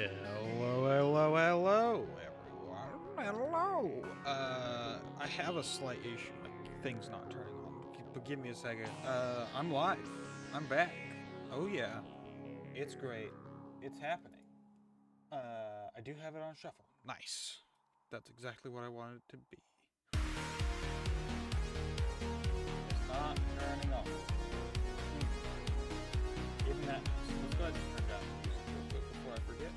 Hello, everyone. Hello. I have a slight issue. Things not turning on. But give me a second. I'm live. I'm back. Oh yeah, it's great. It's happening. I do have it on shuffle. Nice. That's exactly what I wanted it to be. It's not turning on. Isn't that nice? Let's go ahead and turn down the music real quick before I forget.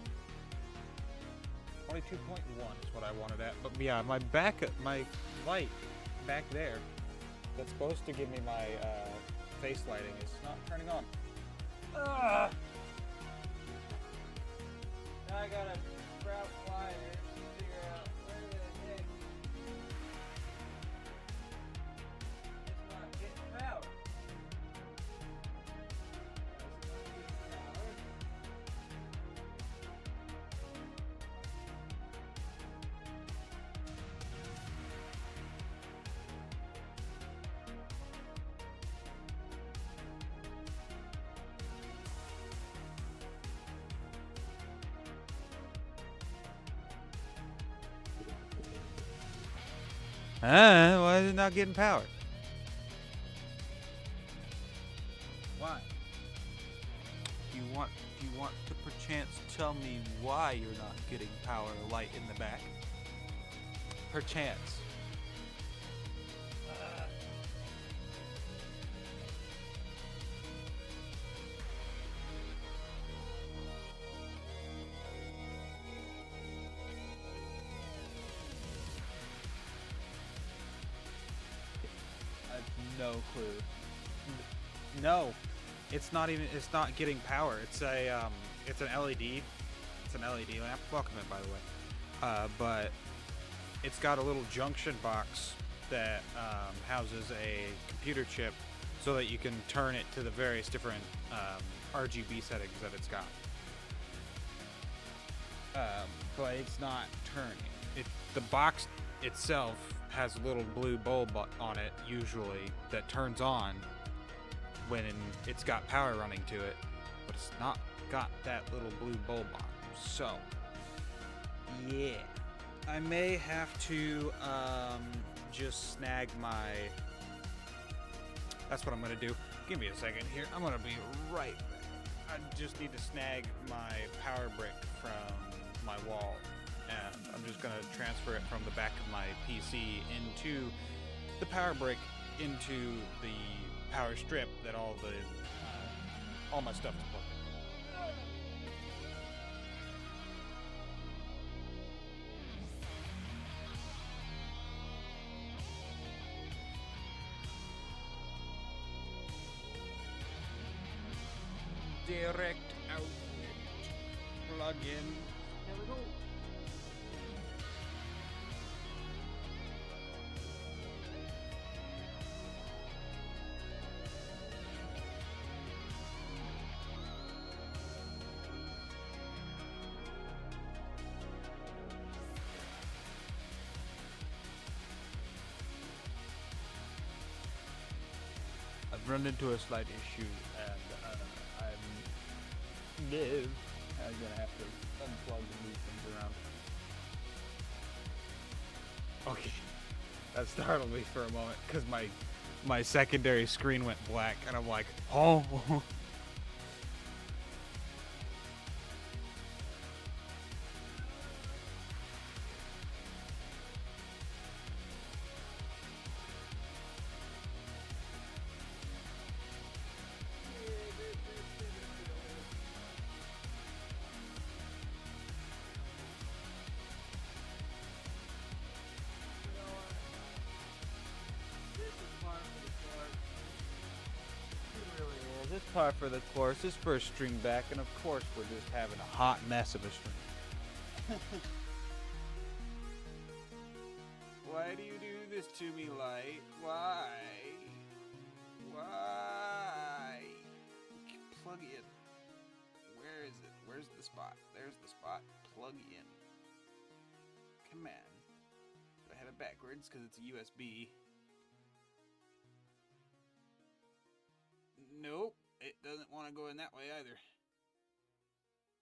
22.1 is what I wanted at. But yeah, my light back there that's supposed to give me my face lighting is not turning on. Ugh! Now I gotta grab wire to figure out where the heck it's not getting power. Why is it not getting power? Why? Do you want to perchance tell me why you're not getting power or light in the back? Perchance. I have no clue. No, it's not getting power. It's an LED. It's an LED lamp. Welcome in, by the way. But it's got a little junction box that houses a computer chip, so that you can turn it to the various different RGB settings that it's got. But it's not turning. The box itself has a little blue bulb on it, usually, that turns on when it's got power running to it, but it's not got that little blue bulb on. So, yeah, I may have to just snag my. That's what I'm gonna do. Give me a second here. I'm gonna be right back. I just need to snag my power brick from my wall, and I'm just gonna transfer it from the back of my PC into the power brick into the power strip that all my stuff is plugged in. Direct outlet plug-in. There we go. I've run into a slight issue, and I'm gonna have to unplug and move things around. Okay, that startled me for a moment because my secondary screen went black, and I'm like, oh. This par for the course. This first stream back, and of course we're just having a hot mess of a stream. Why do you do this to me, Light? Why? Why? Plug in. Where is it? Where's the spot? There's the spot. Plug in. Command. Do I have it backwards because it's a USB? Nope, it doesn't want to go in that way either.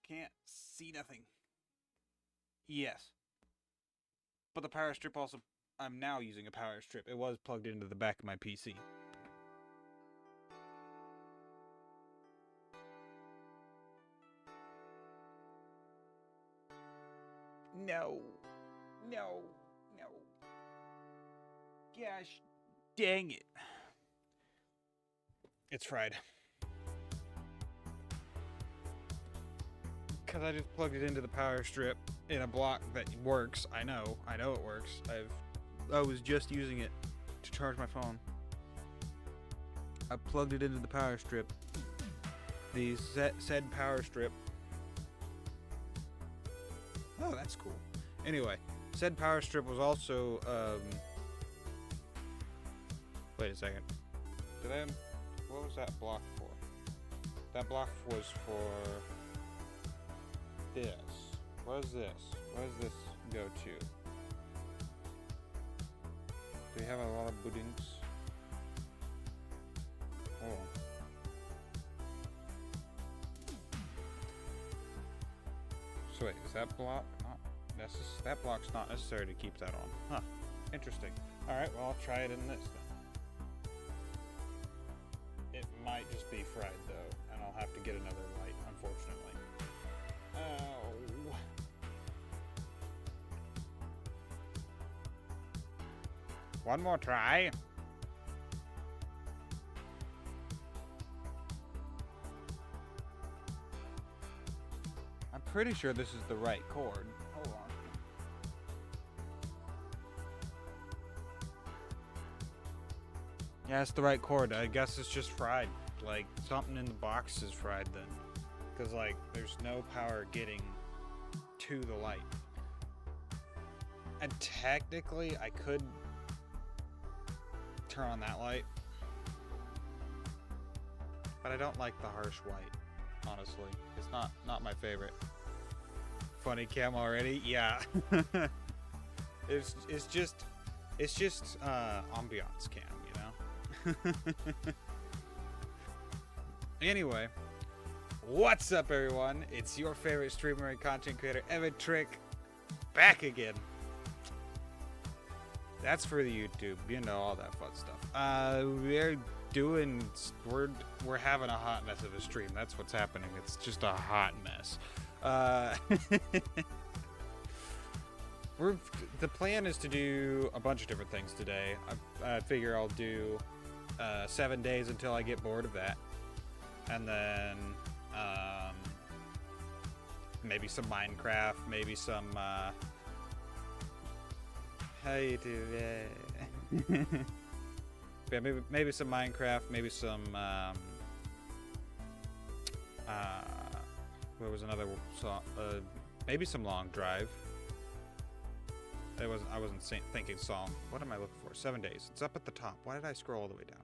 Can't see nothing. Yes. But the power strip also, I'm now using a power strip. It was plugged into the back of my PC. No. No. No. Gosh. Dang it. It's fried. Because I just plugged it into the power strip in a block that works. I know it works. I was just using it to charge my phone. I plugged it into the power strip. The said power strip. Oh, that's cool. Anyway, said power strip was also, wait a second. What was that block for? That block was for this. What is this? What does this go to? Do we have a lot of buildings? Hold on. So wait, is that block not necessary? That block's not necessary to keep that on. Huh. Interesting. Alright, well I'll try it in this then. It might just be fried though, and I'll have to get another light, unfortunately. Oh. One more try. I'm pretty sure this is the right cord. Hold on. Yeah, it's the right cord. I guess it's just fried. Like, something in the box is fried then. Because, like, there's no power getting to the light. And technically, I could turn on that light. But I don't like the harsh white, honestly. It's not my favorite. Funny cam already? Yeah. it's just ambiance cam, you know? Anyway, what's up everyone? It's your favorite streamer and content creator, Evan Trick, back again. That's for the YouTube, you know, all that fun stuff. We're having a hot mess of a stream. That's what's happening. It's just a hot mess. The plan is to do a bunch of different things today. I figure I'll do 7 days until I get bored of that, and then maybe some Minecraft, maybe some how you do? Yeah, maybe some Minecraft, maybe some what was another song? Maybe some Long Drive. I wasn't thinking song. What am I looking for? 7 days. It's up at the top. Why did I scroll all the way down?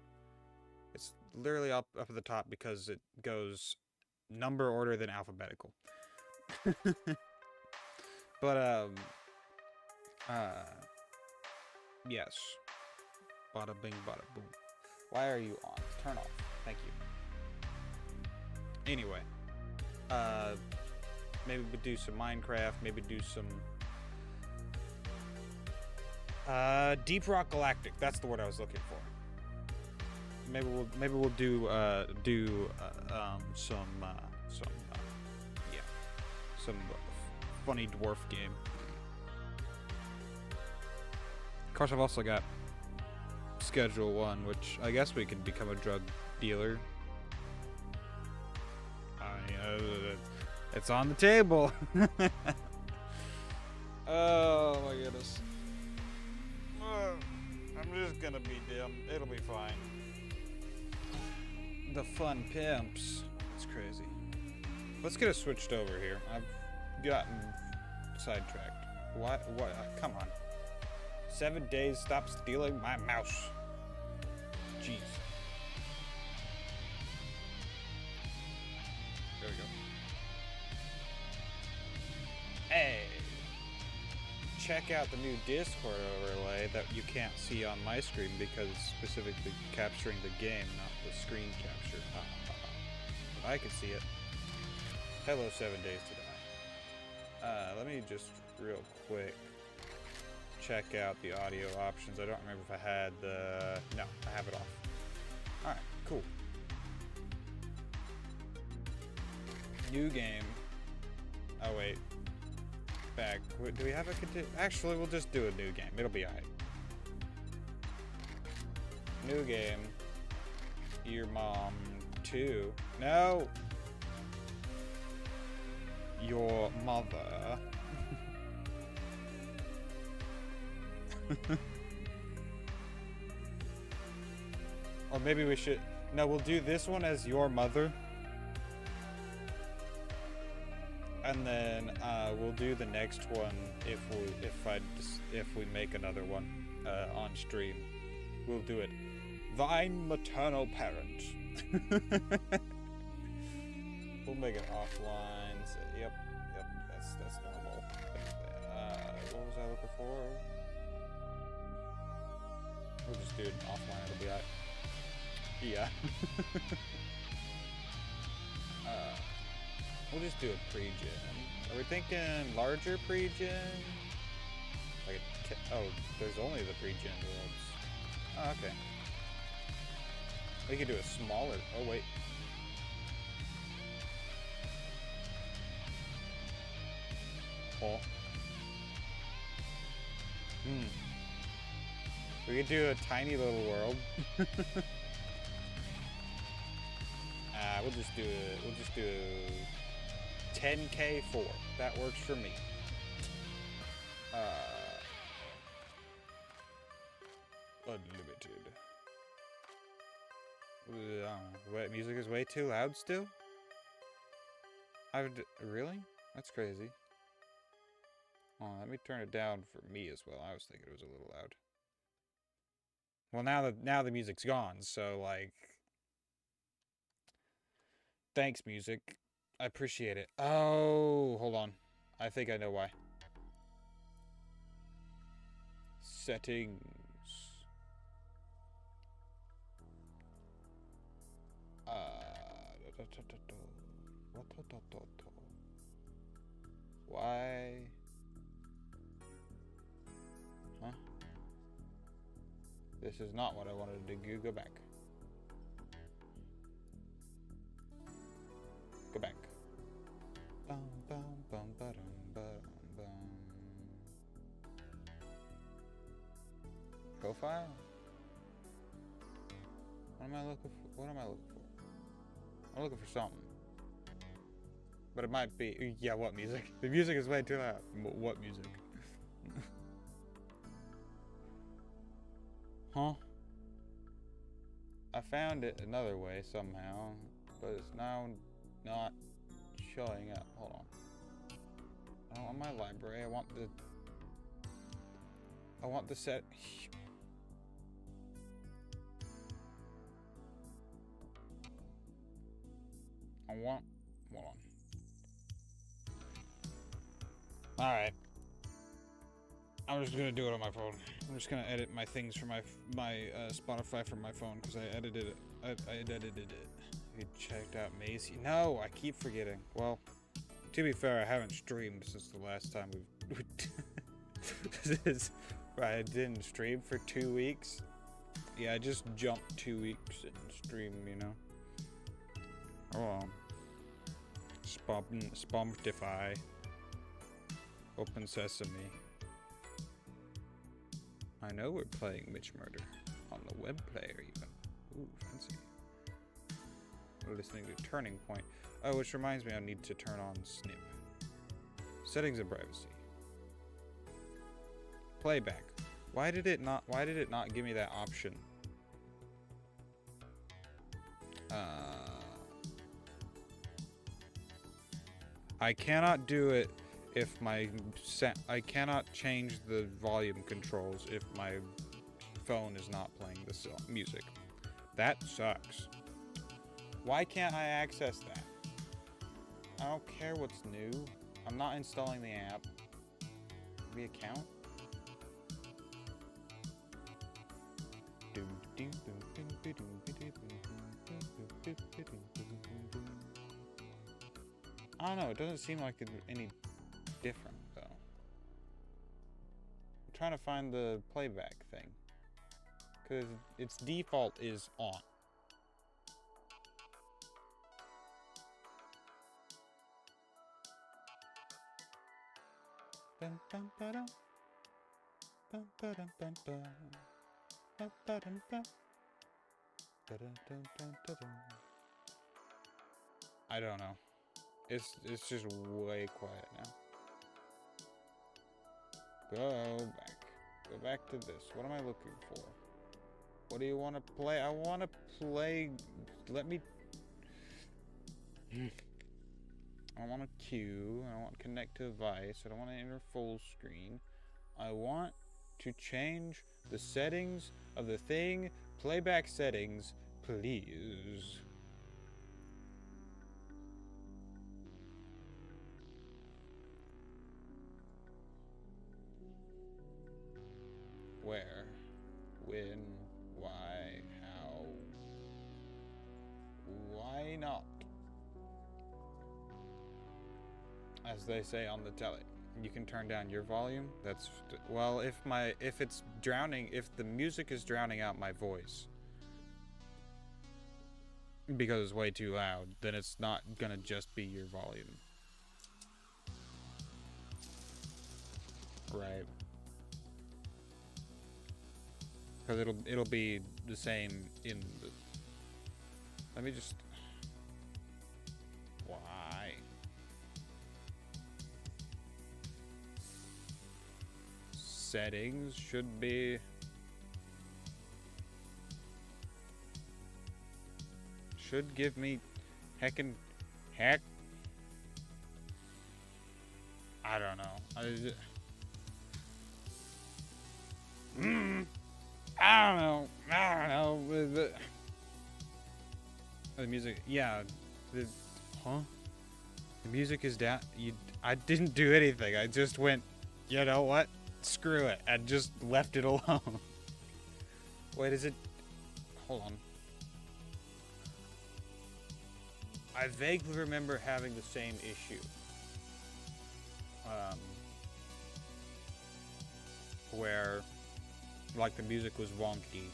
It's literally up at the top because it goes number order than alphabetical. But yes. Bada bing, bada boom. Why are you on? Turn off. Thank you. Anyway, maybe we do some Minecraft. Maybe do some Deep Rock Galactic. That's the word I was looking for. Maybe we'll do some funny dwarf game. Of course, I've also got Schedule 1, which I guess we can become a drug dealer. It's on the table. Oh my goodness. I'm just gonna be dim. It'll be fine. The fun pimps. It's crazy. Let's get it switched over here. I've gotten sidetracked. What? Come on. 7 days, stop stealing my mouse. Jeez. There we go. Hey! Check out the new Discord overlay that you can't see on my screen because it's specifically capturing the game, not the screen capture. But I can see it. Hello, 7 days to die. Let me just real quick check out the audio options. I don't remember if I had the... No, I have it off. Alright, cool. New game. Oh, wait. Back. Do we have a... Actually, we'll just do a new game. It'll be alright. New game. Your mom 2. No! Your mother. Or maybe we should... No, we'll do this one as your mother. And then we'll do the next one if we make another one on stream. We'll do it. Thine maternal parent. We'll make it offline. So, yep, that's normal. What was I looking for? We'll just do it offline. It'll be alright. Yeah. We'll just do a pre-gen. Are we thinking larger pre-gen? Like oh, there's only the pre-gen worlds. Oh, okay. We could do a smaller. Oh wait. Oh. We could do a tiny little world. We'll just do it. We'll just do 10K4. That works for me. Unlimited. What, music is way too loud still? Really? That's crazy. Oh, let me turn it down for me as well. I was thinking it was a little loud. Well, now the music's gone, so like, thanks, music. I appreciate it. Oh, hold on. I think I know why. Settings. Why? Huh? This is not what I wanted to do. Go back. Go back. Bum, bum, bum, ba-dum, ba-dum, bum. Profile? What am I looking for? What am I looking for? I'm looking for something. But it might be... Yeah, what music? The music is way too loud. What music? Huh? I found it another way somehow, but it's now not showing up. Hold on. I don't want my library. I want the set. Hold on. Alright. I'm just gonna do it on my phone. I'm just gonna edit my things for my Spotify from my phone because I edited it. I edited it. You checked out Macy. No, I keep forgetting. Well, to be fair, I haven't streamed since the last time I didn't stream for 2 weeks. Yeah, I just jumped 2 weeks and stream, you know. Oh, Spotify. Open Sesame. I know we're playing Mitch Murder on the web player even. Ooh, fancy. We're listening to Turning Point. Oh, which reminds me I need to turn on Snip. Settings and privacy. Playback. Why did it not give me that option? I cannot do it if I cannot change the volume controls if my phone is not playing the music. That sucks. Why can't I access that? I don't care what's new. I'm not installing the app. The account? I don't know, it doesn't seem like it's any different though. trying to find the playback thing. Because its default is on. Dun, dun, ba-dum. Dun, ba-dum, dun, dun. Dun, ba-dum, dun. Dun, dun, dun, dun, dun. I don't know. It's just way quiet now. Go back. Go back to this. What am I looking for? What do you want to play? I want to play... Let me... I want to queue. I want to connect to device. I don't want to enter full screen. I want to change the settings of the thing. Playback settings, please. Where? When? Why? How? Why not? As they say on the telly, you can turn down your volume. That's well, if it's drowning, if the music is drowning out my voice because it's way too loud, then it's not gonna just be your volume. Right. Because it'll be the same in the... Let me just... Why? Settings should be... Should give me heck. I don't know. I don't know. The music, yeah. The music is down. I didn't do anything. I just went, you know what? Screw it. I just left it alone. Wait, is it? Hold on. I vaguely remember having the same issue. Where, like, the music was wonky.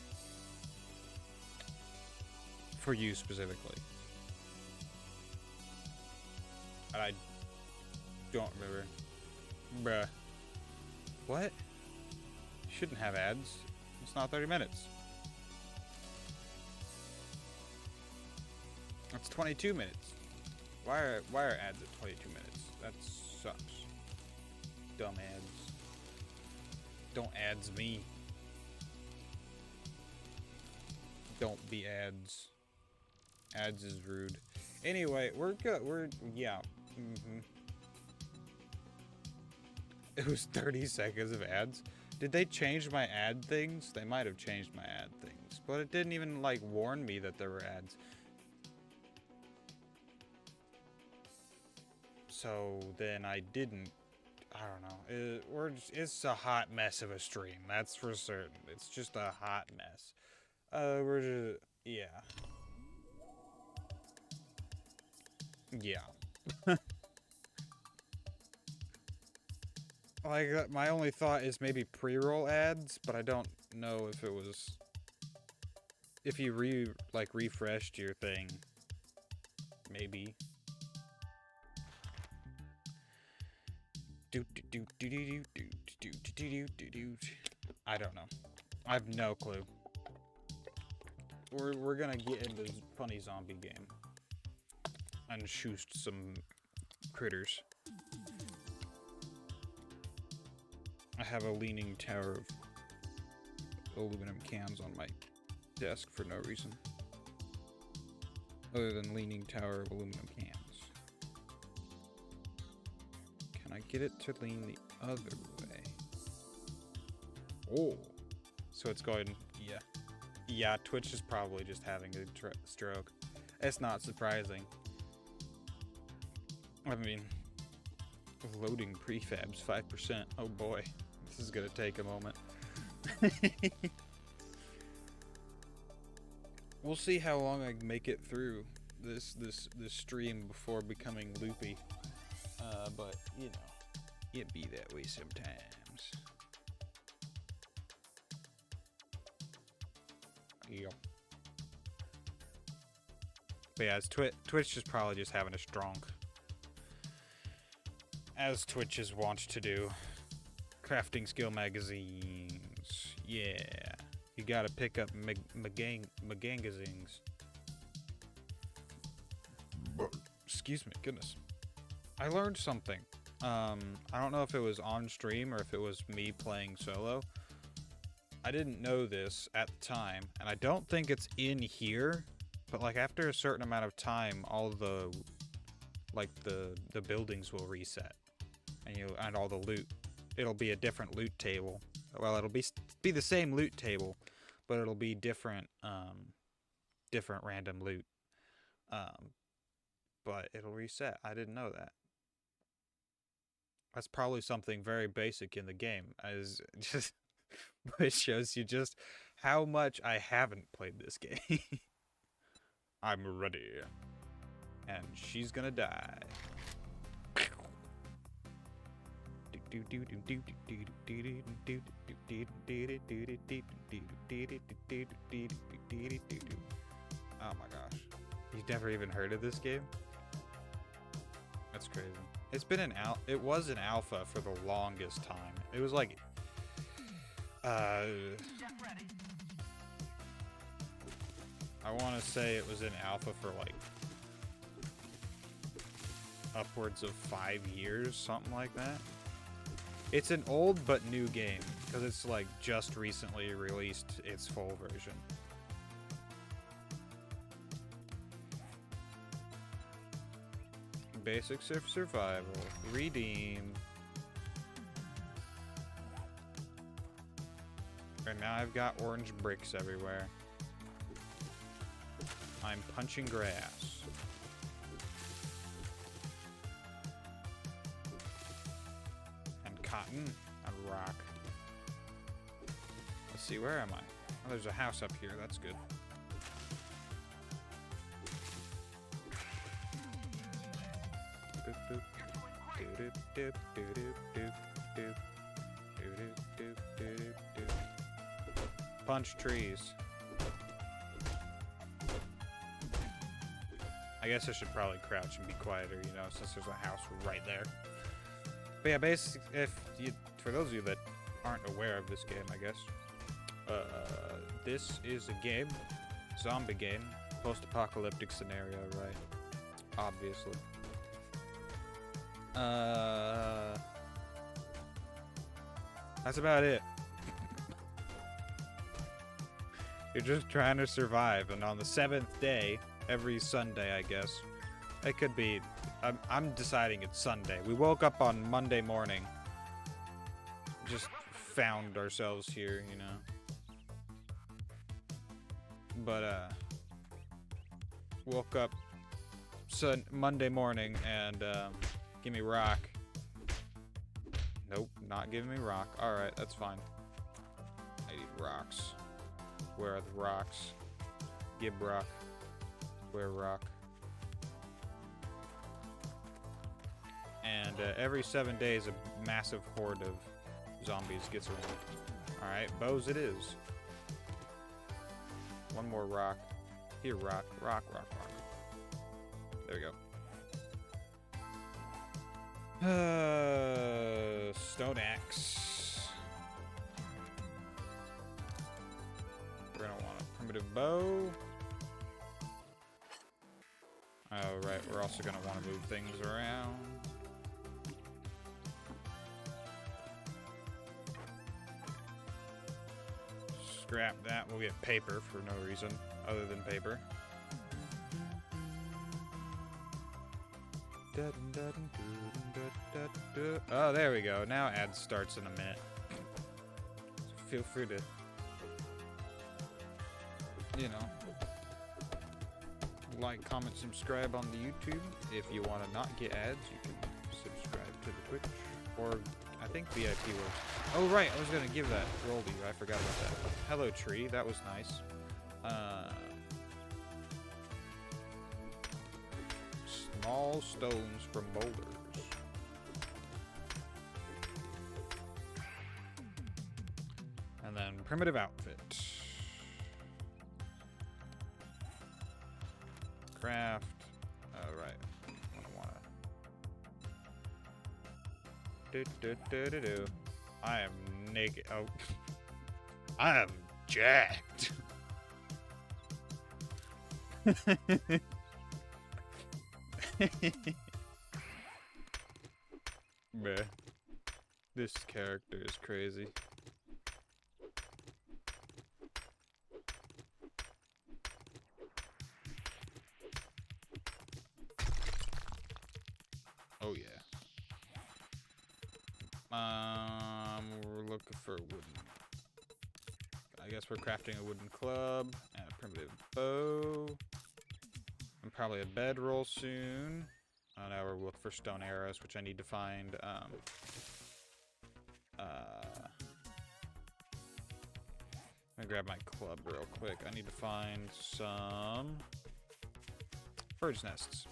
For you specifically. And I don't remember. Bruh. What? Shouldn't have ads. It's not 30 minutes. It's 22 minutes. Why are ads at 22 minutes? That sucks. Dumb ads. Don't ads me. Don't be ads. Ads is rude. Anyway, we're good. Yeah. It was 30 seconds of ads. Did they change my ad things? They might have changed my ad things, but it didn't even like warn me that there were ads. So then I didn't. I don't know. It's a hot mess of a stream. That's for certain. It's just a hot mess. We're just, yeah. Yeah. Like, my only thought is maybe pre-roll ads, but I don't know if it was... If you refreshed your thing. Maybe. I don't know. I have no clue. We're gonna get into this funny zombie game. And shoot some critters. I have a leaning tower of aluminum cans on my desk for no reason. Other than leaning tower of aluminum cans. Can I get it to lean the other way? Oh. So it's going, yeah. Yeah, Twitch is probably just having a stroke. It's not surprising. I mean, loading prefabs 5%. Oh boy, this is gonna take a moment. We'll see how long I can make it through this stream before becoming loopy. But you know, it be that way sometimes. Yep. But yeah, Twitch is probably just having a strong, as Twitch is wont to do. Crafting skill magazines. Yeah. You gotta pick up magazines. Excuse me, goodness. I learned something. I don't know if it was on stream or if it was me playing solo. I didn't know this at the time, and I don't think it's in here, but like after a certain amount of time, all the the buildings will reset, and all the loot. It'll be a different loot table. Well, it'll be the same loot table, but it'll be different different random loot. But it'll reset. I didn't know that. That's probably something very basic in the game, as just it shows you just how much I haven't played this game. I'm ready. And she's gonna die. Oh my gosh. You've never even heard of this game? That's crazy. It's been it was an alpha for the longest time. It was like I want to say it was in alpha for like upwards of 5 years, something like that. It's an old but new game because it's like just recently released its full version. Basics of survival. Redeem. And now I've got orange bricks everywhere. I'm punching grass. And cotton and rock. Let's see, where am I? Oh, there's a house up here. That's good. Punch trees. I guess I should probably crouch and be quieter, you know, since there's a house right there. But yeah, basically, for those of you that aren't aware of this game, I guess, this is a game, zombie game, post-apocalyptic scenario, right? Obviously. That's about it. You're just trying to survive, and on the 7th day, every Sunday, I guess, it could be, I'm deciding it's Sunday. We woke up on Monday morning, just found ourselves here, you know. But, woke up Monday morning, and, give me rock. Nope, not giving me rock. Alright, that's fine. I need rocks. Where are the rocks? Give rock. Where rock? And every 7 days, a massive horde of zombies gets around. Alright, bows it is. One more rock. Here, rock. Rock, rock, rock. There we go. Stone axe. We're gonna want a primitive bow. Oh, right, we're also gonna want to move things around. Scrap that. We'll get paper for no reason other than paper. Oh, there we go. Now ad starts in a minute. So feel free to, you know, like, comment, subscribe on the YouTube. If you want to not get ads, you can subscribe to the Twitch. Or, I think VIP works. Oh, right. I was going to give that roll to you. I forgot about that. Hello, tree. That was nice. Small stones from boulders. And then primitive outfit. craft. Oh, right. I don't wanna. Do. I am naked. Oh. I am jacked. Bruh. This character is crazy. Oh yeah. We're looking for a wooden. I guess we're crafting a wooden club and a primitive bow. And probably a bedroll soon. Oh, now we're looking for stone arrows, which I need to find. Let me grab my club real quick. I need to find some bird's nests.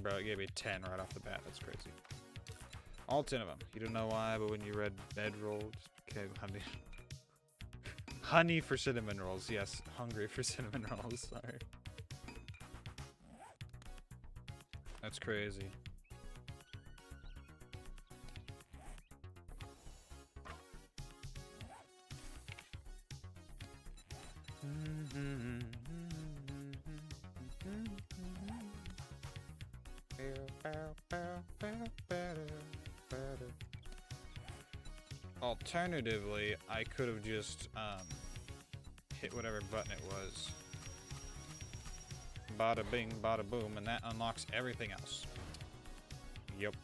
Bro, it gave me 10 right off the bat. That's crazy. All 10 of them. You don't know why, but when you read bedroll, just became honey. Honey for cinnamon rolls. Yes, hungry for cinnamon rolls. Sorry. That's crazy. Alternatively, I could have just hit whatever button it was. Bada bing, bada boom, and that unlocks everything else. Yep.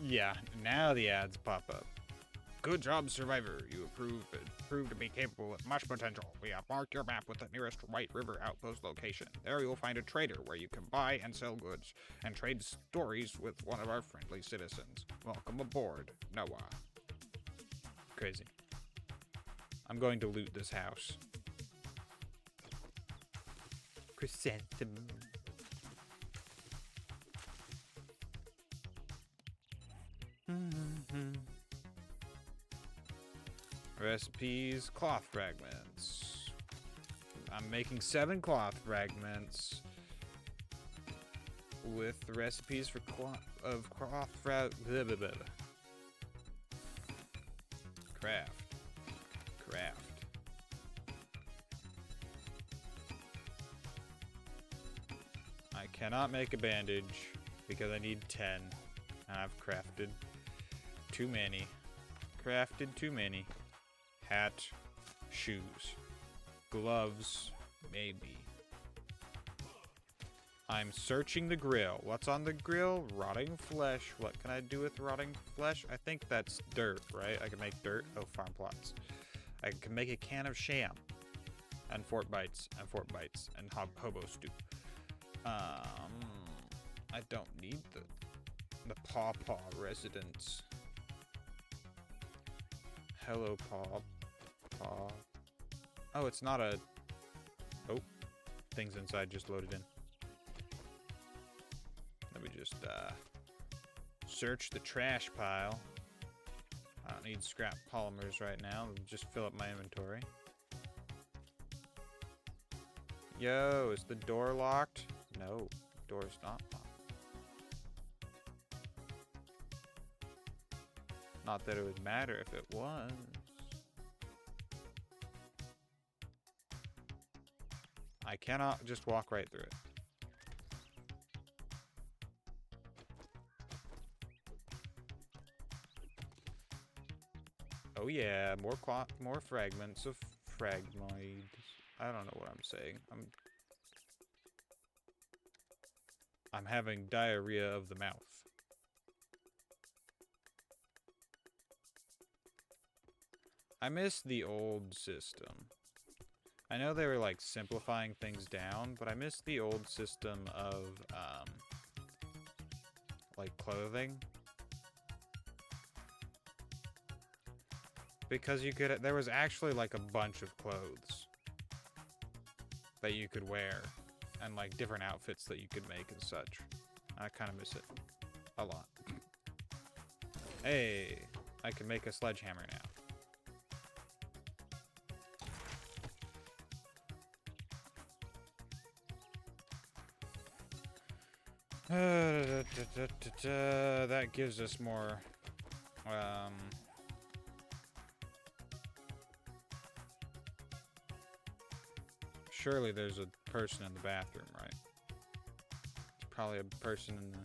Yeah, now the ads pop up. Good job, Survivor. You proved to be capable of much potential. We have marked your map with the nearest White River outpost location. There you'll find a trader where you can buy and sell goods and trade stories with one of our friendly citizens. Welcome aboard, Noah. Crazy. I'm going to loot this house. Chrysanthemum. Recipes, cloth fragments. I'm making 7 cloth fragments with recipes for cloth craft. I cannot make a bandage because I need 10, and I've crafted too many. Hat, shoes, gloves, maybe. I'm searching the grill. What's on the grill? Rotting flesh. What can I do with rotting flesh? I think that's dirt, right? I can make dirt. Oh, farm plots. I can make a can of sham. And fort bites, and hobo stew. I don't need the pawpaw residence. Hello, paw. Oh, it's not a... Oh. Things inside just loaded in. Let me just, search the trash pile. I don't need scrap polymers right now. Just fill up my inventory. Yo, is the door locked? No, the door's not locked. Not that it would matter if it was. I cannot just walk right through it. Oh yeah, more fragments of fragmoids. I don't know what I'm saying. I'm having diarrhea of the mouth. I miss the old system. I know they were like simplifying things down, but I miss the old system of like clothing. Because there was actually like a bunch of clothes that you could wear and like different outfits that you could make and such. I kind of miss it a lot. Hey, I can make a sledgehammer now. That gives us more. Surely there's a person in the bathroom, right? There's probably a person in the...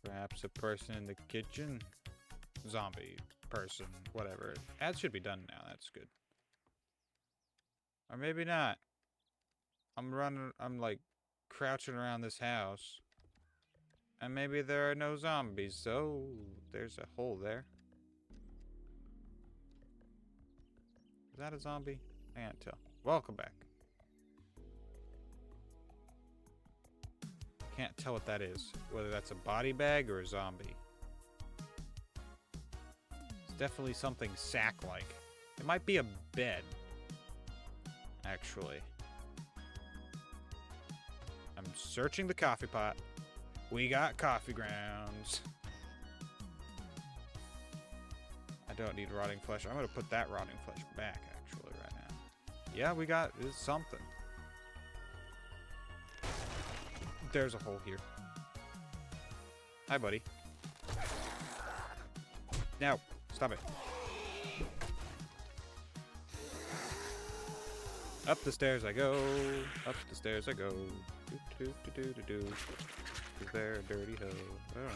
Perhaps a person in the kitchen? Zombie person, whatever. That should be done now, that's good. Or maybe not. I'm like crouching around this house. And maybe there are no zombies, so there's a hole there. Is that a zombie? I can't tell. Welcome back. Can't tell what that is. Whether that's a body bag or a zombie. It's definitely something sack-like. It might be a bed. Actually. I'm searching the coffee pot. We got coffee grounds. I don't need rotting flesh. I'm gonna put that rotting flesh back, actually, right now. Yeah, we got something. There's a hole here. Hi, buddy. Now, stop it. Up the stairs I go. Up the stairs I go. Do do do do do do. Is there a dirty hoe? Oh.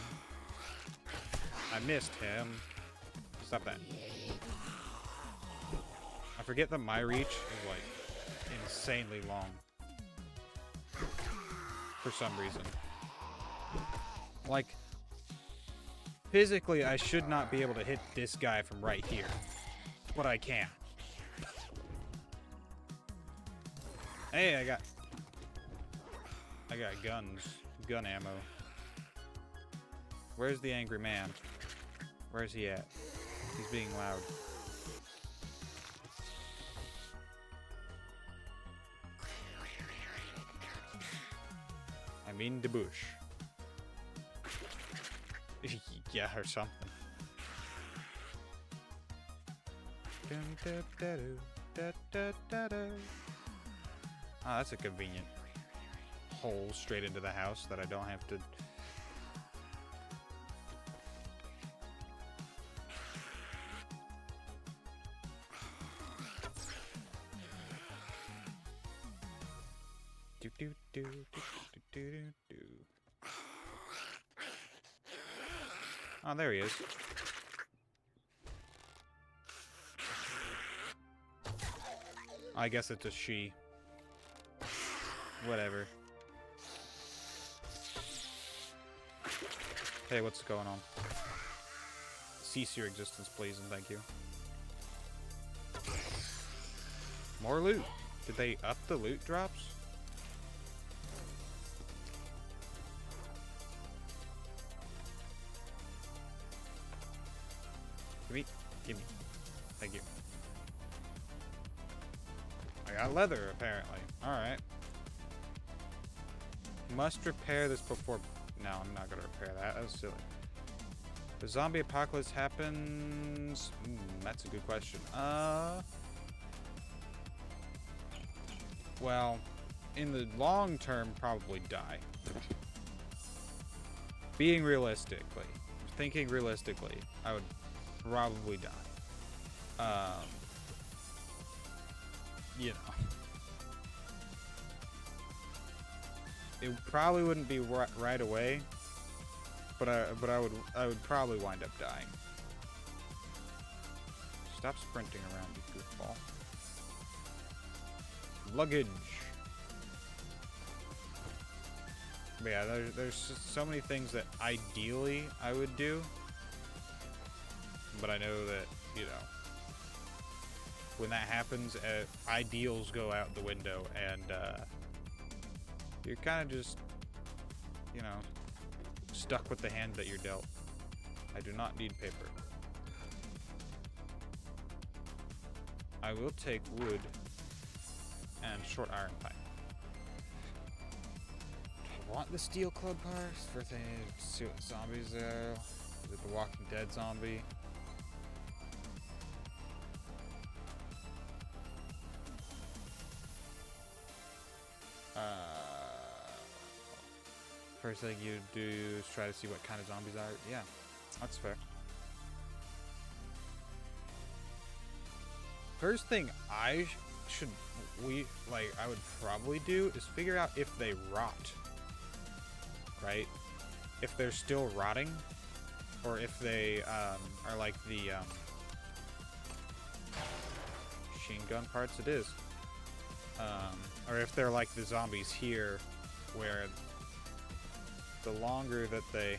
I missed him. Stop that. I forget that my reach is like insanely long. For some reason. Like, physically I should not be able to hit this guy from right here. But I can. Hey, I got guns. Gun ammo. Where's the angry man? Where's he at? He's being loud. I mean the bush. Yeah, or something. Ah, that's a convenient hole straight into the house that I don't have to... Oh, there he is. I guess it's a she. Whatever. Hey, what's going on? Cease your existence, please, and thank you. More loot. Did they up the loot drops? Gimme. Thank you. I got leather, apparently. Alright. Must repair this before... No, I'm not gonna repair that. That was silly. The zombie apocalypse happens... that's a good question. Well, in the long term, probably die. Being realistically, thinking realistically, I would probably die. You know. It probably wouldn't be right away, but I would probably wind up dying. Stop sprinting around, you goofball. Luggage. But yeah, there's so many things that ideally I would do, but I know that, you know, when that happens, ideals go out the window, and you're kind of just, you know, stuck with the hand that you're dealt. I do not need paper. I will take wood and short iron pipe. I want the steel club parts for things. See what zombies there. Is it the Walking Dead zombie? First thing you do is try to see what kind of zombies are. Yeah, that's fair. First thing I would probably do is figure out if they rot. Right? If they're still rotting, or if they are like the machine gun parts. It is. Or if they're like the zombies here, where the longer that they,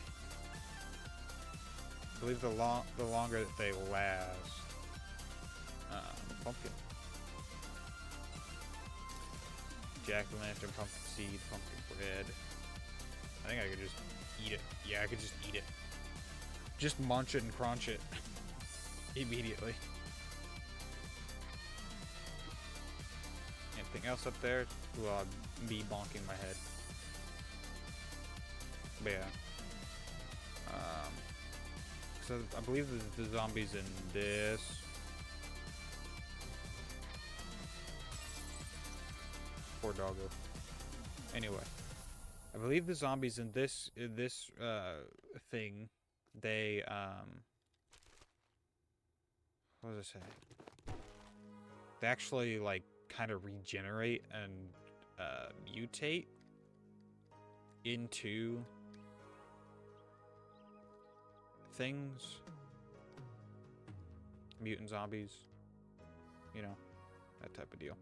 I believe the longer that they last. Pumpkin, jack-o'-lantern, pumpkin seed, pumpkin bread. I think I could just eat it. Yeah, I could just eat it. Just munch it and crunch it immediately. Anything else up there? Well, me bonking my head. But yeah. So I believe the zombies in this. Poor doggo. Anyway, I believe the zombies in this thing, they what does it say? They actually like kind of regenerate and mutate into things. Mutant zombies, you know, that type of deal.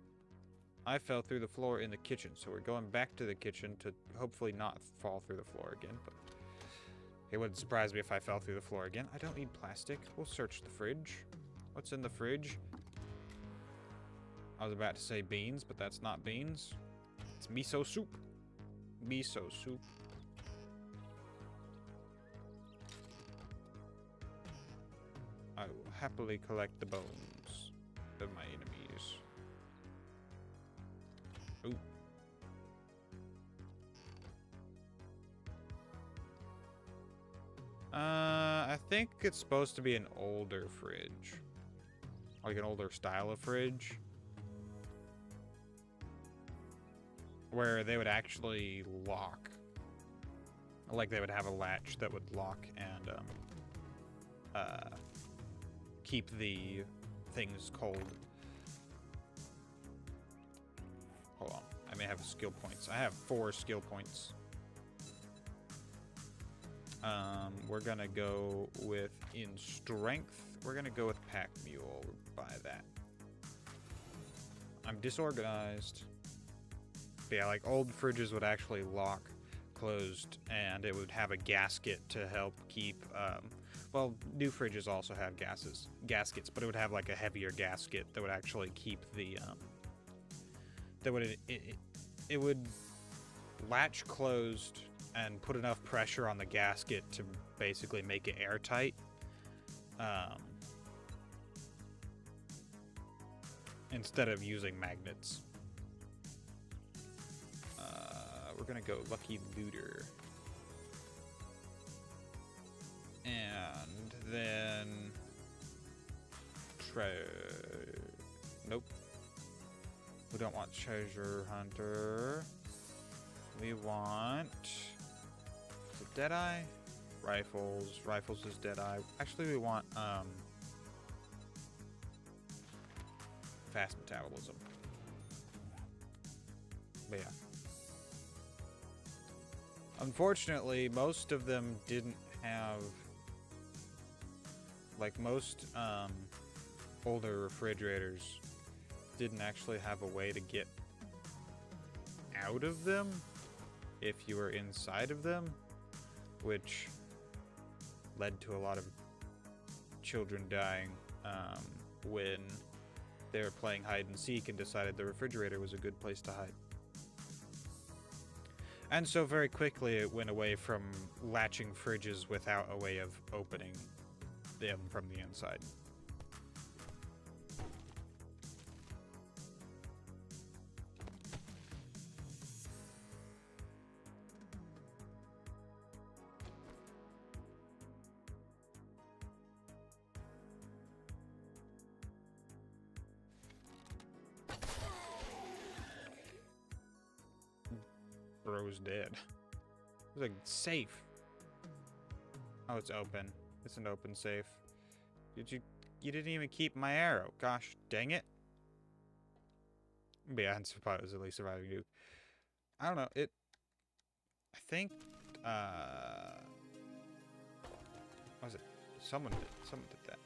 I fell through the floor in the kitchen, so we're going back to the kitchen to hopefully not fall through the floor again, but it wouldn't surprise me if I fell through the floor again. I don't need plastic. We'll search the fridge. What's in the fridge? I was about to say beans, but that's not beans. It's miso soup. Miso soup. I will happily collect the bones of my enemies. Ooh. I think it's supposed to be an older fridge. Like an older style of fridge. Where they would actually lock. Like they would have a latch that would lock and keep the things cold. Hold on. I may have skill points. I have 4 skill points. We're gonna go with in strength. We're gonna go with pack mule. We'll buy that. I'm disorganized. But yeah, like old fridges would actually lock closed, and it would have a gasket to help keep. Well, new fridges also have gaskets, but it would have like a heavier gasket that would actually keep the. That would it would latch closed and put enough pressure on the gasket to basically make it airtight. Instead of using magnets. We're gonna go Lucky Looter. And then nope. We don't want Treasure Hunter. We want Deadeye? Rifles. Rifles is Deadeye. Actually, we want fast metabolism. But yeah. Unfortunately, most of them didn't have, like most older refrigerators didn't actually have a way to get out of them if you were inside of them, which led to a lot of children dying when they were playing hide and seek and decided the refrigerator was a good place to hide. And so very quickly it went away from latching fridges without a way of opening them from the inside. Bro's dead. There's a safe. Oh, it's open. It's an open safe. You didn't even keep my arrow. Gosh, dang it. But yeah, I'm supposedly surviving nuke. I don't know. I think, what was it? Someone did that.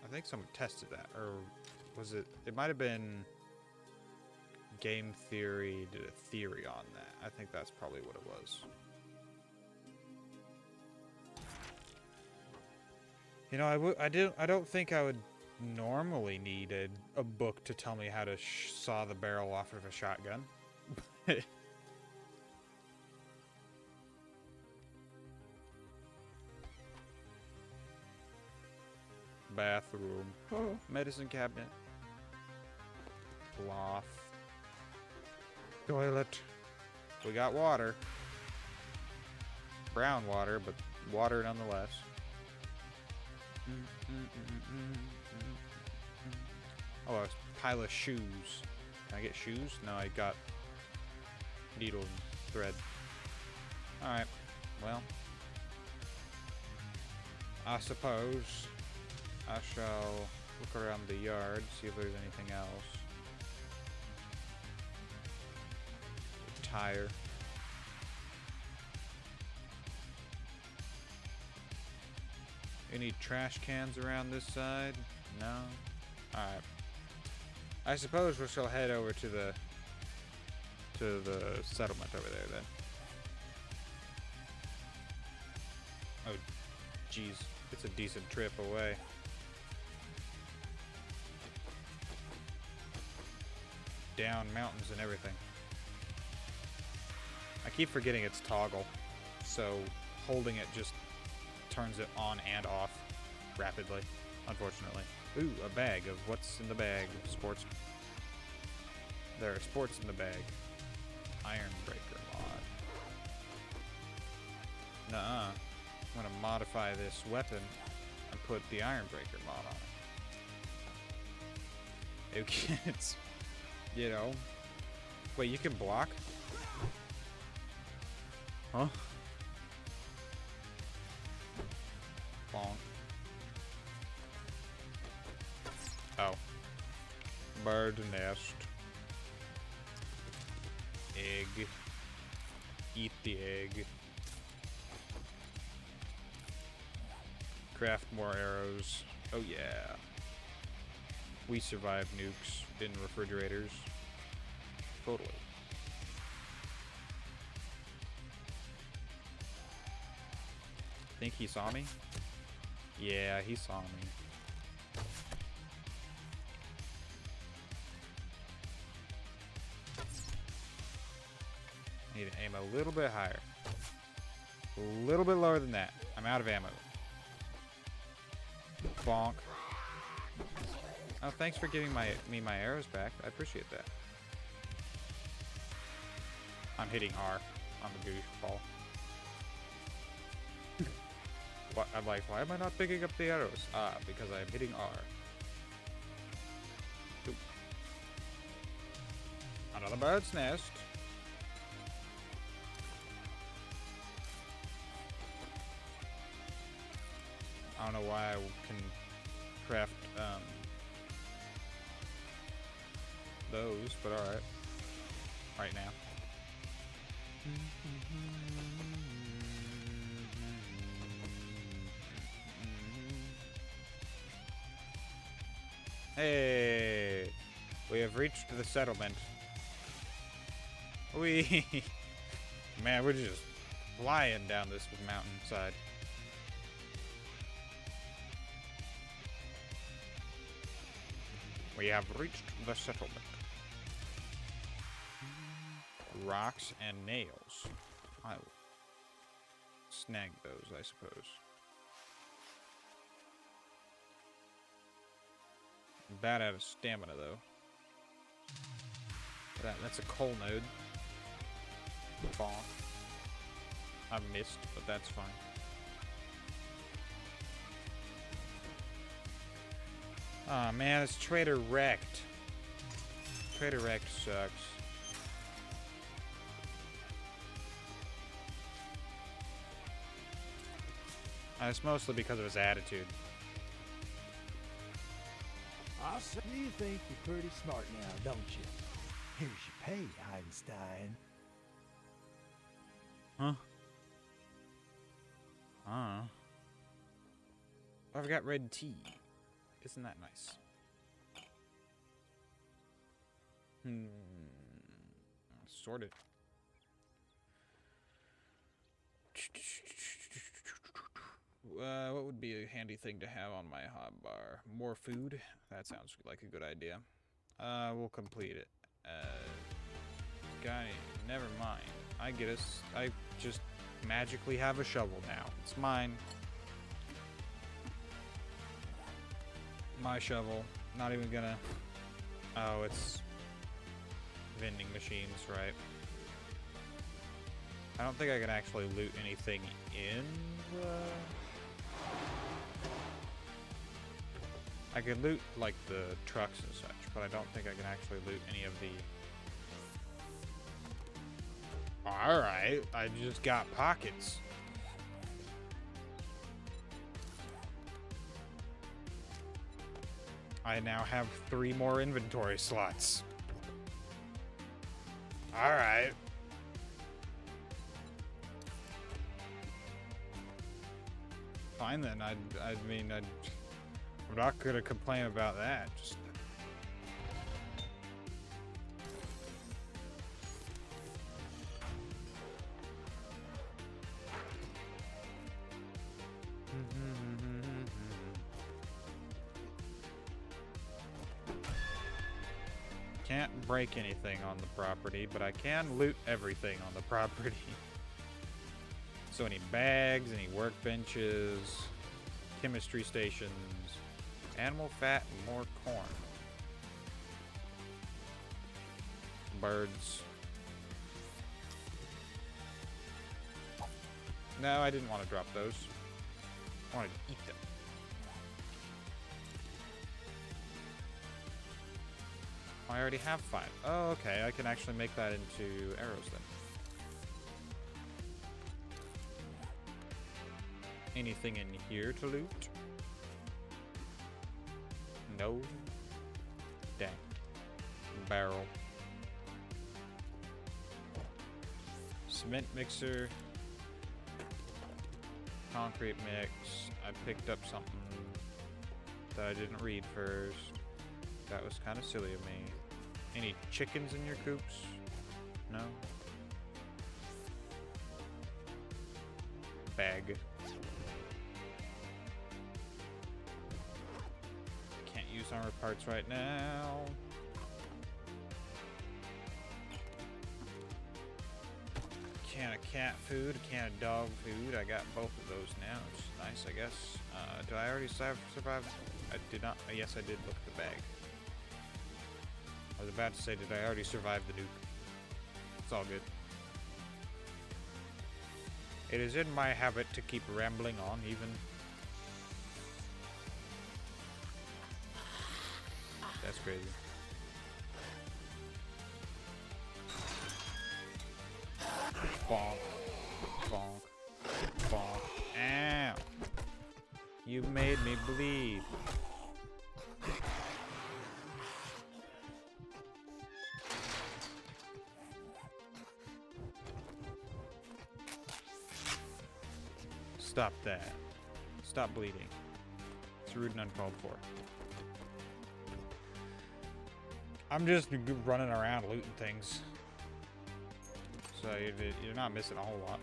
I think someone tested that. Or was it? It might have been Game Theory did a theory on that. I think that's probably what it was. You know, I don't think I would normally need a book to tell me how to saw the barrel off of a shotgun. Bathroom. Oh, medicine cabinet. Cloth. Toilet. We got water. Brown water, but water nonetheless. Oh, a pile of shoes. Can I get shoes? No, I got needle and thread. Alright, well, I suppose I shall look around the yard, see if there's anything else. A tire. Any trash cans around this side? No? Alright. I suppose we shall head over to the settlement over there then. Oh, jeez. It's a decent trip away. Down mountains and everything. I keep forgetting it's toggle, so holding it just turns it on and off rapidly, unfortunately. Ooh, a bag of what's in the bag? Sports. There are sports in the bag. Iron breaker mod. Nuh-uh. I'm gonna modify this weapon and put the iron breaker mod on it. Okay, it's, you know. Wait, you can block? Huh? Bonk. Oh. Bird nest. Egg. Eat the egg. Craft more arrows. Oh yeah. We survive nukes in refrigerators. Totally. Think he saw me? Yeah, he saw me. Need to aim a little bit higher. A little bit lower than that. I'm out of ammo. Bonk. Oh, thanks for giving me my arrows back. I appreciate that. I'm hitting R. I'm a goofball. What? I'm like, why am I not picking up the arrows? Ah, because I'm hitting R. Oop. Another bird's nest. I don't know why I can craft those, but alright. Right now. Hey! We have reached the settlement. We man, we're just flying down this mountainside. We have reached the settlement. Rocks and nails. I will snag those, I suppose. I'm bad out of stamina, though. That's a coal node. Bonk. I missed, but that's fine. Aw, man, this trader wrecked. Trader wrecked sucks. It's mostly because of his attitude. I say you think you're pretty smart now, don't you? Here's your pay, Einstein. Huh? I've got red tea. Isn't that nice? Sorted. What would be a handy thing to have on my hotbar? More food? That sounds like a good idea. We'll complete it. Guy, never mind. I get us. I just magically have a shovel now. It's mine. My shovel. Not even gonna... Oh, it's... vending machines, right? I don't think I can actually loot anything in the... I can loot, like, the trucks and such, but I don't think I can actually loot any of the... Alright, I just got pockets. I now have 3 more inventory slots. Alright. Fine then, I'm not gonna complain about that. Just... Can't break anything on the property, but I can loot everything on the property. So any bags, any workbenches, chemistry stations, animal fat, and more corn. Birds. No, I didn't want to drop those. I wanted to eat them. I already have 5. Oh, okay. I can actually make that into arrows then. Anything in here to loot? No. Dang. Barrel. Cement mixer. Concrete mix. I picked up something that I didn't read first. That was kind of silly of me. Any chickens in your coops? No? Bag. Can't use armor parts right now. Can of cat food, a can of dog food. I got both of those now, which is nice, I guess. Did I already survive? I did not. Yes, I did look at the bag. I was about to say, did I already survive the nuke? It's all good. It is in my habit to keep rambling on, even. That's crazy. Bonk. Bonk. Bonk. Ow. You made me bleed. Stop that. Stop bleeding. It's rude and uncalled for. I'm just running around looting things. So you're not missing a whole lot.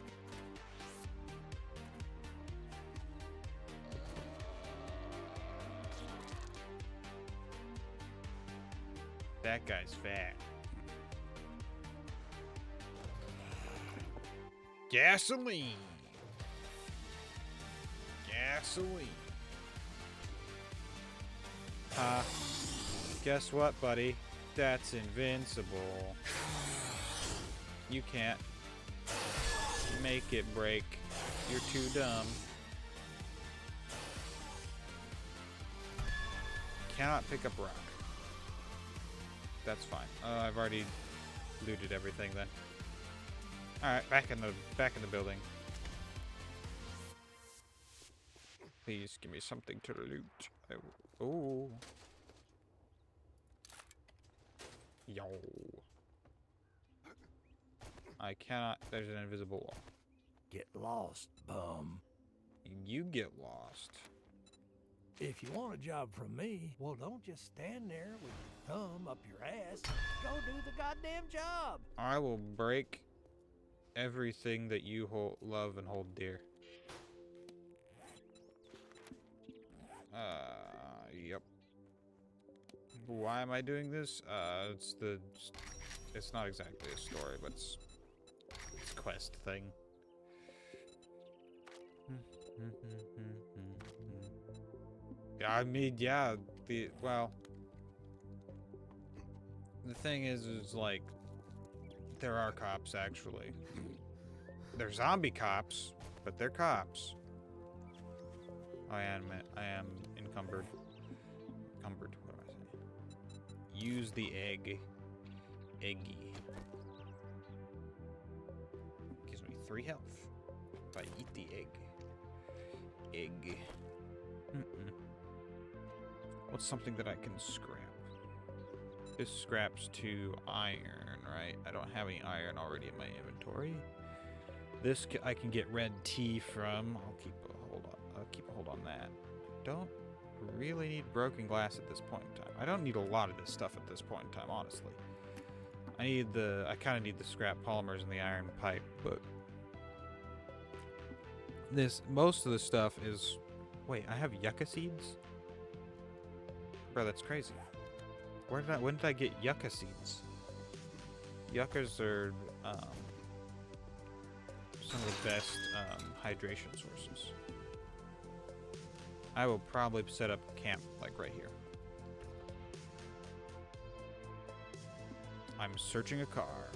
That guy's fat. Gasoline. Gasoline. Guess what, buddy? That's invincible. You can't make it break. You're too dumb. Cannot pick up rock. That's fine. I've already looted everything then. All right, back in the building. Please give me something to loot. Oh. Yo. I cannot. There's an invisible wall. Get lost, bum. You get lost. If you want a job from me, well, don't just stand there with your thumb up your ass. Go do the goddamn job. I will break everything that you love and hold dear. Yep. Why am I doing this? It's not exactly a story, but it's a quest thing. Yeah, I mean, yeah, the thing is like, there are cops, actually. They're zombie cops, but they're cops. I am encumbered. What am I saying? Use the egg. Eggy. Gives me 3 health if I eat the egg. Egg. What's something that I can scrap? This scraps to iron, right? I don't have any iron already in my inventory. This I can get red tea from. I'll keep a hold on that. Don't really need broken glass at this point in time. I don't need a lot of this stuff at this point in time, honestly. I kind of need the scrap polymers and the iron pipe, but most of the stuff is. Wait, I have yucca seeds? Bro, that's crazy. When did I get yucca seeds? Yuccas are some of the best hydration sources. I will probably set up camp like right here. I'm searching a car.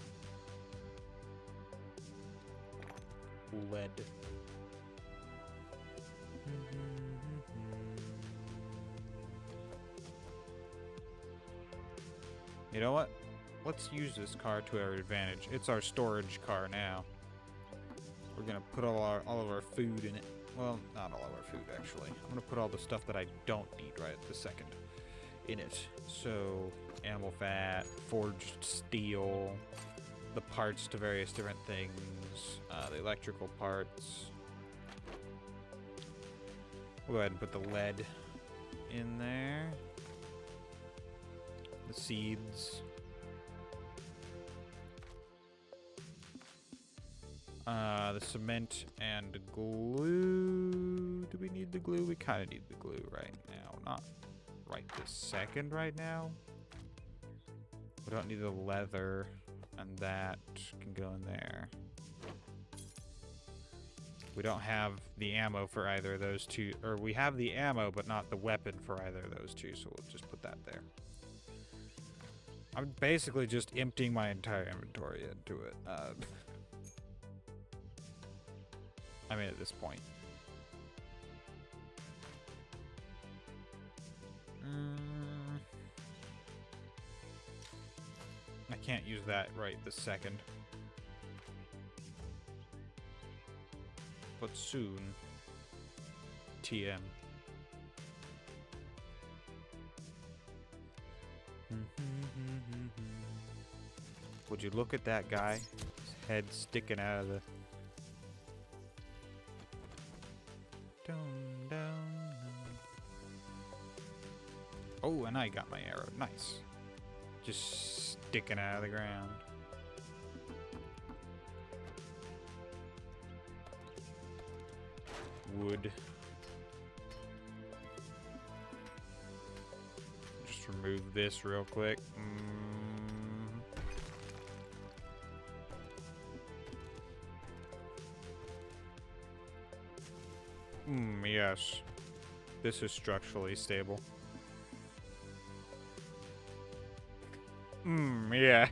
Lead. You know what? Let's use this car to our advantage. It's our storage car now. We're gonna put all of our food in it. Well, not all of our food, actually. I'm gonna put all the stuff that I don't need right this second in it. So, animal fat, forged steel, the parts to various different things, the electrical parts. We'll go ahead and put the lead in there. The seeds. The cement and glue. Do we need the glue? We kind of need the glue right now. Not right this second right now. We don't need the leather, and that can go in there. We don't have the ammo for either of those two. Or we have the ammo, but not the weapon for either of those two, so we'll just put that there. I'm basically just emptying my entire inventory into it. I mean, at this point. I can't use that right this second. But soon. TM. Would you look at that guy? His head sticking out of the... Oh, and I got my arrow. Nice. Just sticking out of the ground. Wood. Just remove this real quick. Yes. This is structurally stable. Yeah.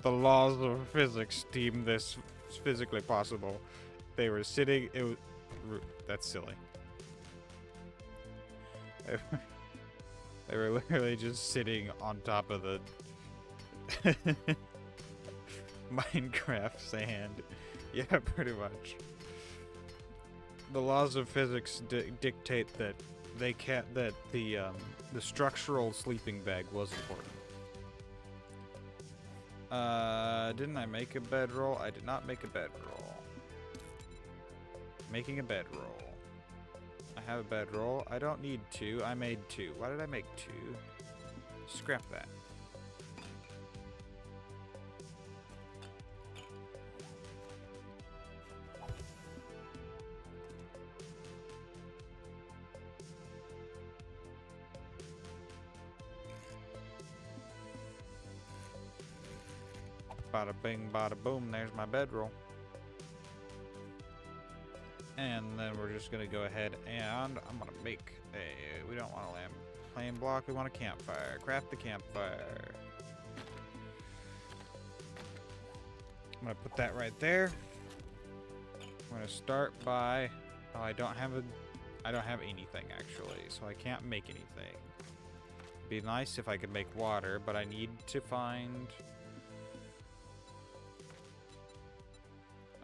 The laws of physics deem this physically possible. They were sitting... That's silly. They were literally just sitting on top of the... Minecraft sand. Yeah, pretty much. the laws of physics dictate that they can't. That the structural sleeping bag was important. Didn't I make a bedroll? I did not make a bedroll. Making a bedroll. I have a bedroll. I don't need 2. I made 2. Why did I make 2? Scrap that. Bada bing, bada boom, there's my bedroll. And then we're just gonna go ahead and I'm gonna make a, we don't want a flame block, we want a campfire. Craft the campfire. I'm gonna put that right there. I'm gonna start by, oh, I don't have anything actually, so I can't make anything. It'd be nice if I could make water, but I need to find,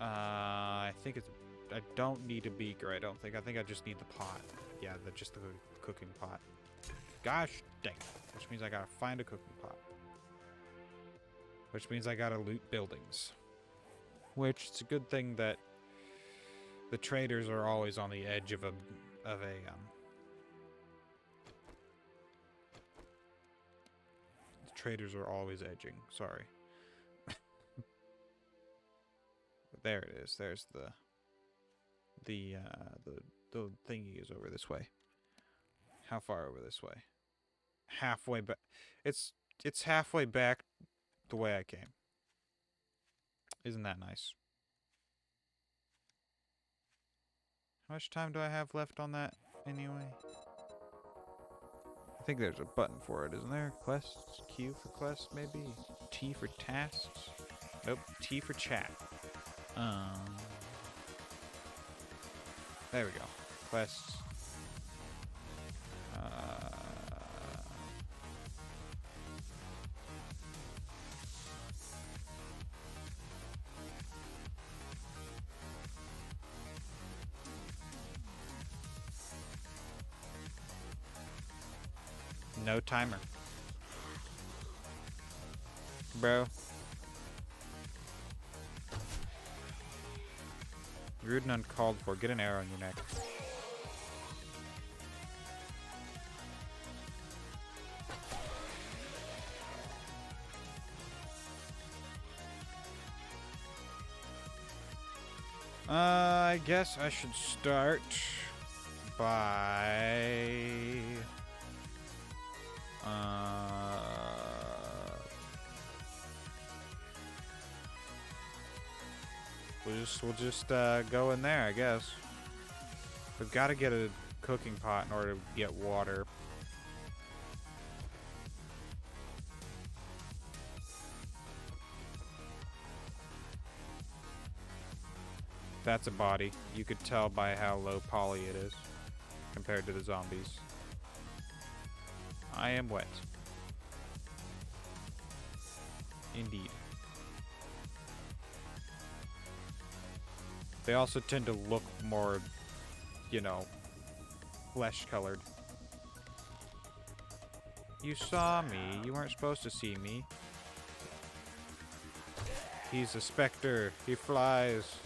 I think it's, I don't need a beaker, I think I just need the pot. Yeah, just the cooking pot. Gosh dang it. Which means I gotta find a cooking pot. Which means I gotta loot buildings. Which, it's a good thing that the traders are always on the edge of the traders are always edging, sorry. There it is, there's the thingy is over this way. How far over this way? Halfway back. It's halfway back the way I came. Isn't that nice? How much time do I have left on that anyway? I think there's a button for it, isn't there? Quests? Q for quests, maybe? T for tasks? Nope. T for chat. There we go. Quests. No timer. Bro. Rude and uncalled for. Get an arrow in your neck. I guess I should start by we'll just go in there, I guess. We've got to get a cooking pot in order to get water. That's a body. You could tell by how low poly it is compared to the zombies. I am wet. Indeed. They also tend to look more, you know, flesh-colored. You saw me. You weren't supposed to see me. He's a specter. He flies.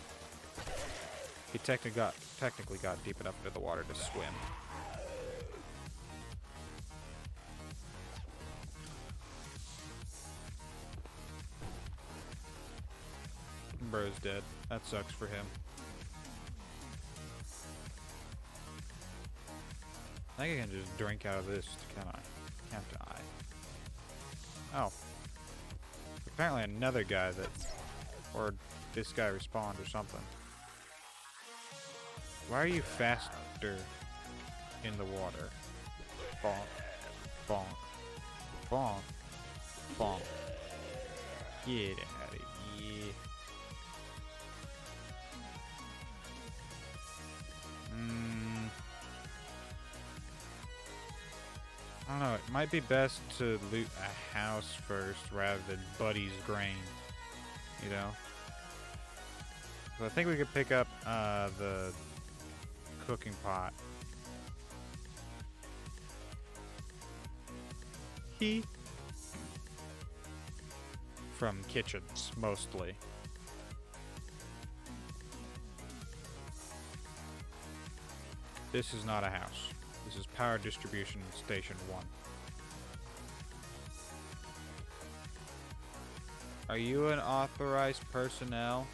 He technically got deep enough into the water to swim. Bro's dead. That sucks for him. I think I can just drink out of this, can I? Can't I? Oh. Apparently another guy that... Or this guy respawned or something. Why are you faster in the water? Bonk. Bonk. Bonk. Bonk. Get out of here. I don't know, it might be best to loot a house first rather than Buddy's grain, you know? So I think we could pick up the cooking pot. From kitchens, mostly. This is not a house. This is power distribution station 1. Are you an authorized personnel?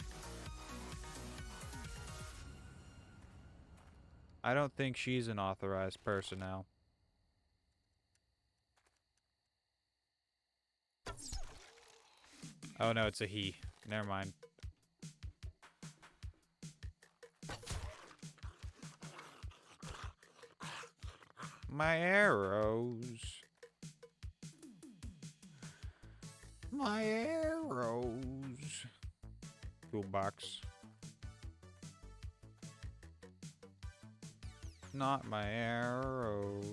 I don't think she's an authorized personnel. Oh no, it's a he. Never mind. My arrows. My arrows. Toolbox. Not my arrows.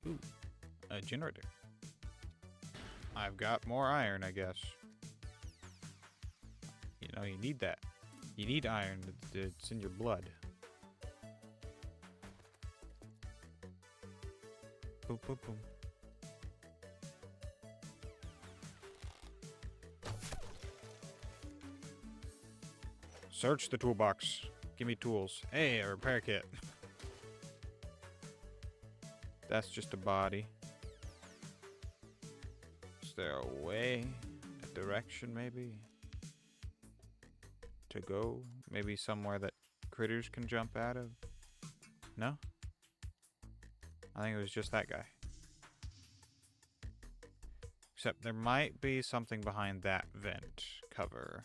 Ooh, a generator. I've got more iron, I guess. You know, you need that. You need iron. It's in your blood. Boom, boom, boom. Search the toolbox. Give me tools. Hey, a repair kit. That's just a body. Is there a way? A direction, maybe? To go? Maybe somewhere that critters can jump out of? No? I think it was just that guy. Except there might be something behind that vent cover.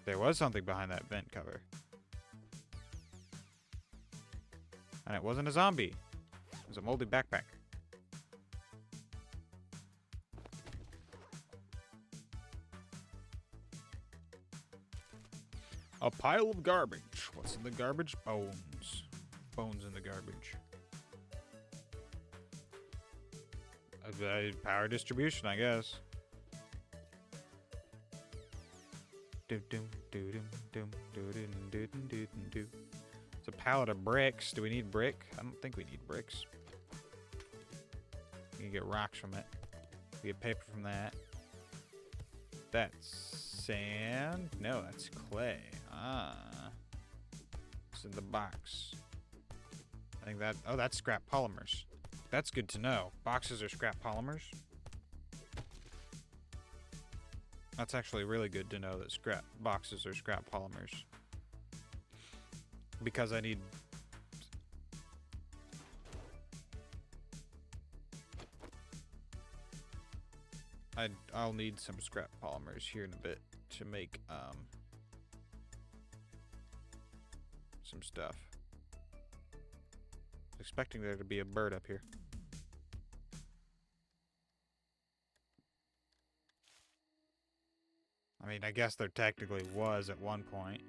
There was something behind that vent cover. And it wasn't a zombie. It was a moldy backpack. A pile of garbage. What's in the garbage? Bones. Bones in the garbage. Power distribution, I guess. It's a pallet of bricks. Do we need brick? I don't think we need bricks. You can get rocks from it. We get paper from that. That's sand. No, that's clay. Ah. It's in the box. I think that... Oh, that's scrap polymers. That's good to know. Boxes are scrap polymers. That's actually really good to know that scrap boxes are scrap polymers. Because I need... I'll need some scrap polymers here in a bit to make some stuff. Expecting there to be a bird up here. I mean, I guess there technically was at one point.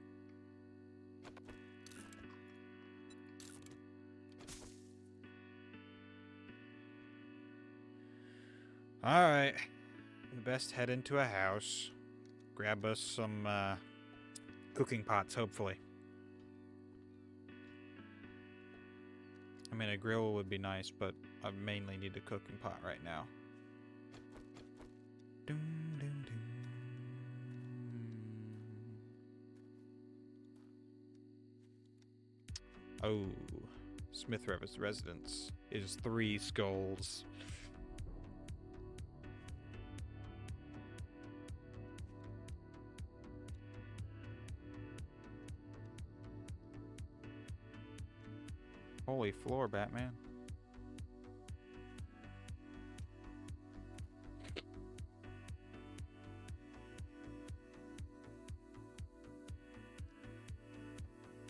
Alright. We best head into a house. Grab us some cooking pots, hopefully. I mean, a grill would be nice, but I mainly need a cooking pot right now. Doom, doom, doom. Oh, Smith residence is 3 skulls. Holy floor, Batman.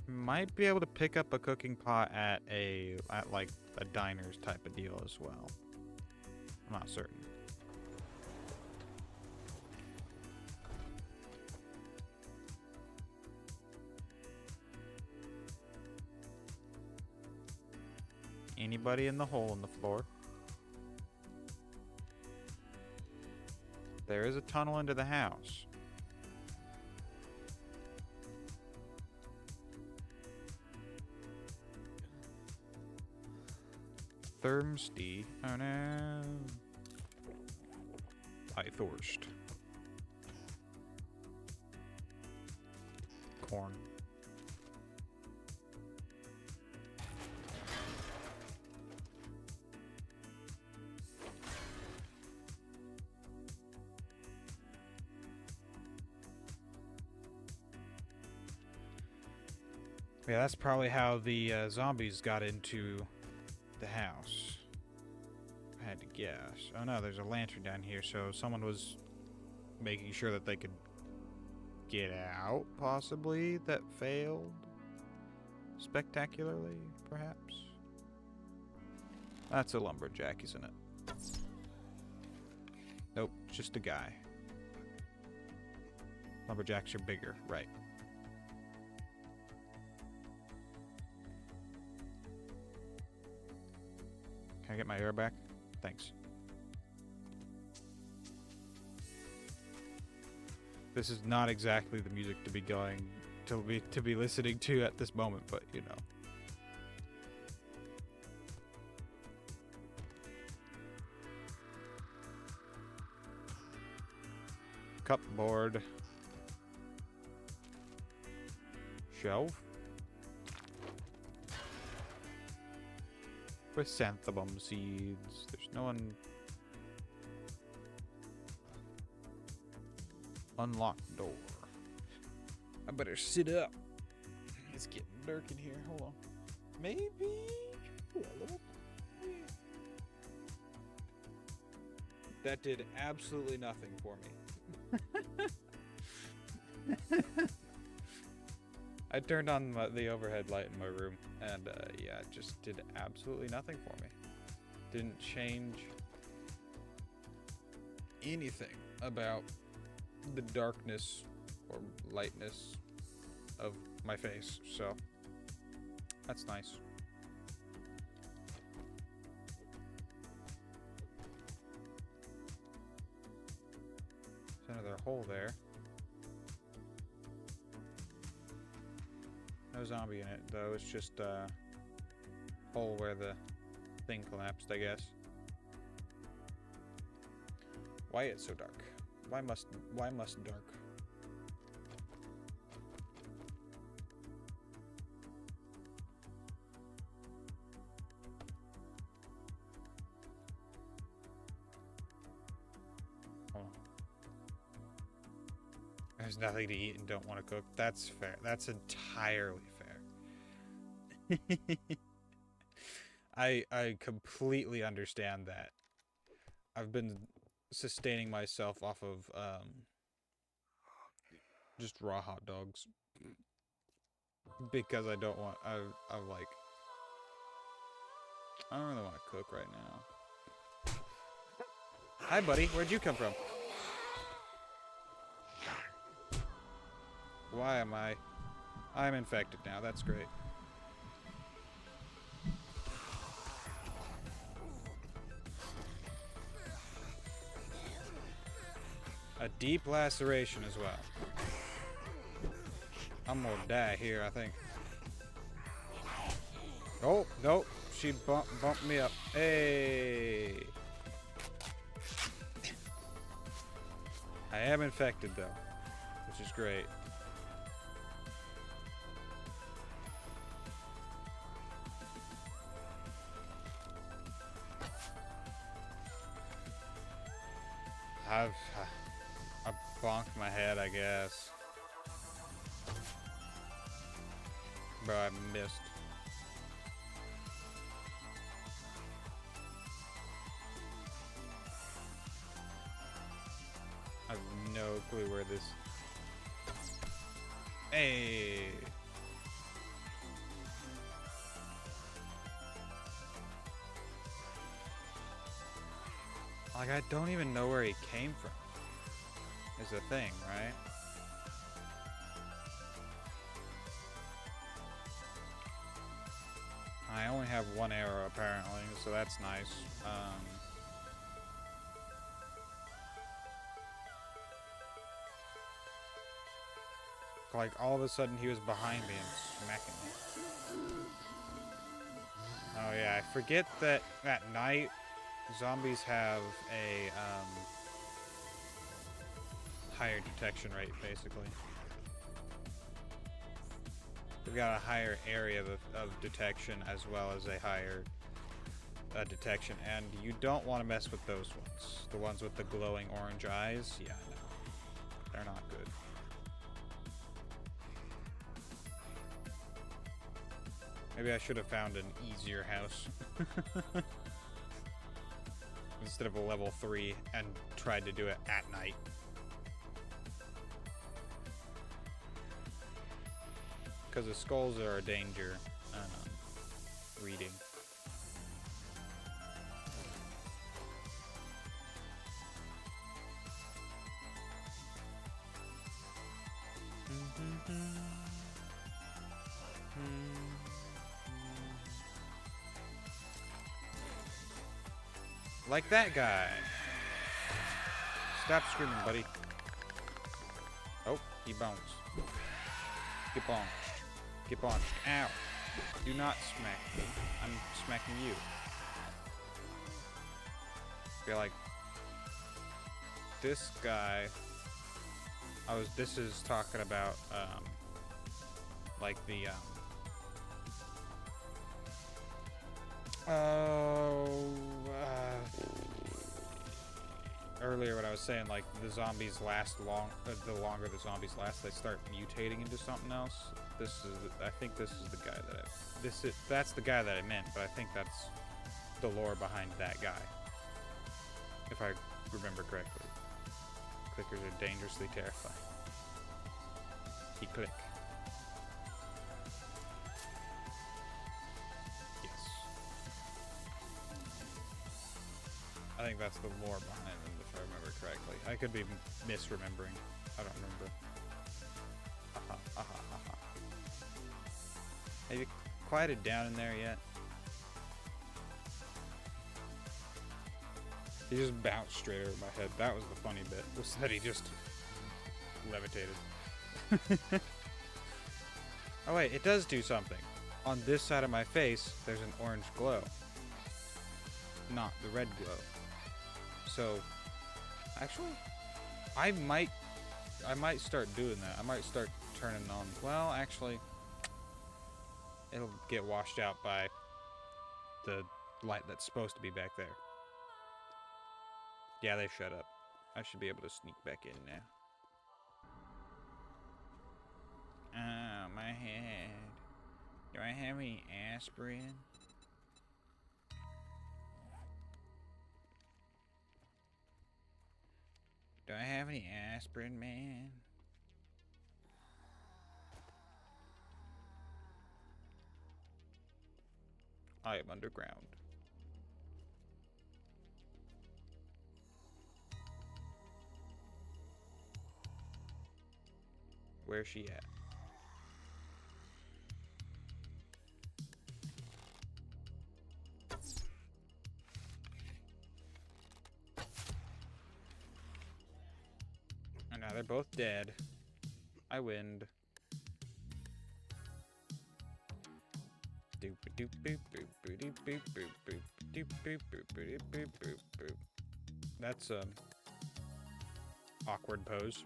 Might be able to pick up a cooking pot at like a diner's type of deal as well. I'm not certain. anybody in the hole in the floor. There is a tunnel into the house. Thirsty. Oh no. I thirst. Corn. Yeah, that's probably how the zombies got into the house. I had to guess. Oh no, there's a lantern down here, so someone was making sure that they could get out, possibly, that failed spectacularly, perhaps. That's a lumberjack, isn't it? Nope, just a guy. Lumberjacks are bigger, right. Can I get my air back? Thanks. This is not exactly the music to be to be listening to at this moment, but you know. Cupboard. Shelf. Chrysanthemum seeds. There's no one. Unlocked door. I better sit up. It's getting dark in here. Hold on. Maybe. That did absolutely nothing for me. I turned on the overhead light in my room, and yeah, it just did absolutely nothing for me. Didn't change anything about the darkness or lightness of my face, so that's nice. There's another hole there. No zombie in it, though. It's just a hole where the thing collapsed, I guess. Why it's so dark? Why must dark? Hold on. There's nothing to eat and don't want to cook. That's fair. That's entirely fair. I completely understand that. I've been sustaining myself off of just raw hot dogs because I don't want I'm like I don't really want to cook right now. Hi buddy, where'd you come from? Why am I'm infected now. That's great. A deep laceration as well. I'm gonna die here, I think. Oh, nope. She bumped me up. Hey. I am infected, though, which is great. I bonked my head, I guess. Bro, I missed. I have no clue where this... Hey! Like, I don't even know where he came from. Is the thing, right? I only have one arrow apparently, so that's nice. Like all of a sudden he was behind me and smacking me. Oh yeah, I forget that at night zombies have a higher detection rate, basically. They've got a higher area of detection as well as a higher detection, and you don't want to mess with those ones. The ones with the glowing orange eyes, yeah, no. They're not good. Maybe I should have found an easier house. Instead of a level 3 and tried to do it at night. Because the skulls are a danger reading. Like that guy. Stop screaming, buddy. Oh, he bounced. Get on. Get on. Ow. Do not smack me. I'm smacking you. Feel like this guy. This is talking about, like the, earlier when I was saying, like, the zombies last the longer the zombies last, they start mutating into something else. I think this is the guy that that's the guy that I meant, but I think that's the lore behind that guy. If I remember correctly. Clickers are dangerously terrifying. He click. Yes. I think that's the lore behind them, if I remember correctly. I could be misremembering. I don't remember. Have you quieted down in there yet? He just bounced straight over my head. That was the funny bit, was that he just levitated. Oh wait, it does do something. On this side of my face, there's an orange glow. Not the red glow. So, actually, I might start doing that. I might start turning on. Well, actually, it'll get washed out by the light that's supposed to be back there. Yeah, they shut up. I should be able to sneak back in now. Oh, my head. Do I have any aspirin? Do I have any aspirin, man? I am underground. Where's she at? And now they're both dead. I win. That's awkward pose.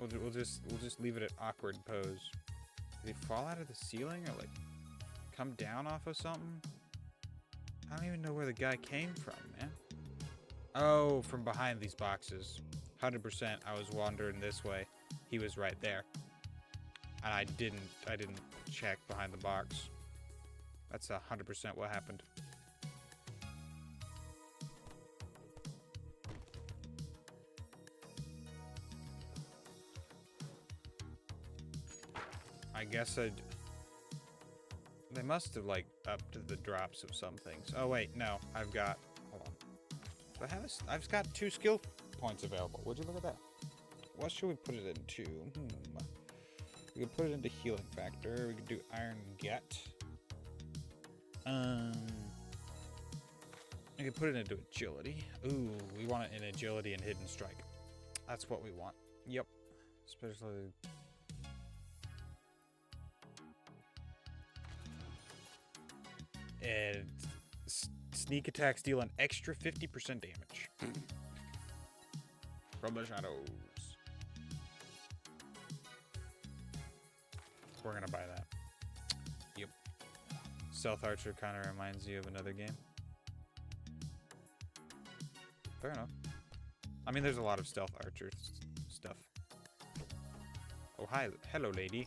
We'll just leave it at awkward pose. Did he fall out of the ceiling or like come down off of something? I don't even know where the guy came from, man. Oh, from behind these boxes. 100% I was wandering this way. He was right there. And I didn't check behind the box. That's 100% what happened. I guess they must have like upped the drops of some things. Oh wait, no, hold on. Do I have this? I've got 2 skill points available. Would you look at that? What should we put it into? We could put it into healing factor. We could do iron get. We could put it into agility. Ooh, we want it in agility and hidden strike. That's what we want. Yep. Especially. And sneak attacks deal an extra 50% damage from the shadows. We're gonna buy that. Yep. Stealth Archer kind of reminds you of another game. Fair enough. I mean, there's a lot of Stealth Archer stuff. Oh, hi. Hello, lady.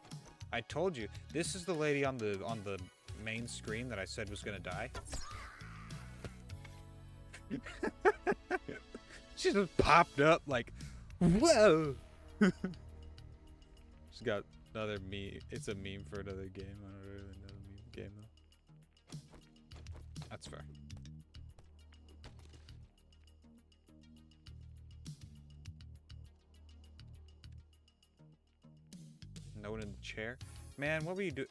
I told you. This is the lady on the main screen that I said was gonna die. She just popped up like, whoa. She's got another meme. It's a meme for another game. I don't really know the meme game though. That's fair. No one in the chair. Man, what were you doing?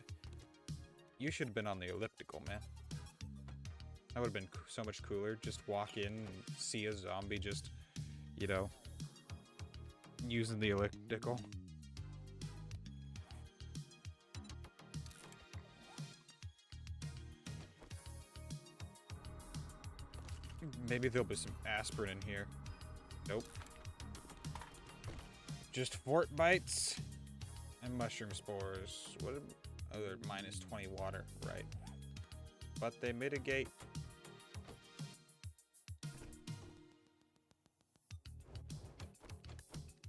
You should have been on the elliptical, man. That would have been so much cooler. Just walk in and see a zombie just, you know, using the elliptical. Maybe there'll be some aspirin in here. Nope. Just fort bites and mushroom spores. What? Oh, they're minus 20 water, right? But they mitigate.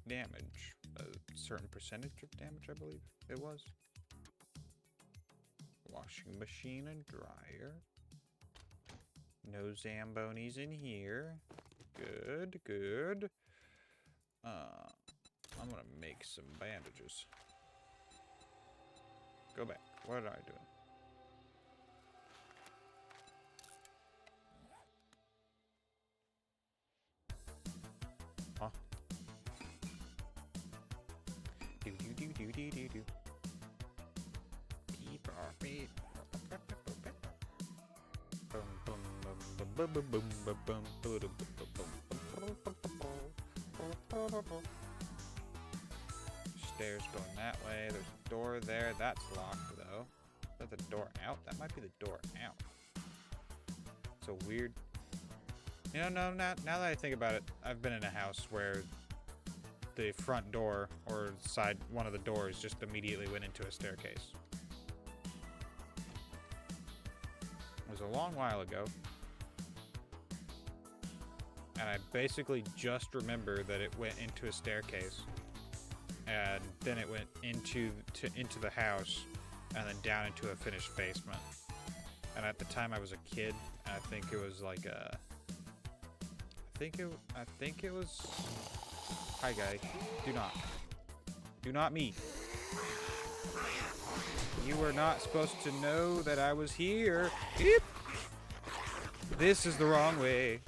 Damage. A certain percentage of damage, I believe it was. Washing machine and dryer. No Zambonis in here. Good, good. I'm gonna make some bandages. Go back. What am I doing? Huh? Do do do do do do do. Beep beep. Boom boom boom boom boom boom boom boom boom boom boom. Stairs going that way. There's a door there. That's locked though. Is that the door out? That might be the door out. So weird. You know, no, now that I think about it, I've been in a house where the front door or side one of the doors just immediately went into a staircase. It was a long while ago. And I basically just remember that it went into a staircase. And then it went into the house, and then down into a finished basement. And at the time, I was a kid, and I think it was like a. I think it was. Hi, guy. Do not meet. You were not supposed to know that I was here. Beep. This is the wrong way.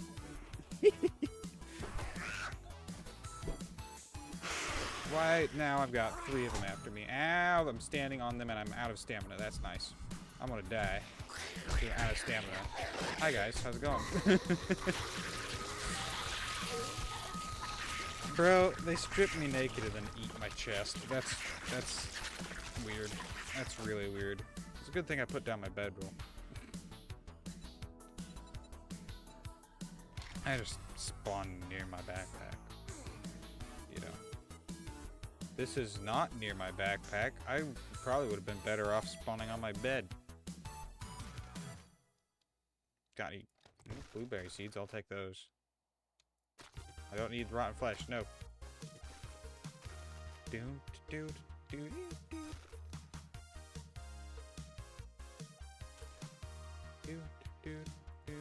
Right now, I've got 3 of them after me. Ow, I'm standing on them and I'm out of stamina. That's nice. I'm gonna die. I'm out of stamina. Hi guys, how's it going? Bro, they strip me naked and then eat my chest. That's weird. That's really weird. It's a good thing I put down my bedroll. I just spawned near my backpack. You know. This is not near my backpack. I probably would have been better off spawning on my bed. Got any blueberry seeds? I'll take those. I don't need rotten flesh. No. Do do do do do. Do do do.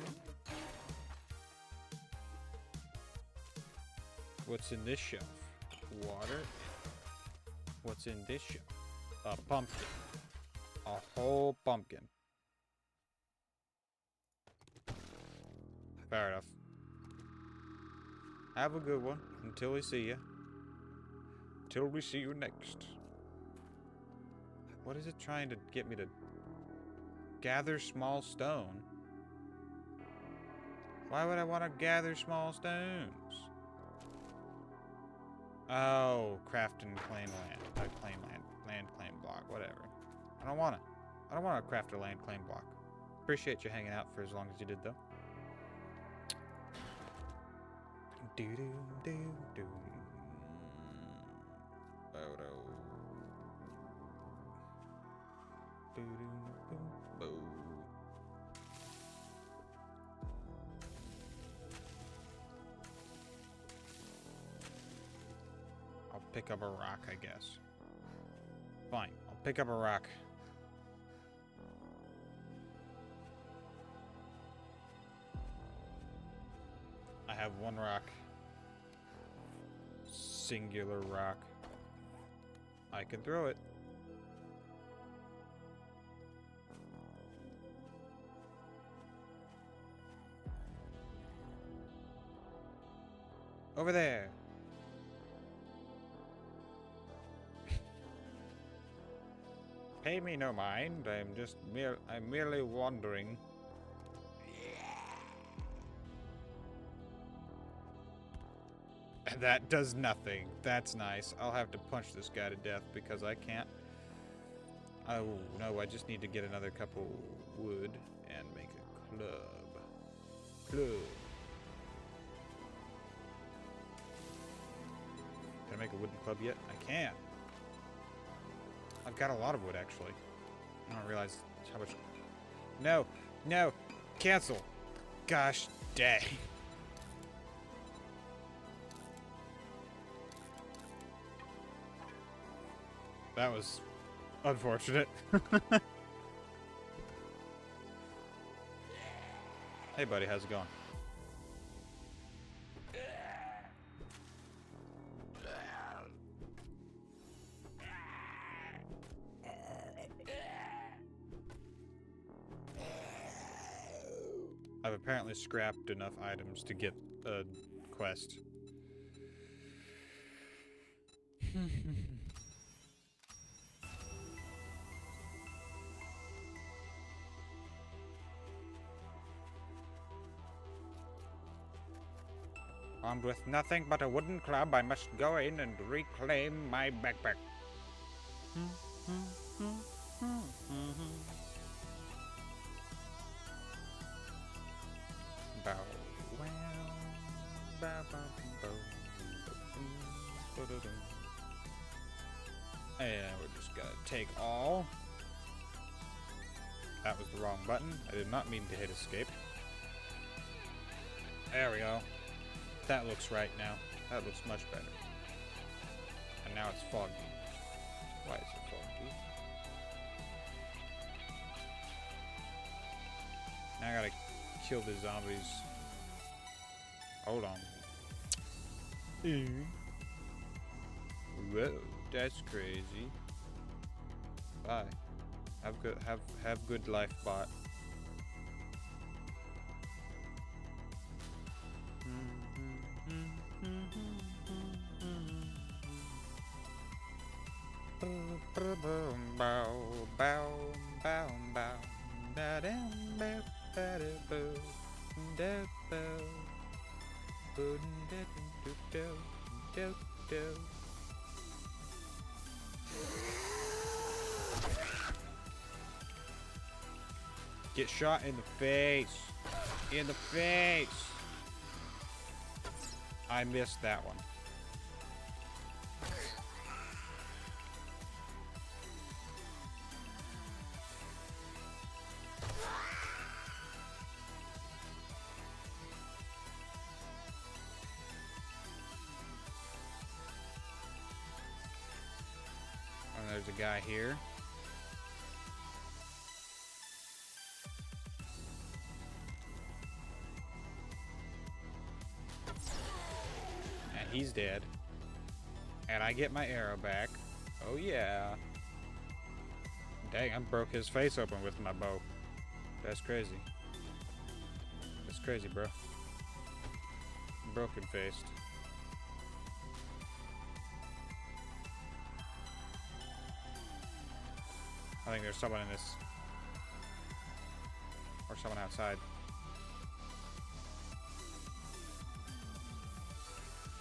What's in this shelf? Water. What's in this shelf? A pumpkin. A whole pumpkin. Fair enough. Have a good one until we see you. Until we see you next. What is it trying to get me to gather small stone? Why would I want to gather small stones? Oh, craft and claim land. Claim land. Land claim block. Whatever. I don't want to craft a land claim block. Appreciate you hanging out for as long as you did, though. Do do do do. I'll pick up a rock, I guess. Fine, I'll pick up a rock. I have one rock. Singular rock. I can throw it. Over there. Pay me no mind. I'm merely wandering. And that does nothing. That's nice. I'll have to punch this guy to death because I can't. Oh no, I just need to get another couple wood and make a club. Club. Can I make a wooden club yet? I can't. I've got a lot of wood, actually. I don't realize how much... No! No! Cancel! Gosh dang. That was unfortunate. Hey buddy, how's it going? I've apparently scrapped enough items to get a quest. Armed with nothing but a wooden club, I must go in and reclaim my backpack. Bow wow, bow bow bow. And we're just gonna take all. That was the wrong button. I did not mean to hit escape. There we go. That looks right now. That looks much better. And now it's foggy. Why is it foggy? Now I gotta kill the zombies. Hold on. Whoa, that's crazy. Bye. Have good life, bot. Bow bow bow bow da dam bow da da bow da bow bow da do do do do. Get shot in the face. In the face. I missed that one. And there's a guy here. He's dead. And I get my arrow back. Oh yeah. Dang, I broke his face open with my bow. That's crazy. That's crazy, bro. Broken faced. I think there's someone in this. Or someone outside.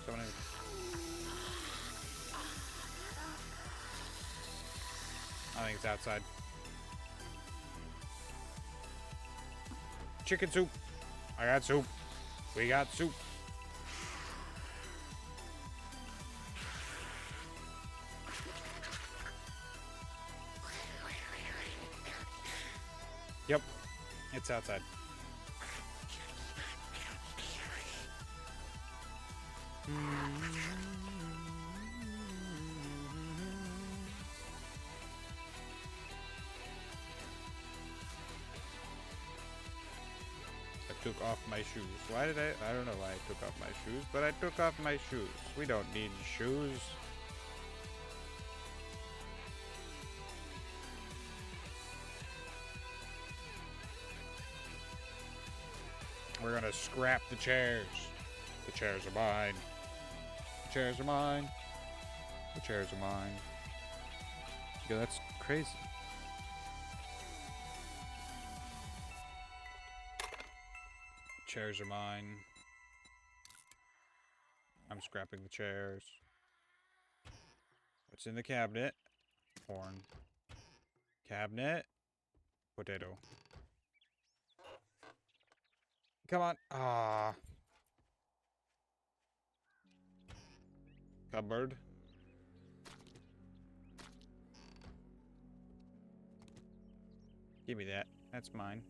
Someone in. I think it's outside. Chicken soup. I got soup. We got soup. Yep. It's outside. I took off my shoes. Why did I don't know why I took off my shoes, but I took off my shoes. We don't need shoes. We're gonna scrap the chairs. The chairs are mine. The chairs are mine. The chairs are mine. Yeah, that's crazy. Chairs are mine. I'm scrapping the chairs. What's in the cabinet? Corn. Cabinet. Potato. Come on. Ah. Cupboard. Give me that. That's mine.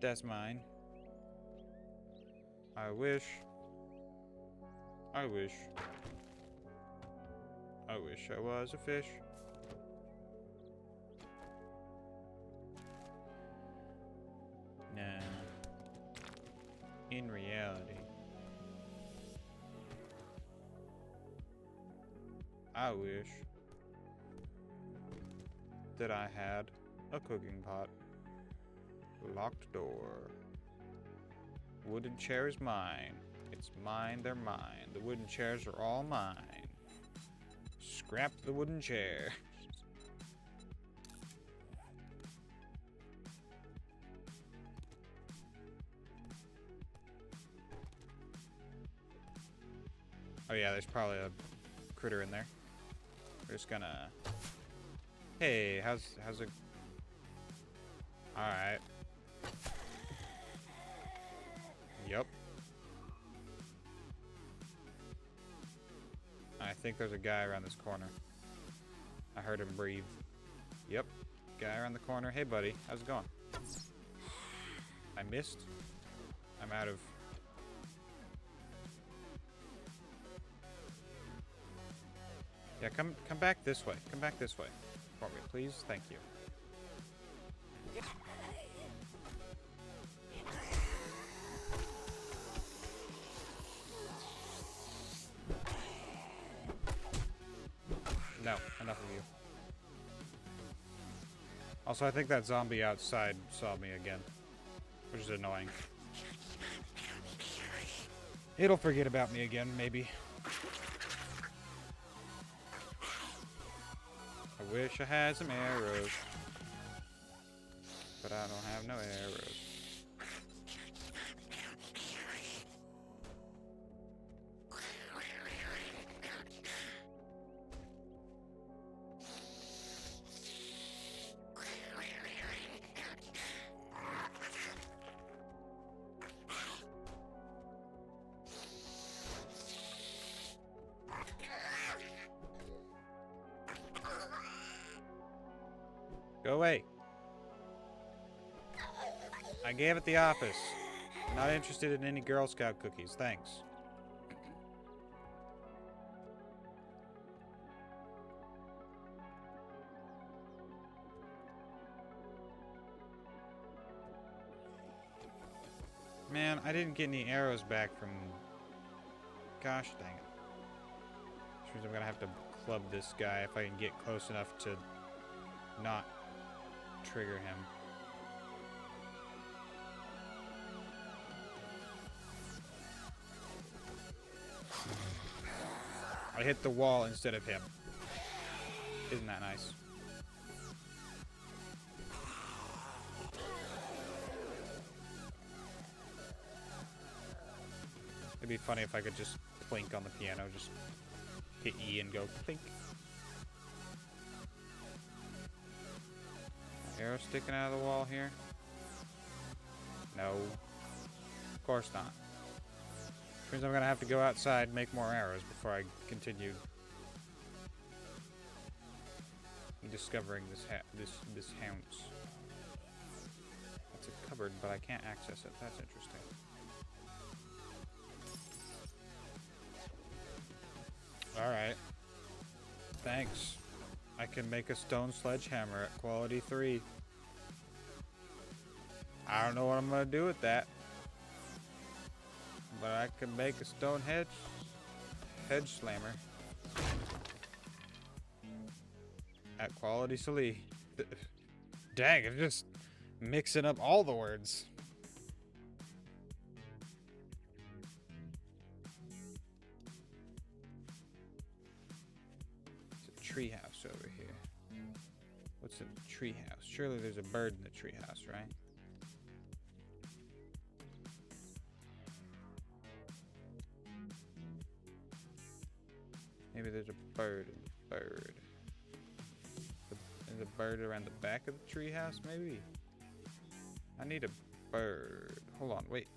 That's mine. I wish. I wish. I wish I was a fish. Nah. In reality, I wish that I had a cooking pot. Locked door. Wooden chair is mine. It's mine, they're mine. The wooden chairs are all mine. Scrap the wooden chair. Oh yeah, there's probably a critter in there. We're just gonna... Hey, how's it... Alright. Yep. I think there's a guy around this corner. I heard him breathe. Yep. Guy around the corner. Hey buddy, how's it going? I missed. I'm out of... Yeah, come back this way. Come back this way. For me, please. Thank you. No, enough of you. Also, I think that zombie outside saw me again, which is annoying. It'll forget about me again, maybe. I wish I had some arrows, but I don't have no arrows. Go away. I gave it the office. Not interested in any Girl Scout cookies. Thanks. Man, I didn't get any arrows back from... Gosh dang it. Which means I'm gonna have to club this guy if I can get close enough to not trigger him. I hit the wall instead of him. Isn't that nice? It'd be funny if I could just plink on the piano, just hit E and go plink. Arrow sticking out of the wall here? No. Of course not. Which means I'm gonna have to go outside and make more arrows before I continue discovering this house. That's a cupboard, but I can't access it. That's interesting. Alright. Thanks. I can make a stone sledgehammer at quality 3. I don't know what I'm gonna do with that. But I can make a stone hedge slammer. At quality Slee. Dang, I'm just mixing up all the words. Treehouse over here. What's in the treehouse? Surely there's a bird in the treehouse, right? Maybe there's a bird in the bird. There's a bird around the back of the treehouse, maybe? I need a bird. Hold on, wait.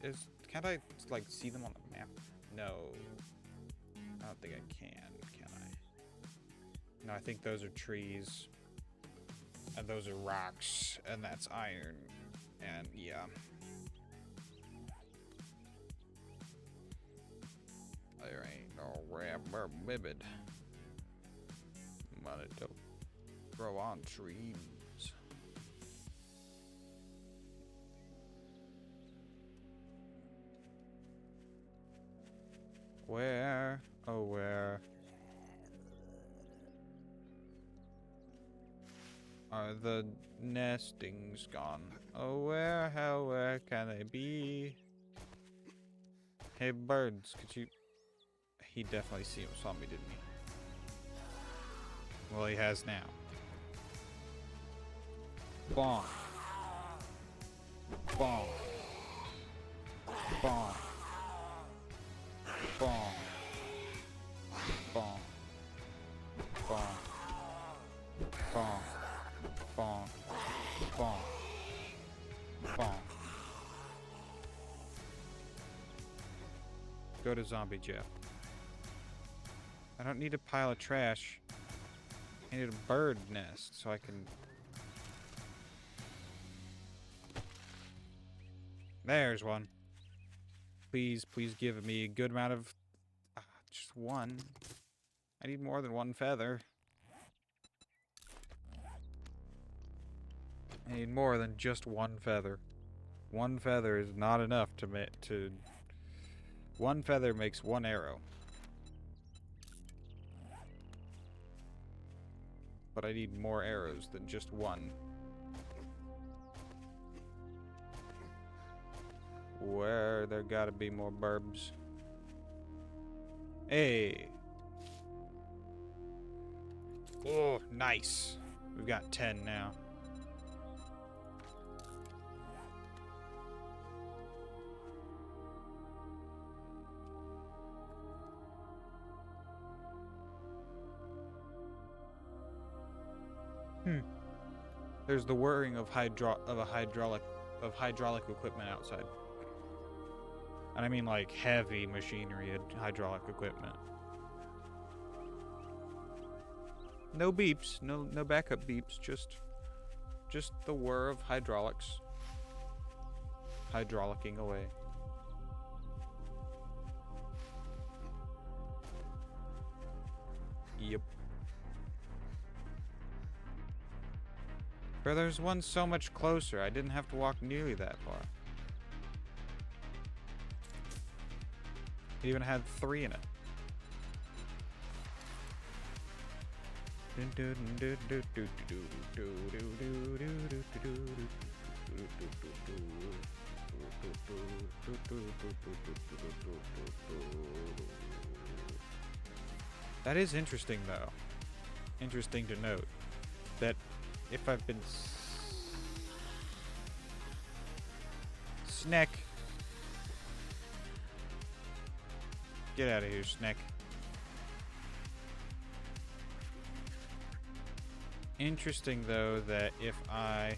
Can't I like see them on the map? No. I don't think I can I? No, I think those are trees. And those are rocks. And that's iron. And yeah. There ain't no rubber ribbit. Money to grow on trees. Where, oh where are the nestings gone? Oh where, how, where can they be? Hey birds, could you... He definitely saw me, didn't he? Well, he has now. Bonk. Bonk. Bonk. Bonk. Bonk. Bonk. Bonk. Bonk. Bonk. Bonk. Go to Zombie Jeff. I don't need a pile of trash. I need a bird nest so I can... There's one. Please, please give me a good amount of... just one. I need more than one feather. I need more than just one feather. One feather is not enough to make... One feather makes one arrow. But I need more arrows than just one. Where there gotta be more burbs. Hey. Oh, nice. We've got 10 now. There's the whirring of hydraulic equipment outside. And I mean like heavy machinery and hydraulic equipment. No beeps, no backup beeps, just the whir of hydraulics. Hydraulicking away. Yep. But there's one so much closer. I didn't have to walk nearly that far. It even had 3 in it. That is interesting, though. interesting to note that if I've been Snick. Get out of here, Snick. Interesting, though, that if I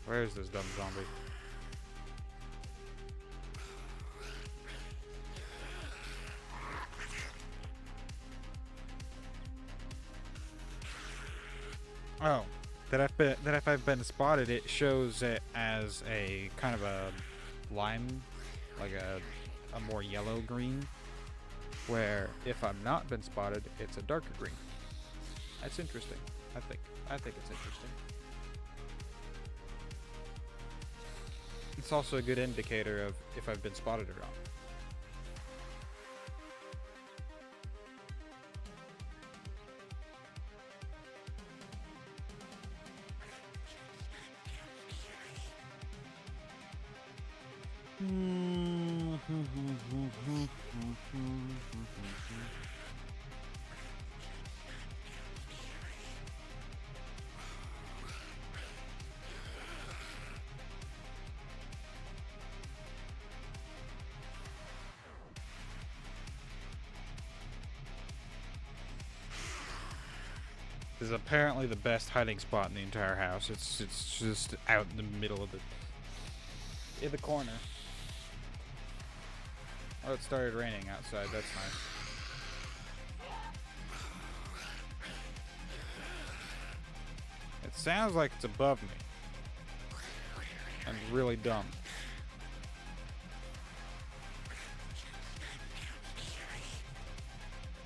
where's this dumb zombie? Oh, that if I've been spotted, it shows it as a kind of a lime, like a more yellow green. Where if I'm not been spotted, it's a darker green. That's interesting. I think it's interesting. It's also a good indicator of if I've been spotted or not. This is apparently the best hiding spot in the entire house. It's just out in the middle of in the corner. Oh, it started raining outside. That's nice. It sounds like it's above me. And really dumb.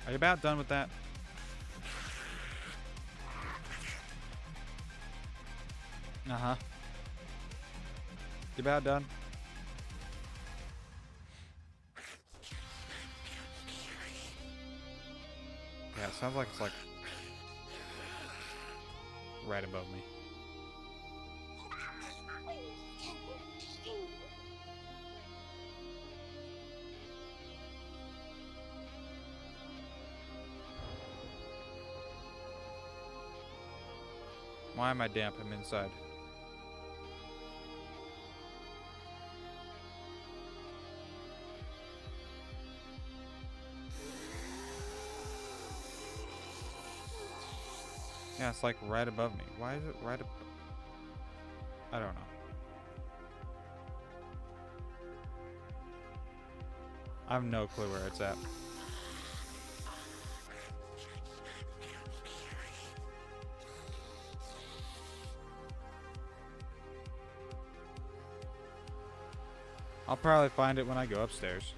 Are you about done with that? Uh-huh. You about done? Yeah, it sounds like it's like right above me. Why am I damp? I'm inside. Yeah, it's like right above me. Why is it right above? I don't know. I have no clue where it's at. I'll probably find it when I go upstairs.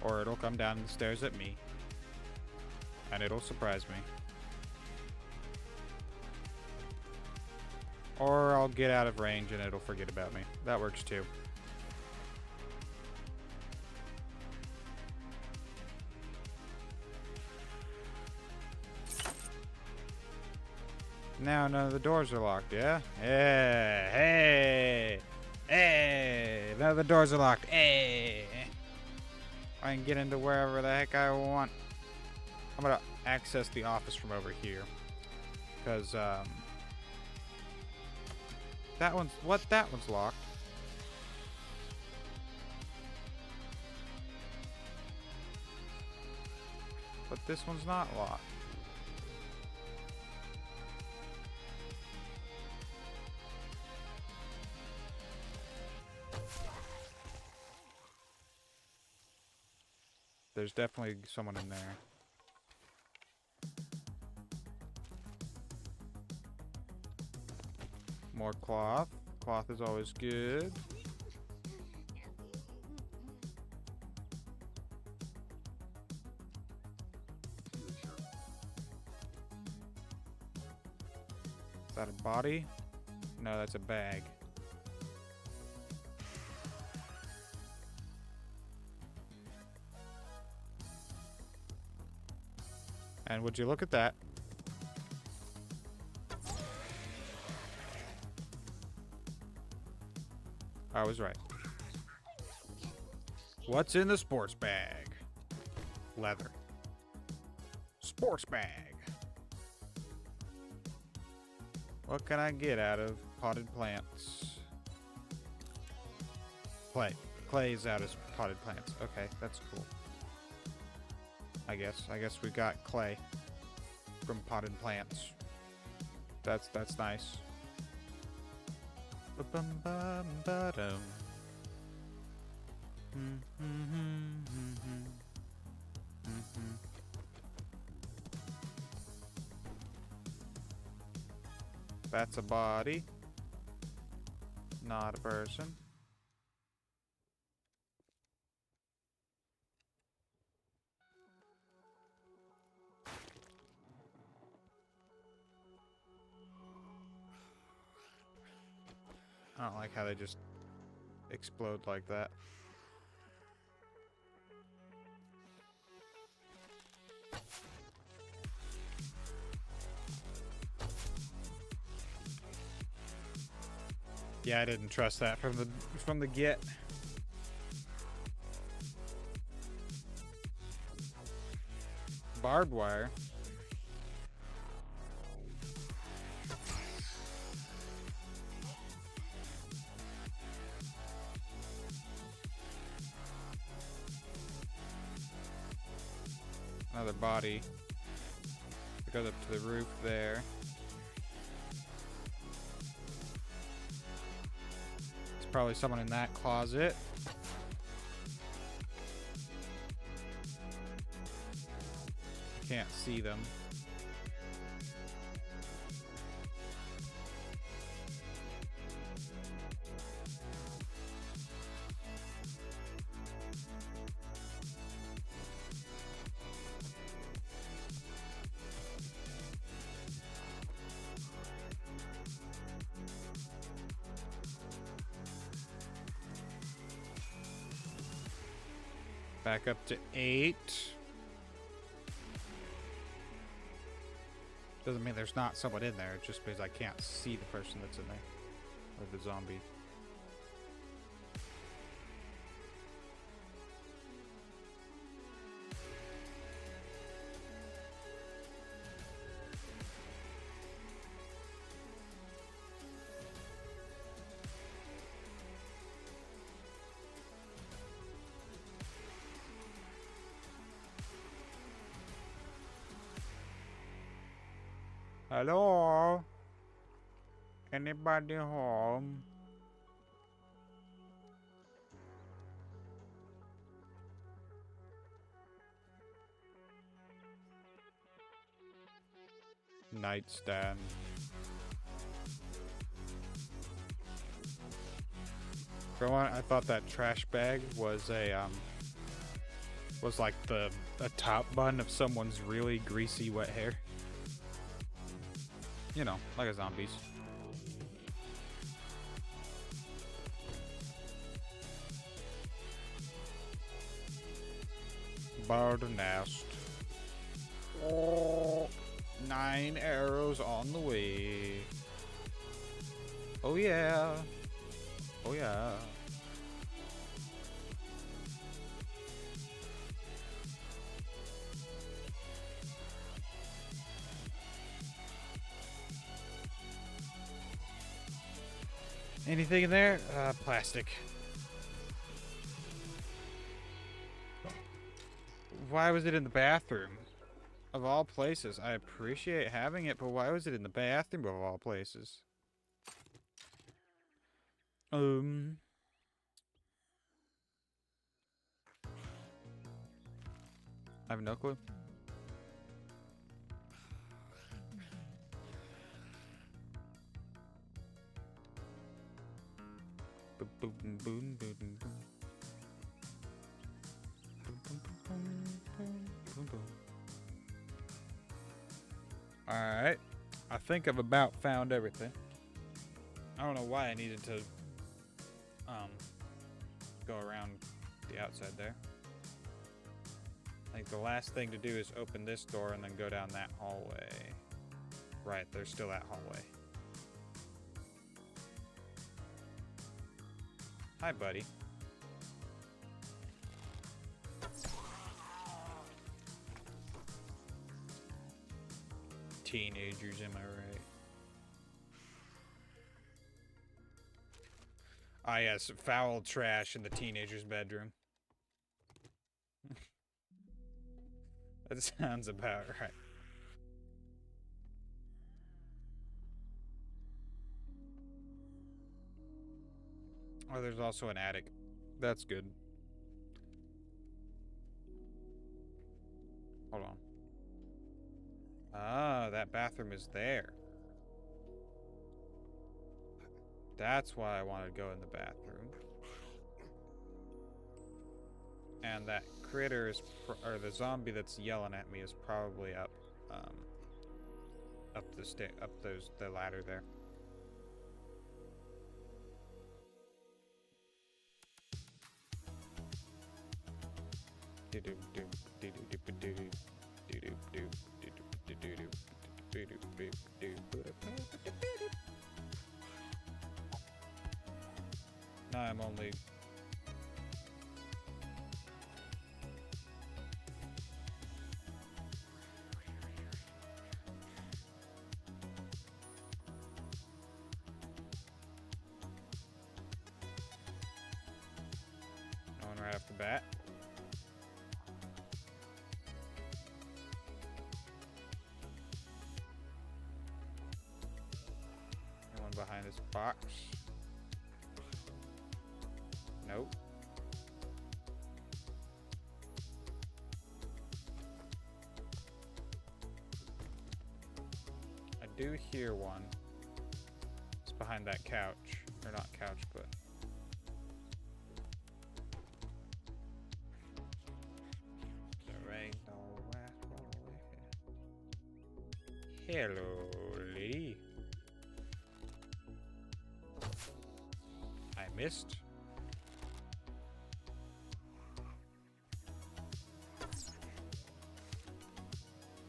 Or it'll come down the stairs at me. And it'll surprise me. Or I'll get out of range and it'll forget about me. That works too. Now none of the doors are locked, yeah? Yeah, hey! Hey! None of the doors are locked, hey! I can get into wherever the heck I want. I'm gonna access the office from over here. Because, that one's locked. But this one's not locked. There's definitely someone in there. More cloth. Cloth is always good. Is that a body? No, that's a bag. And would you look at that? I was right. What's in the sports bag? Leather. Sports bag. What can I get out of potted plants? Clay. Clay is out as potted plants. Okay, that's cool. I guess we got clay from potted plants. That's nice. Ba-bum-bum-ba-dum. That's a body, not a person. I don't like how they just explode like that. Yeah, I didn't trust that from the get. Barbed wire. Another body. It goes up to the roof there. There's probably someone in that closet. Can't see them. Back up to 8. Doesn't mean there's not someone in there, just because I can't see the person that's in there. Or the zombie. Hello? Anybody home? Nightstand. For one, I thought that trash bag was was like a top bun of someone's really greasy wet hair. You know, like a zombies. Bird nest. Oh, 9 arrows on the way. Oh yeah. Oh yeah. Anything in there? Plastic. Why was it in the bathroom? Of all places. I appreciate having it, but why was it in the bathroom of all places? I have no clue. Boom, boom, boom, boom, boom. Alright. I think I've about found everything. I don't know why I needed to go around the outside there. I think the last thing to do is open this door and then go down that hallway. Right, there's still that hallway. Hi, buddy. Teenagers, am I right? Ah, yes, foul trash in the teenager's bedroom. That sounds about right. Oh, there's also an attic. That's good. Hold on. Ah, that bathroom is there. That's why I wanted to go in the bathroom. And that critter is, or the zombie that's yelling at me is probably up, up the ladder there. Now I'm only... Going right off the bat. One behind this box. Nope. I do hear one. It's behind that couch. Or not couch, but... Hello, lady. I missed.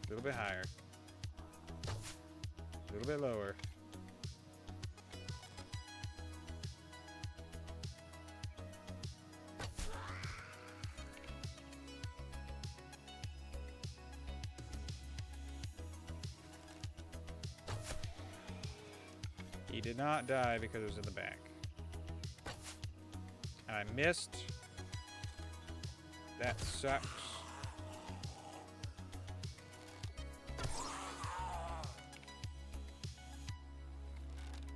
A little bit higher. A little bit lower. He did not die because it was in the back. And I missed. That sucks.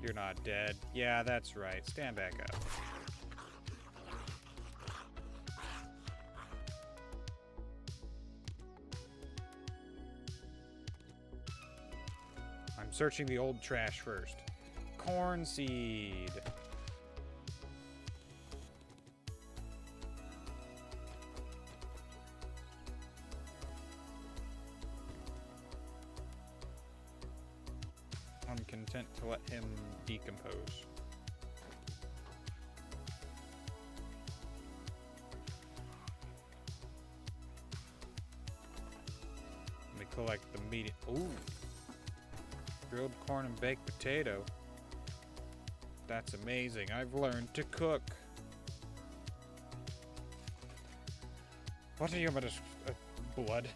You're not dead. Yeah, that's right. Stand back up. I'm searching the old trash first. Corn seed. I'm content to let him decompose. Let me collect the meat. Ooh. Grilled corn and baked potato. That's amazing. I've learned to cook. What are you about to... blood?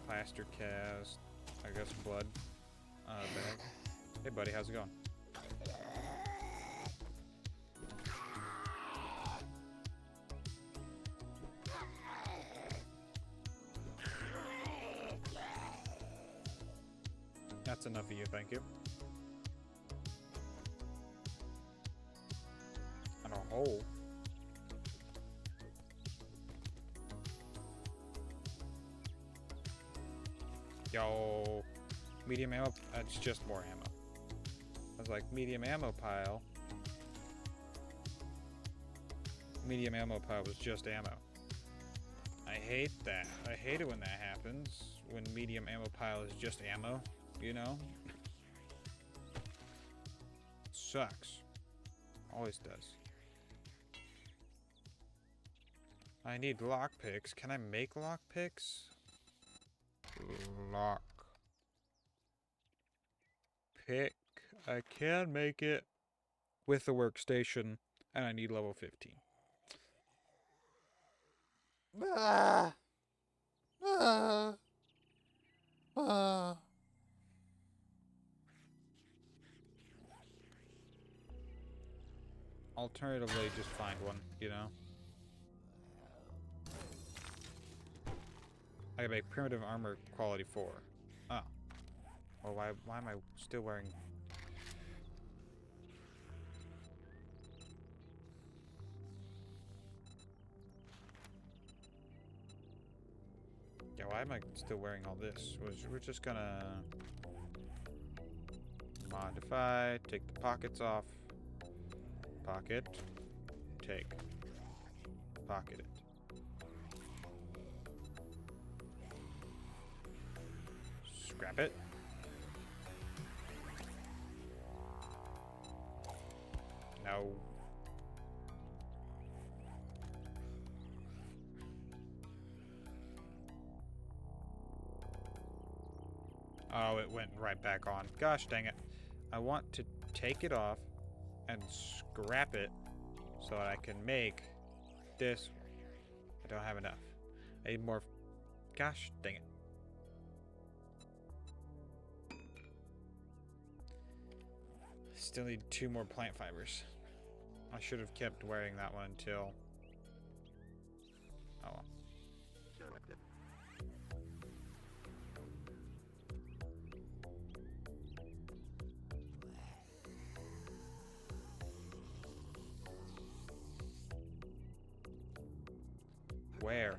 Plaster cast. I guess blood. Bag. Hey buddy, how's it going? That's enough of you, thank you. And a hole. Yo. Medium ammo? It's just more ammo. I was like, medium ammo pile. Medium ammo pile was just ammo. I hate that. I hate it when that happens. When medium ammo pile is just ammo, you know? Sucks. Always does. I need lockpicks. Can I make lockpicks? Lock. Pick. I can make it with the workstation, and I need level 15. Ah! Ah! Ah! Alternatively, just find one, you know? I can make primitive armor quality 4. Oh. Well, why am I still wearing... Yeah, why am I still wearing all this? We're just gonna... modify, take the pockets off. Pocket. Take. Pocket it. Scrap it. No. Oh, it went right back on. Gosh dang it. I want to take it off and scrap it so that I can make this. I don't have enough. I need more. Gosh dang it. Still need 2 more plant fibers. I should have kept wearing that one until... Oh well. Where?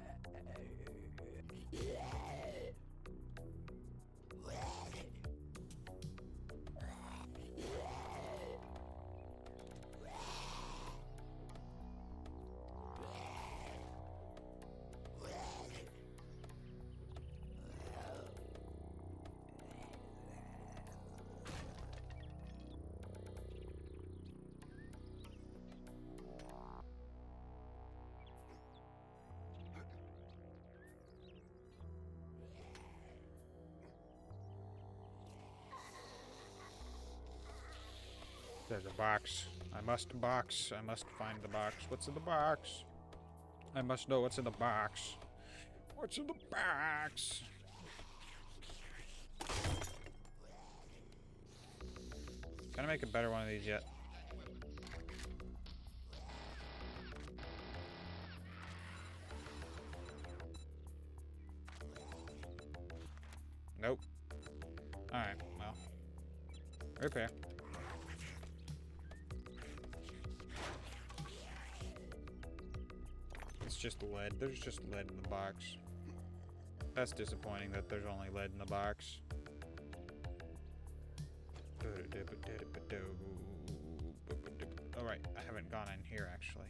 There's a box. I must box. I must find the box. What's in the box? I must know what's in the box. What's in the box? Can I make a better one of these yet? Nope. Alright, well. Repair. It's just lead. There's just lead in the box. That's disappointing that there's only lead in the box. Alright, I haven't gone in here actually.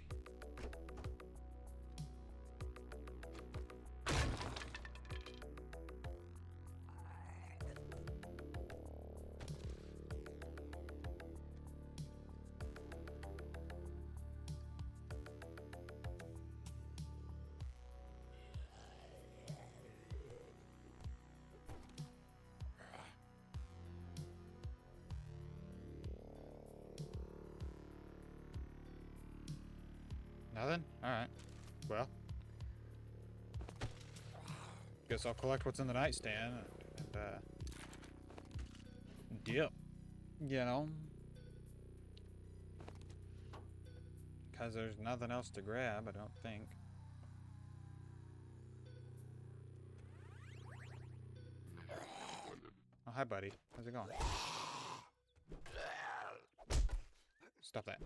Nothing? Alright. Well. Guess I'll collect what's in the nightstand and dip. You know? Because there's nothing else to grab, I don't think. Oh, hi, buddy. How's it going? Stop that.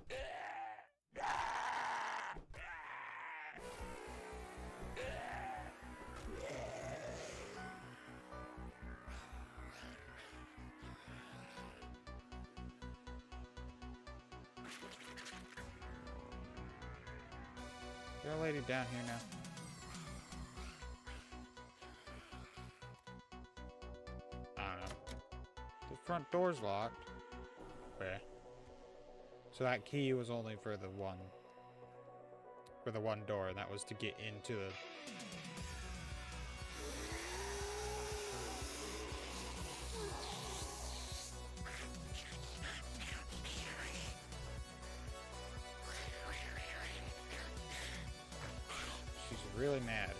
There a lady down here now? I don't know. The front door's locked. Okay. So that key was only for the one. For for the one door, and that was to get into the... She's really mad.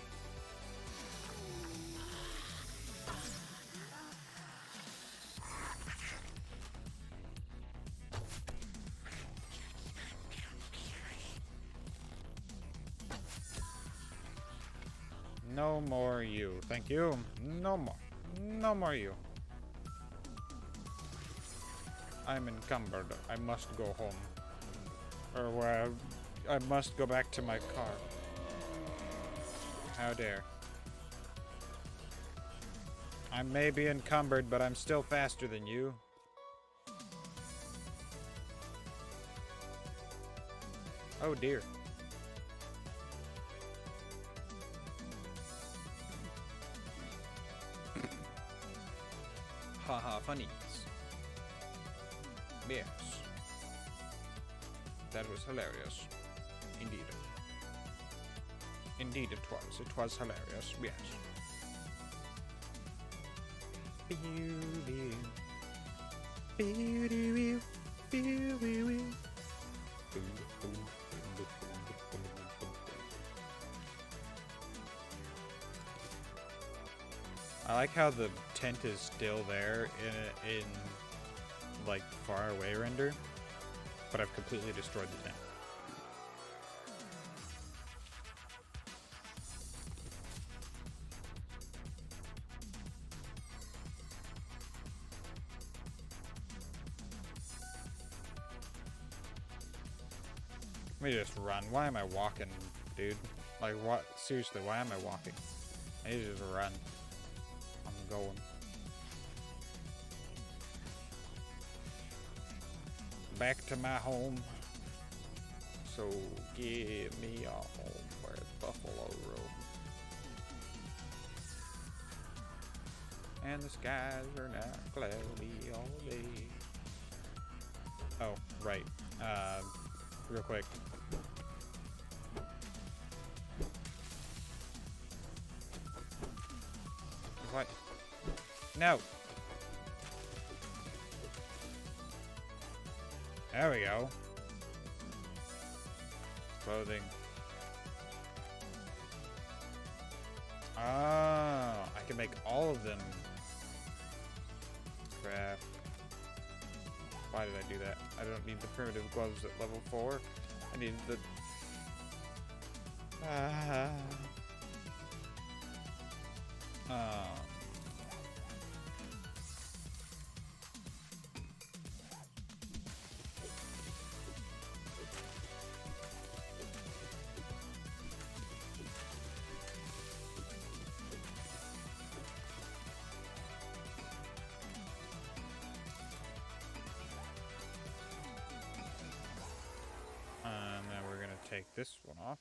No more you. Thank you. No more. No more you. I'm encumbered. I must go home. Or where I must go back to my car. How dare. I may be encumbered, but I'm still faster than you. Oh dear. Haha, funnies. Yes. That was hilarious. Indeed. Indeed it was. It was hilarious. Yes. I like how the tent is still there in like far away render, but I've completely destroyed the tent. Let me just run. Why am I walking, dude? Like, what? Seriously, why am I walking? I need to just run. I'm going. Back to my home. So give me a home where buffalo roam. And the skies are not cloudy all day. Oh, right. Real quick. What? No. There we go. Clothing. Ah, I can make all of them. Craft. Why did I do that? I don't need the primitive gloves at level 4. I need the... And then we're gonna take this one off.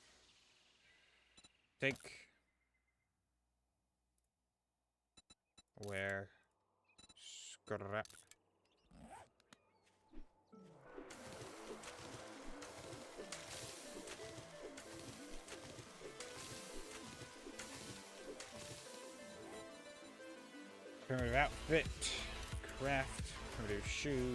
Take. Where? Scrap. Primitive outfit. Craft. Primitive shoes.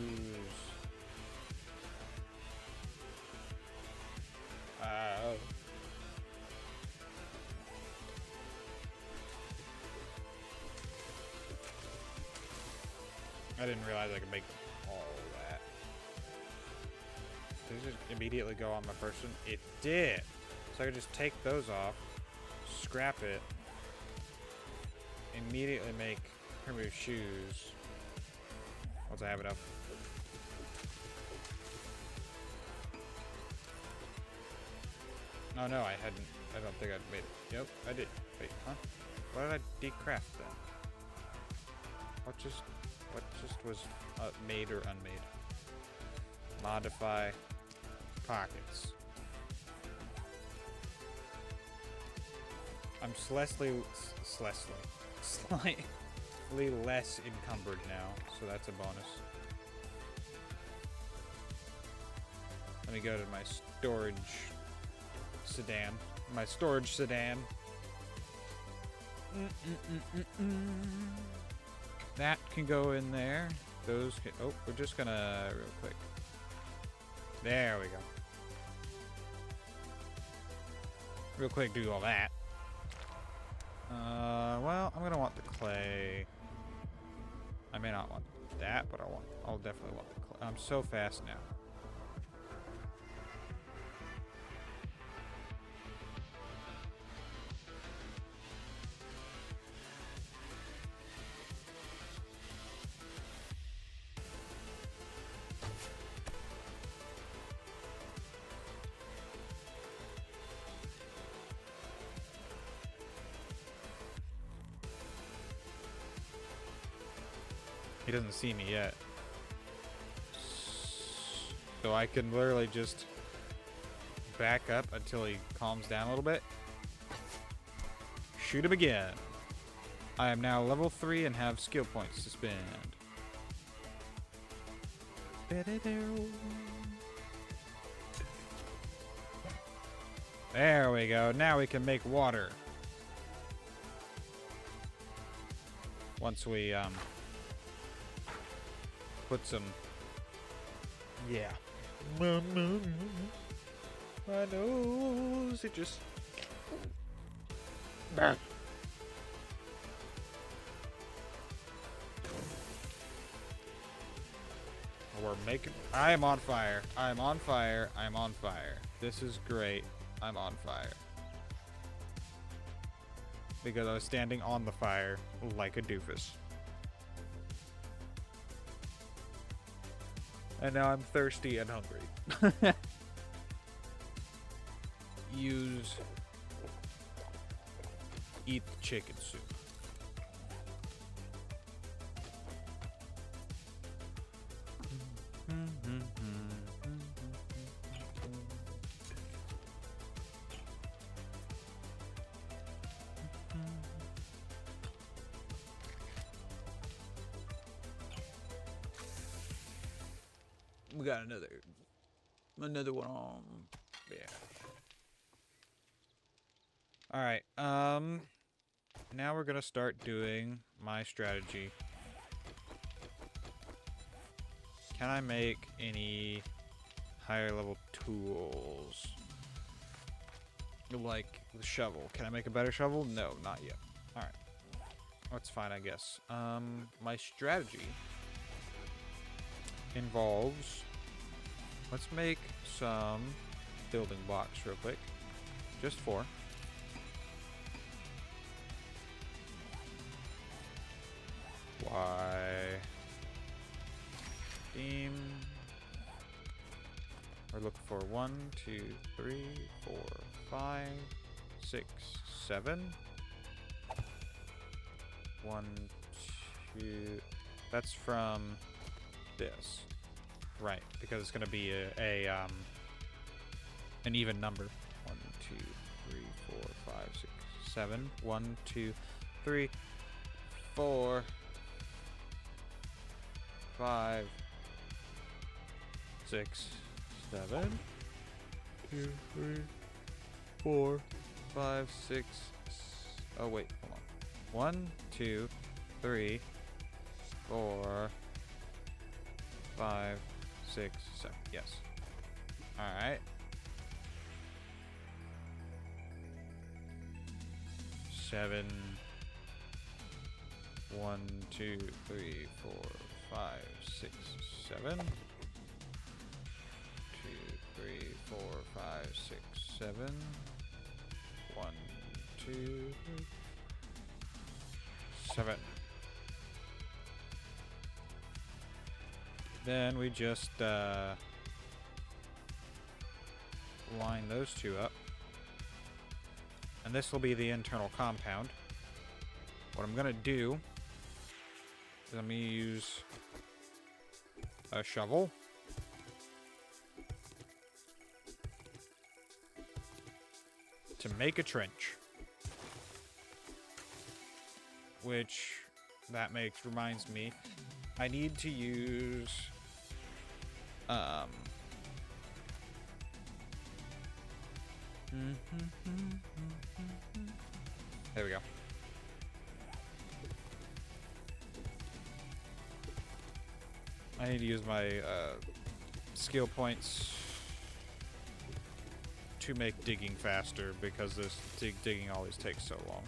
I didn't realize I could make all that. Did it just immediately go on my person? It did! So I could just take those off, scrap it, immediately make primitive shoes once I have it up. Oh no, I hadn't. I don't think I'd made it. Yep, I did. Wait, huh? What did I decraft then? What just was made or unmade? Modify pockets. I'm slightly less encumbered now, so that's a bonus. Let me go to my storage sedan. My storage sedan. That can go in there. Those can, oh, we're just gonna real quick. There we go. Real quick, do all that. Well, I'm gonna want the clay. I may not want that, but I'll definitely want the clay. I'm so fast now. He doesn't see me yet. So I can literally just back up until he calms down a little bit. Shoot him again. I am now level 3 and have skill points to spend. There we go. Now we can make water. Once we put some, yeah. My nose, it just. Bah. We're making. I am on fire. I am on fire. I am on fire. This is great. I'm on fire. Because I was standing on the fire like a doofus. And now I'm thirsty and hungry. Eat the chicken soup. We got another one on. Yeah. All right. Now we're gonna start doing my strategy. Can I make any higher level tools? Like the shovel. Can I make a better shovel? No, not yet. All right. That's fine, I guess. My strategy involves, let's make some building blocks real quick. Just 4. Why? Steam. We're looking for 1, 2, 3, 4, 5, 6, 7. 1, 2. That's from this. Right, because it's gonna be an even number. 1, 2, 3, 4, 5, 6, 7. 1, 2, 3, 4, 5, 6, 7. 2, 3, 4, 5, 6. Oh wait, hold on. 1, 2, 3, 4, 5, 6, 7. Yes. Alright. 7. 1, 2, 3, 4, 5, 6, 7. 2, 3, 4, 5, 6, 7. 1, 2, 7. Then we just line those two up. And this will be the internal compound. What I'm gonna do is I'm gonna use a shovel. To make a trench. Which reminds me, I need to use There we go. I need to use my skill points to make digging faster because this digging always takes so long.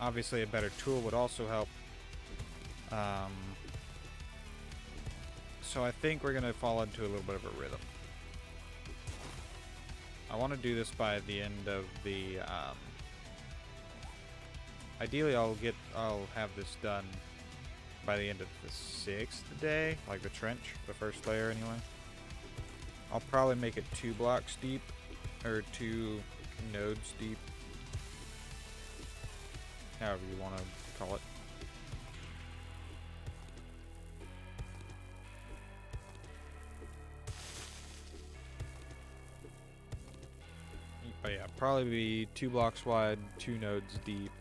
Obviously, a better tool would also help. So I think we're gonna fall into a little bit of a rhythm. I want to do this by the end of the. Ideally, I'll have this done by the end of the 6th day, like the trench, the first layer anyway. I'll probably make it 2 blocks deep, or 2 nodes deep, however you want to call it. But yeah, probably be 2 blocks wide, 2 nodes deep.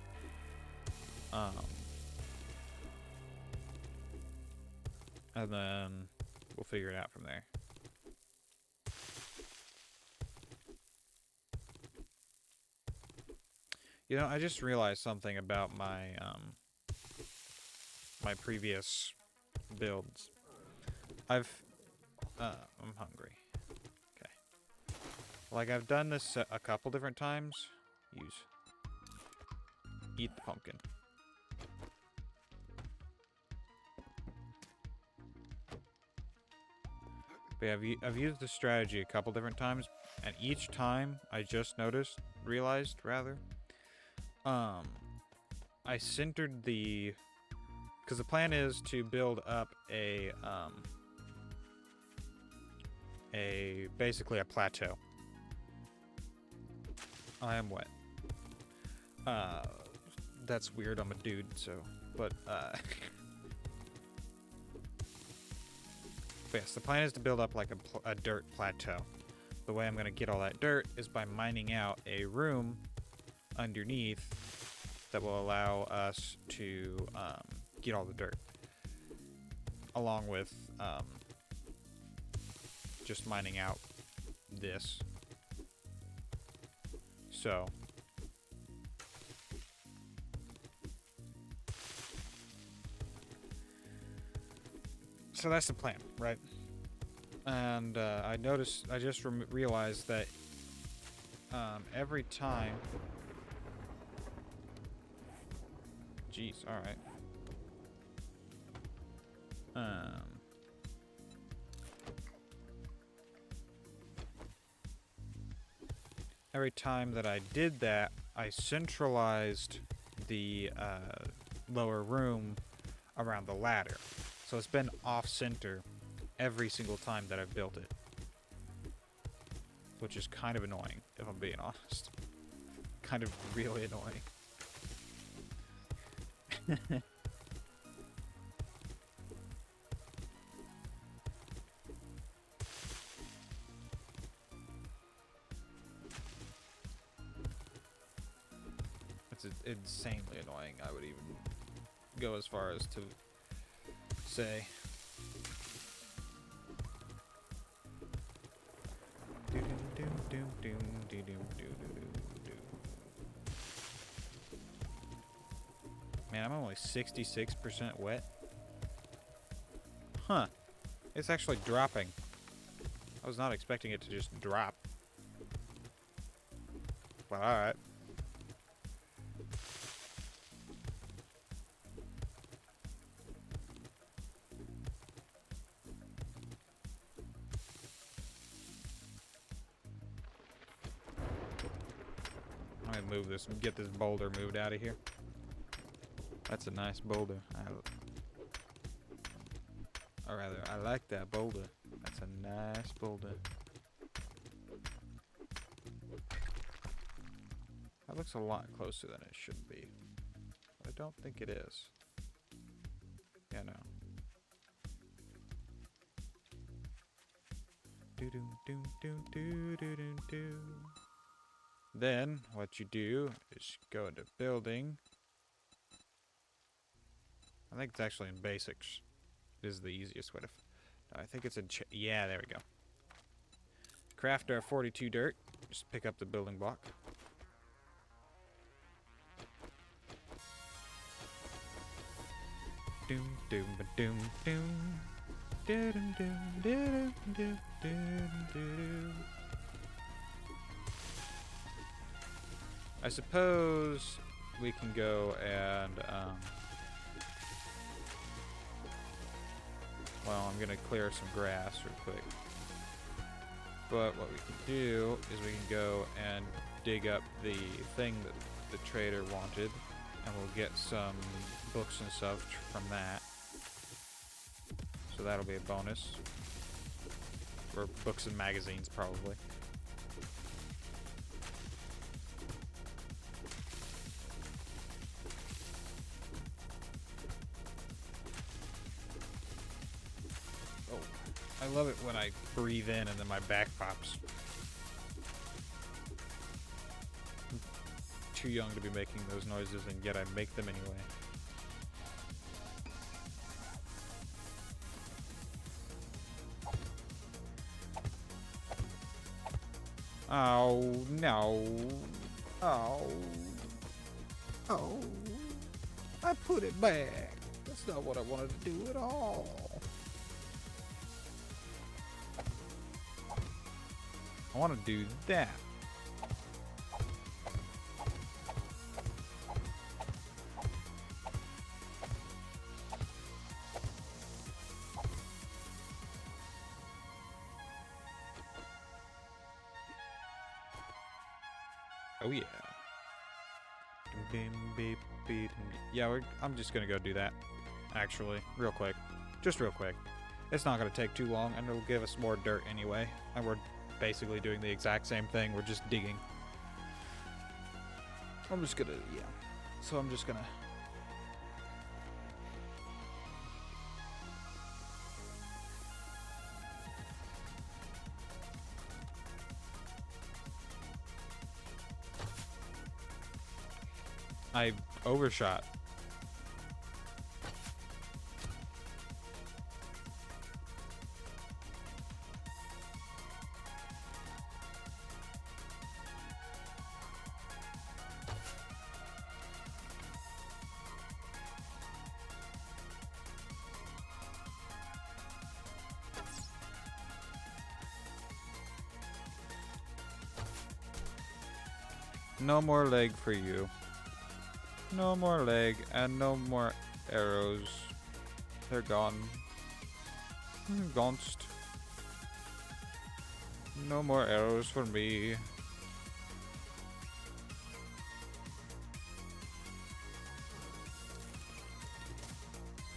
And then we'll figure it out from there. You know, I just realized something about my my previous builds. I'm hungry. Okay. Like, I've done this a couple different times. Eat the pumpkin. But yeah, I've used this strategy a couple different times, and each time I just realized, I centered because the plan is to build up basically a plateau. I am wet. That's weird, I'm a dude, so, but yes, the plan is to build up like a dirt plateau. The way I'm going to get all that dirt is by mining out a room underneath that will allow us to get all the dirt, along with just mining out this. So that's the plan, right? And I just realized that every time. Jeez, alright. Every time that I did that, I centralized the lower room around the ladder. So it's been off-center every single time that I've built it. Which is kind of annoying, if I'm being honest. Kind of really annoying. It's insanely annoying, I would even go as far as to say. Man, I'm only 66% wet. Huh. It's actually dropping. I was not expecting it to just drop. But alright. I'm gonna move this and get this boulder moved out of here. That's a nice boulder. Or rather, I like that boulder. That's a nice boulder. That looks a lot closer than it should be. I don't think it is. Yeah, no. Then, what you do is go into building. I think it's actually in basics. It is the easiest way to... I think it's in... yeah, there we go. Craft our 42 dirt. Just pick up the building block. Doom, doom, ba-doom, doom. Doom, doom, doom, doom, doom, doom. I suppose we can go and, well, I'm gonna clear some grass real quick. But what we can do is we can go and dig up the thing that the trader wanted, and we'll get some books and stuff from that. So that'll be a bonus. Or books and magazines, probably. Oh, I love it when I breathe in and then my back pops. I'm too young to be making those noises, and yet I make them anyway. Oh, no. Oh. Oh. I put it back. That's not what I wanted to do at all. I want to do that. Oh yeah. Yeah, I'm just gonna go do that. Actually, real quick. Just real quick. It's not gonna take too long, and it'll give us more dirt anyway. And we're basically doing the exact same thing. We're just digging. I'm just gonna, yeah. So I'm just gonna... I overshot. No more leg for you. No more leg and no more arrows. They're gone. Gonst. No more arrows for me.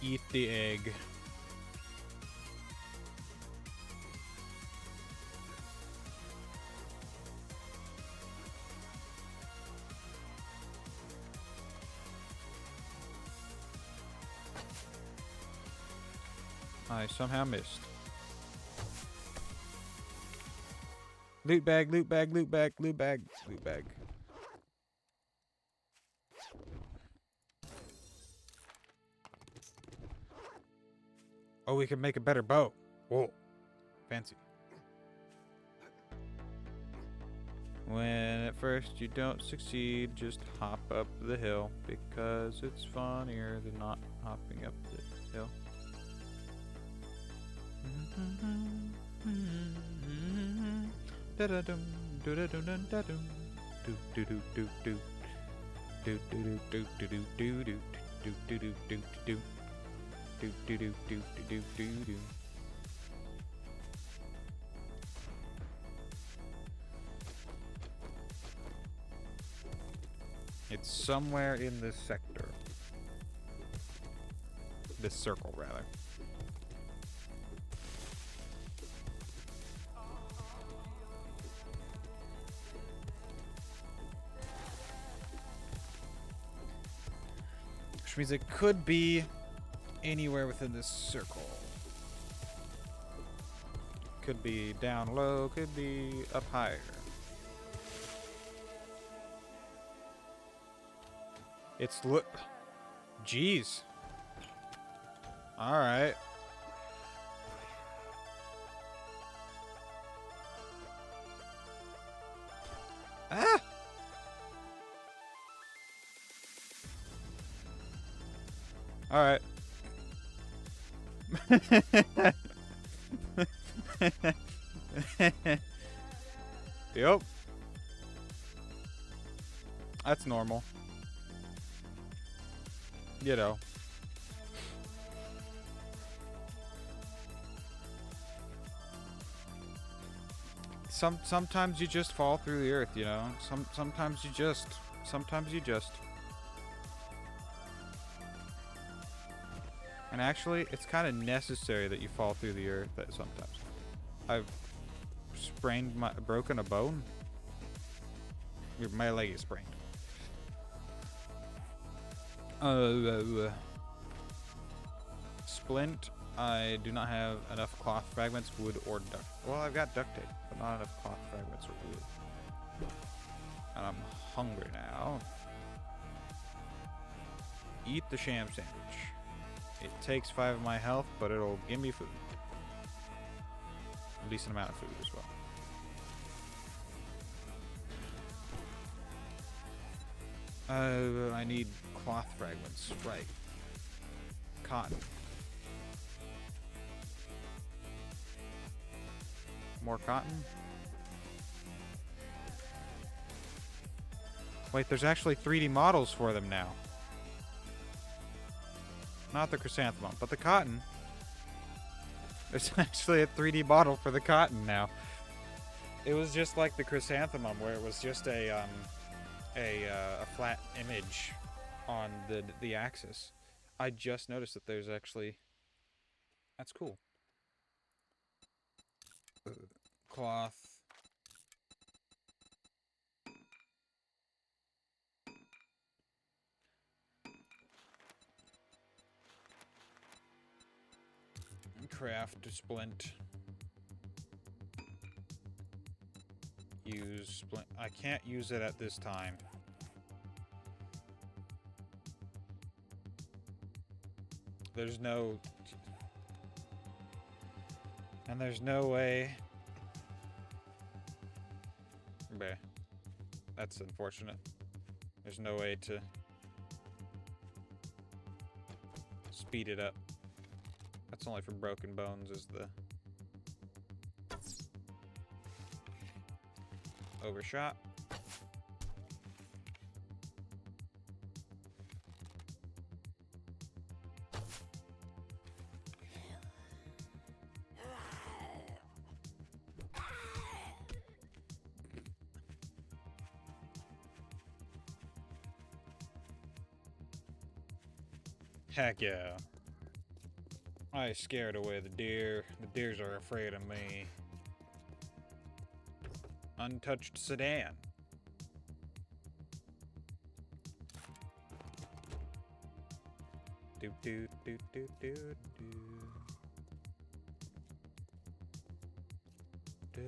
Eat the egg. I somehow missed. Loot bag, loot bag, loot bag, loot bag, loot bag. Oh, we can make a better bow. Whoa. Fancy. When at first you don't succeed, just hop up the hill, because it's funnier than not hopping up the hill. It's somewhere in this sector. This circle, rather. Which means it could be anywhere within this circle. Could be down low, could be up higher. It's jeez. All right. Ah! All right. Yep. That's normal. You know. Sometimes you just fall through the earth, you know. Sometimes you just. And actually, it's kind of necessary that you fall through the earth sometimes. I've broken a bone. My leg is sprained. Splint. I do not have enough cloth fragments, wood, or duct. Well, I've got duct tape, but not enough cloth fragments or wood. And I'm hungry now. Eat the sham sandwich. It takes 5 of my health, but it'll give me food. A decent amount of food as well. I need cloth fragments. Right. Cotton. More cotton? Wait, there's actually 3D models for them now. Not the chrysanthemum, but the cotton. There's actually a 3D model for the cotton now. It was just like the chrysanthemum, where it was just a flat image on the axis. I just noticed that there's actually. That's cool. Cloth. Craft splint. Use splint. I can't use it at this time. There's no. And there's no way. Bleh. That's unfortunate. There's no way to speed it up. That's only for broken bones, is the overshot. Heck yeah. I scared away the deer. The deers are afraid of me. Untouched sedan. Do do do do do do. Da,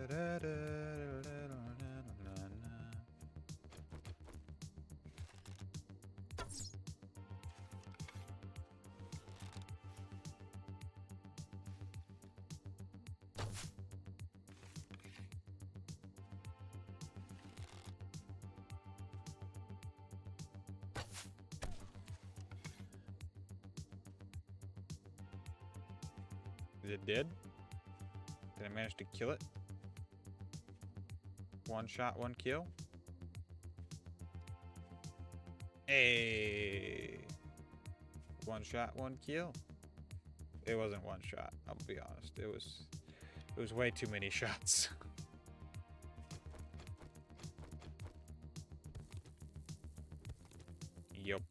da, da, da, da, da, da. Is it dead? Did I manage to kill it? One shot, one kill. Hey. One shot, one kill. It wasn't one shot, I'll be honest. It was way too many shots. Yup.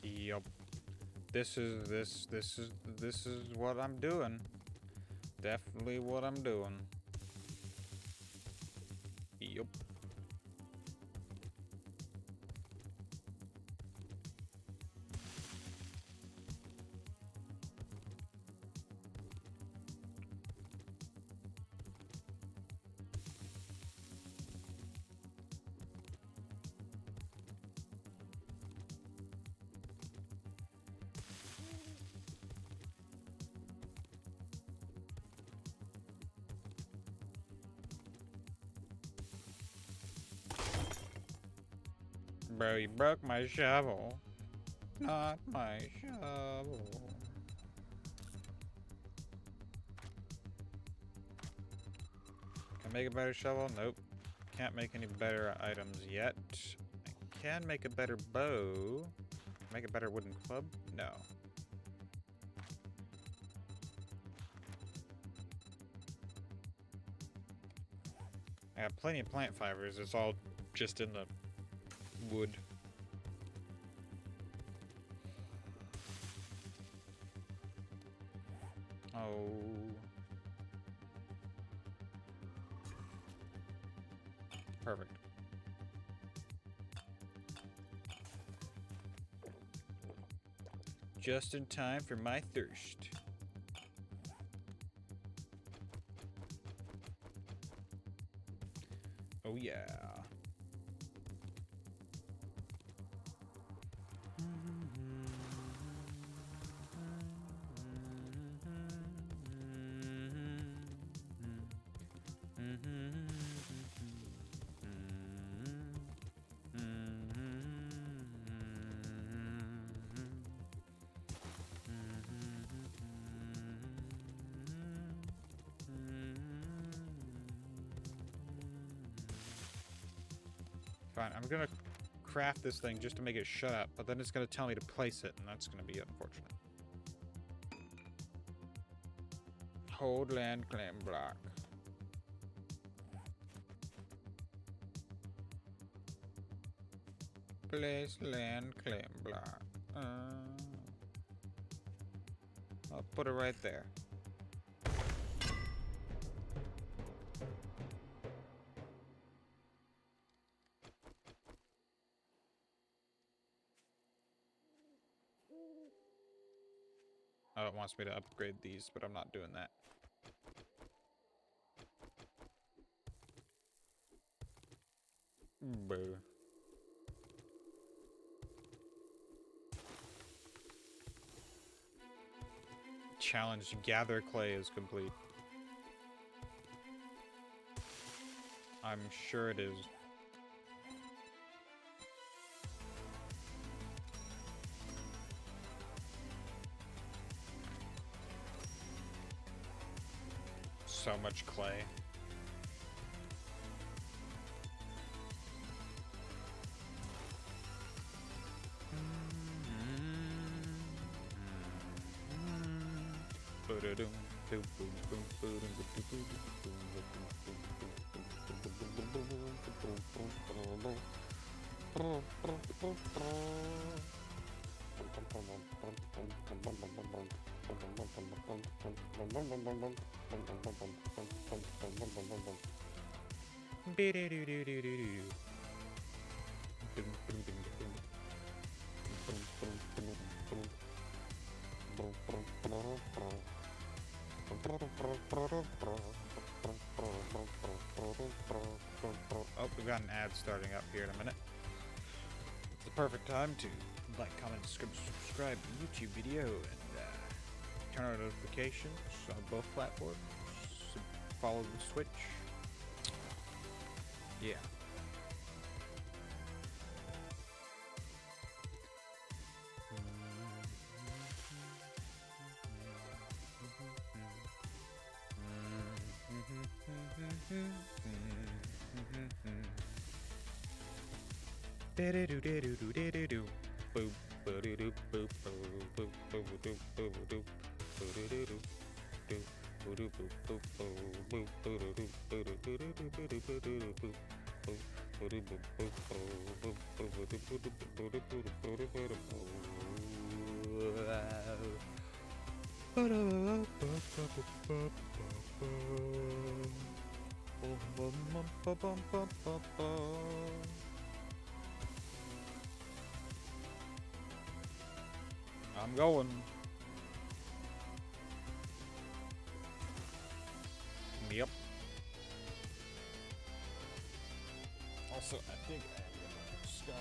Yup. This is what I'm doing. Definitely what I'm doing. Yup. Bro, you broke my shovel. Not my shovel. Can I make a better shovel? Nope. Can't make any better items yet. I can make a better bow. Make a better wooden club? No. I have plenty of plant fibers. It's all just in the wood. Oh. Perfect. Just in time for my thirst. Oh yeah. Fine, I'm gonna craft this thing just to make it shut up, but then it's gonna tell me to place it, and that's gonna be unfortunate. Hold land claim block. Place land claim block. I'll put it right there. Oh, it wants me to upgrade these, but I'm not doing that. Boo. Challenge to gather clay is complete. I'm sure it is. So much clay. Oh, we got an ad starting up here in a minute. It's the perfect time to like, comment, subscribe to the YouTube video, and turn on notifications on both platforms. Follow the Switch. Yeah. I'm going. Yep. Also, I think I have the sky.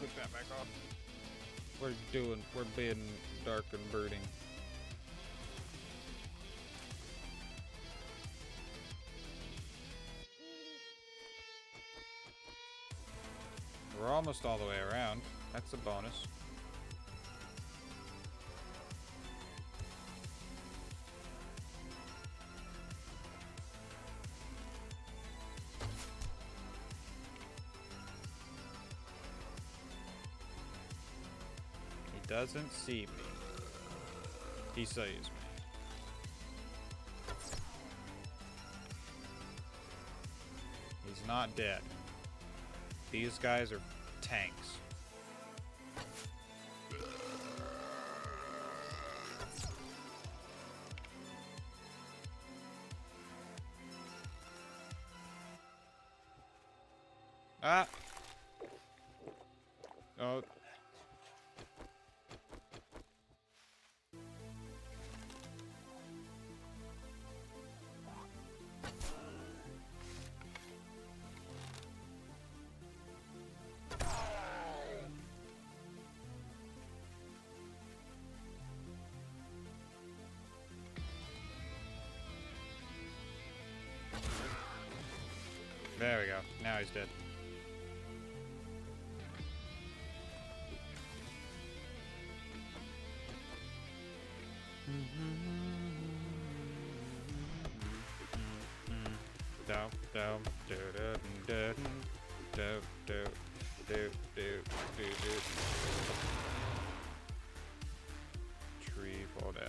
Put that back on. We're being dark and brooding. We're almost all the way around. That's a bonus. He doesn't see me. He sees me. He's not dead. These guys are tanks. Ah! Oh. There we go. Now he's dead. Tree fall down.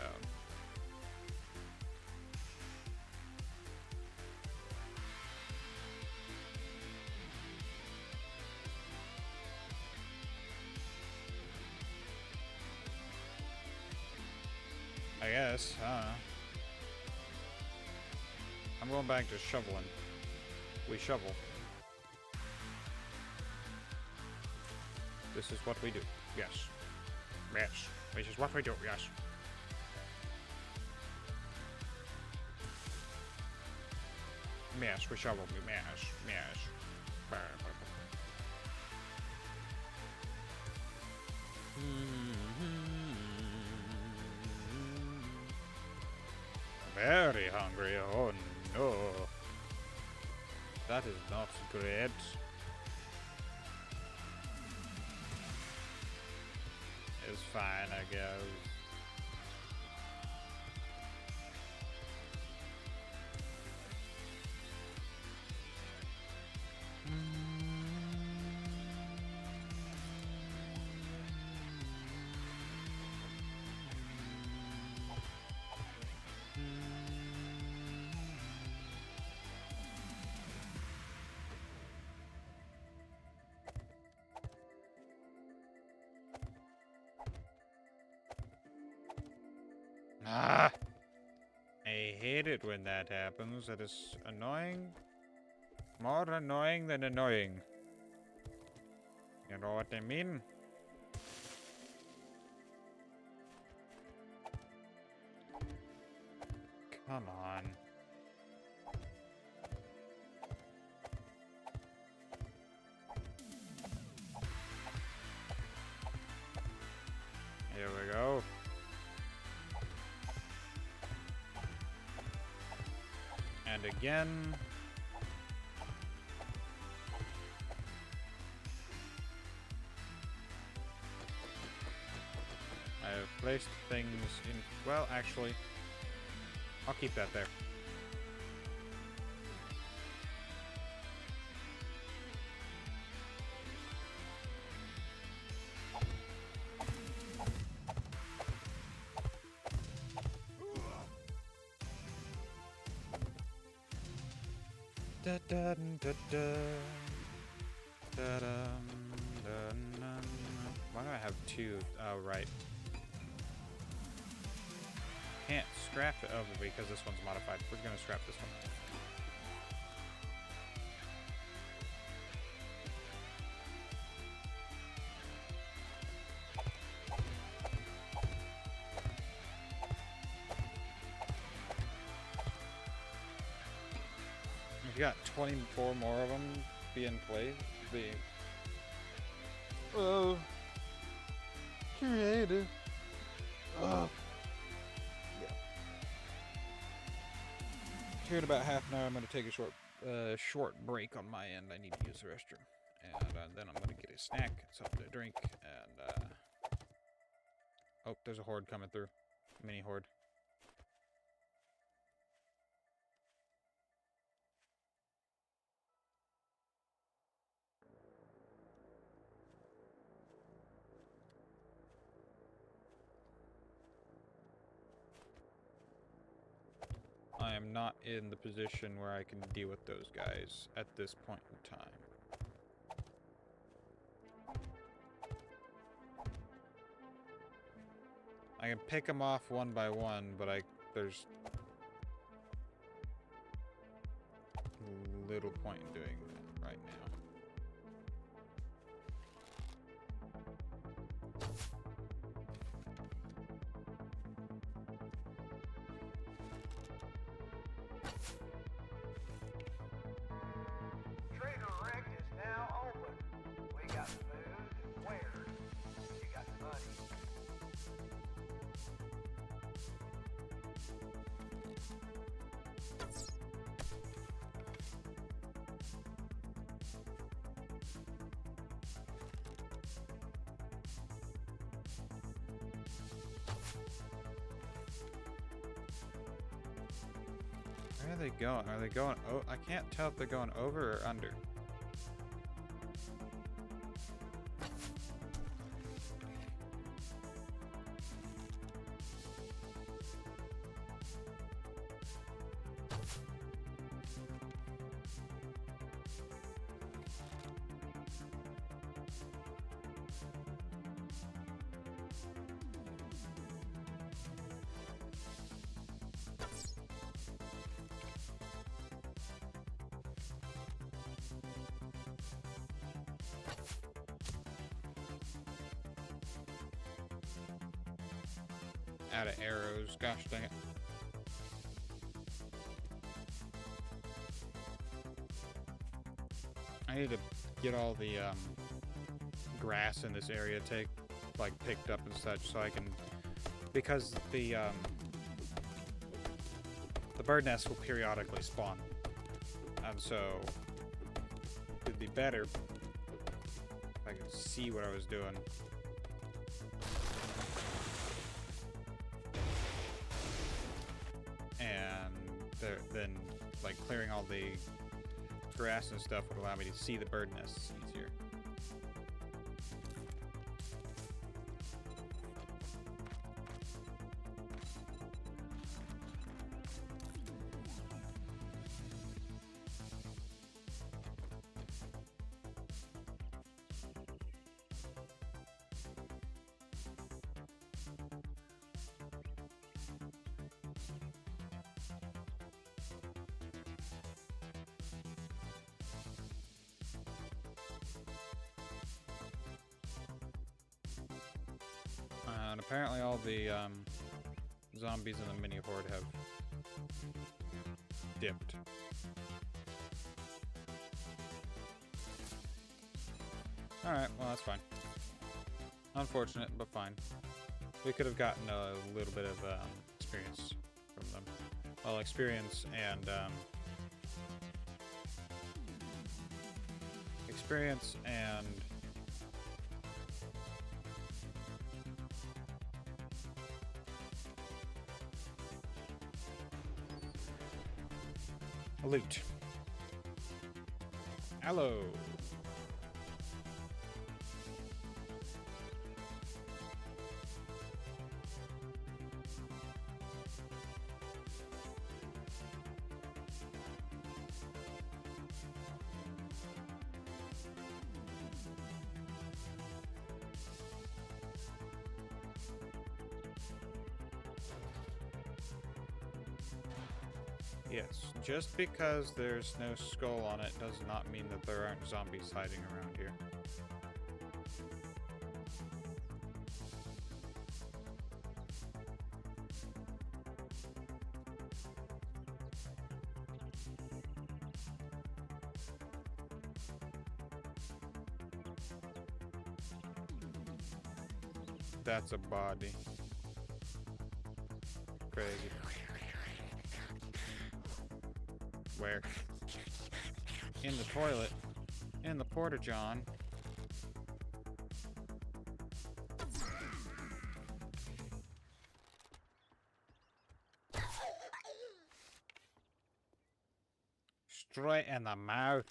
I guess, I don't know. I'm going back to shoveling. We shovel. This is what we do. Yes. Yes. This is what we do. Yes. Yes, we shovel. Yes. Yes. Very hungry. Oh no. That is not great. It's fine, I guess. Ah! I hate it when that happens. That is annoying. More annoying than annoying. You know what I mean? Come on. Here we go. And again. I have placed things in... Well, actually, I'll keep that there. Da da da da da da. 2. Oh, right. Can't scrap it over because this one's modified. We're gonna scrap this one. You got 24 more of them being played. Oh, creative. Oh. Yeah. Here in about half an hour, I'm gonna take a short break on my end. I need to use the restroom, and then I'm gonna get a snack, something to drink, and oh, there's a horde coming through, mini horde. I am not in the position where I can deal with those guys at this point in time. I can pick them off one by one, but there's little point in doing that right now. Where are they going? Are they going? Oh, I can't tell if they're going over or under. Out of arrows. Gosh dang it. I need to get all the grass in this area picked up and such, so I can, because the bird nest will periodically spawn, and so it'd be better if I could see what I was doing. Then like clearing all the grass and stuff would allow me to see the bird nests easier. And apparently all the zombies in the mini horde have dipped. Alright, well that's fine. Unfortunate, but fine. We could have gotten a little bit of experience from them. Well, experience and loot. Hello. Yes, just because there's no skull on it does not mean that there aren't zombies hiding around here. That's a body. Crazy. Where? In the toilet. In the porta-john. Straight in the mouth.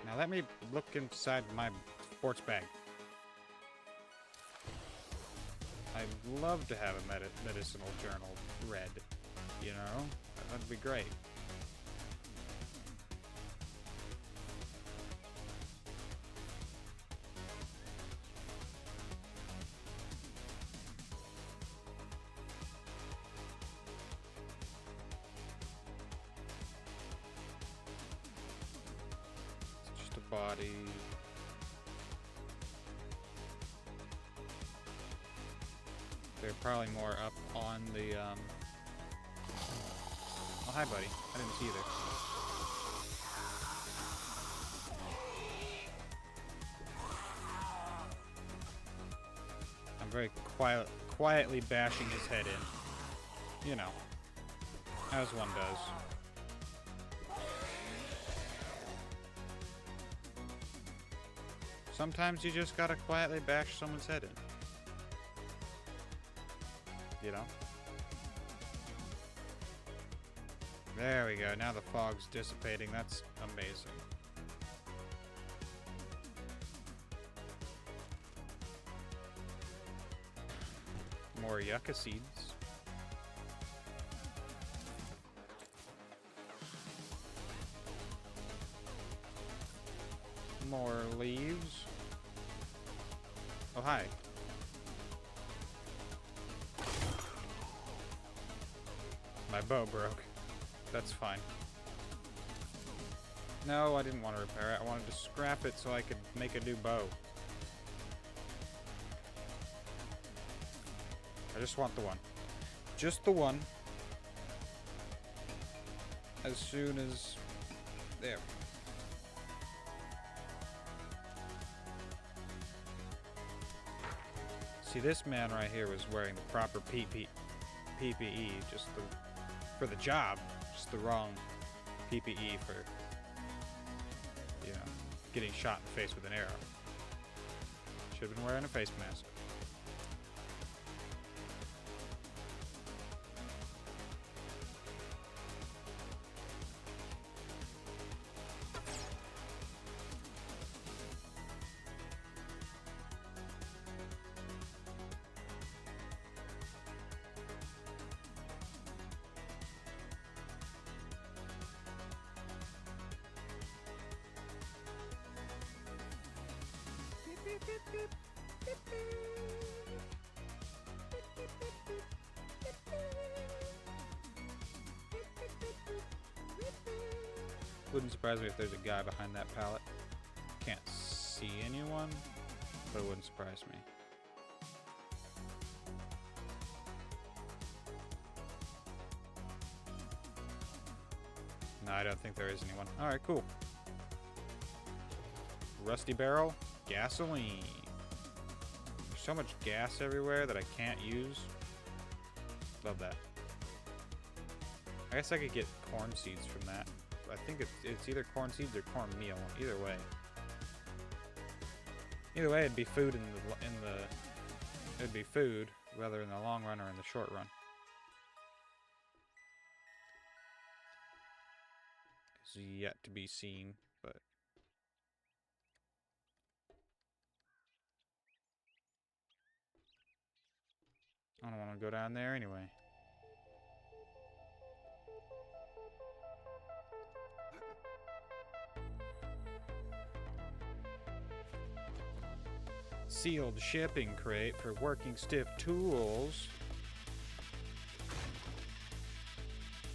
Now let me look inside my sports bag. I'd love to have a medicinal journal read, you know? That'd be great. It's just a body. They're probably more up on the, Oh, hi, buddy. I didn't see you there. I'm very quietly bashing his head in. You know, as one does. Sometimes you just gotta quietly bash someone's head in. You know? There we go. Now the fog's dissipating. That's amazing. More yucca seeds. More leaves. Oh, hi. My bow broke. That's fine. No, I didn't want to repair it. I wanted to scrap it so I could make a new bow. I just want the one. Just the one. As soon as... There. See, this man right here was wearing the proper PPE, just for the job, just the wrong PPE for, you know, getting shot in the face with an arrow. Should have been wearing a face mask. Wouldn't surprise me if there's a guy behind that pallet. Can't see anyone, but it wouldn't surprise me. No, I don't think there is anyone. Alright, cool. Rusty barrel, gasoline. There's so much gas everywhere that I can't use. Love that. I guess I could get corn seeds from that. I think it's either corn seeds or corn meal. Either way. Either way, it'd be food it'd be food, whether in the long run or in the short run. It's yet to be seen, but I don't want to go down there anyway. Sealed shipping crate for working stiff tools.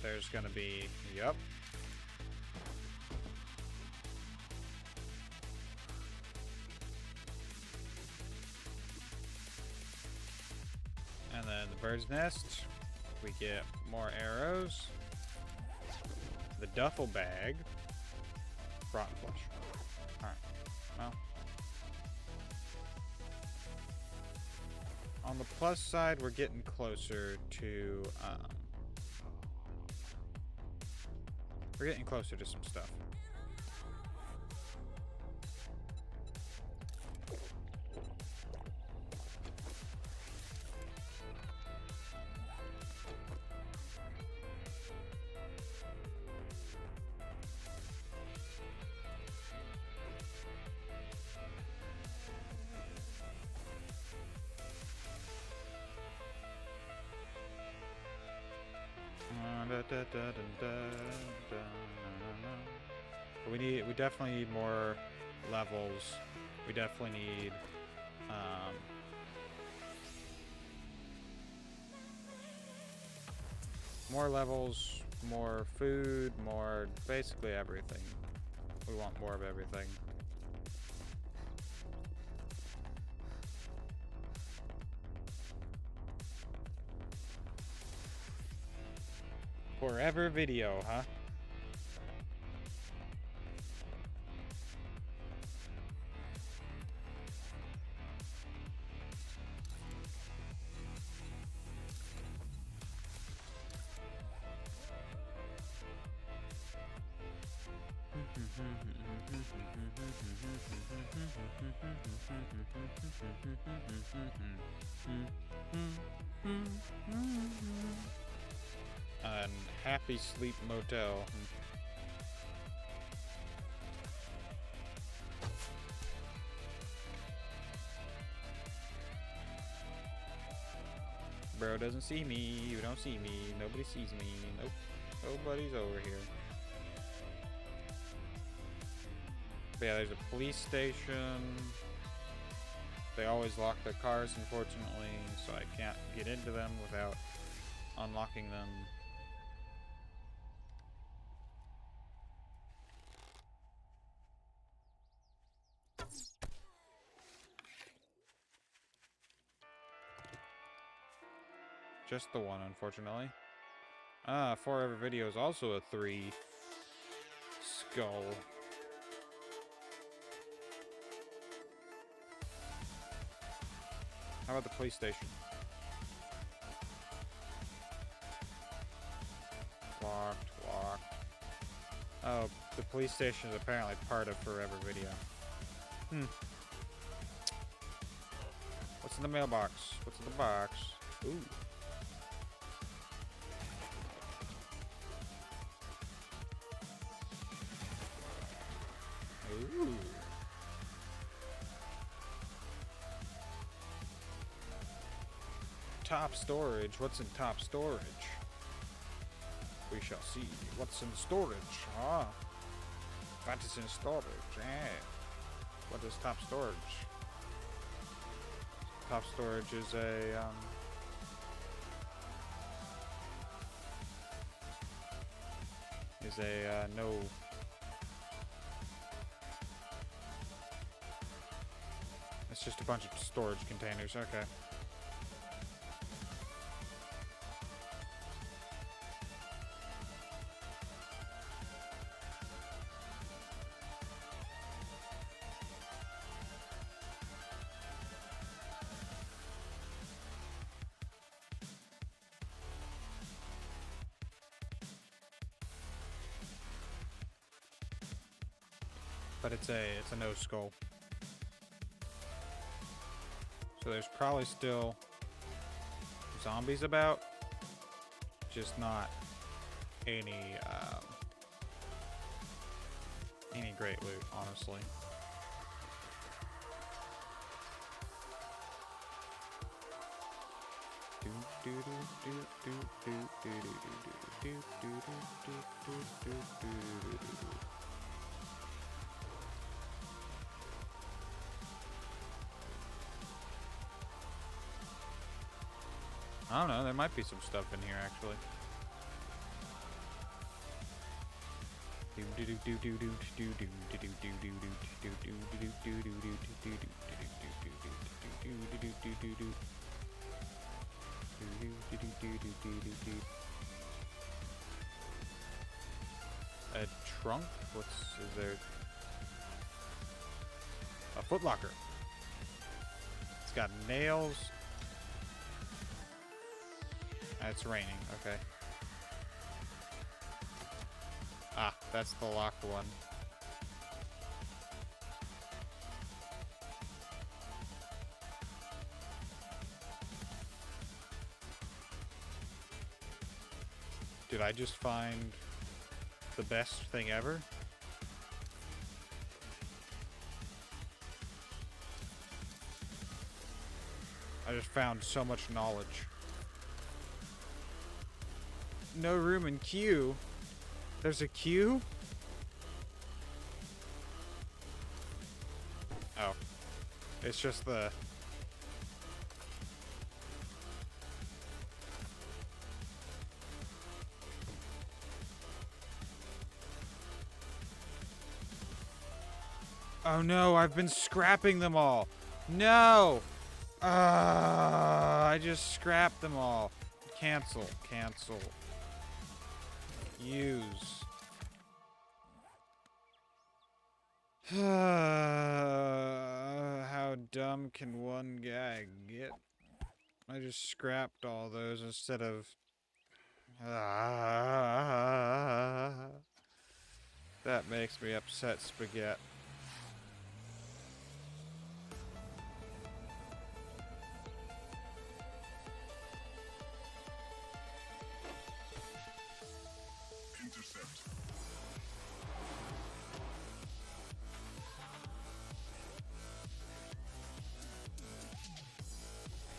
There's gonna be, yep. And then the bird's nest, we get more arrows. The duffel bag, rotten flesh. Alright, well. On the plus side, we're getting closer to, we're getting closer to some stuff. But we definitely need more levels. We definitely need more levels, more food, more basically everything. We want more of everything. Forever video, huh? And Happy Sleep Motel. Bro doesn't see me. You don't see me. Nobody sees me. Nope. Nobody's over here. But yeah, there's a police station. They always lock their cars, unfortunately, so I can't get into them without unlocking them. Just the one, unfortunately. Forever video is also a 3 skull. How about the police station? Locked, locked. Oh, the police station is apparently part of Forever Video. What's in the mailbox? What's in the box? Ooh. Ooh. Top storage. What's in top storage? We shall see. What's in storage? Ah. What is in storage? What is top storage? Top storage is a no. It's just a bunch of storage containers. Okay. But it's a no skull. So there's probably still zombies about, just not any great loot, honestly. I don't know. There might be some stuff in here, actually. A trunk? Is there? A footlocker. It's got nails. It's raining, okay. Ah, that's the locked one. Did I just find the best thing ever? I just found so much knowledge. No room in queue. There's a queue? Oh. It's just the... Oh no, I've been scrapping them all. No! I just scrapped them all. Cancel. Cancel. Use. How dumb can one guy get? I just scrapped all those instead of... That makes me upset, Spaghetti.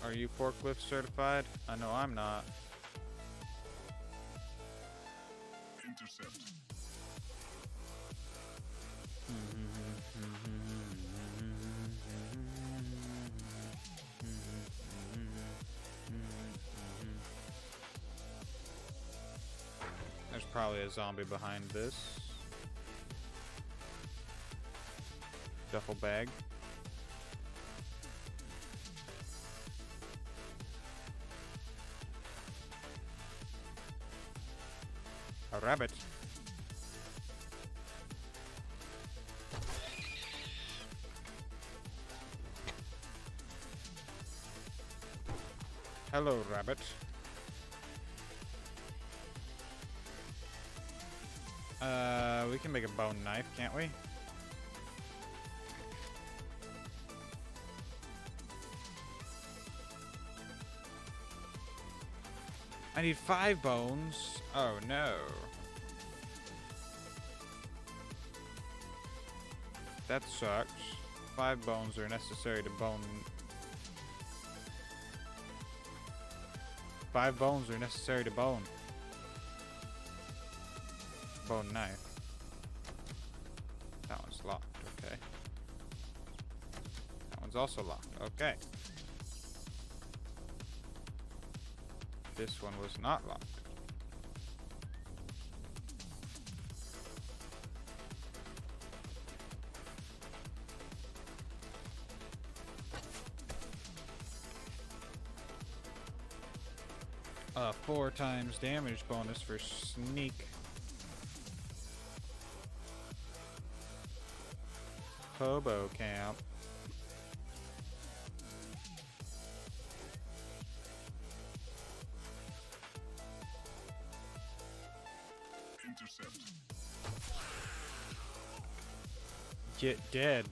Are you forklift certified? I know I'm not. Intercept. There's probably a zombie behind this. Duffel bag. A rabbit. Hello, rabbit. We can make a bone knife, can't we? I need 5 bones. Oh no. That sucks. 5 bones are necessary to bone. 5 bones are necessary to bone. Bone knife. That one's locked, okay. That one's also locked, okay. This one was not locked. A 4 times damage bonus for sneak. Hobo camp. Intercept. Get dead.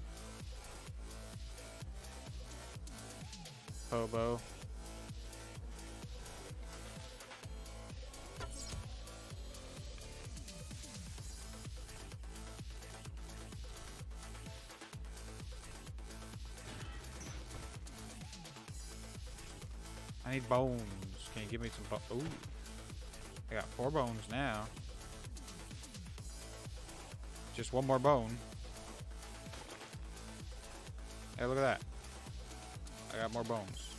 Hobo. I need bones. Can you give me some bones? Ooh. I got 4 bones now. Just 1 more bone. Hey, look at that. I got more bones.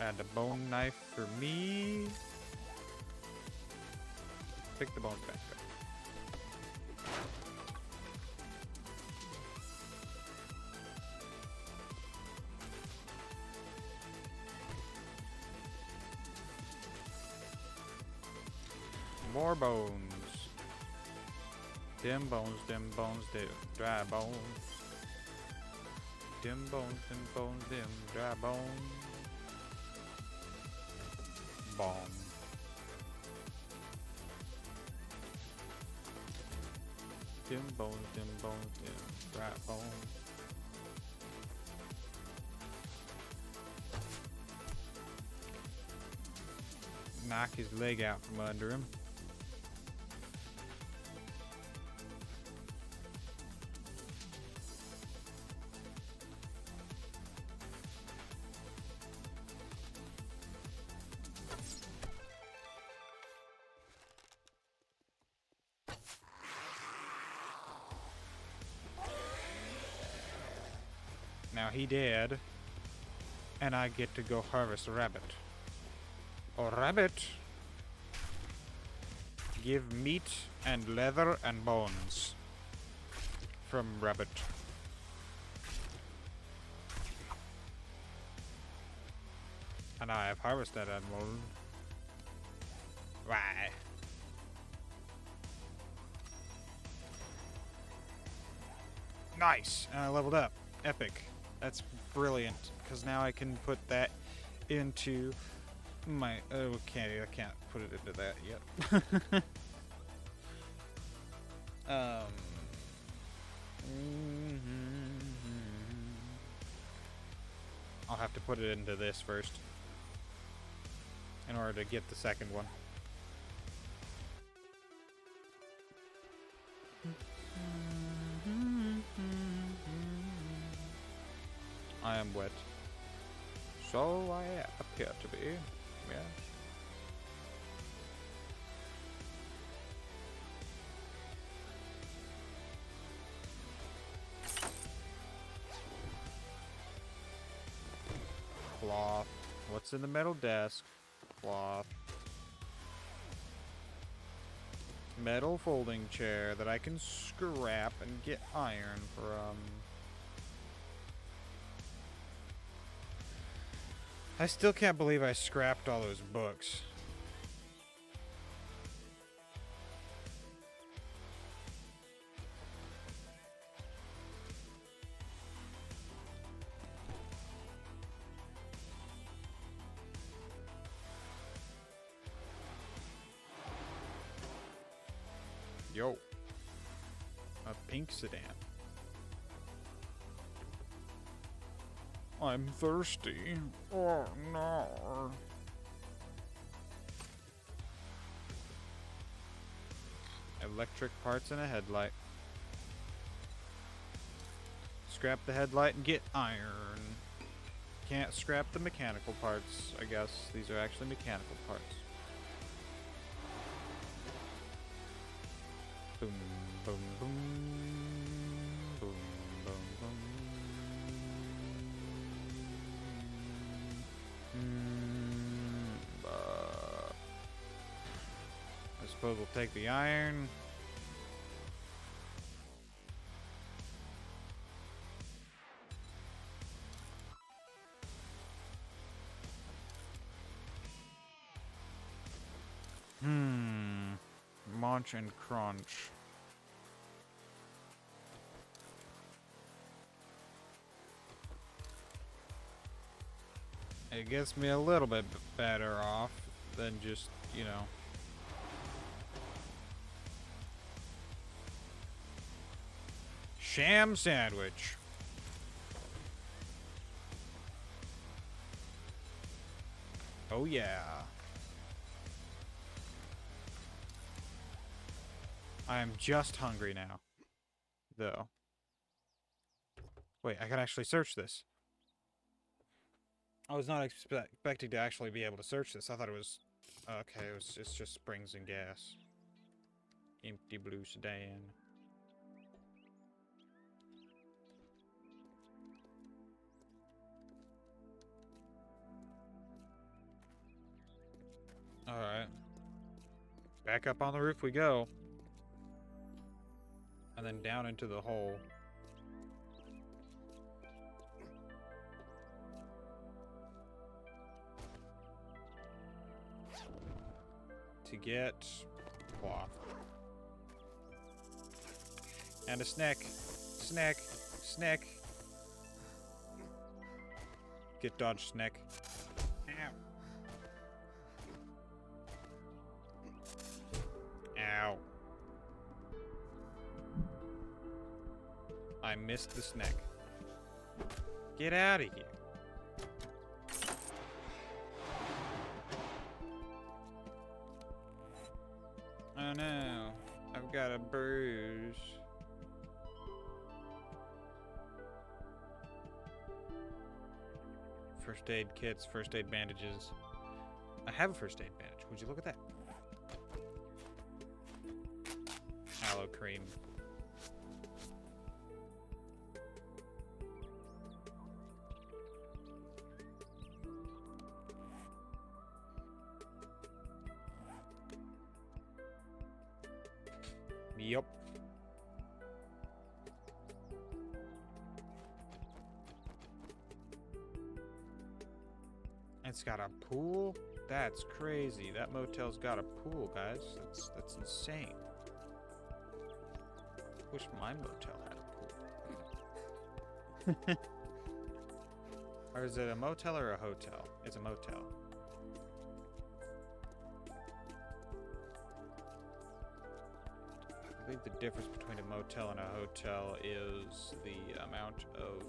Add the bone knife for me. Pick the bones back up. More bones. Them bones, them dry bones. Them bones, them dry bones. Bomb. Them bones, them dry bones. Knock his leg out from under him. Now he dead, and I get to go harvest a rabbit. A rabbit, give meat and leather and bones from rabbit. And I have harvested animal. Why? Nice, and I leveled up. Epic. That's brilliant, because now I can put that into my... Okay, I can't put it into that yet. I'll have to put it into this first in order to get the second one. I am wet. So I appear to be. Yes. Cloth. What's in the metal desk? Cloth. Metal folding chair that I can scrap and get iron from. I still can't believe I scrapped all those books. Yo. A pink sedan. I'm thirsty. Oh no. Electric parts and a headlight. Scrap the headlight and get iron. Can't scrap the mechanical parts, I guess. These are actually mechanical parts. Boom, boom, boom. Boom, boom, boom. I suppose we'll take the iron. Munch and crunch. It gets me a little bit better off than just, you know. Sham sandwich. Oh yeah. I am just hungry now, though. Wait, I can actually search this. I was not expecting to actually be able to search this. I thought it was... Okay, it's just springs and gas. Empty blue sedan. Back up on the roof we go. And then down into the hole. To get cloth. And a snack. Snack. Snack. Get dodged, snack. Ow. Ow. I missed the snack. Get out of here. Oh no, I've got a bruise. First aid kits, first aid bandages. I have a first aid bandage. Would you look at that? Aloe cream. Yup. It's got a pool? That's crazy. That motel's got a pool, guys. That's insane. Wish my motel had a pool. Or is it a motel or a hotel? It's a motel. I believe the difference between a motel and a hotel is the amount of,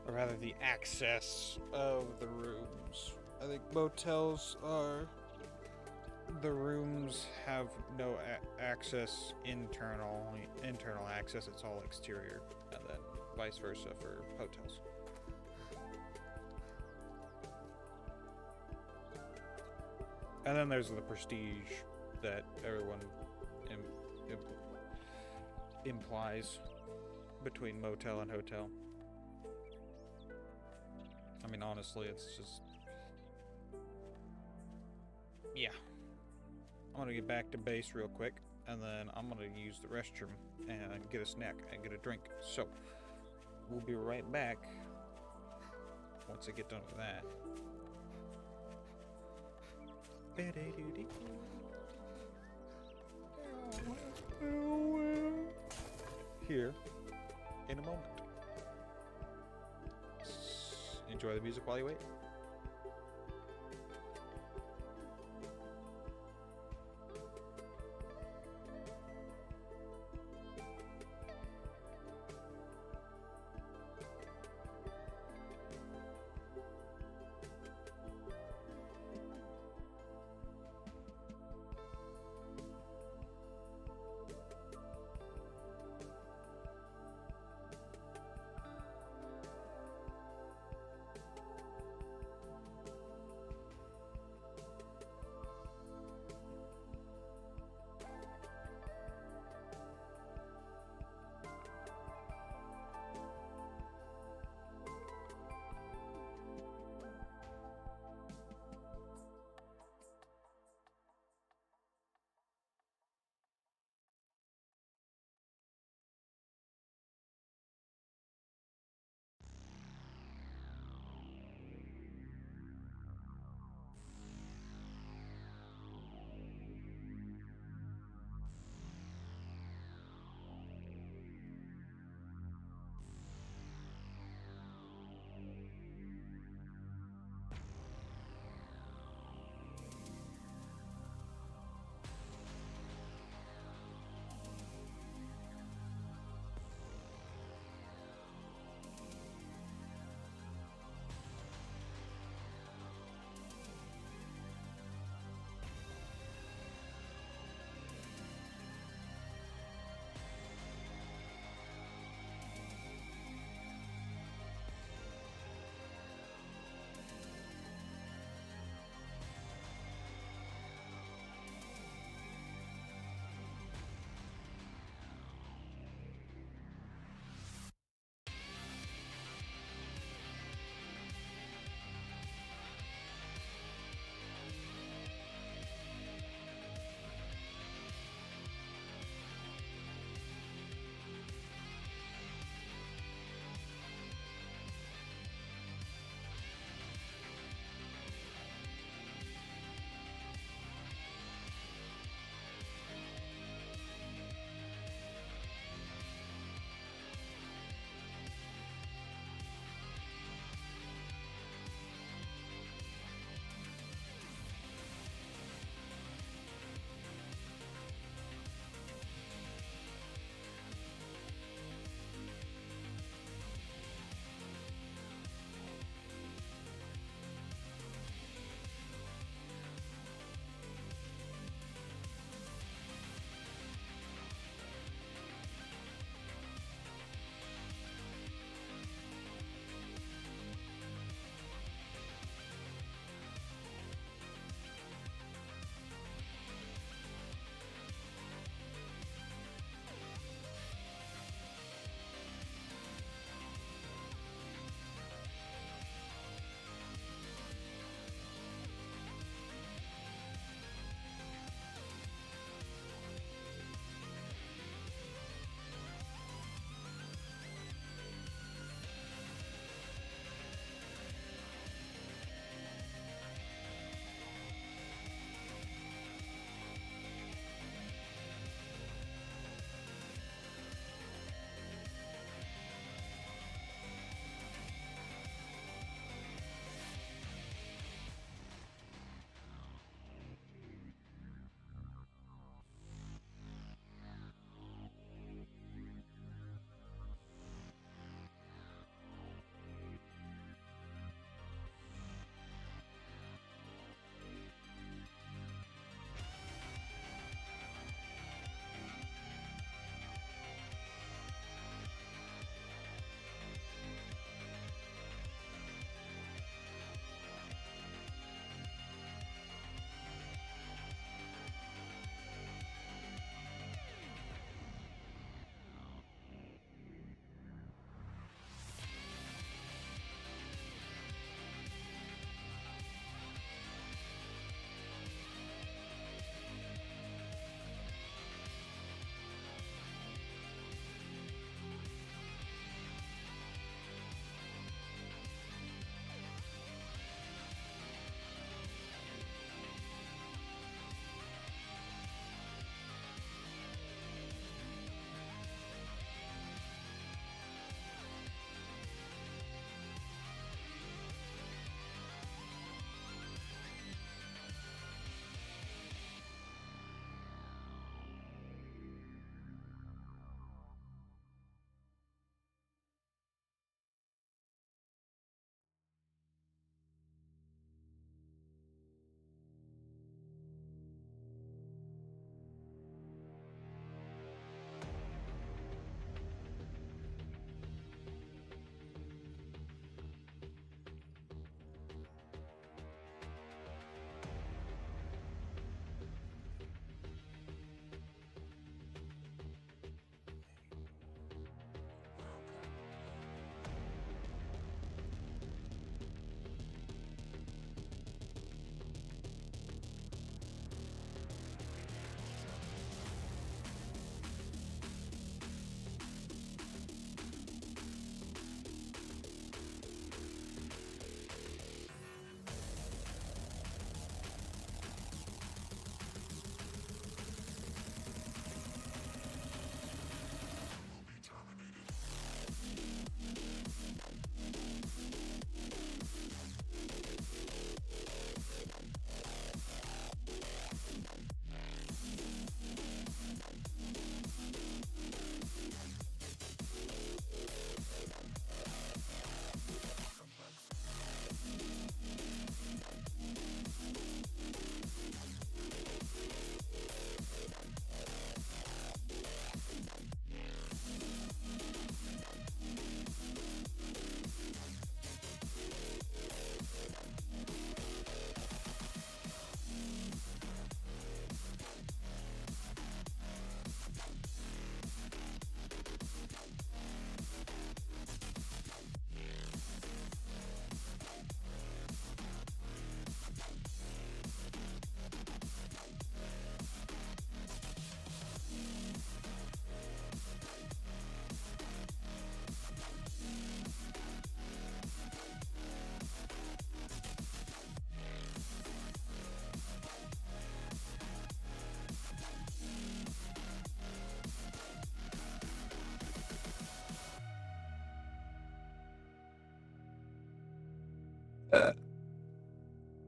or rather the access of the rooms. I think motels are, the rooms have no access internal access, it's all exterior, and then vice versa for hotels. And then there's the prestige that everyone implies between motel and hotel. I mean, honestly, it's just... Yeah. I'm gonna get back to base real quick, and then I'm gonna use the restroom and get a snack and get a drink. So, we'll be right back once I get done with that. Here in a moment. Enjoy the music while you wait.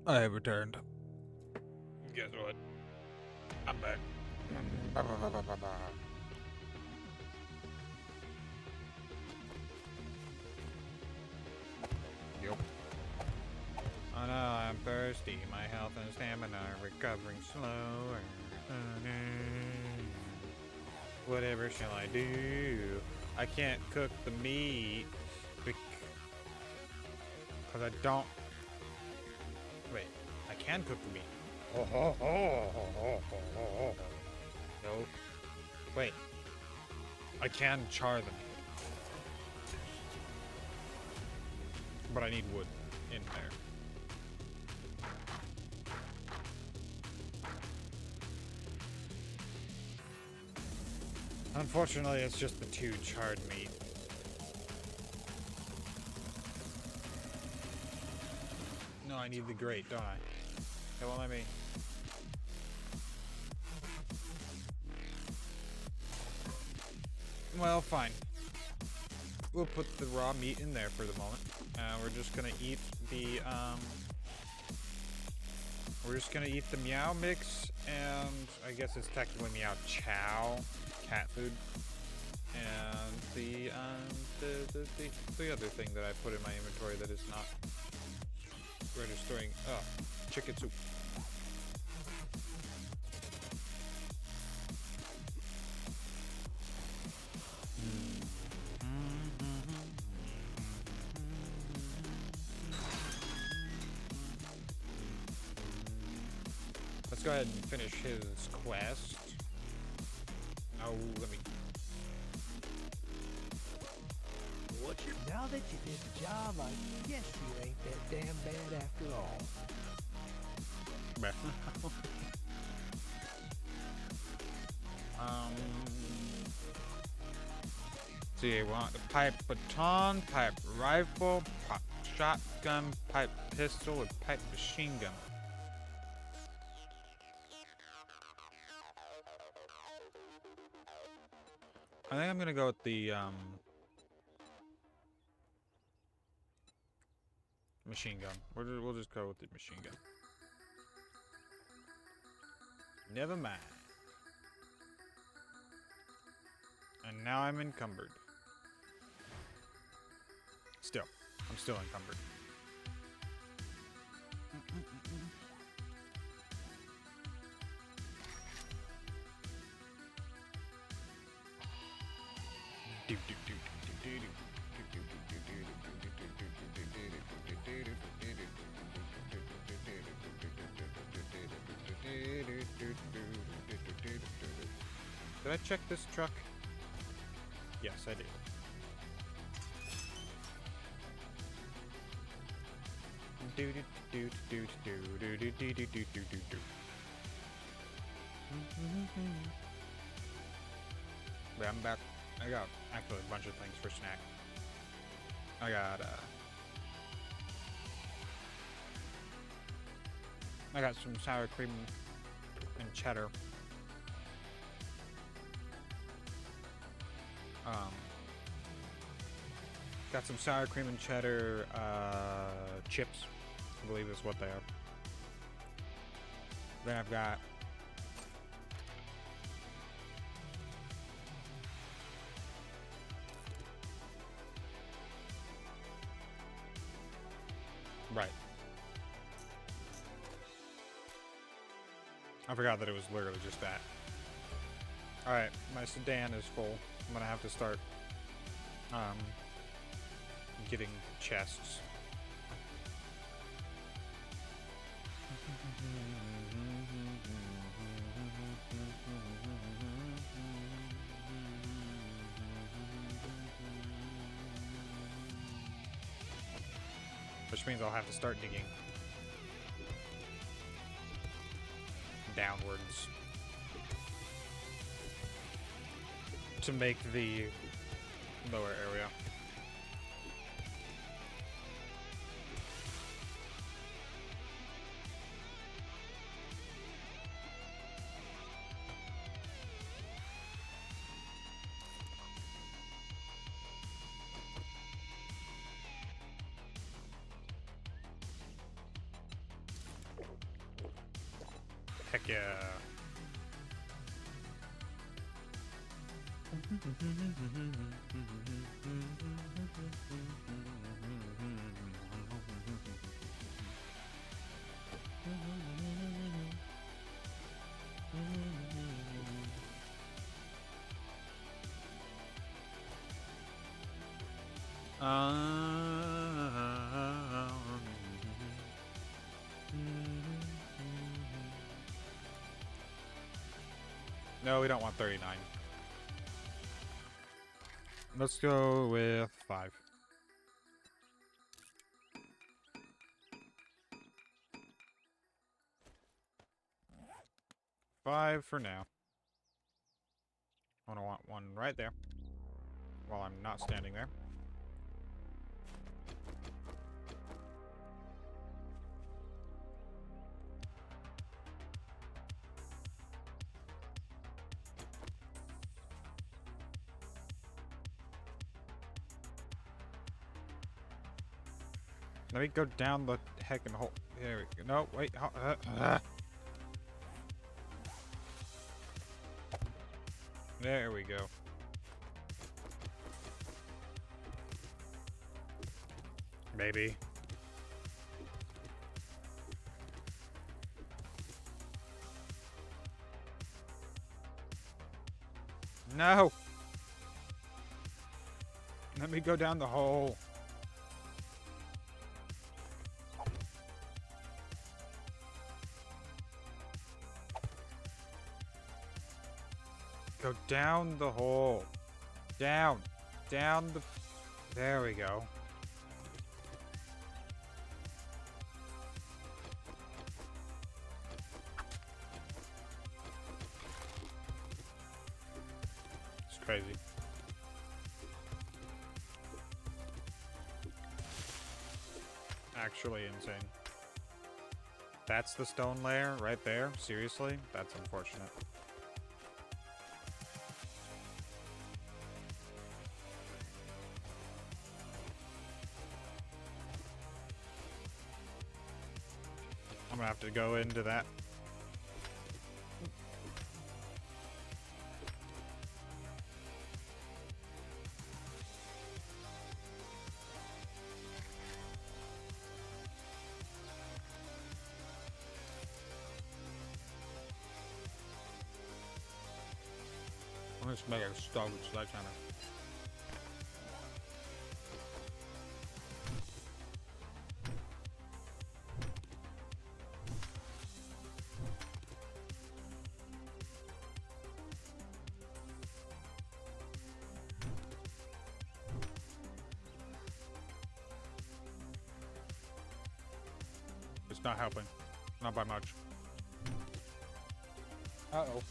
I have returned. Guess what? I'm back. Yup. Oh no, I'm thirsty. My health and stamina are recovering slower. Oh no. Whatever shall I do? I can't cook the meat because I don't. Wait, I can cook the meat. No. Wait. I can char the meat. But I need wood in there. Unfortunately, it's just the 2 charred meat. No, I need the grate, don't I? It won't let me. Well, fine. We'll put the raw meat in there for the moment. We're just gonna eat the, we're just gonna eat the meow mix, and I guess it's technically meow chow, cat food, and the other thing that I put in my inventory that is not registering. Oh, chicken soup. Let's go ahead and finish his quest. Oh, let me. Now that you did the job, I guess you ain't that damn bad after all. See, I want the pipe baton, pipe rifle, pipe shotgun, pipe pistol, and pipe machine gun. I think I'm gonna go with the machine gun. We'll just go with the machine gun. Never mind. And now I'm encumbered. I'm still encumbered. Did I check this truck? Yes, I did. But I'm back. I got actually a bunch of things for snack. I got some sour cream and cheddar. Got some sour cream and cheddar chips, I believe is what they are. Then I've got right. I forgot that it was literally just that. Alright, my sedan is full. I'm gonna have to start getting chests. Which means I'll have to start digging downwards to make the lower area. Heck yeah. No, we don't want 39. Let's go with 5. 5 for now. I want one right there. While I'm not standing there. Let me go down the heckin' hole. There we go. No, wait. There we go. Maybe. No! Let me go down the hole. Go down the hole. Down. Down the... There we go. It's crazy. Actually insane. That's the stone layer right there? Seriously? That's unfortunate. I'm gonna have to go into that. I'm just make a stone sledgehammer. It's not helping. Not by much. Uh-oh.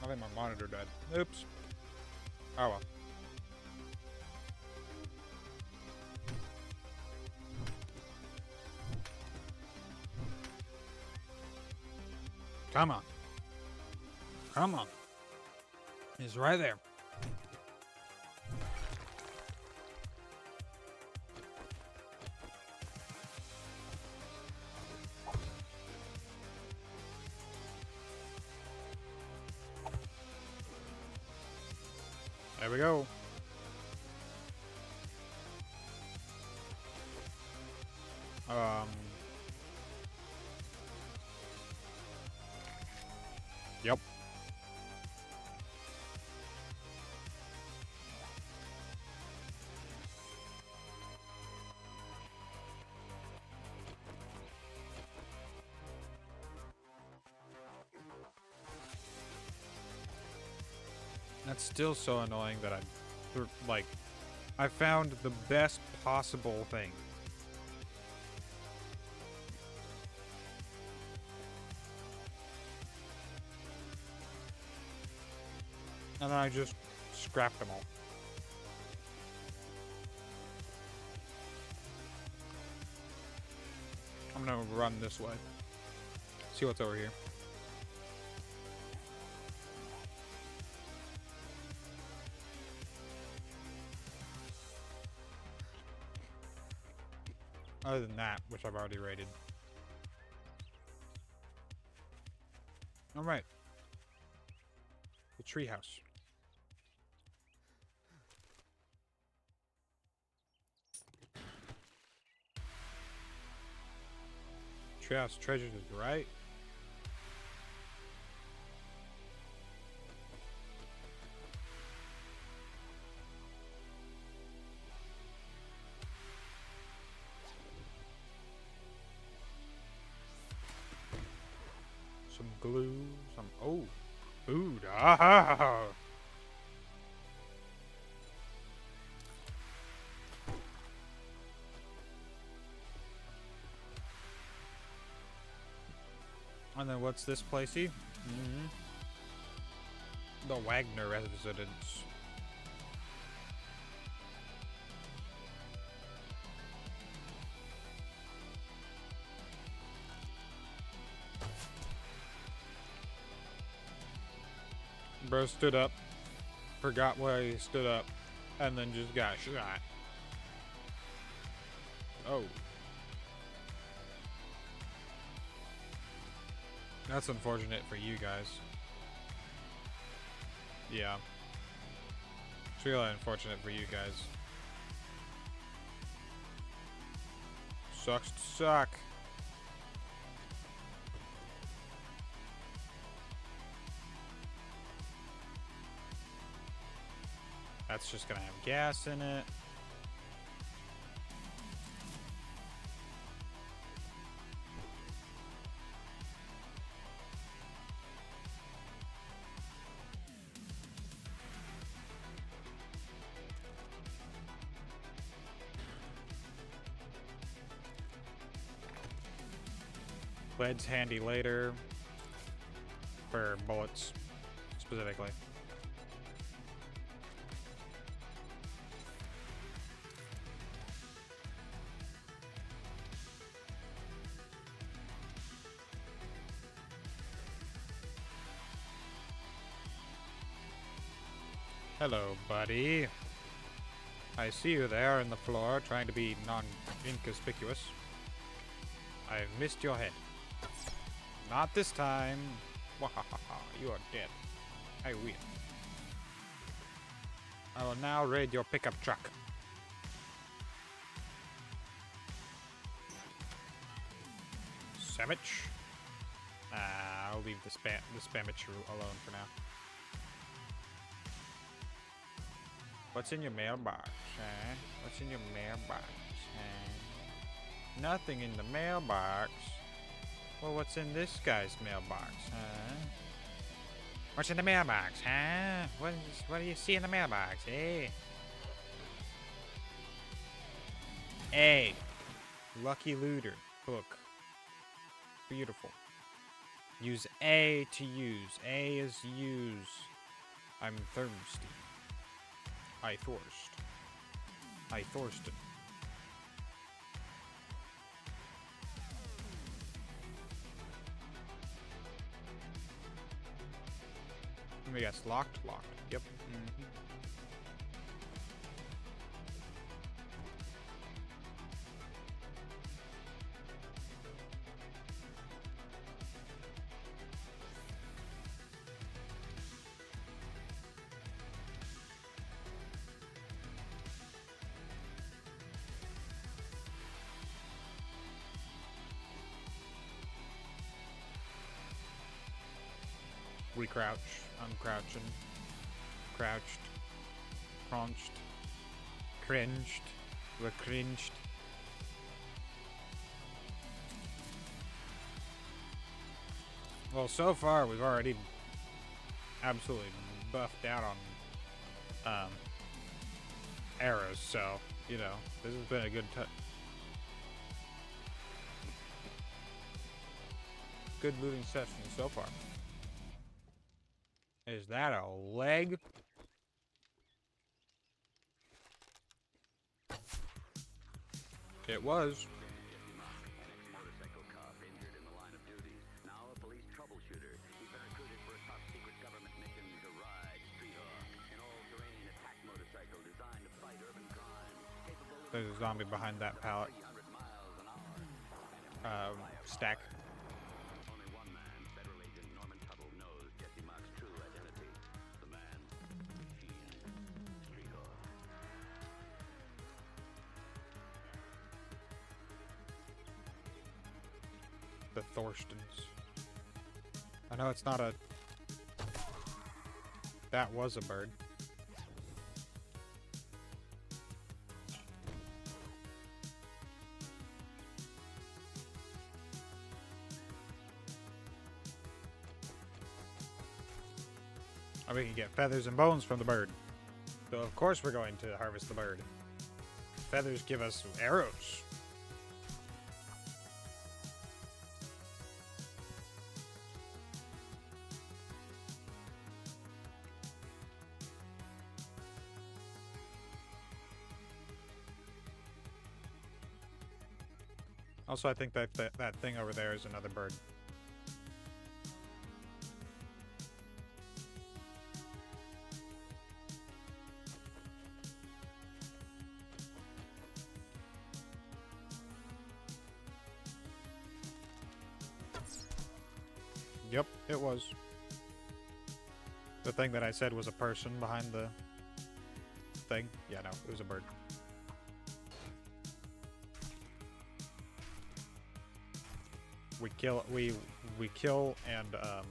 I think my monitor died. Oops. Oh well. Come on. Come on. He's right there. There we go. Yep. That's still so annoying that I found the best possible thing. And then I just scrapped them all. I'm gonna run this way. See what's over here. Other than that, which I've already rated. All right. The treehouse. Treehouse treasures is right. Some glue, some food. Ah! And then what's this placey? The Wagner residence. Bro stood up, forgot why he stood up, and then just got shot. Oh. That's unfortunate for you guys. Yeah. It's really unfortunate for you guys. Sucks to suck. That's just gonna have gas in it. Lead's handy later for bullets, specifically. Hello, buddy. I see you there on the floor, trying to be inconspicuous. I've missed your head. Not this time. Wahahaha, you are dead. I will. I will now raid your pickup truck. Sandwich. I'll leave the spamage alone for now. What's in your mailbox, huh? What's in your mailbox, huh? Nothing in the mailbox. Well, what's in this guy's mailbox, huh? What's in the mailbox, huh? What do you see in the mailbox, eh? A. Lucky Looter book. Beautiful. Use A to use. A is use. I'm thirsty. I thirst. I thirst. I guess locked. Yep. We crouch. I'm crouching. Crouched. Crunched. Cringed. We're cringed. Well, so far we've already absolutely buffed out on arrows, so you know this has been a good good looting session so far. Is that a leg? It was. There's a zombie behind that pallet. Stack. The Thorstons. I know it's not a... That was a bird. Or we can get feathers and bones from the bird. So of course we're going to harvest the bird. Feathers give us arrows. Also, I think that that thing over there is another bird. Yep, it was. The thing that I said was a person behind the thing. Yeah, no, it was a bird. We kill and well,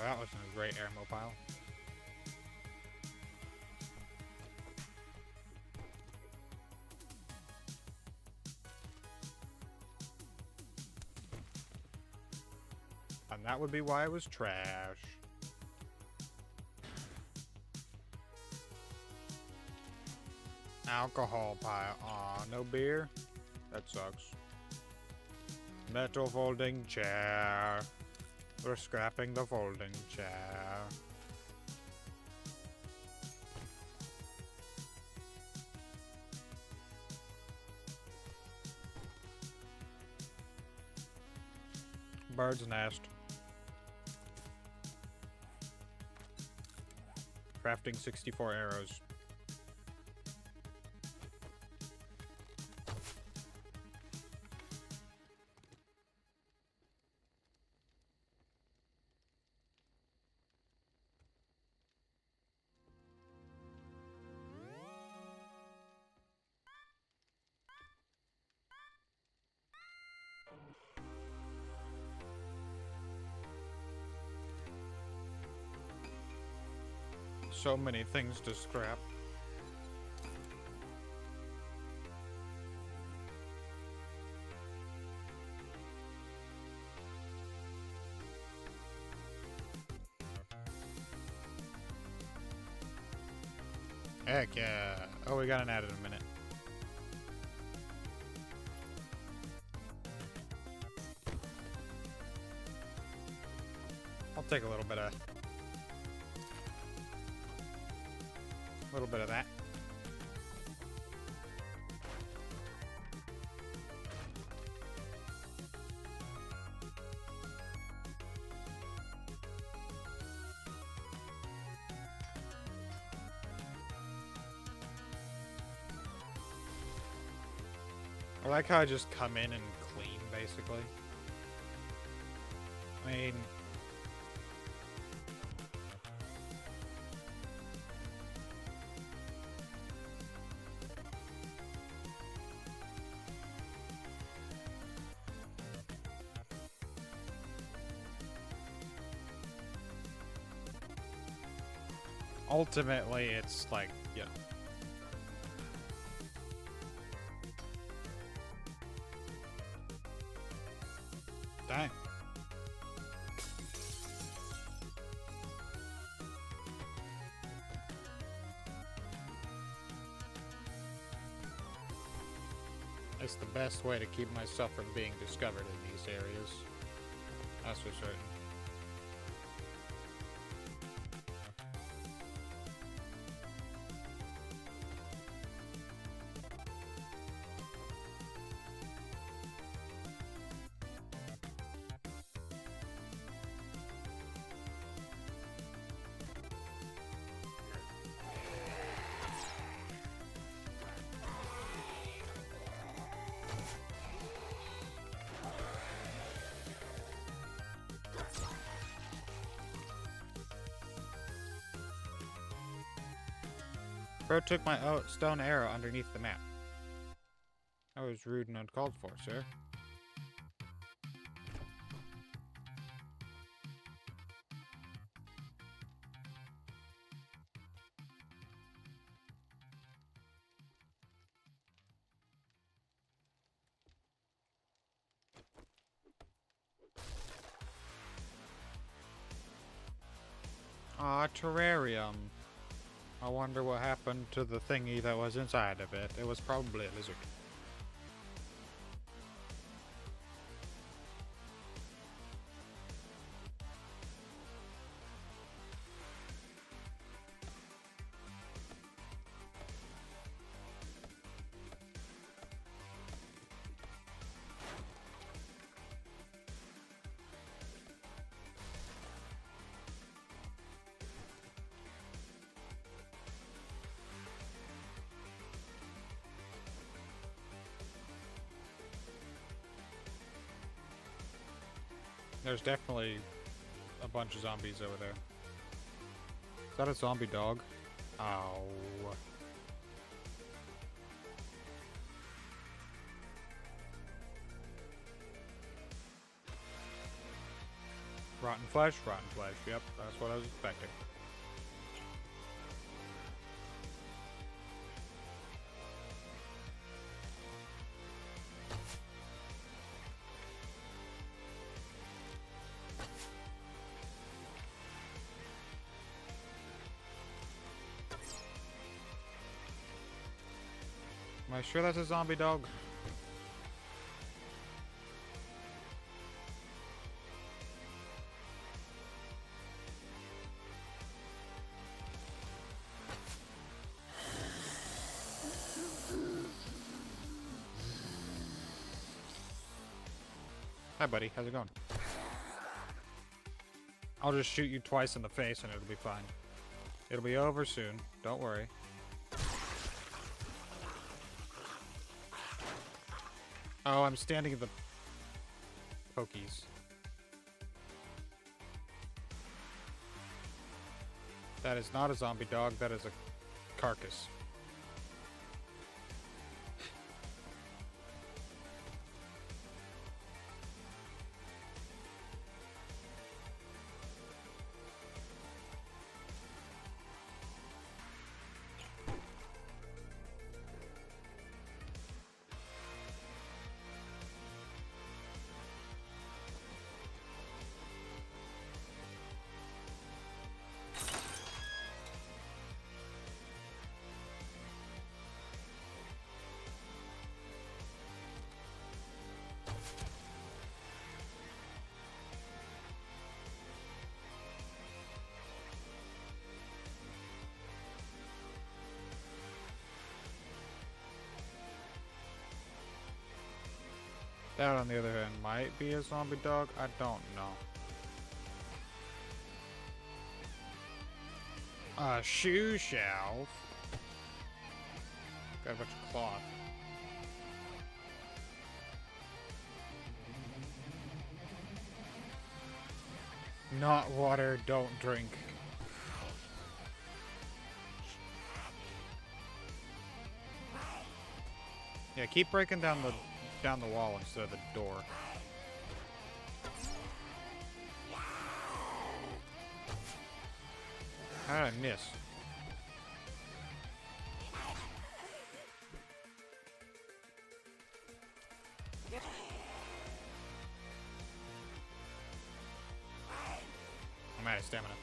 that was a great ammo pile. And that would be why it was trash. Alcohol pile. Aw, no beer? That sucks. Metal folding chair. We're scrapping the folding chair. Bird's nest. Crafting 64 arrows. So many things to scrap. Heck yeah. Oh, we got an ad in a minute. I'll take a little bit of that. I like how I just come in and clean, basically. I mean... ultimately, it's like, you know. Dang. It's the best way to keep myself from being discovered in these areas. That's for certain. Bro took my stone arrow underneath the map. That was rude and uncalled for, sir. Aw, terrarium. I wonder what happened to the thingy that was inside of it. It was probably a lizard. There's definitely a bunch of zombies over there. Is that a zombie dog? Ow. Rotten flesh, rotten flesh. Yep, that's what I was expecting. Am I sure that's a zombie dog? Hi buddy, how's it going? I'll just shoot you twice in the face and it'll be fine. It'll be over soon, don't worry. Oh, I'm standing in the pokies. That is not a zombie dog, that is a carcass. That, on the other hand, might be a zombie dog. I don't know. A shoe shelf. Got a bunch of cloth. Not water, don't drink. Yeah, keep breaking down the wall instead of the door. How did I miss? I'm out of stamina.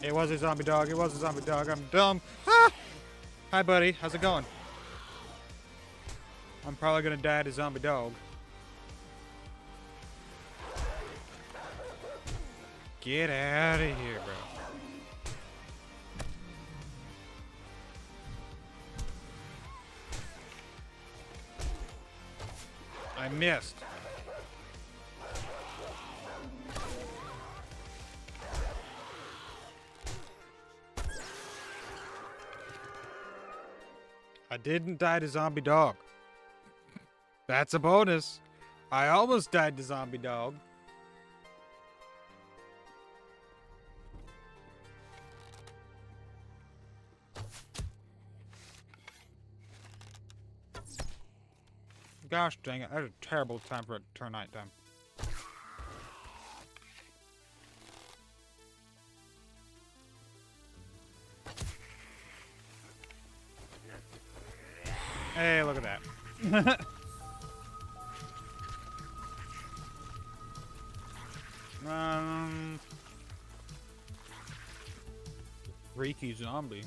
It was a zombie dog. It was a zombie dog. I'm dumb. Ah! Hi, buddy. How's it going? I'm probably gonna die to zombie dog. Get out of here, bro. I missed. I didn't die to zombie dog. That's a bonus. I almost died to zombie dog. Gosh dang it, that's a terrible time for it to turn nighttime. Hey, look at that. Freaky zombie.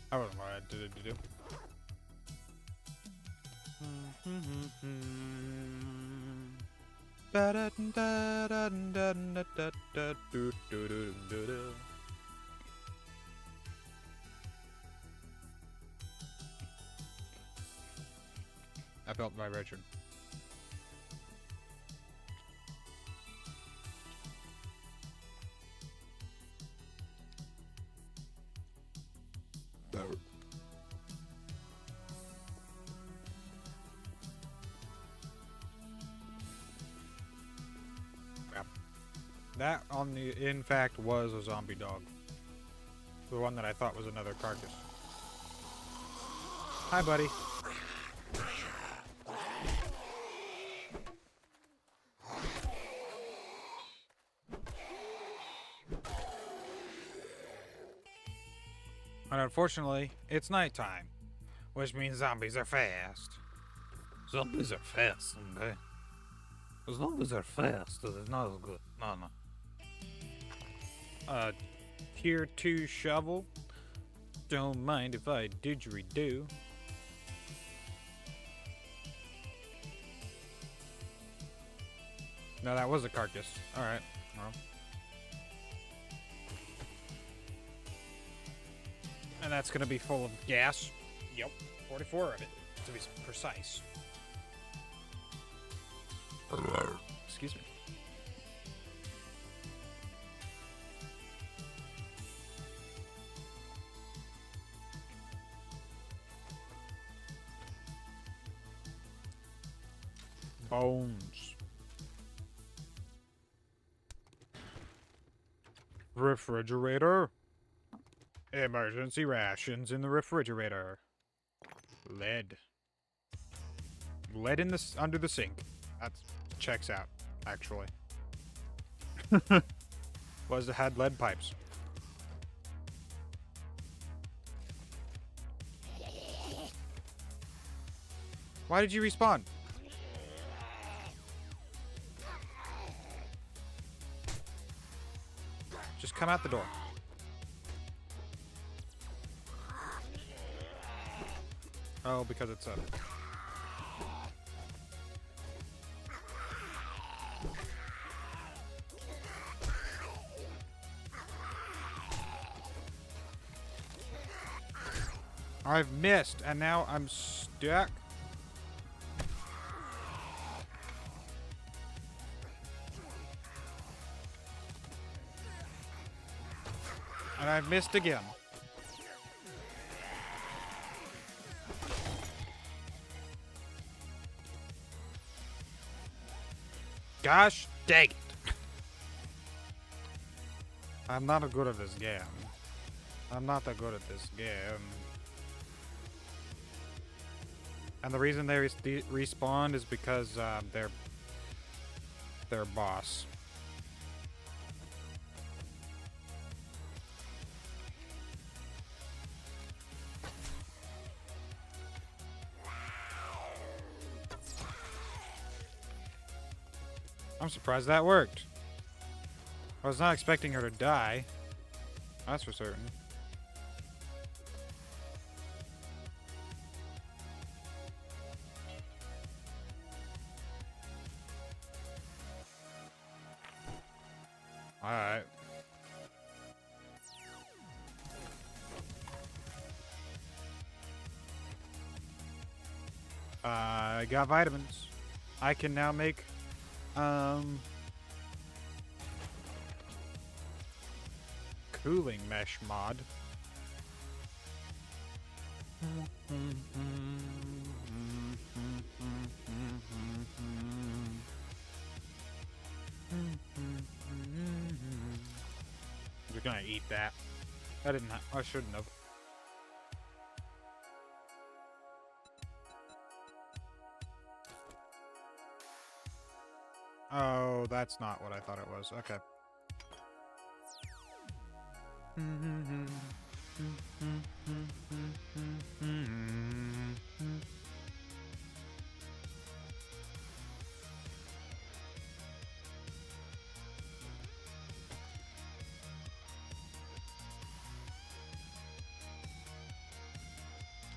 I wasn't what I did to do. I felt by Richard. That, in fact, was a zombie dog. The one that I thought was another carcass. Hi, buddy. And unfortunately, it's nighttime, which means zombies are fast. Zombies are fast, okay? Zombies are fast, it's not as good. No. Tier 2 shovel. Don't mind if I didgeridoo. No, that was a carcass. Alright, well. And that's gonna be full of gas. Yep, 44 of it, to be precise. Excuse me. Bones. Refrigerator. Emergency rations in the refrigerator. Lead. Lead in this under the sink. That checks out, actually. Was it had lead pipes. Why did you respawn? Just come out the door. Oh, because it's up. I've missed, and now I'm stuck. And I've missed again. Gosh dang it. I'm not good at this game. I'm not that good at this game. And the reason they respawned is because their boss. I'm surprised that worked. I was not expecting her to die. That's for certain. Alright. I got vitamins. I can now make, cooling mesh mod. You're gonna eat that. I shouldn't have. Oh, that's not what I thought it was. Okay.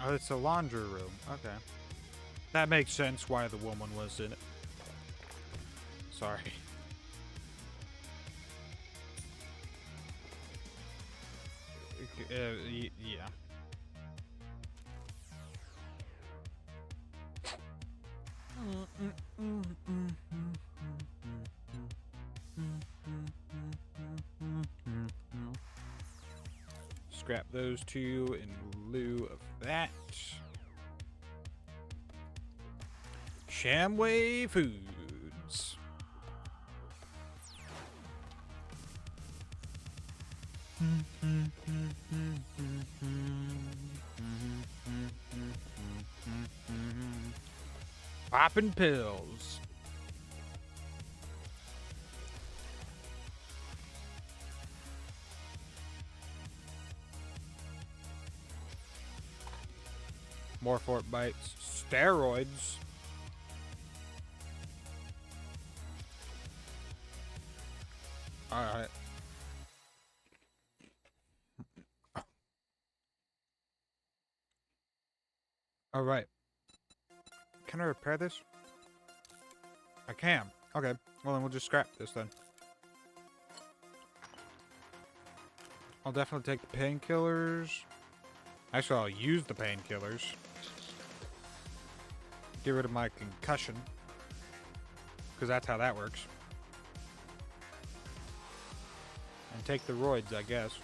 Oh, it's a laundry room. Okay. That makes sense why the woman was in it. Sorry. Yeah. Scrap those two in lieu of that. Shamway Foods. Popping pills. More fort bites. Steroids. Alright. Alright. Can I repair this? I can. Okay. Well, then we'll just scrap this then. I'll definitely take the painkillers. Actually, I'll use the painkillers. Get rid of my concussion. Because that's how that works. And take the roids, I guess.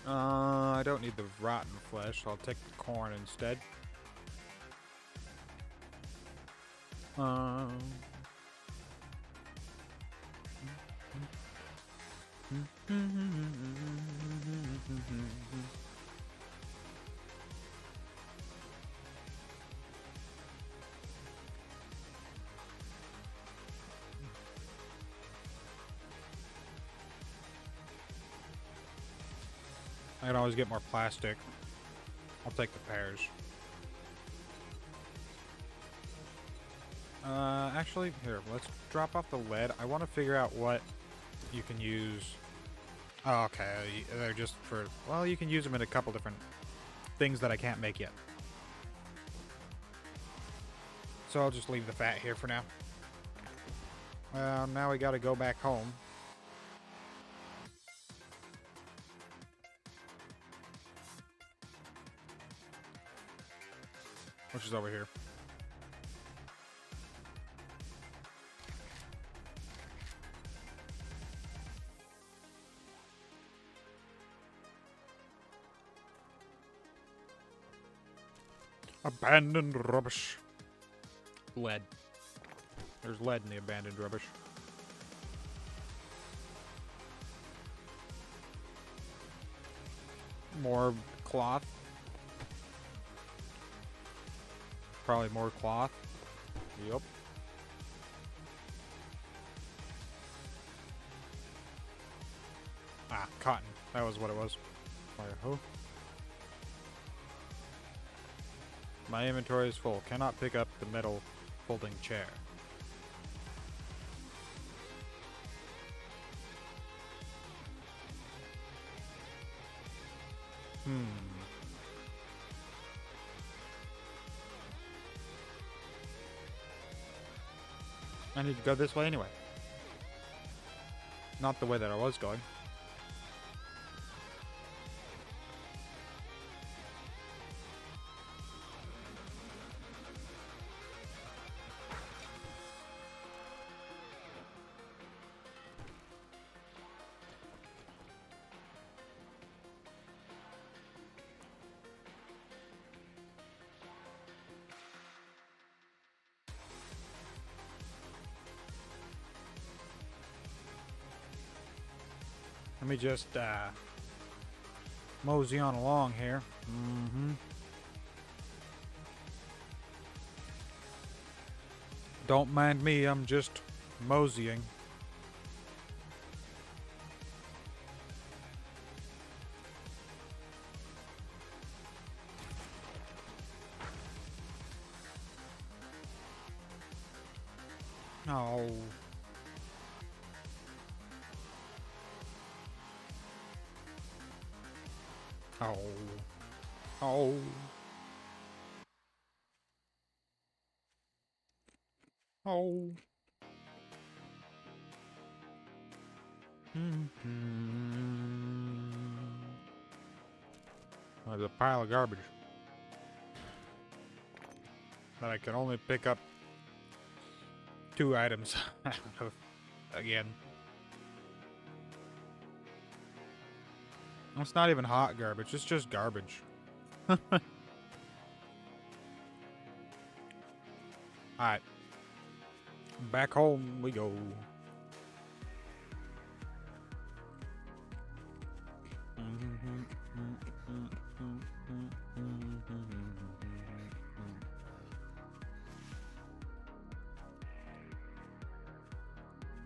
I don't need the rotten flesh. I'll take the corn instead. I can always get more plastic. I'll take the pears. Actually, here, let's drop off the lead. I want to figure out what you can use. Oh, okay. They're just for... Well, you can use them in a couple different things that I can't make yet. So I'll just leave the fat here for now. Well, now we gotta go back home. Which is over here. Abandoned rubbish. Lead. There's lead in the abandoned rubbish. More cloth. Probably more cloth. Yep. Ah, cotton. That was what it was. Fire-ho. My inventory is full. Cannot pick up the metal folding chair. I need to go this way anyway. Not the way that I was going. Let me just mosey on along here. Don't mind me, I'm just moseying. Oh. Oh. Oh. Oh. There's a pile of garbage that I can only pick up 2 items out of again. It's not even hot garbage, it's just garbage. Alright. Back home we go.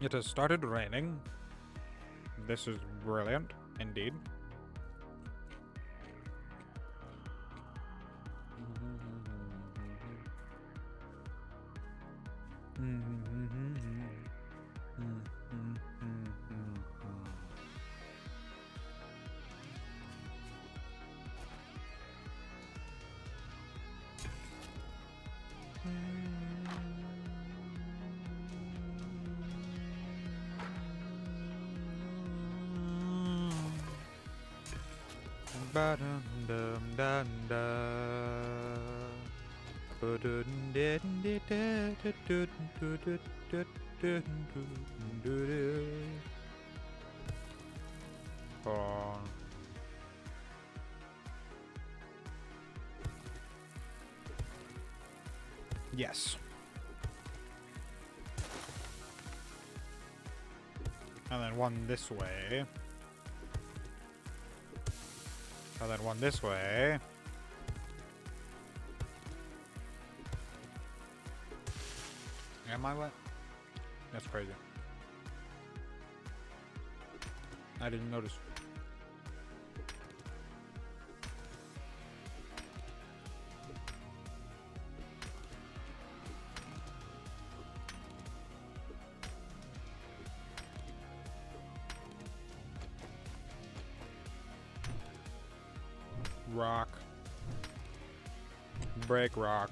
It has started raining. This is brilliant, indeed. Hold on. Yes. And then one this way. And then one this way. Am I wet? That's crazy. I didn't notice. Rock. Break rock.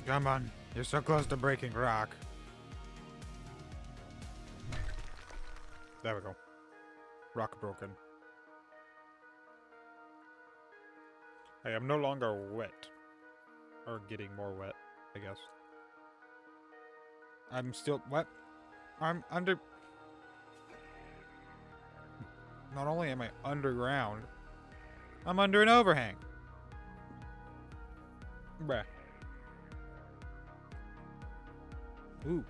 Come on, you're so close to breaking rock. There we go. Rock broken. I am no longer wet. Or getting more wet, I guess. I'm still wet. I'm under... Not only am I underground, I'm under an overhang. Bruh. Ooh.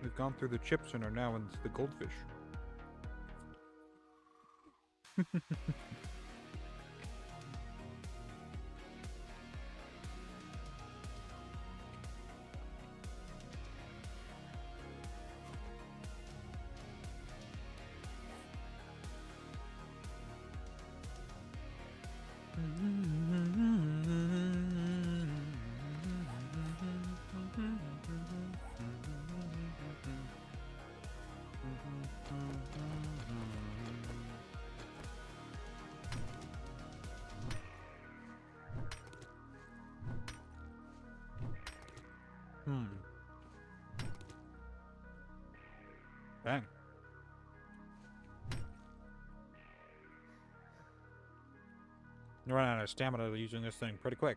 We've gone through the chips and are now in the goldfish. Dang. You run out of stamina using this thing pretty quick.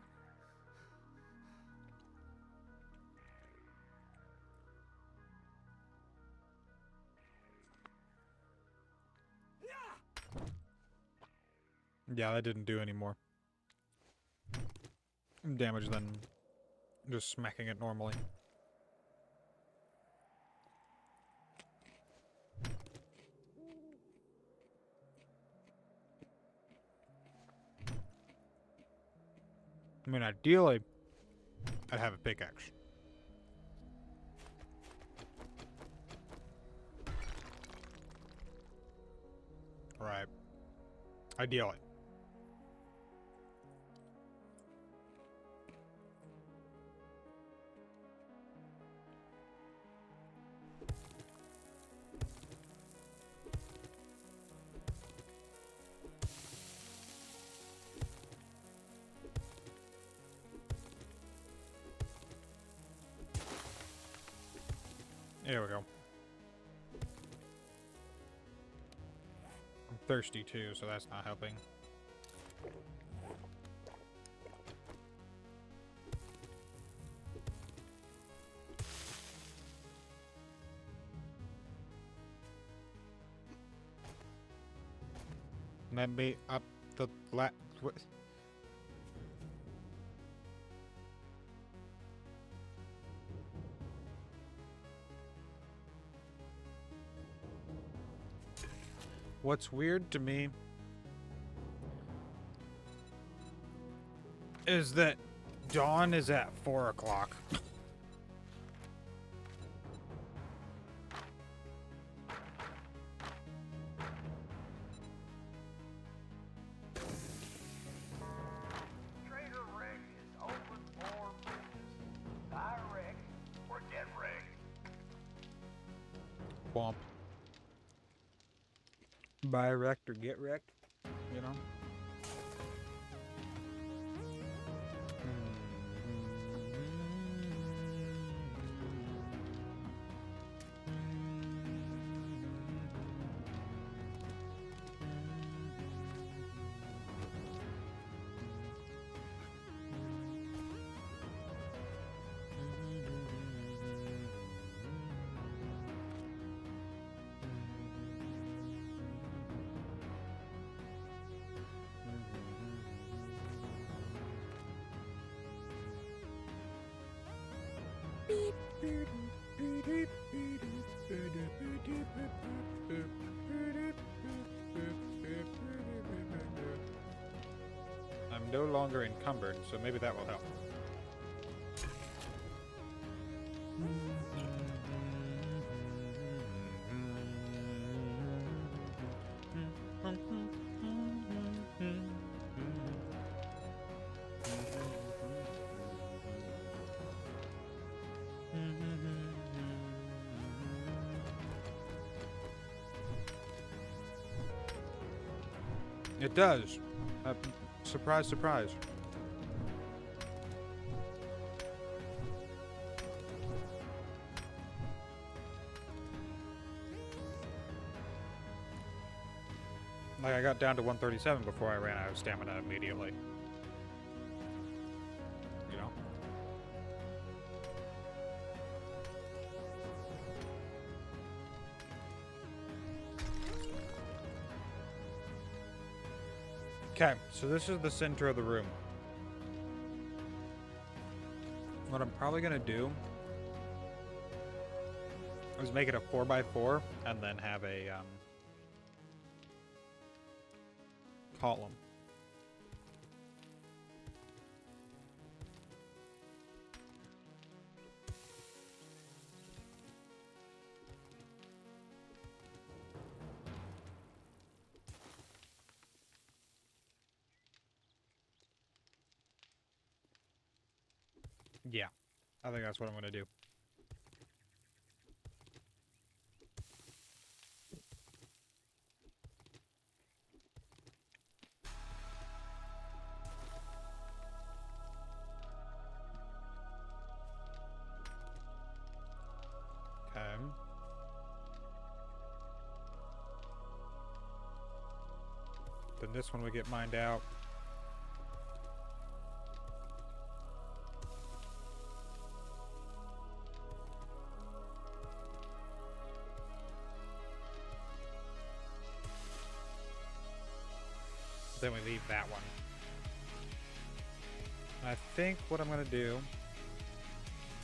Yeah, that didn't do any more damage than just smacking it normally. I mean, ideally, I'd have a pickaxe. Right. Ideally. There we go. I'm thirsty too, so that's not helping. Let me up the What's weird to me is that dawn is at 4 o'clock. Trader Rick is open for business. Direct or get wrecked. Womp. Buy wrecked or get wrecked, you know? I'm no longer encumbered, so maybe that will help. It does. Surprise, surprise. Like, I got down to 137 before I ran out of stamina immediately. You know? Okay, so this is the center of the room. What I'm probably gonna do is make it a 4x4 and then have a column. Yeah, I think that's what I'm gonna do. Okay. Then this one would get mined out. Then we leave that one. I think what I'm gonna do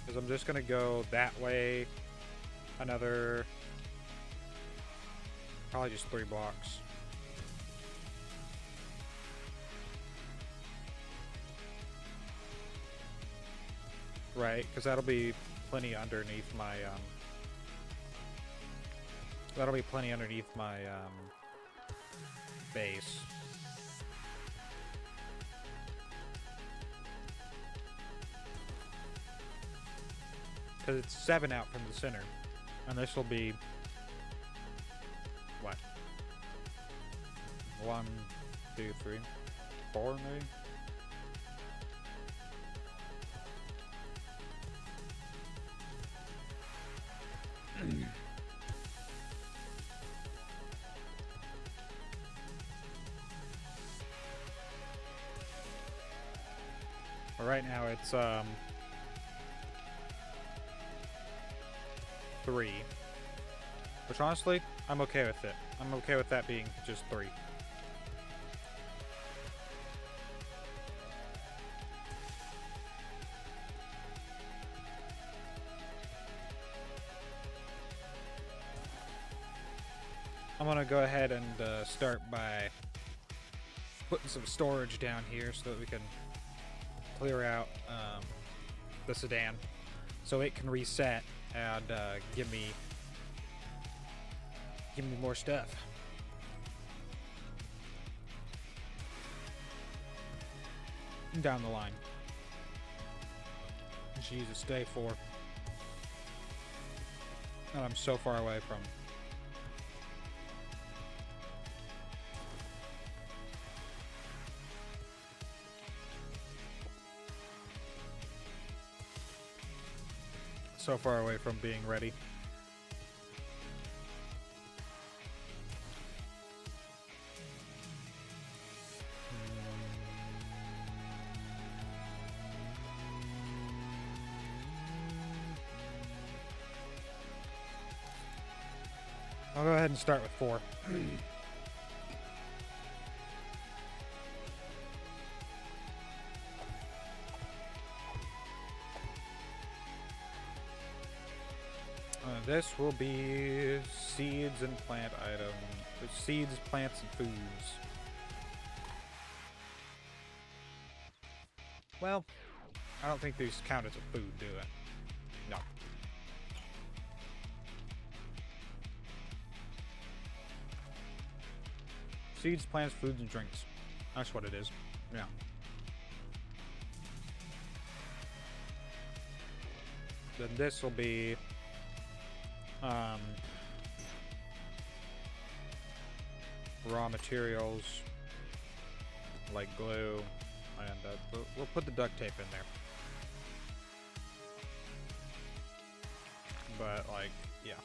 is I'm just gonna go that way another, probably just 3 blocks. Right, because that'll be plenty underneath my base. Because it's 7 out from the center. And this will be... what? 1, 2, 3, 4 maybe? Well, right now it's 3, which honestly I'm okay with it. I'm okay with that being just 3. I'm gonna go ahead and start by putting some storage down here so that we can clear out the sedan so it can reset and give me more stuff. Down the line. Jesus, day 4. And I'm so far away from. So far away from being ready. I'll go ahead and start with 4. This will be seeds and plant items. Seeds, plants, and foods. Well, I don't think these count as a food, do it? No. Seeds, plants, foods, and drinks. That's what it is. Yeah. Then this will be raw materials like glue, and we'll put the duct tape in there. But like, yeah,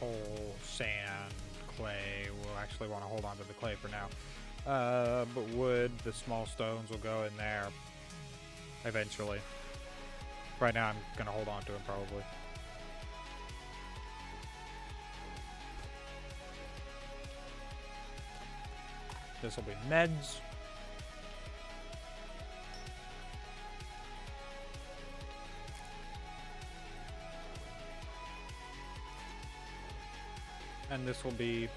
coal, sand, clay. We'll actually want to hold on to the clay for now. But wood, the small stones will go in there eventually. Right now I'm gonna hold on to them probably. This will be meds. And this will be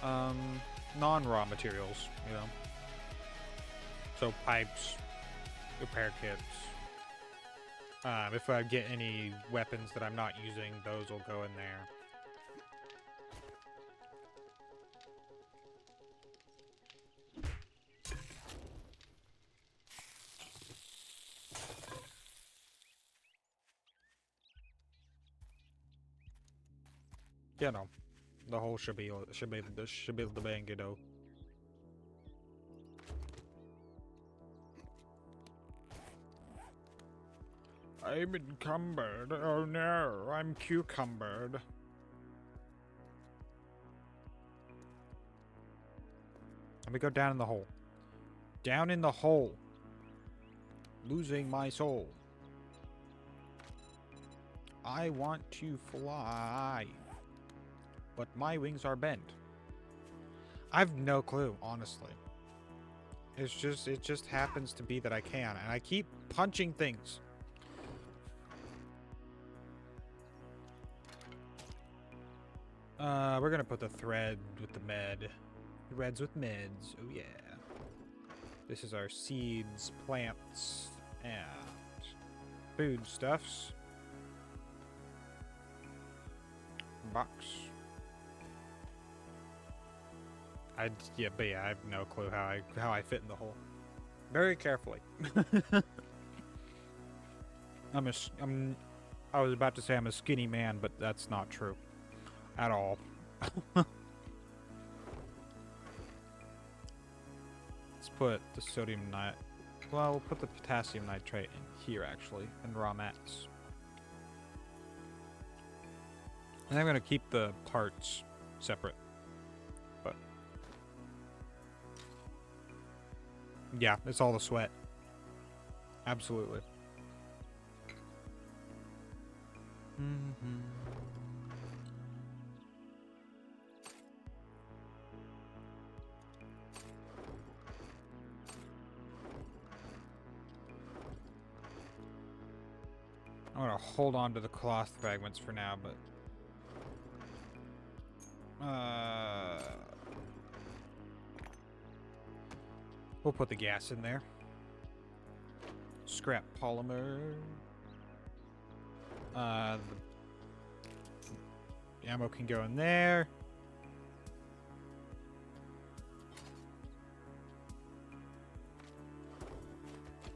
non-raw materials, you know. So pipes, repair kits. If I get any weapons that I'm not using, those will go in there. You know, the whole should be the bang, you know. I'm encumbered. Oh no, I'm cucumbered. me go down in the hole. Down in the hole. Losing my soul. I want to fly. But my wings are bent. I've no clue, honestly. It just happens to be that I can, and I keep punching things. We're gonna put the thread with the med. Threads with meds. Oh yeah. This is our seeds, plants, and foodstuffs. Box. But yeah, I have no clue how I fit in the hole. Very carefully. I was about to say I'm a skinny man, but that's not true at all. Let's put the sodium nit. Well, we'll put the potassium nitrate in here actually, in raw mats. And I'm gonna keep the parts separate. But yeah, it's all the sweat. Absolutely. I'm gonna hold on to the cloth fragments for now, but we'll put the gas in there. Scrap polymer. The ammo can go in there.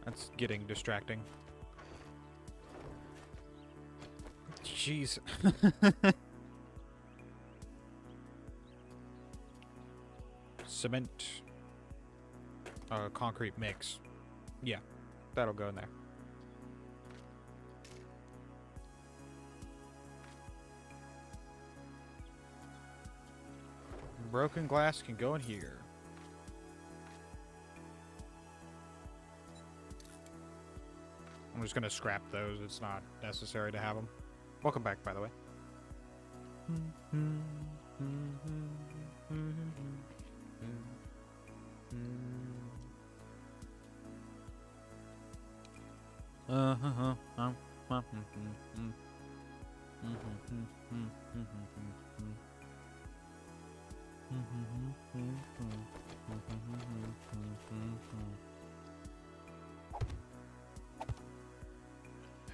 That's getting distracting. Jeez. Cement. Concrete mix. Yeah, that'll go in there. Broken glass can go in here. I'm just gonna scrap those. It's not necessary to have them. Welcome back, by the way.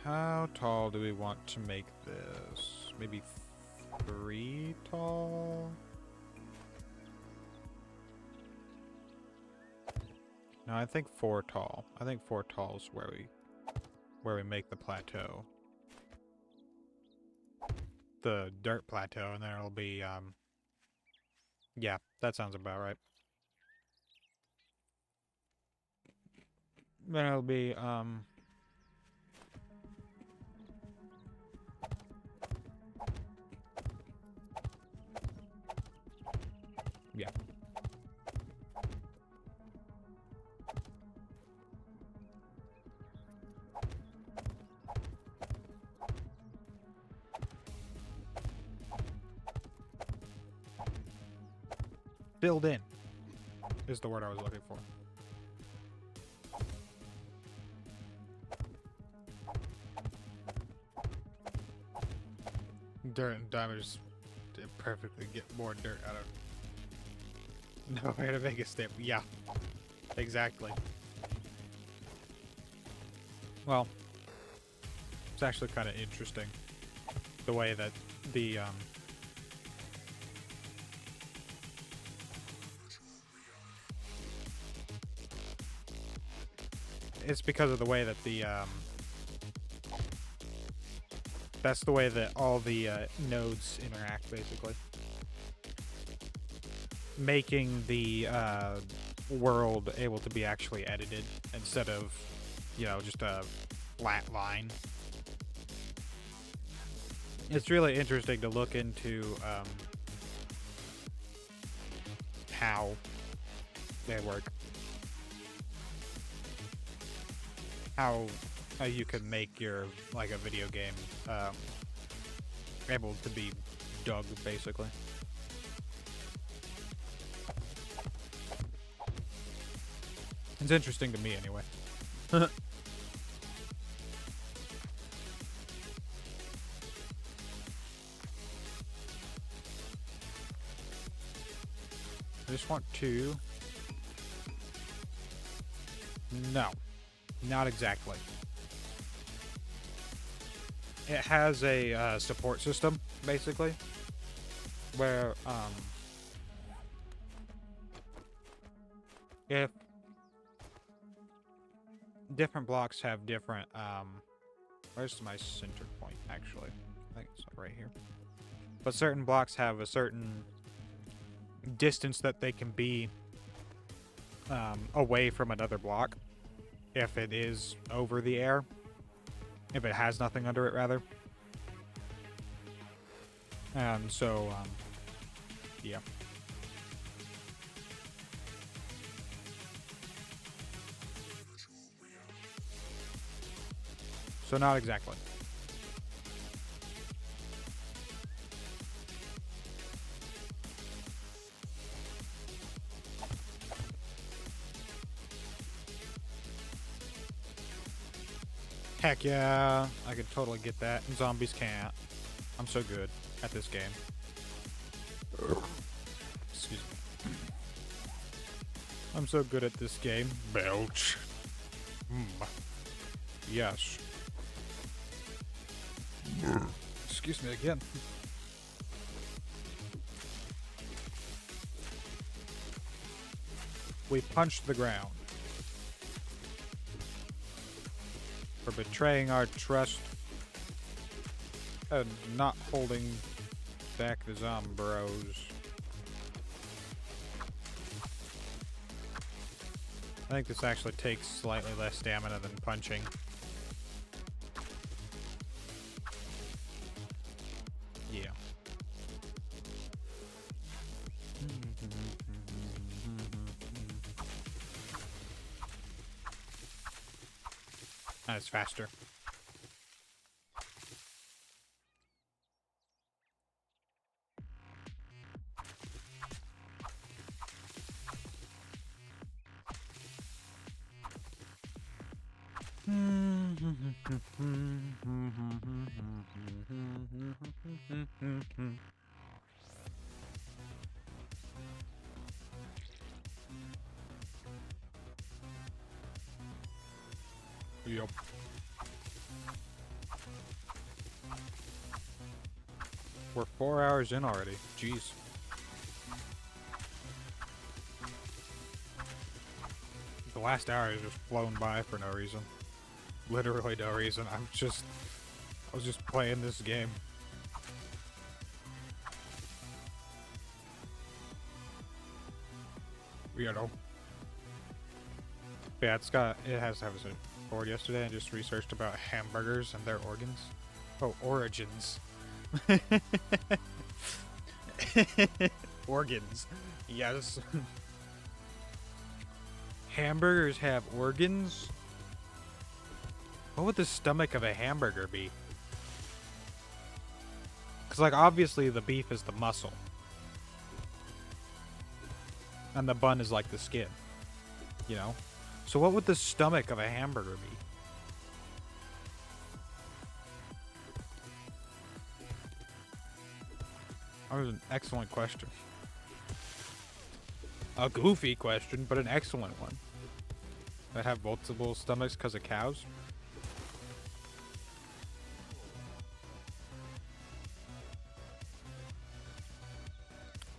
How tall do we want to make this? Maybe 3 tall? No, I think 4 tall. I think 4 tall is where we make the plateau. The dirt plateau, and then it'll be yeah, that sounds about right. Then it'll be yeah. Filled in is the word I was looking for. Dirt and diamonds perfectly get more dirt out of. No way to make a step. Yeah, exactly. Well, it's actually kind of interesting the way that the it's because of the way that the that's the way that all the nodes interact, basically, making the world able to be actually edited instead of, you know, just a flat line. It's really interesting to look into how they work. How you can make your, like, a video game able to be dug, basically. It's interesting to me, anyway. I just want to... No. Not exactly. It has a support system, basically, where, if different blocks have different, where's my center point, actually? I think it's right here. But certain blocks have a certain distance that they can be, away from another block, if it is over the air. If it has nothing under it, rather. And so, yeah. So not exactly. Heck yeah, I could totally get that. And zombies can't. I'm so good at this game. Excuse me. I'm so good at this game. Belch. Yes. Excuse me again. We punched the ground. For betraying our trust and not holding back the zombros. I think this actually takes slightly less stamina than punching. Yeah. And it's faster. Yep. We're 4 hours in already. Jeez. The last hour has just flown by for no reason. Literally no reason. I was just playing this game. You know. Yeah, it has to have a board yesterday. I just researched about hamburgers and their organs. Oh, origins. Organs. Yes. Hamburgers have organs? What would the stomach of a hamburger be? Because, like, obviously the beef is the muscle. And the bun is like the skin. You know? So what would the stomach of a hamburger be? That was an excellent question. A goofy question, but an excellent one. That have multiple stomachs because of cows?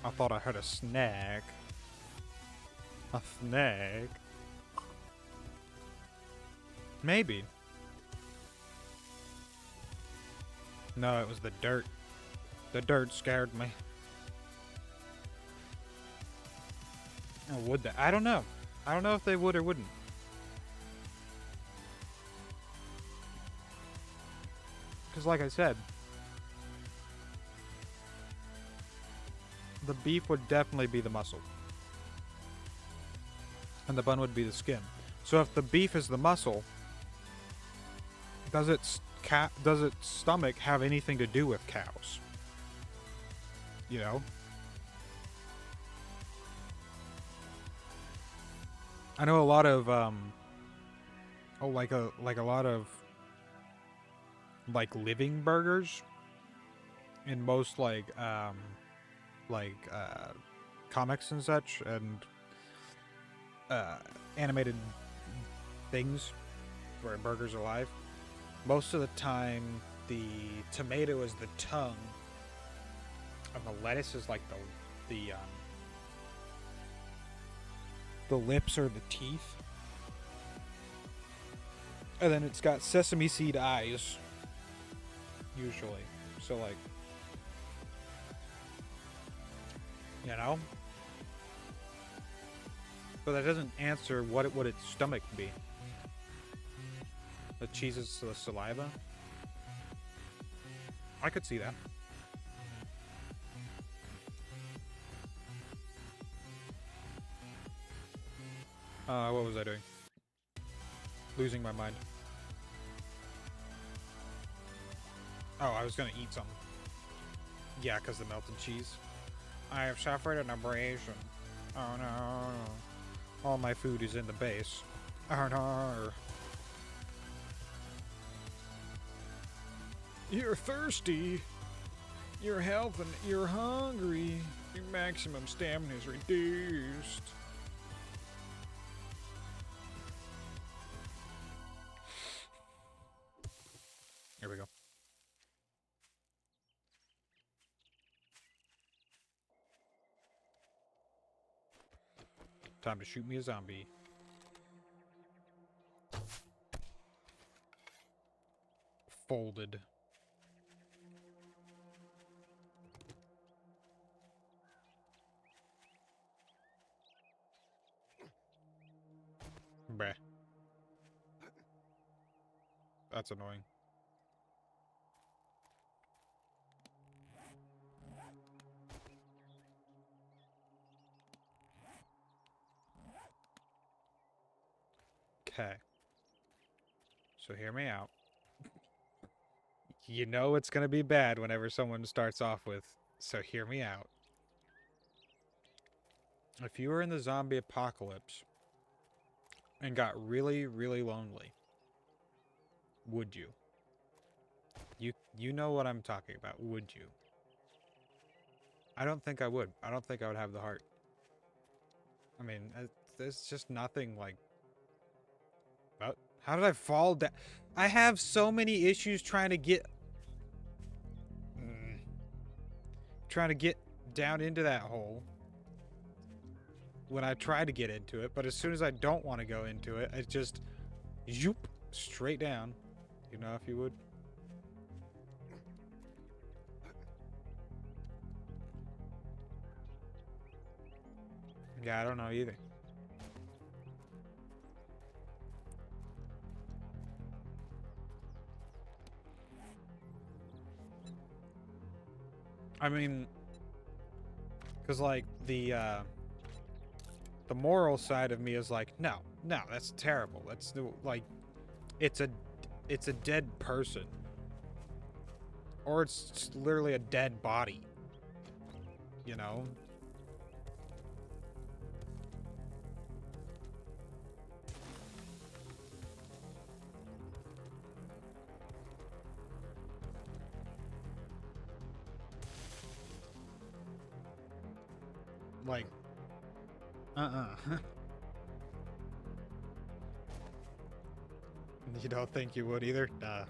I thought I heard a snack. A snack? Maybe. No, it was the dirt. The dirt scared me. Oh, would they? I don't know. I don't know if they would or wouldn't. Because like I said, the beef would definitely be the muscle. and the bun would be the skin. So if the beef is the muscle, does its stomach have anything to do with cows? You know? I know a lot of like a lot of like living burgers in most like comics and such, and animated things where burgers are live. Most of the time, the tomato is the tongue, and the lettuce is like the lips or the teeth, and then it's got sesame seed eyes, usually. So like, you know, but that doesn't answer what would its stomach be. The cheese is the saliva. I could see that. What was I doing? Losing my mind. Oh, I was gonna eat some. Yeah, because the melted cheese. I have suffered an abrasion. Oh no. All my food is in the base. Oh no. You're thirsty. Your health and you're hungry. Your maximum stamina is reduced. Here we go. Time to shoot me a zombie. Folded. Bleh. That's annoying. Okay. So hear me out. You know it's gonna be bad whenever someone starts off with, so hear me out. If you were in the zombie apocalypse and got really, really lonely, would you? You know what I'm talking about, would you? I don't think I would. I don't think I would have the heart. I mean, there's just nothing like... How did I fall down? I have so many issues trying to get... trying to get down into that hole when I try to get into it, but as soon as I don't want to go into it, it's just... zoop, straight down. You know, if you would. Yeah, I don't know either. I mean, because like the moral side of me is like, no, that's terrible. That's like, it's a dead person, or it's just literally a dead body. You know. Like, You don't think you would either? Nah.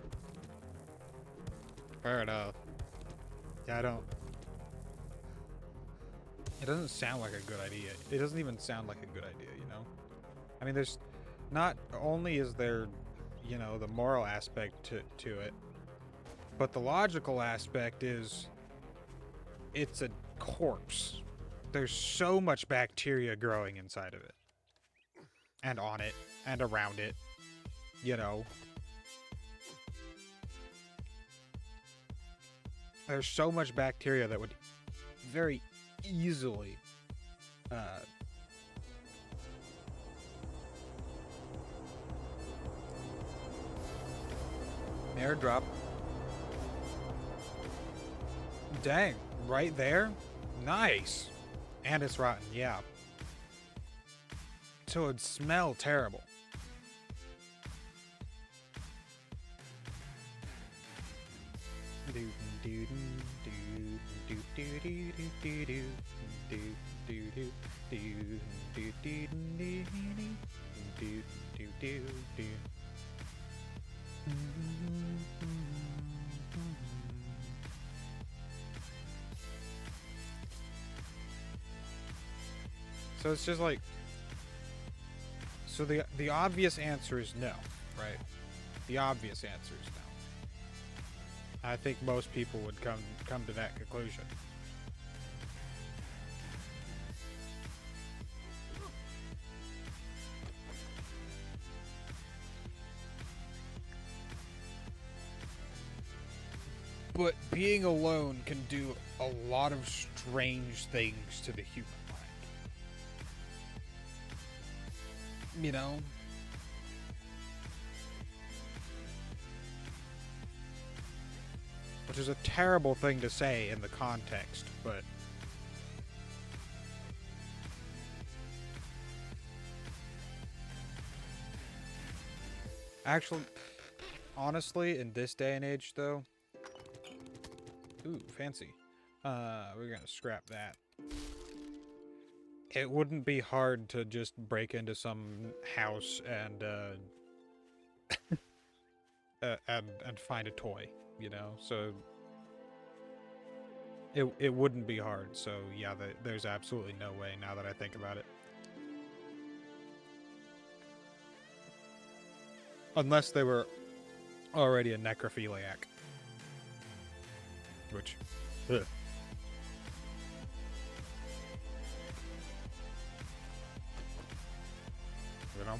Fair enough. Yeah, I don't. It doesn't sound like a good idea. It doesn't even sound like a good idea, you know? I mean, there's... Not only is there, you know, the moral aspect to it, but the logical aspect is... It's a corpse. There's so much bacteria growing inside of it. And on it. And around it. You know. There's so much bacteria that would very easily Airdrop. Dang, right there? Nice. And it's rotten, yeah. So it'd smell terrible. So it's just like, so the obvious answer is no, right? The obvious answer is no. I think most people would come to that conclusion. But being alone can do a lot of strange things to the human mind. You know? Which is a terrible thing to say in the context, but... Actually, honestly, in this day and age, though... Ooh, fancy. We're gonna scrap that. It wouldn't be hard to just break into some house and, and find a toy, you know? So... It wouldn't be hard, so yeah, there's absolutely no way now that I think about it. Unless they were already a necrophiliac. Which, ugh. You know?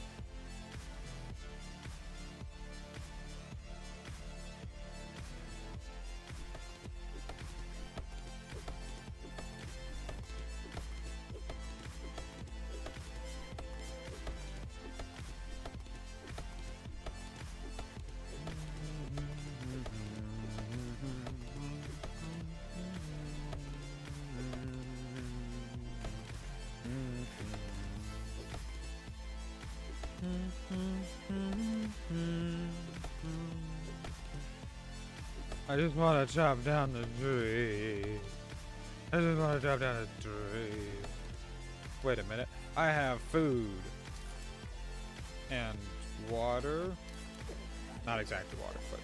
I just want to chop down the tree. I just want to chop down the tree. Wait a minute. I have food. And water. Not exactly water, but...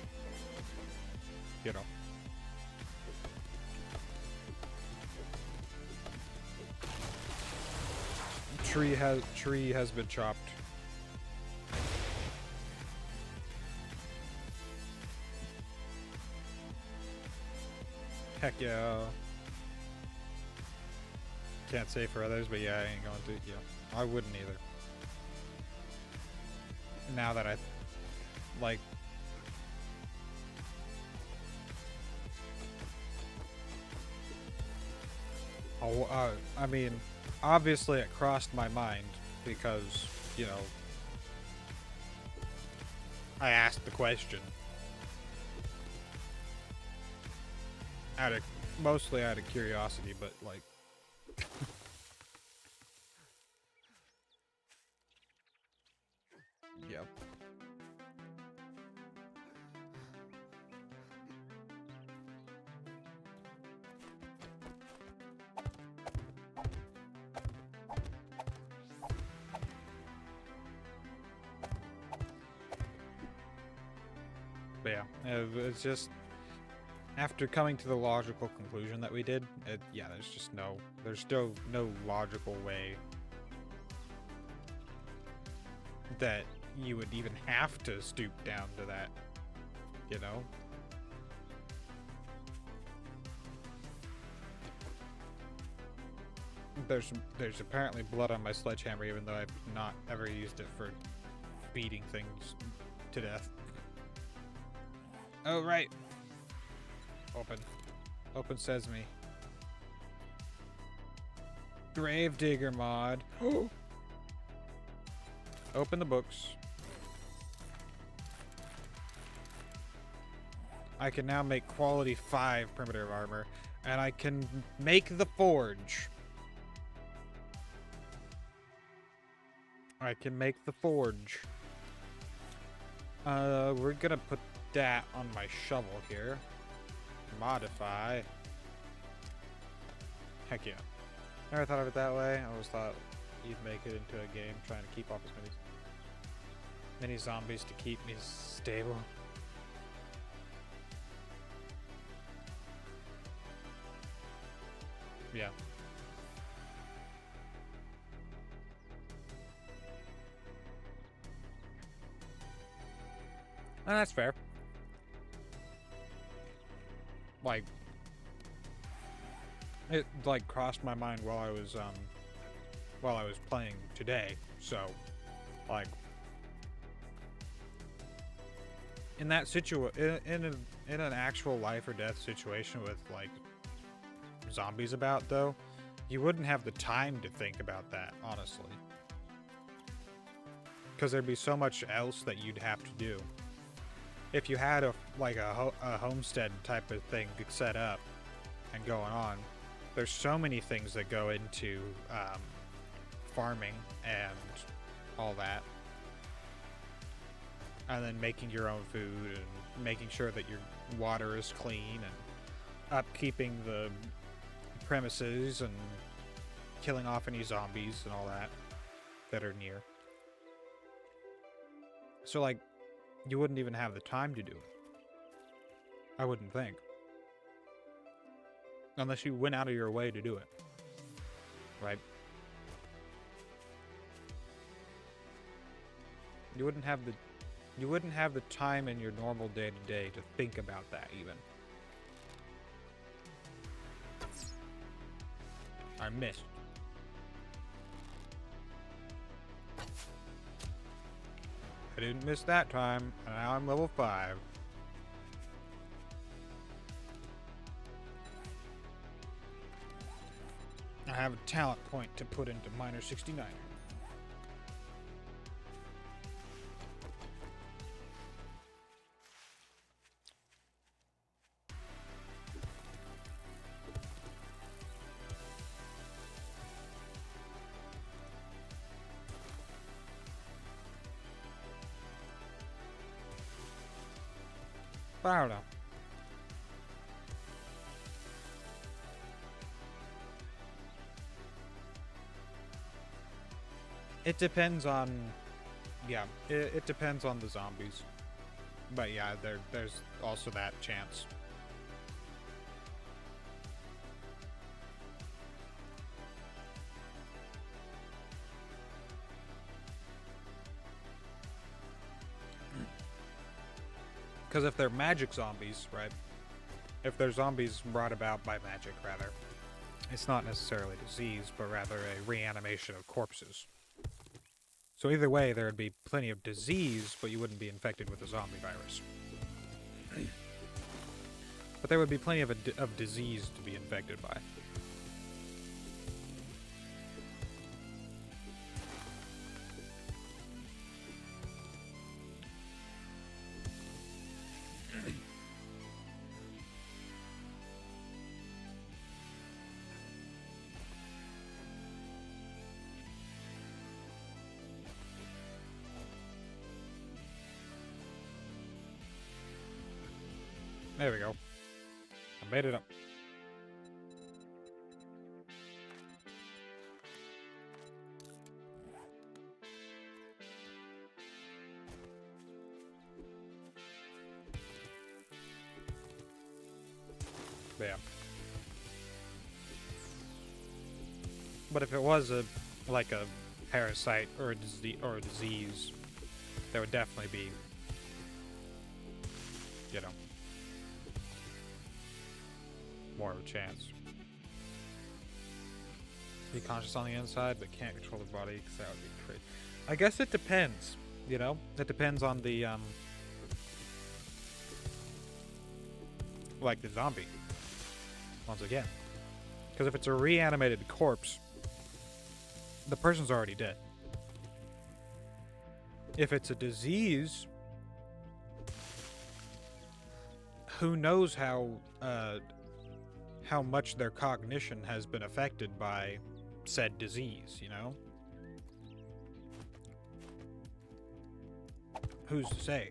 You know. Tree has been chopped. Heck yeah. Can't say for others, but yeah, I ain't going to. Yeah, I wouldn't either. Now that I, like... Oh, I mean, obviously it crossed my mind because, you know, I asked the question. Mostly out of curiosity, but like... Yep. But yeah, it's just... After coming to the logical conclusion that we did, yeah, there's still no logical way that you would even have to stoop down to that, you know? There's apparently blood on my sledgehammer, even though I've not ever used it for beating things to death. Oh, right. Open sesame. Gravedigger mod. Open the books. I can now make quality 5 primitive armor, and I can make the forge. I can make the forge. We're gonna put that on my shovel here. Modify. Heck yeah. Never thought of it that way. I always thought you'd make it into a game trying to keep off as many zombies to keep me stable. Yeah. And that's fair. Like, it like crossed my mind while I was playing today. So, like, in that in an actual life or death situation with like zombies about, though, you wouldn't have the time to think about that, honestly, because there'd be so much else that you'd have to do. If you had a homestead type of thing set up and going on, there's so many things that go into farming and all that, and then making your own food and making sure that your water is clean and upkeeping the premises and killing off any zombies and all that are near. So, like, you wouldn't even have the time to do it. I wouldn't think. Unless you went out of your way to do it. Right? You wouldn't have the time in your normal day-to-day to think about that even. I missed. I didn't miss that time, and now I'm level 5. I have a talent point to put into Miner 69. But I don't know. It depends on... Yeah, it depends on the zombies. But yeah, there's also that chance. Because if they're magic zombies, right? If they're zombies brought about by magic, rather, it's not necessarily disease, but rather a reanimation of corpses. So either way, there would be plenty of disease, but you wouldn't be infected with a zombie virus. But there would be plenty of disease to be infected by. There we go. I made it up. Yeah. But if it was a parasite or a disease, there would definitely be, you know, more of a chance. Be conscious on the inside, but can't control the body, because that would be crazy. I guess it depends, you know? It depends on the, like the zombie. Once again. Because if it's a reanimated corpse, the person's already dead. If it's a disease, who knows how much their cognition has been affected by said disease, you know? Who's to say?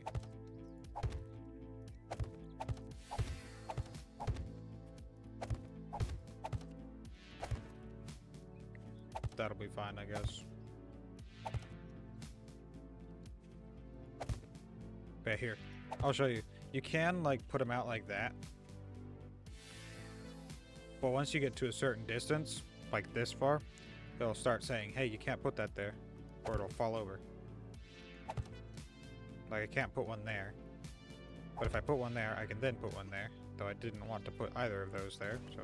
That'll be fine, I guess. Okay, here. I'll show you. You can, like, put them out like that. But once you get to a certain distance, like this far, it'll start saying, hey, you can't put that there, or it'll fall over. Like, I can't put one there. But if I put one there, I can then put one there. Though I didn't want to put either of those there, so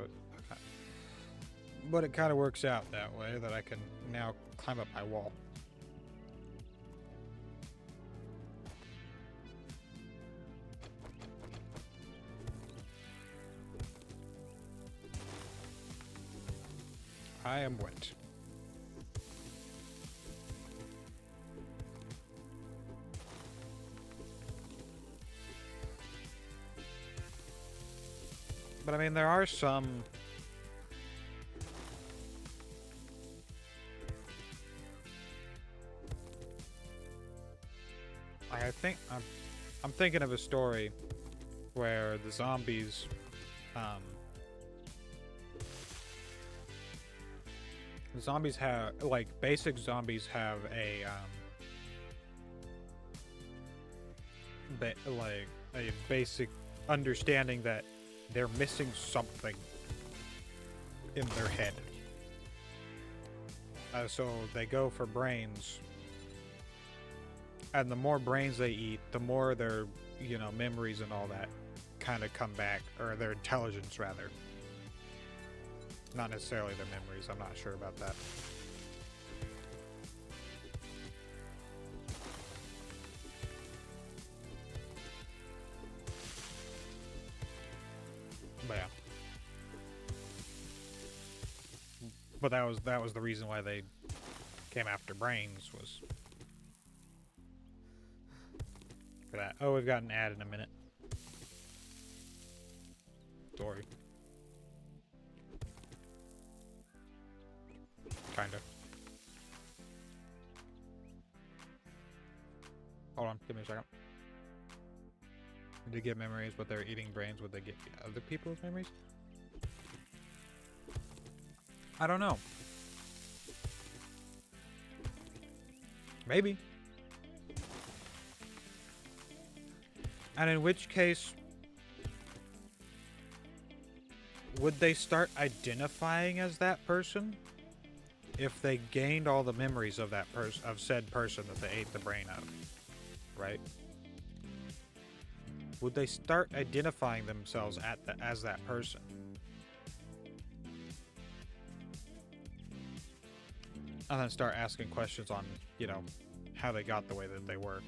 but it kind of works out that way, that I can now climb up my wall. I am wet. But I mean, there are some... I think I'm thinking of a story where the zombies, have, like, basic zombies have a, like, a basic understanding that they're missing something in their head. So they go for brains. And the more brains they eat, the more their, you know, memories and all that kind of come back, or their intelligence, rather. Not necessarily their memories, I'm not sure about that. But yeah. But that was the reason why they came after brains, was for that. Oh, we've got an ad in a minute. Sorry. Kinda. Hold on, give me a second. Did they get memories, but they're eating brains? Would they get other people's memories? I don't know. Maybe. And in which case, would they start identifying as that person if they gained all the memories of that person, of said person that they ate the brain of, right? Would they start identifying themselves as that person? And then start asking questions on, you know, how they got the way that they were.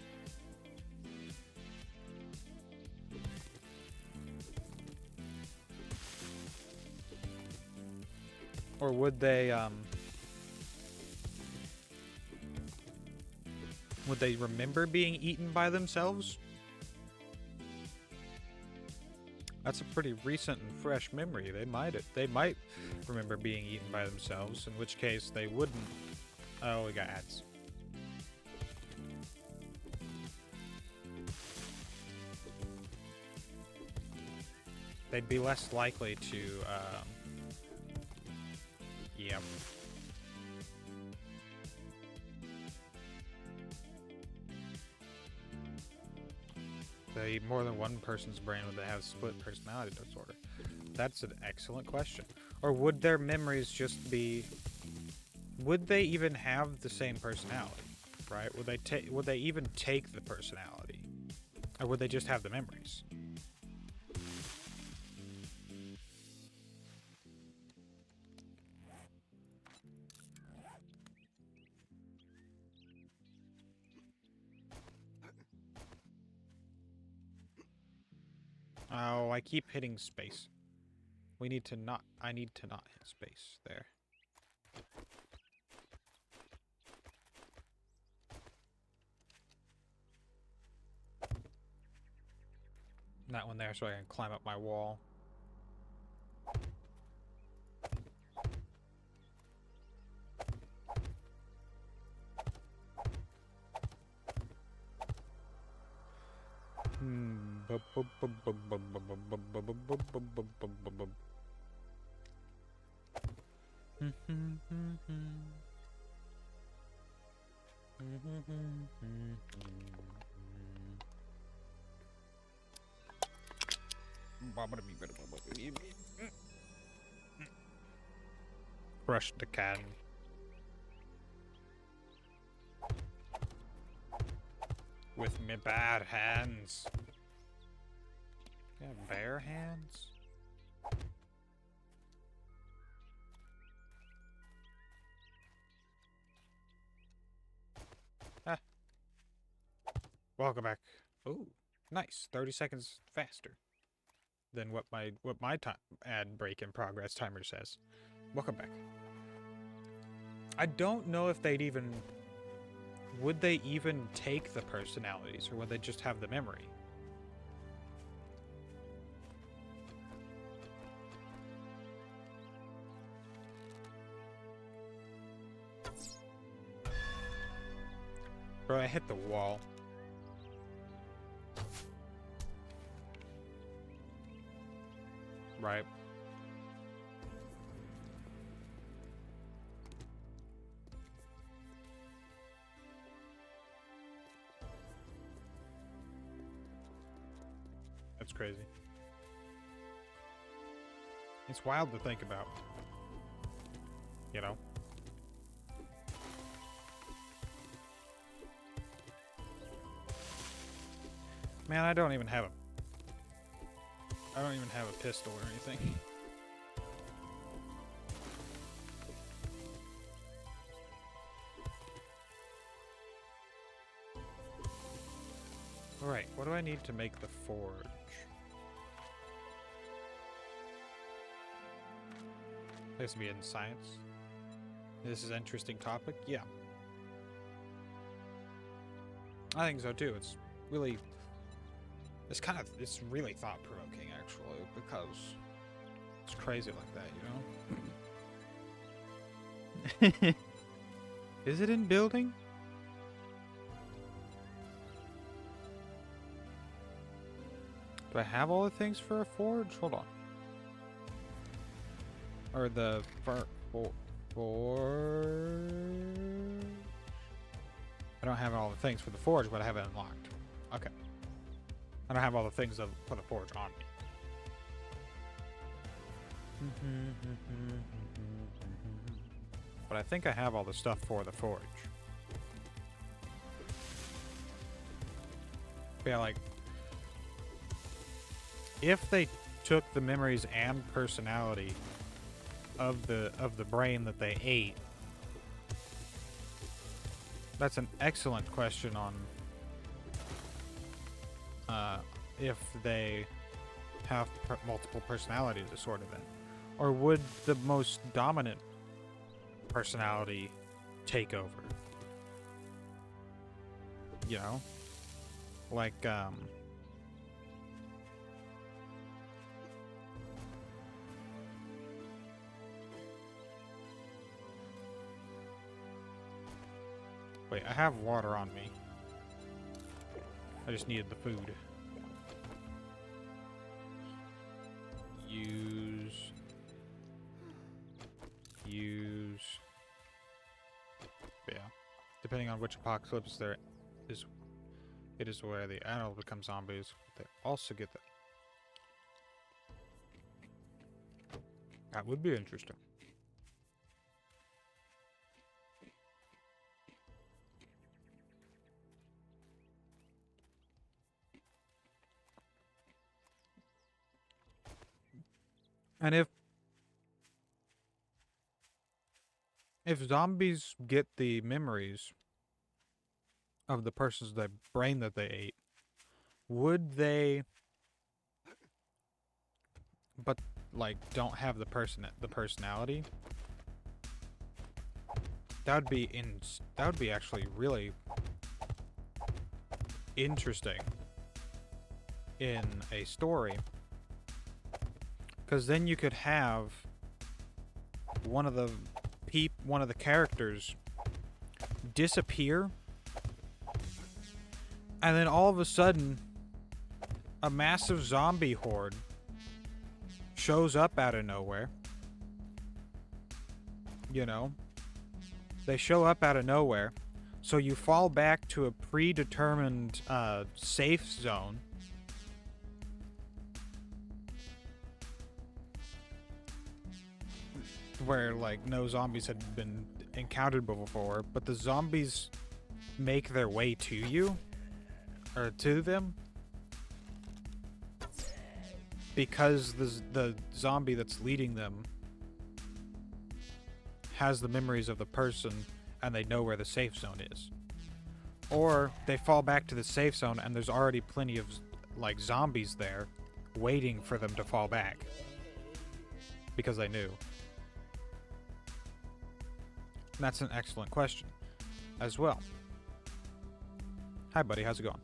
Or would they remember being eaten by themselves? That's a pretty recent and fresh memory. They might remember being eaten by themselves, in which case they wouldn't. Oh, we got ads. They'd be less likely to, yep. They eat more than one person's brain, would they have split personality disorder? That's an excellent question. Or would their memories just be... Would they even have the same personality, right? Would they even take the personality? Or would they just have the memories? Oh, I keep hitting space. I need to not hit space there. No, that one there so I can climb up my wall. Brush the can. With me bad hands. Yeah, bare hands? Ah. Welcome back. Ooh, nice. 30 seconds faster than what my time ad break in progress timer says. Welcome back. I don't know if they'd even... Would they even take the personalities, or would they just have the memory? Bro, I hit the wall. Right. That's crazy. It's wild to think about. You know? Man, I don't even have a pistol or anything. Alright, what do I need to make the forge? This to be in science. This is an interesting topic. Yeah. I think so too. It's really... It's really thought-provoking, actually, because it's crazy like that, you know? Is it in building? Do I have all the things for a forge? Hold on. Or the forge? I don't have all the things for the forge, but I have it unlocked. Okay. I don't have all the things for the forge on me. But I think I have all the stuff for the forge. But yeah, like... If they took the memories and personality of the brain that they ate, that's an excellent question on if they have multiple personality disorder then. Or would the most dominant personality take over? You know? Like, wait, I have water on me. I just needed the food. Use. Yeah. Depending on which apocalypse there is, it is where the animals become zombies. They also get that. That would be interesting. And if zombies get the memories of the person's brain that they ate, would they, but like don't have the personality? That would be actually really interesting. in a story, because then you could have one of the characters disappear, and then all of a sudden a massive zombie horde shows up out of nowhere. You know, they show up out of nowhere, so you fall back to a predetermined safe zone. Where, like, no zombies had been encountered before, but the zombies make their way to you, or to them, because the zombie that's leading them has the memories of the person, and they know where the safe zone is. Or they fall back to the safe zone, and there's already plenty of, like, zombies there waiting for them to fall back, because they knew. And that's an excellent question as well. Hi, buddy. How's it going?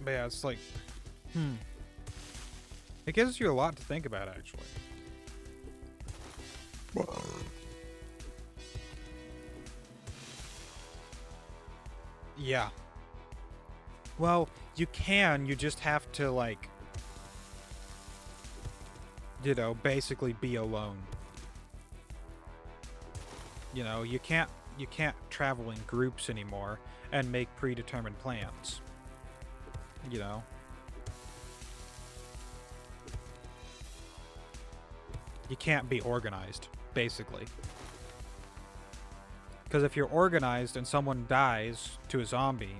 But yeah, it's like, it gives you a lot to think about, actually. Yeah. Well, you just have to, like, you know, basically be alone. You know, you can't travel in groups anymore and make predetermined plans. You know? You can't be organized, basically. Because if you're organized and someone dies to a zombie,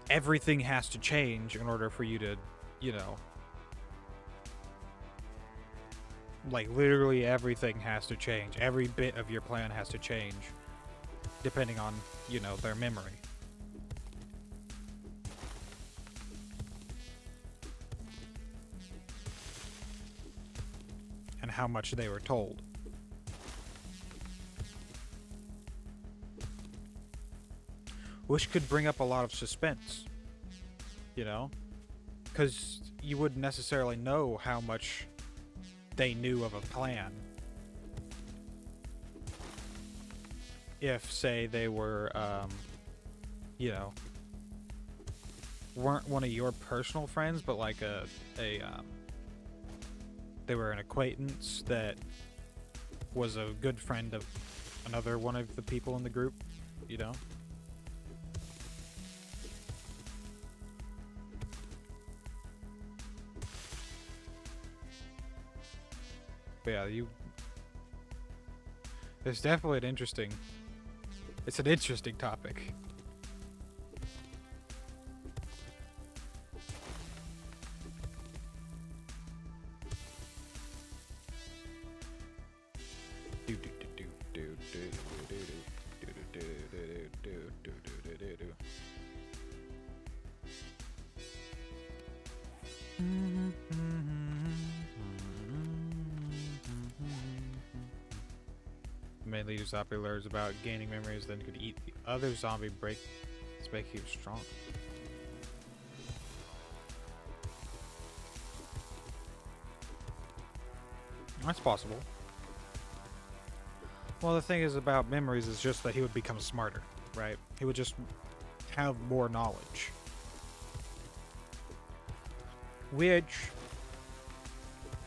everything has to change in order for you to, you know... Like, literally everything has to change. Every bit of your plan has to change, depending on, you know, their memory. And how much they were told. Which could bring up a lot of suspense, you know? Because you wouldn't necessarily know how much they knew of a plan if, say, they were, you know, weren't one of your personal friends, but like they were an acquaintance that was a good friend of another one of the people in the group, you know? But yeah, it's definitely it's an interesting topic. Mainly zombie learns about gaining memories, then could eat the other zombie to make you strong. That's possible. Well, the thing is about memories is just that he would become smarter, right? He would just have more knowledge. Which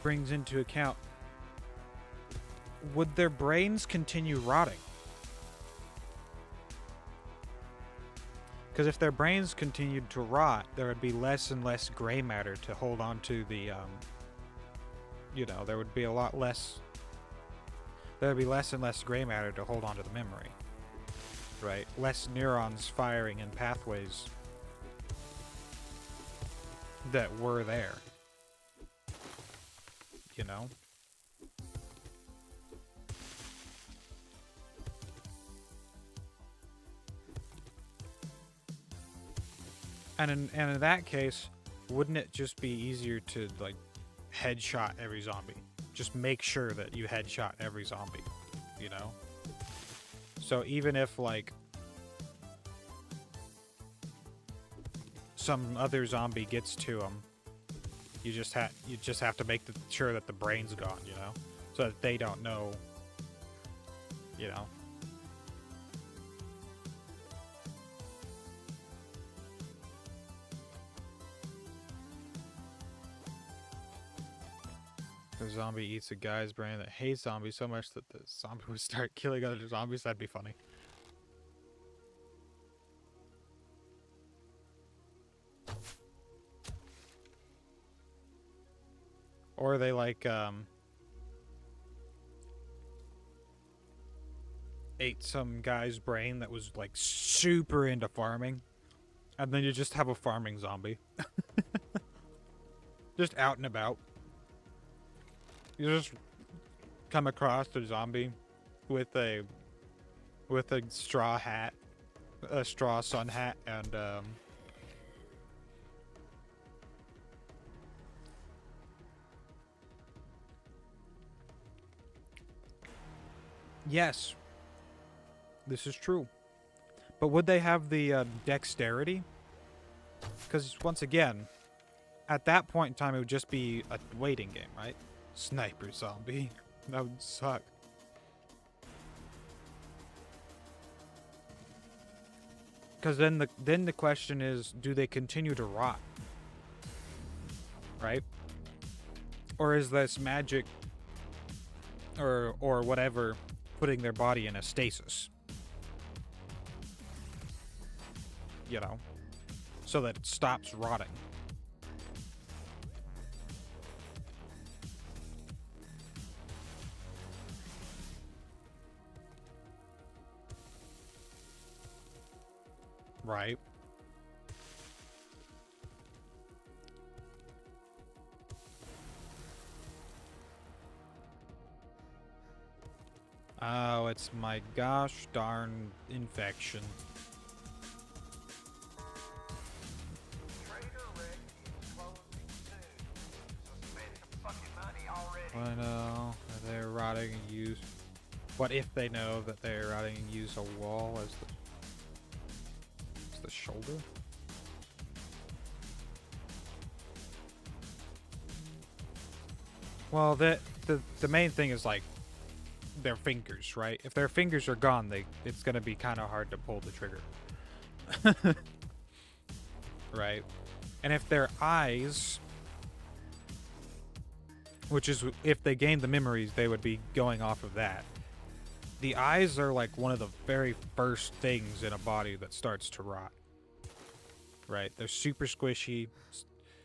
brings into account, would their brains continue rotting? Because if their brains continued to rot, there would be less and less gray matter to hold on to the, you know, there would be a lot less... There would be less and less gray matter to hold on to the memory. Right? Less neurons firing in pathways that were there. You know? And in that case, wouldn't it just be easier to like headshot every zombie? Just make sure that you headshot every zombie, you know? So even if like some other zombie gets to them, you just have to make sure that the brain's gone, you know, so that they don't know, you know. The zombie eats a guy's brain that hates zombies so much that the zombie would start killing other zombies. That'd be funny. Or they like ate some guy's brain that was like super into farming, and then you just have a farming zombie. Just out and about. You just come across a zombie with a straw hat, a straw sun hat, and yes, this is true. But would they have the dexterity? Because once again, at that point in time, it would just be a waiting game, right? Sniper zombie. That would suck. Because then the question is, do they continue to rot? Right? Or is this magic or whatever putting their body in a stasis? You know? So that it stops rotting. Right. Oh, it's my gosh darn infection. I know that they're rotting and use. What if they know that they're rotting and use a wall as the shoulder? Well, the main thing is like their fingers, right? If their fingers are gone, it's gonna be kind of hard to pull the trigger. Right? And if their eyes, which is if they gain the memories, they would be going off of that. The eyes are like one of the very first things in a body that starts to rot. Right? They're super squishy,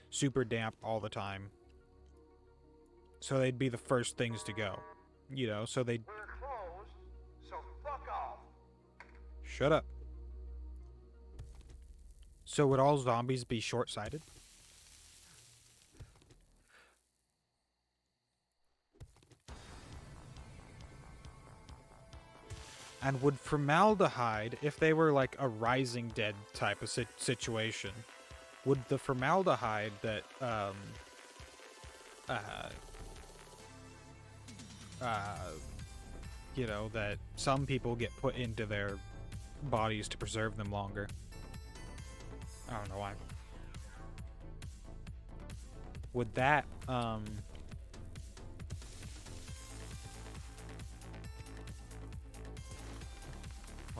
super damp all the time. So they'd be the first things to go. You know, so they'd... We're closed, so fuck off. Shut up. So would all zombies be short-sighted? And would formaldehyde, if they were like a Rising Dead type of situation, would the formaldehyde that, you know, that some people get put into their bodies to preserve them longer? I don't know why. Would that, well,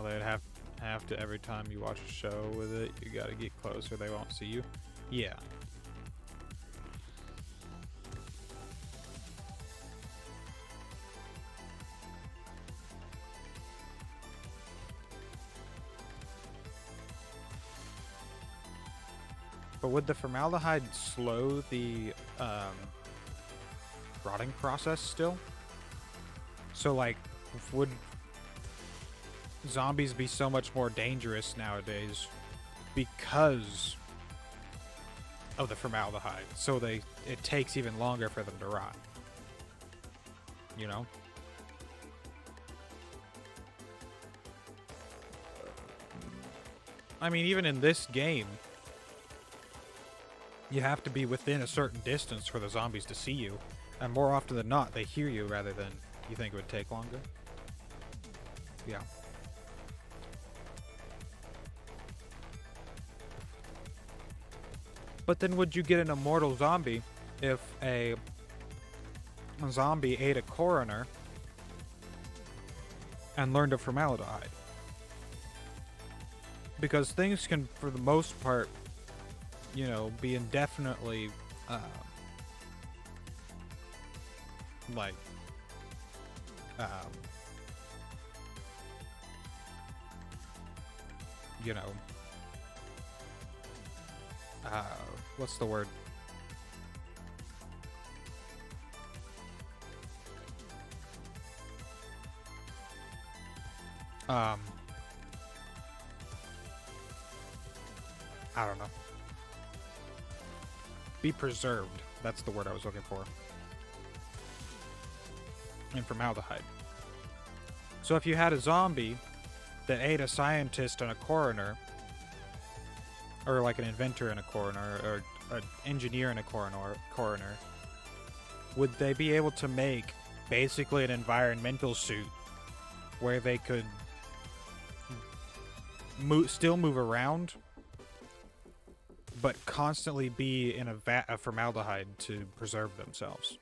they'd have to, every time you watch a show with it, you gotta get closer, they won't see you. Yeah. But would the formaldehyde slow the rotting process still? So, like, would zombies be so much more dangerous nowadays because of the formaldehyde? So it takes even longer for them to rot. You know? I mean, even in this game, you have to be within a certain distance for the zombies to see you. And more often than not, they hear you rather than you think it would take longer. Yeah. But then would you get an immortal zombie if a zombie ate a coroner and learned of formaldehyde? Because things can, for the most part, you know, be indefinitely, like, you know, what's the word? I don't know. Be preserved. That's the word I was looking for. And formaldehyde. So if you had a zombie that ate a scientist and a coroner, or like an inventor and a coroner, or an engineer and a coroner, would they be able to make basically an environmental suit where they could still move around, but constantly be in a vat of formaldehyde to preserve themselves?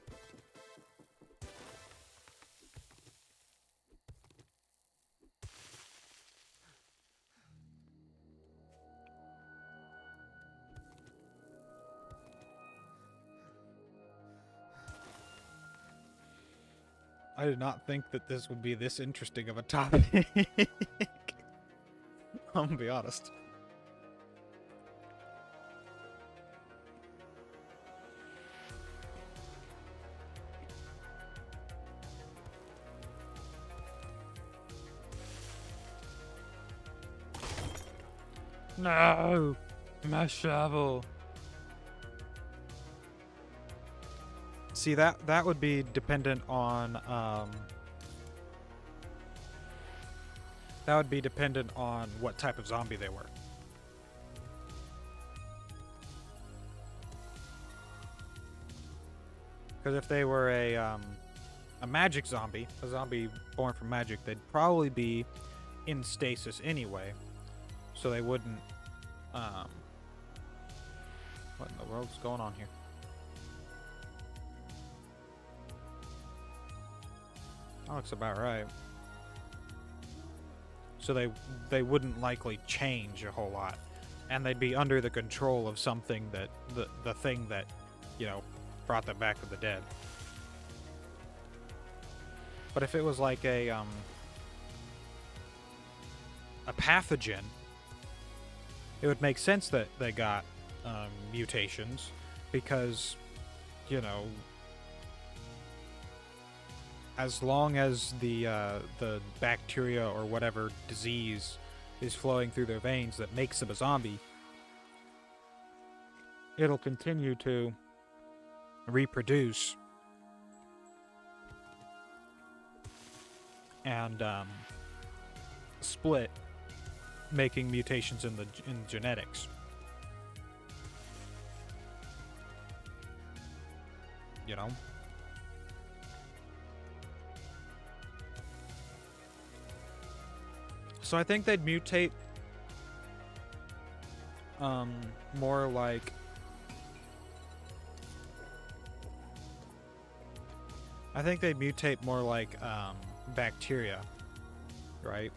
I did not think that this would be this interesting of a topic. I'm gonna be honest. No! My shovel! See, that would be dependent on, that would be dependent on what type of zombie they were. Because if they were a magic zombie, a zombie born from magic, they'd probably be in stasis anyway. So they wouldn't, what in the world's going on here? That looks about right. So they wouldn't likely change a whole lot. And they'd be under the control of something that, the thing that, you know, brought them back from the dead. But if it was like a pathogen, it would make sense that they got mutations, because, you know, as long as the bacteria or whatever disease is flowing through their veins that makes them a zombie, it'll continue to reproduce and split, making mutations in genetics. You know? So I think they'd mutate more like bacteria, right?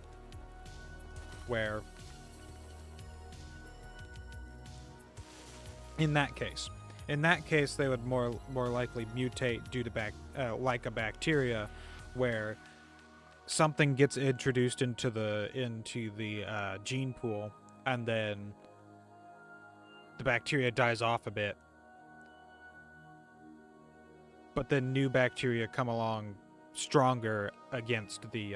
Where in that case they would more likely mutate due to like a bacteria, where something gets introduced into the gene pool, and then the bacteria dies off a bit, but then new bacteria come along stronger against the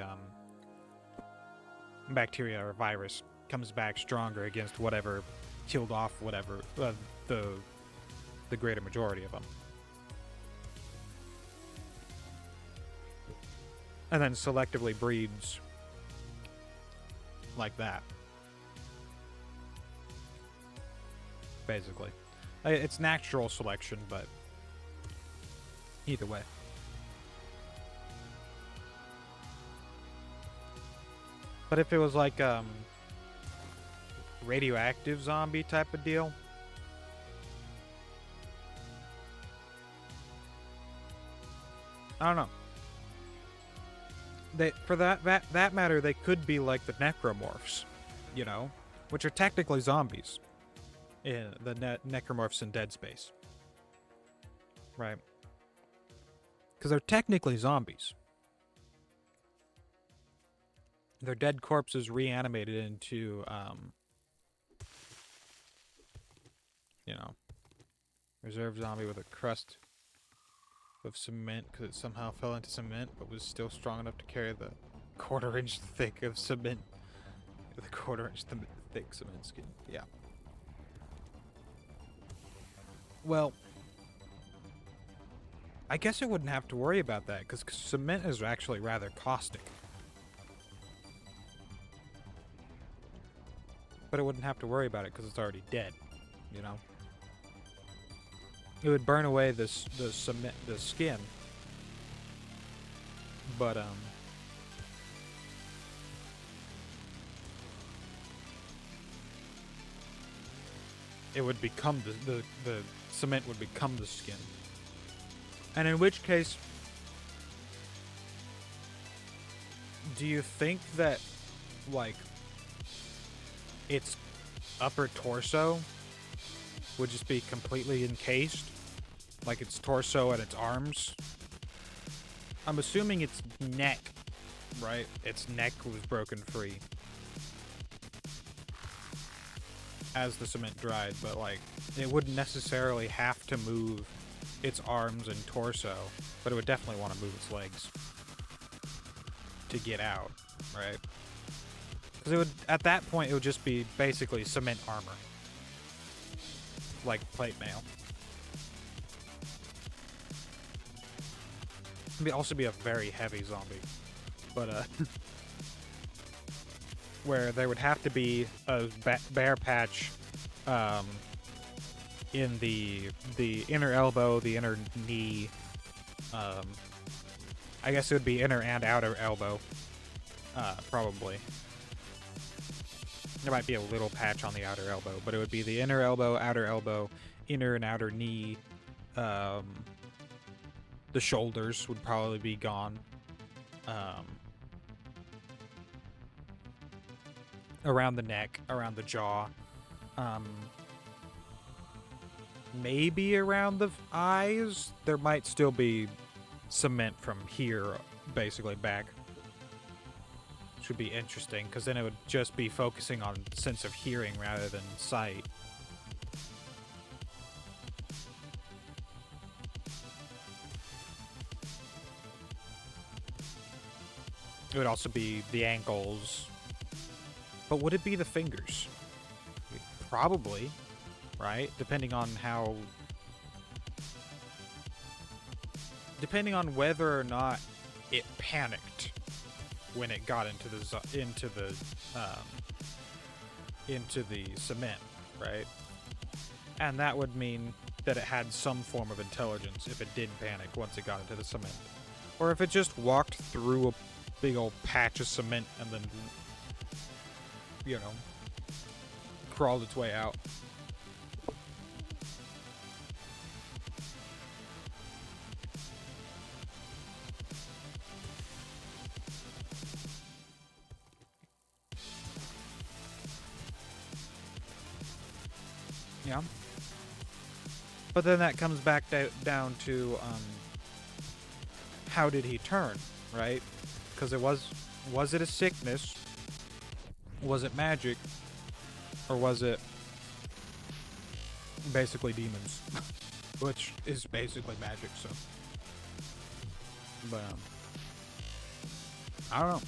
bacteria, or virus comes back stronger against whatever killed off whatever the greater majority of them. And then selectively breeds like that. Basically. It's natural selection, but either way. But if it was like radioactive zombie type of deal, I don't know. For that matter, they could be like the necromorphs, you know, which are technically zombies. In the necromorphs in Dead Space, right? Because they're technically zombies. Their dead corpses reanimated into, you know, reserve zombie with a crust of cement because it somehow fell into cement but was still strong enough to carry the quarter-inch thick of cement. The quarter-inch thick cement skin. Yeah. Well, I guess I wouldn't have to worry about that because cement is actually rather caustic. But I wouldn't have to worry about it because it's already dead, you know? It would burn away the cement, the skin. But, it would become the cement would become the skin. And in which case, do you think that, like, its upper torso would just be completely encased? Like its torso and its arms? I'm assuming its neck, right? Its neck was broken free as the cement dried, but like, it wouldn't necessarily have to move its arms and torso, but it would definitely want to move its legs to get out, right? Because it would, at that point, it would just be basically cement armor, like plate mail. It'd also be a very heavy zombie, but where there would have to be a bare patch in the inner elbow, the inner knee. I guess it would be inner and outer elbow, probably. There might be a little patch on the outer elbow, but it would be the inner elbow, inner and outer knee. The shoulders would probably be gone. Around the neck, around the jaw. Maybe around the eyes. There might still be cement from here, basically back. Which would be interesting, because then it would just be focusing on sense of hearing rather than sight. It would also be the ankles. But would it be the fingers? Probably, right? Depending on how... Depending on whether or not it panicked when it got into the cement, right? And that would mean that it had some form of intelligence if it did panic once it got into the cement. Or if it just walked through a big old patch of cement and then, you know, crawled its way out. Yeah. But then that comes back down to how did he turn, right? Because was it a sickness? Was it magic? Or was it basically demons? Which is basically magic, so. But, I don't know.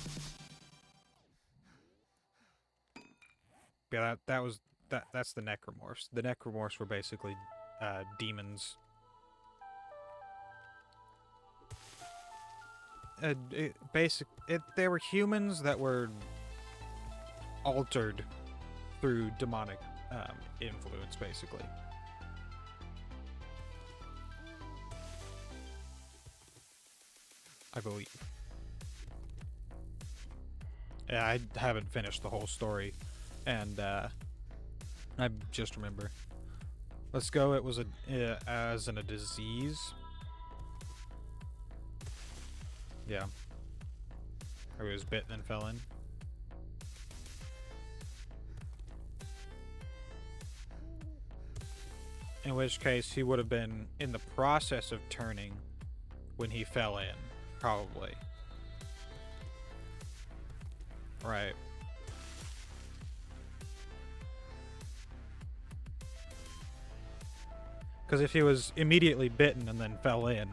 Yeah, that's the necromorphs. The necromorphs were basically demons. They were humans that were altered through demonic influence, basically. I believe. Yeah, I haven't finished the whole story, and I just remember. Let's go. It was as in a disease. Yeah. Or he was bitten and fell in. In which case, he would have been in the process of turning when he fell in, probably. Right. Because if he was immediately bitten and then fell in,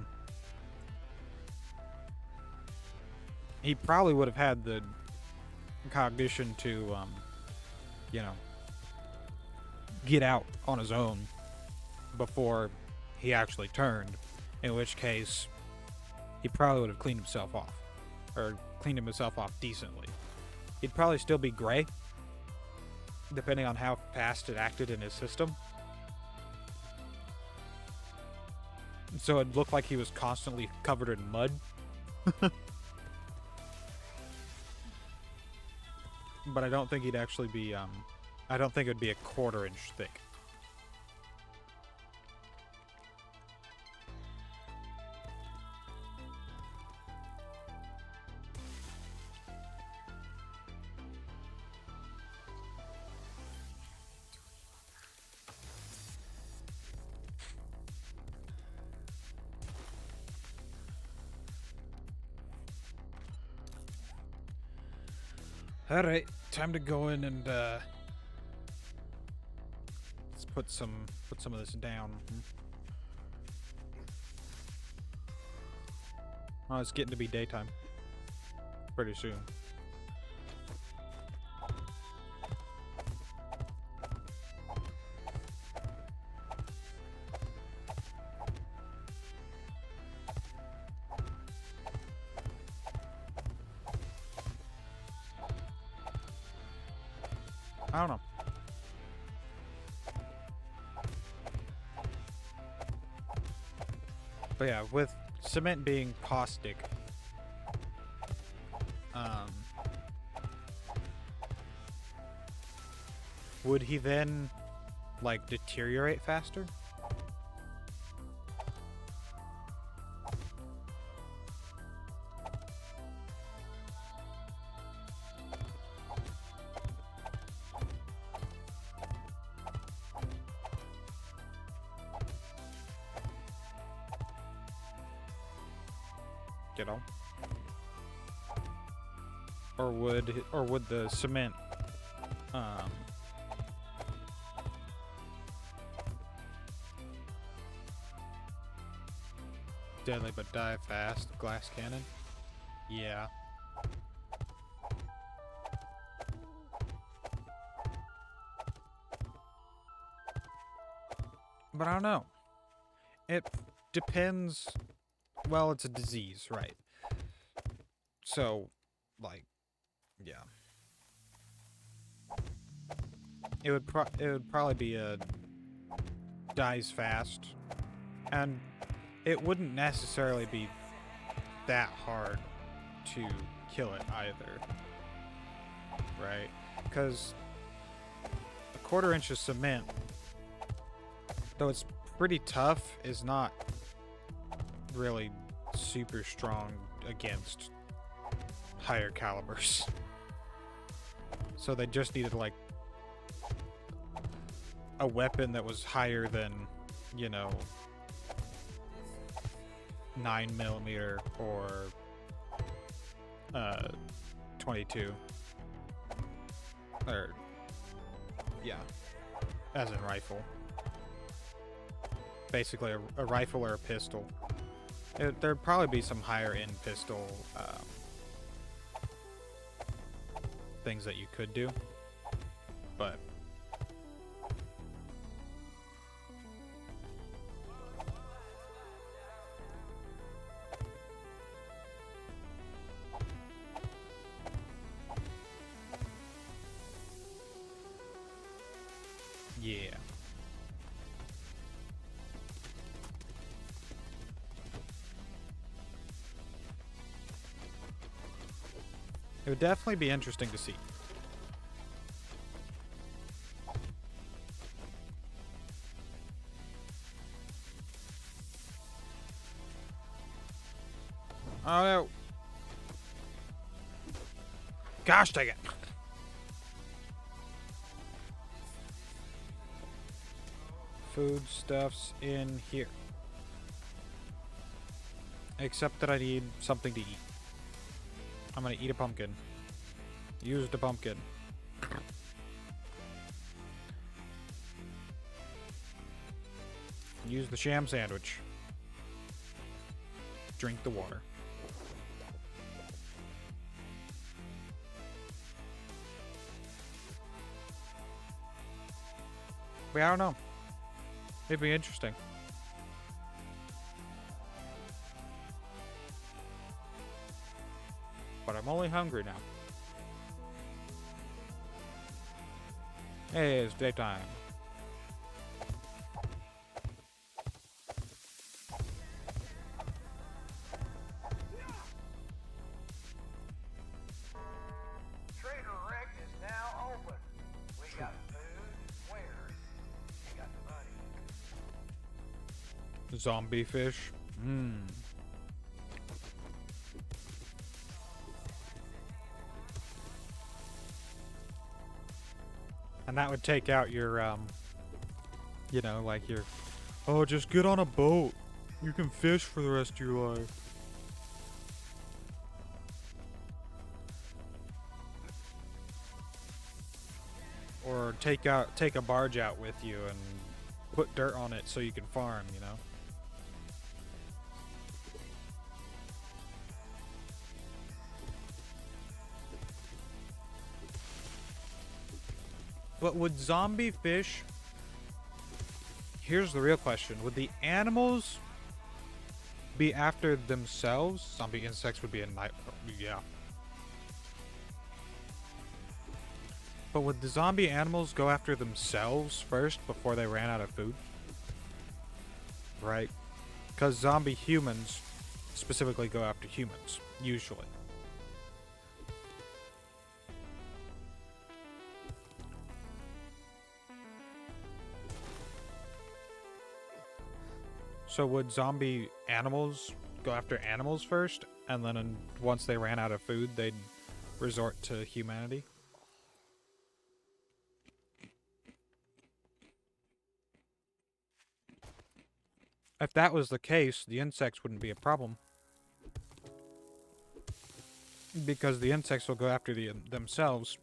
he probably would have had the cognition to, you know, get out on his own before he actually turned. In which case, he probably would have cleaned himself off. Or cleaned himself off decently. He'd probably still be gray, depending on how fast it acted in his system. So it looked like he was constantly covered in mud. But I don't think he'd actually be, I don't think it would be a 1/4 inch thick. Alright, time to go in and let's put some of this down. Oh, it's getting to be daytime. Pretty soon. I don't know. But yeah, with cement being caustic, would he then, like, deteriorate faster? You know? Or would the cement deadly but die fast glass cannon? Yeah. But I don't know. It depends. Well, it's a disease, right? So, like, yeah. It would probably be a dies fast, and it wouldn't necessarily be that hard to kill it either, right? Because a 1/4 inch of cement, though it's pretty tough, is not really super strong against higher calibers. So they just needed, like, a weapon that was higher than, you know, 9mm or 22. Or, yeah, as in rifle. Basically a rifle or a pistol. There'd probably be some higher end pistol things that you could do, but yeah. It would definitely be interesting to see. Oh no. Gosh dang it. Foodstuffs in here. Except that I need something to eat. I'm gonna eat a pumpkin. Use the pumpkin. Use the sham sandwich. Drink the water. But I don't know. It'd be interesting. But I'm only hungry now. Hey, it's daytime. Trader Rick is now open. We got food, wares, we got the money. Zombie fish. Mmm. And that would take out your, you know, like your, oh, just get on a boat. You can fish for the rest of your life. Or take a barge out with you and put dirt on it so you can farm, you know? But would zombie fish... Here's the real question. Would the animals be after themselves? Zombie insects would be a night... Yeah. But would the zombie animals go after themselves first before they ran out of food? Right? Because zombie humans specifically go after humans, usually. So would zombie animals go after animals first, and then once they ran out of food, they'd resort to humanity? If that was the case, the insects wouldn't be a problem. Because the insects will go after themselves.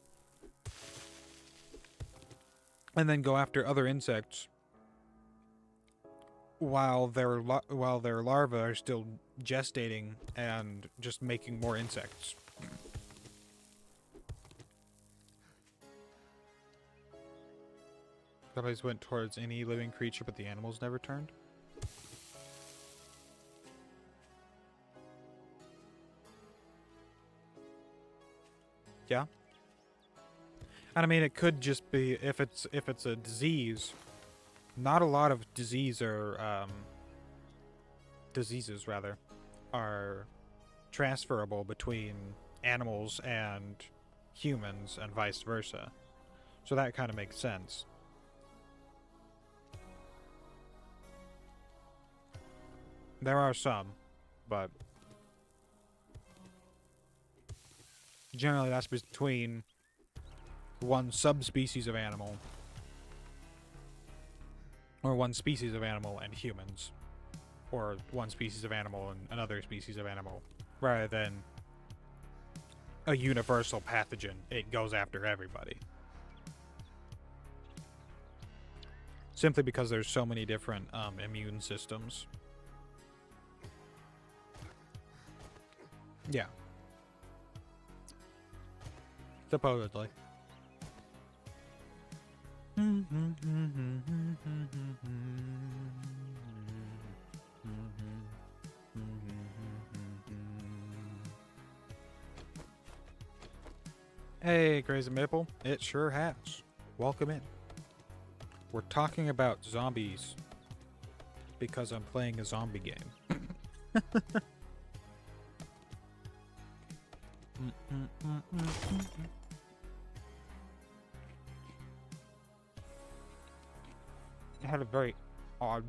And then go after other insects. While their larvae are still gestating and just making more insects. Somebody's went towards any living creature, but the animals never turned. Yeah. And I mean, it could just be if it's a disease. Not a lot of diseases are transferable between animals and humans and vice versa. So that kind of makes sense. There are some, but generally that's between one subspecies of animal or one species of animal and humans, or one species of animal and another species of animal, rather than a universal pathogen. It goes after everybody. Simply because there's so many different immune systems. Yeah. Supposedly. Hey, Crazy Maple. It sure has. Welcome in. We're talking about zombies because I'm playing a zombie game. It had a very odd...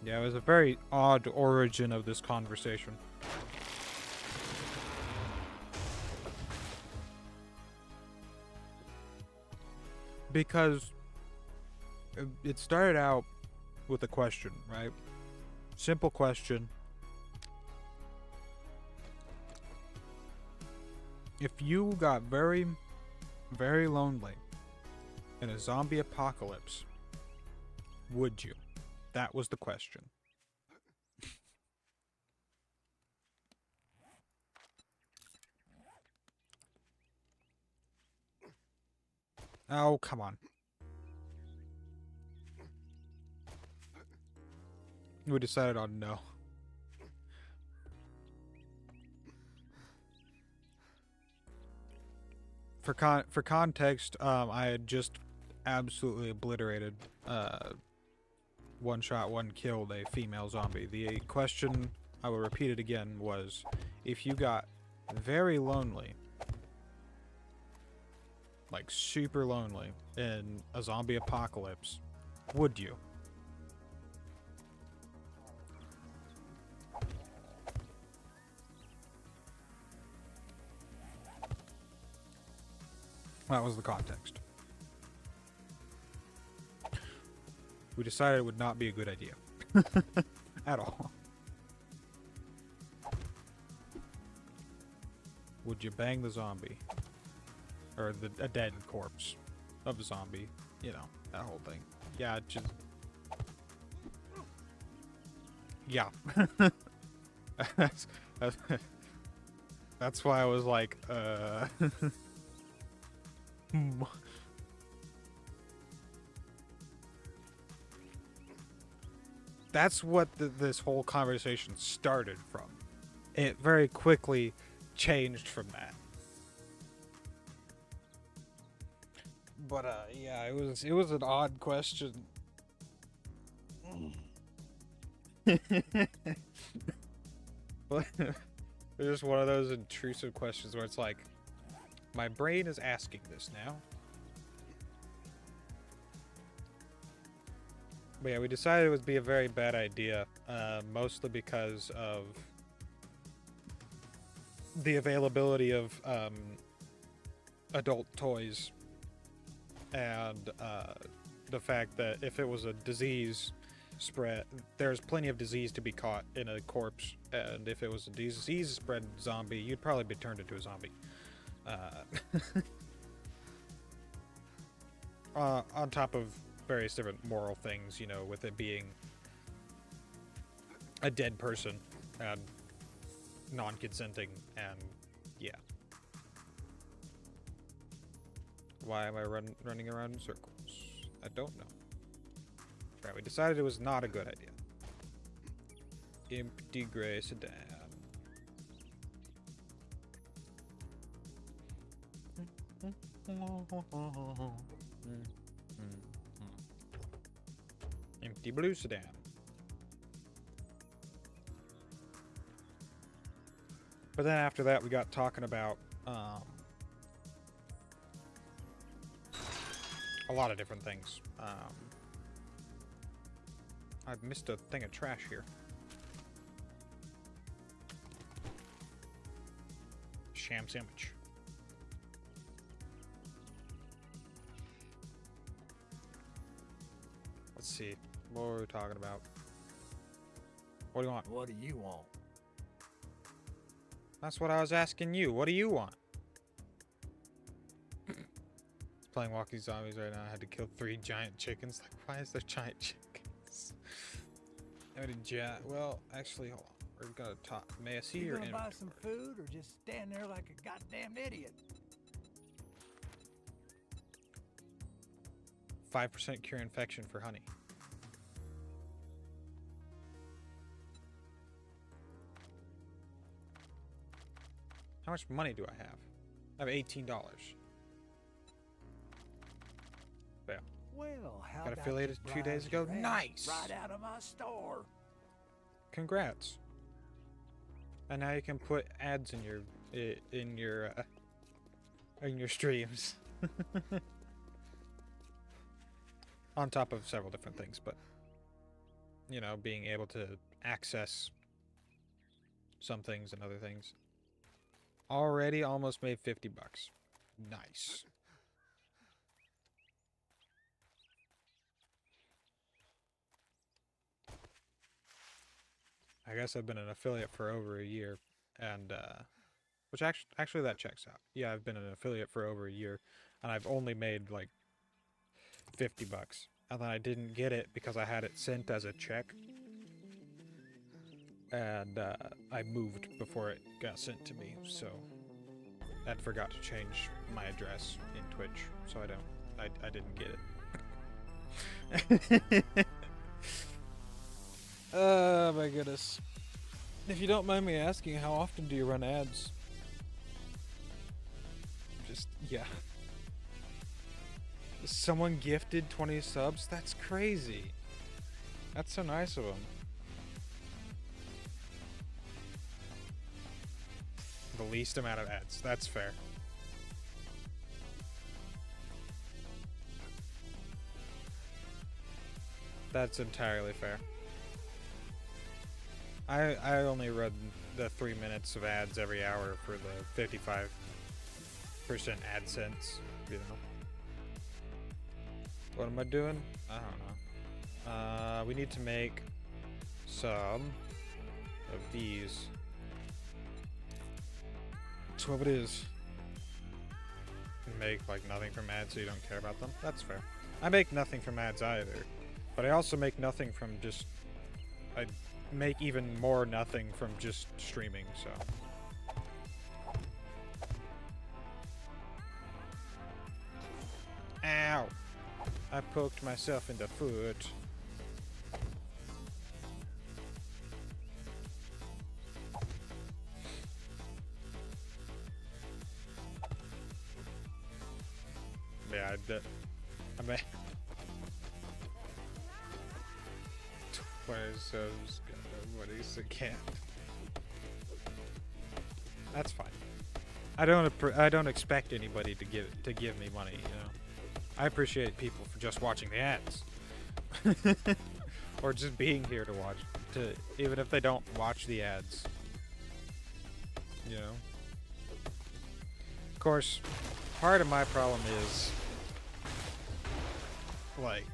Yeah, it was a very odd origin of this conversation. Because it started out with a question, right? Simple question. If you got very, very lonely in a zombie apocalypse, would you? That was the question. Oh, come on. We decided on no. For context, I had just absolutely obliterated, one shot, one killed a female zombie. The question, I will repeat it again, was if you got very lonely, like super lonely, in a zombie apocalypse, would you? That was the context. We decided it would not be a good idea. At all. Would you bang the zombie? Or a dead corpse of a zombie. You know, that whole thing. Yeah, just... Yeah. That's why I was like, That's what this whole conversation started from. It very quickly changed from that. But yeah, it was an odd question. It's just one of those intrusive questions where it's like, my brain is asking this now. But yeah, we decided it would be a very bad idea, mostly because of the availability of adult toys and the fact that if it was a disease spread, there's plenty of disease to be caught in a corpse, and if it was a disease spread zombie, you'd probably be turned into a zombie. On top of various different moral things, you know, with it being a dead person and non-consenting, and yeah. Why am I running around in circles? I don't know. Right, we decided it was not a good idea. Empty gray sedan. Empty blue sedan. But then after that, we got talking about a lot of different things. I've missed a thing of trash here. Sham sandwich. Let's see. What were we talking about? What do you want? What do you want? That's what I was asking you. What do you want? Playing Walking Zombies right now. I had to kill 3 giant chickens. Like, why is there giant chickens? Well, actually, hold on. We're gonna talk. May I see your gonna buy inventory? some food or just stand there like a goddamn idiot? 5% cure infection for honey. How much money do I have? I have $18. Yeah. Well, how Got about affiliated you 2 days browse ago. your ass Nice. right out of my store? Congrats. And now you can put ads in your streams. On top of several different things, but you know, being able to access some things and other things. Already almost made 50 bucks. Nice. I guess I've been an affiliate for over a year, and which actually that checks out. Yeah, I've been an affiliate for over a year, and I've only made like 50 bucks. And then I didn't get it because I had it sent as a check. And I moved before it got sent to me, so I forgot to change my address in Twitch, so I didn't get it. Oh my goodness. If you don't mind me asking, how often do you run ads? Just, yeah. Someone gifted 20 subs? That's crazy. That's so nice of them. The least amount of ads. That's fair. That's entirely fair. I only run the 3 minutes of ads every hour for the 55% AdSense, you know. What am I doing? I don't know. We need to make some of these. That's what it is. Make like nothing from ads so you don't care about them. That's fair. I make nothing from ads either, but I also make nothing from just. I make even more nothing from just streaming. So. Ow! I poked myself in the foot. Yeah, I mean, 20 subs, what is a cat? That's fine. I don't expect anybody to give me money, you know. I appreciate people for just watching the ads, or just being here to watch, even if they don't watch the ads, you know. Of course, part of my problem is, like,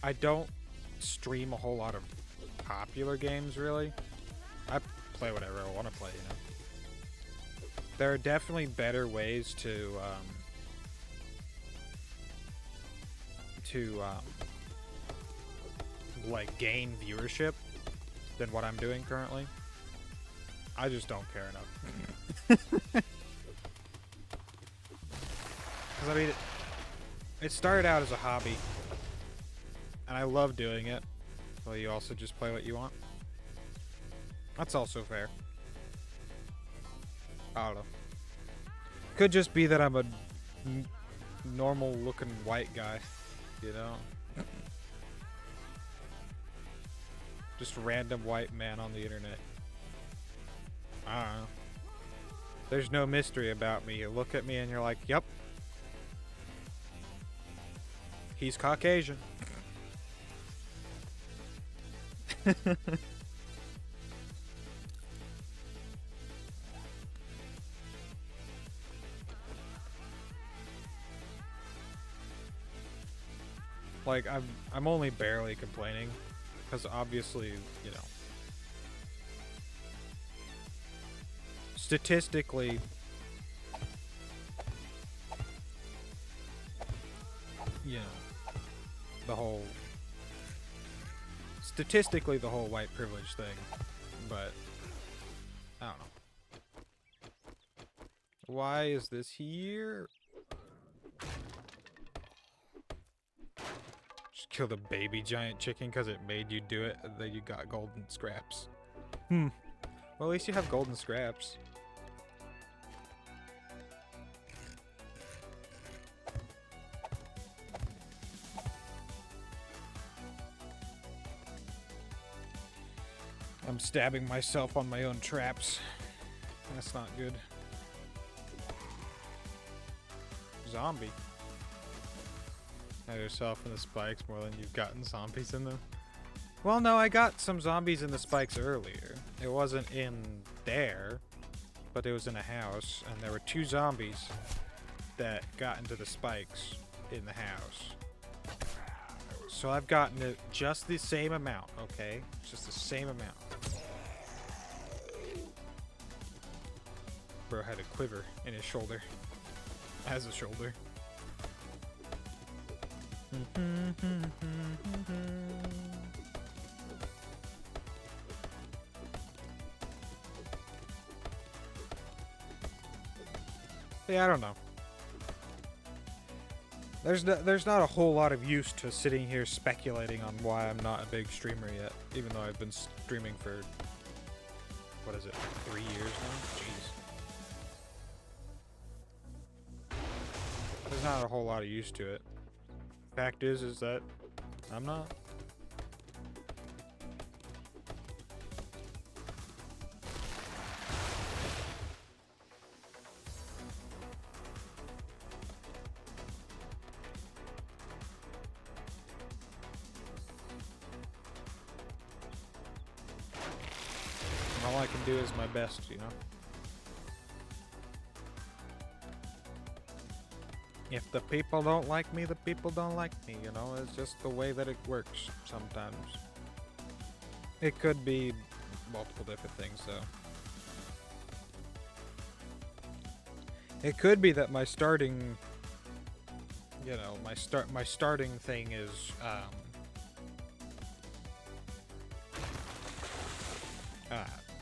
I don't stream a whole lot of popular games, really. I play whatever I want to play, you know. There are definitely better ways to like gain viewership than what I'm doing currently. I just don't care enough. Because I mean, it started out as a hobby, and I love doing it. Well, you also just play what you want. That's also fair. I don't know. Could just be that I'm a normal-looking white guy, you know? Just random white man on the internet. I don't know. There's no mystery about me. You look at me and you're like, yep. He's Caucasian. Like, I'm only barely complaining, because obviously, you know, statistically, you know, the whole white privilege thing, but I don't know. Why is this here? Just kill the baby giant chicken because it made you do it, and then you got golden scraps. Well, at least you have golden scraps. I'm stabbing myself on my own traps. That's not good. Zombie. Had yourself in the spikes more than you've gotten zombies in them. Well, no, I got some zombies in the spikes earlier. It wasn't in there, but it was in a house, and there were 2 zombies that got into the spikes in the house. So I've gotten it just the same amount, okay? Just the same amount. Bro had a quiver in his shoulder. As a shoulder. Yeah, I don't know. There's not a whole lot of use to sitting here speculating on why I'm not a big streamer yet, even though I've been streaming for, what is it, 3 years now? Jeez. There's not a whole lot of use to it. Fact is that I'm not. All I can do is my best, you know? If the people don't like me, the people don't like me, you know? It's just the way that it works sometimes. It could be multiple different things, though. It could be that my starting, you know, my starting thing is,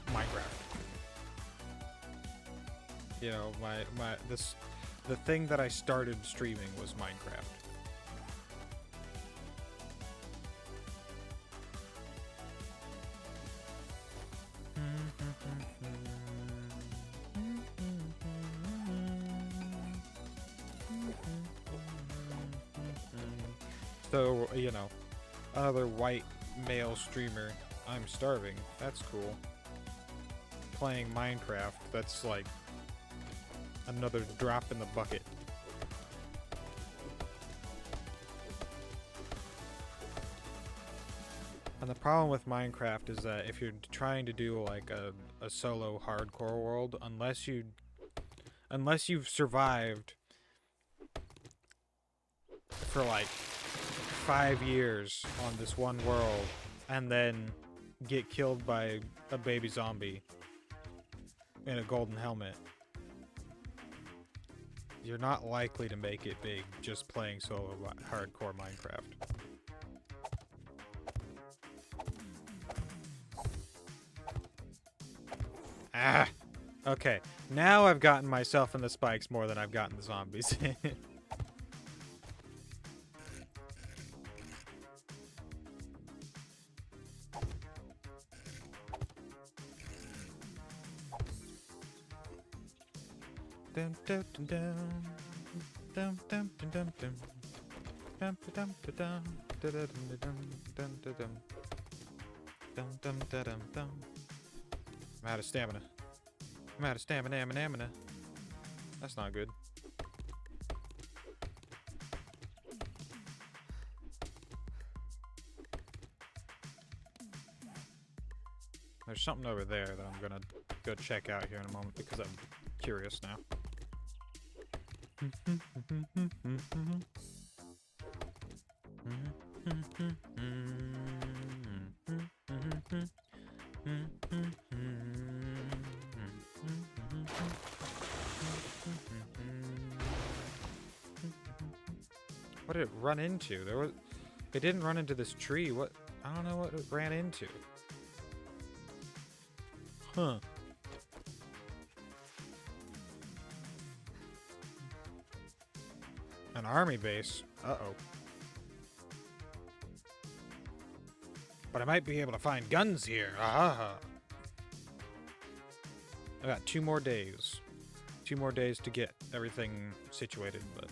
Minecraft. You know, the thing that I started streaming was Minecraft. So, you know, another white male streamer, I'm starving. That's cool. Playing Minecraft, that's like another drop in the bucket. And the problem with Minecraft is that if you're trying to do like a solo hardcore world, unless you've survived for like 5 years on this one world and then get killed by a baby zombie in a golden helmet, you're not likely to make it big just playing solo hardcore Minecraft. Ah! Okay, now I've gotten myself in the spikes more than I've gotten the zombies. Dum dum dum dum dum dum dum dum dum dum dum dum dum dum. I'm out of stamina. I'm out of stamina. That's not good. There's something over there that I'm gonna go check out here in a moment because I'm curious now. What did it run into? It didn't run into this tree. What? I don't know what it ran into. Huh. An army base? Uh-oh. But I might be able to find guns here. Ah. I got 2 more days. 2 more days to get everything situated, but...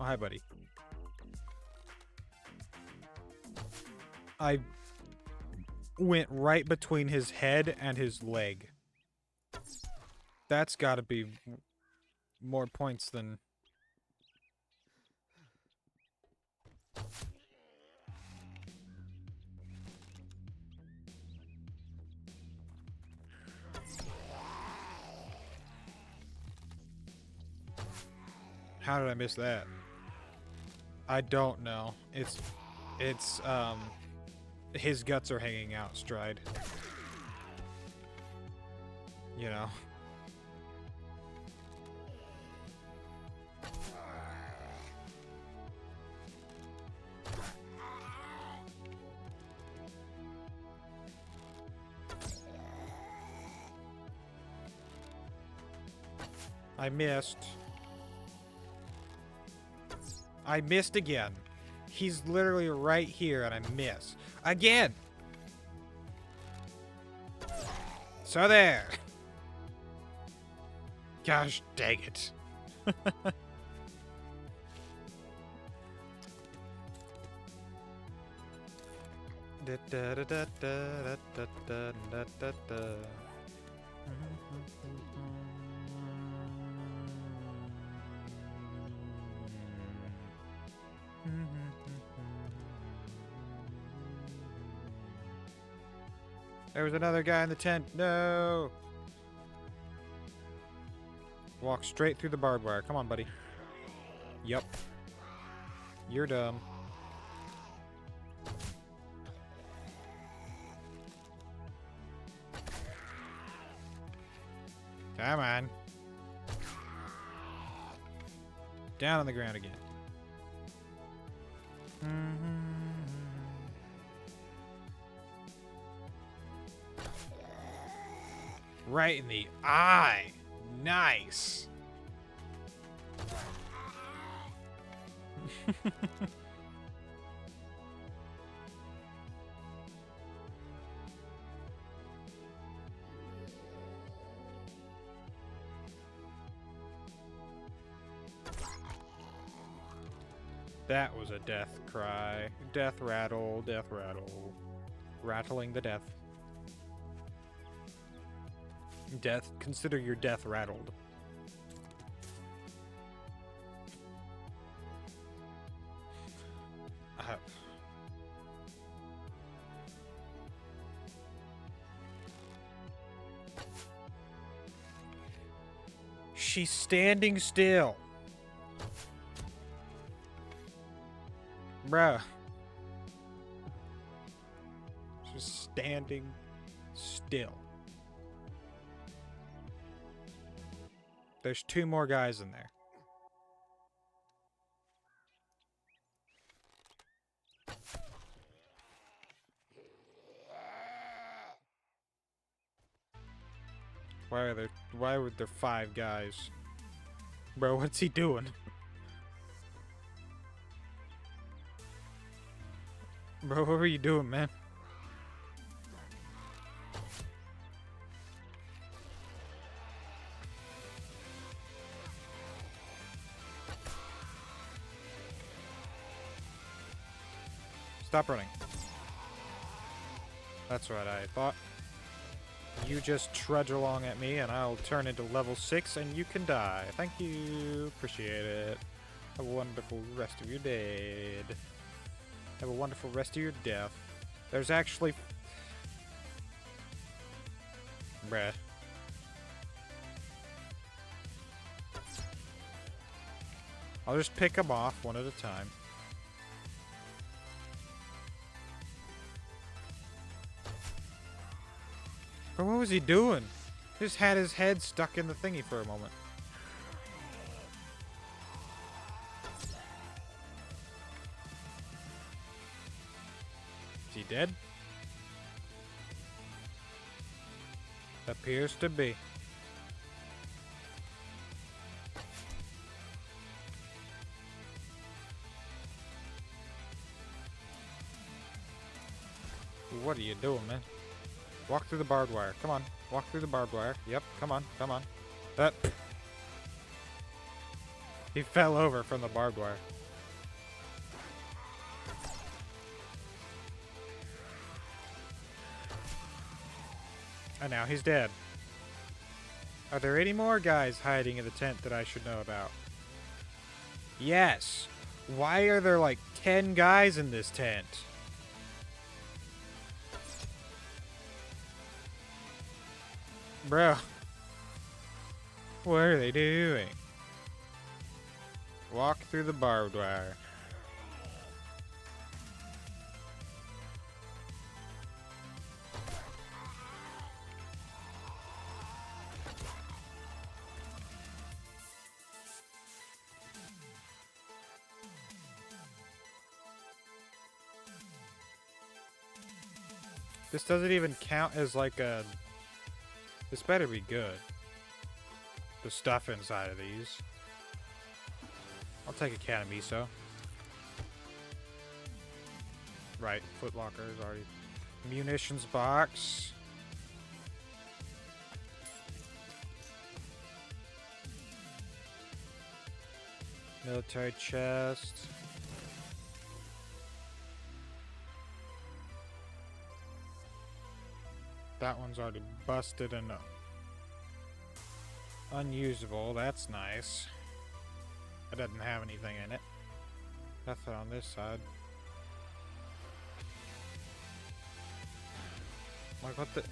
hi, buddy. I went right between his head and his leg. That's gotta be more points than... How did I miss that? I don't know. It's his guts are hanging out, Stride. You know. I missed. I missed again. He's literally right here and I miss. Again! So there! Gosh dang it. There was another guy in the tent. No! Walk straight through the barbed wire. Come on, buddy. Yup. You're dumb. Come on. Down on the ground again. Right in the eye. Nice. That was a death cry. Death rattle, death rattle. Rattling the death. Death. Consider your death rattled. She's standing still. Bruh. She's standing still. There's 2 more guys in there. Why were there 5 guys? Bro, what's he doing? Bro, what were you doing, man? Stop running. That's what I thought. You just trudge along at me and I'll turn into level 6 and you can die. Thank you. Appreciate it. Have a wonderful rest of your day. Have a wonderful rest of your death. There's actually... Bruh. I'll just pick them off one at a time. But what was he doing? He just had his head stuck in the thingy for a moment. Is he dead? Appears to be. What are you doing, man? Walk through the barbed wire. Come on. Walk through the barbed wire. Yep. Come on. Come on. That. He fell over from the barbed wire. And now he's dead. Are there any more guys hiding in the tent that I should know about? Yes. Why are there like 10 guys in this tent? Bro. What are they doing? Walk through the barbed wire. This doesn't even count as like a... This better be good. The stuff inside of these. I'll take a can of miso. Right, footlocker is already... Munitions box. Military chest. That one's already busted and unusable. That's nice. It doesn't have anything in it. Nothing on this side. Like what the...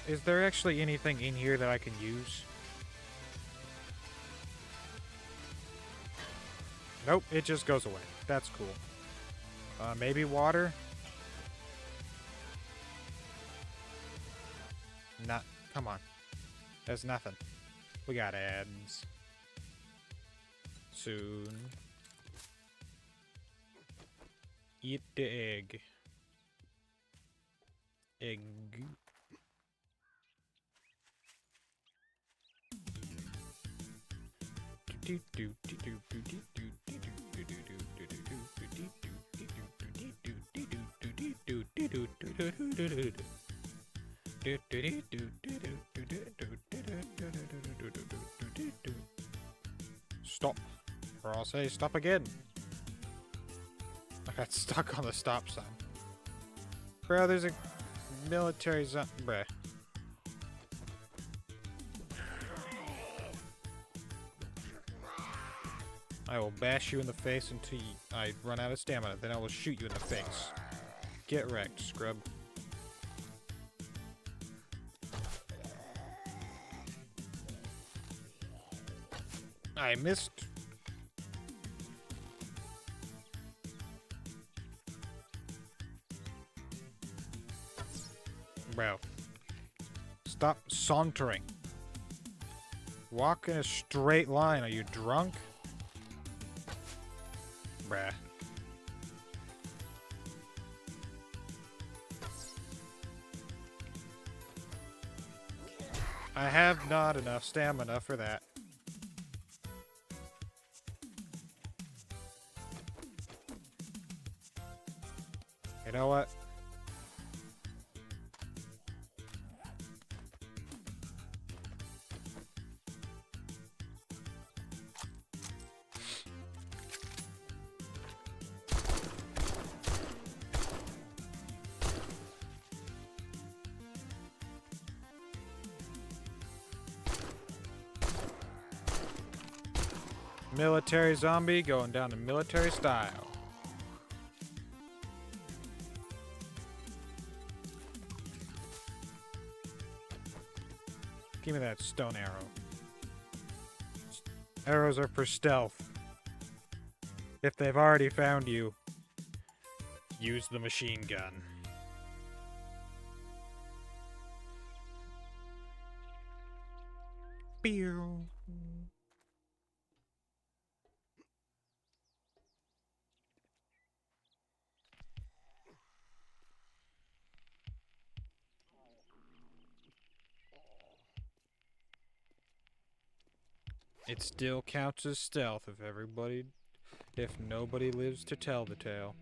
Is there actually anything in here that I can use? Nope, it just goes away. That's cool. Maybe water? Not. Come on. There's nothing. We got ads. Soon. Eat the egg. Egg. Stop. Or I'll say stop again. I got stuck on the stop sign. Bro, there's a military zone. Bruh. I will bash you in the face until I run out of stamina. Then I will shoot you in the face. Get wrecked, scrub. I missed. Bro. Stop sauntering. Walk in a straight line. Are you drunk? Bruh. I have not enough stamina for that. You know what? Military zombie going down to military style. Give me that stone arrow. Arrows are for stealth. If they've already found you, use the machine gun. Pew. It still counts as stealth if nobody lives to tell the tale.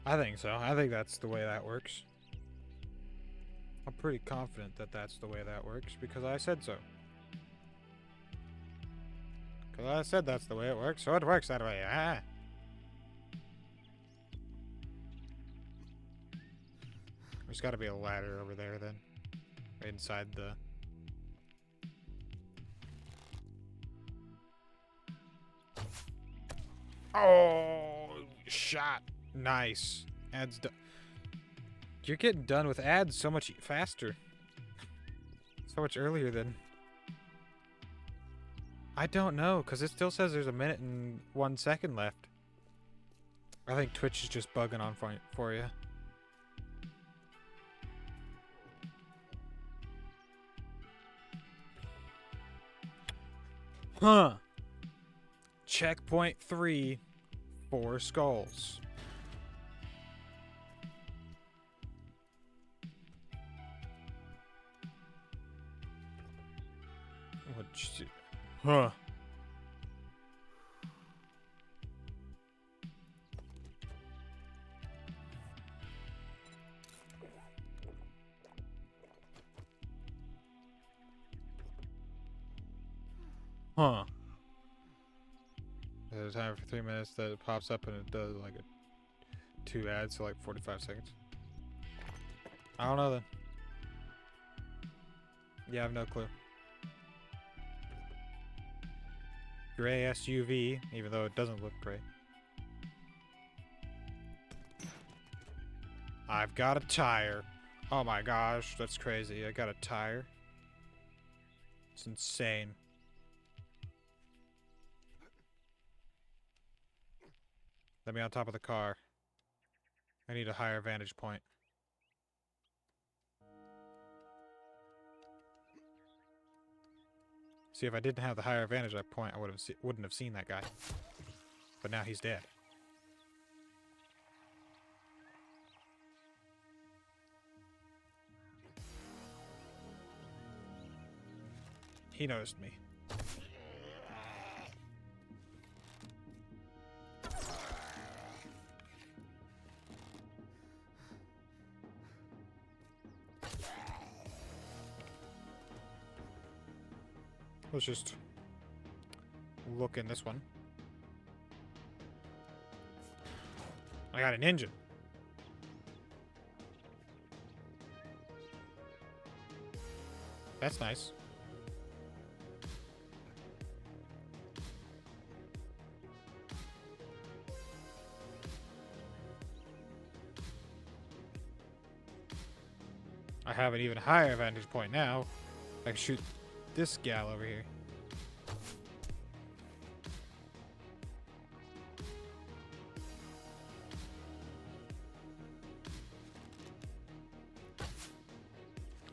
I think so. I think that's the way that works. I'm pretty confident that that's the way that works because I said so. Because I said that's the way it works, so it works that way. Ah. There's got to be a ladder over there then. Inside the... Oh, shot. Nice. Ads done. You're getting done with ads so much faster. So much earlier than... I don't know, because it still says there's a minute and 1 second left. I think Twitch is just bugging on for you. Huh. Checkpoint 3, 4 skulls. Huh. Huh. There's a timer for 3 minutes that it pops up and it does like a 2 ads, so like 45 seconds. I don't know then. Yeah, I have no clue. Gray SUV, even though it doesn't look gray. I've got a tire. Oh my gosh, that's crazy. I got a tire. It's insane. Let me on top of the car. I need a higher vantage point. See, if I didn't have the higher vantage point, I wouldn't have seen that guy. But now he's dead. He noticed me. Let's just look in this one. I got an engine. That's nice. I have an even higher vantage point now. I can shoot this gal over here.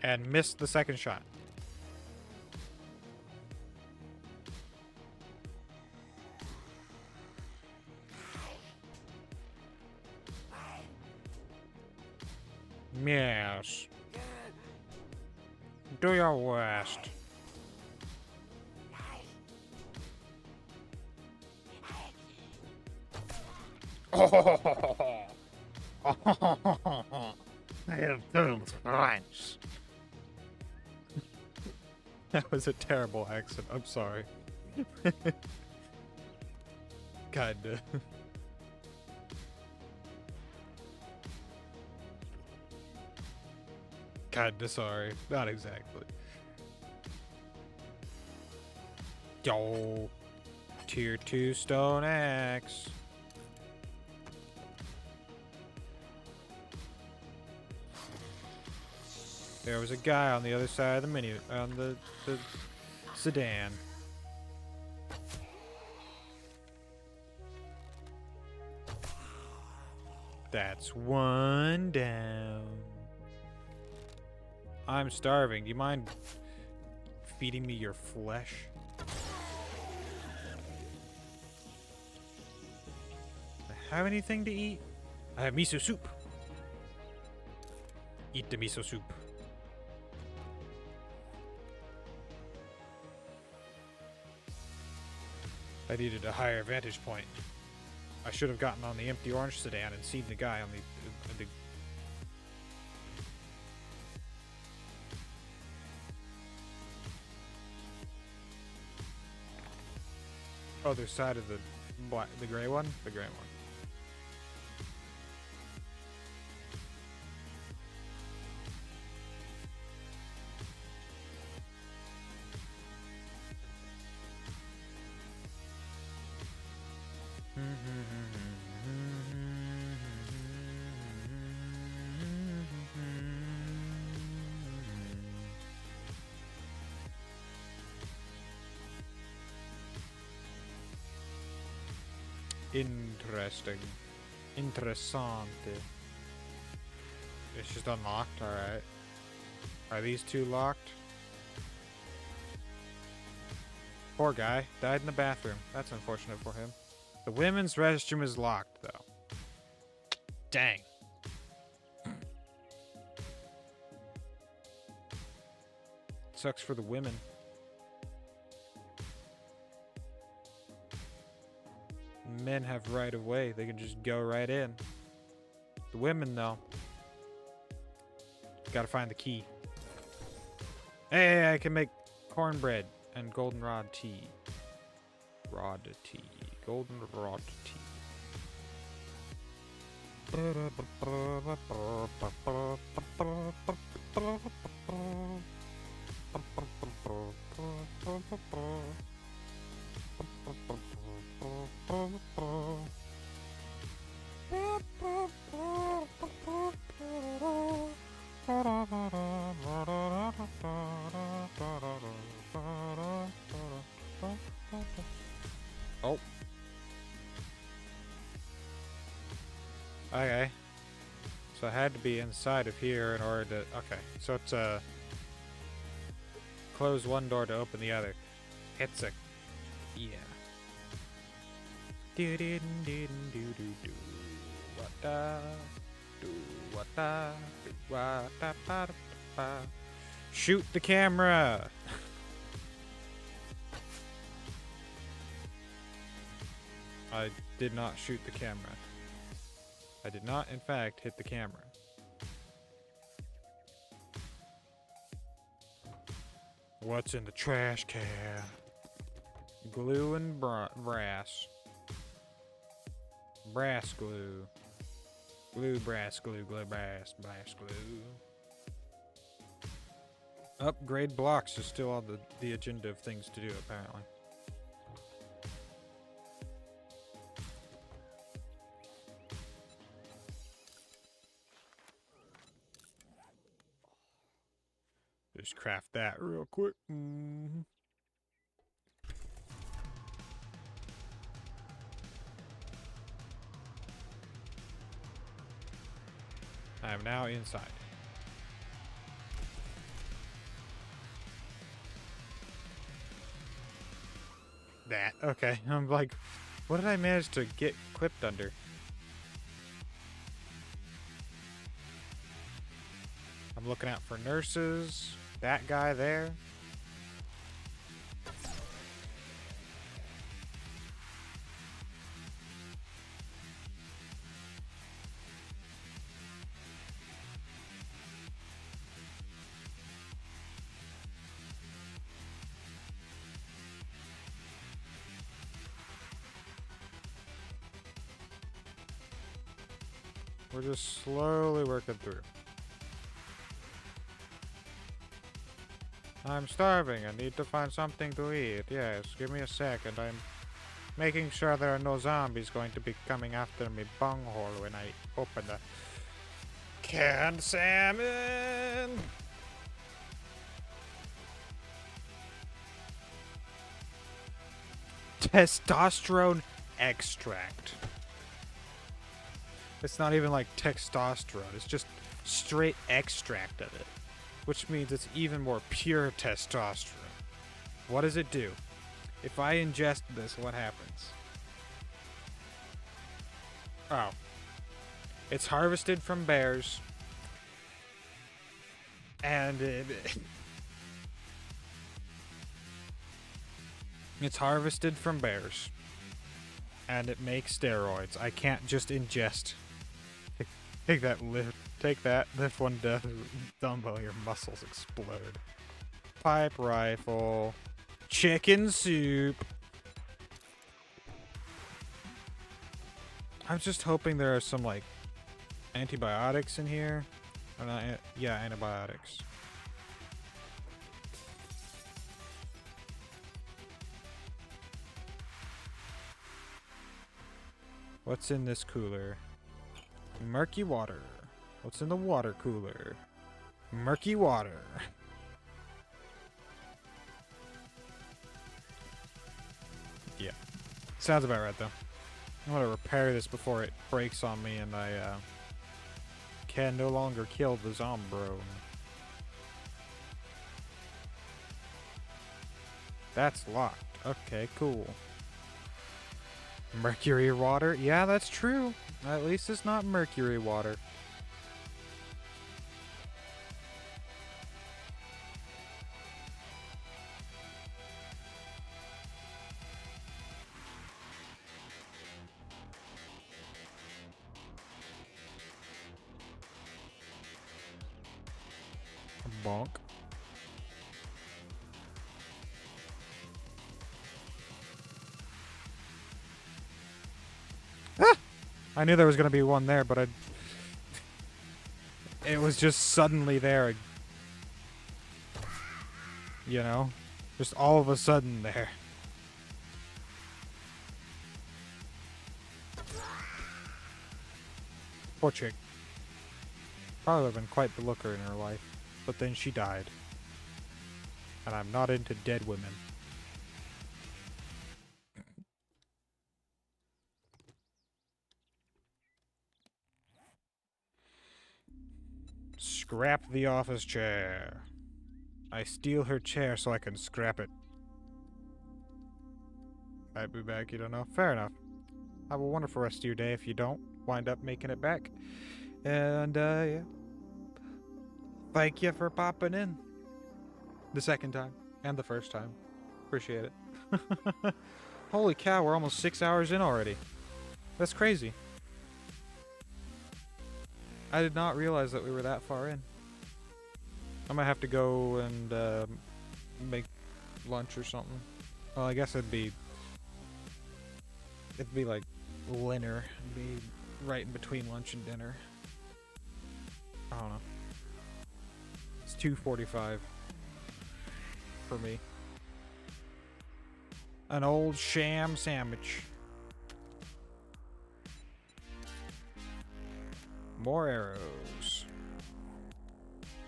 And missed the second shot. Yes. Do your worst. I have doomed friends. That was a terrible accent. I'm sorry. Kinda. Kinda sorry. Not exactly. Yo. Tier 2 stone axe. There was a guy on the other side of the the sedan. That's one down. I'm starving. Do you mind feeding me your flesh? Do I have anything to eat? I have miso soup. Eat the miso soup. I needed a higher vantage point. I should have gotten on the empty orange sedan and seen the guy on the other side of the gray one? The gray one. Interesting. Interessante. It's just unlocked, alright. Are these two locked? Poor guy. Died in the bathroom. That's unfortunate for him. The women's restroom is locked, though. Dang. Sucks for the women. Men have right of way. They can just go right in. The women, though. Gotta find the key. Hey, I can make cornbread and goldenrod tea. Rod tea. Goldenrod tea. Oh. Okay. So I had to be inside of here in order to... Okay. So it's close one door to open the other. It's a... Yeah. Do do do do do do. What da? Do what da? Do what da ba da ba. Shoot the camera. I did not shoot the camera. I did not, in fact, hit the camera. What's in the trash can? Glue and brass. Brass glue. Glue, brass glue, glue, brass glue. Upgrade blocks is still on the agenda of things to do, apparently. Just craft that real quick. I am now inside. That. Okay. I'm like, what did I manage to get clipped under? I'm looking out for nurses. That guy there. We're just slowly working through. I'm starving. I need to find something to eat. Yes, give me a second. I'm making sure there are no zombies going to be coming after me bunghole when I open the canned salmon. Testosterone extract. It's not even like testosterone. It's just straight extract of it. Which means it's even more pure testosterone. What does it do? If I ingest this, what happens? Oh. It's harvested from bears. And it's harvested from bears. and it makes steroids. I can't just ingest. Take that lift. Take that. Lift one dumbbell. Your muscles explode. Pipe rifle. Chicken soup. I'm just hoping there are some like antibiotics in here. Or not, yeah, antibiotics. What's in this cooler? Murky water. What's in the water cooler? Murky water. Yeah. Sounds about right, though. I want to repair this before it breaks on me and I can no longer kill the zombro. That's locked. Okay, cool. Mercury water? Yeah, that's true. At least it's not mercury water. Bonk. Ah! I knew there was going to be one there, but it was just suddenly there. You know? Just all of a sudden there. Poor chick. Probably would have been quite the looker in her life. But then she died. And I'm not into dead women. Scrap the office chair. I steal her chair so I can scrap it. I'll be back, you don't know? Fair enough. Have a wonderful rest of your day if you don't wind up making it back. And, yeah. Thank you for popping in. The second time. And the first time. Appreciate it. Holy cow, we're almost 6 hours in already. That's crazy. I did not realize that we were that far in. I might have to go and make lunch or something. Well, I guess it'd be like dinner. It'd be right in between lunch and dinner. I don't know. It's 2:45 for me. An old sham sandwich. More arrows.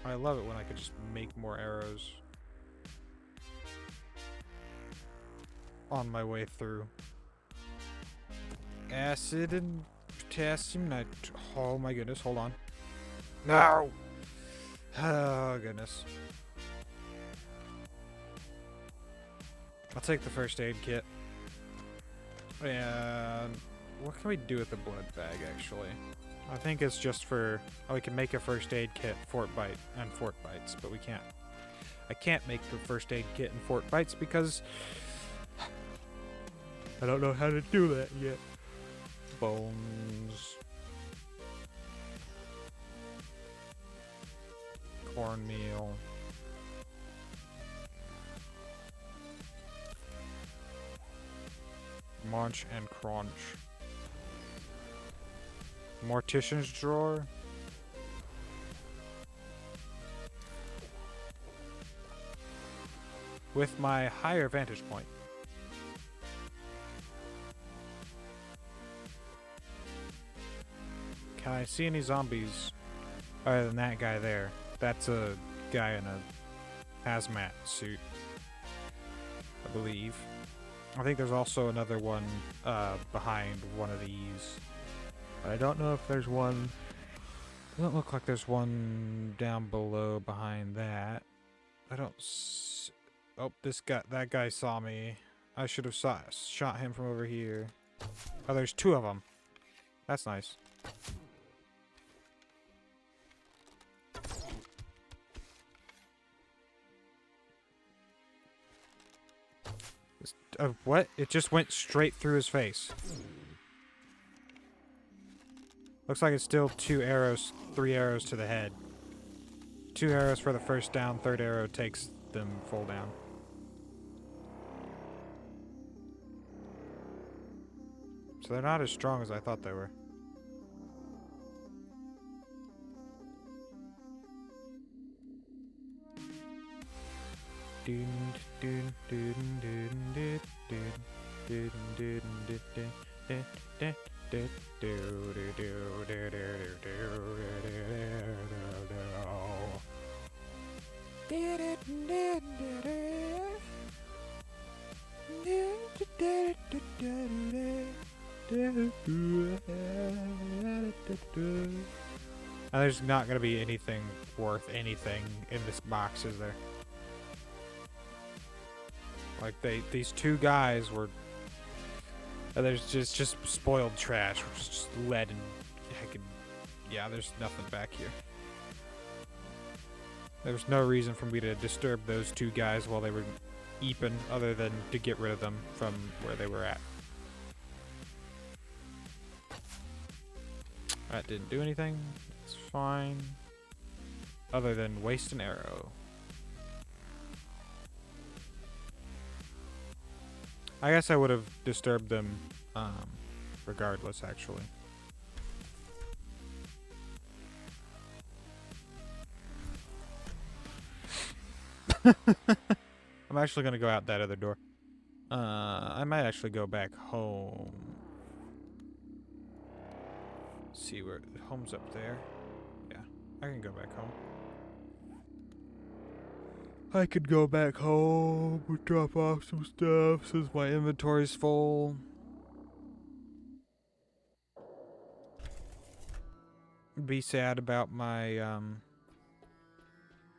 I love it when I could just make more arrows on my way through. Acid and potassium nit. Oh my goodness, hold on. No! Oh goodness. I'll take the first aid kit. And what can we do with the blood bag actually? I think it's just for... Oh, we can make a first aid kit, Fort Bite, and Fort Bites, but we can't. I can't make the first aid kit in Fort Bites because... I don't know how to do that yet. Bones. Cornmeal. Munch and crunch. Mortician's drawer. With my higher vantage point. Can I see any zombies other than that guy there? That's a guy in a hazmat suit, I believe. I think there's also another one behind one of these. But I don't know if there's one... Doesn't look like there's one down below behind that. I don't oh, that guy saw me. I should have shot him from over here. Oh, there's two of them. That's nice. What? It just went straight through his face. Looks like it's still 2 arrows, 3 arrows to the head. 2 arrows for the first down, third arrow takes them full down. So they're not as strong as I thought they were. Now, there's not going to be anything worth anything in this box, is there? Like, these 2 guys were... there's just spoiled trash, which is just lead and... yeah, there's nothing back here. There was no reason for me to disturb those 2 guys while they were eeping, other than to get rid of them from where they were at. That didn't do anything. It's fine. Other than waste an arrow. I guess I would have disturbed them regardless, actually. I'm actually going to go out that other door. I might actually go back home. See where home's up there. Yeah, I can go back home. I could go back home and drop off some stuff since my inventory's full. Be sad about my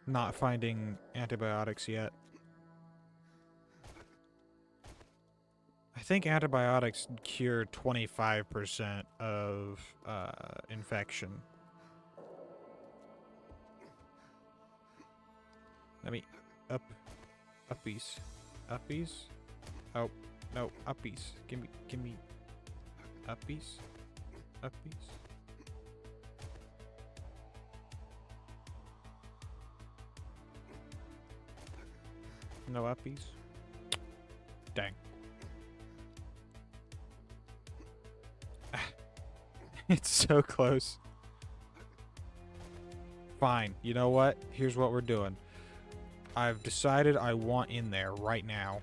not finding antibiotics yet. I think antibiotics cure 25% of infection. Let me uppies. Uppies? Oh, no, uppies. Give me uppies. Uppies. No uppies. Dang. It's so close. Fine. You know what? Here's what we're doing. I've decided I want in there right now.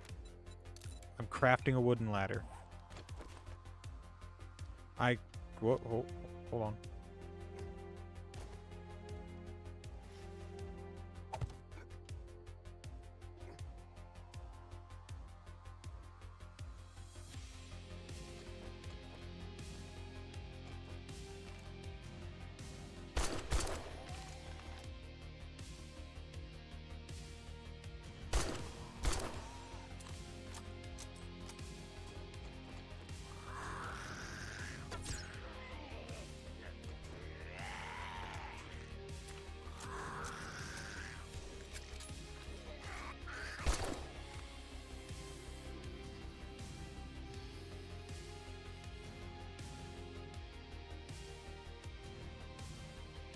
I'm crafting a wooden ladder. Whoa, hold on.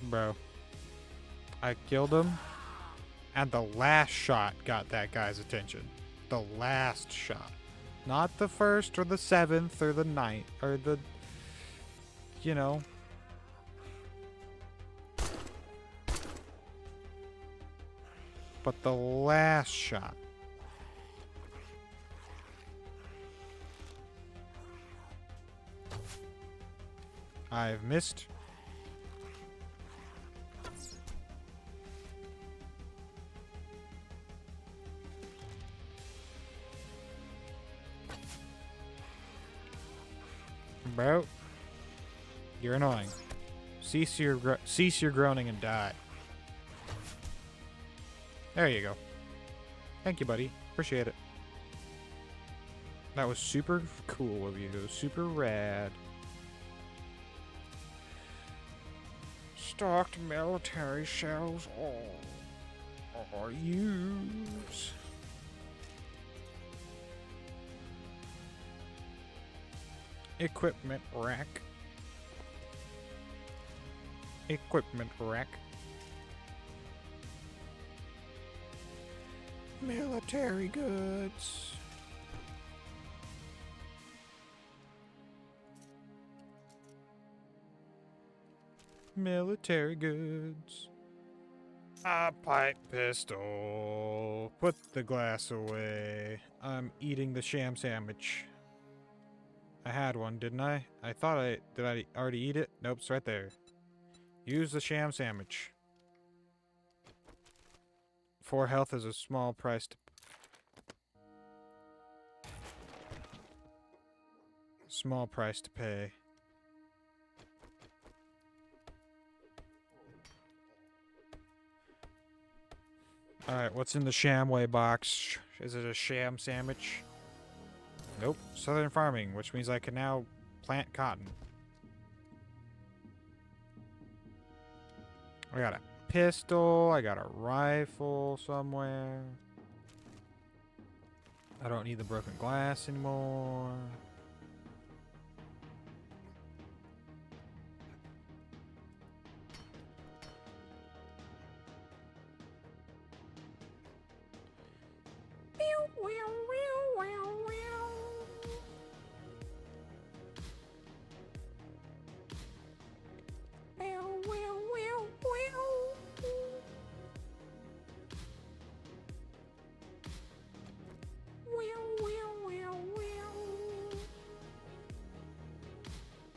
Bro. I killed him, and the last shot got that guy's attention. The last shot. Not the first, or the 7th, or the 9th, or the... You know. But the last shot. I've missed. Bro, you're annoying. Cease your groaning and die. There you go. Thank you, buddy. Appreciate it. That was super cool of you. It was super rad. Stocked military shells or use. Equipment rack. Equipment rack. Military goods. Military goods. A pipe pistol. Put the glass away. I'm eating the sham sandwich. I had one, didn't I? Did I already eat it? Nope, it's right there. Use the sham sandwich. 4 health is a small price to... Small price to pay. Alright, what's in the Shamway box? Is it a sham sandwich? Nope. Southern farming, which means I can now plant cotton. I got a pistol. I got a rifle somewhere. I don't need the broken glass anymore.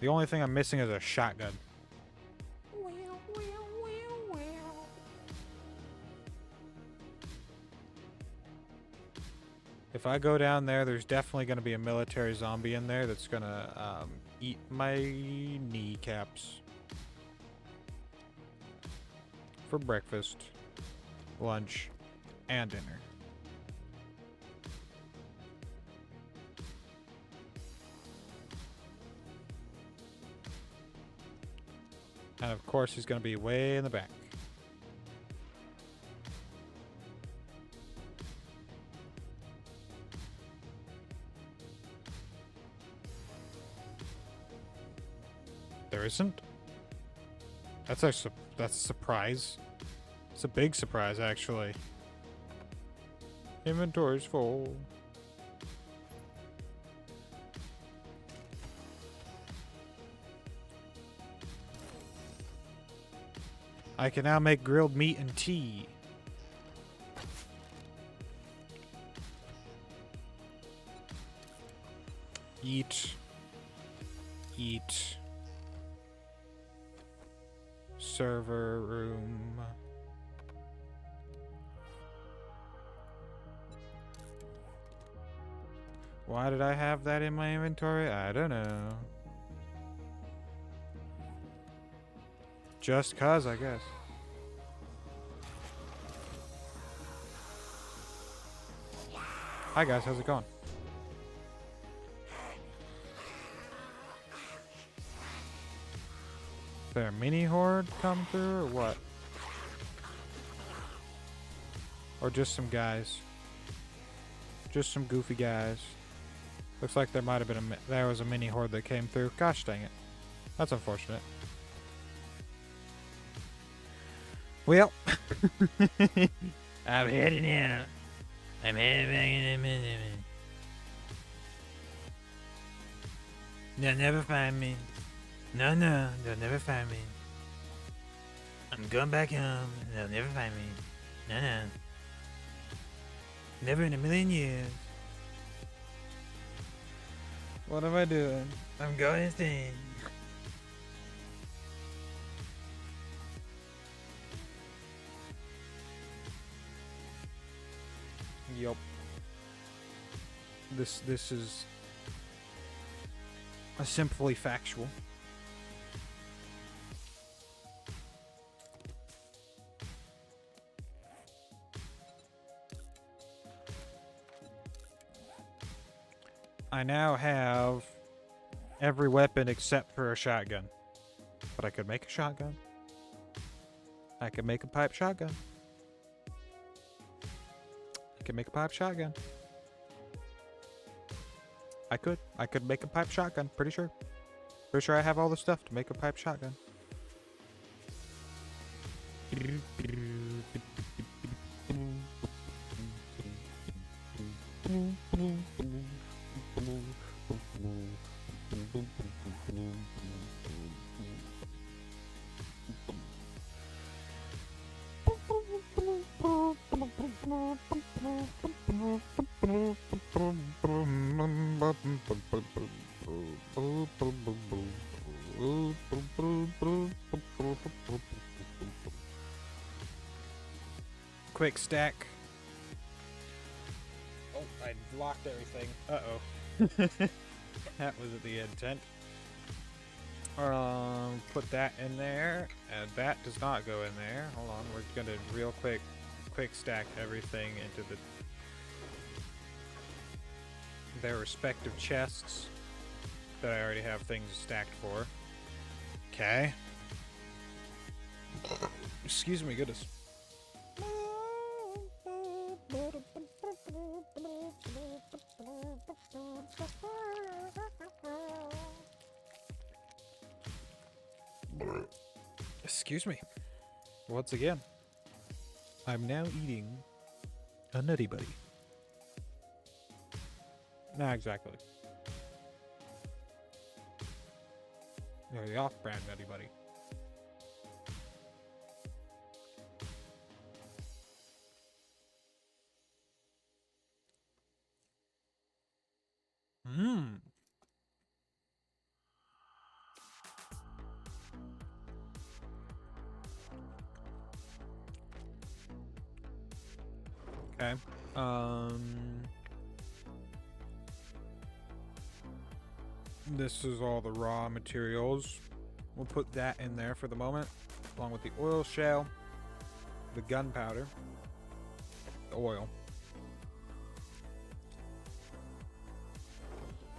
The only thing I'm missing is a shotgun. If I go down there, there's definitely going to be a military zombie in there that's going to eat my kneecaps. For breakfast, lunch, and dinner. And of course, he's going to be way in the back. There isn't? That's a surprise. It's a big surprise, actually. Inventory's full. I can now make grilled meat and tea. Eat. Eat. Server room. Why did I have that in my inventory? I don't know. Just cause, I guess. Hi guys, how's it going? Is there a mini horde come through or what? Or just some guys? Just some goofy guys. Looks like there might have been there was a mini horde that came through. Gosh dang it. That's unfortunate. Well, I'm heading out. I'm heading back in a minute. They'll never find me. No, they'll never find me. I'm going back home. They'll never find me. No. Never in a million years. What am I doing? I'm going insane. Yup. This is a simply factual. I now have every weapon except for a shotgun. But I could make a shotgun. I could make a pipe shotgun. I could make a pipe shotgun. I could make a pipe shotgun, pretty sure. Pretty sure I have all the stuff to make a pipe shotgun. Quick stack. Oh, I locked everything. Uh-oh. That wasn't the intent. Put that in there, and that does not go in there. Hold on, we're gonna real quick stack everything into their respective chests that I already have things stacked for. Okay. Excuse me, goodness. Excuse me. Once again, I'm now eating a Nutty Buddy. Not exactly. Yeah, the off-brand Nutty Buddy. Mmm. Okay. This is all the raw materials. We'll put that in there for the moment, along with the oil shell, the gunpowder, the oil.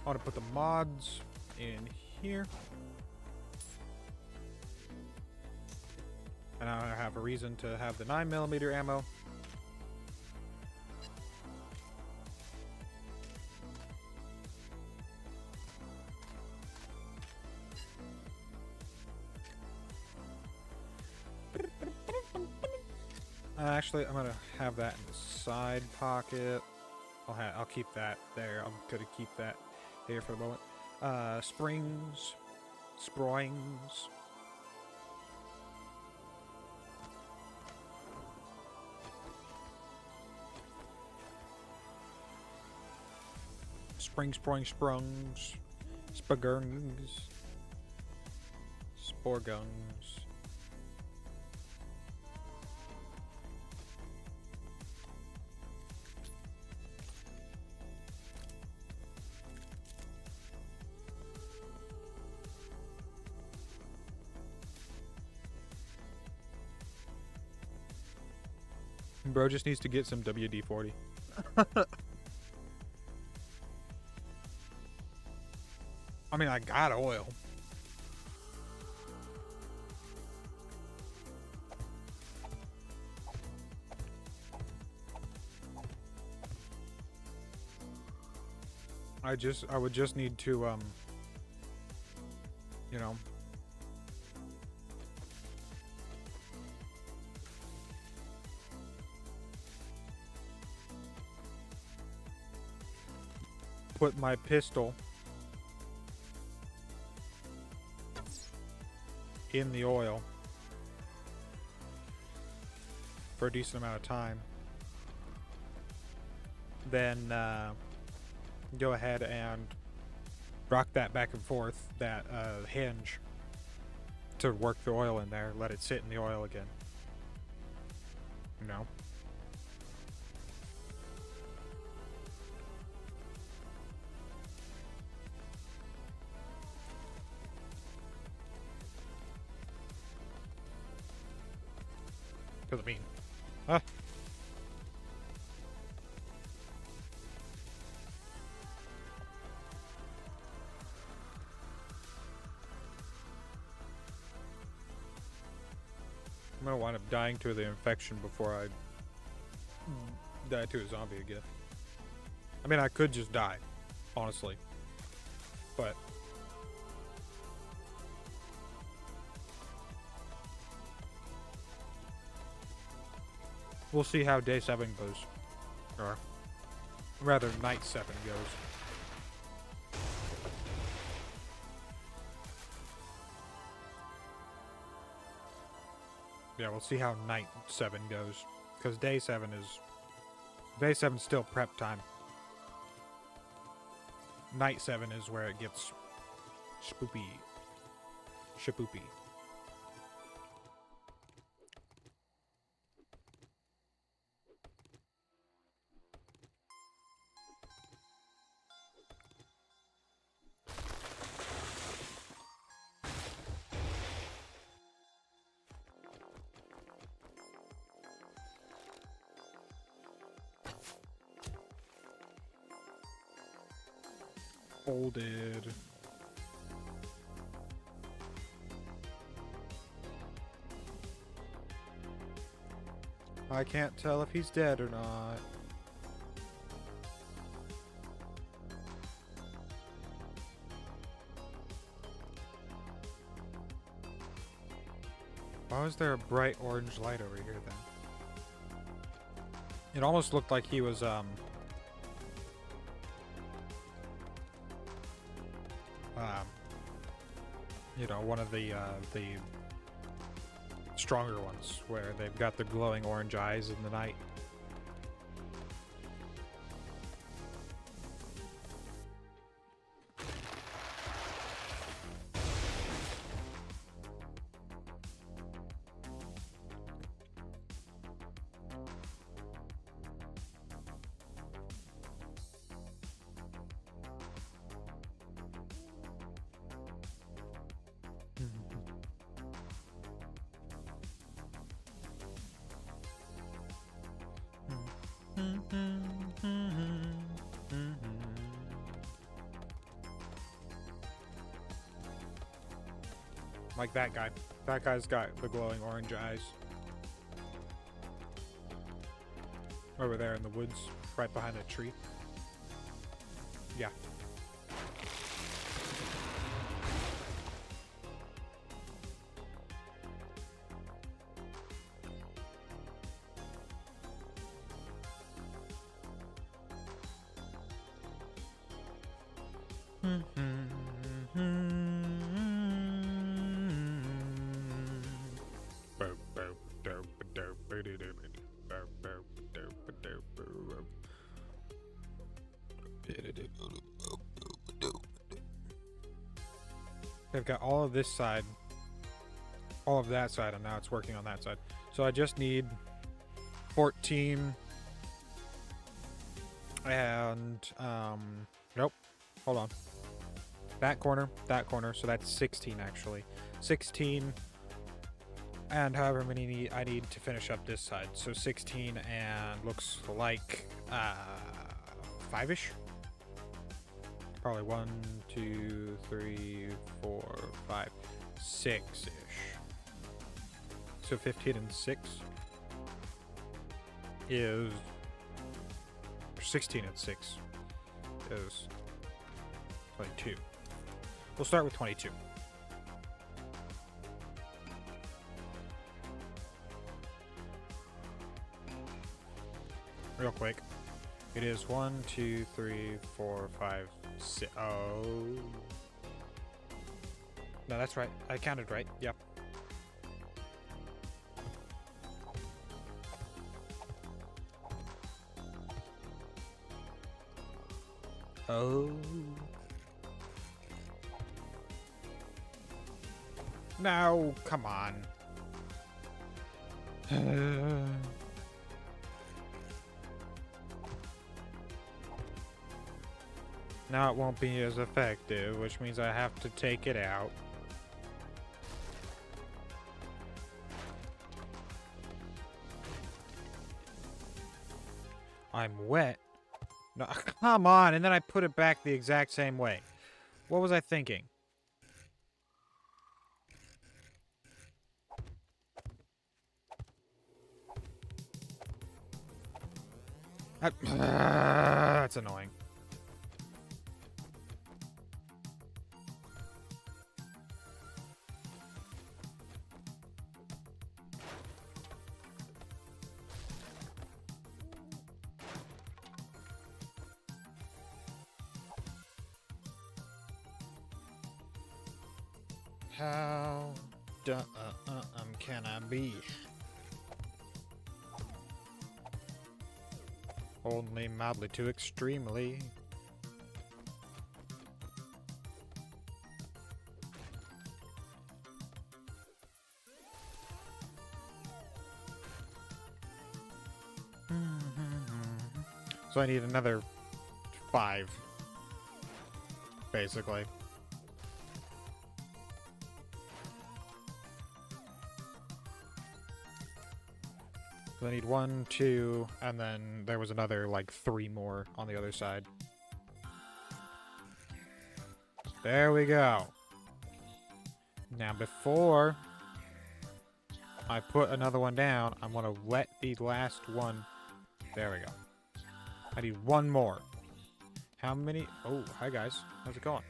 I want to put the mods in here. And I have a reason to have the 9mm ammo. Actually, I'm gonna have that in the side pocket. I'll keep that there. I'm gonna keep that here for the moment. Springs. Sprungs. Spagurns. Sporgungs. Bro just needs to get some WD-40. I mean, I got oil. I would just need to, you know, put my pistol in the oil for a decent amount of time. Then go ahead and rock that back and forth, that hinge, to work the oil in there. Let it sit in the oil again. You know? Because I mean, I'm gonna wind up dying to the infection before I die to a zombie again. I mean, I could just die, honestly. But We'll see how day 7 goes. Or rather, night 7 goes. Yeah, we'll see how night 7 goes. Because day 7's still prep time. Night 7 is where it gets spoopy. Shapoopy. Folded. I can't tell if he's dead or not. Why was there a bright orange light over here then? It almost looked like he was you know, one of the stronger ones where they've got the glowing orange eyes in the night. Like that guy. That guy's got the glowing orange eyes. Over there in the woods, right behind a tree. Yeah. They've got all of this side, all of that side, and now it's working on that side. So I just need 14 and nope, hold on. That corner, so that's 16 actually. 16 and however many I need to finish up this side. So 16 and looks like 5-ish. Probably 1, 2, 3, 4, 5, 6-ish. So 15 and 6 is 16 and 6 is 22. We'll start with 22. Real quick. It is 1, 2, 3, 4, 5, 6. Oh. No, that's right. I counted right. Yep. Oh. No, come on. Now it won't be as effective, which means I have to take it out. I'm wet. No, come on, and then I put it back the exact same way. What was I thinking? That's annoying. How dumb can I be? Only mildly to extremely. So I need another 5, basically. So I need 1, 2, and then there was another, like, 3 more on the other side. There we go. Now, before I put another one down, I'm going to let the last one... There we go. I need 1 more. How many? Oh, hi guys. How's it going?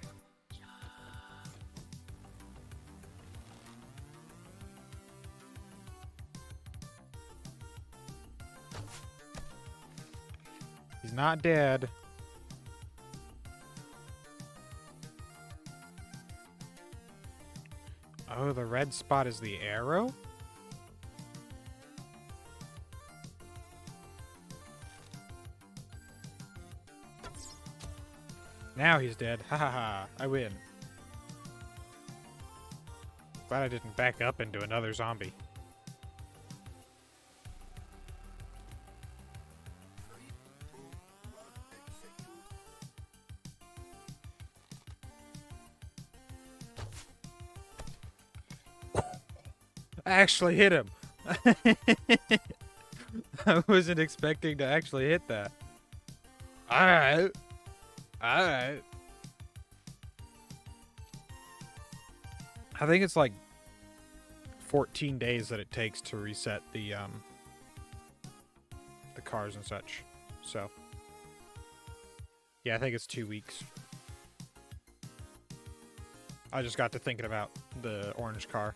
He's not dead. Oh, the red spot is the arrow? Now he's dead. Ha ha ha. I win. Glad I didn't back up into another zombie. I actually hit him. I wasn't expecting to actually hit that. Alright. Alright. I think it's like 14 days that it takes to reset the cars and such. So yeah, I think it's 2 weeks. I just got to thinking about the orange car.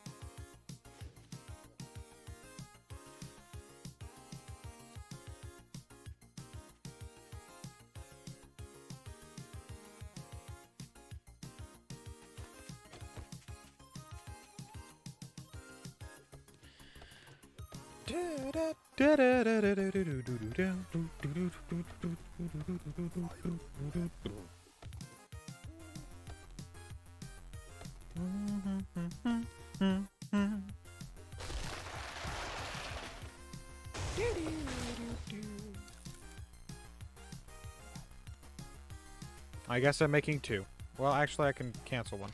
I guess I'm making 2. Well, actually, I can cancel 1.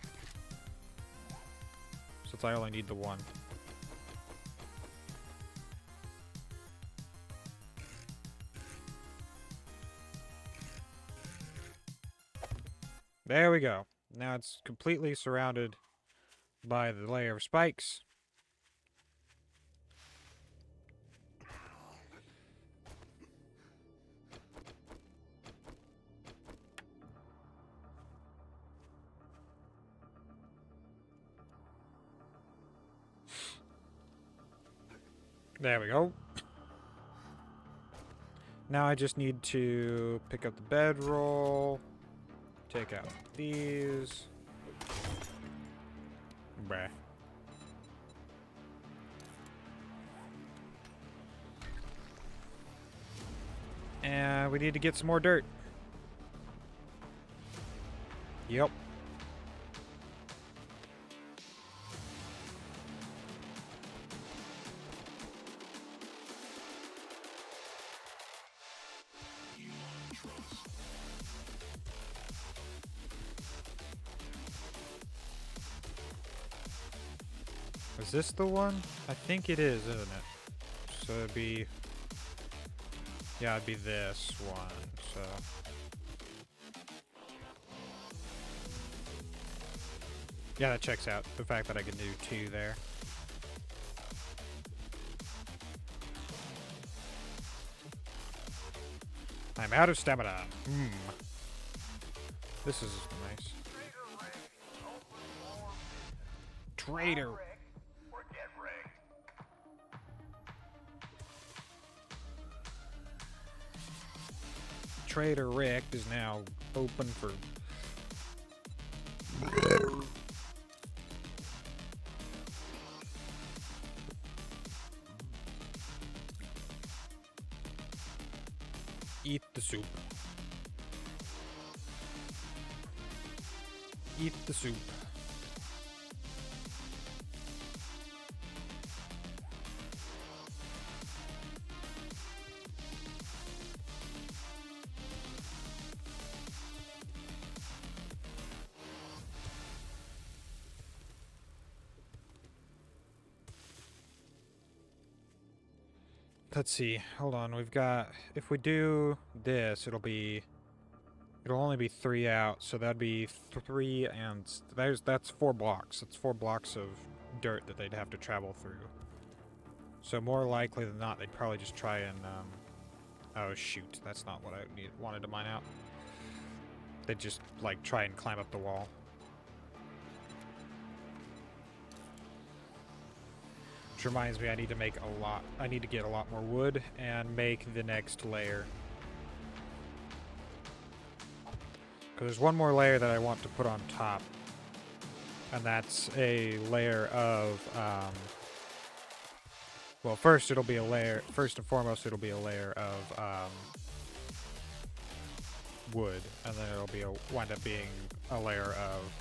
Since I only need the 1. There we go. Now it's completely surrounded by the layer of spikes. There we go. Now I just need to pick up the bedroll, take out these. Bruh. And we need to get some more dirt. Yep. Is this the one? I think it is, isn't it? So it'd be... Yeah, it'd be this one, so... Yeah, that checks out. The fact that I can do 2 there. I'm out of stamina. This is nice. Traitor. Trader Rick is now open for... Eat the soup. Eat the soup. Let's see. Hold on. We've got, if we do this, it'll only be 3 out, so that'd be 3, and that's 4 blocks. That's 4 blocks of dirt that they'd have to travel through. So more likely than not, they'd probably just try and, oh shoot, that's not what I wanted to mine out. They'd just, like, try and climb up the wall. Which reminds me, I need to get a lot more wood and make the next layer. Because there's one more layer that I want to put on top. And that's a layer of, well, first and foremost, it'll be a layer of, wood. And then it'll wind up being a layer of,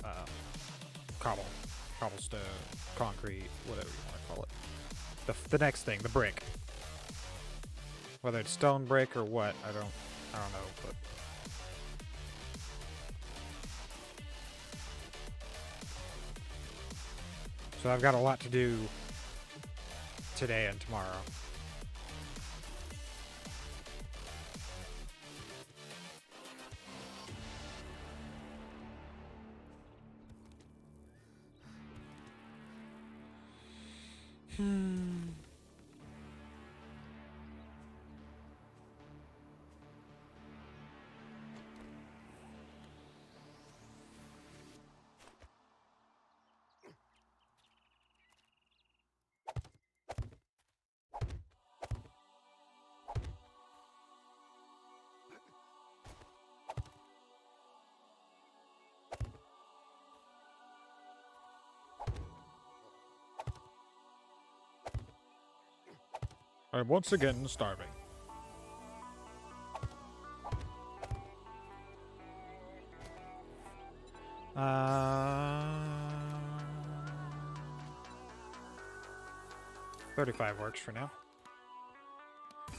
cobblestone, concrete, whatever you want to call it. The next thing, the brick. Whether it's stone brick or what, I don't know, but so I've got a lot to do today and tomorrow. I'm once again starving. Uh, 35 works for now.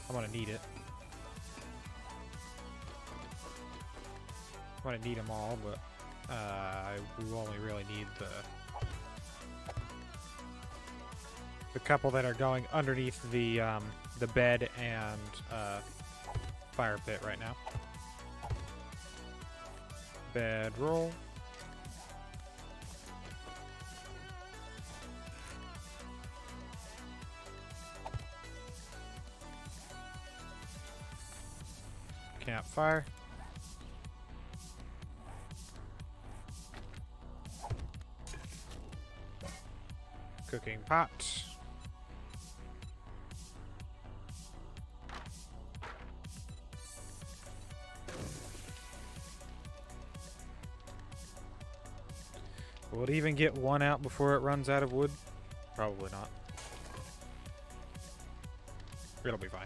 I'm gonna need it. I'm gonna need them all, but I will only really need the couple that are going underneath the bed and fire pit right now. Bedroll. Campfire. Cooking pot. Will it even get one out before it runs out of wood? Probably not. It'll be fine.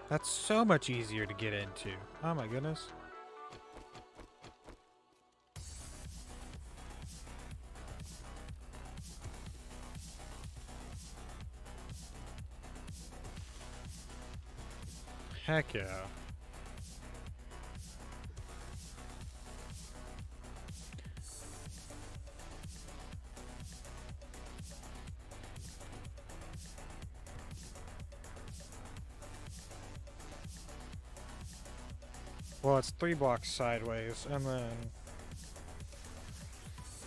That's so much easier to get into. Oh my goodness. Heck yeah. Well, it's 3 blocks sideways, and then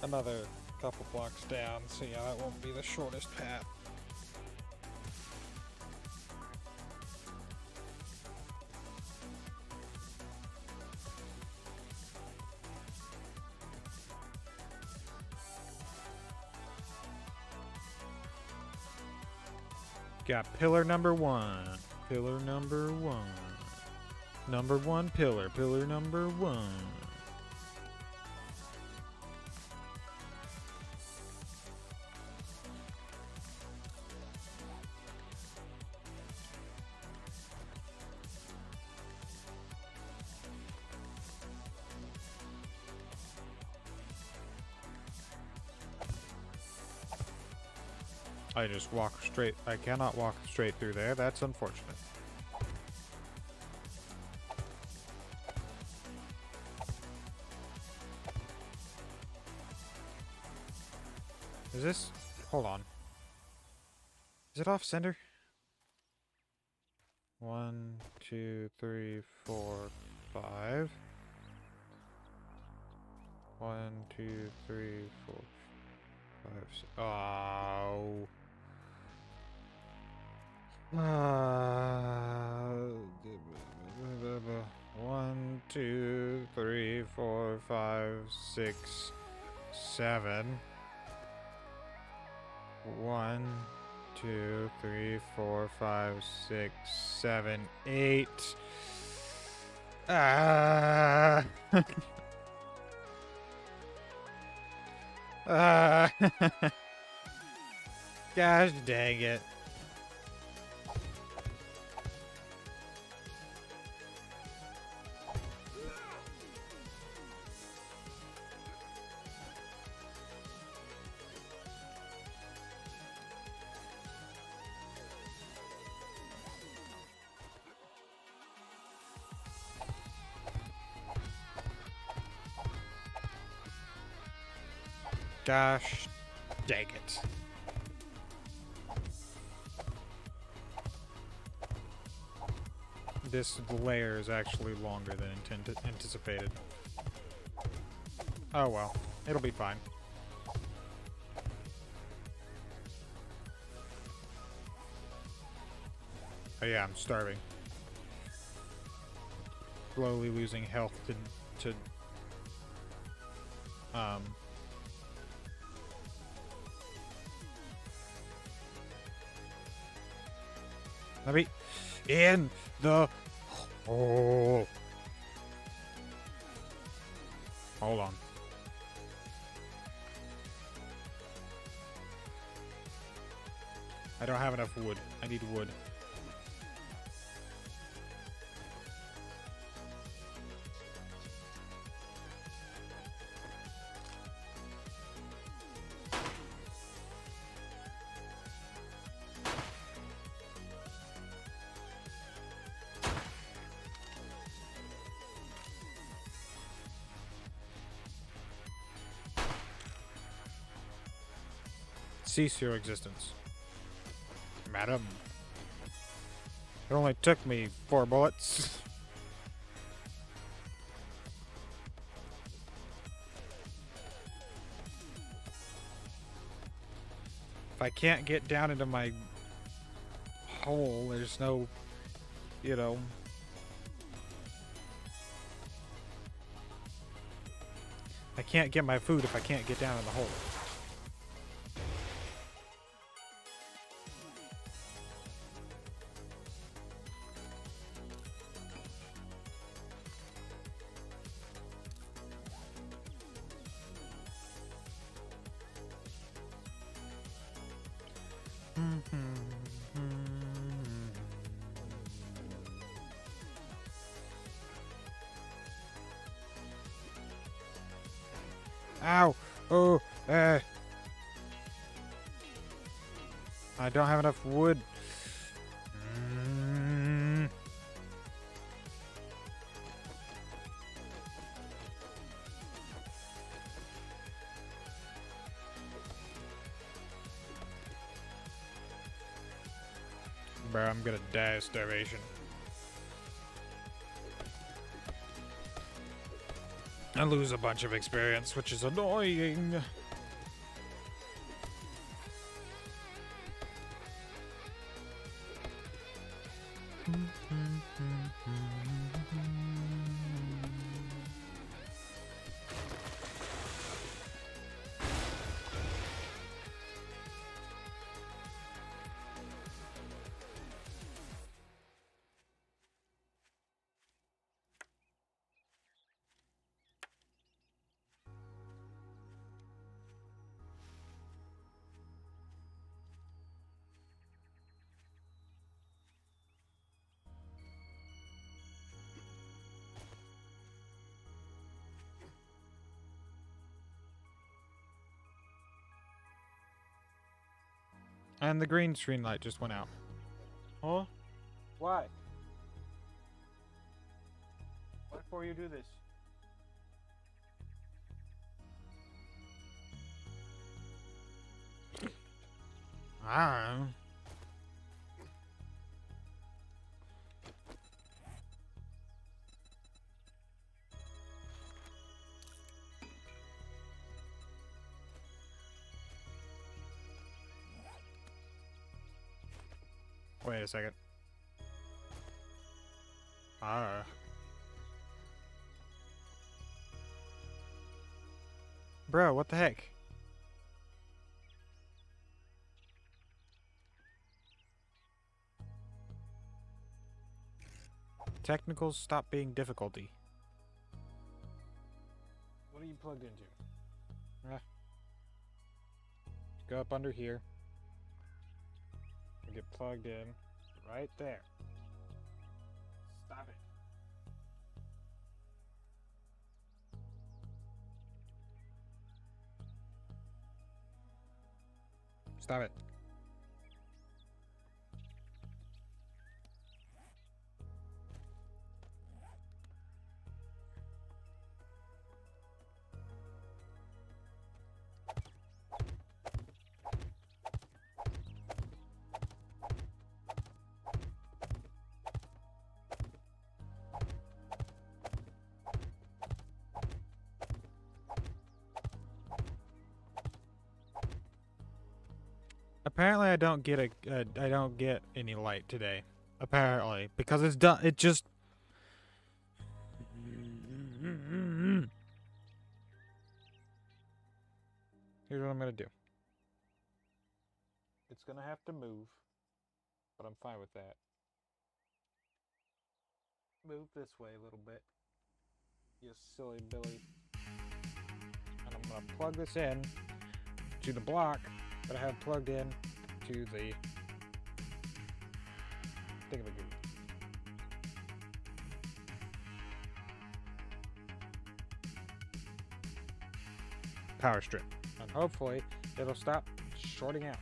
another couple blocks down, so yeah, that won't be the shortest path. Got pillar number 1. Pillar number 1. Number one pillar. Pillar number one. I just walk straight. I cannot walk straight through there. That's unfortunate. Is this... Hold on. Is it off center? 1, 2, 3, 4, 5. 1, 2, 3, 4, 5, 6. Oh. 1, 2, 3, 4, 5, 6, 7. 1, 2, 3, 4, 5, 6, 7, 8. Ah. Gosh dang it. Gosh dang it. This layer is actually longer than anticipated. Oh well, it'll be fine. Oh yeah, I'm starving. Slowly losing health to let me in the hole. Hold on. I don't have enough wood. I need wood. Cease your existence. Madam. It only took me 4 bullets. If I can't get down into my hole, there's no, you know... I can't get my food if I can't get down in the hole. Ow! Oh! I don't have enough wood. Bro, I'm gonna die of starvation. I lose a bunch of experience, which is annoying. And the green screen light just went out. Huh? Why? Why for you do this? I don't know. Wait a second. Bro, what the heck? Technicals stop being difficulty. What are you plugged into? Go up under here. And get plugged in right there. Stop it. Stop it. Apparently, I don't get I don't get any light today. Apparently, because it's done. It just. Here's what I'm gonna do. It's gonna have to move, but I'm fine with that. Move this way a little bit. You silly Billy. And I'm gonna plug this in to the block that I have plugged in to the thingamajig. Power strip. And hopefully it'll stop shorting out.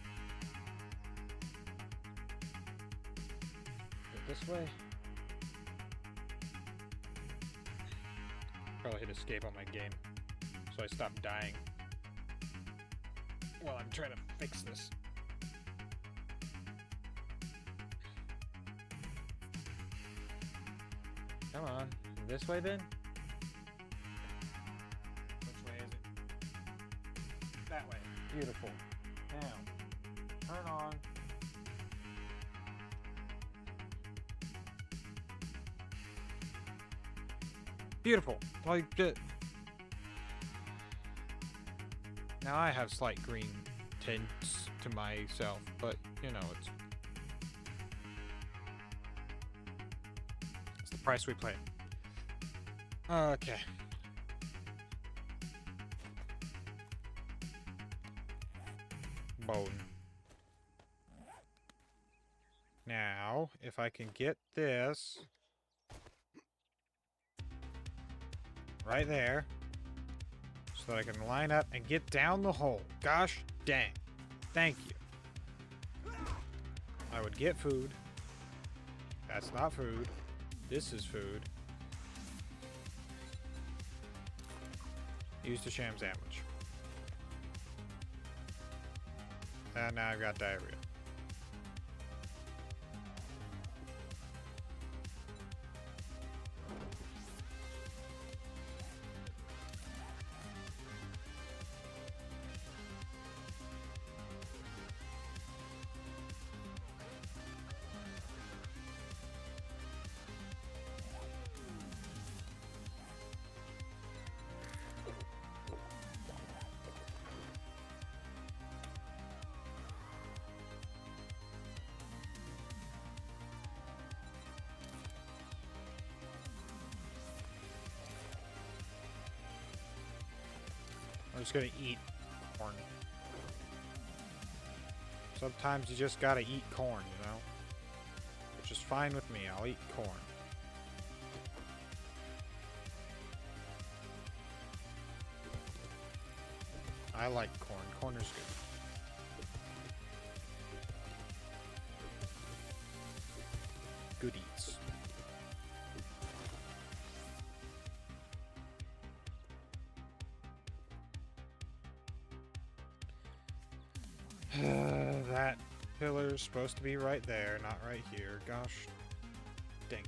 Go this way. Probably hit escape on my game, so I stopped dying while I'm trying to fix this. Come on, this way then? Which way is it? That way. Beautiful. Now, turn on. Beautiful. Like now I have slight green tints to myself, but you know it's the price we pay. Okay. Bone. Now, if I can get this right there, so that I can line up and get down the hole. Gosh dang. Thank you. I would get food. That's not food. This is food. Use the sham sandwich. And now I've got diarrhea. I'm just gonna eat corn. Sometimes you just gotta eat corn, you know? Which is fine with me. I'll eat corn. I like corn. Corn is good. goodies. That pillar's supposed to be right there, not right here. Gosh, dang it.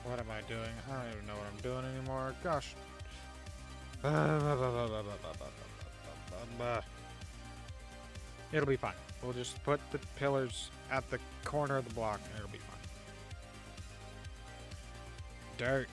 What am I doing? I don't even know what I'm doing anymore. Gosh. It'll be fine. We'll just put the pillars at the corner of the block and it'll be fine. Dirt.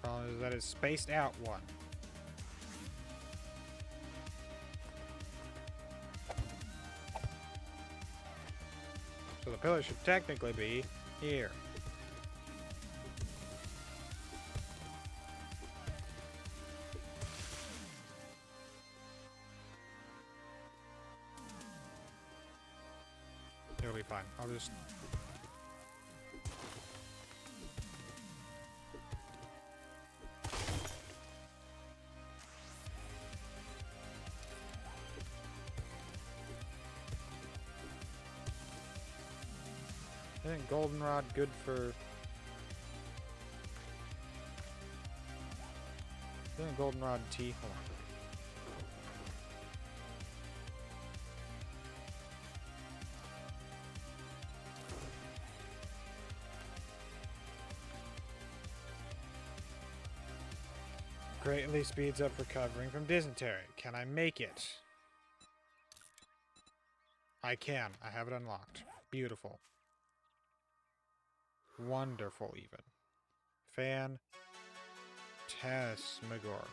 Problem is that it's spaced out one. So the pillar should technically be here. It'll be fine. I'll just... Isn't goldenrod good for... Isn't goldenrod tea? Hold on. Greatly speeds up recovering from dysentery. Can I make it? I can. I have it unlocked. Beautiful. Wonderful, even. Phantasmagorical.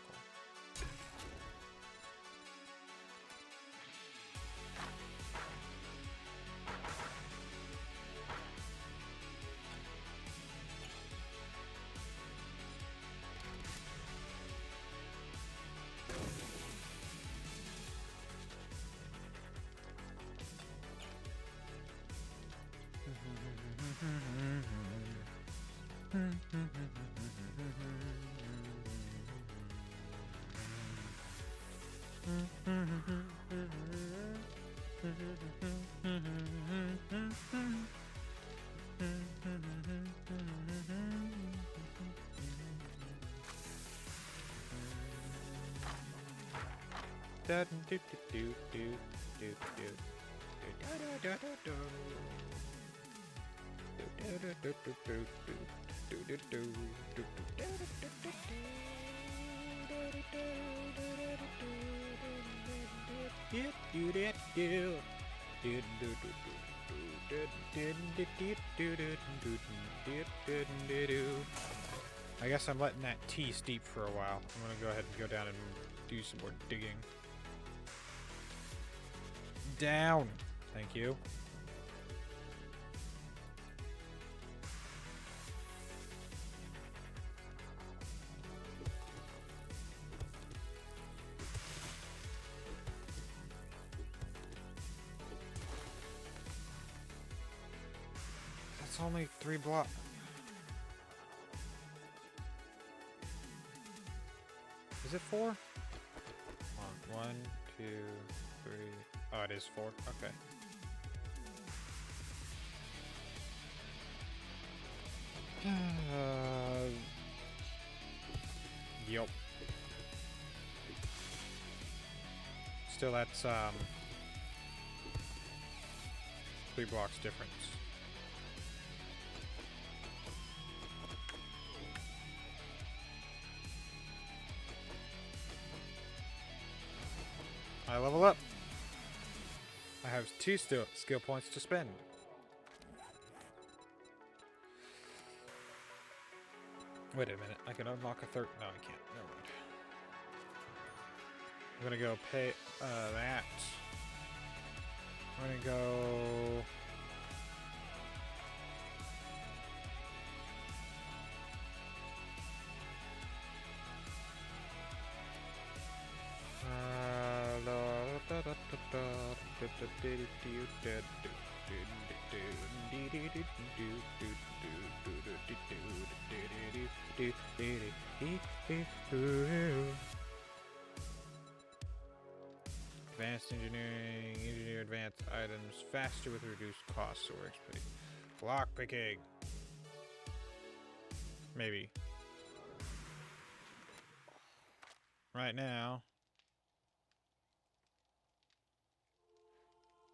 I guess I'm letting that tea steep for a while. I'm gonna go ahead and go down and do some more digging. Down! Thank you. That's only 3 blocks. Is it 4? Come on. 1, 2, 3. Oh, it is 4. Okay. Yup. Still, that's 3 blocks difference. I level up. I have 2 skill points to spend. Wait a minute. I can unlock a third. No, I can't. Never mind. I'm gonna go pay that. I'm gonna go. Advanced engineering, engineer advanced items faster with reduced costs or XP. Block picking. Maybe. Right now.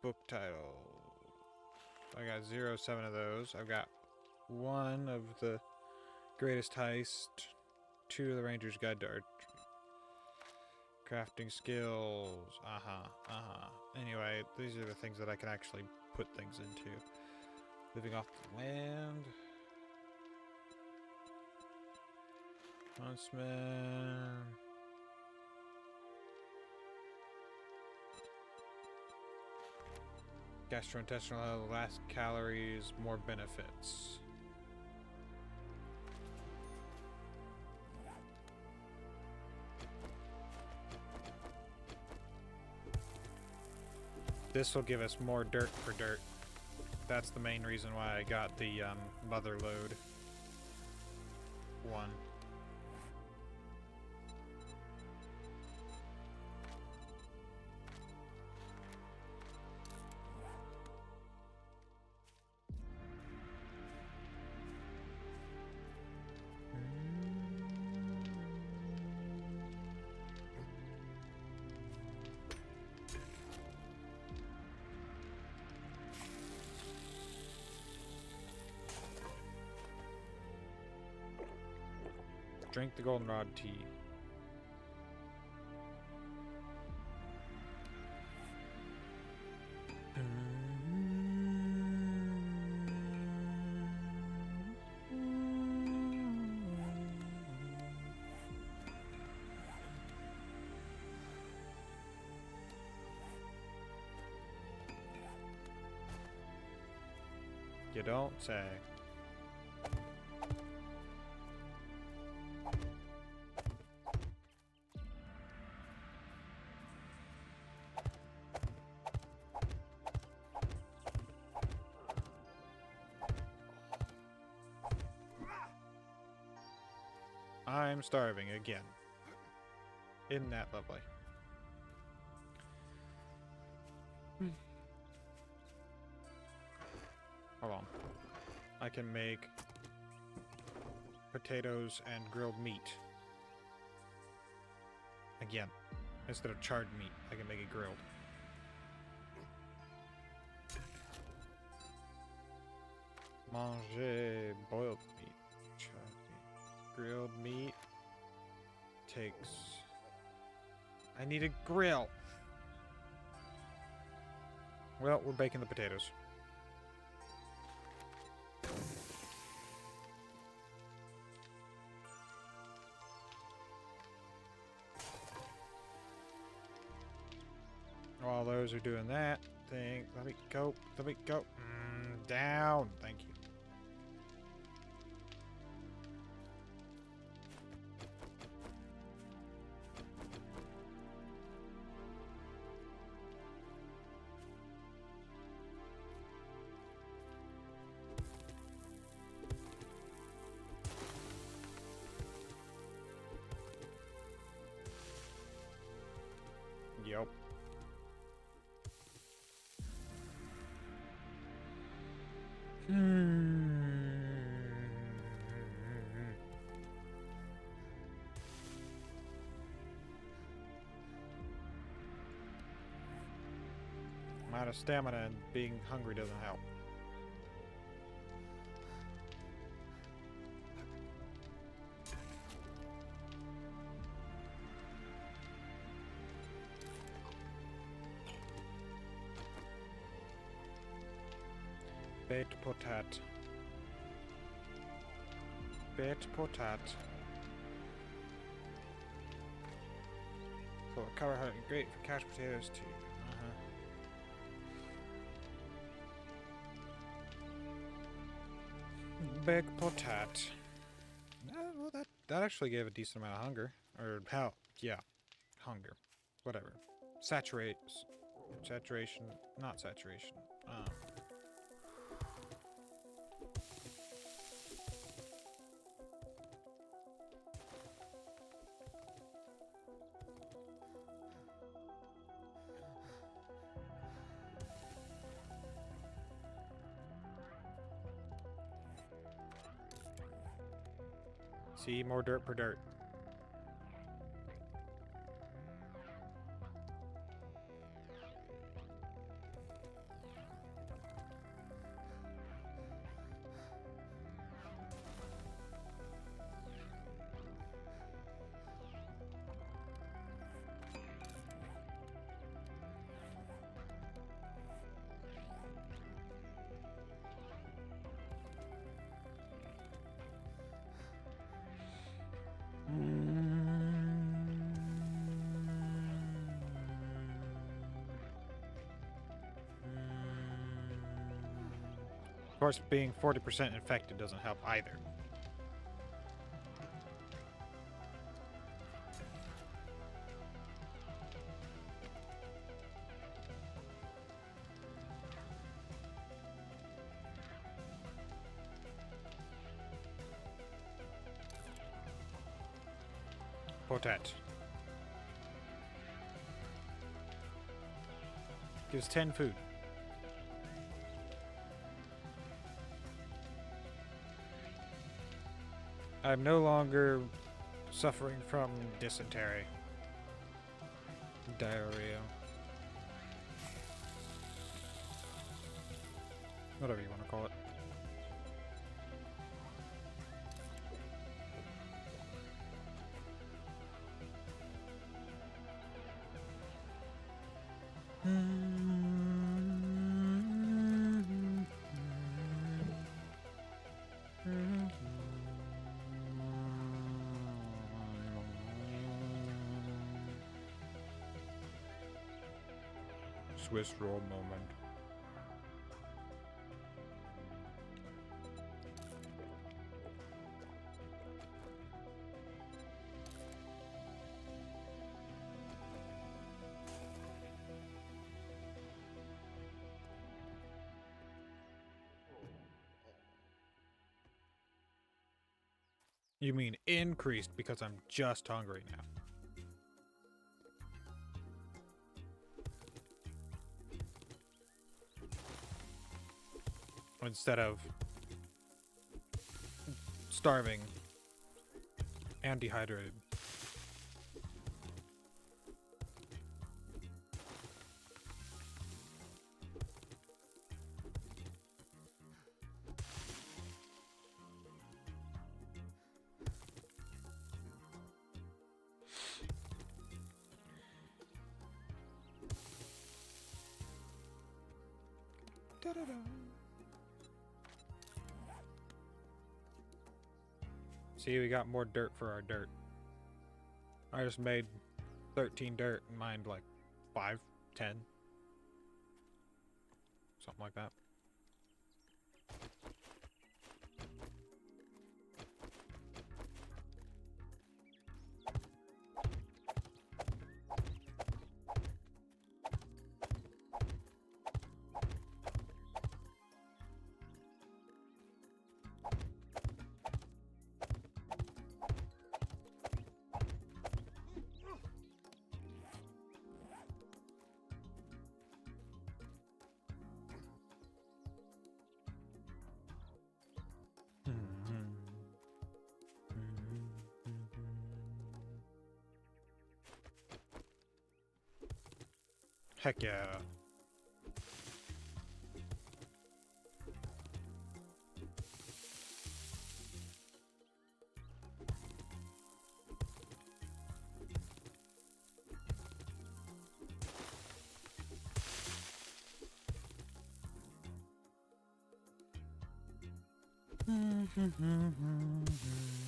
Book title. I got 7 of those. I've got 1 of the Greatest Heist, 2 of the Ranger's Guide to Archery. Crafting skills. Anyway, these are the things that I can actually put things into. Living off the land. Huntsman. Gastrointestinal health, less calories, more benefits. This will give us more dirt for dirt. That's the main reason why I got the mother load one. Drink the goldenrod tea. You don't say. I'm starving again. Isn't that lovely? Hold on. I can make potatoes and grilled meat. Again, instead of charred meat, I can make it grilled. Manger boiled meat. Charred meat. Grilled meat takes... I need a grill! Well, we're baking the potatoes. While those are doing that thing, let me go, down, thank you. Yep. Might of stamina and being hungry doesn't help. Baked potat. Baked potat. So carbohydrate great for couch potatoes too. Big potat. Well, that actually gave a decent amount of hunger, or how? Yeah, hunger. Whatever. Saturation. Not saturation. See, more dirt per dirt. Of course, being 40% infected doesn't help either. Potat. Gives 10 food. I'm no longer suffering from dysentery. Diarrhea. Whatever you want to call it. Swiss roll moment. You mean increased because I'm just hungry now. Instead of starving and dehydrated. Da-da-da. See, we got more dirt for our dirt. I just made 13 dirt and mined like 5, 10. Something like that. Heck yeah. Boom, boom, boom, boom, boom, boom.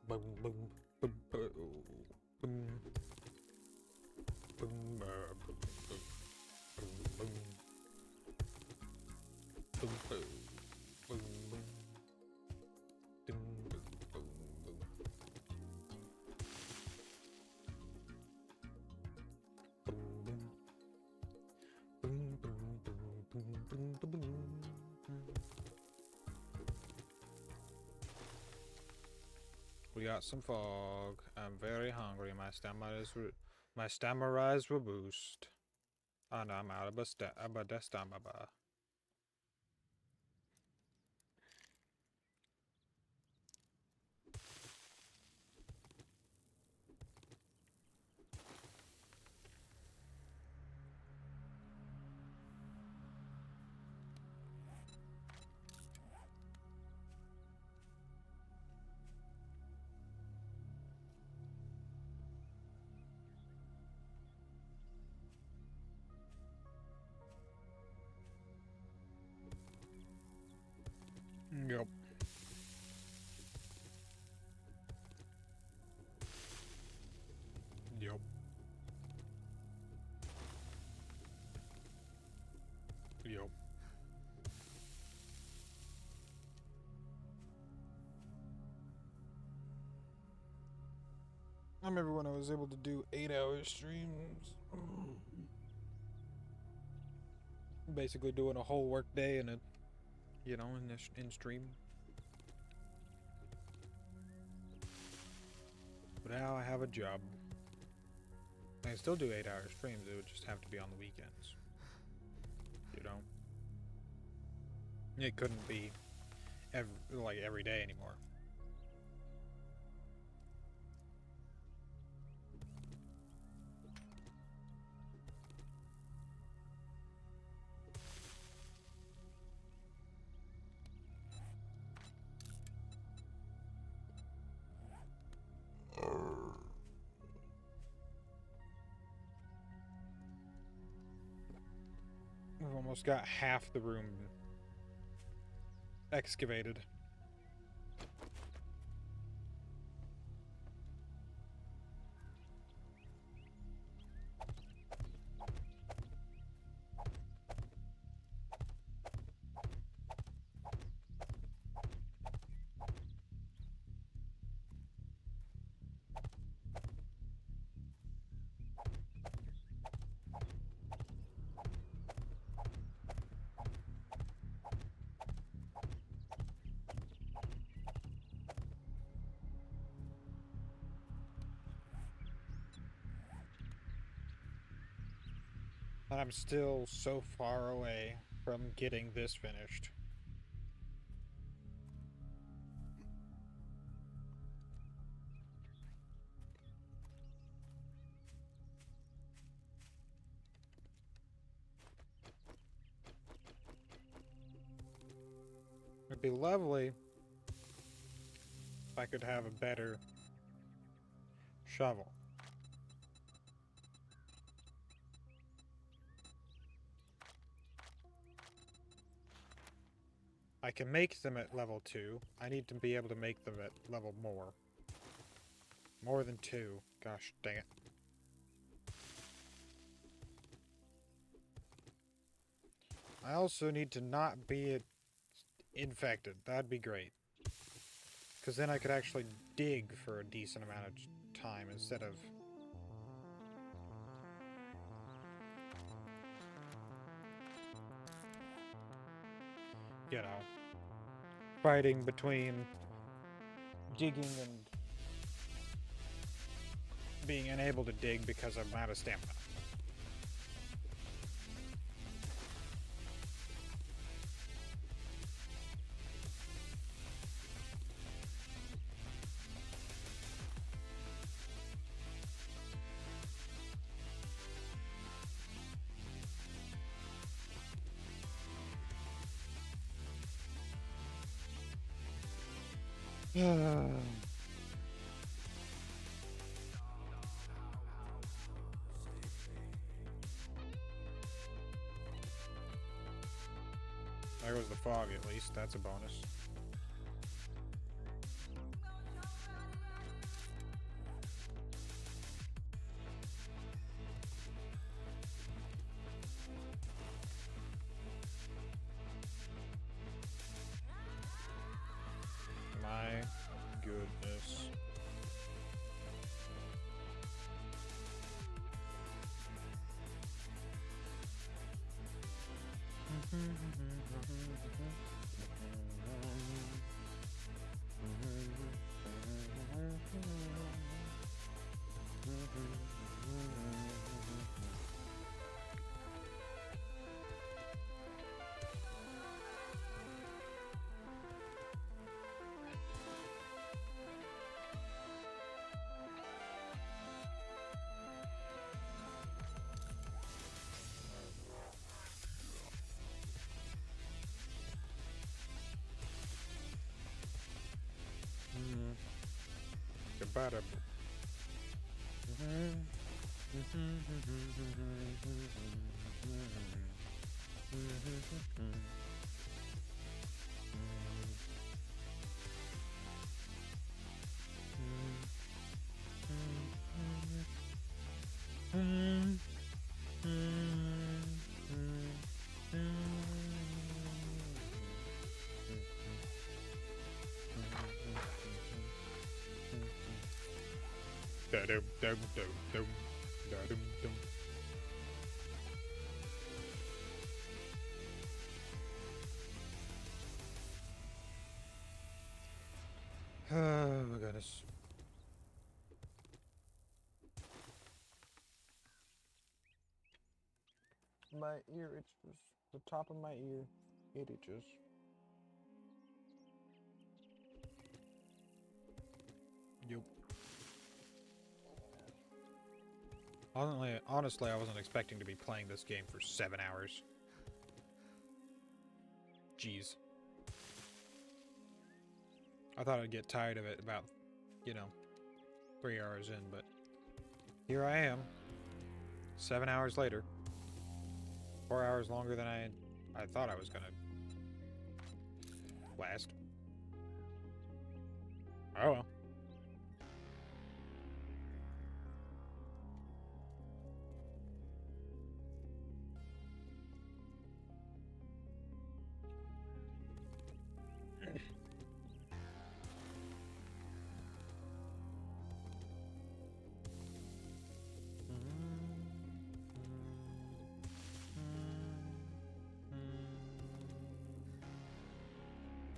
Boom, boom, boom, boom, boom. Boom, boom, boom, boom, boom. Boom, boom, boom, boom. Ding, boom, boom, boom. Boom, boom. Boom, boom, boom, boom, boom, boom, boom. We got some fog. I'm very hungry. My stamina is robust. And I'm out of a stamina. Yup. Yup. Yup. I remember when I was able to do 8-hour streams. Basically doing a whole work day in a, in stream. But now I have a job. I can still do 8-hour streams. It would just have to be on the weekends. It couldn't be every day anymore. We've almost got half the room excavated. And I'm still so far away from getting this finished. It'd be lovely if I could have a better shovel. I can make them at level 2. I need to be able to make them at level more. More than 2. Gosh dang it. I also need to not be infected. That'd be great. Because then I could actually dig for a decent amount of time instead of... fighting between digging and being unable to dig because I'm out of stamina. There goes the fog, at least. That's a bonus. My goodness. Goodbye. Oh my goodness. My ear itches. The top of my ear. It itches. Yep. Honestly, I wasn't expecting to be playing this game for 7 hours. Jeez. I thought I'd get tired of it about, 3 hours in, but here I am. 7 hours later. 4 hours longer than I thought I was gonna last. Oh well.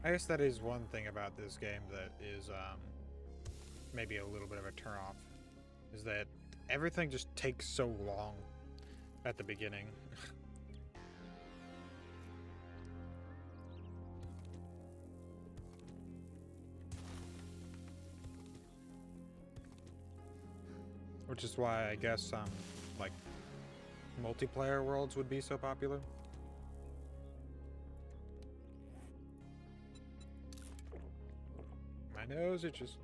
I guess that is one thing about this game that is maybe a little bit of a turnoff, is that everything just takes so long at the beginning. Which is why I guess like multiplayer worlds would be so popular. My nose itches.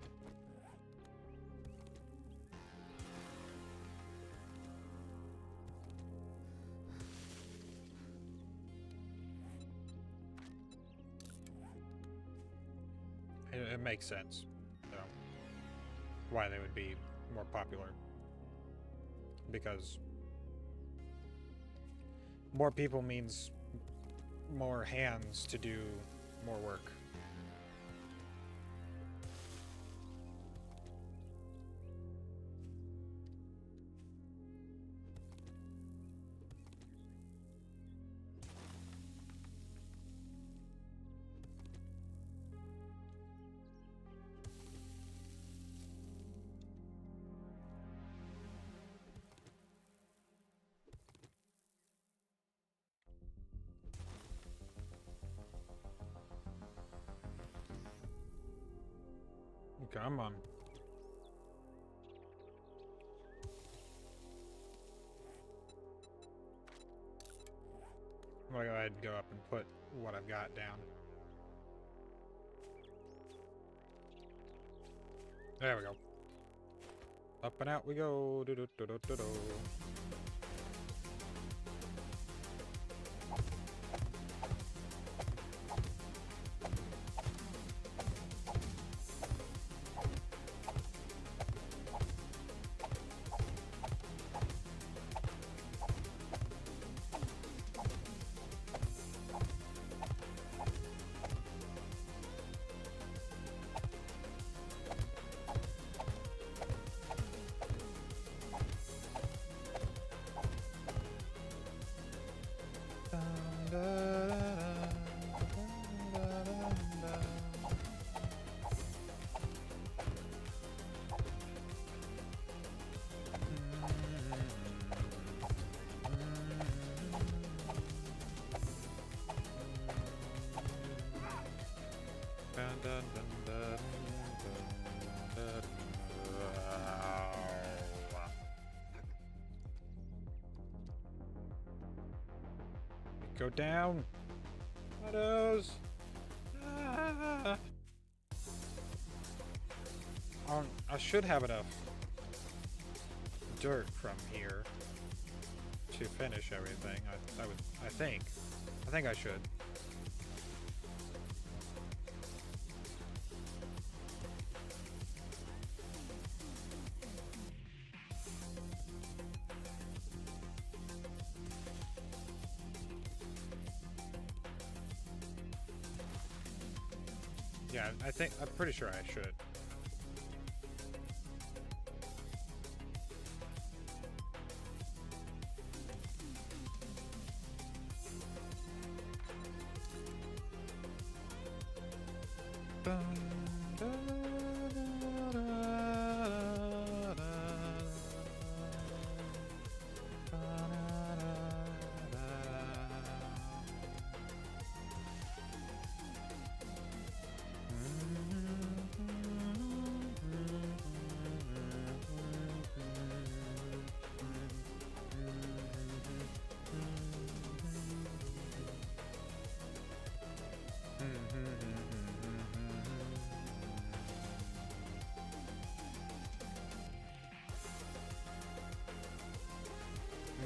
It makes sense, though, why they would be more popular. Because more people means more hands to do more work. Come on. I'm gonna go ahead and go up and put what I've got down. There we go. Up and out we go. Do -do -do -do -do -do. Go down. Shadows. Ah. I should have enough dirt from here to finish everything. I think I should. Yeah, I'm pretty sure I should.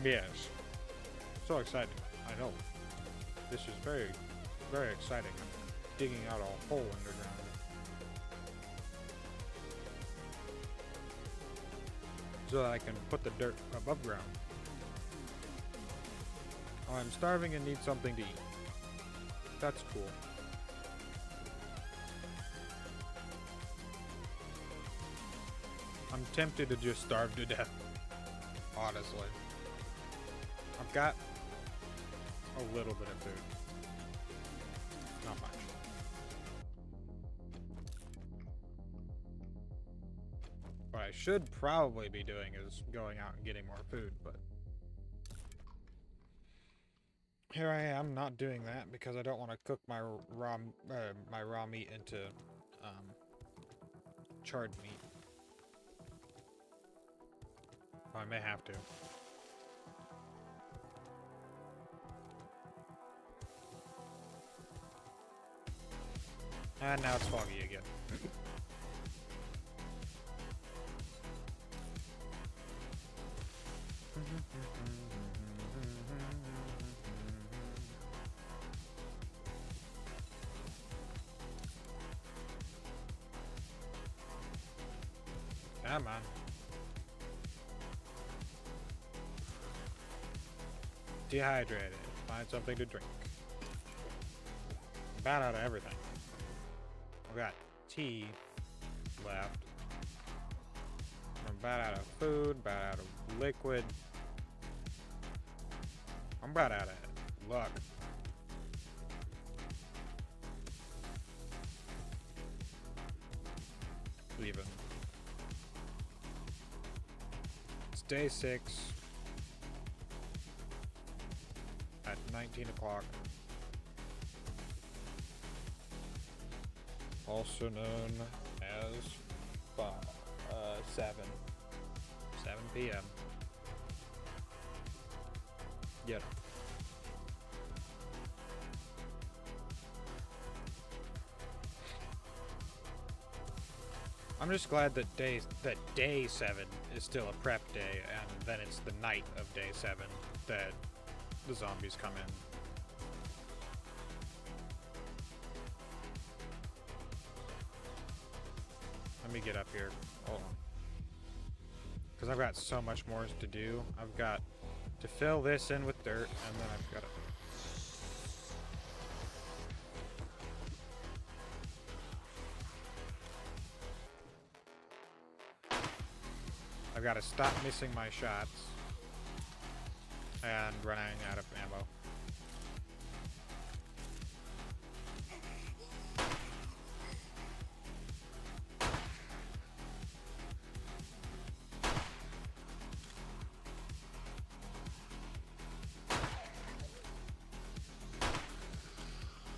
Yes. So exciting. I know. This is very, very exciting. I'm digging out a hole underground. So that I can put the dirt above ground. I'm starving and need something to eat. That's cool. I'm tempted to just starve to death. Honestly. I've got a little bit of food. Not much. What I should probably be doing is going out and getting more food, but here I am not doing that because I don't want to cook my raw meat into charred meat. I may have to. And now it's foggy again. Come on. Dehydrated. Find something to drink. About out of everything. I've got tea left. I'm about out of food, about out of liquid. I'm about out of luck. Leaving. It's day 6 at 19 o'clock. Also known as 7. 7 p.m. Yep. I'm just glad that day 7 is still a prep day, and then it's the night of day 7 that the zombies come in. Let me get up here. Hold on. Because I've got so much more to do. I've got to fill this in with dirt, and then I've got to... I've got to stop missing my shots and running out of ammo.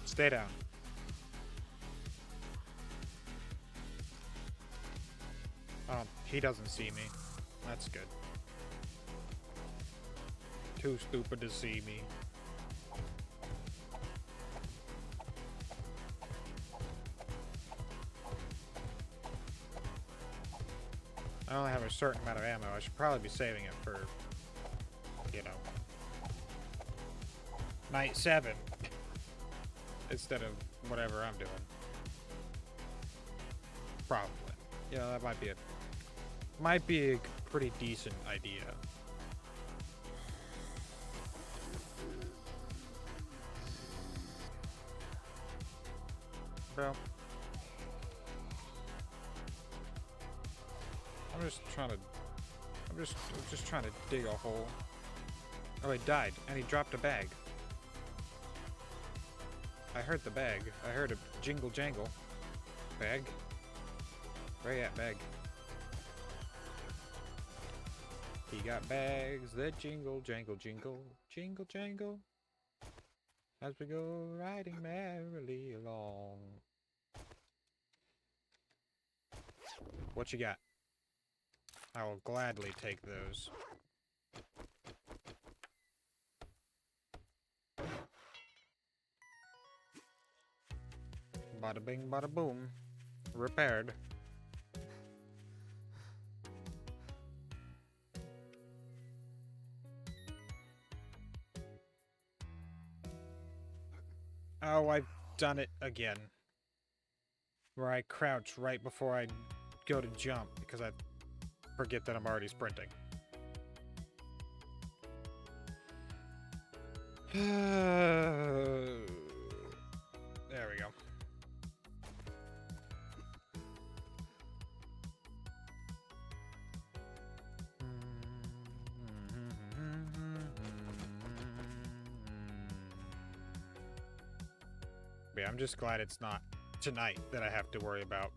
Stay down. Oh, he doesn't see me. That's good. Too stupid to see me. I only have a certain amount of ammo. I should probably be saving it for, you know, night 7 instead of whatever I'm doing. Probably. Yeah, that might be a pretty decent idea. Bro. I'm just trying to dig a hole. Oh, he died, and he dropped a bag. I heard the bag. I heard a jingle jangle. Bag? Where you at, bag? He got bags that jingle, jangle, jingle, jingle, jangle. As we go riding merrily along. What you got? I will gladly take those. Bada bing, bada boom. Repaired. Oh, I've done it again. Where I crouch right before I go to jump because I forget that I'm already sprinting. There we go. Yeah, I'm just glad it's not tonight that I have to worry about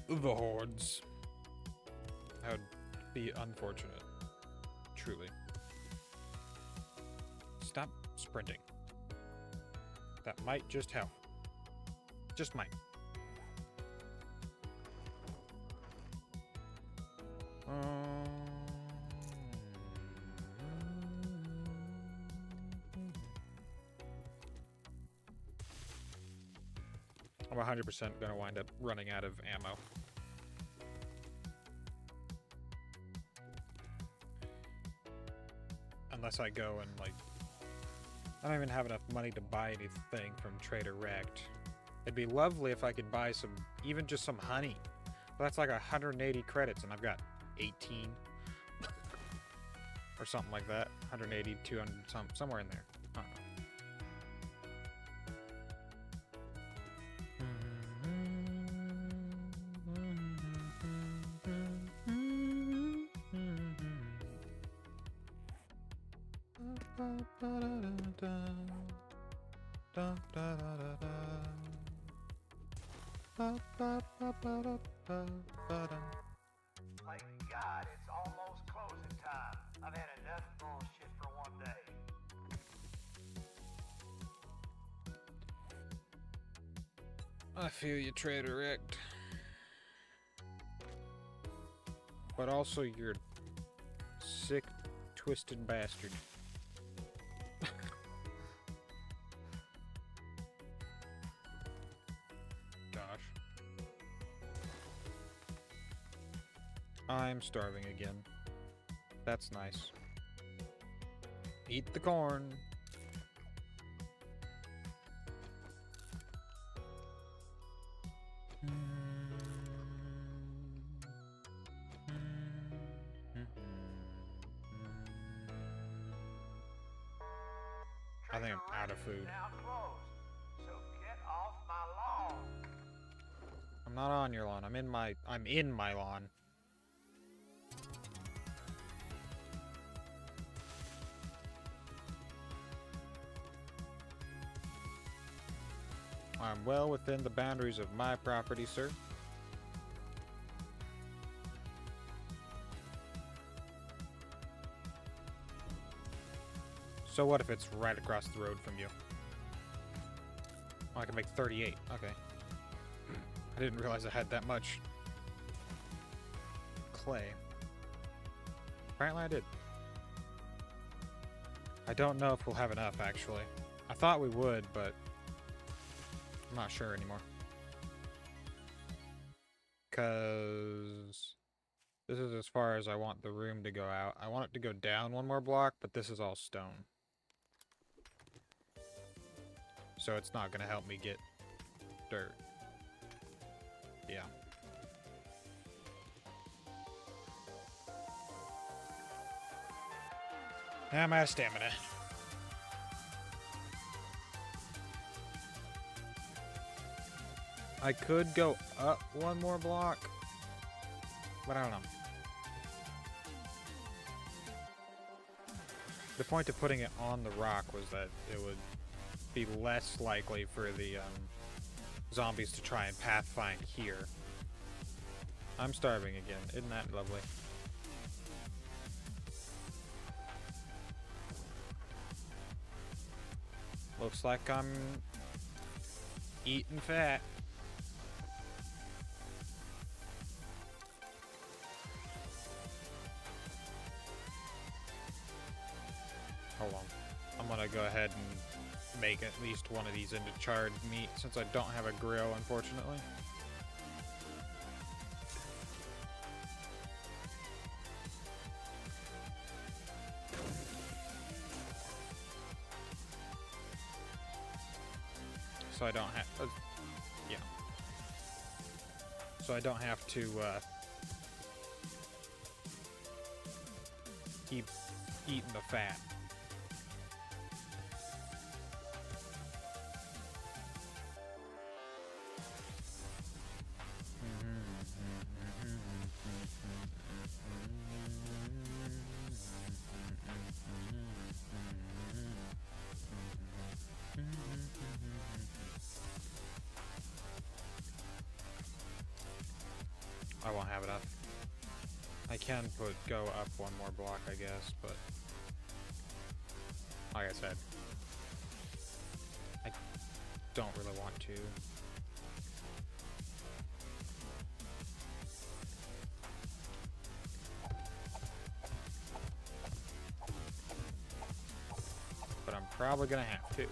the hordes. That would be unfortunate. Truly. Stop sprinting. That might just help. Just might. I'm 100% gonna wind up running out of ammo. Unless I go and, like... I don't even have enough money to buy anything from Trader Rect. It'd be lovely if I could buy some... even just some honey. But that's like 180 credits, and I've got 18. Or something like that. 180, 200, somewhere in there. I don't know. Thank God it's almost closing time. I've had enough bullshit for one day. I feel you, Trader Rect. But also you're a sick, twisted bastard. Gosh. I'm starving again. That's nice. Eat the corn. I think I'm out of food. So get off my lawn. I'm not on your lawn. I'm in my lawn. I'm well within the boundaries of my property, sir. So what if it's right across the road from you? Oh, I can make 38. Okay. I didn't realize I had that much clay. Apparently I did. I don't know if we'll have enough, actually. I thought we would, but I'm not sure anymore. Because this is as far as I want the room to go out. I want it to go down one more block, but this is all stone. So it's not going to help me get dirt. Yeah. I'm out of stamina. I could go up one more block, but I don't know. The point of putting it on the rock was that it would be less likely for the zombies to try and pathfind here. I'm starving again. Isn't that lovely? Looks like I'm eating fat. Hold on. I'm gonna go ahead and make at least one of these into charred meat since I don't have a grill, unfortunately. So I don't have, yeah. So I don't have to keep eating the fat. I won't have enough. I can go up one more block, I guess, but like I said, I don't really want to. But I'm probably gonna have to.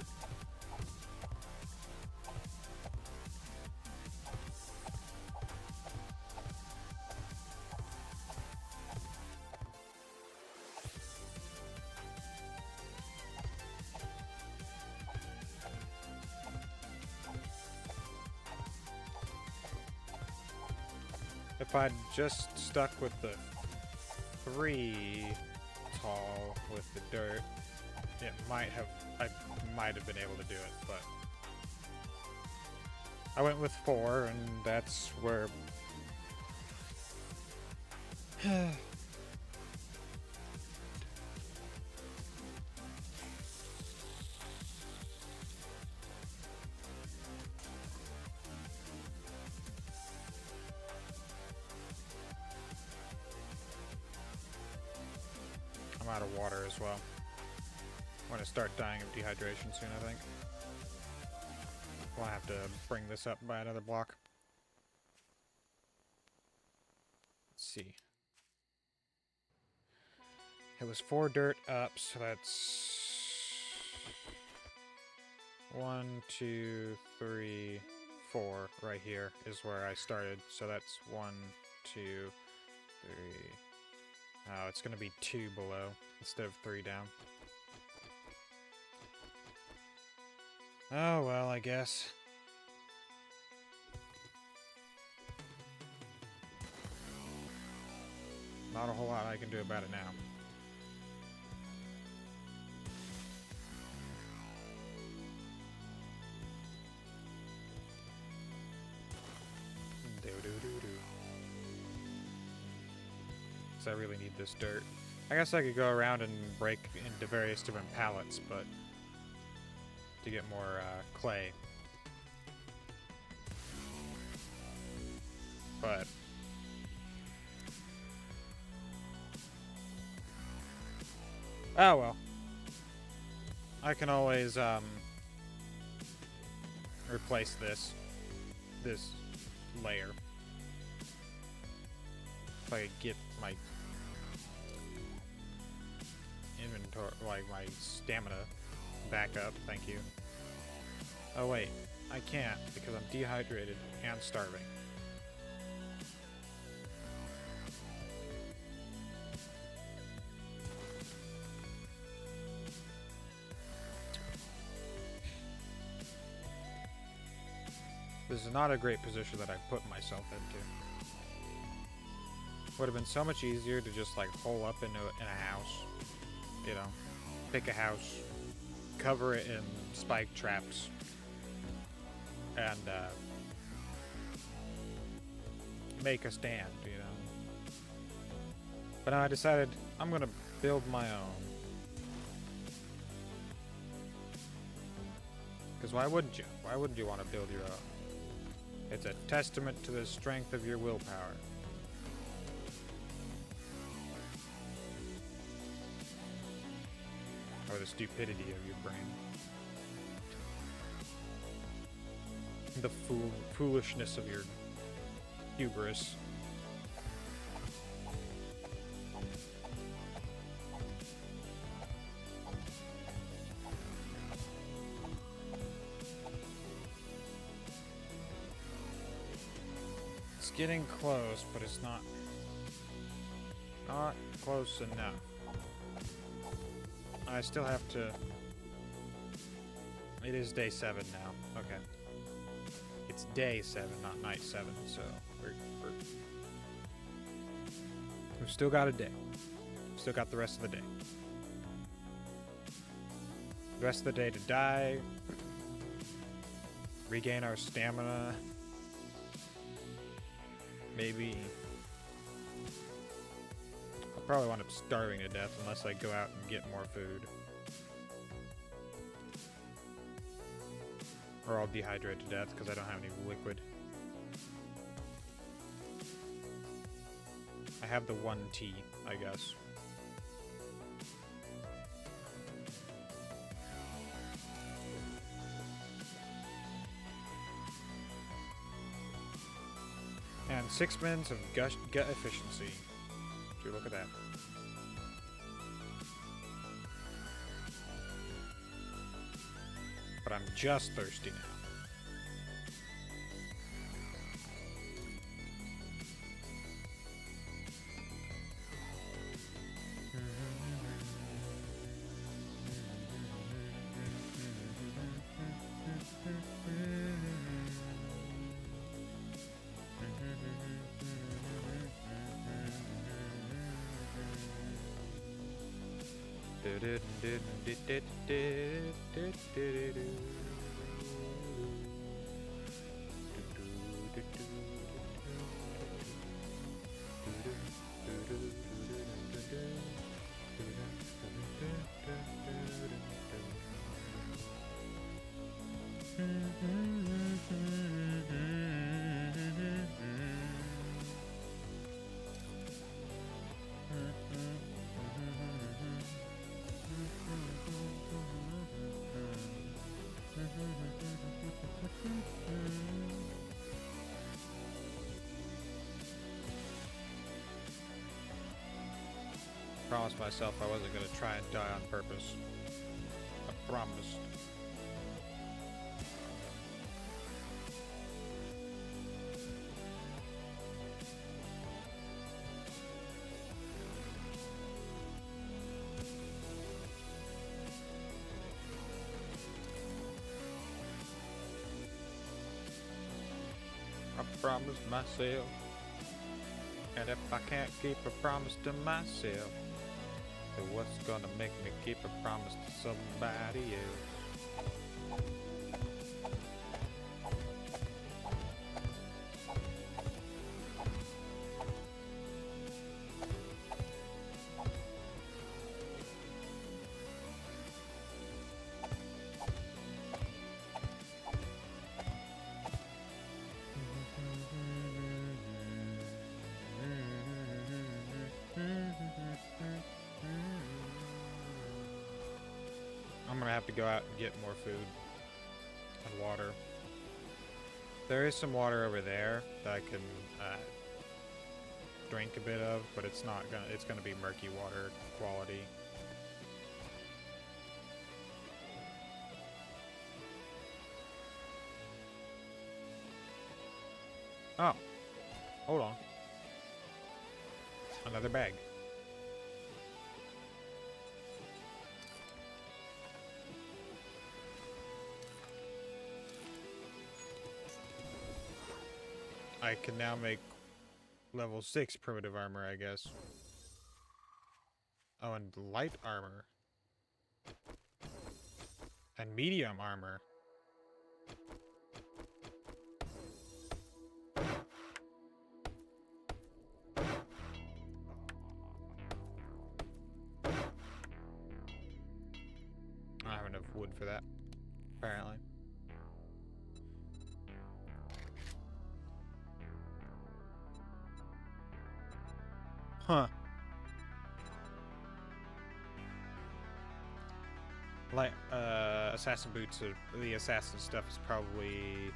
If I'd just stuck with the 3 tall with the dirt, I might have been able to do it, but I went with 4, and that's where I'm out of water as well. I'm gonna start dying of dehydration soon, I think. We'll have to bring this up by another block. Let's see. It was 4 dirt up, so that's 1, 2, 3, 4 right here is where I started. So that's 1, 2, 3. Oh, it's gonna be 2 below instead of 3 down. Oh well, I guess. Not a whole lot I can do about it now. Because I really need this dirt. I guess I could go around and break into various different pallets, but to get more clay. But oh well. I can always replace this layer. If I could get my inventory, like my stamina back up, thank you. Oh wait, I can't because I'm dehydrated and starving. This is not a great position that I put myself into. Would have been so much easier to just like hole up in a house, you know, pick a house, cover it in spike traps, and make a stand, you know. But now I decided I'm gonna build my own. Because why wouldn't you? Why wouldn't you want to build your own? It's a testament to the strength of your willpower. Or the stupidity of your brain. The foolishness of your hubris. It's getting close, but it's not close enough. I still have to... It is day 7 now. Okay. It's day 7, not night 7, so we've still got a day. Still got the rest of the day. The rest of the day to die. Regain our stamina. Maybe... I'll probably wind up starving to death unless I go out and get more food. Or I'll dehydrate to death because I don't have any liquid. I have the 1 tea, I guess. And 6 minutes of gut efficiency. Dude, look at that. But I'm just thirsty now. Promised myself I wasn't gonna try and die on purpose. I promised. I promised myself, and if I can't keep a promise to myself, then what's gonna make me keep a promise to somebody else? I'm gonna have to go out and get more food and water. There is some water over there that I can drink a bit of, but it's gonna be murky water quality. Oh, hold on. Another bag. I can now make level 6 primitive armor, I guess. Oh, and light armor. And medium armor. I don't have enough wood for that, apparently. Huh. Like, assassin boots are, the assassin stuff is probably,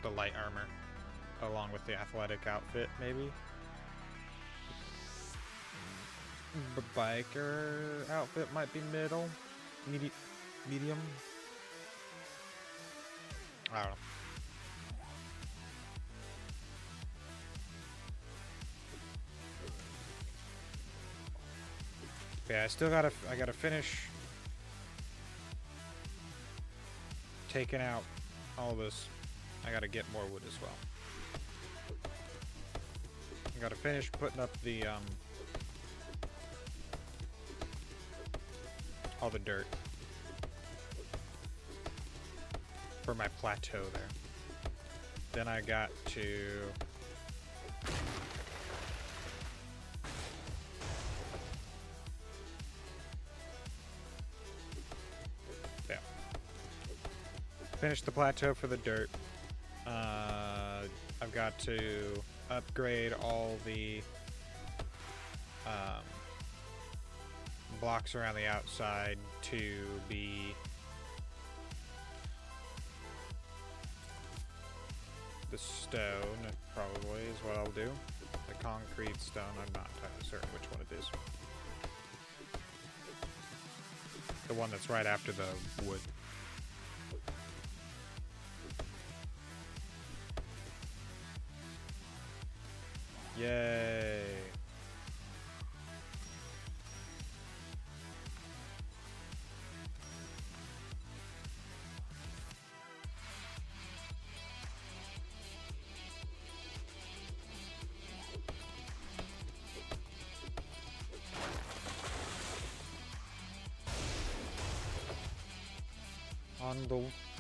the light armor, along with the athletic outfit, maybe? Biker outfit might be middle? Medium? I don't know. Yeah, I gotta finish taking out all this. I gotta get more wood as well. I gotta finish putting up the, all the dirt for my plateau there. Then I got to finish the plateau for the dirt. I've got to upgrade all the blocks around the outside to be the stone, probably is what I'll do. The concrete stone, I'm not entirely certain which one it is. The one that's right after the wood. Yay.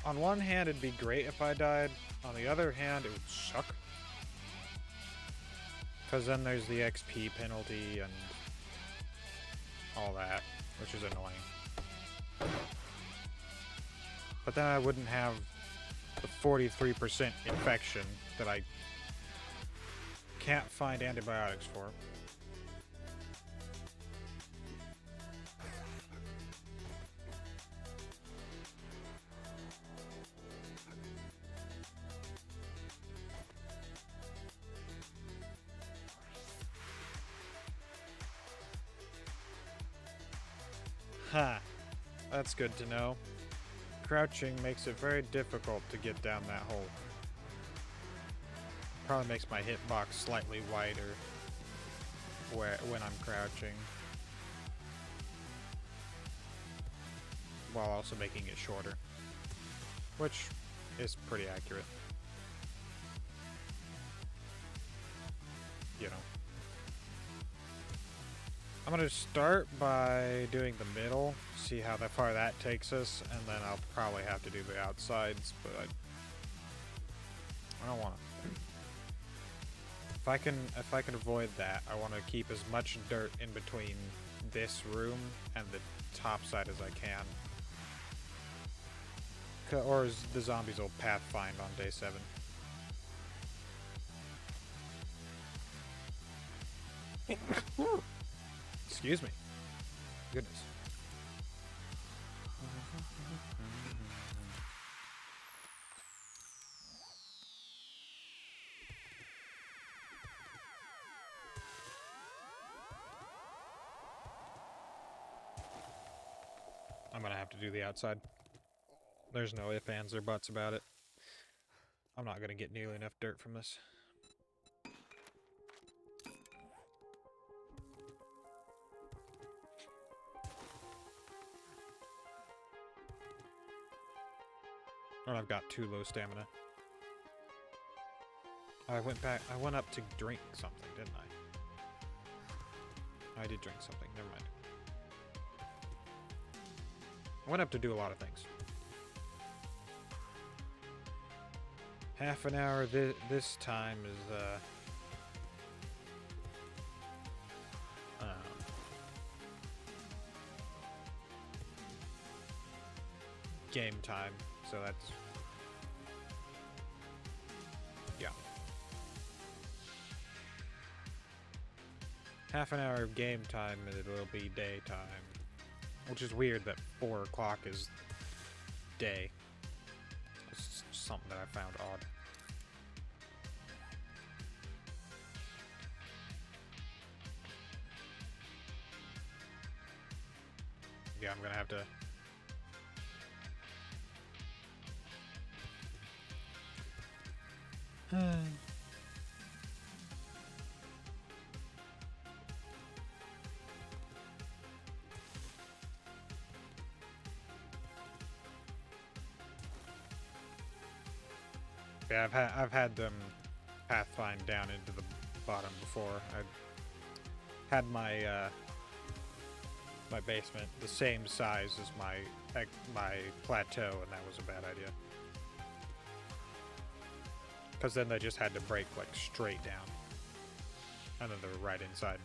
On one hand, it'd be great if I died. On the other hand, it would suck. Because then there's the XP penalty and all that, which is annoying. But then I wouldn't have the 43% infection that I can't find antibiotics for. Ha! That's good to know. Crouching makes it very difficult to get down that hole. Probably makes my hitbox slightly wider when I'm crouching. While also making it shorter. Which is pretty accurate. You know. I'm gonna start by doing the middle, see how far that takes us, and then I'll probably have to do the outsides, but I don't want to. If I can avoid that, I want to keep as much dirt in between this room and the top side as I can. Or as the zombies will pathfind on day 7. Excuse me. Goodness. I'm gonna have to do the outside. There's no ifs, ands, or buts about it. I'm not gonna get nearly enough dirt from this. And I've got too low stamina. I went up to drink something, didn't I? I did drink something, never mind. I went up to do a lot of things. Half an hour this time is, game time, so that's... yeah. Half an hour of game time and it will be daytime. Which is weird that 4 o'clock is day. It's something that I found odd. Yeah, I'm gonna have to... Yeah, I've had them pathfind down into the bottom before. I had my my basement the same size as my plateau, and that was a bad idea. Because then they just had to break like straight down, and then they were right inside.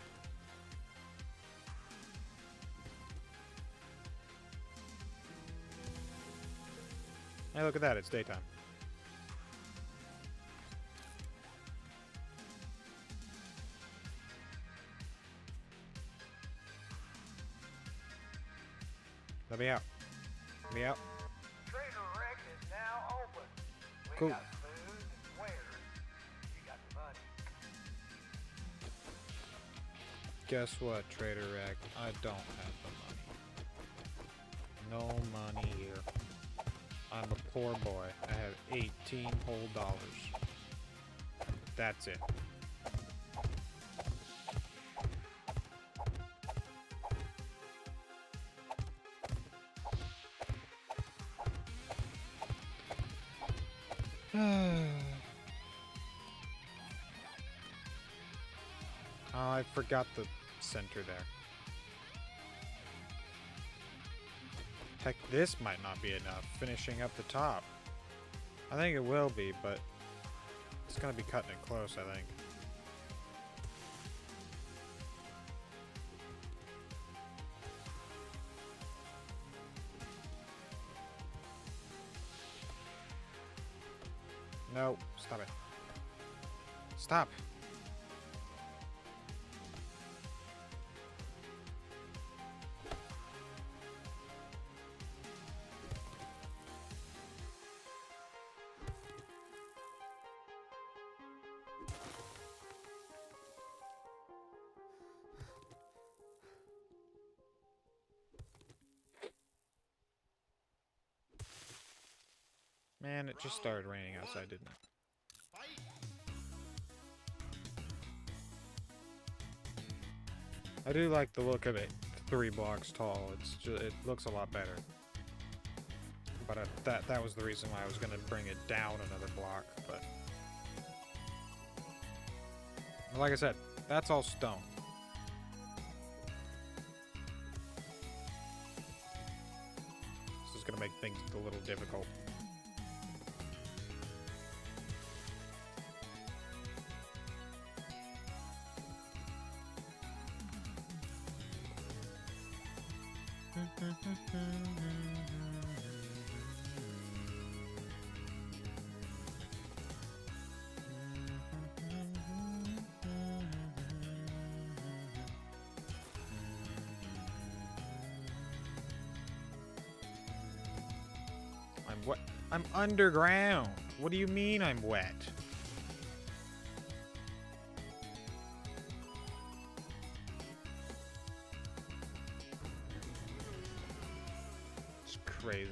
Hey, look at that! It's daytime. Let me out. Let me out. Trader Rec is now open. We Cool. got food and wares. You got the money. Guess what, Trader Rack? I don't have the money. No money here. I'm a poor boy. I have 18 whole dollars. That's it. Oh, I forgot the center there. Heck, this might not be enough, finishing up the top. I think it will be, but it's gonna be cutting it close, I think. No, stop it. Stop! It just started raining outside, didn't it? I do like the look of it 3 blocks tall. It looks a lot better. But that was the reason why I was gonna bring it down another block. But like I said, that's all stone. This is gonna make things a little difficult. I'm wet. I'm underground. What do you mean I'm wet? It's crazy.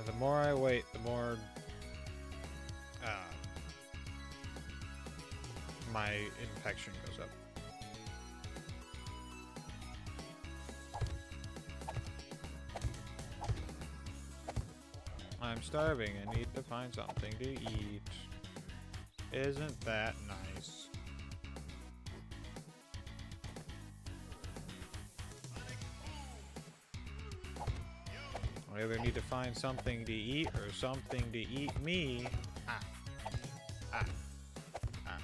The more I wait, the more my infection goes up. I'm starving. I need to find something to eat. Isn't that nice? I either need to find something to eat or something to eat me. Ah. Ah. Ah.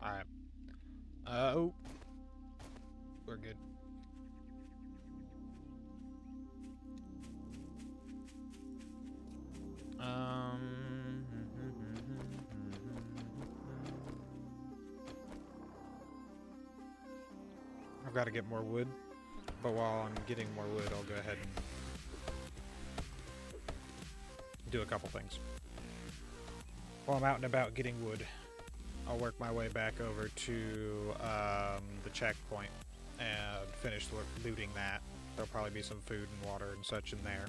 Alright. Oh. We're good. I've got to get more wood, but while I'm getting more wood, I'll go ahead and do a couple things. While I'm out and about getting wood, I'll work my way back over to the checkpoint and finish looting that. There'll probably be some food and water and such in there.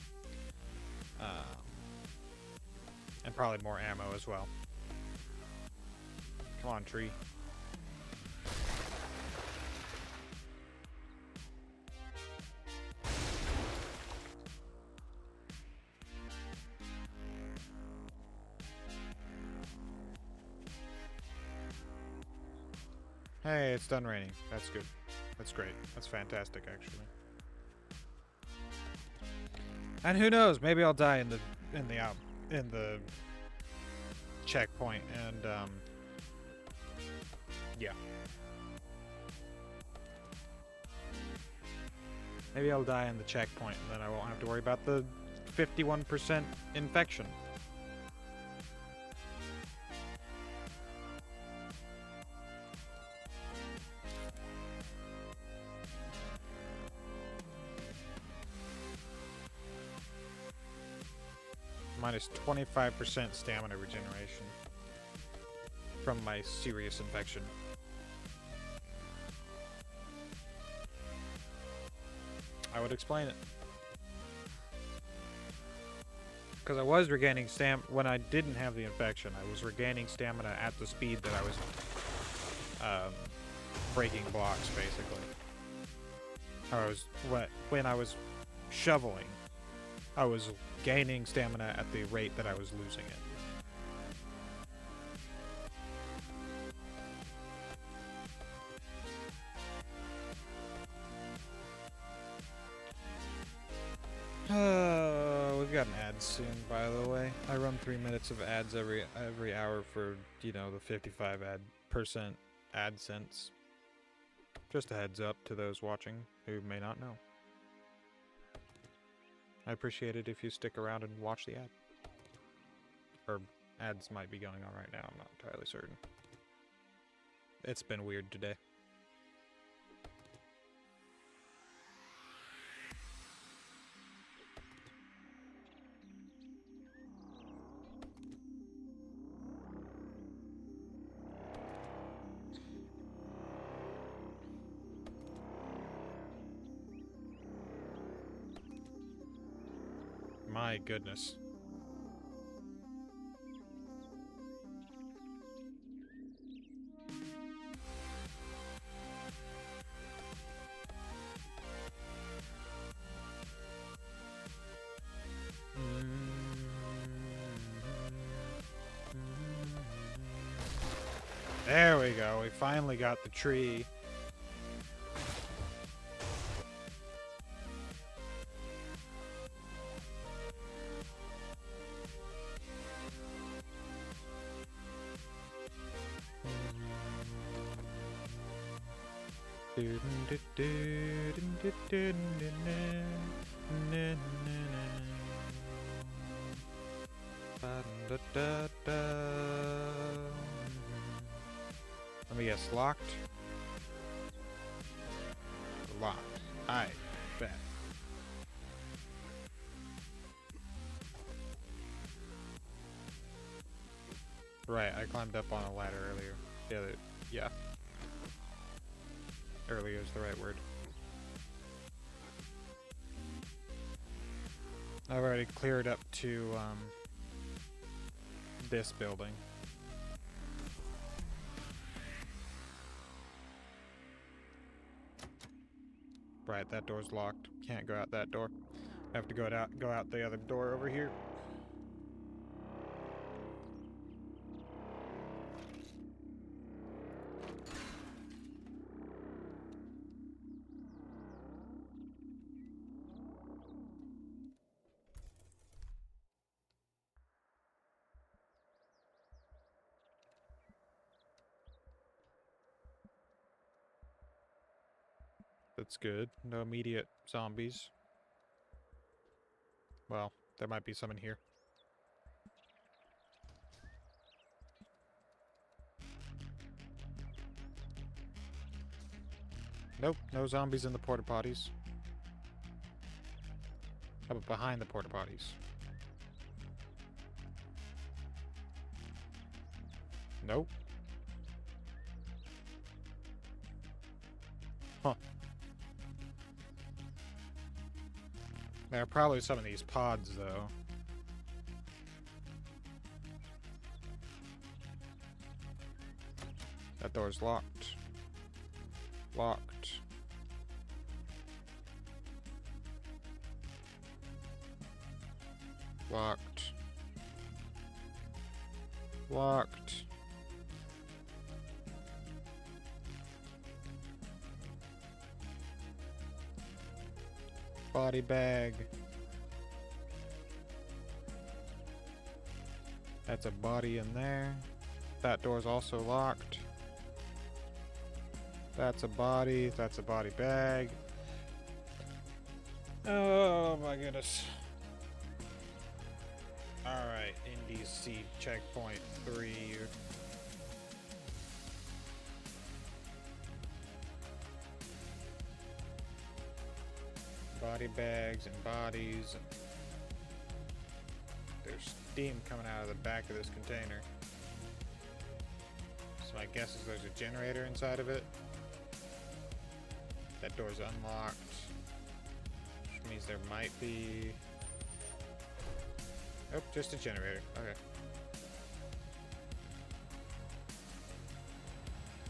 And probably more ammo as well. Come on, tree. Hey, it's done raining. That's good. That's great. That's fantastic, actually. And who knows? Maybe I'll die in the checkpoint, and yeah. Maybe I'll die in the checkpoint, and then I won't have to worry about the 51% infection. Minus 25% stamina regeneration from my serious infection. I would explain it. Because I was regaining when I didn't have the infection. I was regaining stamina at the speed that I was breaking blocks, basically. When I was shoveling, I was gaining stamina at the rate that I was losing it. We've got an ad soon, by the way. I run 3 minutes of ads every hour for, you know, the 55% AdSense. Just a heads up to those watching who may not know. I appreciate it if you stick around and watch the ad. Or ads might be going on right now, I'm not entirely certain. It's been weird today. My goodness. There we go. We finally got the tree. Let me guess, locked? Locked. I bet. Right, I climbed up on a ladder earlier. Yeah. Earlier is the right word. I've already cleared up to this building. Right, that door's locked. Can't go out that door. I have to go out the other door over here. That's good. No immediate zombies. Well, there might be some in here. Nope, no zombies in the porta potties. How about behind the porta potties? Nope. Huh. There are probably some of these pods, though. That door's locked. Locked. Locked. Locked. Body bag. That's a body in there. That door's also locked. That's a body. That's a body bag. Oh my goodness. Alright, NDC checkpoint 3. Body bags and bodies. And there's steam coming out of the back of this container. So my guess is there's a generator inside of it. That door's unlocked. Which means there might be Oh, just a generator. Okay.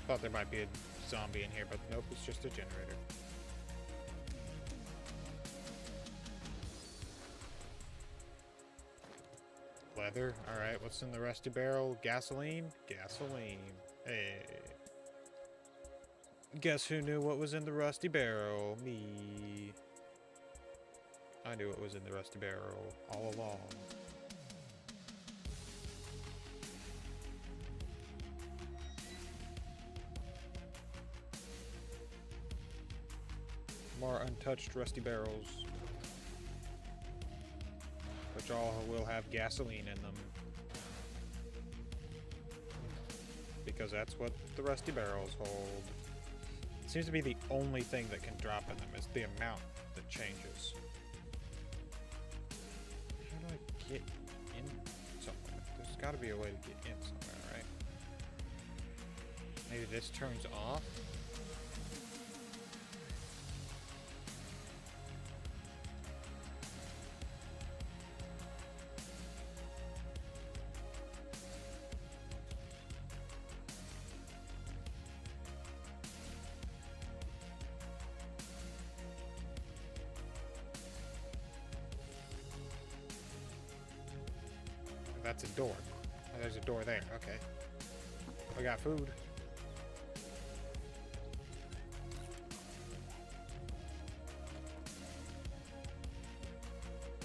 Thought there might be a zombie in here, but nope, it's just a generator. Leather. Alright, what's in the rusty barrel? Gasoline? Gasoline. Hey. Guess who knew what was in the rusty barrel? Me. I knew what was in the rusty barrel all along. More untouched rusty barrels, which all will have gasoline in them, because that's what the rusty barrels hold. It seems to be the only thing that can drop in them is the amount that changes. How do I get in somewhere? There's got to be a way to get in somewhere, right? Maybe this turns off? That's a door. Oh, there's a door there. Okay. We got food.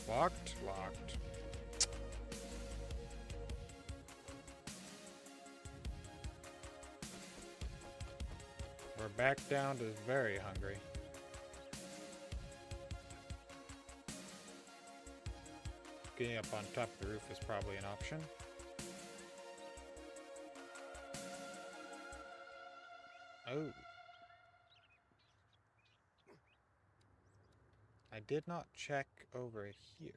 Locked? Locked. We're back down to very hungry. Getting up on top of the roof is probably an option. Oh. I did not check over here.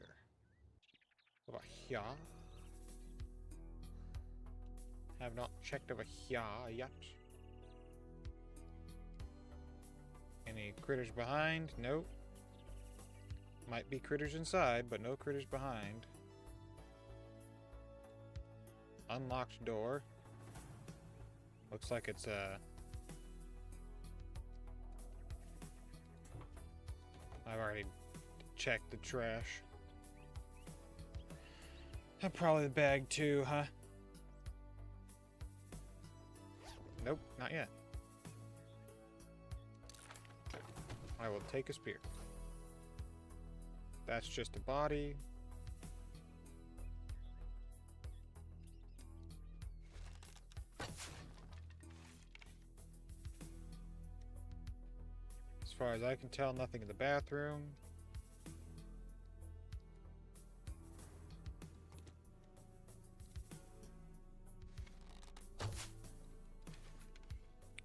Over here? Have not checked over here yet. Any critters behind? Nope. Might be critters inside, but no critters behind. Unlocked door. Looks like it's I've already checked the trash. And probably the bag too, huh? Nope, not yet. I will take a spear. That's just a body. As far as I can tell, nothing in the bathroom.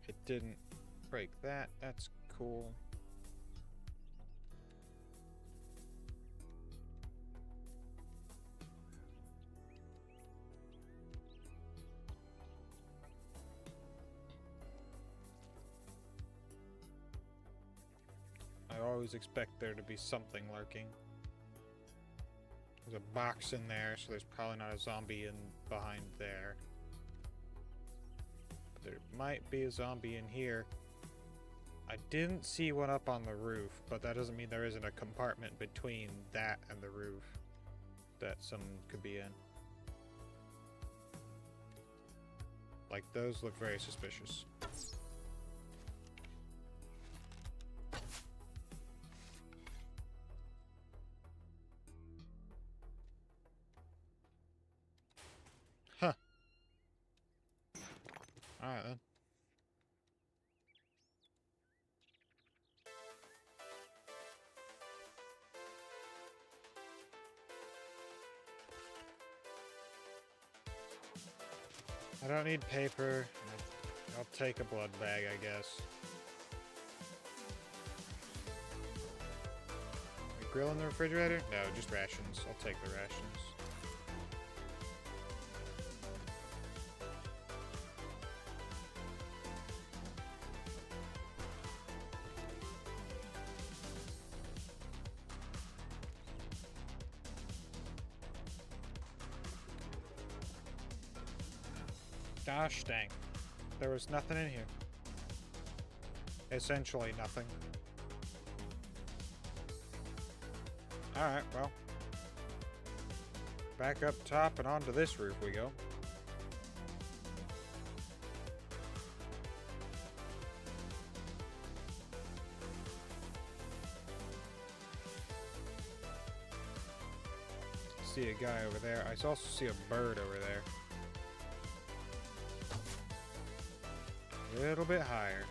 It didn't break that. That's cool. I always expect there to be something lurking. There's a box in there, so there's probably not a zombie in behind there. But there might be a zombie in here. I didn't see one up on the roof, but that doesn't mean there isn't a compartment between that and the roof that someone could be in. Like, those look very suspicious. Huh. Alright then. I don't need paper. I'll take a blood bag, I guess. A grill in the refrigerator? No, just rations. I'll take the rations. Gosh dang. There was nothing in here. Essentially nothing. Alright, well. Back up top and onto this roof we go. See a guy over there. I also see a bird over there. A little bit higher.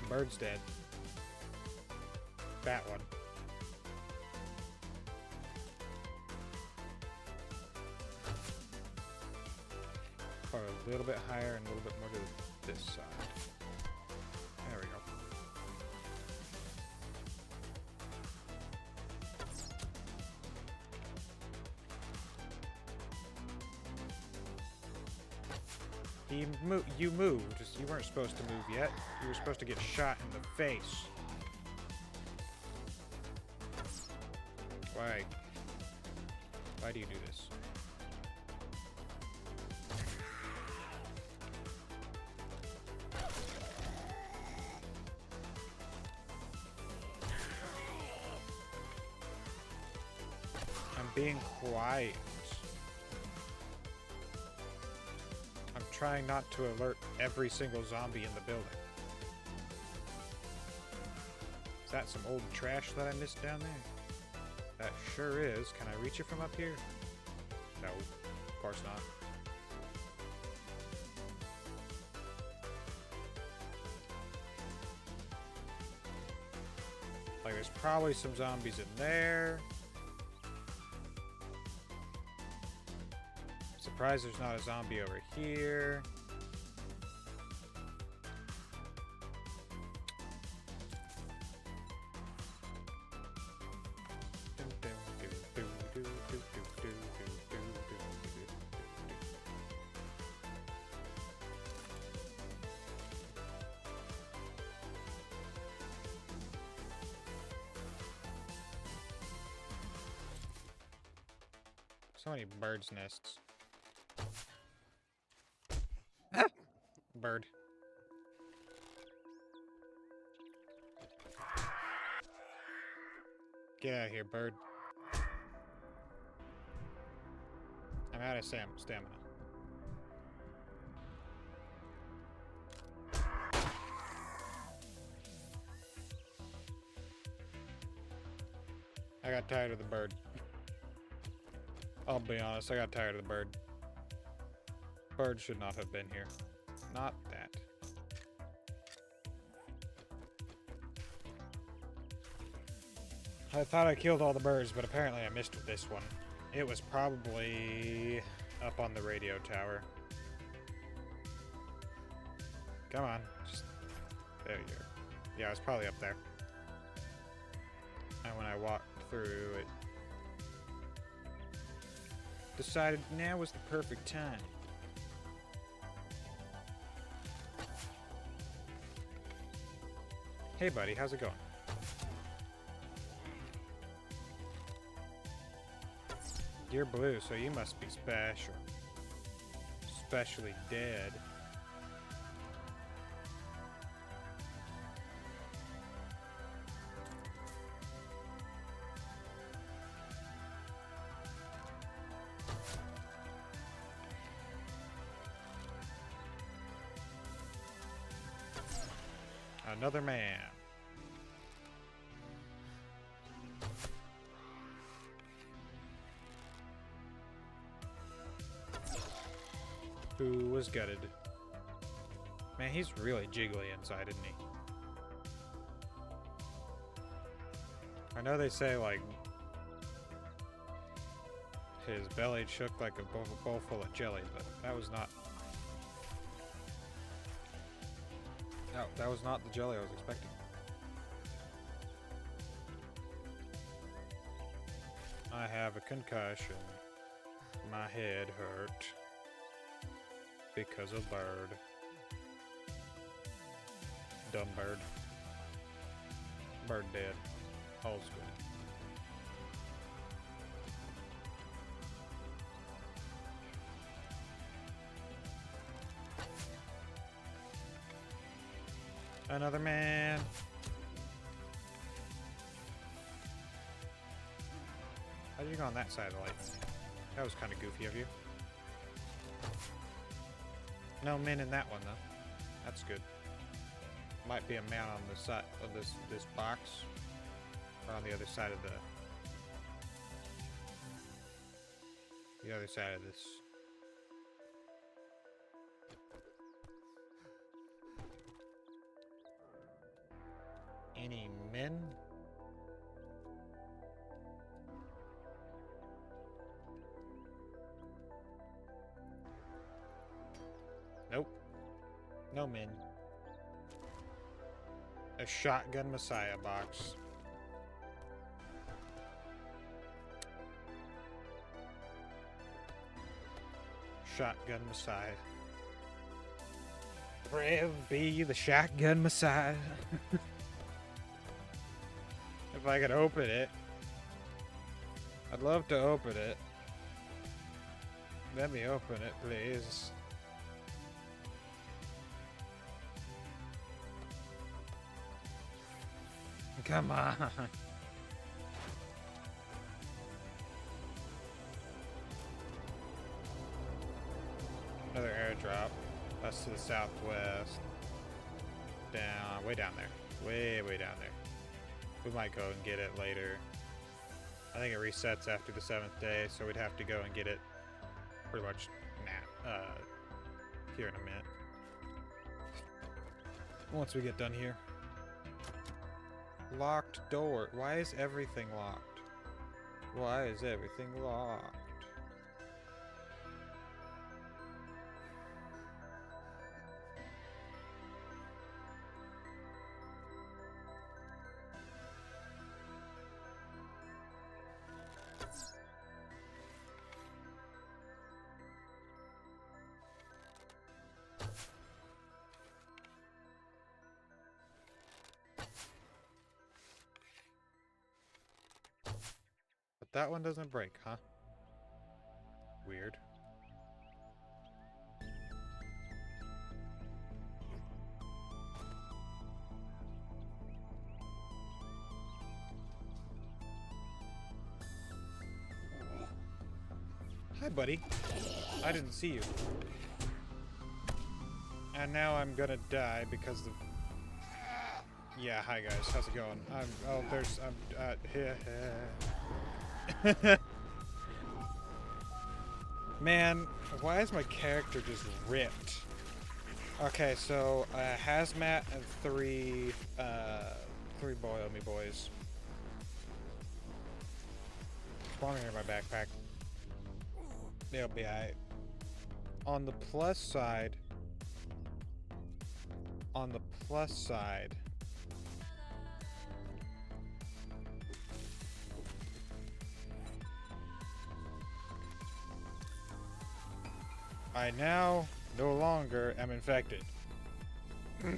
Bird's dead. That one. Or a little bit higher and a little bit more to this side. There we go. You moved. You weren't supposed to move yet. You were supposed to get shot in the face. Why? Why do you do this? I'm being quiet. I'm trying not to alert every single zombie in the building. Is that some old trash that I missed down there? That sure is. Can I reach it from up here? No, of course not. Like, there's probably some zombies in there. Surprised there's not a zombie over here. So many birds' nests. Bird. Get out of here, bird. I'm out of stamina. I got tired of the bird. I'll be honest, I got tired of the bird. Bird should not have been here. Not that. I thought I killed all the birds, but apparently I missed with this one. It was probably up on the radio tower. Come on. Just, there you go. Yeah, it was probably up there. And when I walked through it, decided now was the perfect time. Hey buddy, how's it going? You're blue, so you must be special. Especially dead. Another man. Who was gutted. Man, he's really jiggly inside, isn't he? I know they say, like, his belly shook like a bowl full of jelly, but that was not... No, that was not the jelly I was expecting. I have a concussion. My head hurt. Because of bird. Dumb bird. Bird dead. Old school. Another man. How did you go on that side of the lights? That was kind of goofy of you. No men in that one though. That's good. Might be a man on the side of this box, or on the other side of the other side of this. Any men? Nope. No men. A shotgun messiah box. Shotgun messiah. Rev be the shotgun messiah. If I could open it. I'd love to open it. Let me open it, please. Come on. Another airdrop. That's to the southwest. Down, way down there. Way down there. We might go and get it later. I think it resets after the 7th day, so we'd have to go and get it pretty much now, here in a minute. Once we get done here. Locked door. Why is everything locked? Why is everything locked? That one doesn't break, huh? Weird. Hi, buddy. I didn't see you. And now I'm gonna die because of... Yeah, hi guys. How's it going? Man, why is my character just ripped? Okay, so hazmat and three boil me boys. Spawning in my backpack. They'll be alright. On the plus side. I now no longer am infected. I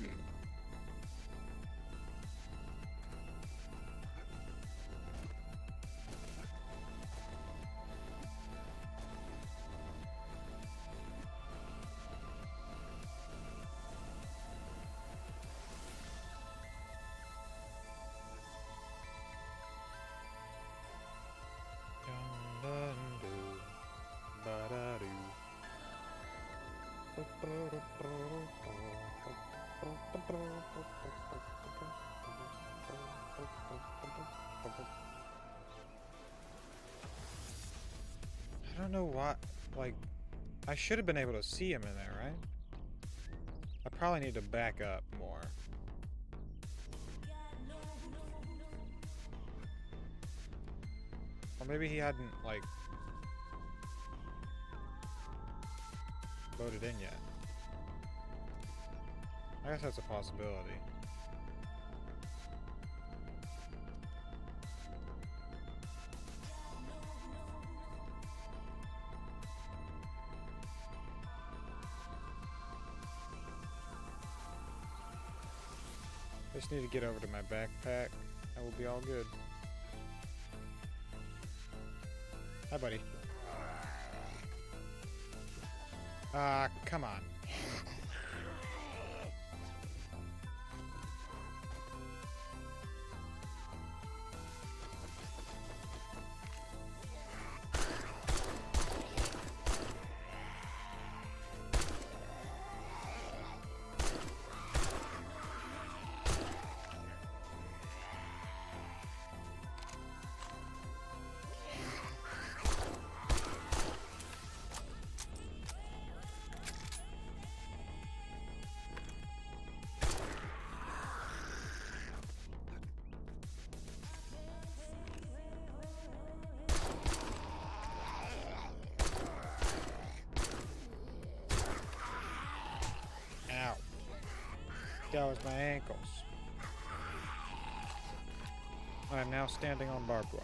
don't know what, like, I should have been able to see him in there, right? I probably need to back up more. Or maybe he hadn't, like, loaded in yet. I guess that's a possibility. Just need to get over to my backpack. That will be all good. Hi, buddy. Come on. That was my ankles. I am now standing on barbed wire.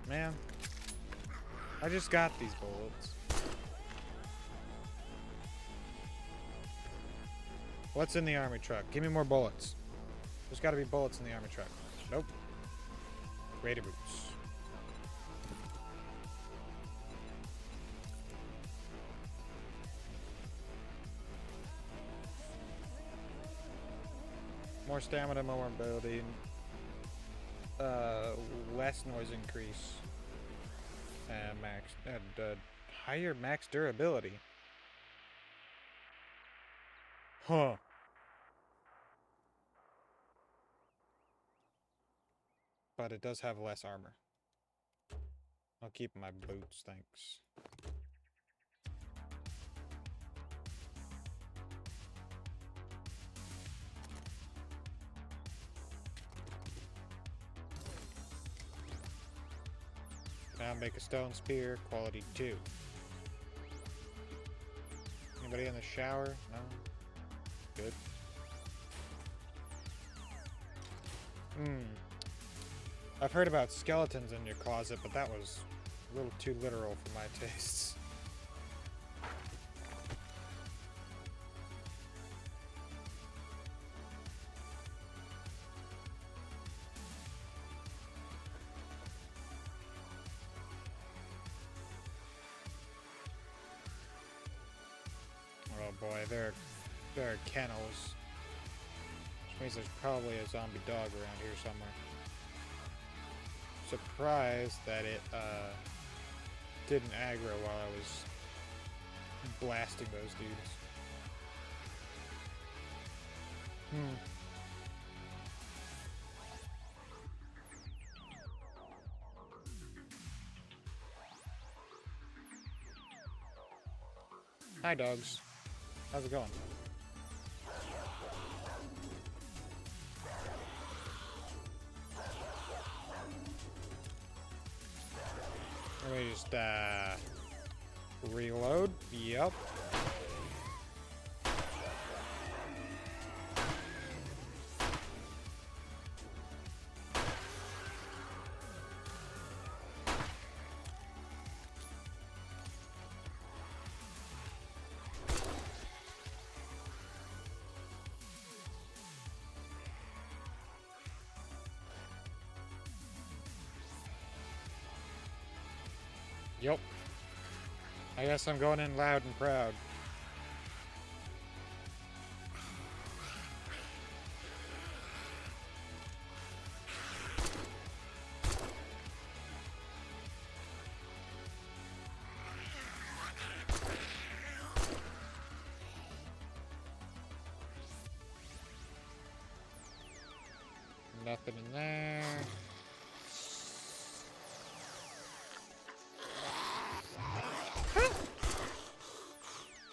Man, I just got these bullets. What's in the army truck? Give me more bullets. There's got to be bullets in the army truck. Nope. Raider boots. More stamina, more mobility. Less noise increase. Higher max durability. Huh. But it does have less armor. I'll keep my boots, thanks. Now make a stone spear, quality 2. Anybody in the shower? No? Good. I've heard about skeletons in your closet, but that was a little too literal for my tastes. Oh boy, there are kennels. Which means there's probably a zombie dog around here somewhere. Surprised that it didn't aggro while I was blasting those dudes. Hi dogs. How's it going? Let me just reload. Yep. Yep. I guess I'm going in loud and proud. Nothing in there.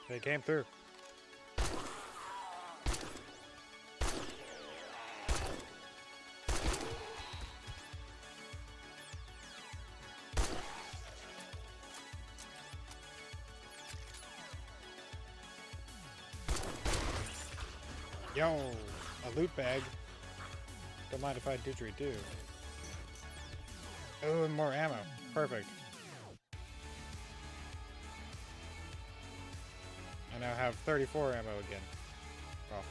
They came through. Yo, a loot bag. Don't mind if I didgeridoo. Oh, and more ammo. Perfect. I now have 34 ammo again. Well,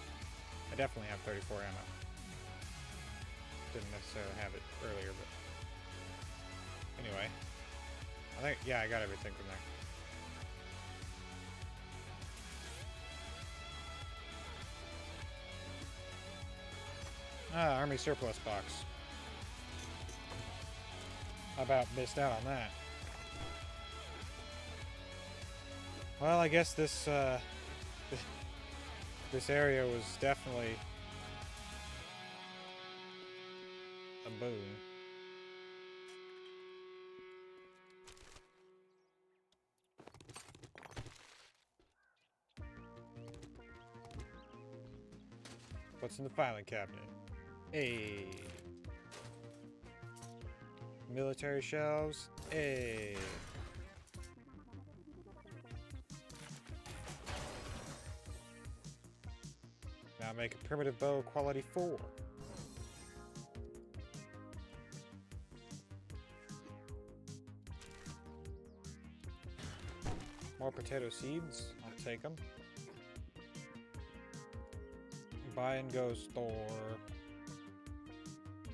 I definitely have 34 ammo. Didn't necessarily have it earlier, but... Anyway. I think, yeah, I got everything from there. Ah, army surplus box. I about missed out on that. Well, I guess this this area was definitely a boon. What's in the filing cabinet? Hey. Military shelves. Hey. Now make a primitive bow quality 4. More potato seeds. I'll take them. Buy and go store.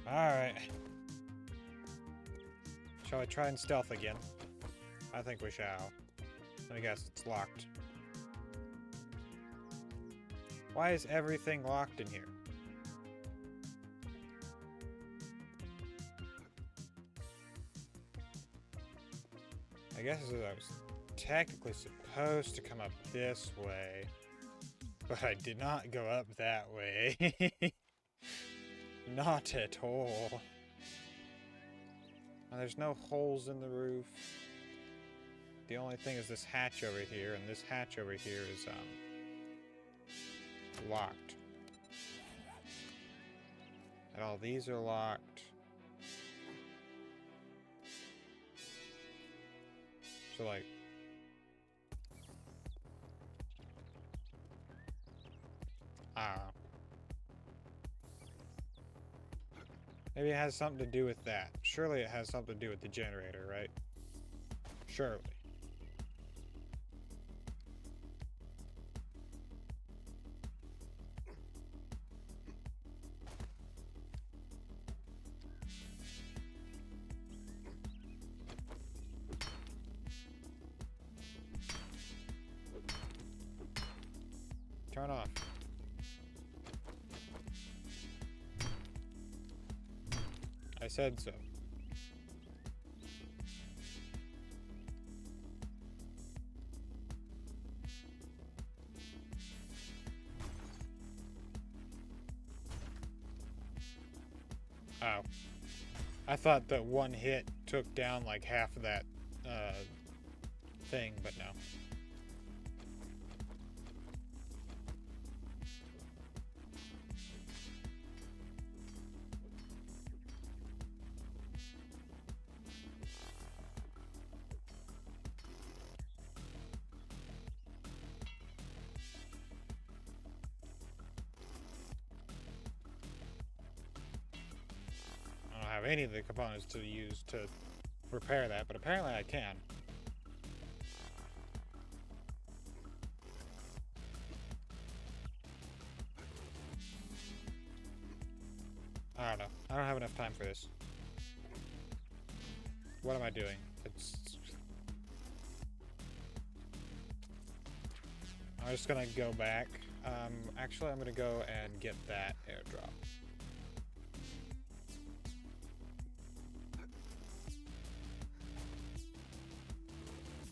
Alright. Shall I try and stealth again? I think we shall. Let me guess, it's locked. Why is everything locked in here? I guess I was technically supposed to come up this way, but I did not go up that way. Not at all. And there's no holes in the roof. The only thing is this hatch over here, and this hatch over here is locked. And all these are locked. So like, I don't know. Maybe it has something to do with that. Surely it has something to do with the generator, right? Surely. Turn off. I said so. Oh. I thought that one hit took down like half of that thing, but no. I don't have any of the components to use to repair that, but apparently I can. I don't know. I don't have enough time for this. What am I doing? I'm just gonna go back. Actually, I'm gonna go and get that airdrop.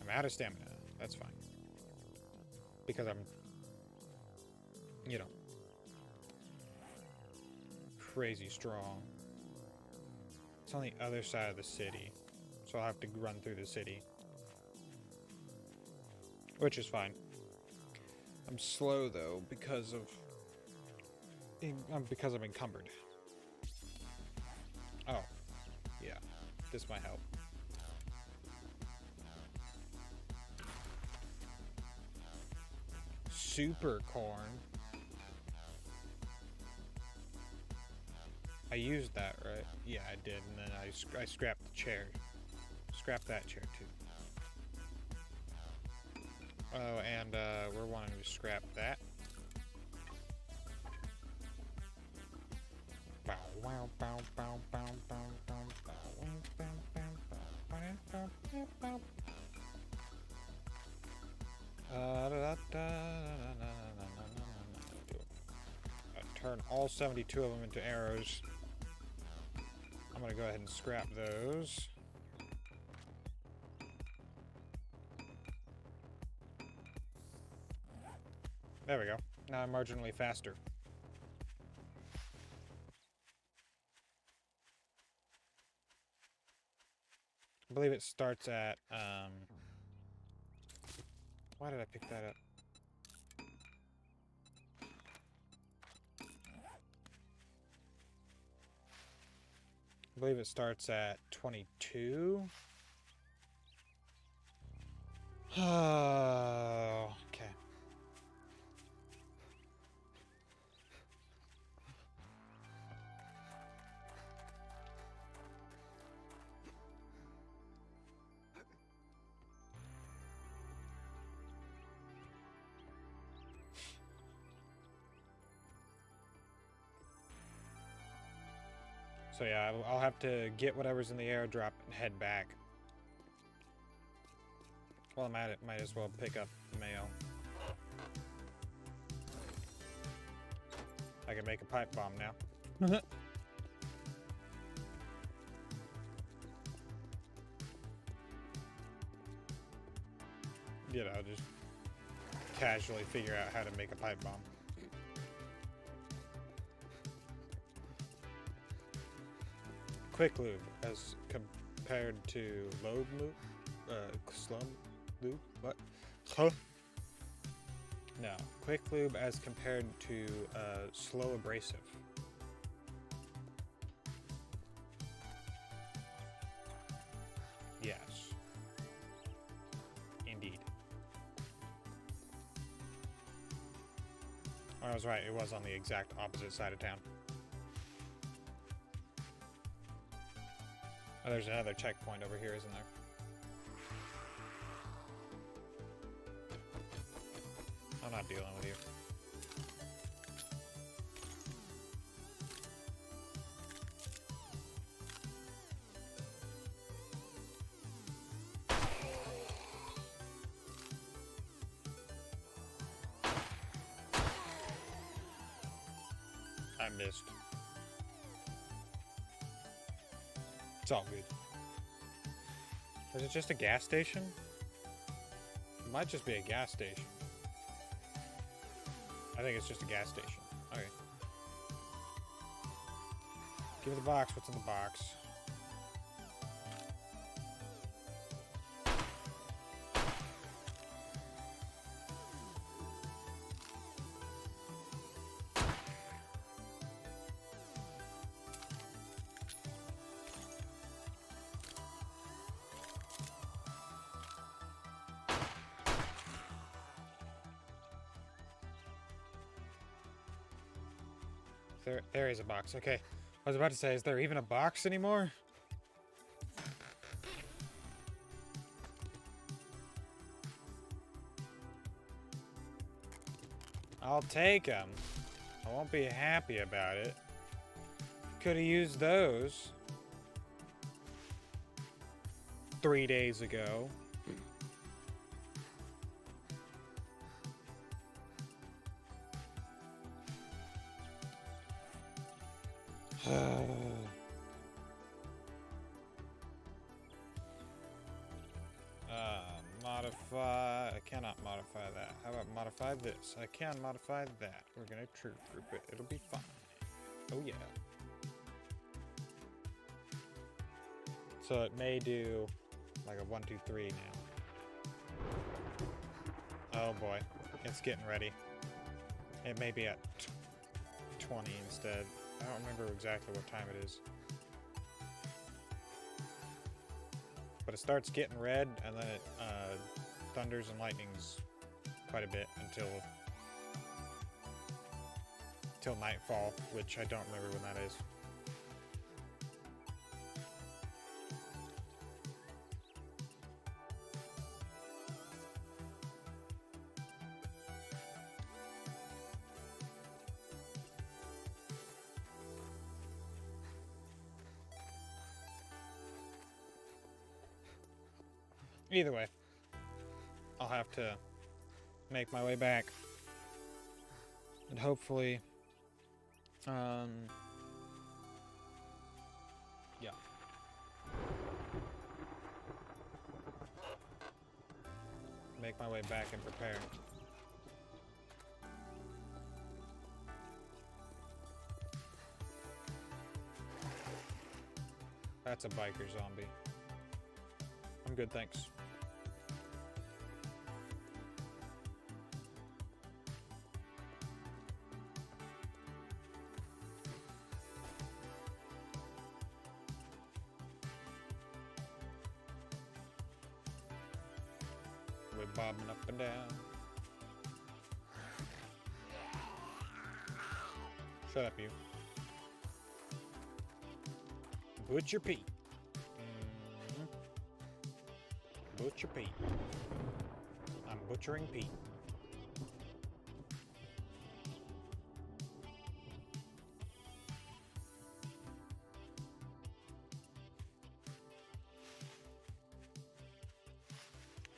I'm out of stamina. That's fine. Because I'm, you know, crazy strong. It's on the other side of the city, so I'll have to run through the city. Which is fine. I'm slow though because I'm encumbered. Oh, yeah, this might help. Super corn. I used that, right? Yeah, I did, and then I scrapped the chair. Scrapped that chair too. Oh, and we're wanting to scrap that. Turn all 72 of them into arrows. I'm gonna go ahead and scrap those. There we go. Now I'm marginally faster. I believe it starts at, why did I pick that up? I believe it starts at 22. Oh, okay. So yeah, I'll have to get whatever's in the airdrop and head back. While I'm at it, might as well pick up mail. I can make a pipe bomb now. You know, just casually figure out how to make a pipe bomb. Quick lube as compared to load lube, slow lube. What? Huh? No, quick lube as compared to slow abrasive. Yes, indeed. I was right. It was on the exact opposite side of town. Oh, there's another checkpoint over here, isn't there? I'm not dealing with you. I missed. It's all good. Is it just a gas station? It might just be a gas station. I think it's just a gas station. Okay. Give me the box. What's in the box? There is a box. Okay. I was about to say, is there even a box anymore? I'll take them. I won't be happy about it. Could have used those 3 days ago. Modify. I cannot modify that. How about modify this? I can modify that. We're gonna troop group it. It'll be fine. Oh yeah. So it may do like a 1, 2, 3 now. Oh boy, it's getting ready. It may be at 20 instead. I don't remember exactly what time it is. But it starts getting red, and then it thunders and lightnings quite a bit until nightfall, which I don't remember when that is. Either way, I'll have to make my way back. And hopefully, yeah. Make my way back and prepare. That's a biker zombie. I'm good, thanks. bobbing up and down. Shut up, you. Butcher Pete. Butcher Pete. I'm butchering Pete.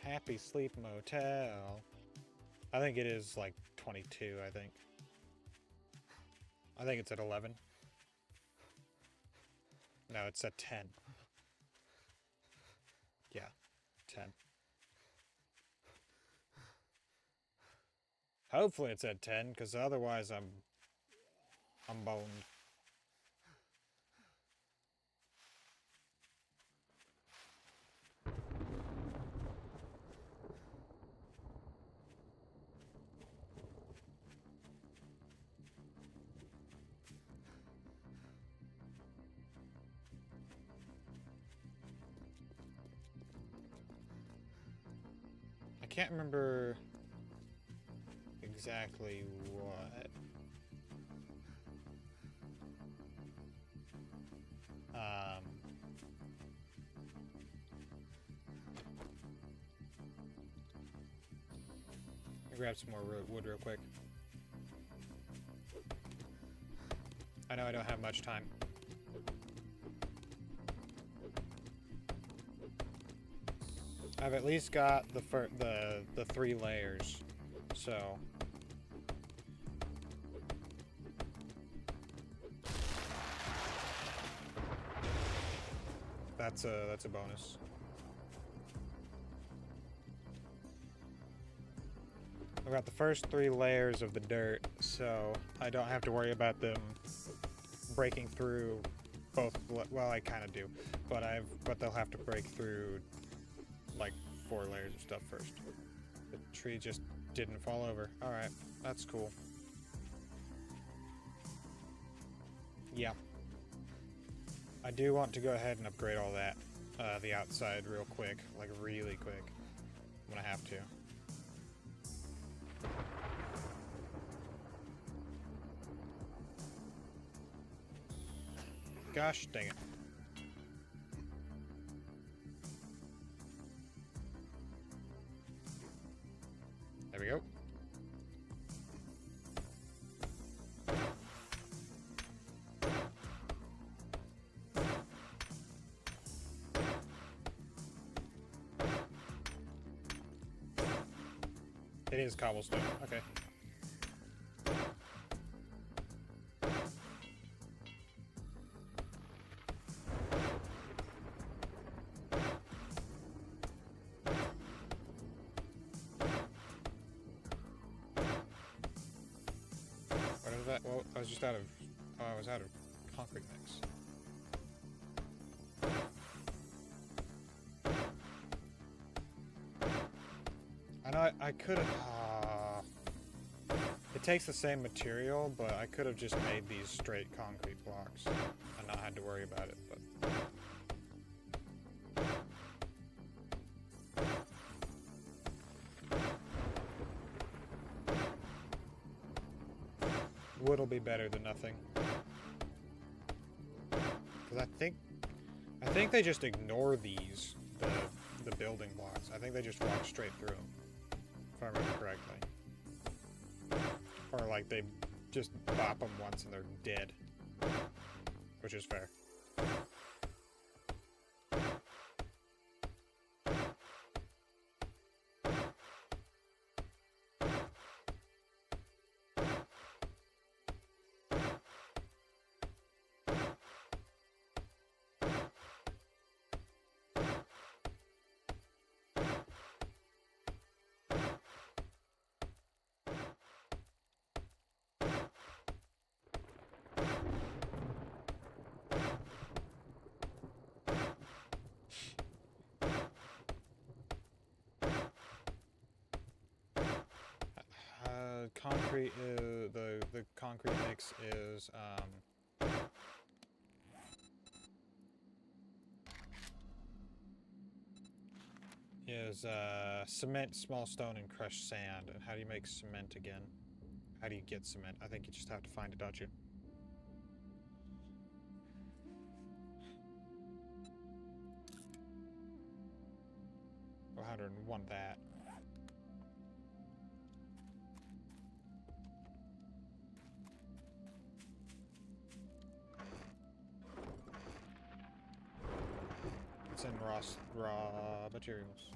Happy Sleep Motel. I think it is like 22, I think. I think it's at 11. No, it's at 10. Yeah, 10. Hopefully it's at 10, because otherwise I'm boned. I can't remember exactly what. Let me grab some more wood real quick. I know I don't have much time. I've at least got the 3 layers, so that's a bonus. I've got the first 3 layers of the dirt, so I don't have to worry about them breaking through both. Well, I kind of do, but they'll have to break through like 4 layers of stuff first. The tree just didn't fall over. Alright, that's cool. Yeah. I do want to go ahead and upgrade all that, the outside real quick, like really quick. I'm gonna have to. Gosh dang it. There we go. It is cobblestone. Okay. What is that? Well, I was just out of... Oh, I was out of concrete mix. I know I could have... it takes the same material, but I could have just made these straight concrete blocks and not had to worry about it, but... Wood'll be better than nothing. Because I think they just ignore these, the building blocks. I think they just walk straight through them, if I remember correctly. Or like they just bop them once and they're dead, which is fair. Concrete is, the concrete mix is There's cement, small stone, and crushed sand. And how do you make cement again? How do you get cement? I think you just have to find it, don't you? Oh, 101 that. It's in raw materials.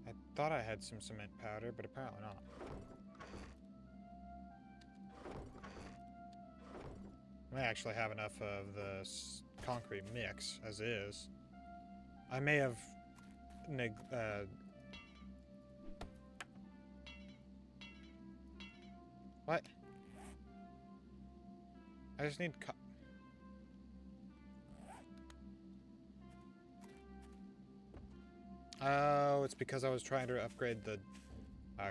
I thought I had some cement powder, but apparently not. I may actually have enough of the concrete mix as is. I may have what? I just need oh, it's because I was trying to upgrade the... Okay.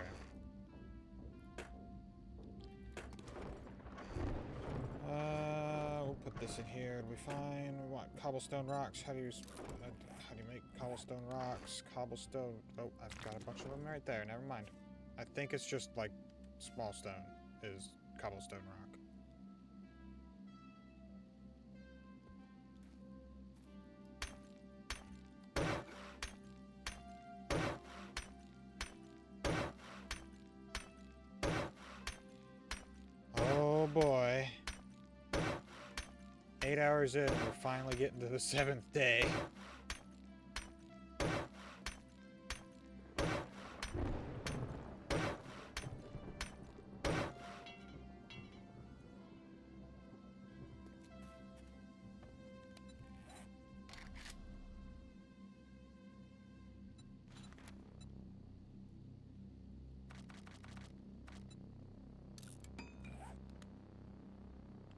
We'll put this in here. It'll be fine. We want cobblestone rocks. How do you make cobblestone rocks? Cobblestone... Oh, I've got a bunch of them right there. Never mind. I think it's just, like, small stone is cobblestone rock. Oh boy. 8 hours in, we're finally getting to the 7th day.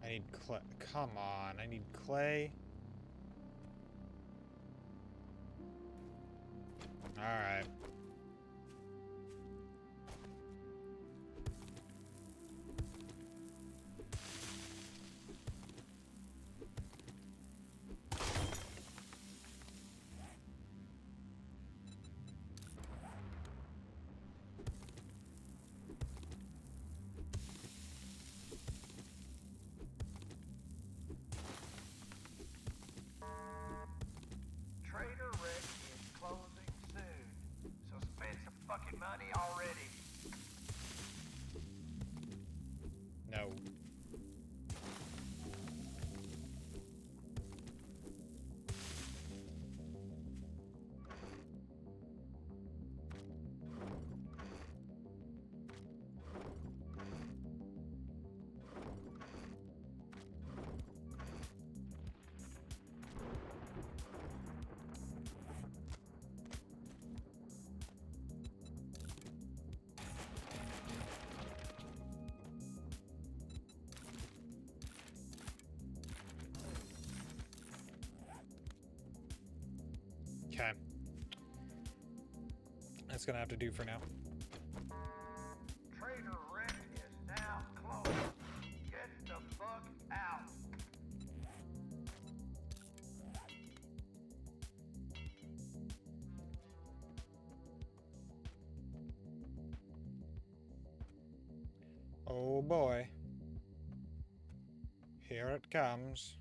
I need clay. Come on, I need clay. Alright. Trader Rick is closing soon, so spend some fucking money already. No. Okay. That's gonna have to do for now. Trader Rick is now closed. Get the fuck out. Oh boy. Here it comes.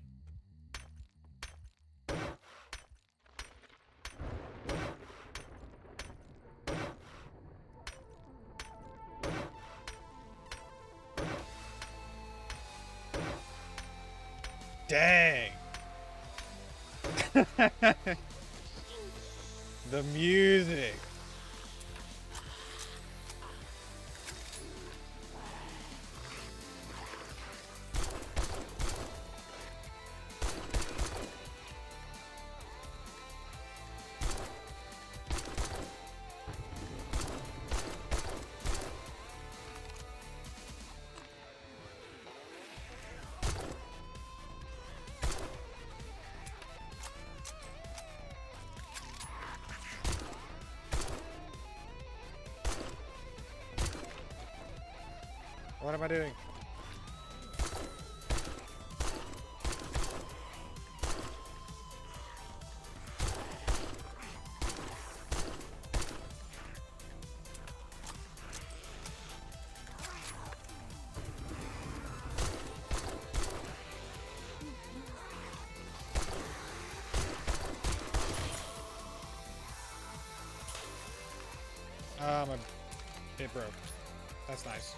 Dang! The music! What am I doing? Um, it broke. That's nice.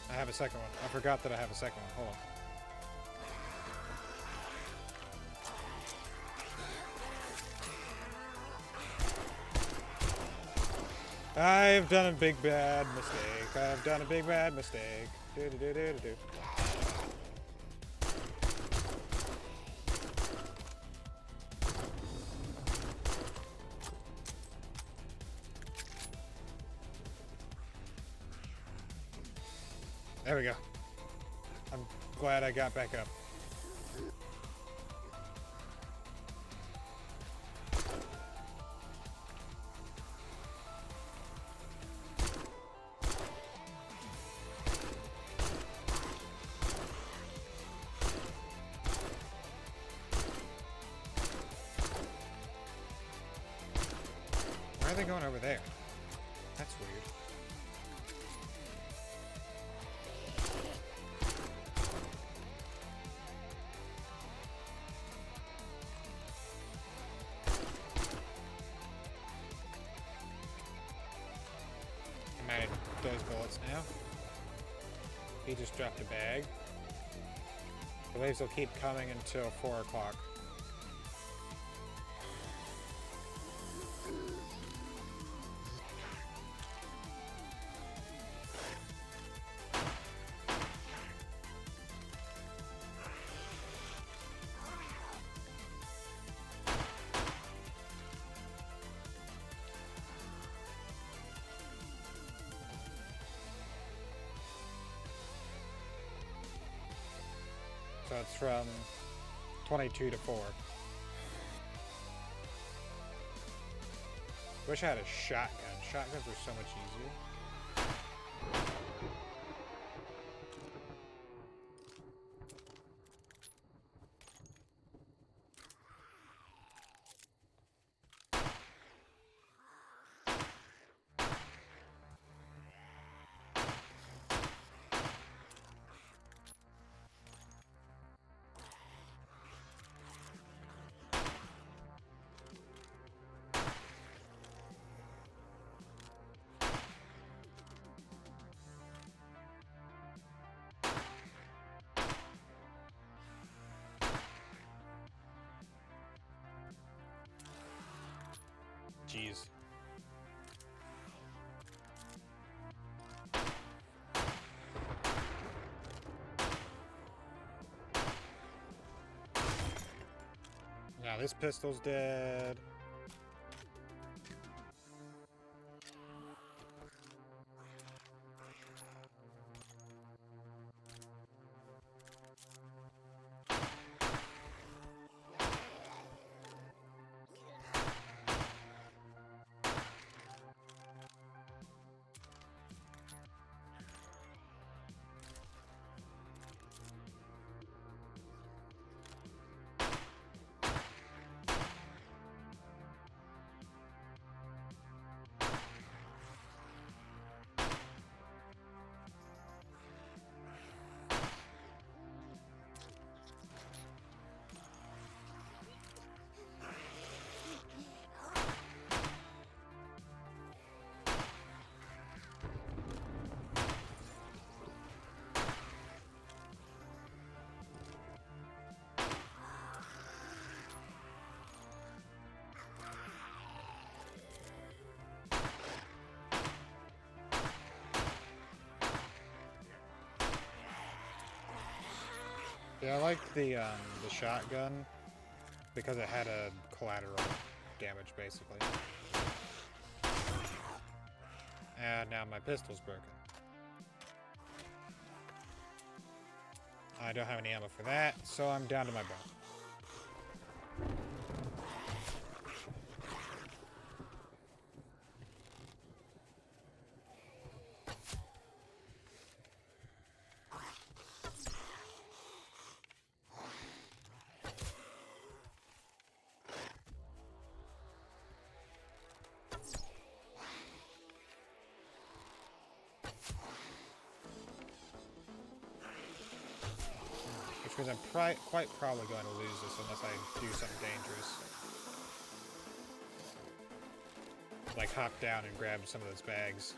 I have a second one. I forgot that I have a second one. Hold on. I've done a big bad mistake. I've done a big bad mistake. Do do do do do do. There we go. I'm glad I got back up. Why are they going over there? That's weird. I'm out of those bullets now. He just dropped a bag. The waves will keep coming until 4 o'clock. So it's from 22 to 4. Wish I had a shotgun. Shotguns were so much easier. Jeez. Now this pistol's dead. Yeah, I liked the shotgun because it had a collateral damage basically. And now my pistol's broken. I don't have any ammo for that, so I'm down to my bow. Because I'm quite probably going to lose this unless I do something dangerous. Like hop down and grab some of those bags.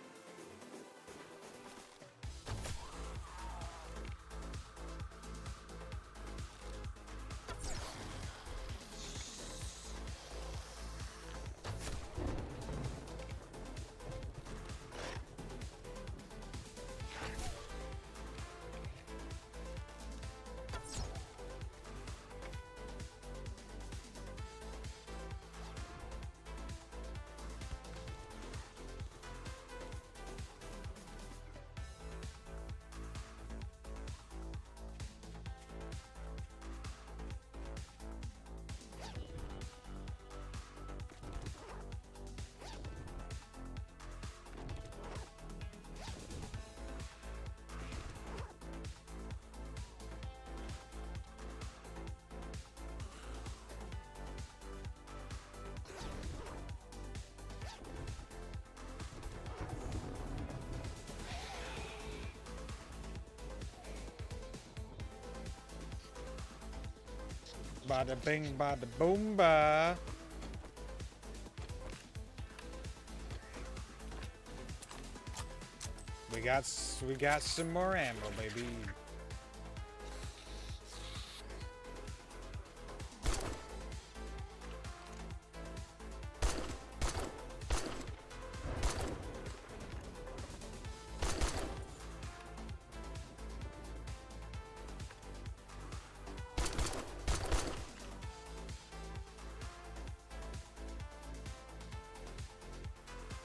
Bada bing, bada boom, ba. We got some more ammo, baby.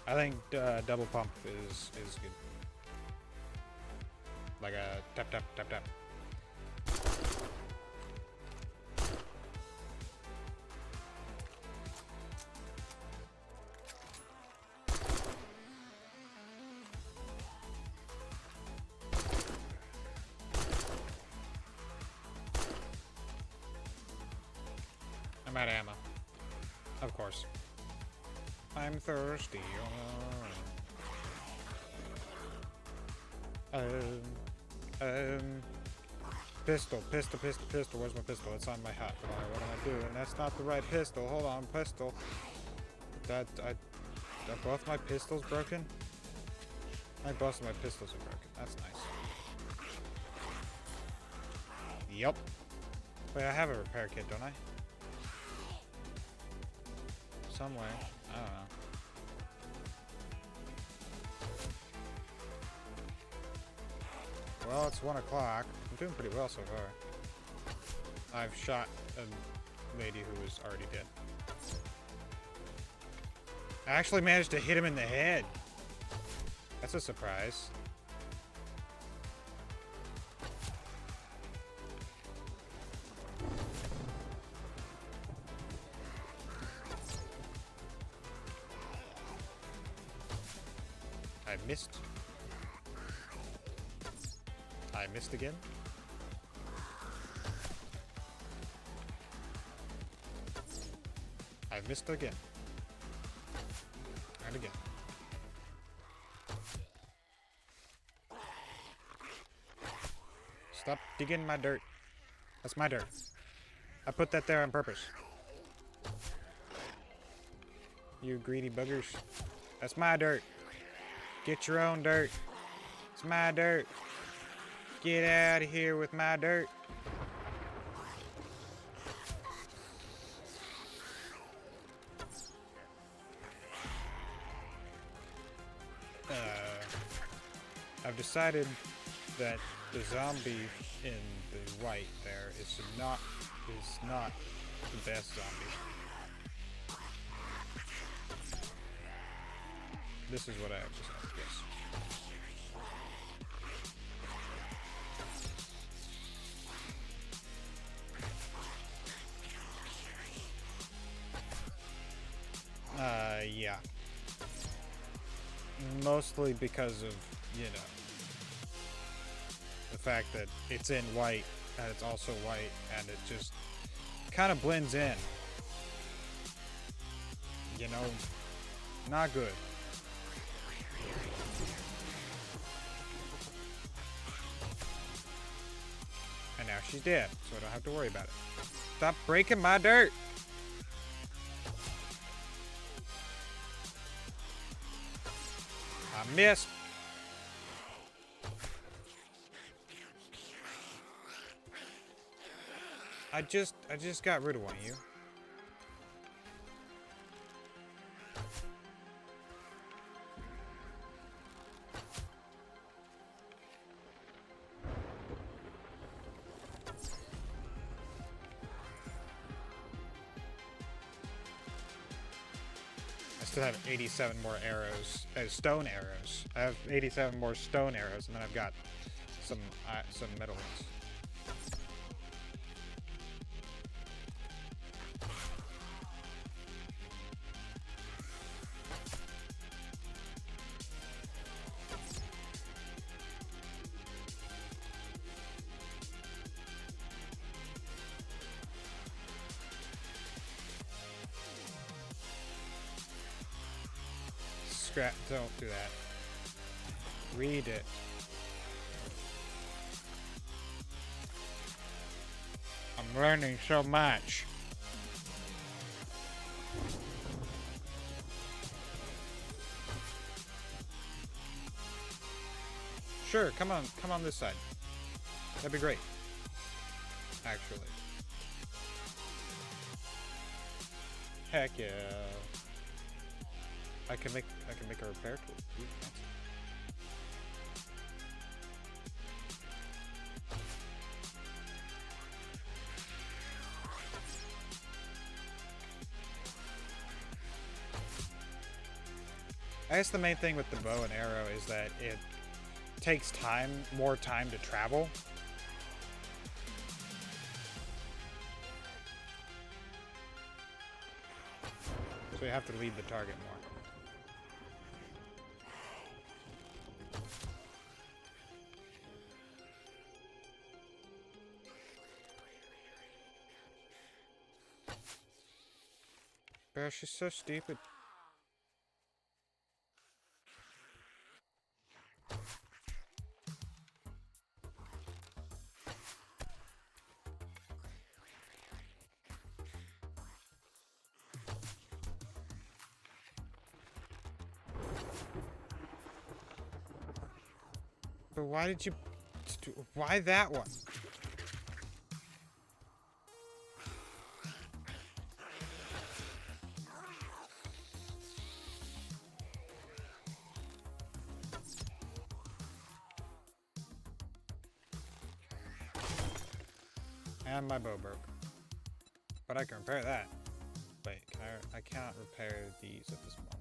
I think double pump is good. Like a tap tap tap tap. I'm out of ammo. Of course. I'm thirsty. Pistol. Where's my pistol? It's on my hat. What am I doing? That's not the right pistol. Hold on, pistol. Are both my pistols broken? I think both of my pistols are broken. That's nice. Yup. Wait, I have a repair kit, don't I? Somewhere. I don't know. Well, it's 1 o'clock. I'm doing pretty well so far. I've shot a lady who was already dead. I actually managed to hit him in the head. That's a surprise. I missed. I missed again. I missed again. And again. Stop digging my dirt. That's my dirt. I put that there on purpose. You greedy buggers. That's my dirt. Get your own dirt. It's my dirt. Get out of here with my dirt. I've decided that the zombie in the white there is not the best zombie. This is what I have decided, yes. Yeah. Mostly because of, you know, the fact that it's in white and it's also white and it just kind of blends in. You know, not good. And now she's dead, so I don't have to worry about it. Stop breaking my dirt! I missed. I just got rid of one of you. I still have 87 more arrows, stone arrows. I have 87 more stone arrows, and then I've got some metal ones. Scrap, don't do that. Read it. I'm learning so much. Sure, come on this side. That'd be great. Actually. Heck yeah. I can make a repair tool. Ooh, fancy. I guess the main thing with the bow and arrow is that it takes more time to travel. So you have to lead the target more. Bro, she's so stupid. But why did you... Why that one? And my bow broke. But I can repair that. Wait, I cannot repair these at this moment.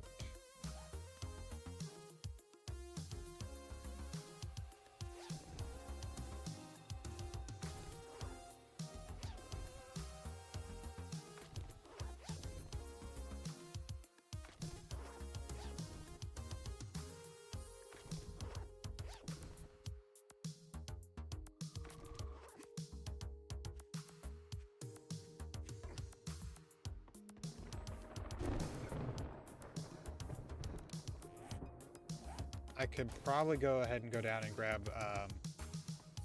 I could probably go ahead and go down and grab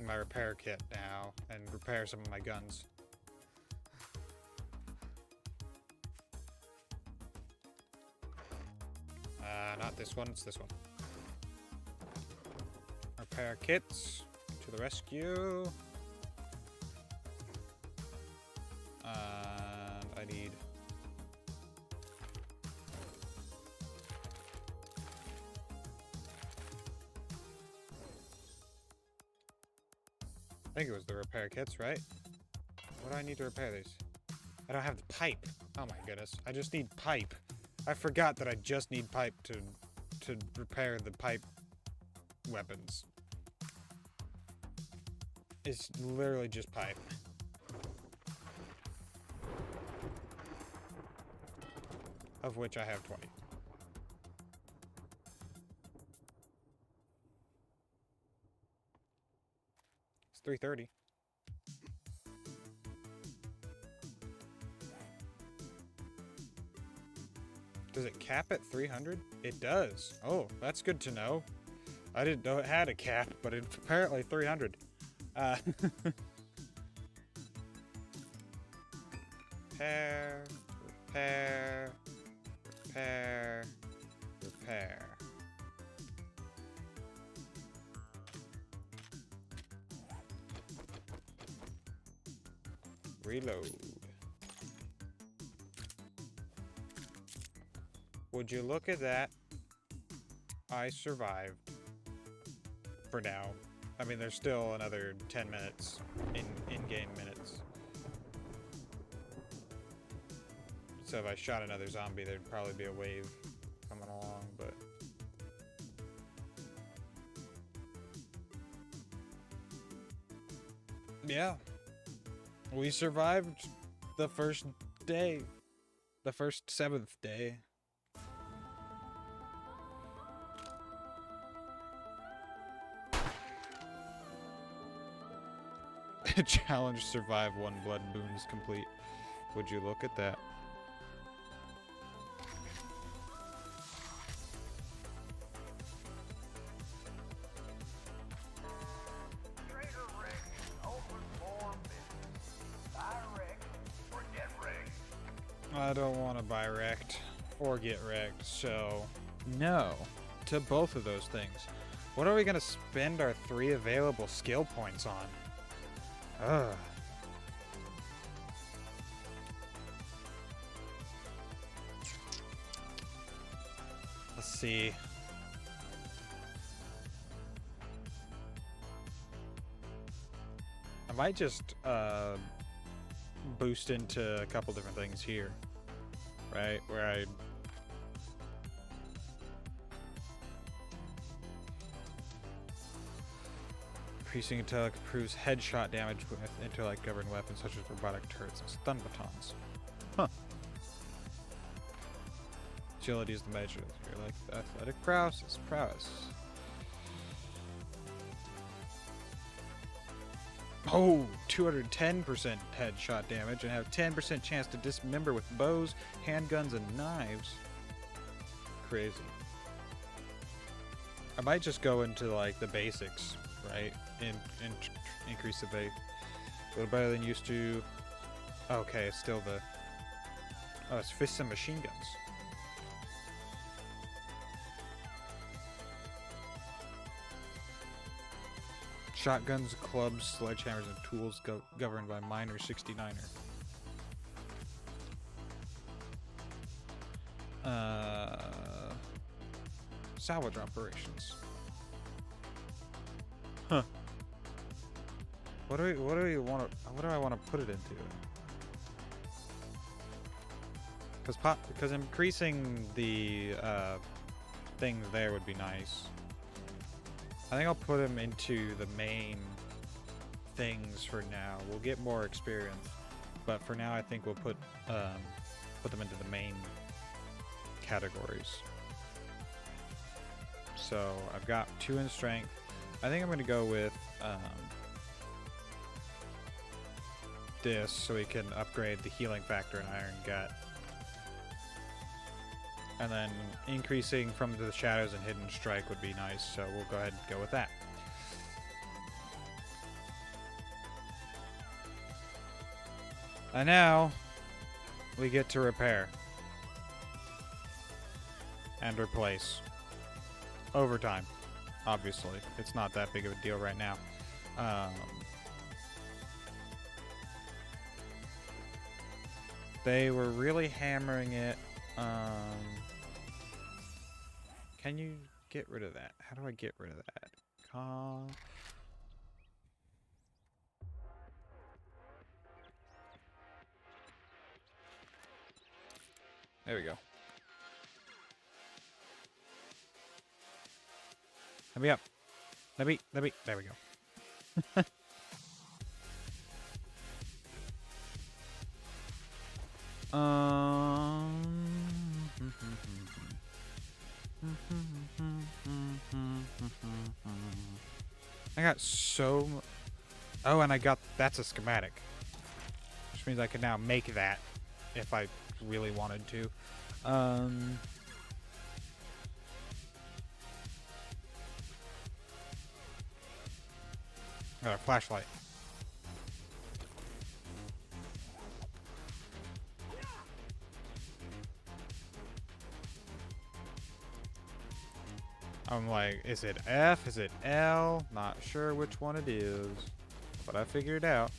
my repair kit now and repair some of my guns. Not this one, it's this one. Repair kits to the rescue. And I need... I think it was the repair kits, right? What do I need to repair these? I don't have the pipe. Oh my goodness. I just need pipe. I forgot that I just need pipe to repair the pipe weapons. It's literally just pipe. Of which I have 20. It's 3:30. Does it cap at 300? It does. Oh, that's good to know. I didn't know it had a cap, but it's apparently 300. repair, repair, repair, repair. Reload. Would you look at that? I survived. For now. I mean, there's still another 10 minutes in-game minutes. So if I shot another zombie, there'd probably be a wave coming along, but... yeah. We survived the first day. The first 7th day. Challenge survive 1 blood boons complete. Would you look at that? I don't want to buy wrecked or get wrecked, so no to both of those things. What are we going to spend our 3 available skill points on? Ugh. Let's see. I might just boost into a couple different things here, right? Where I increasing intellect improves headshot damage with intellect governed weapons such as robotic turrets and stun batons. Huh. Agility is the measure. You're like athletic prowess is prowess. Oh, 210% headshot damage and have 10% chance to dismember with bows, handguns, and knives. Crazy. I might just go into like the basics, right? Increase the base. A little better than used to. Okay, it's still the... oh, it's fists and machine guns. Shotguns, clubs, sledgehammers, and tools governed by Miner 69er. Salvage operations. Huh. What do I want to put it into? Because increasing the things there would be nice. I think I'll put them into the main things for now. We'll get more experience, but for now I think we'll put them into the main categories. So I've got 2 in strength. I think I'm going to go with this so we can upgrade the healing factor in Iron Gut. And then increasing from the shadows and hidden strike would be nice, so we'll go ahead and go with that. And now we get to repair and replace over time. Obviously, it's not that big of a deal right now. They were really hammering it. Can you get rid of that? How do I get rid of that? There we go. Let me up. Let me, there we go. I got so... oh, and I got... that's a schematic. Which means I can now make that if I really wanted to. Got a flashlight. I'm like, is it F? Is it L? Not sure which one it is, but I figured it out.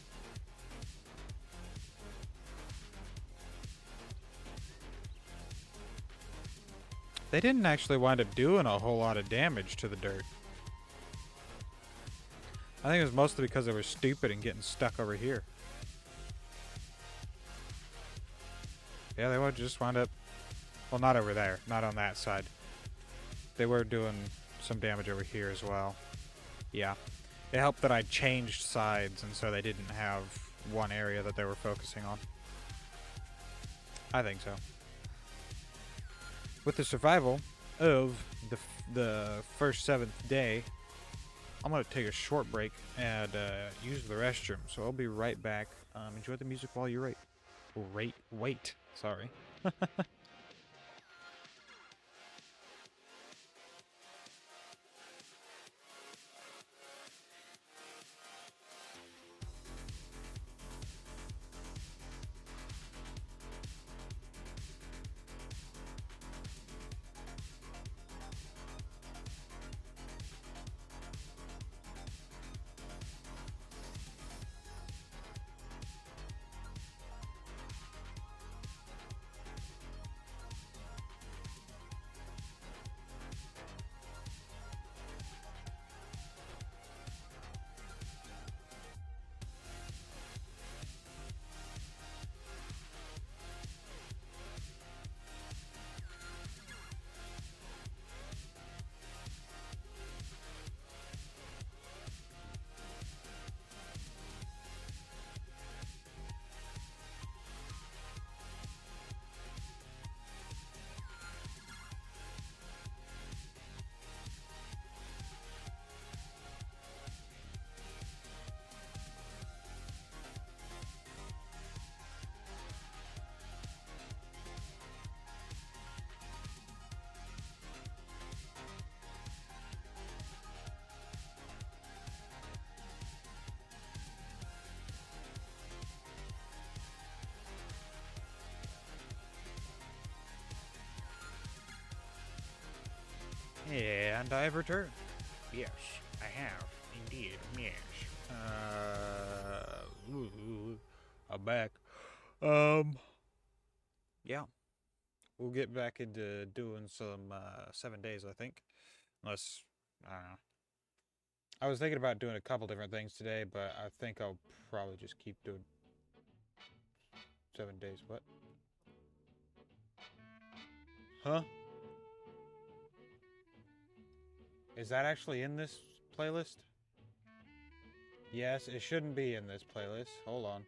They didn't actually wind up doing a whole lot of damage to the dirt. I think it was mostly because they were stupid and getting stuck over here. Yeah, they would just wind up... Well, not over there. Not on that side. They were doing some damage over here as well. Yeah. It helped that I changed sides, and so they didn't have one area that they were focusing on. I think so. With the survival of the first 7th day, I'm going to take a short break and use the restroom. So I'll be right back. Enjoy the music while you wait. Sorry. And I've returned. Yes, I have. Indeed, yes. I'm back. Yeah. We'll get back into doing some 7 days, I think. Unless, I don't know. I was thinking about doing a couple different things today, but I think I'll probably just keep doing 7 days. What? Huh? Is that actually in this playlist? Yes, it shouldn't be in this playlist. Hold on.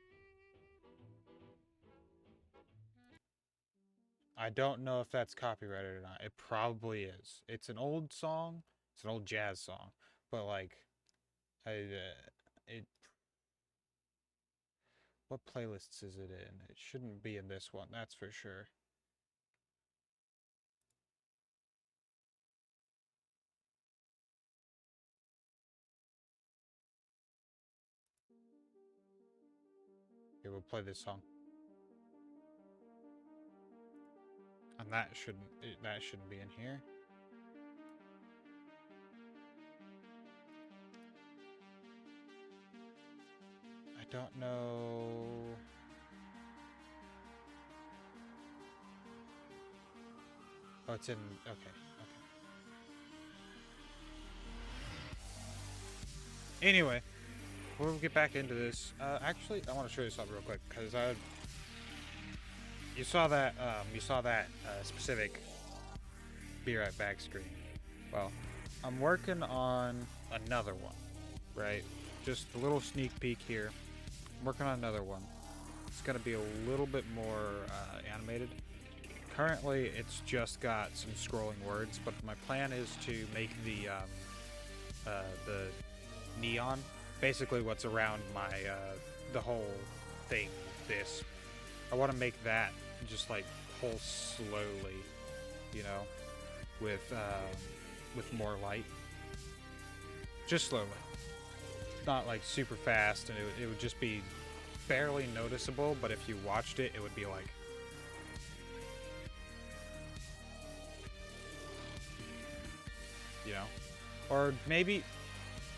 I don't know if that's copyrighted or not. It probably is. It's an old song. It's an old jazz song. But like, it. What playlists is it in? It shouldn't be in this one. That's for sure. Here, we'll play this song. And that shouldn't be in here. I don't know. Oh, it's in. Okay. Anyway, we'll get back into this. Actually, I want to show you something real quick because you saw that specific "Be Right Back" screen. Well, I'm working on another one, right? Just a little sneak peek here. I'm working on another one. It's gonna be a little bit more animated. Currently, it's just got some scrolling words, but my plan is to make the neon, basically what's around my the whole thing. I want to make that just like pulse slowly, you know, with more light, just slowly, not like super fast, and it would just be barely noticeable. But if you watched it, it would be like. you know, or maybe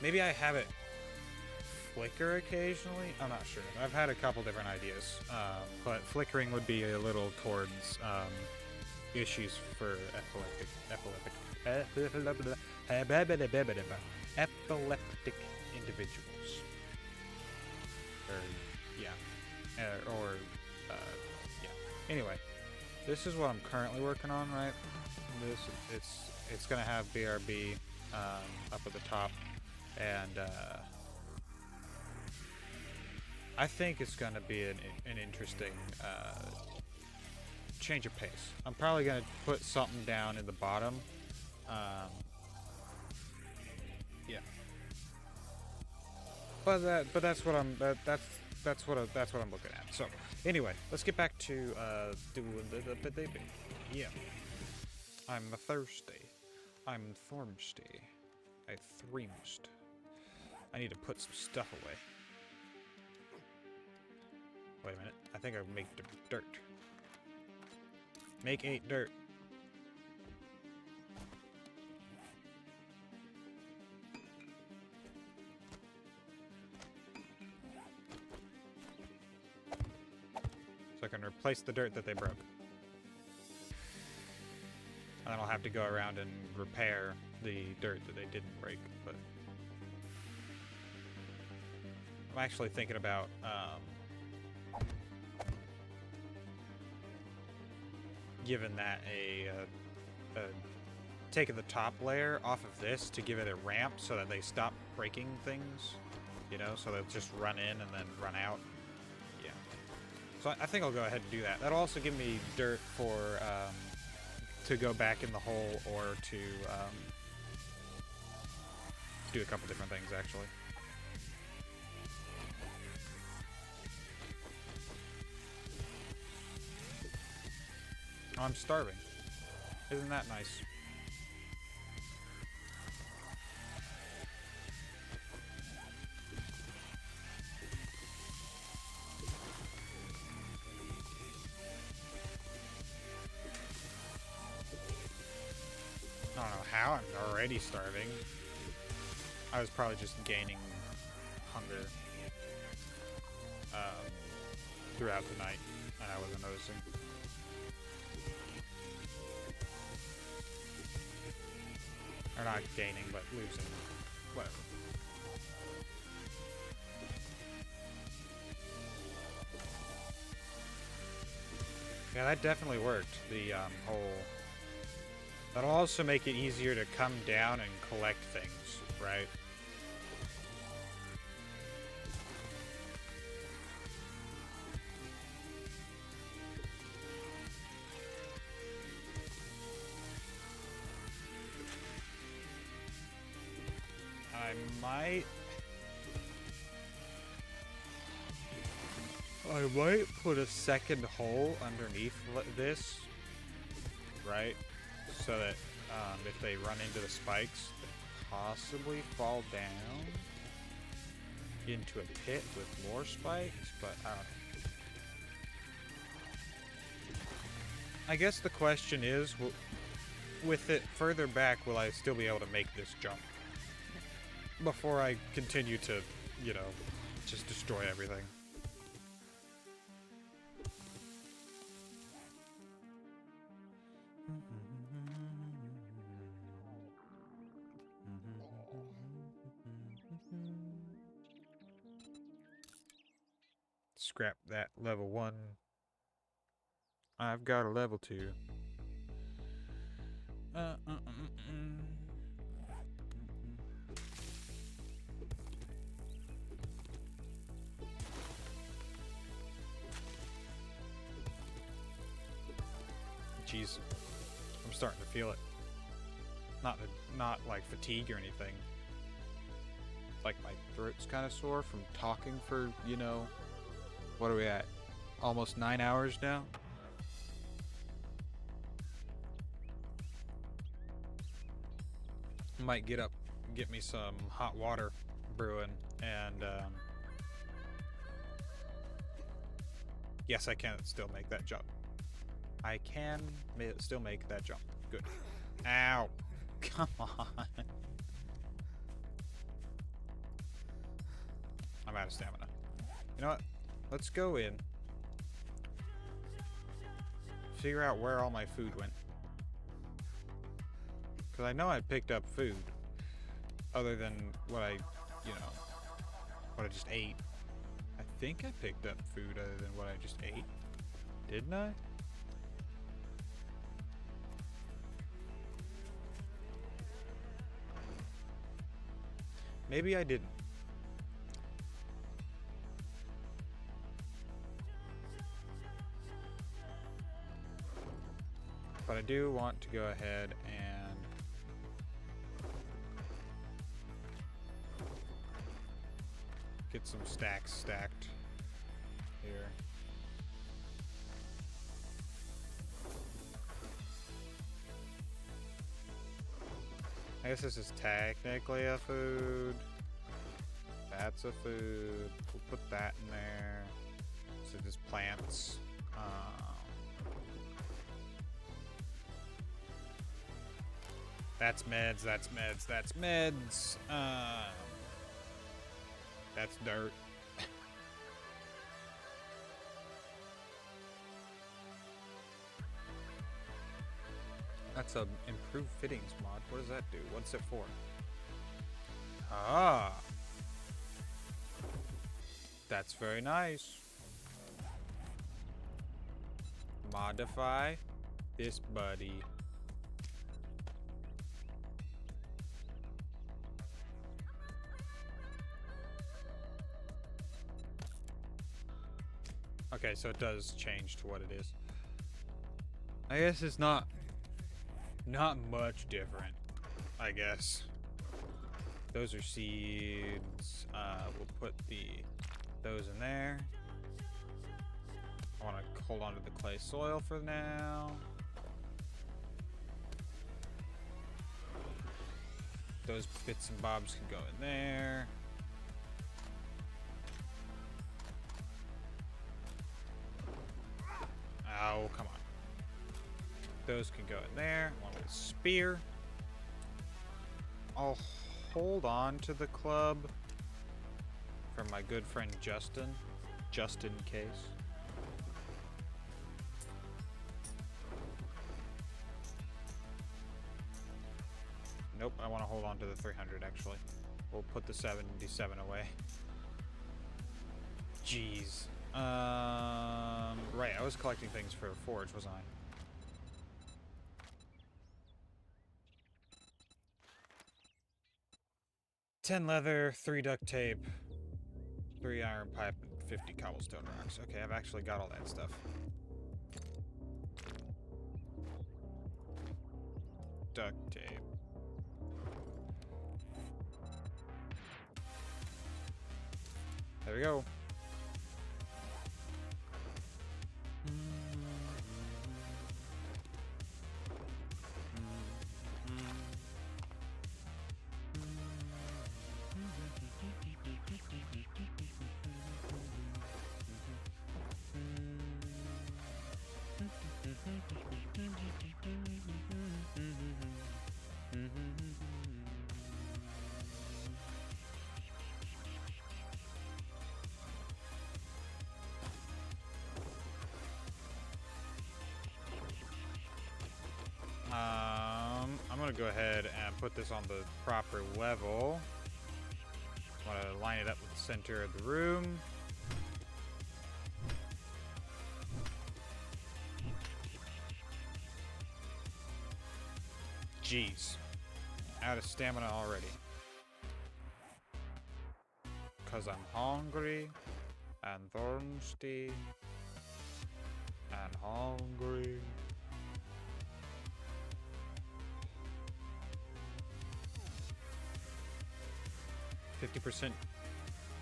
I have it flicker occasionally. I'm not sure. I've had a couple different ideas, but flickering would be a little towards issues for epileptic individuals. Or yeah, yeah. Anyway, this is what I'm currently working on, right? It's gonna have BRB up at the top, and I think it's gonna be an interesting change of pace. I'm probably gonna put something down in the bottom. Yeah. But that's what I'm that's what I'm looking at. So anyway, let's get back to doing the baby. Yeah. I'm thirsty. I'm thirsty. I thirst. I need to put some stuff away. Wait a minute. I think I make dirt. Make 8 dirt. So I can replace the dirt that they broke. And then I'll have to go around and repair the dirt that they didn't break. But I'm actually thinking about giving that taking the top layer off of this to give it a ramp so that they stop breaking things, you know, so they'll just run in and then run out. Yeah. So I think I'll go ahead and do that. That'll also give me dirt for to go back in the hole or to do a couple different things actually. I'm starving. Isn't that nice? I don't know how I'm already starving. I was probably just gaining hunger throughout the night, and I wasn't noticing. Or not gaining, but losing. Whatever. Yeah, that definitely worked. The whole... That'll also make it easier to come down and collect things, right? I might put a second hole underneath this, right? So that if they run into the spikes, they possibly fall down into a pit with more spikes, but I don't know. I guess the question is, with it further back, will I still be able to make this jump? Before I continue to, you know, just destroy everything. Scrap that level 1. I've got a level 2. Jeez, I'm starting to feel it. Not like fatigue or anything. Like my throat's kind of sore from talking for, you know, what are we at? Almost 9 hours now? Might get up and get me some hot water brewing, and yes, I can still make that jump. I can still make that jump. Good. Ow. Come on. I'm out of stamina. You know what? Let's go in. Figure out where all my food went. Because I know I picked up food. Other than what I, you know, what I just ate. I think I picked up food other than what I just ate. Didn't I? Maybe I didn't. But I do want to go ahead and get some stacks stacked here. I guess this is technically a food. That's a food. We'll put that in there. So just plants. That's meds, that's meds, that's meds. That's dirt. That's a improved fittings mod. What does that do? What's it for? Ah. That's very nice. Modify this buddy. Okay, so it does change to what it is. I guess it's not much different, I guess. Those are seeds. We'll put those in there. I want to hold on to the clay soil for now. Those bits and bobs can go in there. Oh, come on. Those can go in there. One with a spear. I'll hold on to the club for my good friend Justin, just in case. Nope, I want to hold on to the 300 actually. We'll put the 77 away. Jeez. Right, I was collecting things for Forge, wasn't I? $10 leather, 3 duct tape, 3 iron pipe, and 50 cobblestone rocks. Okay, I've actually got all that stuff. Duct tape. There we go. I'm gonna go ahead and put this on the proper level. I want to line it up with the center of the room. Jeez. Out of stamina already. 'Cause I'm hungry and thirsty and hungry. %50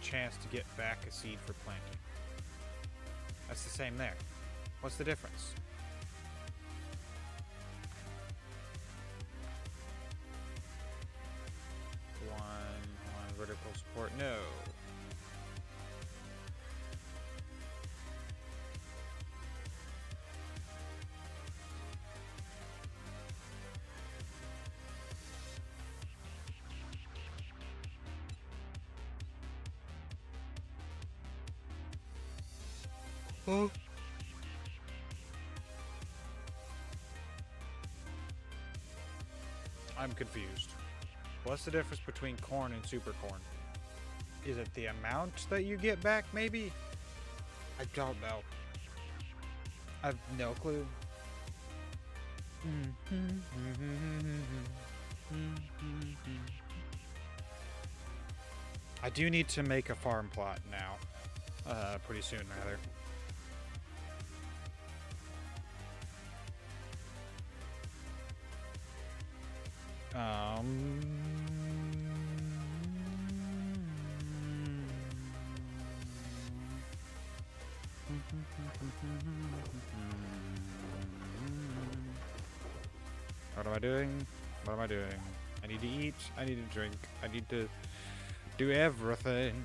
chance to get back a seed for planting. That's the same there. What's the difference? One vertical support, no. Oh. I'm confused. What's the difference between corn and super corn? Is it the amount that you get back, maybe? I don't know. I have no clue. I do need to make a farm plot now. Pretty soon, rather. What am I doing? What am I doing? I need to eat. I need to drink. I need to do everything.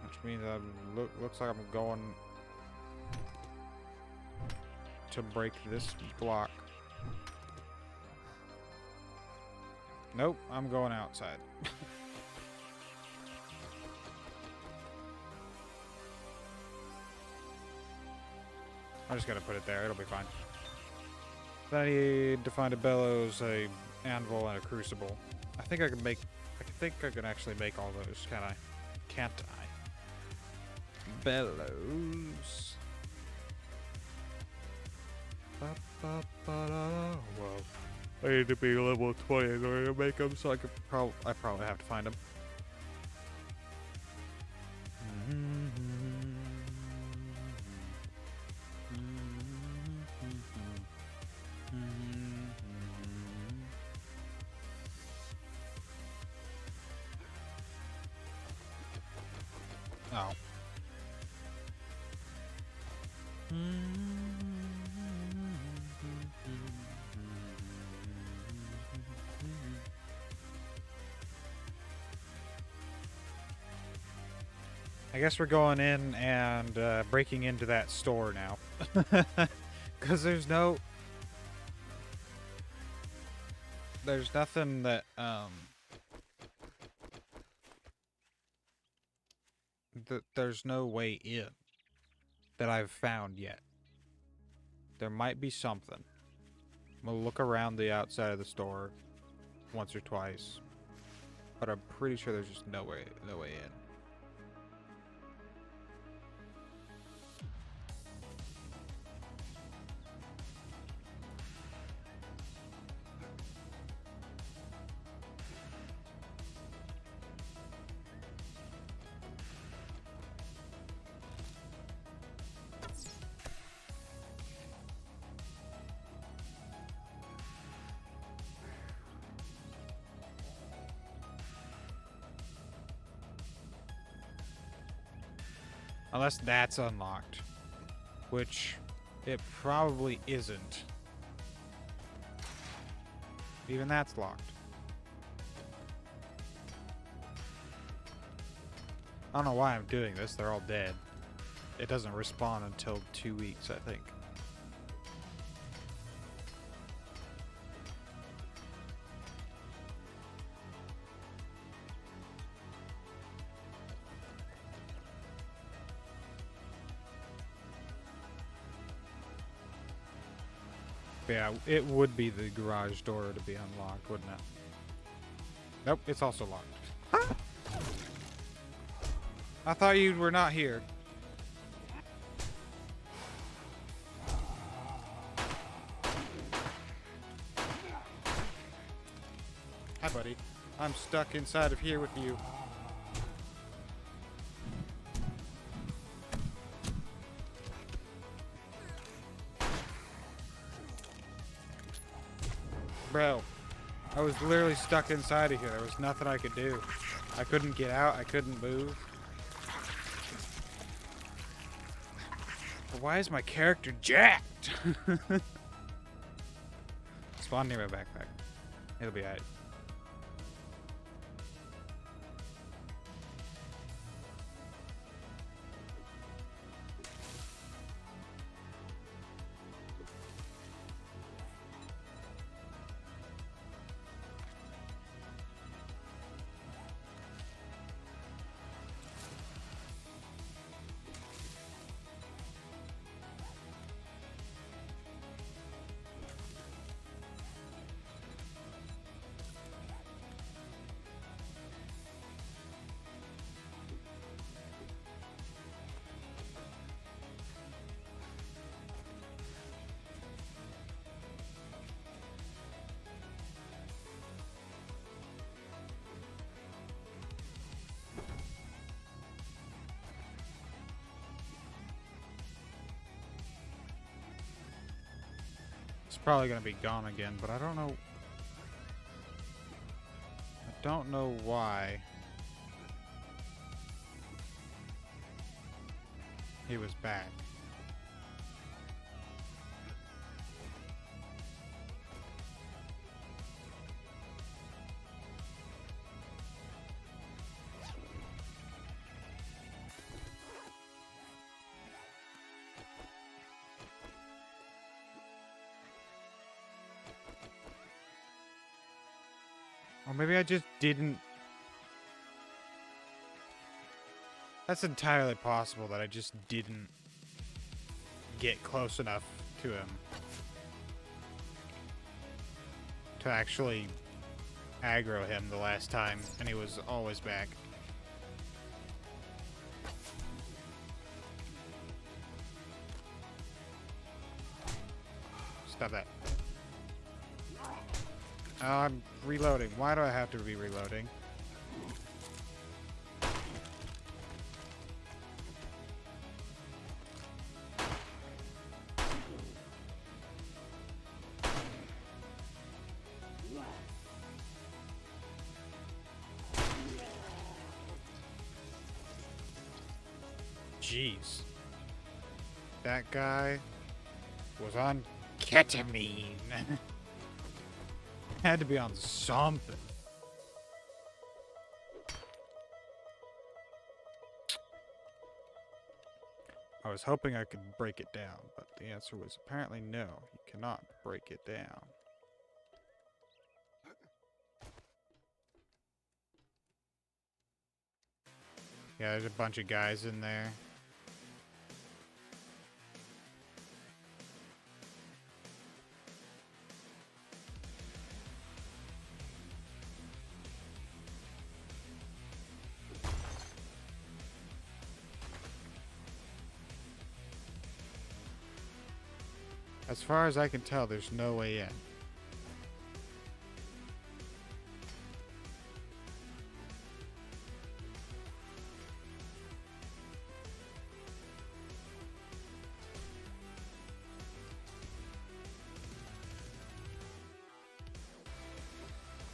Which means looks like I'm going to break this block. Nope, I'm going outside. I'm just gonna put it there, it'll be fine. Then I need to find a bellows, a anvil, and a crucible. I think I can actually make all those, can I? Can't I? Bellows. Whoa. I need to be level 20 in order to make them, so I probably have to find them. Oh. I guess we're going in and breaking into that store now. Because there's nothing that, there's no way in that I've found yet. There might be something. I'm gonna look around the outside of the store once or twice, but I'm pretty sure there's just no way in. Unless that's unlocked. Which it probably isn't. Even that's locked. I don't know why I'm doing this. They're all dead. It doesn't respawn until 2 weeks, I think. Yeah, it would be the garage door to be unlocked, wouldn't it? Nope, it's also locked. I thought you were not here. Hi, buddy. I'm stuck inside of here with you. Bro, I was literally stuck inside of here. There was nothing I could do. I couldn't get out. I couldn't move. But why is my character jacked? Spawn near my backpack. It'll be alright. It's probably gonna be gone again, but I don't know. I don't know why he was back. Or maybe I just didn't. That's entirely possible that I just didn't get close enough to him to actually aggro him the last time, and he was always back. Stop that. Oh, I'm reloading. Why do I have to be reloading? Jeez. That guy was on ketamine. Had to be on something. I was hoping I could break it down, but the answer was apparently no. You cannot break it down. Yeah, there's a bunch of guys in there. As far as I can tell, there's no way in.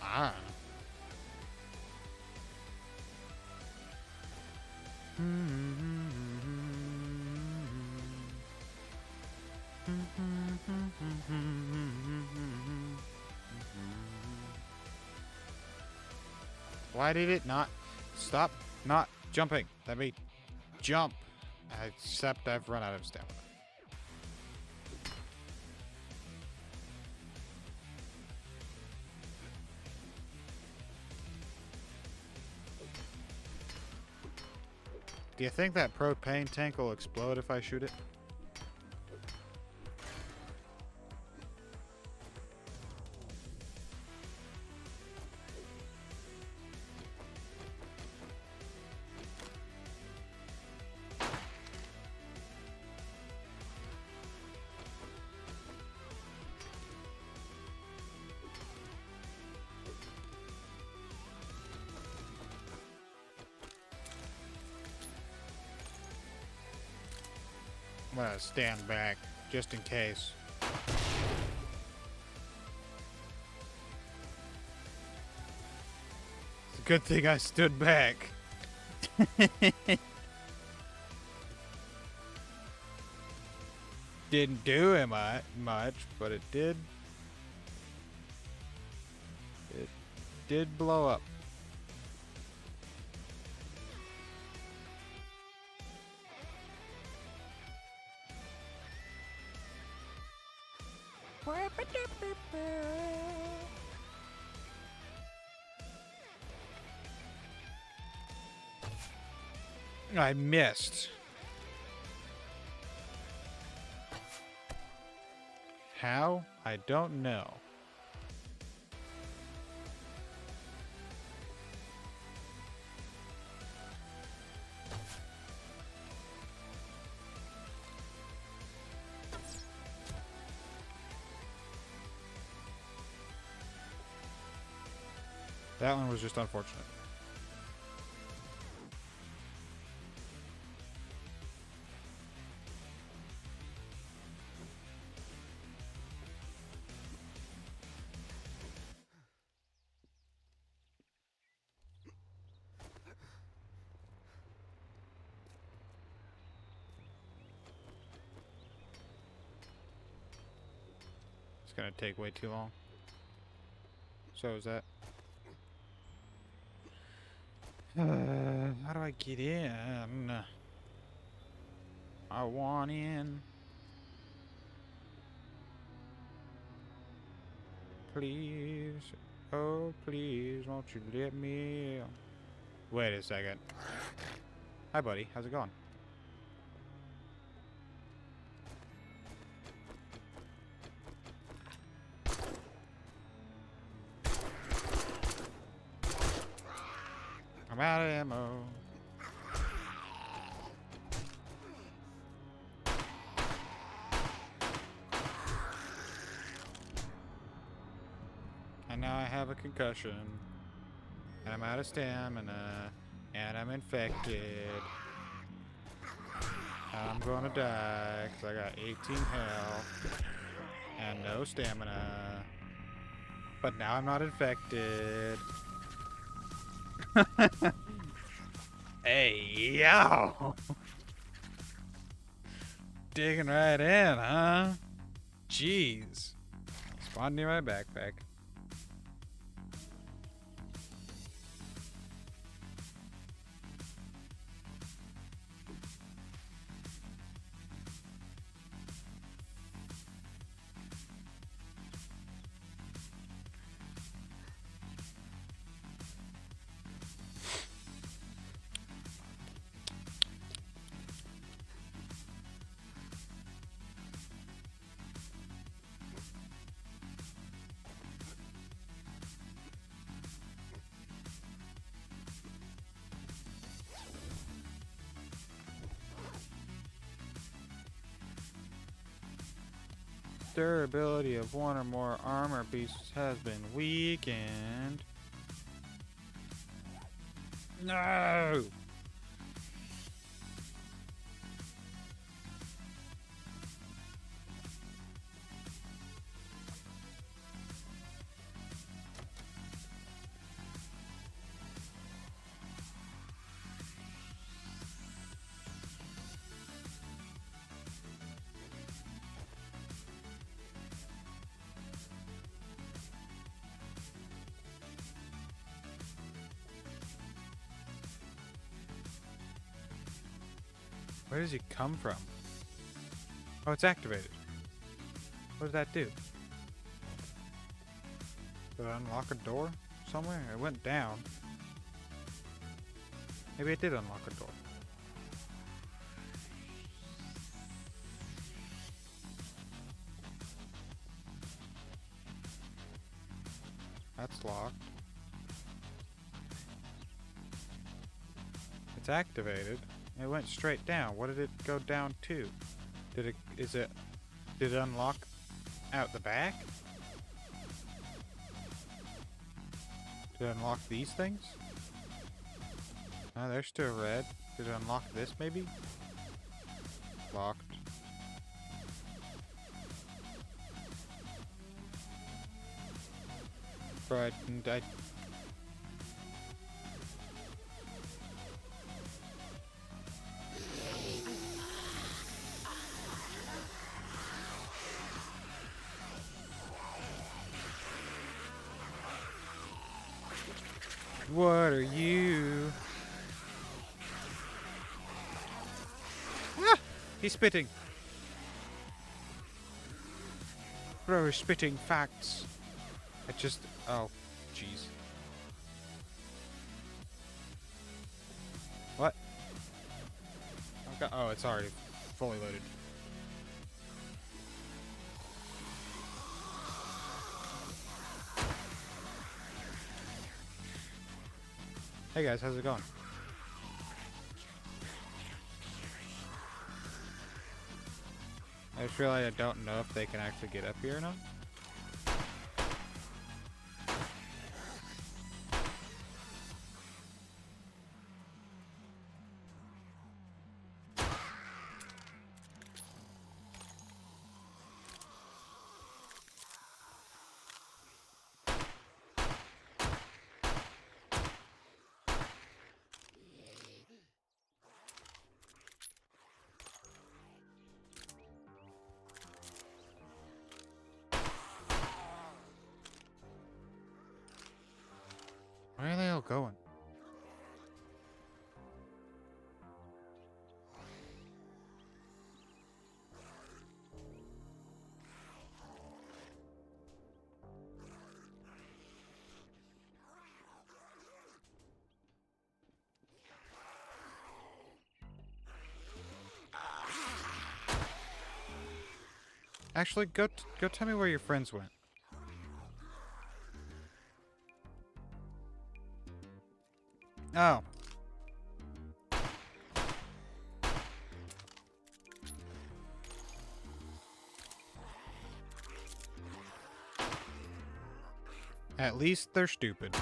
Ah. Why did it not stop not jumping? Let me jump. Except I've run out of stamina. Do you think that propane tank will explode if I shoot it? I'm gonna stand back, just in case. It's a good thing I stood back. Didn't do him much, but it did. It did blow up. I missed. How? I don't know. That one was just unfortunate. It's gonna take way too long. So is that. How do I get in? I want in. Please. Oh, please, won't you let me in? Wait a second. Hi, buddy. How's it going? I'm out of ammo. And now I have a concussion. And I'm out of stamina. And I'm infected. And I'm gonna die because I got 18 health. And no stamina. But now I'm not infected. Hey, yo! Digging right in, huh? Jeez. Spawned near my backpack. Durability of one or more armor pieces has been weakened. No! Where does he come from? Oh, it's activated. What does that do? Did it unlock a door somewhere? It went down. Maybe it did unlock a door. That's locked. It's activated. It went straight down. What did it go down to? Did it unlock out the back? Did it unlock these things? No, they're still red. Did it unlock this maybe? Locked. Right, and I... What are you? Ah! He's spitting. Bro is spitting facts. I just... Oh, jeez. What? Oh, it's already fully loaded. Hey guys, how's it going? I just realized I don't know if they can actually get up here or not. still going. Actually, go tell me where your friends went. Oh. At least they're stupid.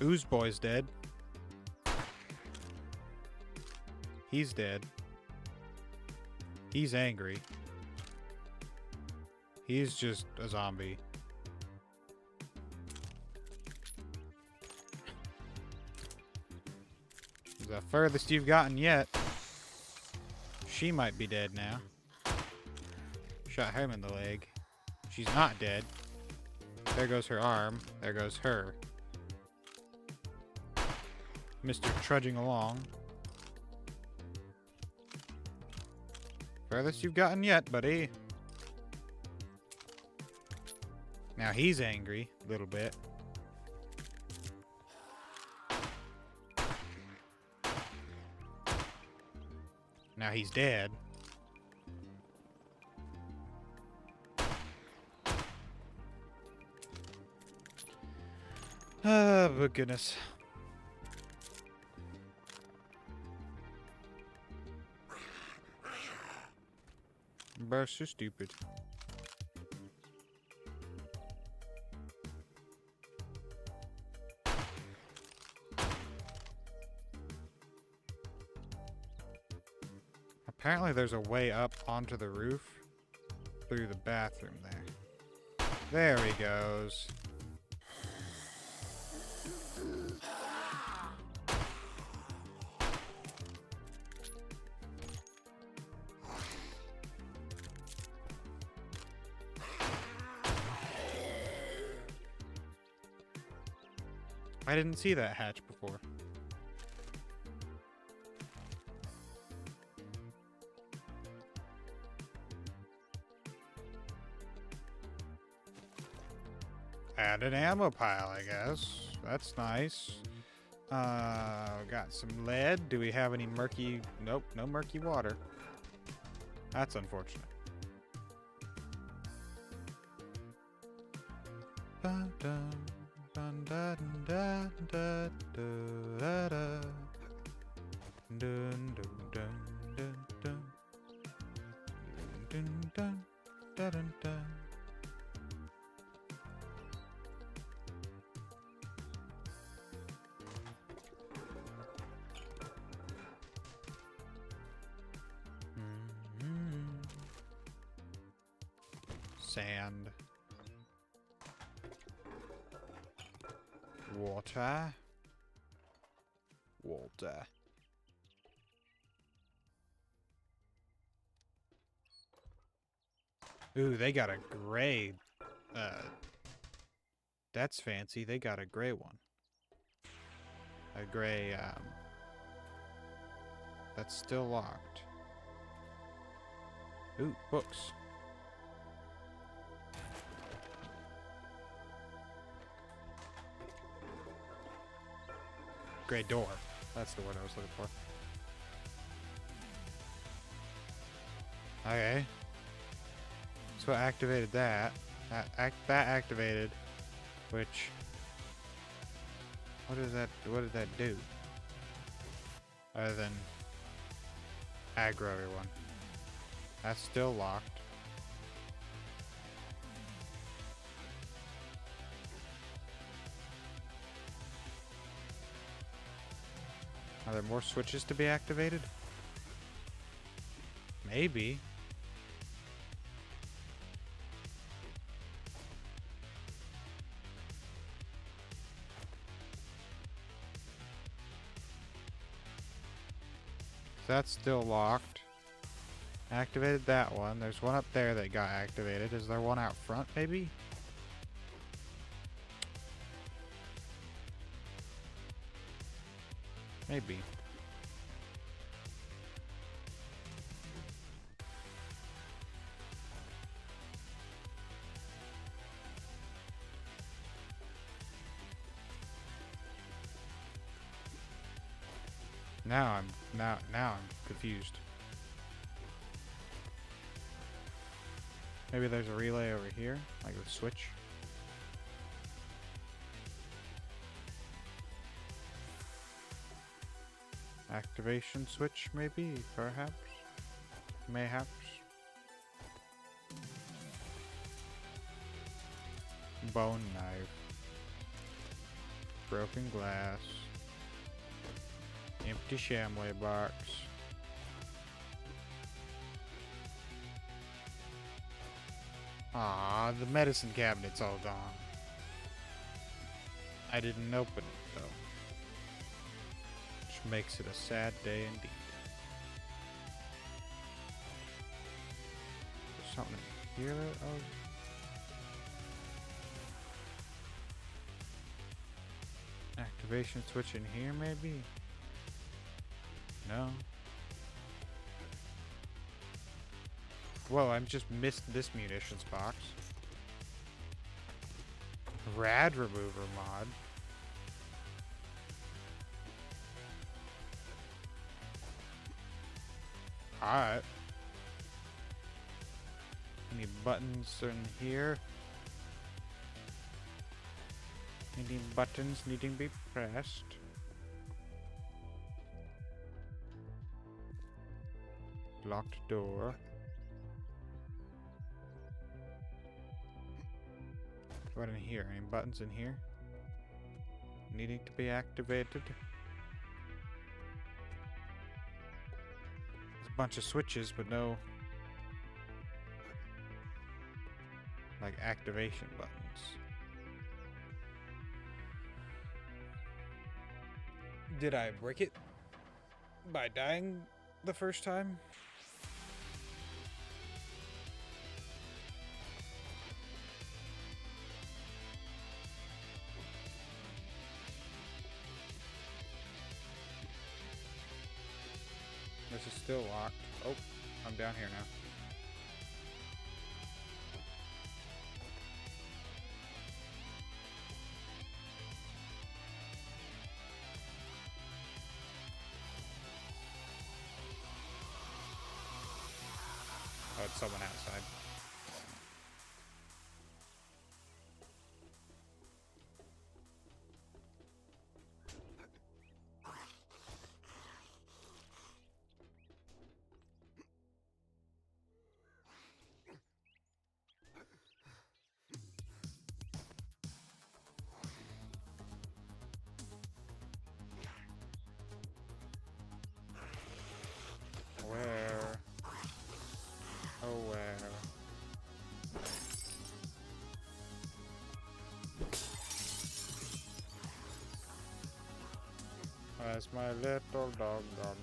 Ooze boy's dead. He's dead. He's angry. He's just a zombie. The furthest you've gotten yet. She might be dead now. Shot him in the leg. She's not dead. There goes her arm. There goes her. Mr. Trudging along. Furthest you've gotten yet, buddy. Now he's angry a little bit. Now he's dead. Oh, but goodness. Bro, so stupid. Apparently there's a way up onto the roof through the bathroom there. There he goes. I didn't see that hatch before. And an ammo pile, I guess. That's nice. Got some lead. Do we have any murky? Nope, no murky water. That's unfortunate. Dun, dun, dun, dun, dun, dun, dun, dun, dun. Dun, dun, dun, dun, dun. Dun, dun, dun, dun, dun. Sand. Water. Water. Ooh, they got a gray. That's fancy. They got a gray one. A gray, that's still locked. Ooh, books. Gray door. That's the word I was looking for. Okay. So I activated that. That activated. Which... What did that do? Other than... aggro everyone. That's still locked. Are there more switches to be activated? Maybe. That's still locked. Activated that one. There's one up there that got activated. Is there one out front, maybe? Maybe. Now I'm confused. Maybe there's a relay over here, like a switch. Activation switch, maybe, perhaps, mayhaps. Bone knife. Broken glass. Empty Shamway box. Ah, the medicine cabinet's all gone. I didn't open it though. Which makes it a sad day indeed. There's something here that activation switch in here maybe? No. Whoa, I just missed this munitions box. Rad remover mod. Alright. Any buttons in here? Any buttons needing to be pressed? Locked door. What in here? Any buttons in here? Needing to be activated? There's a bunch of switches, but no like activation buttons. Did I break it by dying the first time? This is still locked. Oh, I'm down here now. Oh, it's someone outside. Where? Oh, where? Where's my little dog gone?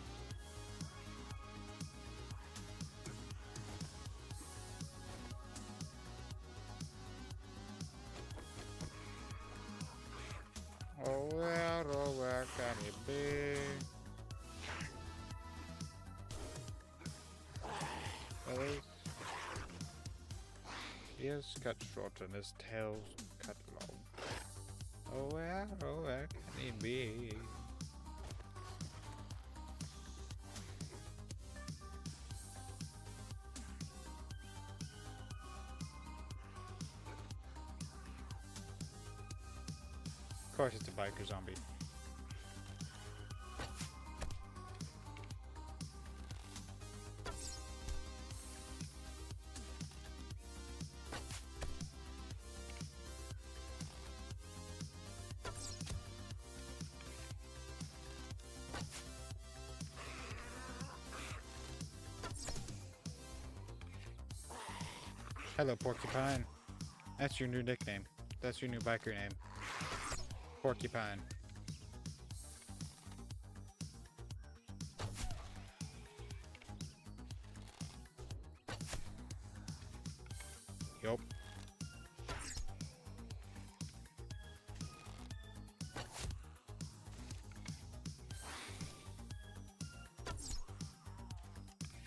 Oh, where can he be? He is cut short and his tail's cut long. Oh, where can he be? Of course it's a biker zombie. Hello, Porcupine. That's your new nickname. That's your new biker name. Porcupine.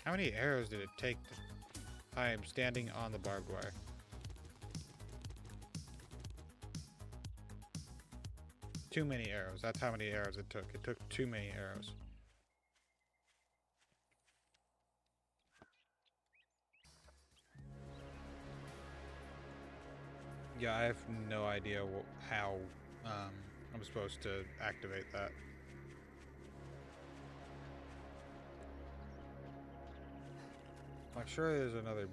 How many arrows did it take to... I am standing on the barbed wire. Too many arrows. That's how many arrows it took. It took too many arrows. Yeah, I have no idea how I'm supposed to activate that. I'm sure there's another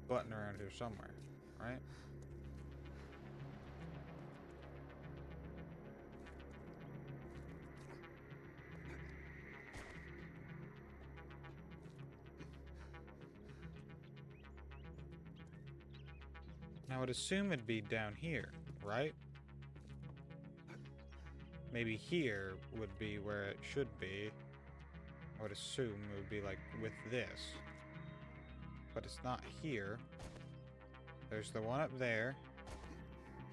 button around here somewhere, right? I would assume it'd be down here, right? Maybe here would be where it should be. I would assume it would be like with this. But it's not here. There's the one up there.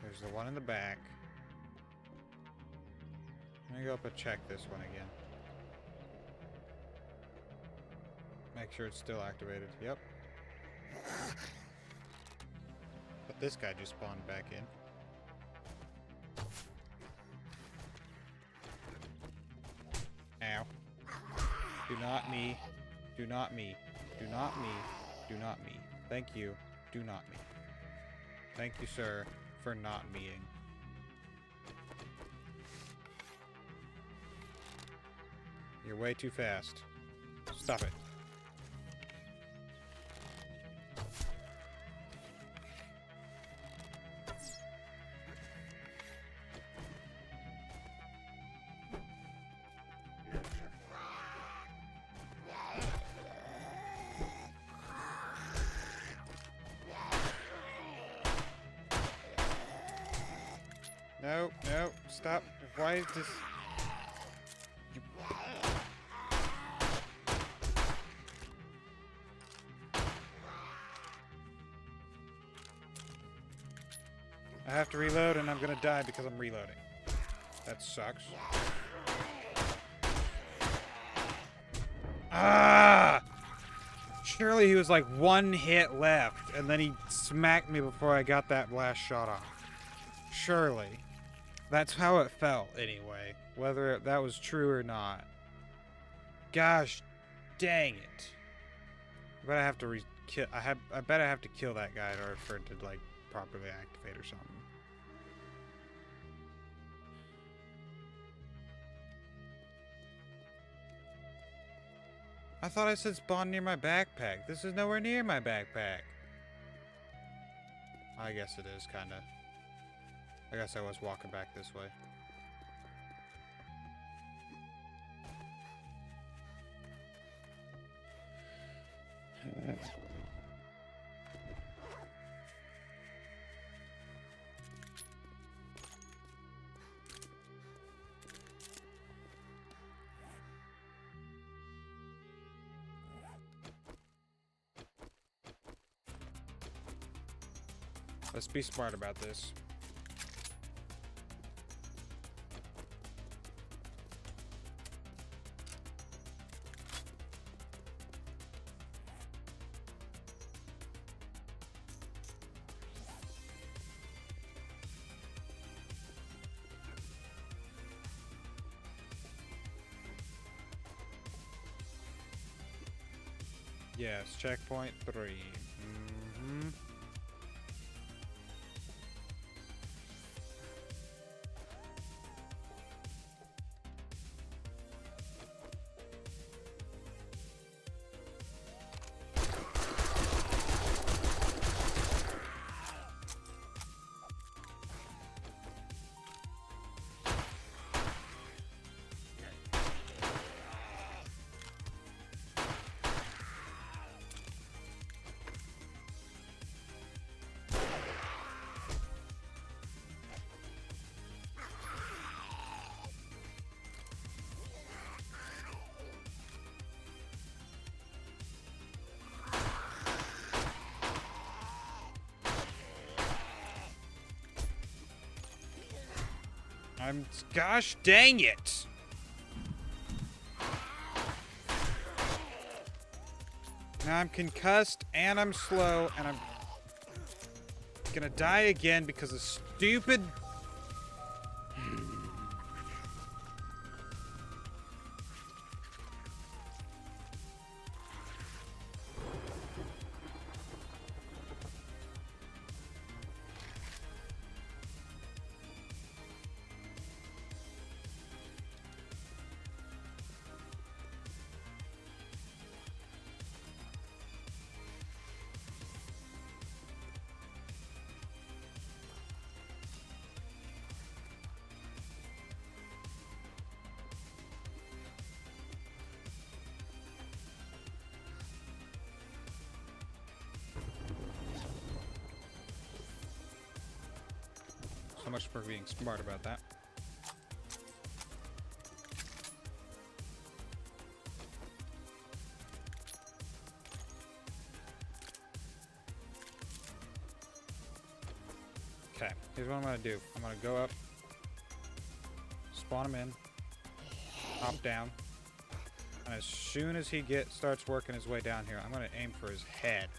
There's the one in the back. Let me go up and check this one again. Make sure it's still activated. Yep. But this guy just spawned back in. Ow. Do not me. Do not me. Do not me. Do not me. Thank you. Do not me. Thank you, sir, for not meing. You're way too fast. Stop it. No, no, stop. Why is this... You... I have to reload and I'm gonna die because I'm reloading. That sucks. Ah! Surely he was like one hit left and then he smacked me before I got that last shot off. Surely. That's how it felt, anyway. Whether that was true or not. Gosh, dang it! I bet I have to I bet I have to kill that guy in order for it to like properly activate or something. I thought I said spawn near my backpack. This is nowhere near my backpack. I guess it is, kinda. I guess I was walking back this way. Let's be smart about this. Yes, checkpoint 3. Mm-hmm. Gosh dang it! Now I'm concussed, and I'm slow, and I'm gonna die again because of stupid... So much for being smart about that. Okay, here's what I'm gonna do. I'm gonna go up, spawn him in, hop down, and as soon as he starts working his way down here, I'm gonna aim for his head.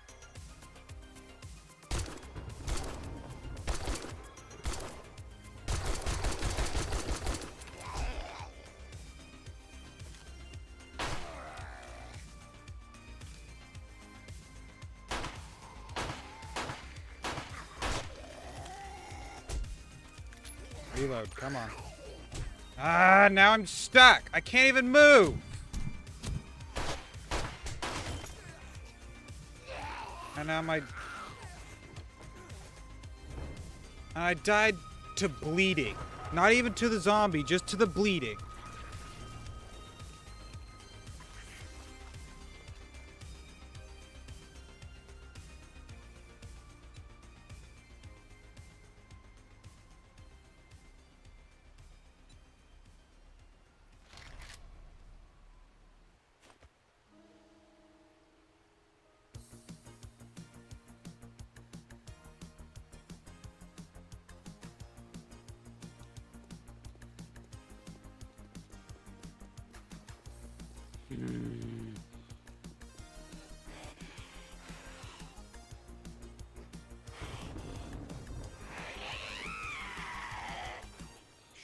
Reload, come on. Ah, now I'm stuck. I can't even move. And now I died to bleeding. Not even to the zombie, just to the bleeding.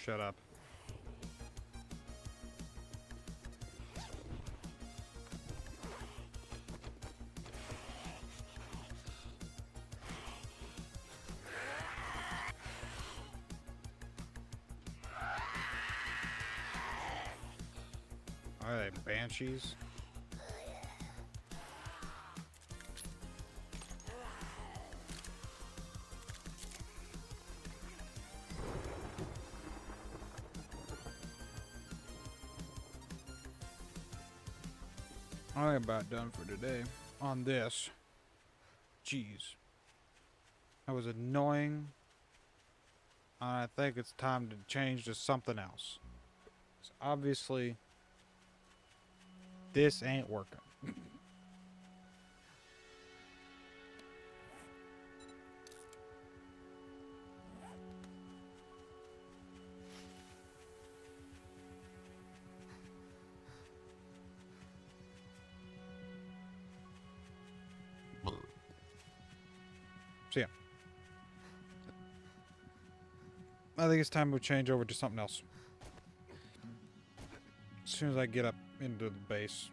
Shut up. Are they banshees? I'm about done for today on this. Jeez. That was annoying. I think it's time to change to something else. 'Cause obviously, this ain't working. So yeah. I think it's time to change over to something else. As soon as I get up into the base.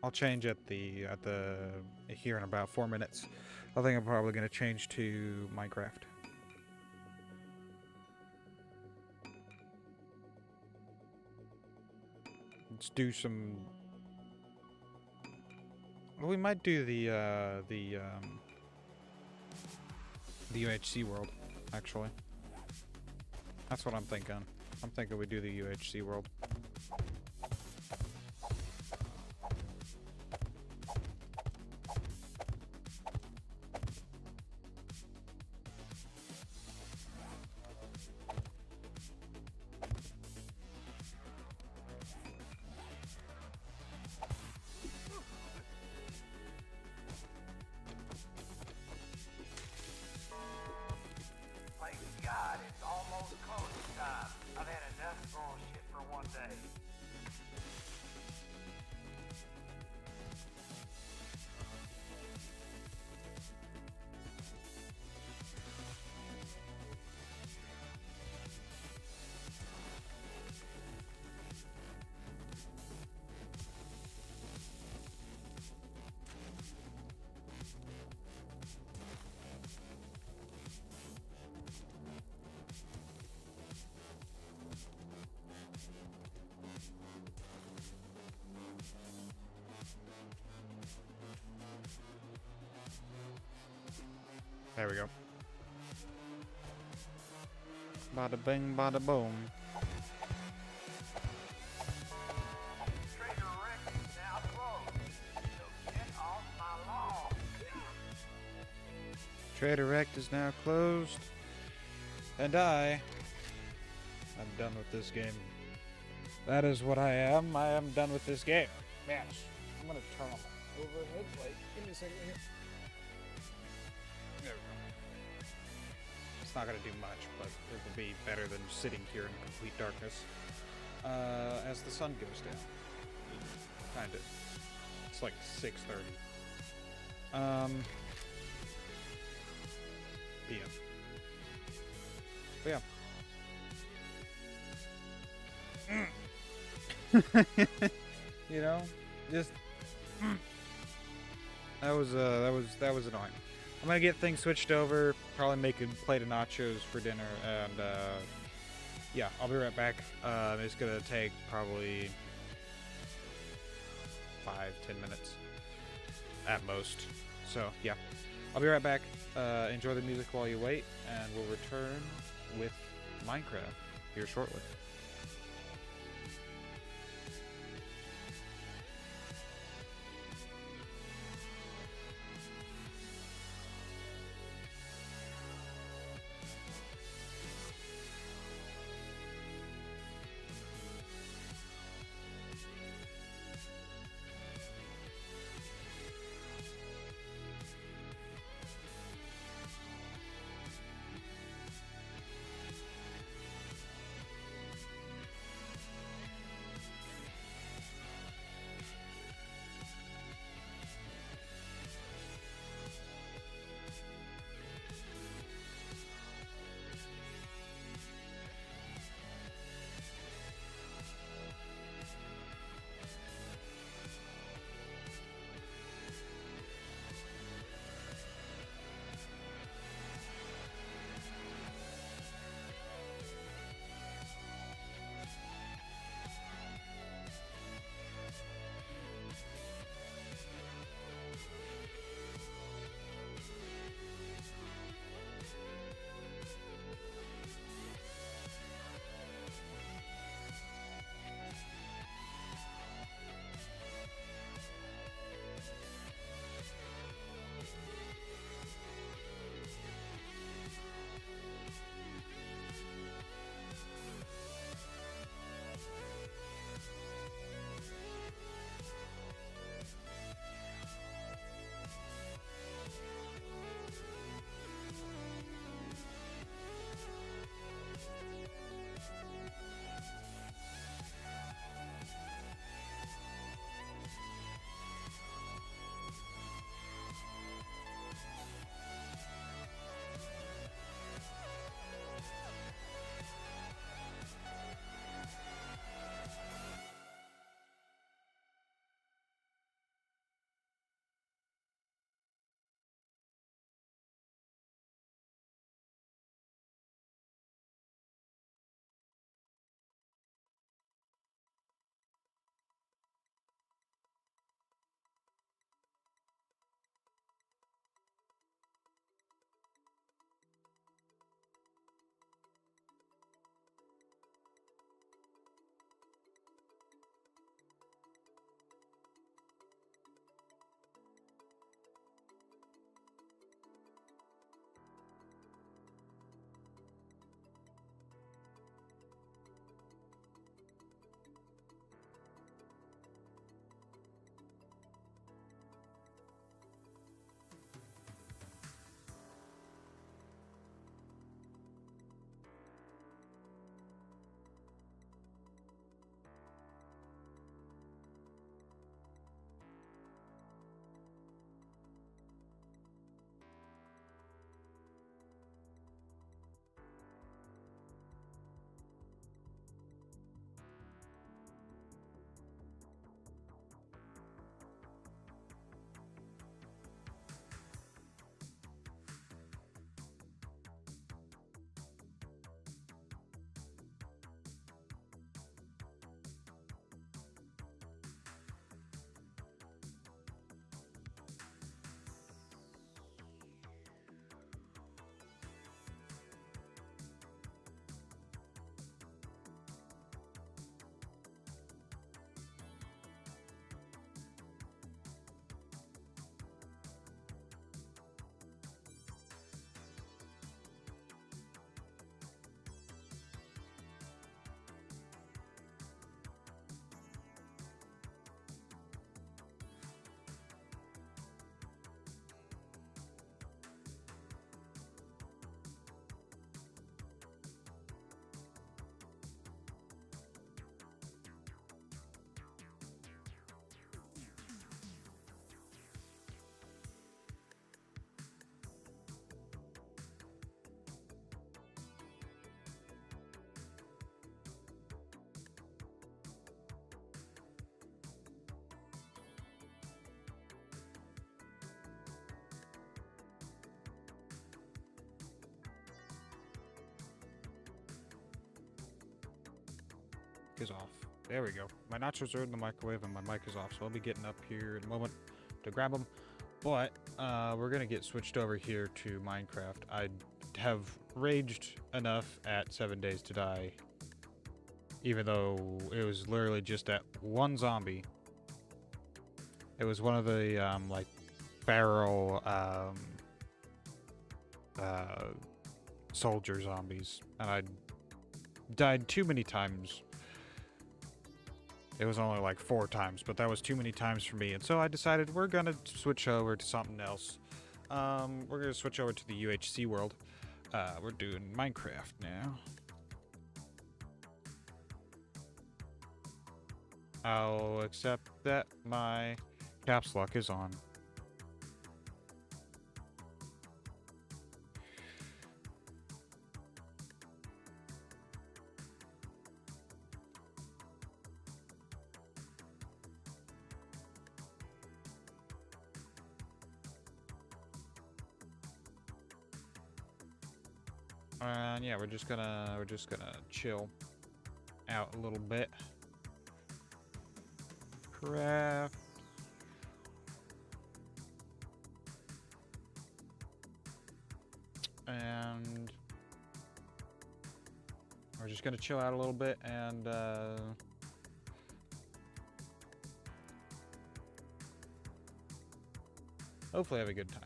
I'll change at the here in about 4 minutes. I think I'm probably gonna change to Minecraft. Let's do some. Well, we might do the UHC world, actually. That's what I'm thinking. I'm thinking we do the UHC world. Thank God it's almost There we go. Bada bing, bada boom. Trader Rick is now closed, so get off my lawn. Trader Rect is now closed. And I'm done with this game. That is what I am. I am done with this game. Yes. I'm gonna turn on my overhead light. Give me a second here. There we go. It's not gonna do much, but it will be better than sitting here in complete darkness. As the sun goes down. Kinda. It's like 6:30. PM. But yeah. You know, just that was annoying. I'm gonna get things switched over. Probably make a plate of nachos for dinner, and yeah, I'll be right back. It's gonna take probably 5-10 minutes at most. So yeah, I'll be right back. Enjoy the music while you wait, and we'll return with Minecraft here shortly. is off. There we go. My nachos are in the microwave and my mic is off, so I'll be getting up here in a moment to grab them. But we're gonna get switched over here to Minecraft. I have raged enough at 7 Days to Die, even though it was literally just that one zombie. It was one of the like barrel soldier zombies, and I died too many times. It was only like 4 times, but that was too many times for me, and so I decided we're gonna switch over to something else. We're gonna switch over to the UHC world. We're doing Minecraft now. I'll accept that my caps lock is on. And yeah, we're just gonna chill out a little bit. Craft. And we're just gonna chill out a little bit and hopefully have a good time.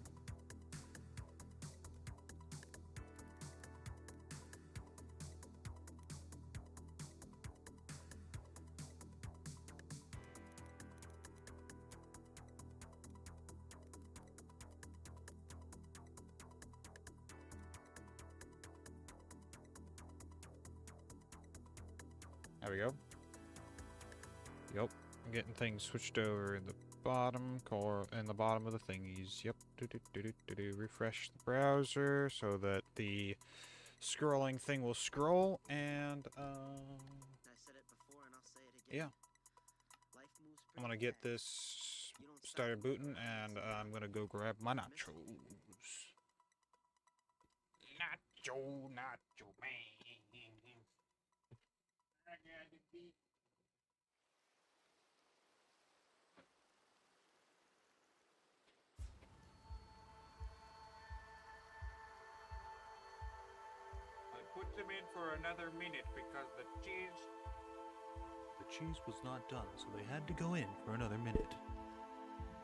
There we go. Yep, I'm getting things switched over in the bottom of the thingies. Yep. Refresh the browser so that the scrolling thing will scroll, and I said it before and I'll say it again. yeah. Life moves I'm gonna pretty get fast. this You don't stop started for booting, the and rest. I'm gonna go grab my nachos. Nacho man. I put them in for another minute because the cheese was not done, so they had to go in for another minute.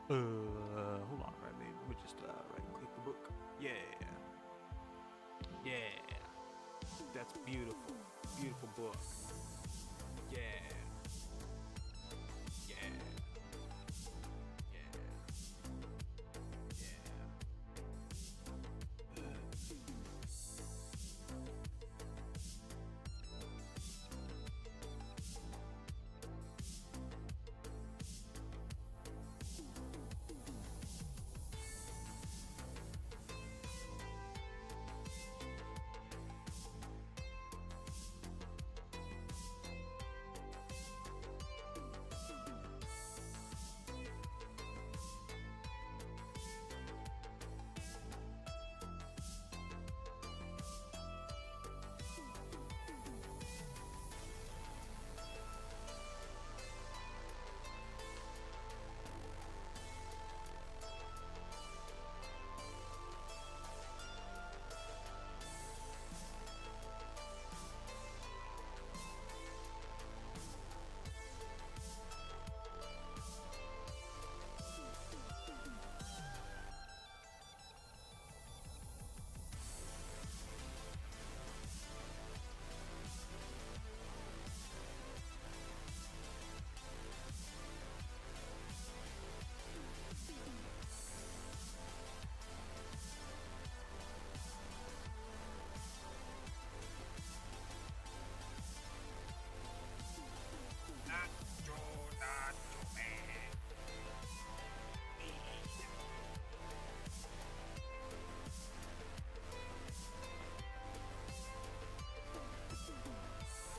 Hold on, let me just right click the book. Yeah. That's beautiful. Beautiful book. Yeah.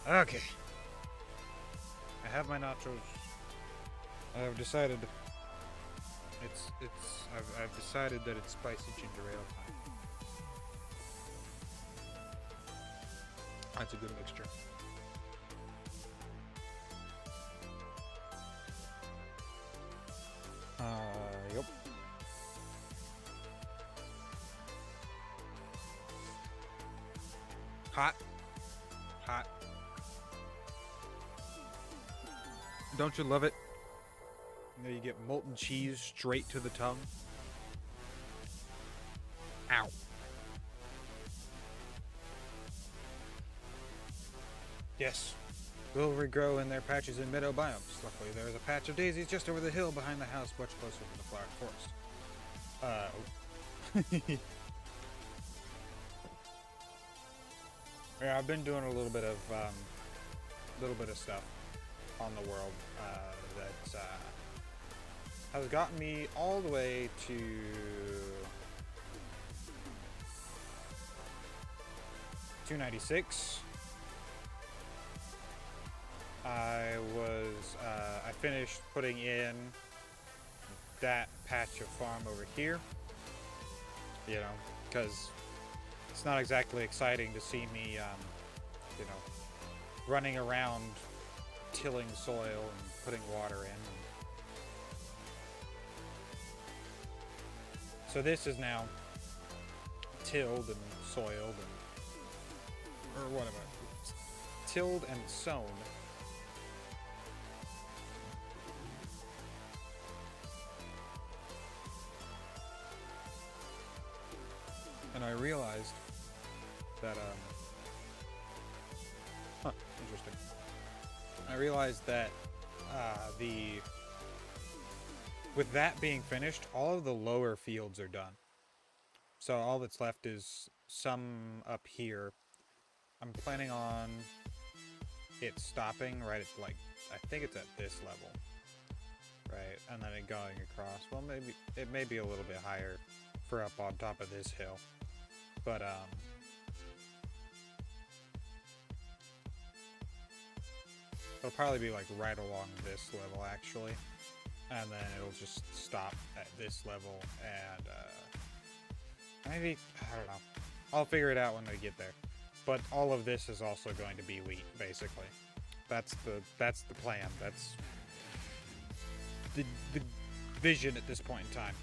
Okay. I have my nachos. I've decided I've decided that it's spicy ginger ale time. That's a good mixture. Hot. Hot. Don't you love it? You know, you get molten cheese straight to the tongue. Ow. Yes. Will regrow in their patches in meadow biomes. Luckily, there is a patch of daisies just over the hill behind the house, much closer to the flower forest. Yeah, I've been doing a little bit of stuff on the world that has gotten me all the way to 296. I finished putting in that patch of farm over here, you know, because it's not exactly exciting to see me, you know, running around tilling soil and putting water in. So this is now tilled and soiled and, or whatever, tilled and sown. And I realized that, interesting. I realized that, with that being finished, all of the lower fields are done. So all that's left is some up here. I'm planning on it stopping right at, like, I think it's at this level. Right, and then it going across. Well, maybe, it may be a little bit higher for up on top of this hill. But, it'll probably be like right along this level actually, and then it'll just stop at this level, and maybe, I don't know, I'll figure it out when we get there. But all of this is also going to be wheat, basically. That's the plan. That's the vision at this point in time.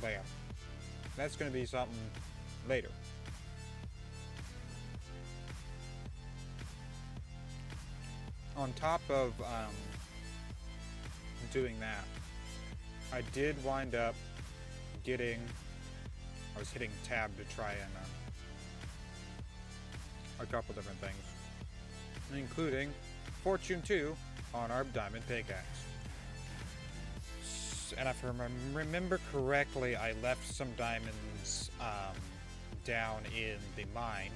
But yeah, that's going to be something later. On top of doing that, I did wind up getting, I was hitting tab to try and a couple different things, including Fortune 2 on our diamond pickaxe. And if I remember correctly, I left some diamonds down in the mine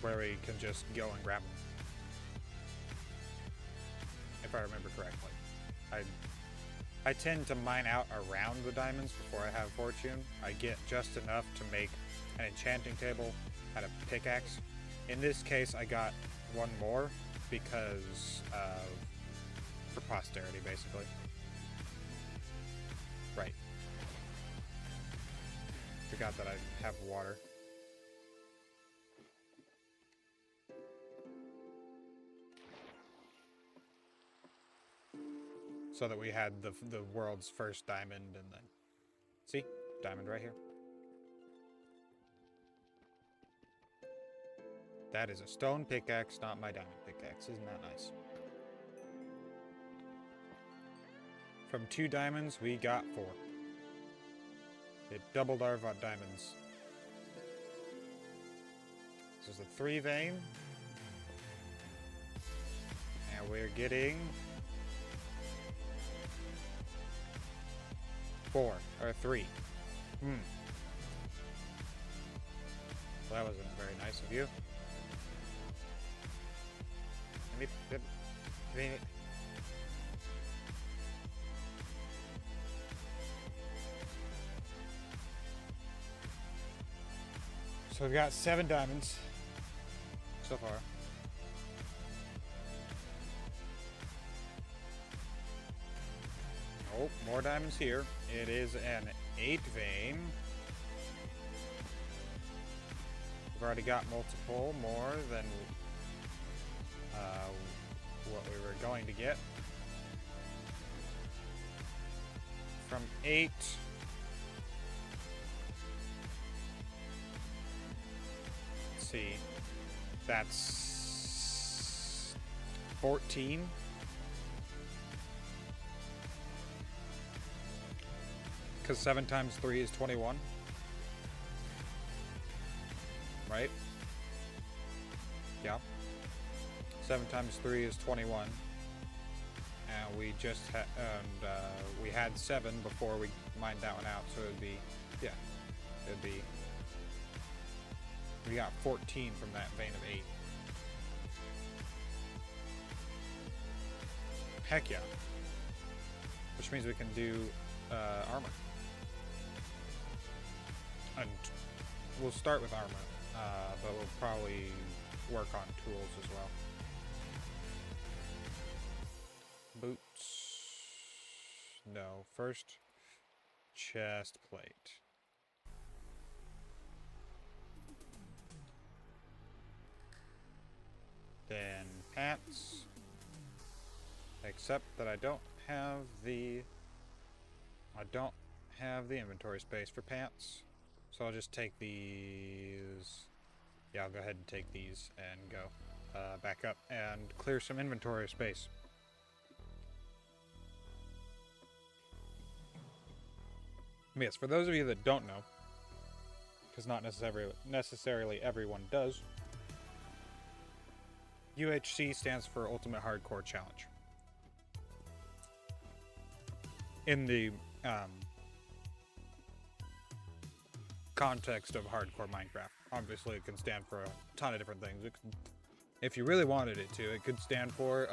where we can just go and grab them. If I remember correctly. I tend to mine out around the diamonds before I have Fortune. I get just enough to make an enchanting table and a pickaxe. In this case, I got one more because for posterity, basically. Right. Forgot that I have water. So that we had the world's first diamond, and then... See? Diamond right here. That is a stone pickaxe, not my diamond pickaxe. Isn't that nice? From 2 diamonds, we got 4. It doubled our diamonds. This is a 3 vein. And we're getting 4 or 3. Well, that wasn't very nice of you. So we've got 7 diamonds so far. Oh, more diamonds here. It is an 8 vein. We've already got multiple more than what we were going to get. From 8, see. That's 14. Because 7 times 3 is 21. Right? Yeah. 7 times 3 is 21. And we just we had 7 before we mined that one out, so it'd be, yeah, it'd be, we got 14 from that vein of 8. Heck yeah. Which means we can do armor. And we'll start with armor, but we'll probably work on tools as well. Boots. No. First, chest plate. Then pants. Except that I don't have the inventory space for pants. So I'll just take these. Yeah, I'll go ahead and take these and go back up and clear some inventory space. Yes, for those of you that don't know, because not necessarily everyone does, UHC stands for Ultimate Hardcore Challenge. In the context of hardcore Minecraft. Obviously, it can stand for a ton of different things. If you really wanted it to, it could stand for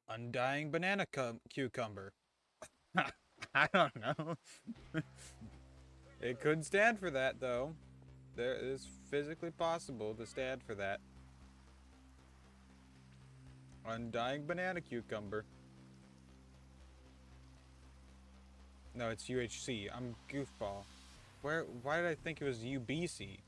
undying banana cucumber. I don't know. It could stand for that, though. There is physically possible to stand for that. Undying banana cucumber. No, it's UHC. I'm goofball. Why did I think it was UBC?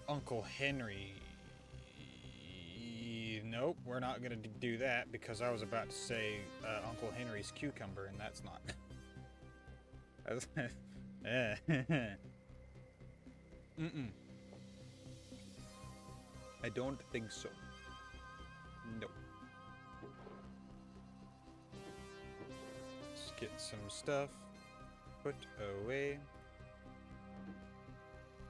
Uncle Henry. Nope, we're not gonna do that because I was about to say Uncle Henry's cucumber, and that's not. Mm-mm. I don't think so. Nope. Let's get some stuff put away.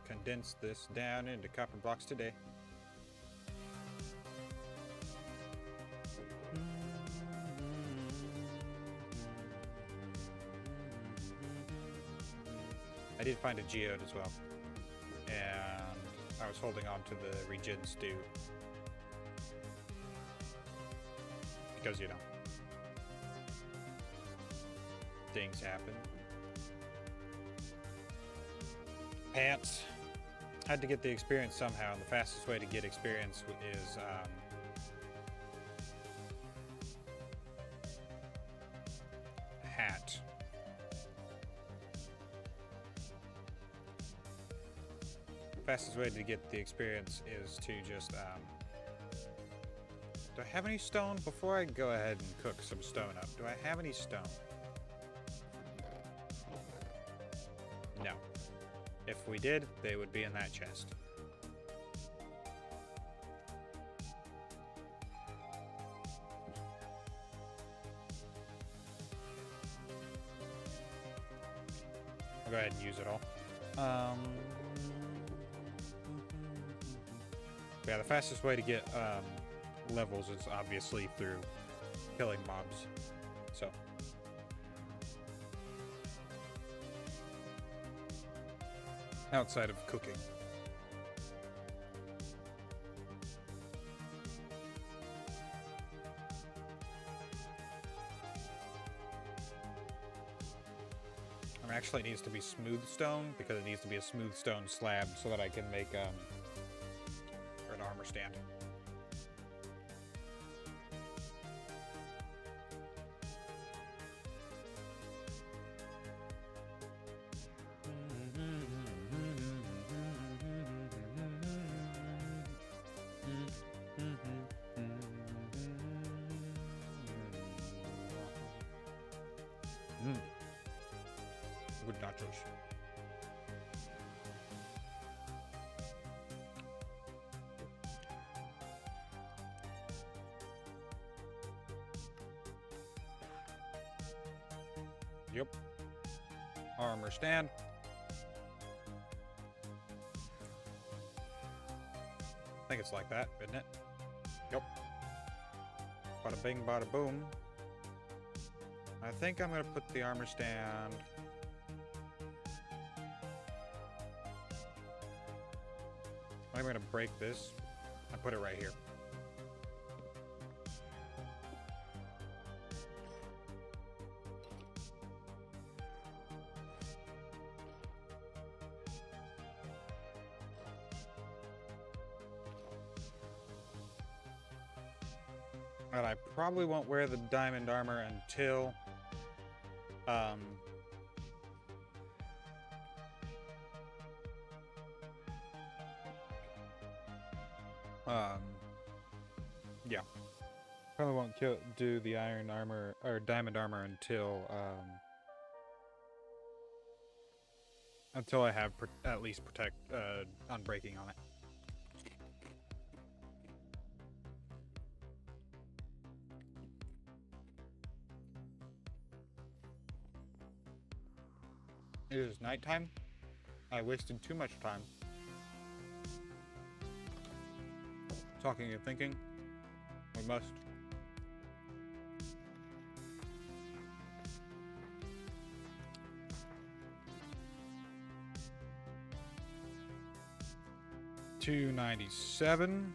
Condense this down into copper blocks today. I did find a geode as well, and I was holding on to the regen stew because, you know, things happen. Pants. Had to get the experience somehow, and the fastest way to get experience is hat. Fastest way to get the experience is to just do I have any stone? Before I go ahead and cook some stone up, do I have any stone? No. If we did, they would be in that chest. I'll go ahead and use it all. Yeah, the fastest way to get levels is obviously through killing mobs. So. Outside of cooking. Actually, it needs to be smooth stone because it needs to be a smooth stone slab so that I can make armor stand. Good nachos. Yep. Armor stand. I think it's like that, isn't it? Yep. Bada bing, bada boom. I think I'm gonna put the armor stand. I'm gonna break this and put it right here. And I probably won't wear the diamond armor until yeah. Probably won't do the iron armor or diamond armor until I have at least protect unbreaking on it. It is nighttime. I wasted too much time talking and thinking. We must. $297.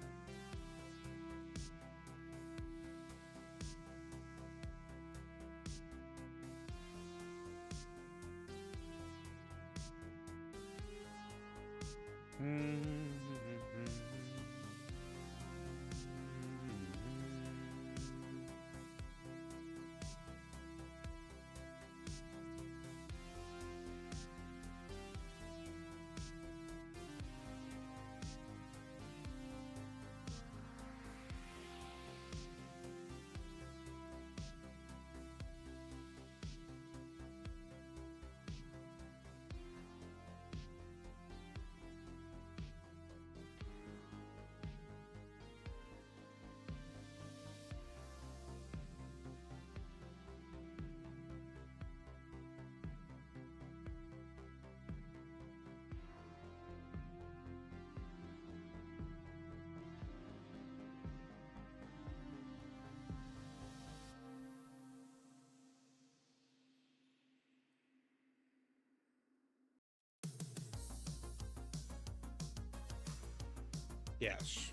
Yes.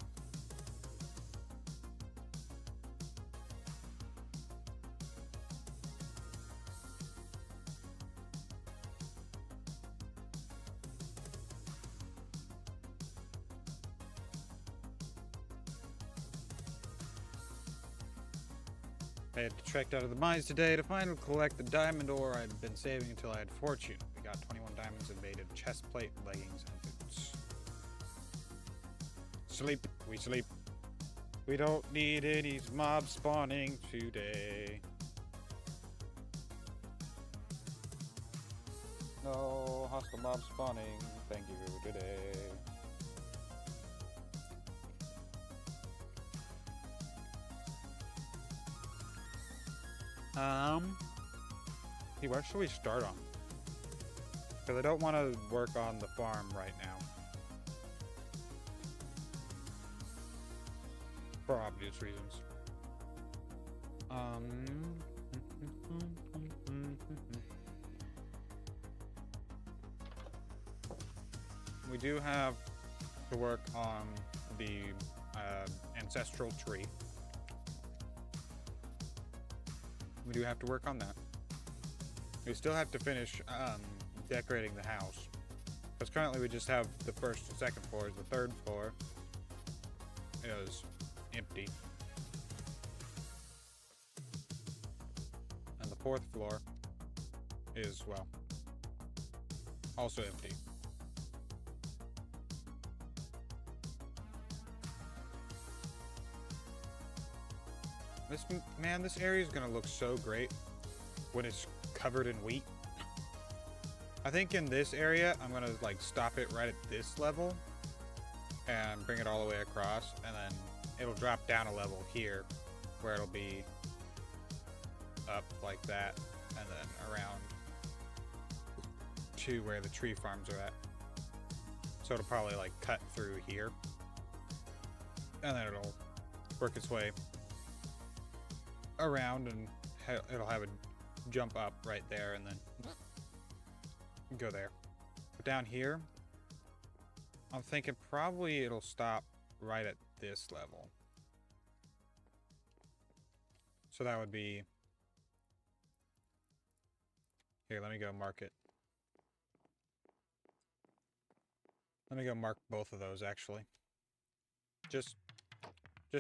I had to trek out of the mines today to find and collect the diamond ore I'd been saving until I had fortune. We got 21 diamonds and made a chest plate, leggings, and boots. Sleep. We sleep. We don't need any mob spawning today. No hostile mob spawning. Thank you today. Where should we start on? Because I don't want to work on the farm right now. For obvious reasons. We do have to work on the ancestral tree. We do have to work on that. We still have to finish decorating the house. Because currently we just have the first and second floors. The third floor is empty. And the 4th floor is, well, also empty. This area is gonna look so great when it's covered in wheat. I think in this area, I'm gonna like stop it right at this level and bring it all the way across, and then it'll drop down a level here where it'll be up like that, and then around to where the tree farms are at. So it'll probably like cut through here, and then it'll work its way around, and it'll have a jump up right there, and then go there. But down here, I'm thinking probably it'll stop right at this level. So that would be... Here, let me go mark it. Let me go mark both of those, actually. Just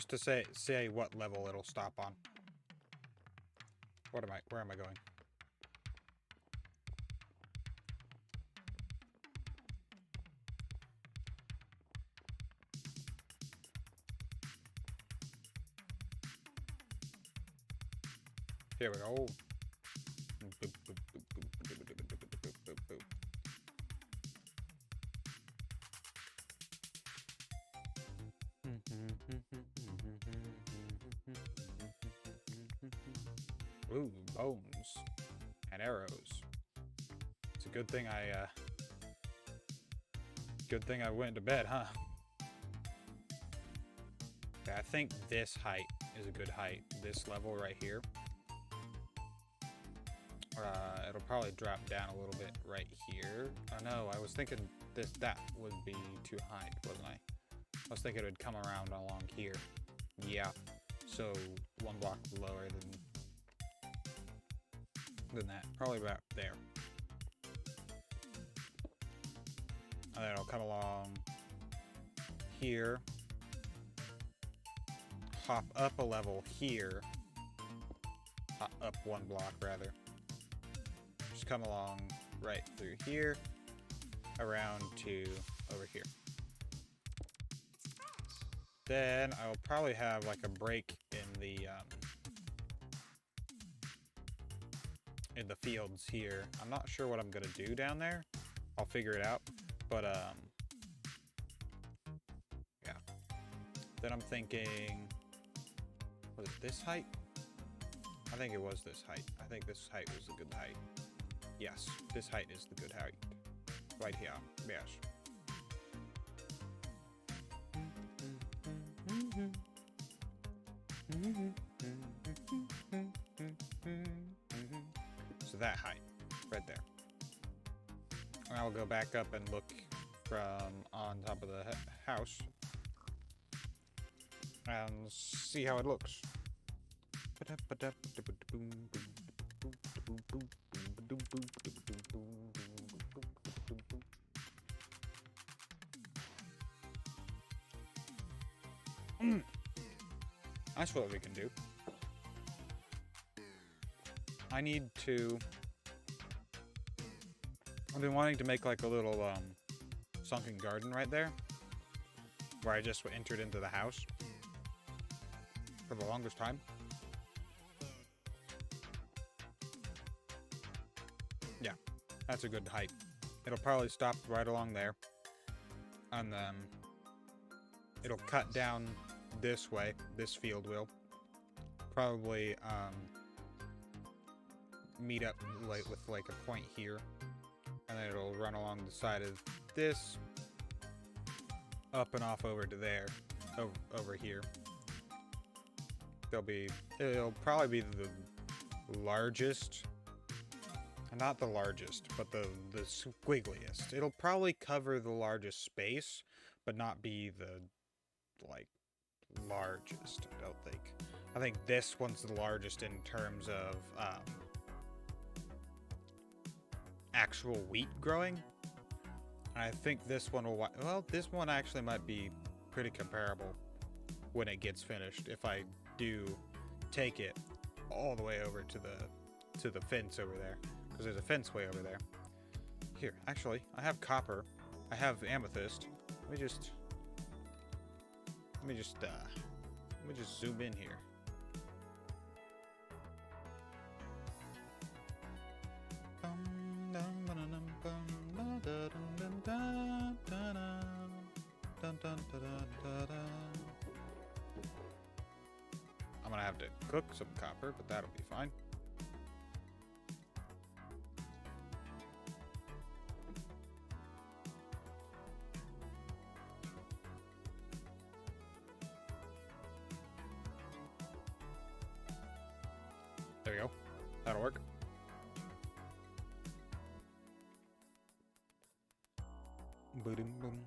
to say what level it'll stop on. Where am I going? Here we go. Ooh, bones and arrows. It's a good thing I went to bed, huh? Okay, I think this height is a good height. This level right here. It'll probably drop down a little bit right here. Oh no, I was thinking that would be too high, wasn't I? I was thinking it would come around along here. Yeah, so 1 block lower than that. Probably about there. And then it'll come along here. Hop up a level here. Hop up 1 block rather. Just come along right through here. Around to over here. Then I will probably have like a break in the fields here. I'm not sure what I'm gonna do down there. I'll figure it out. But yeah. Then I'm thinking, was it this height? I think it was this height. I think this height was the good height. Yes, this height is the good height. Right here. Yes. So that height, right there. And I'll go back up and look from on top of the house and see how it looks. That's what we can do. I've been wanting to make like a little sunken garden right there, where I just entered into the house for the longest time. Yeah, that's a good height. It'll probably stop right along there, and then it'll cut down this way. This field will probably meet up like with like a point here, and then it'll run along the side of this, up and off over to there, over here. It'll probably be the largest, not the largest, but the squiggliest. It'll probably cover the largest space, but not be the like largest, I don't think. I think this one's the largest in terms of actual wheat growing. And I think this one will, well, this one actually might be pretty comparable. when it gets finished, if I do take it all the way over to the fence over there, because there's a fence way over there. Here, actually, I have copper, I have amethyst. Let me just zoom in here. I'm gonna have to cook some copper, but that'll be fine. There we go. That'll work. Boom, boom.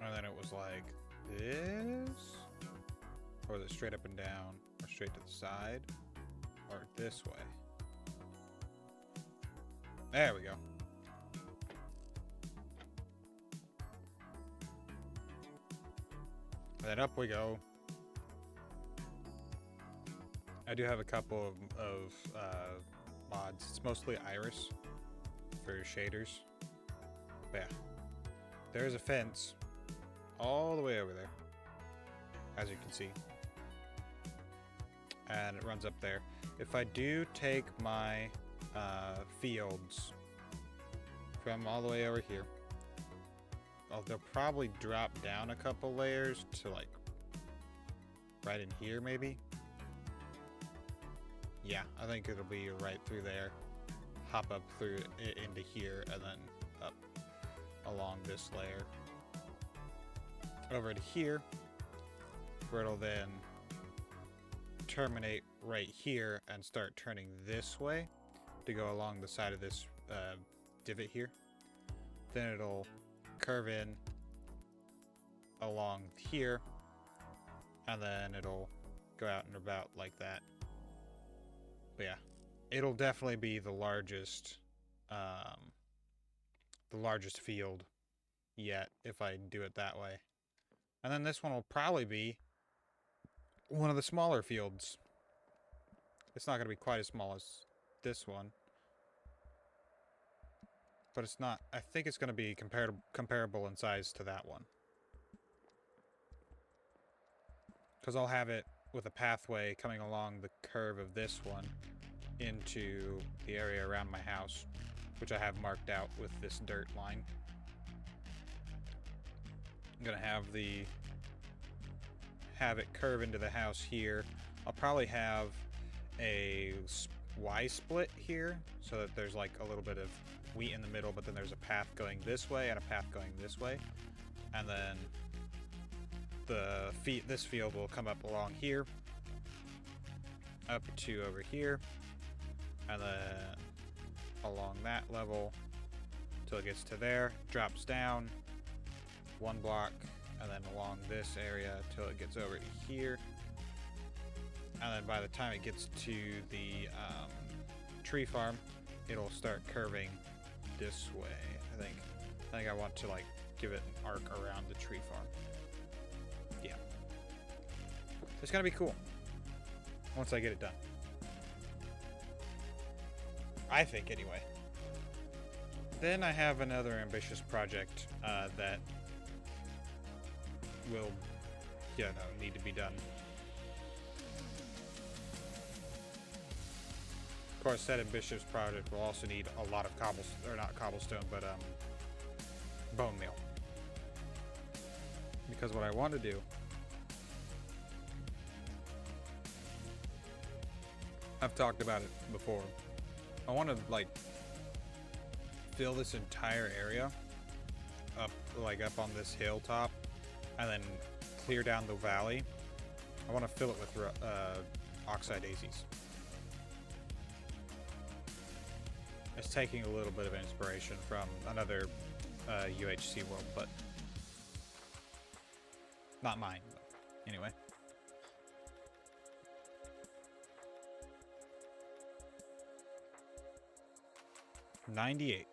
And then it was like this, or was it straight up and down, or straight to the side, or this way? There we go. And then up we go. I do have a couple of mods. It's mostly Iris for shaders. But yeah, there's a fence all the way over there, as you can see, and it runs up there. If I do take my fields from all the way over here, they'll probably drop down a couple layers to like right in here maybe. Yeah, I think it'll be right through there, hop up through it into here, and then up along this layer over to here, where it'll then terminate right here and start turning this way to go along the side of this divot here. Then it'll curve in along here, and then it'll go out and about like that. But yeah, it'll definitely be the largest field yet if I do it that way. And then this one will probably be one of the smaller fields. It's not going to be quite as small as this one, but it's not. I think it's going to be comparable in size to that one, because I'll have it with a pathway coming along the curve of this one into the area around my house, which I have marked out with this dirt line. I'm gonna have it curve into the house here. I'll probably have a Y split here, so that there's like a little bit of wheat in the middle, but then there's a path going this way and a path going this way, and then this field will come up along here, up to over here, and then along that level till it gets to there, drops down one block, and then along this area till it gets over to here, and then by the time it gets to the tree farm, it'll start curving this way. I think I want to like give it an arc around the tree farm. Yeah, it's gonna be cool once I get it done, I think, anyway. Then I have another ambitious project that will, need to be done. Of course, that ambitious project will also need a lot of bone meal. Because what I want to do, I've talked about it before, I want to like fill this entire area up on this hilltop, and then clear down the valley. I want to fill it with oxeye daisies. It's taking a little bit of inspiration from another UHC world, but Not mine, but anyway. $98.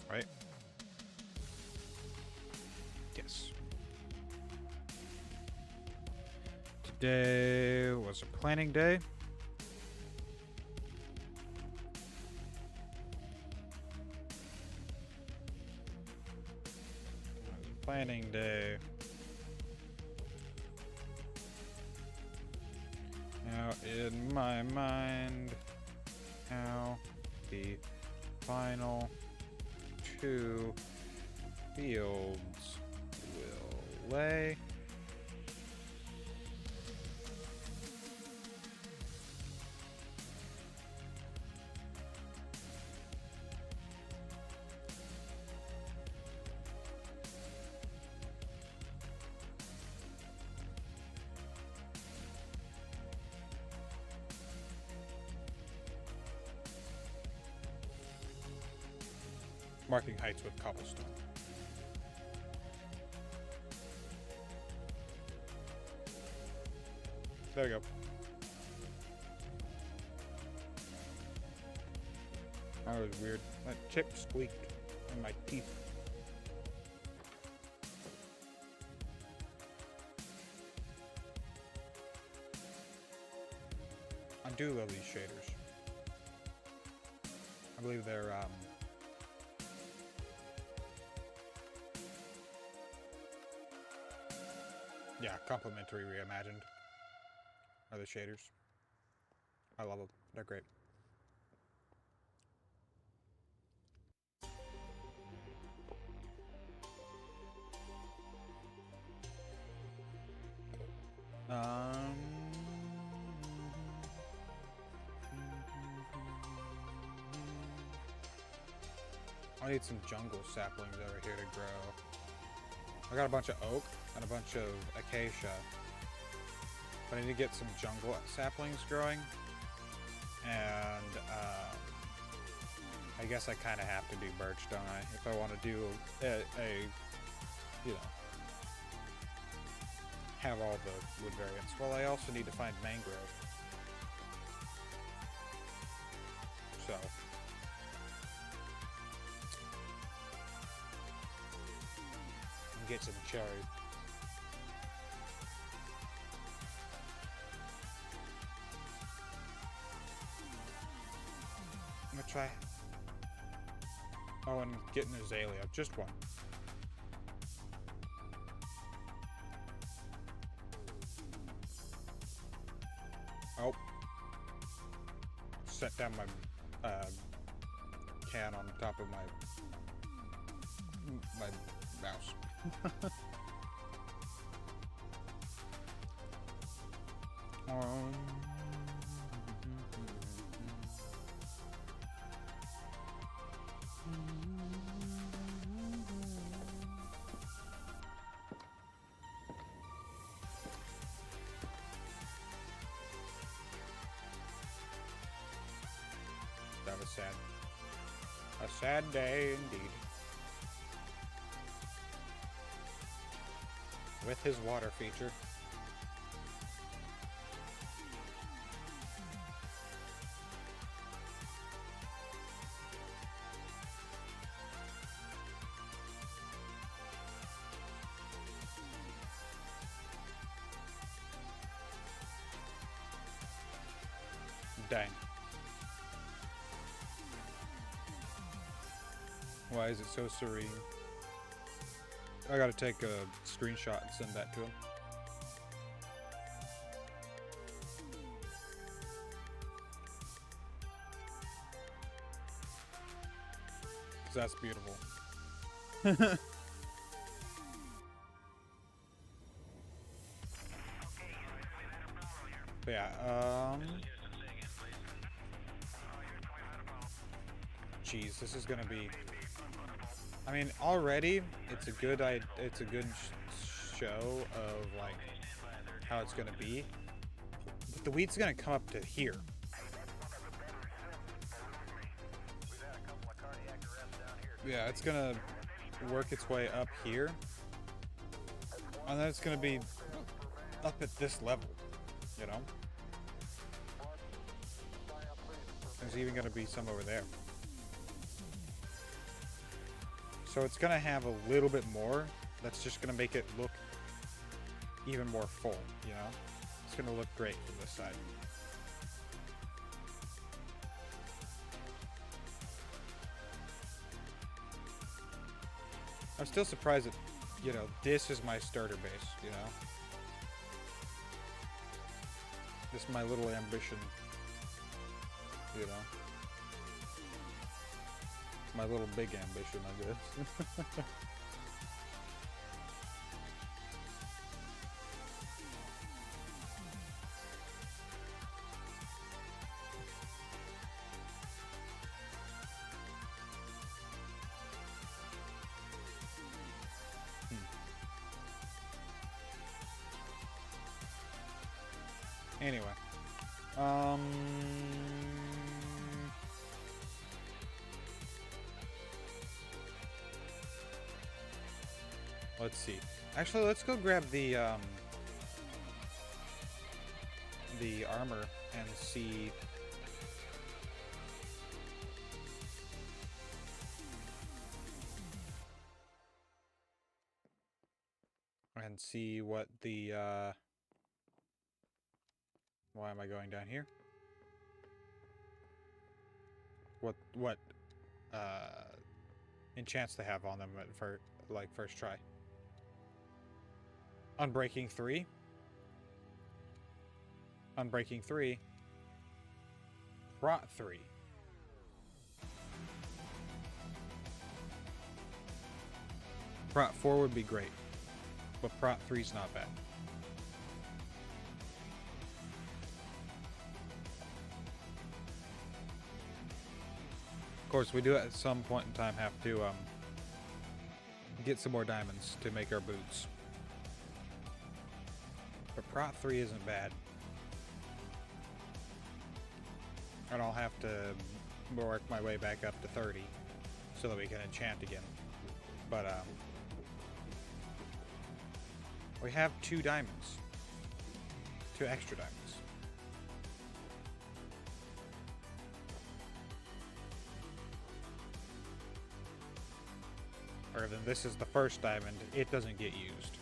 Right? Yes. Today was a planning day. Planning day. Now in my mind, how the final 2 fields will lay. Marking heights with cobblestone. There we go. That was weird. That chip squeaked in my teeth. I do love these shaders. I believe they're yeah, complimentary reimagined are the shaders. I love them. They're great. I need some jungle saplings over here to grow. I got a bunch of oak and a bunch of acacia. But I need to get some jungle saplings growing. And I guess I kind of have to do birch, don't I? If I want to do you know, have all the wood variants. Well, I also need to find mangrove. So. And get some cherry. I'm gonna try. Oh, and get an azalea. Just one. Oh. Set down my can on top of my mouse. That was sad. A sad day indeed. With his water feature. Dang. Why is it so serene? I gotta take a screenshot and send that to him. Cause that's beautiful. But yeah, geez, this is gonna be. I mean, already it's a good show of like how it's gonna be, but the wheat's gonna come up to here. Yeah, it's gonna work its way up here. And then it's gonna be up at this level, you know? There's even gonna be some over there. So it's gonna have a little bit more. That's just gonna make it look even more full, you know? It's gonna look great from this side. I'm still surprised that, you know, this is my starter base, you know? This is my little ambition, you know? My little big ambition, I guess. Anyway, let's see. Actually, let's go grab the armor and see. And see what the why am I going down here? What enchants they have on them for like first try. Unbreaking 3. Unbreaking 3. Prot 3. Prot 4 would be great, but Prot 3's not bad. Of course, we do at some point in time have to get some more diamonds to make our boots. But Prot 3 isn't bad. And I'll have to work my way back up to 30 so that we can enchant again. But we have 2 diamonds. 2 extra diamonds. Or then this is the first diamond. It doesn't get used.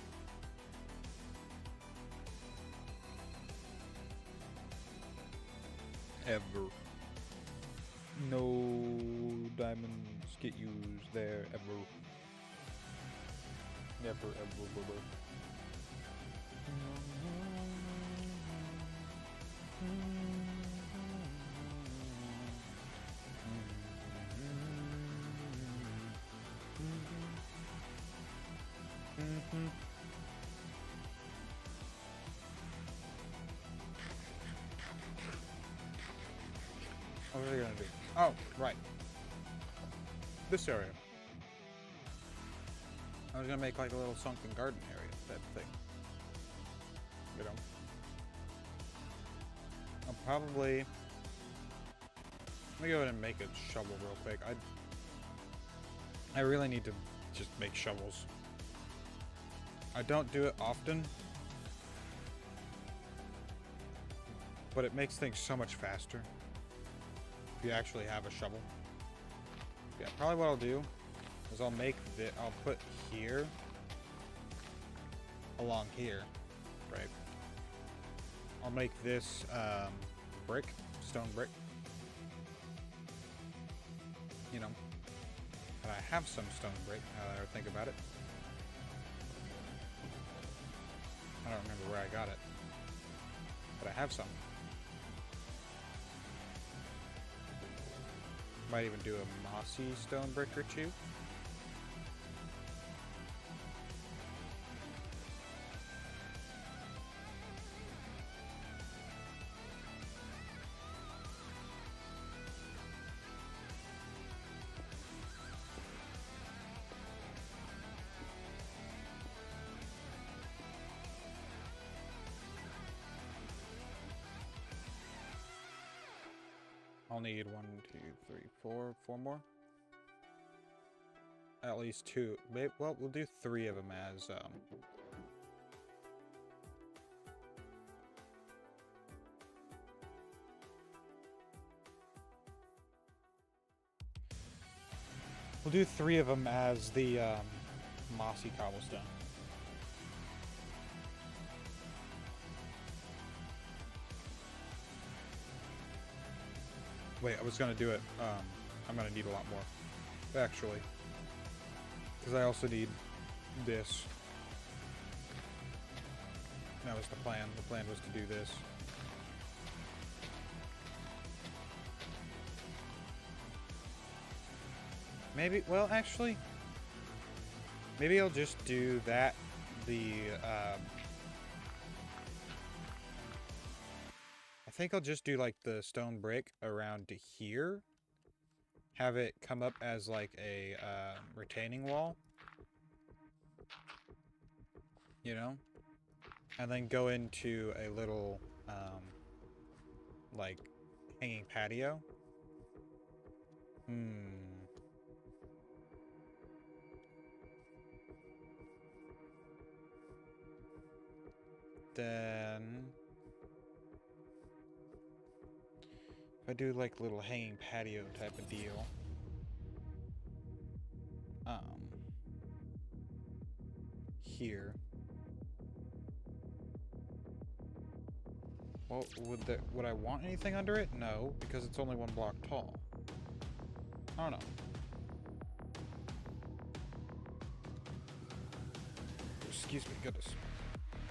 Ever. No diamonds get used there ever. Never, ever, ever. What are they gonna do? Oh, right. This area. I was gonna make like a little sunken garden area type thing. You know? I'll probably... Let me go ahead and make a shovel real quick. I really need to just make shovels. I don't do it often, but it makes things so much faster if you actually have a shovel. Yeah, probably what I'll do is I'll make I'll put here along here, right? I'll make this brick, stone brick. You know, and I have some stone brick now that I think about it. I don't remember where I got it, but I have some. Might even do a mossy stone brick or two. I'll need 1, 2, 3, 4 more. at least 2. Well, we'll do 3 of them as we'll do 3 of them as the mossy cobblestone. Wait, I was gonna do it. I'm gonna need a lot more, actually, because I also need this. That was the plan. The plan was to do this. Maybe, well, actually, maybe I'll just do that, I think I'll just do, like, the stone brick around to here. Have it come up as, like, a, retaining wall. You know? And then go into a little, like, hanging patio. Then if I do like little hanging patio type of deal, here. Well, would I want anything under it? No, because it's only 1 block tall. I don't know. Excuse me, goodness.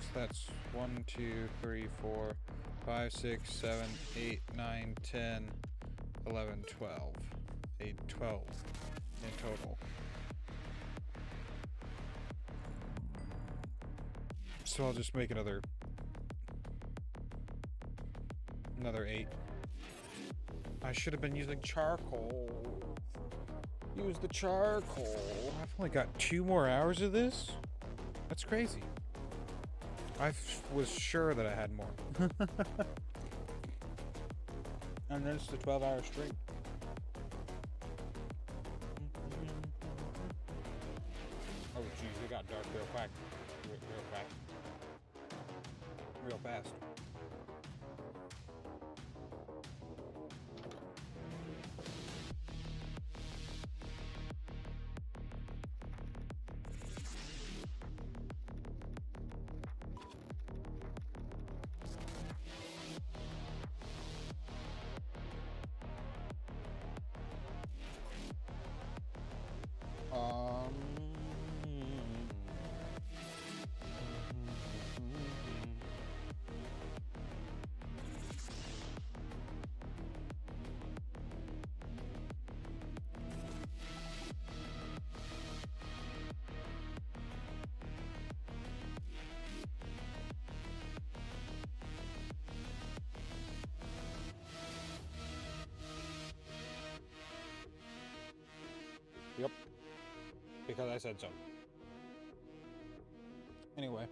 So that's 1, 2, 3, 4, 5, 6, 7, 8, 9, 10, 11, 12. 12 in total. So I'll just make another 8. I should have been using charcoal. Use the charcoal. I've only got 2 more hours of this? That's crazy. I was sure that I had more. And then it's the 12-hour streak. Oh jeez, it got dark real quick. Real fast. Real fast. Yep. Because I said so. Anyway.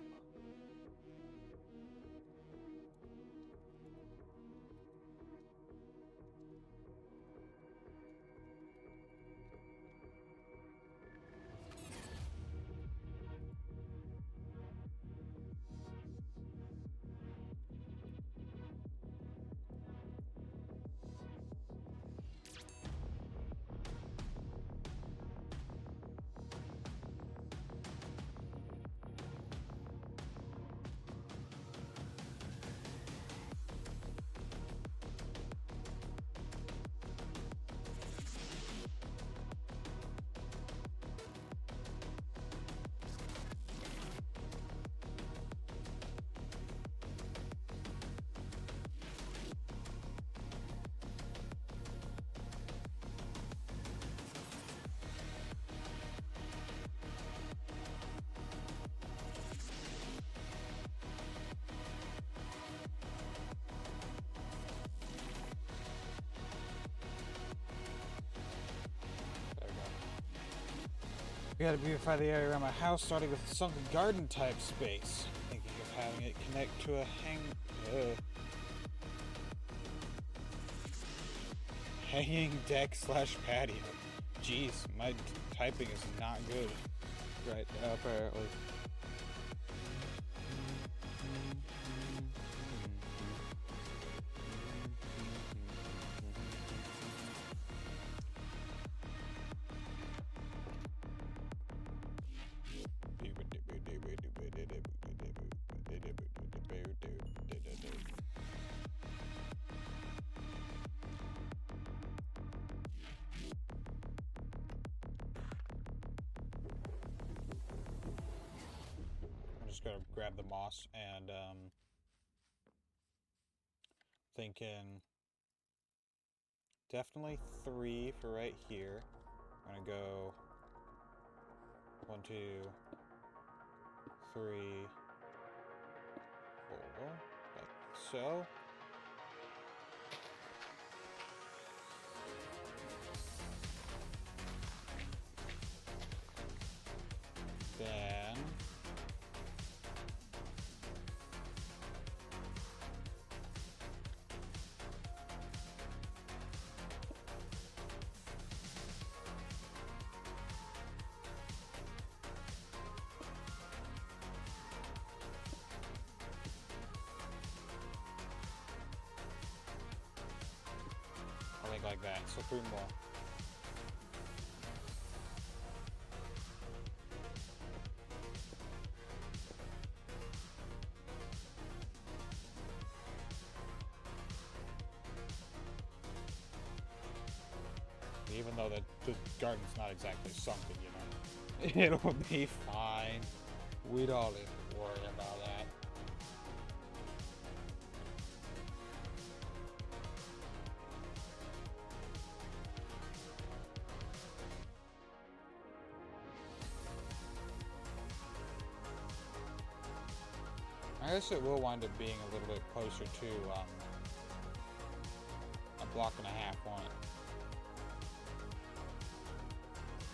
We gotta beautify the area around my house, starting with a sunken garden type space. Thinking of having it connect to a hanging deck / patio. Jeez, my typing is not good right now, apparently. I'm just gonna grab the moss and thinking definitely 3 for right here. I'm gonna go 1, 2, 3, 4, like so. Then I think like that, so 3 more. Even though the garden's not exactly sunken, you know. It'll be fine. We don't need to worry about that. I guess it will wind up being a little bit closer to a block and a half, won't it?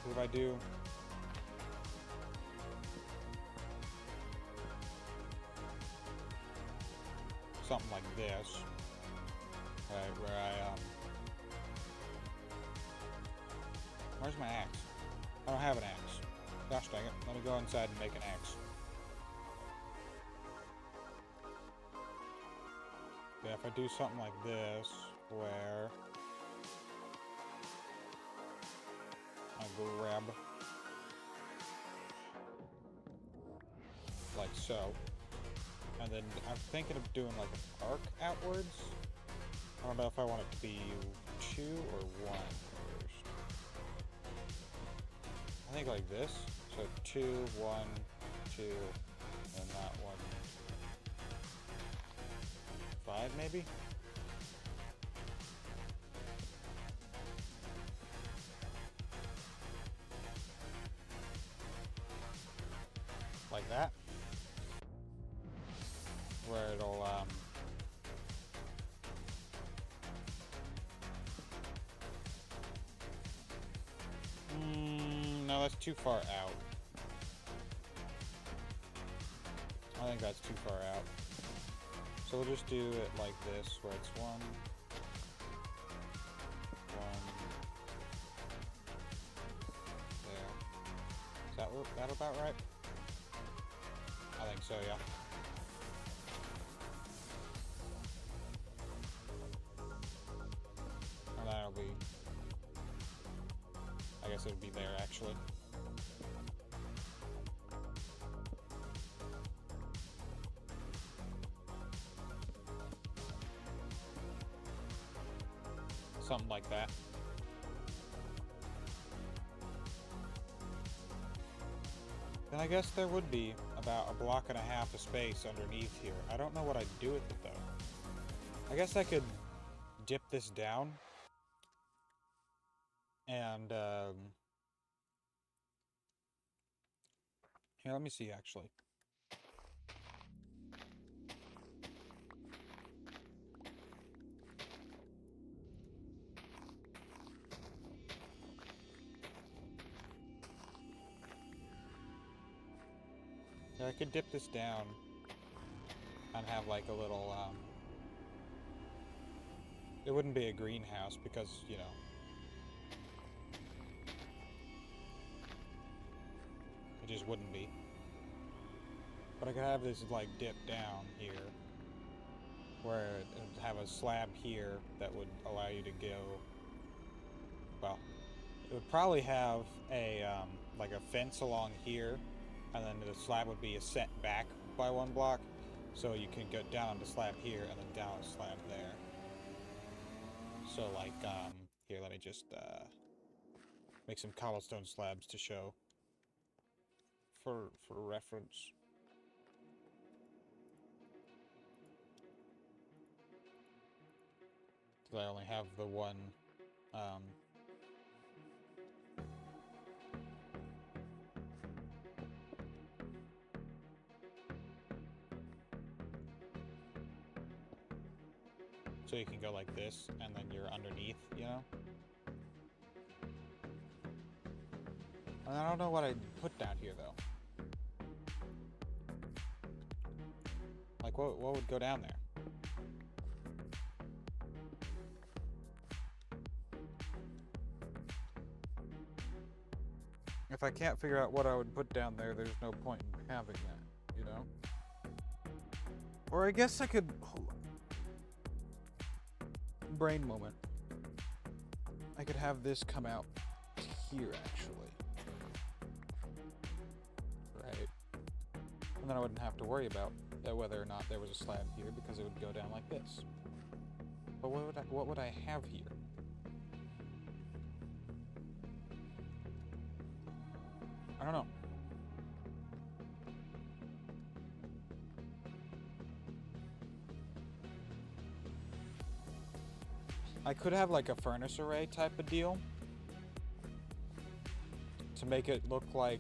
What if I do? Something like this, right, where where's my axe? I don't have an axe. Gosh dang it, let me go inside and make an axe. Yeah, if I do something like this, where I grab like so, and then I'm thinking of doing like an arc outwards. I don't know if I want it to be 2 or 1 first. I think like this, so 2, 1, 2, and that one. 5 maybe? Like that. Where it'll no, that's too far out. I think that's too far out. So we'll just do it like this, where it's 1, 1. There. Is that about right? I think so, yeah. And that'll be... I guess it would be there, actually. Something like that. Then I guess there would be about a block and a half of space underneath here. I don't know what I'd do with it, though. I guess I could dip this down and here, let me see, actually. Yeah, I could dip this down and have like a little, it wouldn't be a greenhouse because, you know, just wouldn't be. But I could have this like dip down here, where it would have a slab here that would allow you to go. Well, it would probably have a like a fence along here, and then the slab would be set back by 1 block, so you can go down on the slab here and then down on the slab there. So like here, let me just make some cobblestone slabs to show for reference. So I only have the one so you can go like this, and then you're underneath, you know? And I don't know what I'd put down here, though. Like, what would go down there? If I can't figure out what I would put down there, there's no point in having that, you know? Or I guess I could... Hold on. Brain moment. I could have this come out here, actually. Right. And then I wouldn't have to worry about whether or not there was a slab here, because it would go down like this. But what would I have here? I don't know. I could have like a furnace array type of deal to make it look like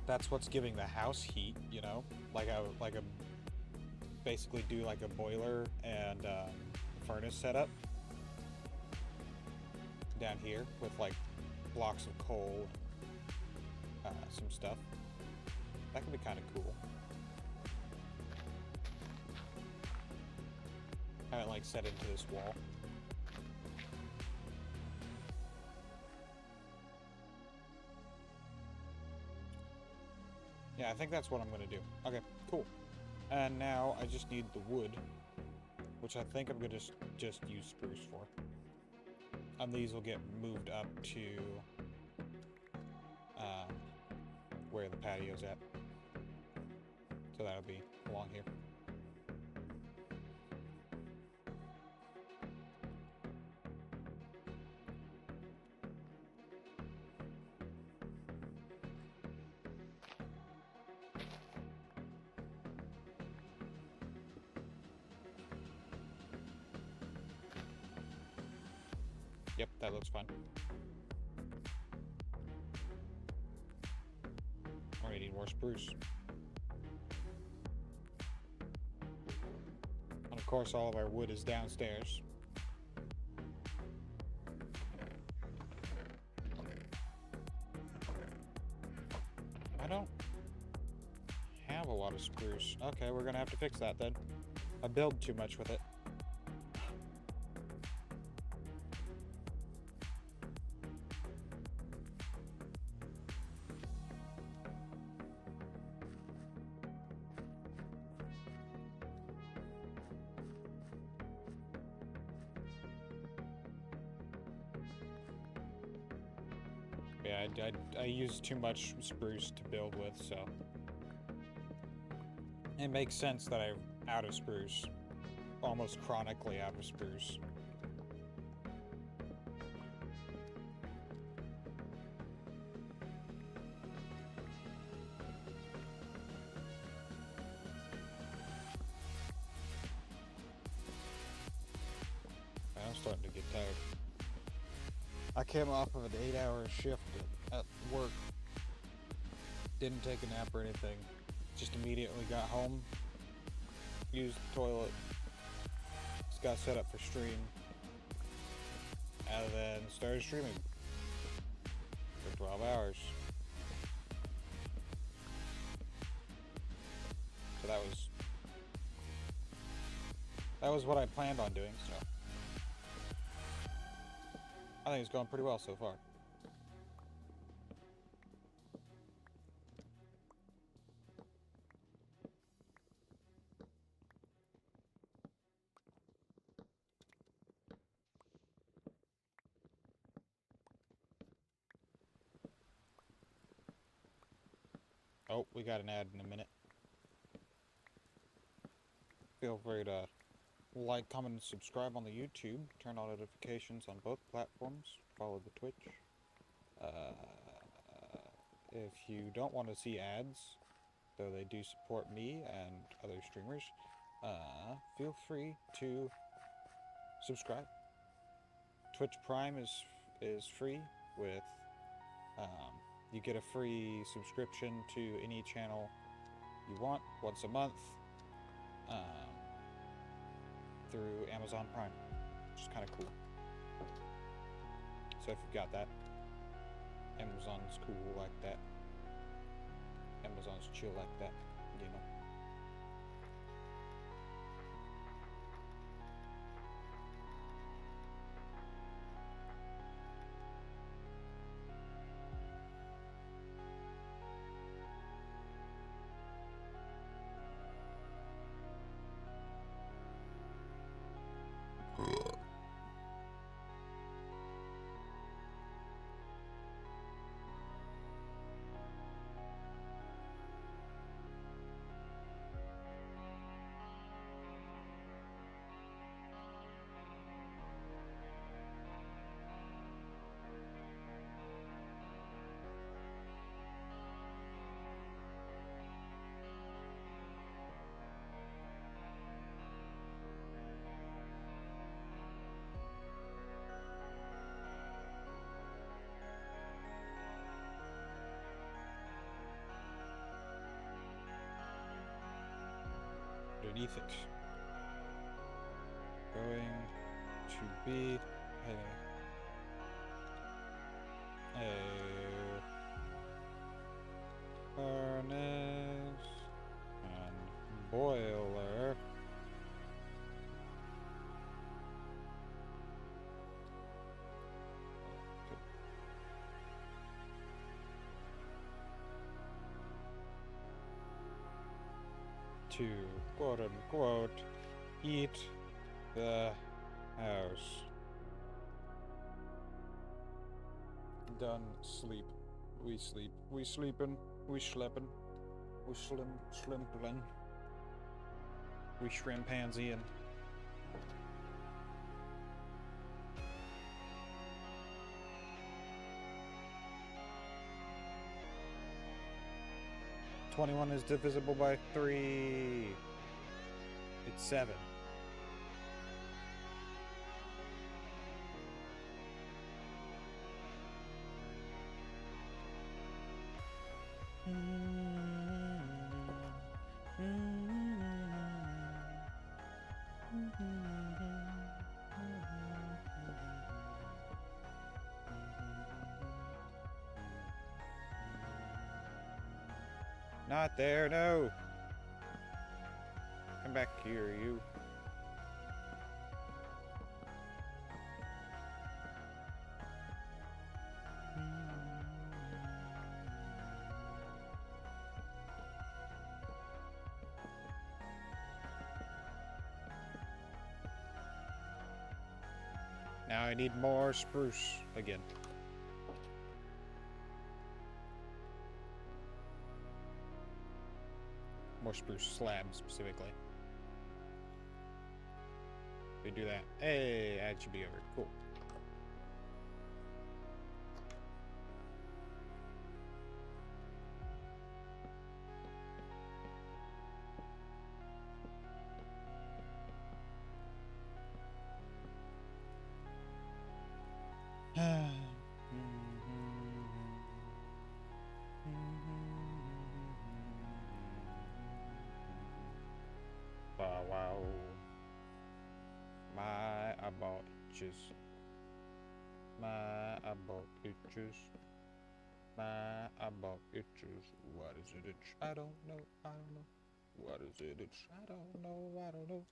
that's what's giving the house heat, you know, like a basically do like a boiler and furnace setup down here with like blocks of coal, some stuff. That could be kind of cool. Have it like set into this wall. Yeah, I think that's what I'm gonna do. Okay, cool. And now I just need the wood, which I think I'm gonna just use spruce for. And these will get moved up to where the patio's at. So that'll be along here. Yep, that looks fun. I need more spruce. And of course, all of our wood is downstairs. I don't have a lot of spruce. Okay, we're gonna have to fix that then. I build too much with it. Yeah, I use too much spruce to build with, so it makes sense that I'm out of spruce. Almost chronically out of spruce. I'm starting to get tired. I came off of an 8-hour shift at work. Didn't take a nap or anything. Just immediately got home. Used the toilet. Just got set up for stream. And then started streaming. For 12 hours. So that was what I planned on doing, so I think it's going pretty well so far. Oh, we got an ad in a minute. Feel free to like, comment, and subscribe on the YouTube. Turn on notifications on both platforms. Follow the Twitch. If you don't want to see ads, though they do support me and other streamers, feel free to subscribe. Twitch Prime is free with, you get a free subscription to any channel you want once a month through Amazon Prime, which is kind of cool. So if you've got that, Amazon's cool like that. Amazon's chill like that, you know. Underneath it. Going to be a furnace and boiler. To quote unquote eat the house. Done. Sleep. We sleep. We sleepin'. We schleppin'. We schlimplin'. We shrimpanzeeing. "21 is divisible by 3. It's 7. Not there, no! Come back here, you. Now I need more spruce again. More spruce slabs, specifically. We do that. Hey, that should be over. Cool. Wow. My about itches. My about itches. My about itches. What is it itch? I don't know. I don't know. What is it itch? I don't know. I don't know.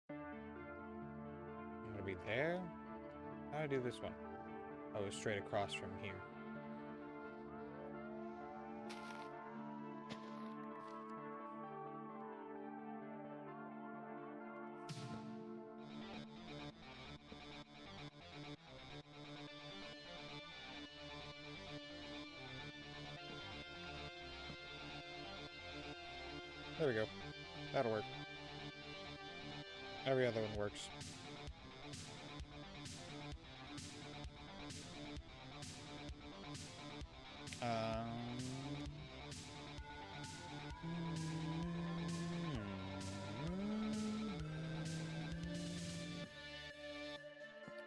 I'm gonna be there. How do I do this one? Oh, it's straight across from here. There we go. That'll work. Every other one works.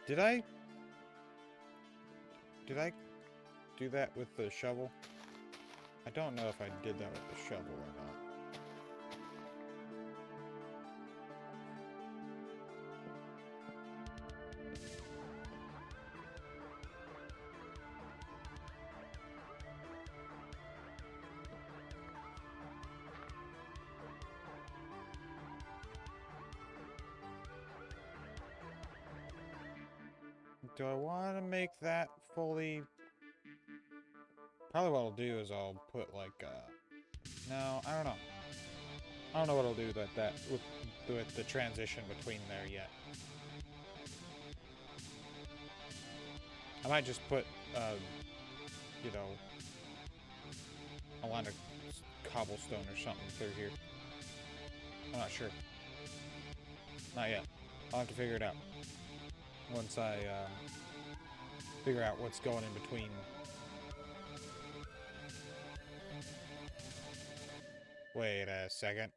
Did I do that with the shovel? I don't know if I did that with the shovel or not. Do I want to make that fully? Probably what I'll do is I'll put like, no, I don't know. I don't know what I'll do with that, with the transition between there yet. I might just put, you know, a line of cobblestone or something through here. I'm not sure. Not yet. I'll have to figure it out. Once I, figure out what's going in between. Wait a second.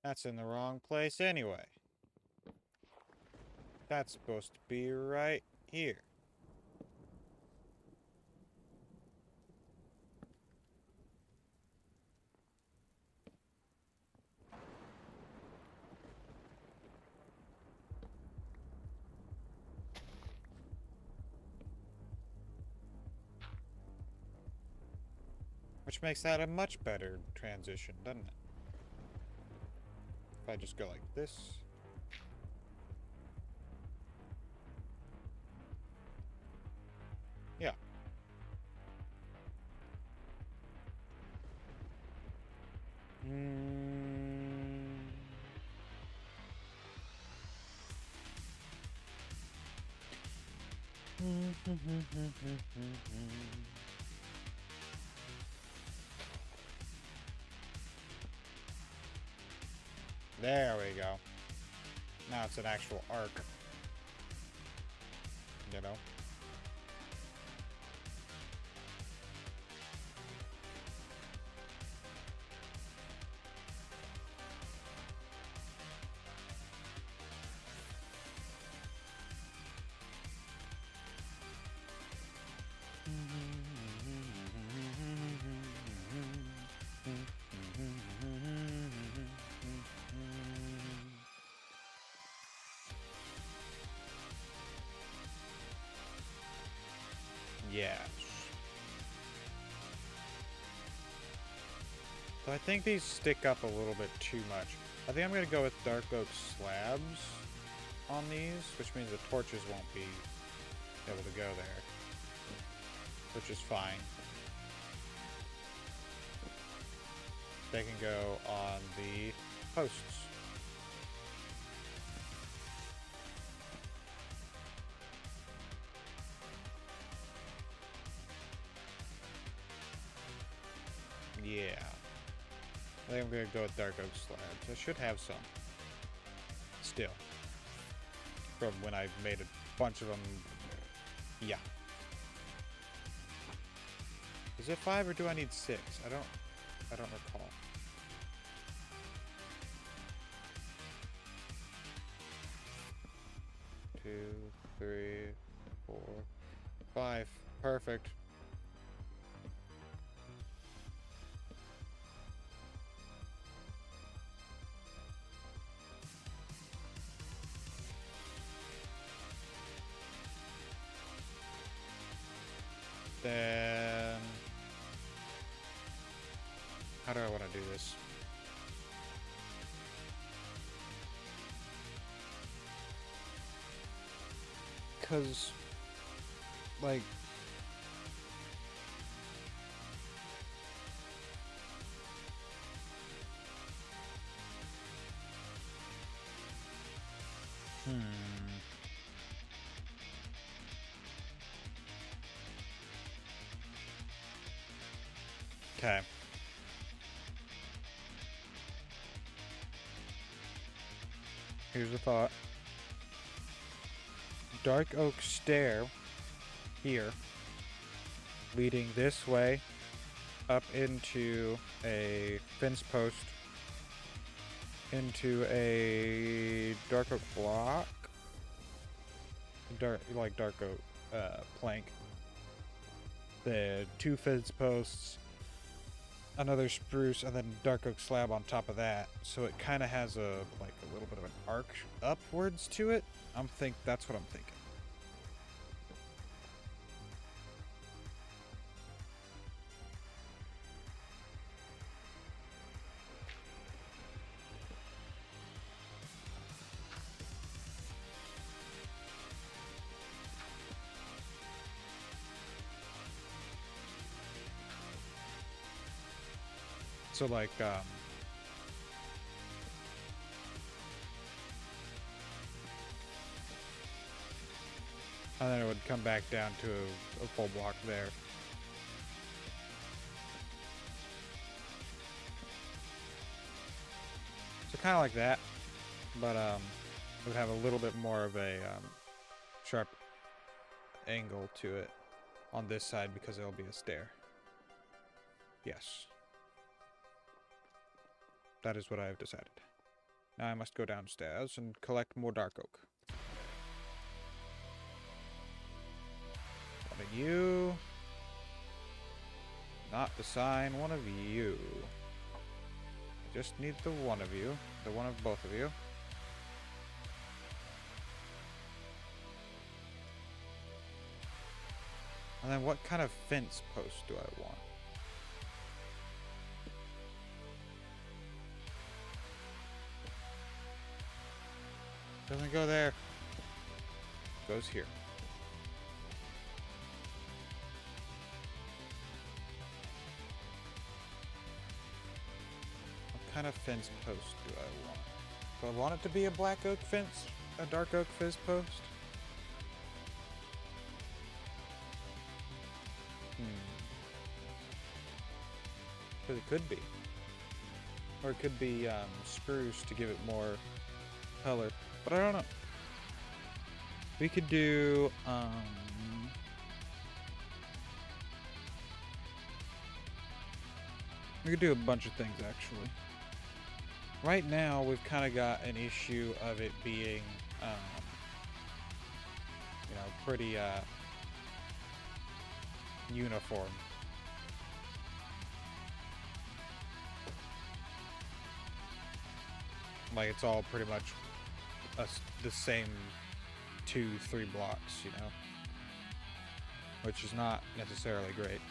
That's in the wrong place anyway. That's supposed to be right here. Which makes that a much better transition, doesn't it? If I just go like this. Yeah. There we go. Now it's an actual arc. You know? Yes. So I think these stick up a little bit too much. I think I'm going to go with dark oak slabs on these, which means the torches won't be able to go there. Which is fine. They can go on the posts. Yeah. I think I'm going to go with dark oak slabs. I should have some. Still. From when I made a bunch of them. Yeah. Is it 5 or do I need 6? I don't recall. Two, 3, 4, 5. Perfect. Then how do I want to do this? Because, like, okay. here's a thought. Dark oak stair here, leading this way up into a fence post, into a dark oak block, dark oak plank. The 2 fence posts, another spruce, and then dark oak slab on top of that. So it kind of has a little bit of an arc upwards to it. That's what I'm thinking. So like, and then it would come back down to a full block there. So kind of like that, but it would have a little bit more of a sharp angle to it on this side because it'll be a stair. Yes. That is what I have decided. Now I must go downstairs and collect more dark oak. One of you. Not assign one of you. I just need the one of you. The one of both of you. And then what kind of fence post do I want? Doesn't go there. Goes here. What kind of fence post do I want? Do I want it to be a black oak fence? A dark oak fence post? Because it could be. Or it could be spruce to give it more color. But I don't know. We could do we could do a bunch of things actually. Right now we've kind of got an issue of it being pretty uniform. Like it's all pretty much the same 2-3 blocks, you know, which is not necessarily great.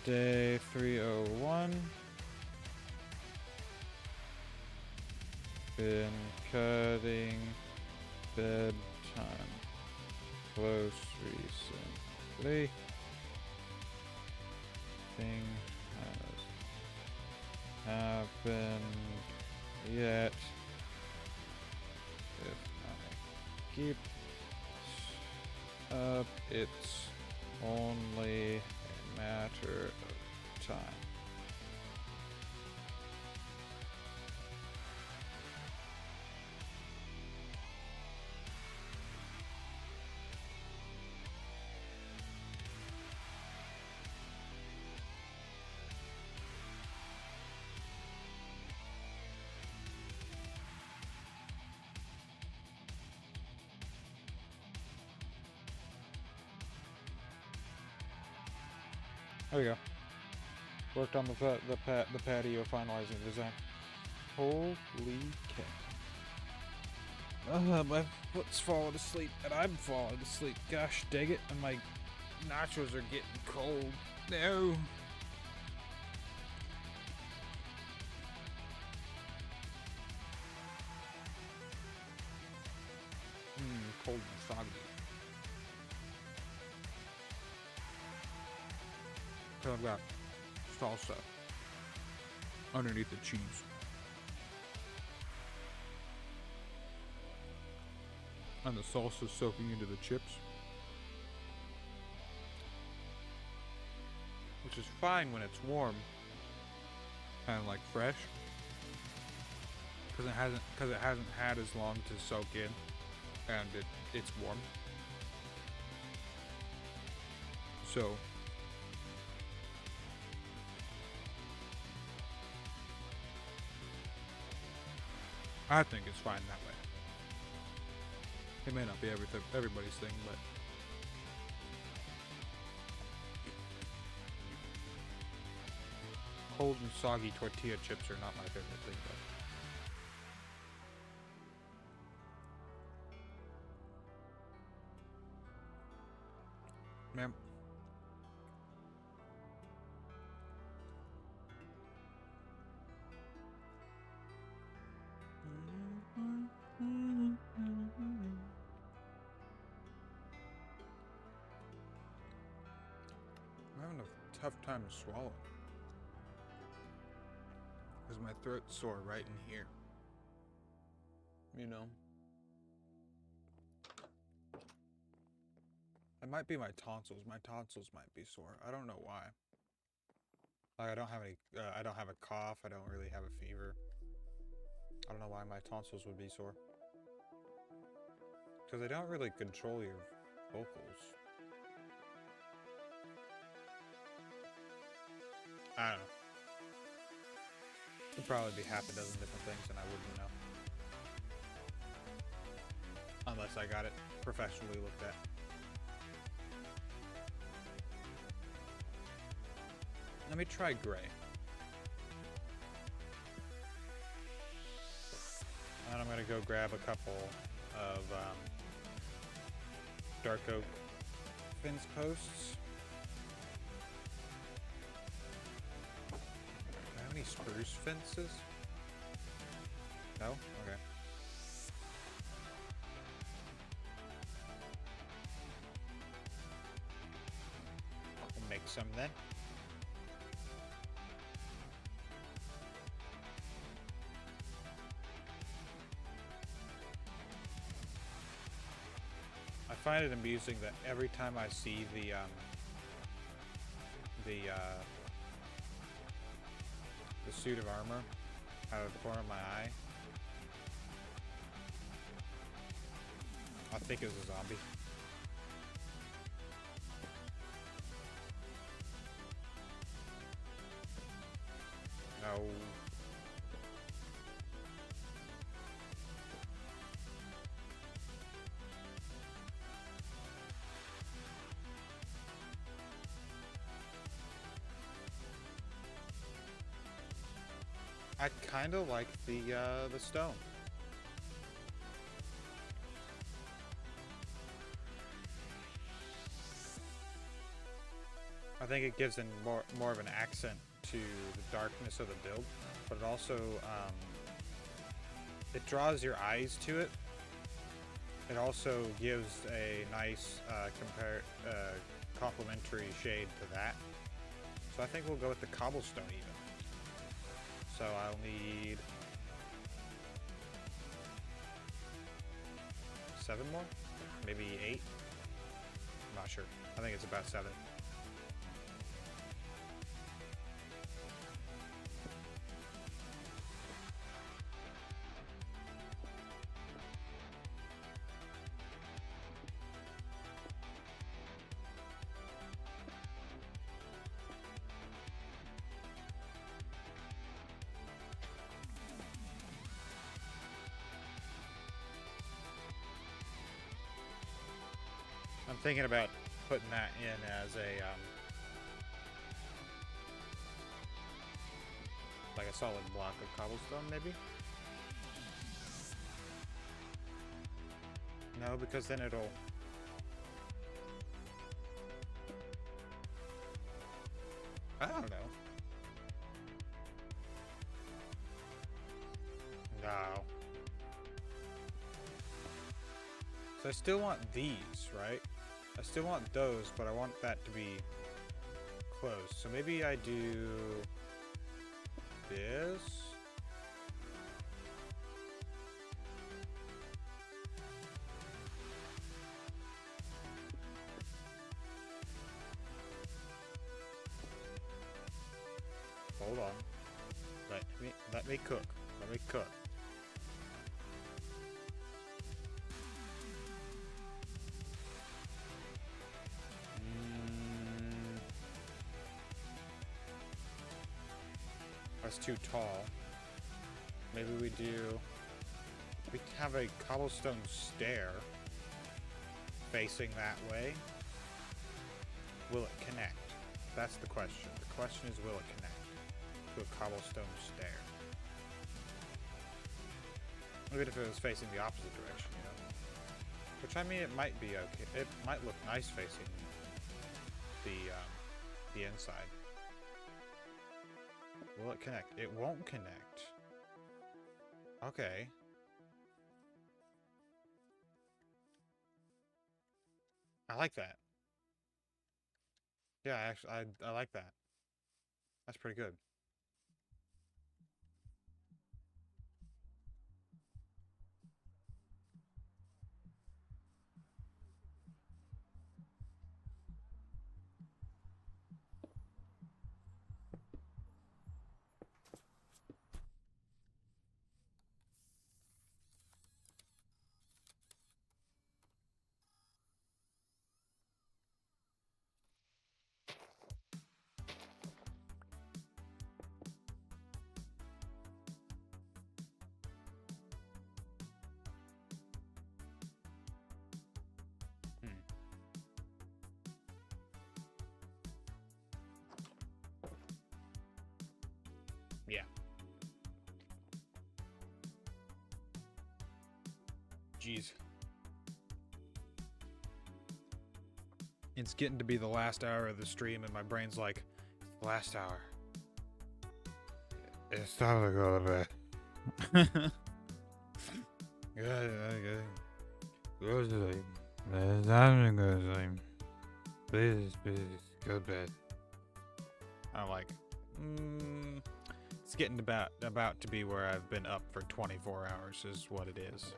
Day 301. Been cutting bedtime. Close recently. Thing has happened yet. If I keep up, it's only a matter of time. There we go. Worked on the patio, finalizing the design. Holy cow. My foot's falling asleep, and I'm falling asleep. Gosh dang it, and my nachos are getting cold. No. Cold and soggy. So I've got salsa underneath the cheese. And the salsa's soaking into the chips. is fine when it's warm, kind of like fresh, because it hasn't had as long to soak in, and it's warm. So I think it's fine that way. It may not be everybody's thing, but cold and soggy tortilla chips are not my favorite thing, though. Ma'am. I'm having a tough time swallowing. Because my throat's sore right in here. You know? It might be my tonsils. My tonsils might be sore. I don't know why. Like, I don't have any, I don't have a cough. I don't really have a fever. I don't know why my tonsils would be sore. Because they don't really control your vocals. I don't know. It'd probably be half a dozen different things and I wouldn't know. Unless I got it professionally looked at. Let me try gray. And I'm gonna go grab a couple of dark oak fence posts. Do I have any spruce fences? No? Okay. We'll make some then. I find it amusing that every time I see the suit of armor out of the corner of my eye, I think it was a zombie. No. I kind of like the stone. I think it gives in more of an accent to the darkness of the build, but it also it draws your eyes to it. It also gives a nice complementary shade to that. So I think we'll go with the cobblestone even. So I'll need 7 more, maybe 8. I'm not sure. I think it's about 7. I'm thinking about putting that in as a like a solid block of cobblestone, maybe? No, because then it'll I don't know. No. So I still want these, right? I still want those, but I want that to be close. So maybe I do this. Let me cook. Let me cook. That's too tall. Maybe we have a cobblestone stair facing that way. Will it connect? That's the question. The question is, will it connect to a cobblestone stair? Even if it was facing the opposite direction, you know? Which, I mean, it might be okay. It might look nice facing the inside. Will it connect? It won't connect. Okay. I like that. Yeah, actually, I like that. That's pretty good. Yeah. Jeez. It's getting to be the last hour of the stream, and my brain's like, last hour. It's time to go to bed. Go to sleep. It's time to go to sleep. Please, go to bed. I'm like, it's getting about to be where I've been up for 24 hours is what it is.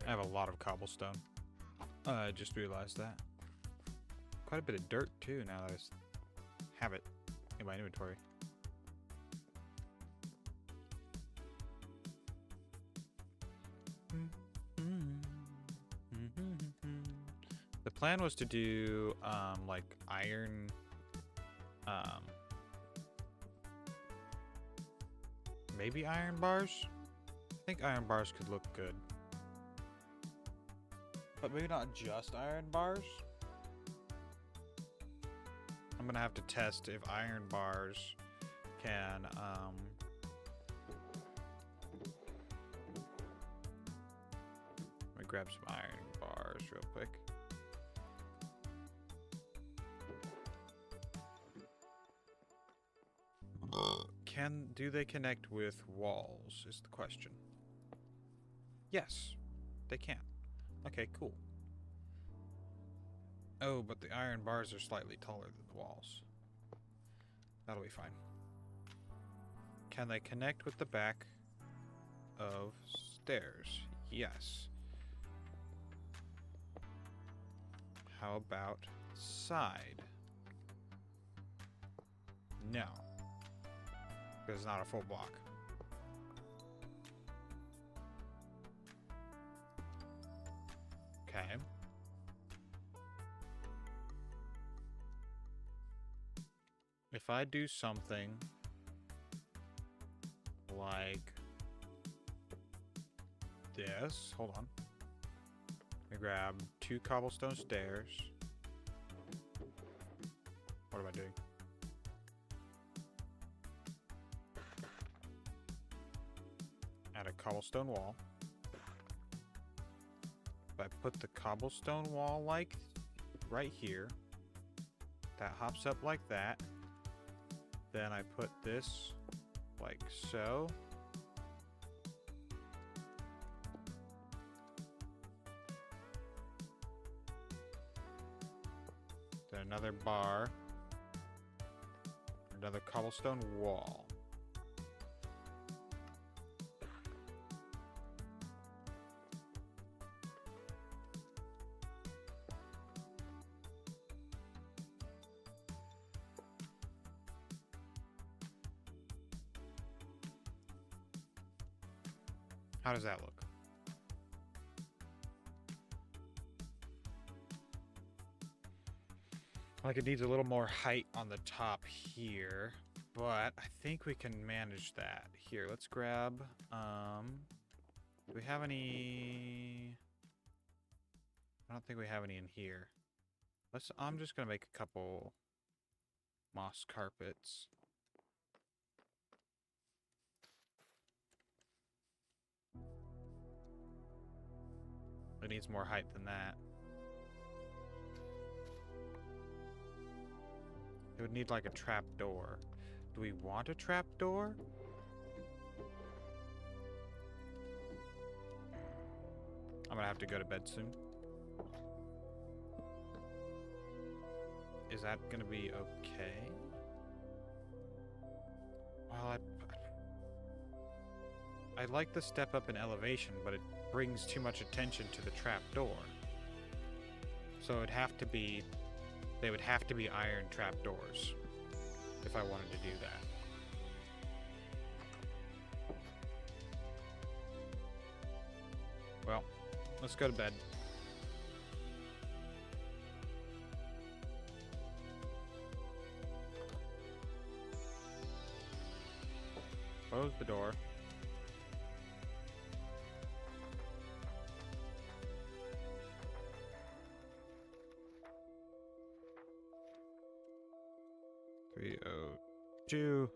I have a lot of cobblestone. I just realized that. Quite a bit of dirt too now that I have it in my inventory. The plan was to do like iron maybe iron bars. I think iron bars could look good. But maybe not just iron bars. I'm gonna have to test if iron bars can let me grab some iron bars real quick. Do they connect with walls is the question. Yes, they can. Okay, cool. Oh, but the iron bars are slightly taller than the walls. That'll be fine. Can they connect with the back of stairs? Yes. How about side? No. Because it's not a full block. Okay. If I do something like this, hold on. I grab 2 cobblestone stairs. What am I doing? Add a cobblestone wall. If I put the cobblestone wall like right here, that hops up like that. Then I put this like so. Then another bar. Another cobblestone wall. How does that look? Like it needs a little more height on the top here, but I think we can manage that. Here, let's grab, do we have any? I don't think we have any in here. I'm just gonna make a couple moss carpets. It needs more height than that. It would need like a trap door. Do we want a trap door? I'm gonna have to go to bed soon. Is that gonna be okay? Well, I like the step up in elevation, but it brings too much attention to the trap door. So it'd have to be, they would have to be iron trap doors if I wanted to do that. Well, let's go to bed. Close the door. $302.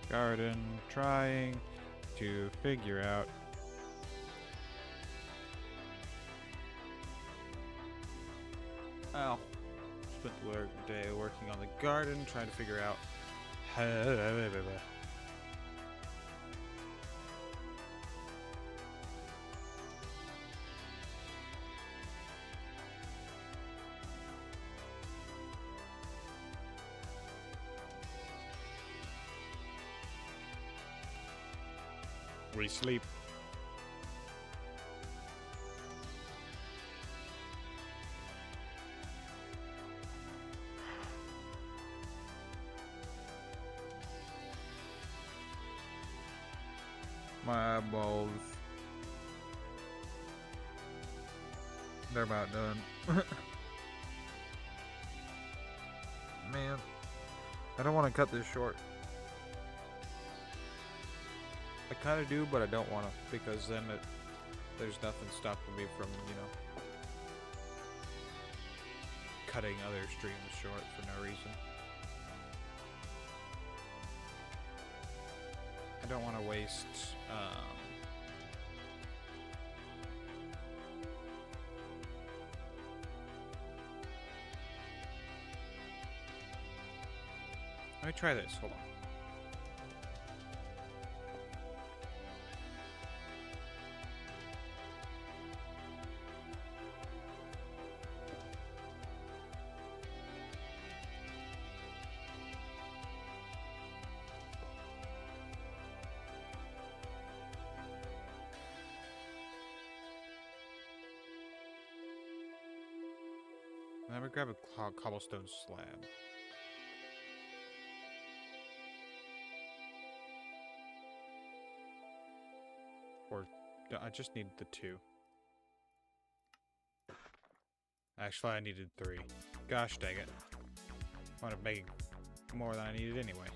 Garden trying to figure out spent the day working on the garden, trying to figure out we sleep. My eyeballs. They're about done. Man, I don't want to cut this short. I kind of do, but I don't want to, because then there's nothing stopping me from, cutting other streams short for no reason. I don't want to waste, let me try this, hold on. Let me grab a cobblestone slab. Or, I just need the 2. Actually, I needed 3. Gosh dang it. I wound up making more than I needed anyway.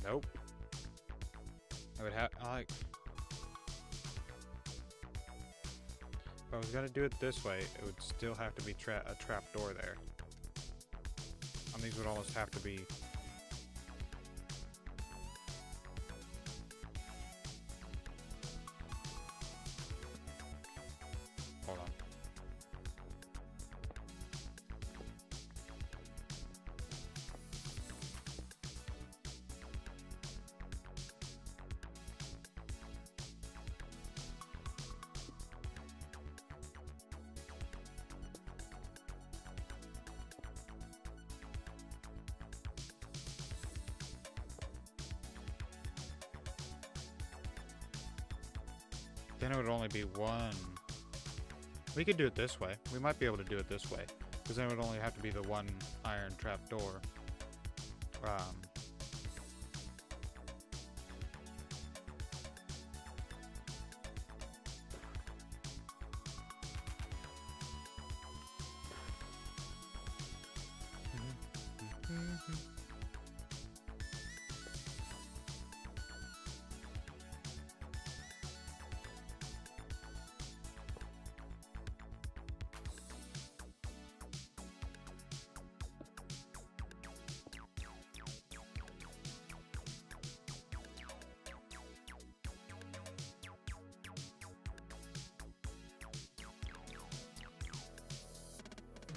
Nope. I would have, if I was gonna do it this way, it would still have to be a trap door there. And these would almost have to be. Hold on. Then it would only be one. We could do it this way. We might be able to do it this way. Because then it would only have to be the one iron trap door.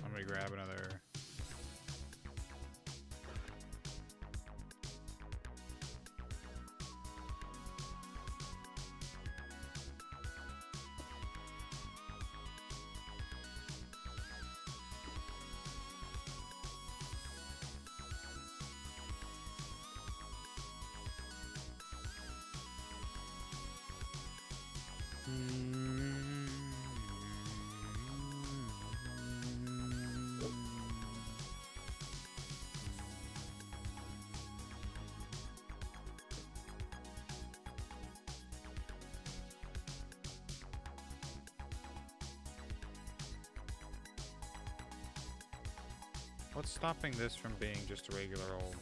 I'm gonna grab another. What's stopping this from being just a regular old?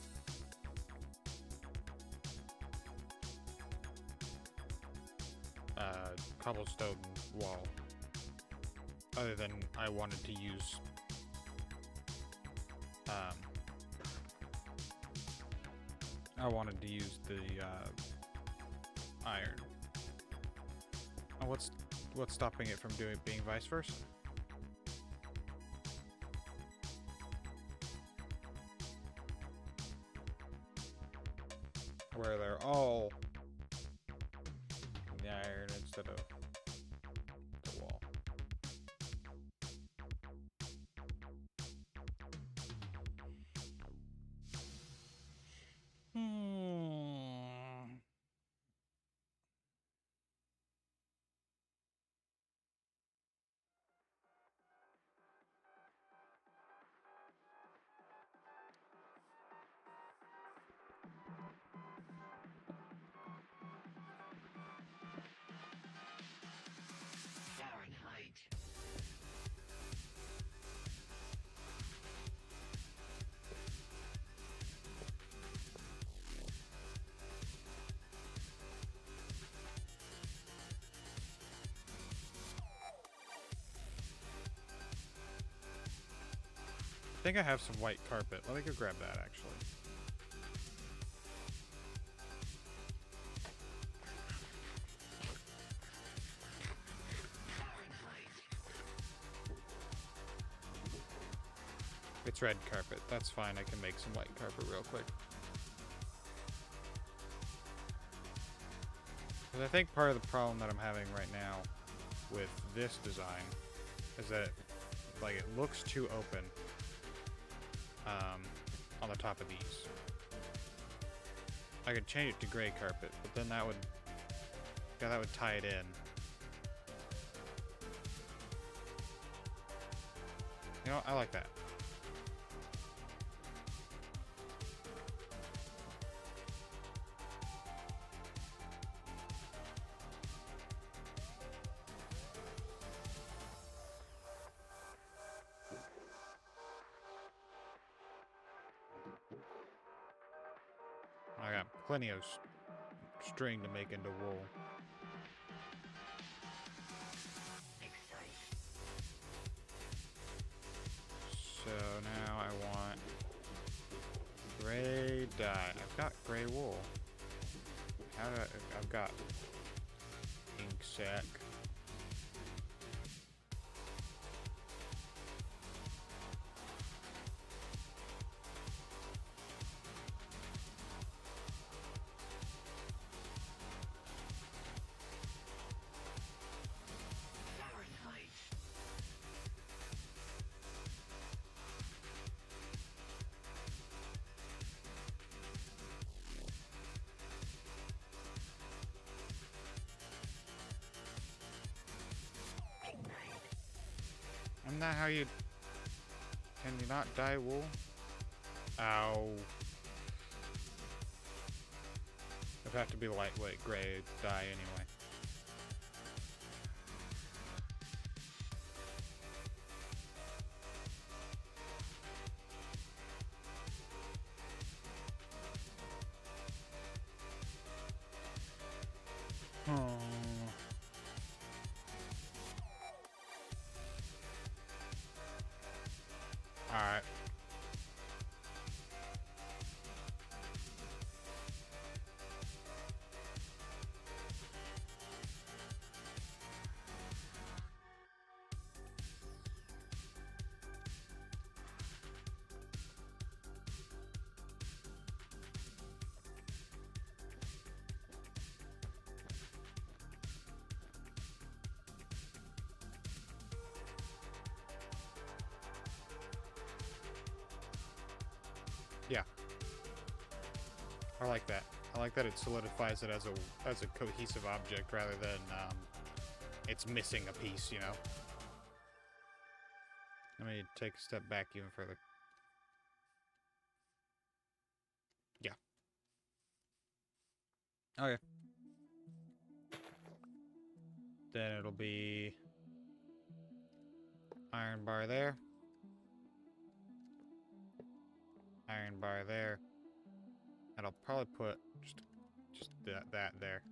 Cobblestone wall. Other than I wanted to use the iron. Oh, what's stopping it from being vice versa? Where they're all the iron instead of the wall. I think I have some white carpet. Let me go grab that, actually. It's red carpet. That's fine. I can make some white carpet real quick. 'Cause I think part of the problem that I'm having right now with this design is that like it looks too open on the top of these. I could change it to gray carpet, but then that would tie it in. You know, I like that. I got plenty of string to make into wool. So now I want gray dye. I've got gray wool. I've got ink sac. Isn't that how you... Can you not dye wool? Ow. It'd have to be lightweight gray dye anyway. Oh. Alright. Yeah. I like that. I like that it solidifies it as a cohesive object rather than it's missing a piece, you know. Let me take a step back even further. Yeah. Okay. Then it'll be iron bar there. Iron bar there. And I'll probably put just that there.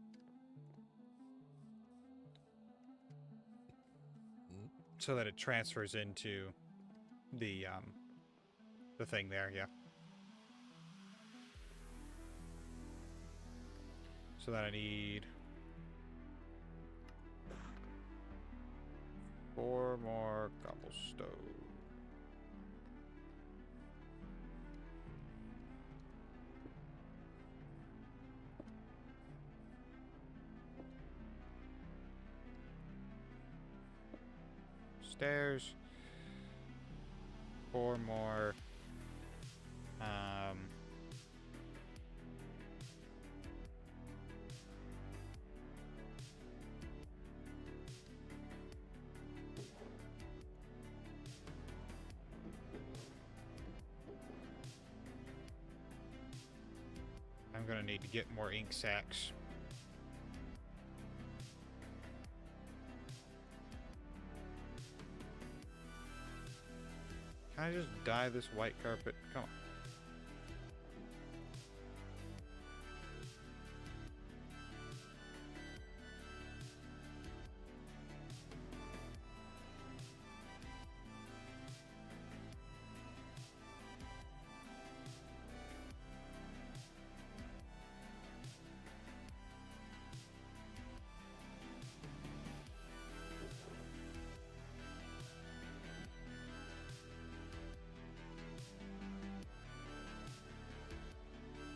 So that it transfers into the thing there, yeah. So that I need 4 more cobblestone. Stairs. 4 more. I'm gonna need to get more ink sacks. Can I just dye this white carpet? Come on.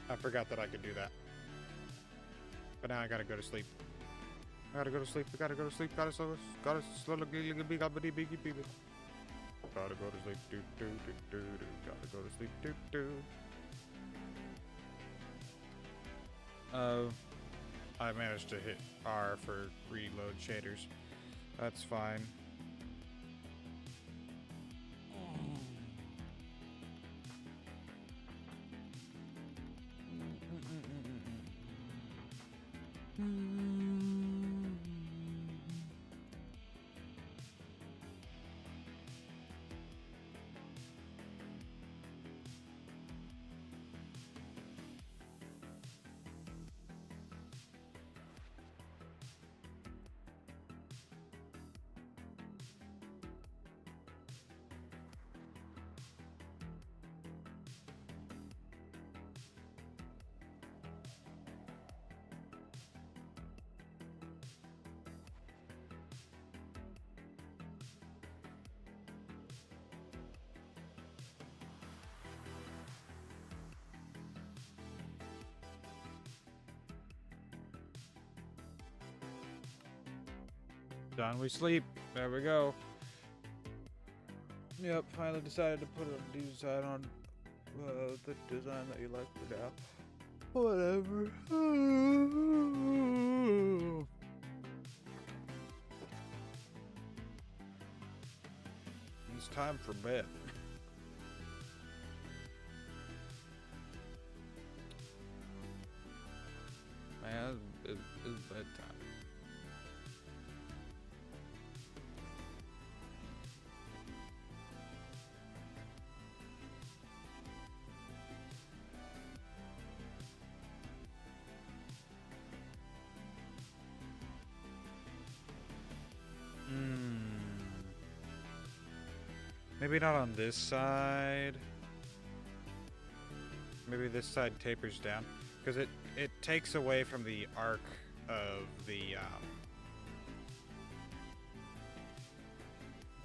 I forgot that I could do that. But now I gotta go to sleep. I gotta go to sleep. I gotta go to sleep. Gotta slowly big biggie biggie. Gotta go to sleep. Do do do do do. Gotta go to sleep. Do do. I managed to hit R for reload shaders. That's fine. Done, we sleep. There we go. Yep, finally decided to put a design on the design that you like for now. Whatever. It's time for bed. Man, it's bedtime. Maybe not on this side. Maybe this side tapers down, because it takes away from the arc of the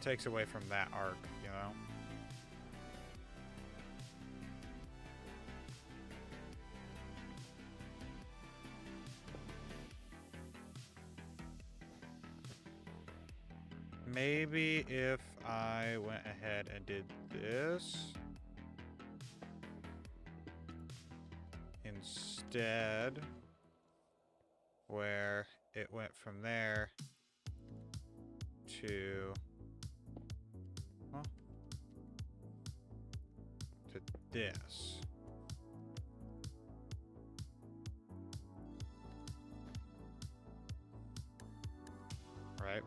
takes away from that arc, you know. Maybe if I went ahead and did this instead, where it went from there to this. Right?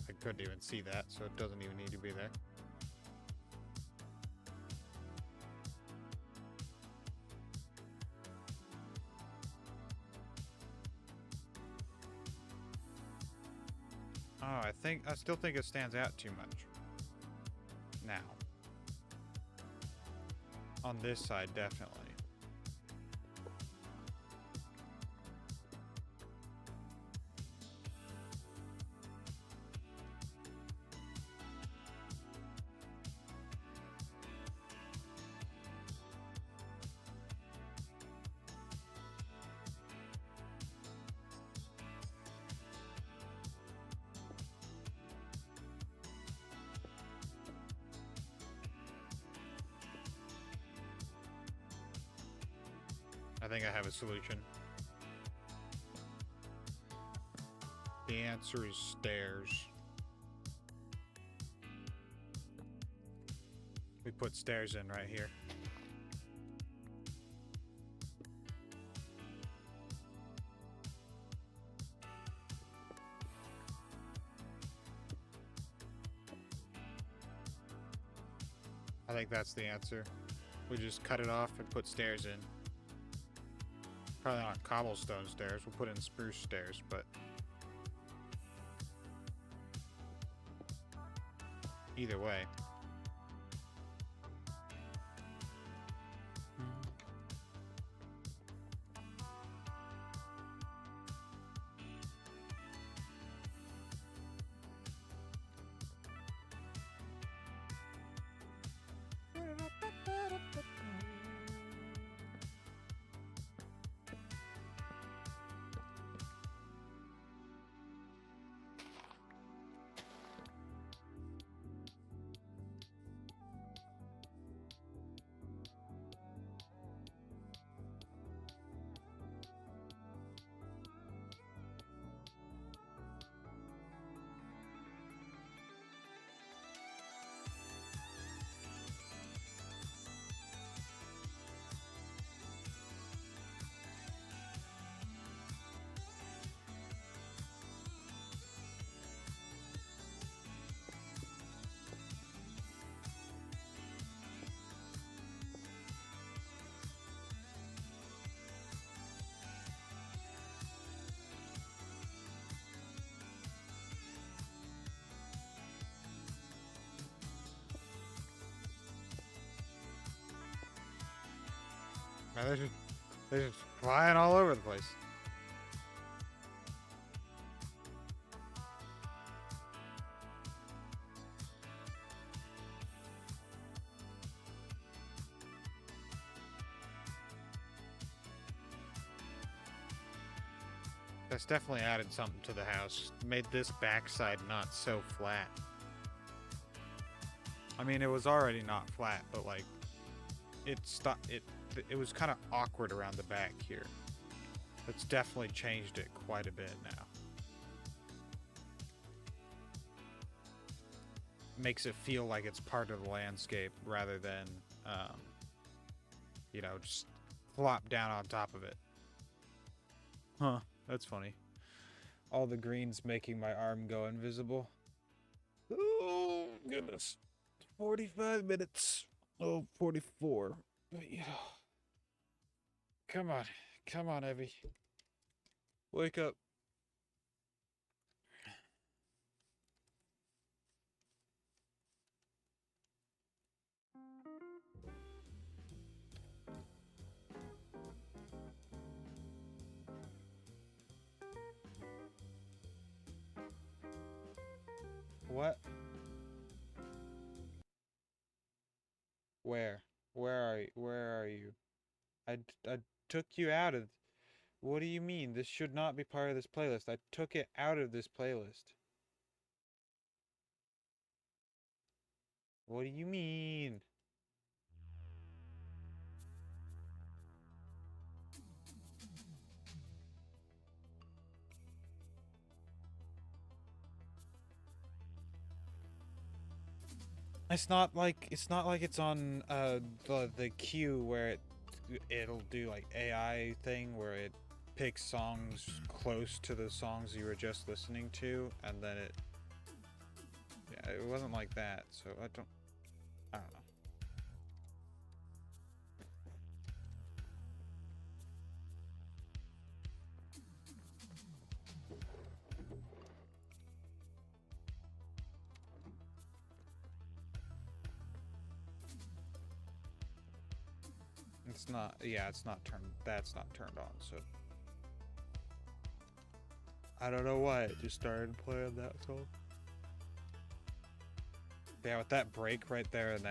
I couldn't even see that, so it doesn't even need to be there. Oh, I still think it stands out too much. Now. On this side, definitely. I think I have a solution. The answer is stairs. We put stairs in right here. I think that's the answer. We just cut it off and put stairs in. Probably not cobblestone stairs. We'll put in spruce stairs, but either way. Man, they're just flying all over the place. That's definitely added something to the house. Made this backside not so flat. I mean, it was already not flat, but like it was kind of awkward around the back here. It's definitely changed it quite a bit now. Makes it feel like it's part of the landscape rather than, you know, just flop down on top of it. Huh, that's funny. All the greens making my arm go invisible. Oh, goodness. 45 minutes. Oh, 44. But, you know. Come on. Come on, Evie. Wake up. What? Where? Where are you? Where are you? I took you out of... What do you mean? This should not be part of this playlist. I took it out of this playlist. What do you mean? It's not like it's on the queue where it'll do like AI thing where it picks songs close to the songs you were just listening to, and then it wasn't like that, so I don't know. It's not, yeah, that's not turned on, so I don't know why it just started playing that song. Yeah, with that break right there in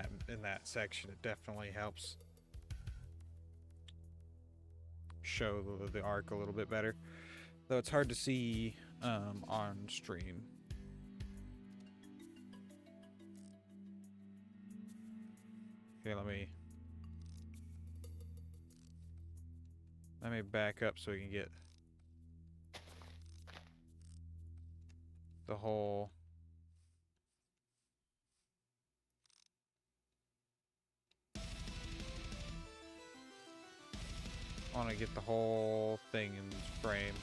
that section, it definitely helps show the arc a little bit better. Though it's hard to see on stream. Okay, let me back up so we can get the whole... I want to get the whole thing in frame.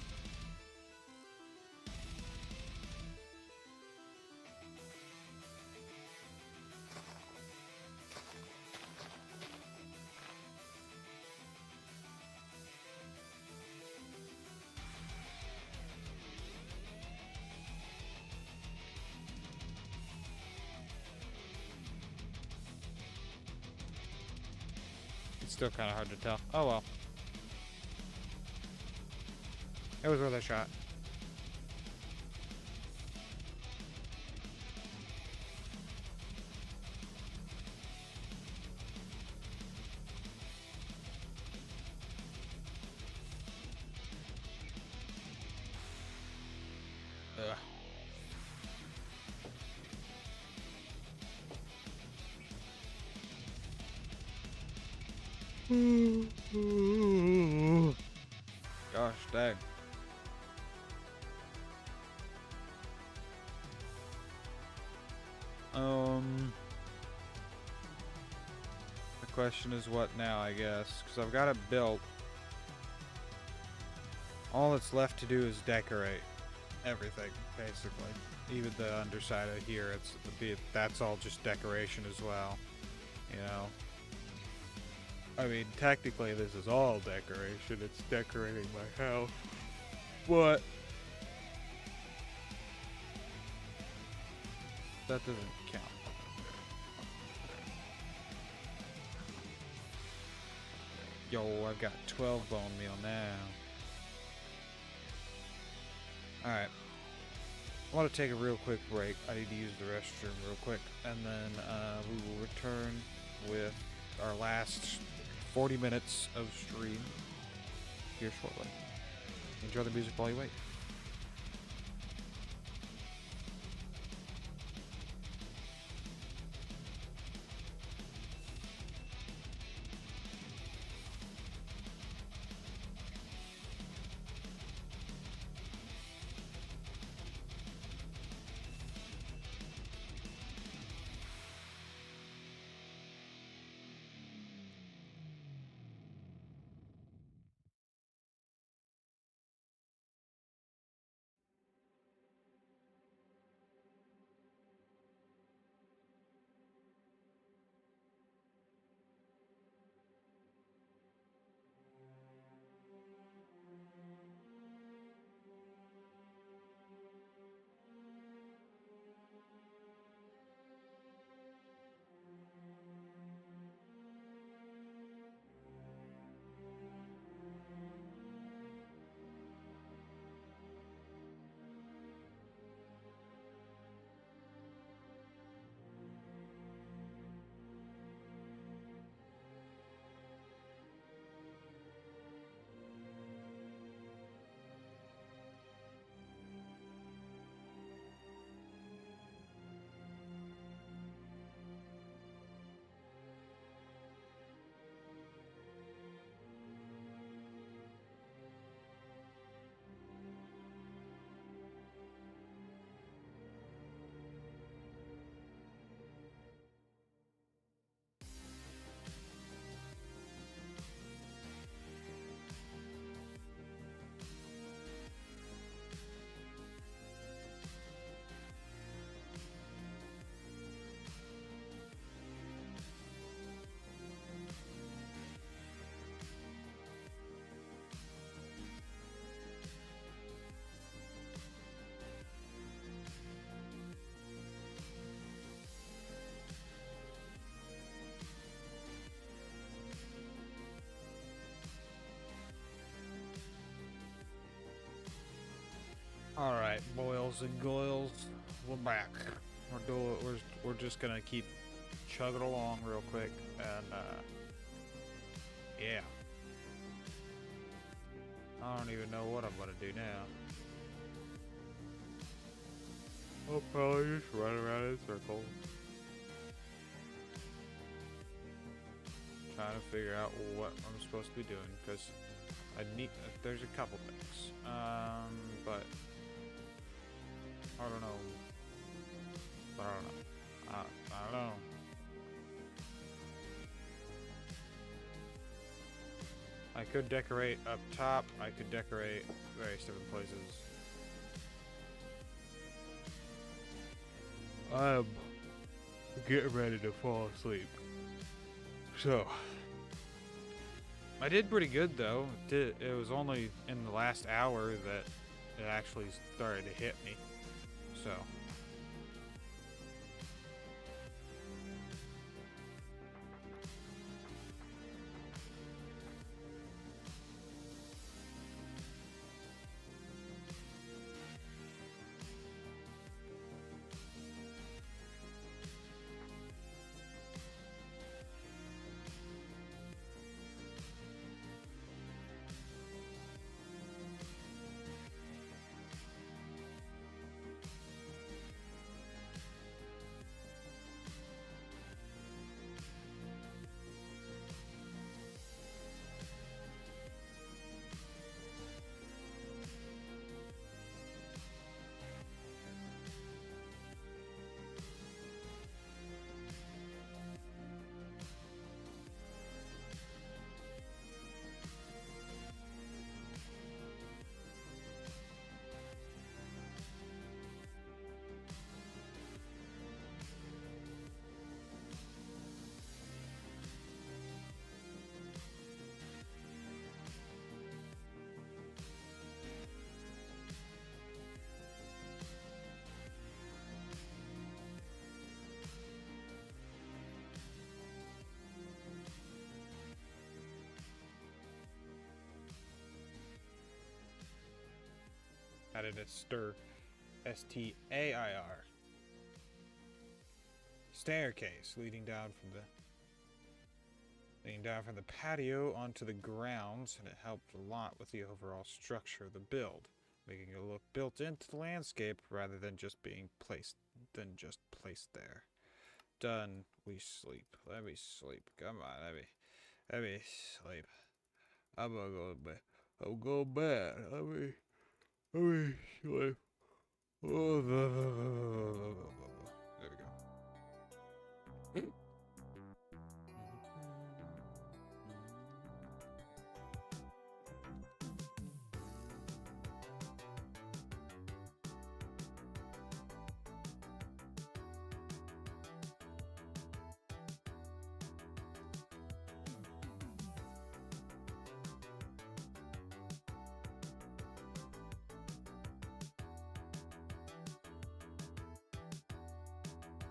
It's still kind of hard to tell. Oh well. It was worth a shot. Ugh. Gosh dang. The question is what now, I guess, because I've got it built. All that's left to do is decorate everything, basically. Even the underside of here, that's all just decoration as well, you know. I mean, technically this is all decoration. It's decorating my house, but that doesn't count. Yo, I've got 12 bone meal now. Alright. I want to take a real quick break. I need to use the restroom real quick. And then we will return with our last 40 minutes of stream here shortly. Enjoy the music while you wait. All right, boils and goils, we're back. We're just gonna keep chugging along real quick, and yeah. I don't even know what I'm gonna do now. I'll probably just run around in circles, trying to figure out what I'm supposed to be doing, because I need. There's a couple things, but I don't know. I don't know. I don't know. I could decorate up top. I could decorate various different places. I'm getting ready to fall asleep. So, I did pretty good though. It was only in the last hour that it actually started to hit me. So. Added a stir. S-T-A-I-R. Staircase leading down from the patio onto the grounds, and it helped a lot with the overall structure of the build, making it look built into the landscape rather than just placed there. Done. We sleep. Let me sleep. Come on, let me sleep. I'm gonna go to bed. I'm going to bed. Let me sleep. Oh, there we go.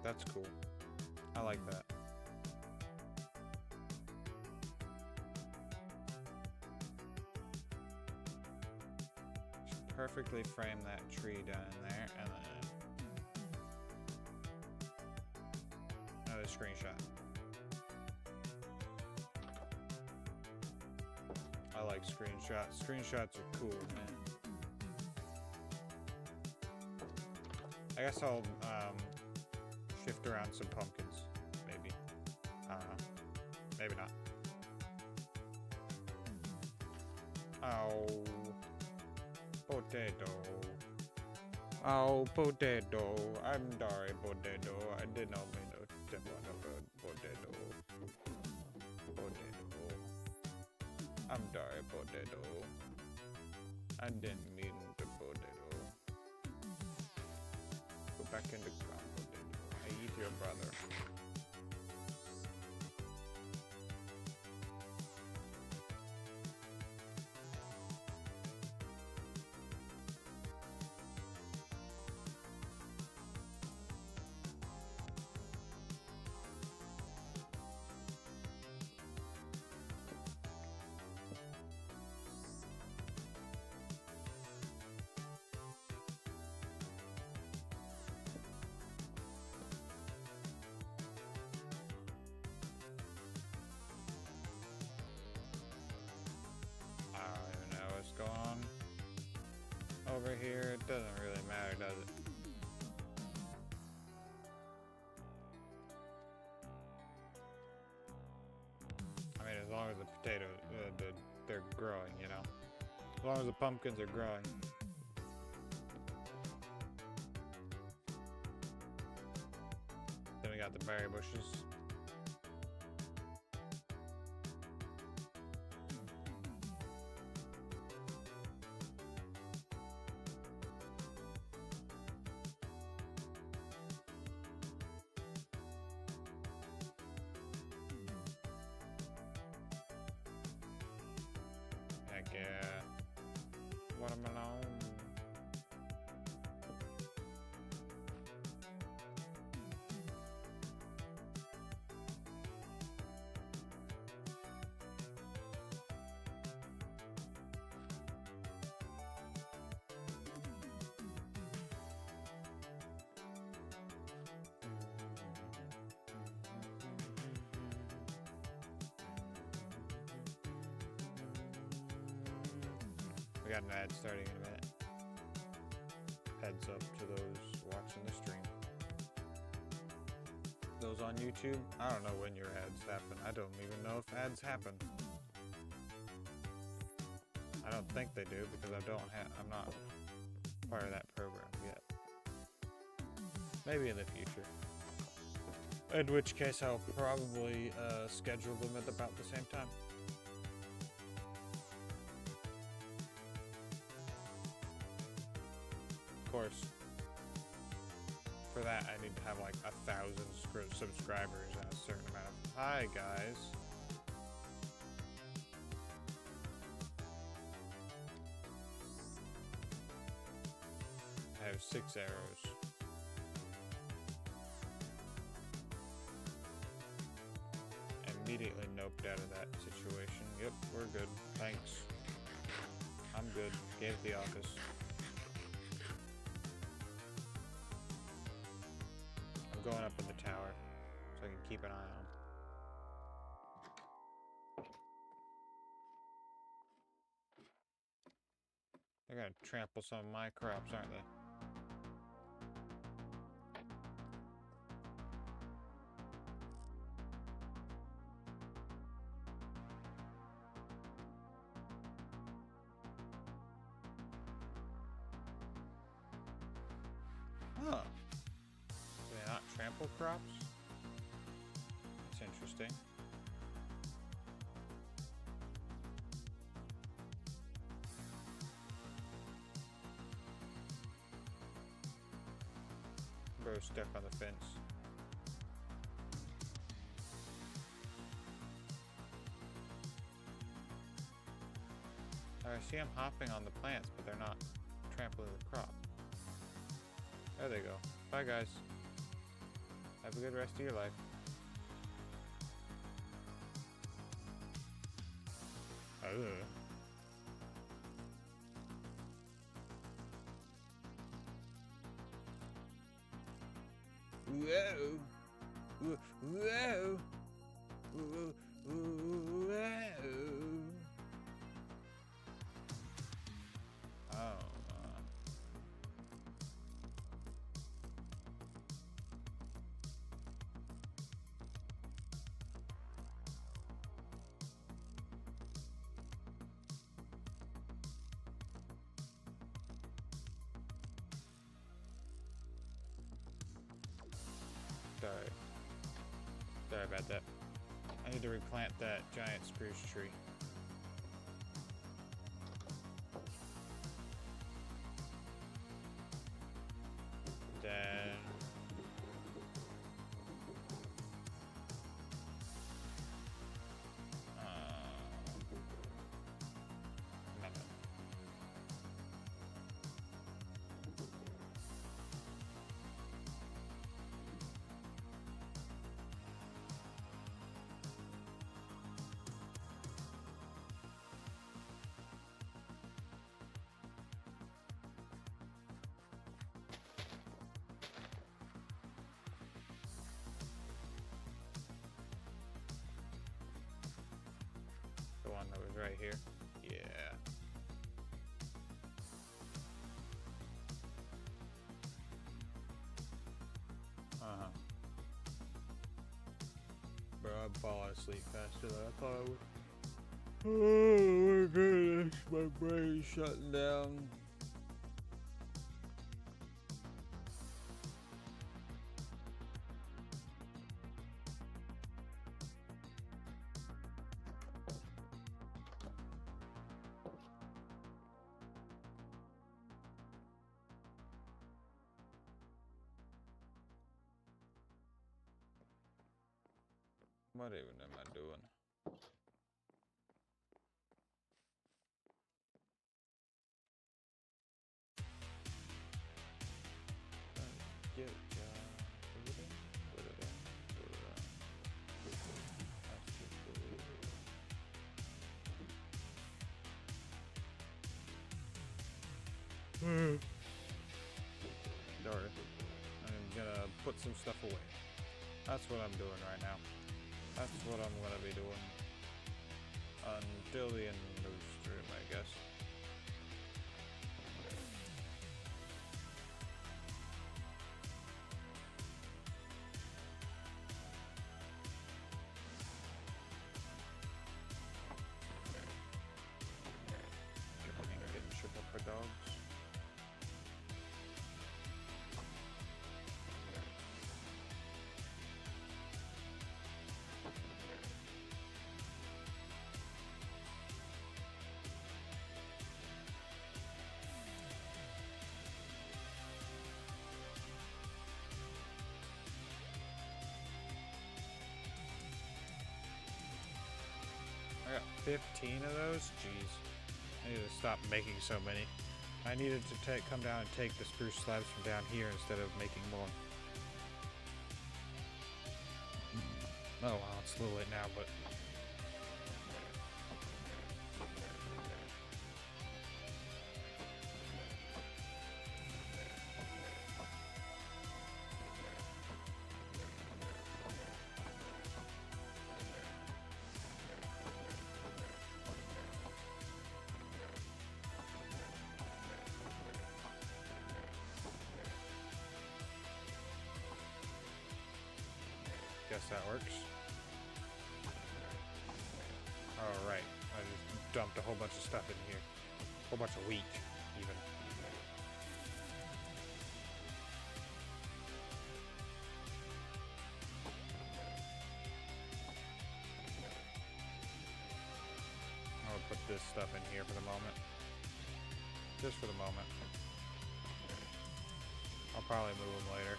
That's cool. I like that. Just perfectly frame that tree down in there, and then another screenshot. I like screenshots. Screenshots are cool, man. I guess I'll shift around some pumpkins, maybe. I don't know. Maybe not. Oh, potato. Oh, potato. I'm sorry, potato. I did not mean to step on a potato. Potato. I'm sorry, potato. I didn't mean to potato. Go back in the ground, potato. I eat your brother. here, it doesn't really matter, does it? I mean, as long as the potatoes, they're growing, you know? As long as the pumpkins are growing. Then we got the berry bushes. Heck yeah. Watermelon. We got an ad starting in a minute. Heads up to those watching the stream. Those on YouTube, I don't know when your ads happen. I don't even know if ads happen. I don't think they do because I'm not part of that program yet. Maybe in the future. In which case I'll probably schedule them at about the same time. Of course, for that I need to have like 1,000 subscribers and a certain amount of... Hi guys. I have 6 arrows. Immediately noped out of that situation. Yep, we're good. Thanks. I'm good. Gave the office. I'm going up in the tower so I can keep an eye on them. They're gonna trample some of my crops, aren't they? Huh. Do they not trample crops? That's interesting. Bro's stuck on the fence. I see them hopping on the plants, but they're not trampling the crop. There they go. Bye, guys. Have a good rest of your life. Ugh. Whoa! Whoa! Whoa! Whoa! Oh. Sorry about that. I need to replant that giant spruce tree. Then... nothing. The one that was right here. Yeah. bro. I'm falling asleep faster than I thought I would. Oh my goodness, my brain's shutting down. What even am I doing? Get it, put it in, put it in, put it in. That's just Sorry. I'm gonna put some stuff away. That's what I'm doing right now. That's what I'm gonna be doing until the end of the stream, I guess. Getting shook up for dogs. I got 15 of those? Jeez. I need to stop making so many. I needed to come down and take the spruce slabs from down here instead of making more. Oh well, it's a little late now, but... guess that works. Alright, I just dumped a whole bunch of stuff in here. A whole bunch of wheat, even. I'll put this stuff in here for the moment. Just for the moment. I'll probably move them later.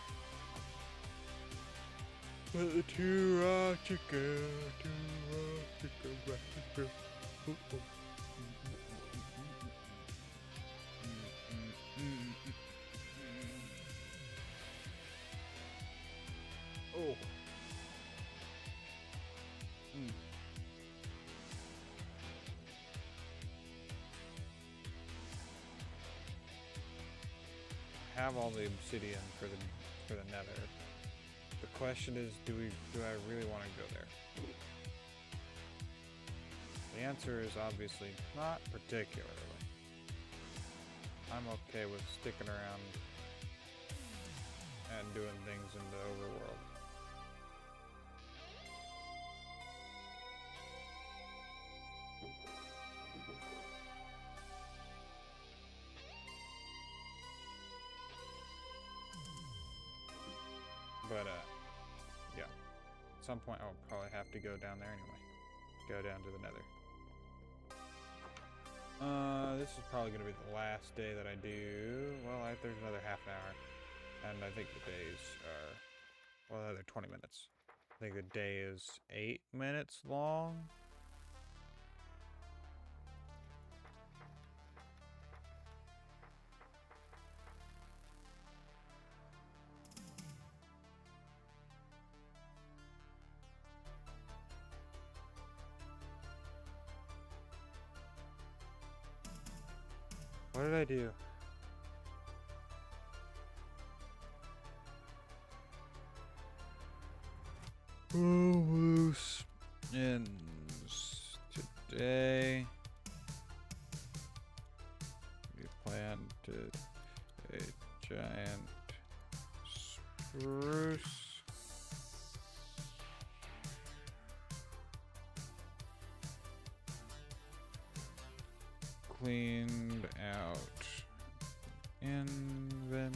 But the two raw chicken. Oh. I have all the obsidian for the nether. The question is, do I really want to go there? The answer is obviously not particularly. I'm okay with sticking around and doing things in the overworld. But, yeah. At some point I'll probably have to go down there anyway. Go down to the nether. This is probably going to be the last day that I do. Well, there's another half an hour. And I think the days are... Well, they're 20 minutes. I think the day is 8 minutes long. What did I do? Loose ends today. We planted a giant spruce. cleaned out inventory.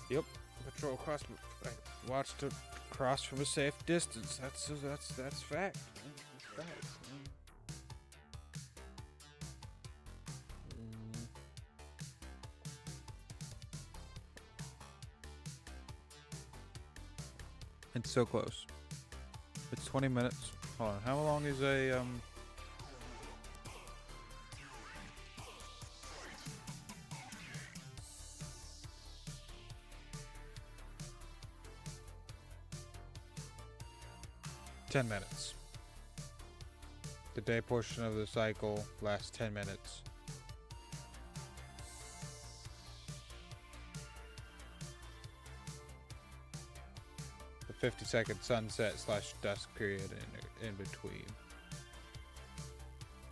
Yep, patrol cross. Watch to cross from a safe distance. That's fact. That's fact. It's so close. It's 20 minutes. Hold on. How long is a 10 minutes. The day portion of the cycle lasts 10 minutes. The 50-second sunset / dusk period in between.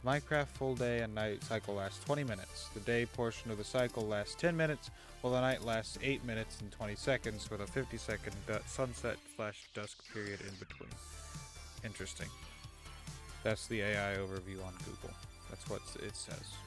Minecraft full day and night cycle lasts 20 minutes. The day portion of the cycle lasts 10 minutes, while the night lasts 8 minutes and 20 seconds with a 50-second sunset / dusk period in between. Interesting. That's the AI overview on Google. That's what it says.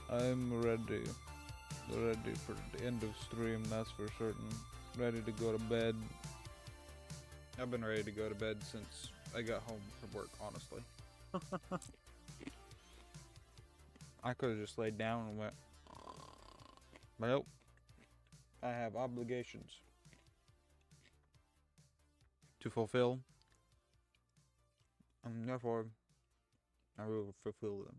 I'm ready for the end of stream, that's for certain. Ready to go to bed. I've been ready to go to bed since I got home from work, honestly. I could have just laid down and went, but nope. I have obligations to fulfill, and therefore I will fulfill them.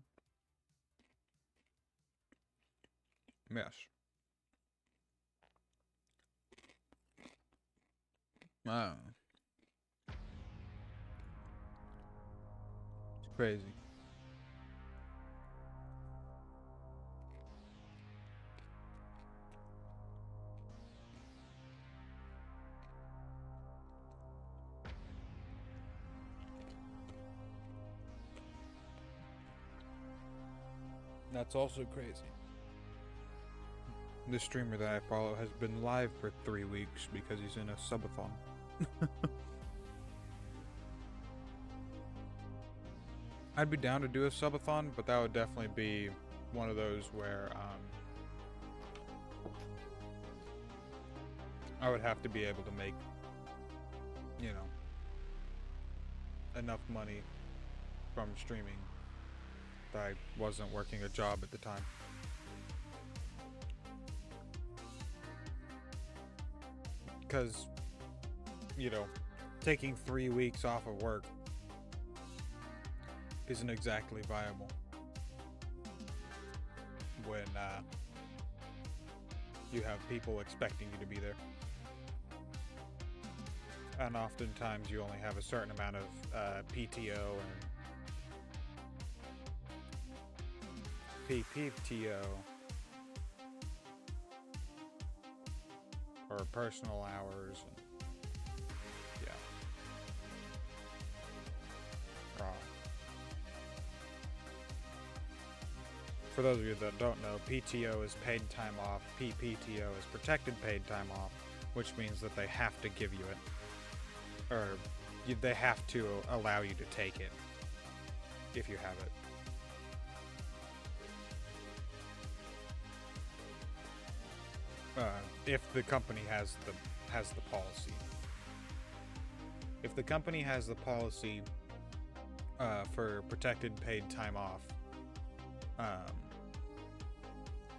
Yes. Wow. It's crazy. That's also crazy. The streamer that I follow has been live for 3 weeks because he's in a subathon. I'd be down to do a subathon, but that would definitely be one of those where I would have to be able to make, you know, enough money from streaming that I wasn't working a job at the time. Because, you know, taking 3 weeks off of work isn't exactly viable when you have people expecting you to be there. And oftentimes you only have a certain amount of PTO and PPTO or personal hours, and yeah. For those of you that don't know, PTO is paid time off, PPTO is protected paid time off, which means that they have to give you it, or they have to allow you to take it if you have it. If the company has the policy. If the company has the policy for protected paid time off,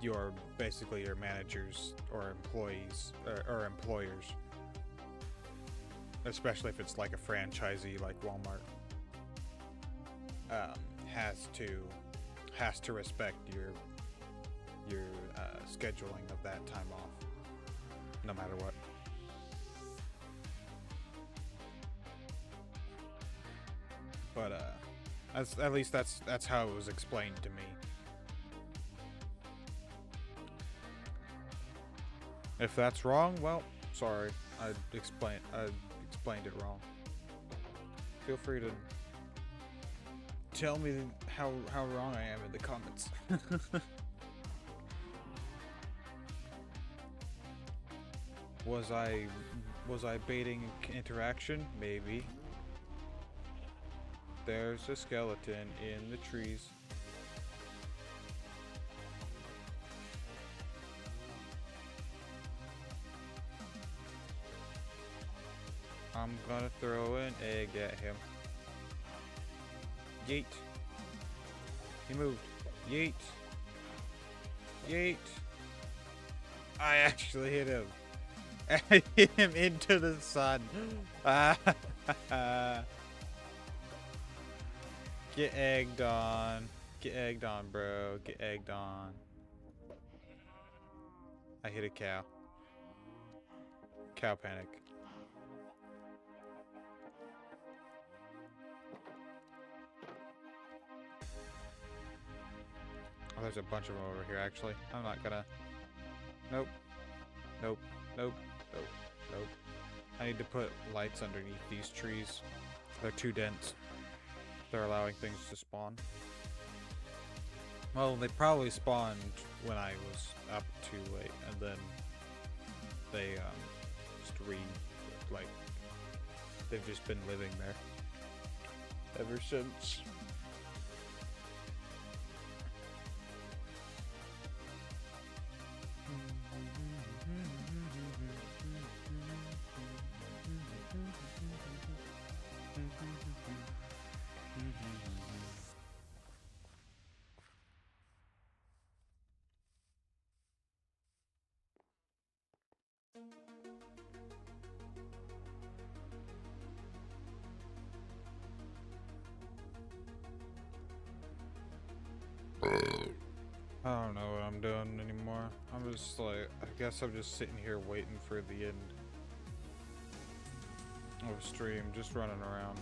your basically your managers or employees or employers, especially if it's like a franchisee like Walmart, has to respect your scheduling of that time off, no matter what. But at least that's how it was explained to me. If that's wrong, well, sorry, I explained it wrong. Feel free to tell me how wrong I am in the comments. Was I baiting interaction? Maybe. There's a skeleton in the trees. I'm gonna throw an egg at him. Yeet. He moved. Yeet. Yeet. I actually hit him. I hit him into the sun. Get egged on. Get egged on, bro. Get egged on. I hit a cow. Cow panic. Oh, there's a bunch of them over here, actually. I'm not gonna... Nope. Nope. Nope. Nope. Nope. I need to put lights underneath these trees. They're too dense. They're allowing things to spawn. Well, they probably spawned when I was up too late, and then they, they've just been living there ever since. I don't know what I'm doing anymore. I'm just like, I guess I'm just sitting here waiting for the end of the stream, just running around.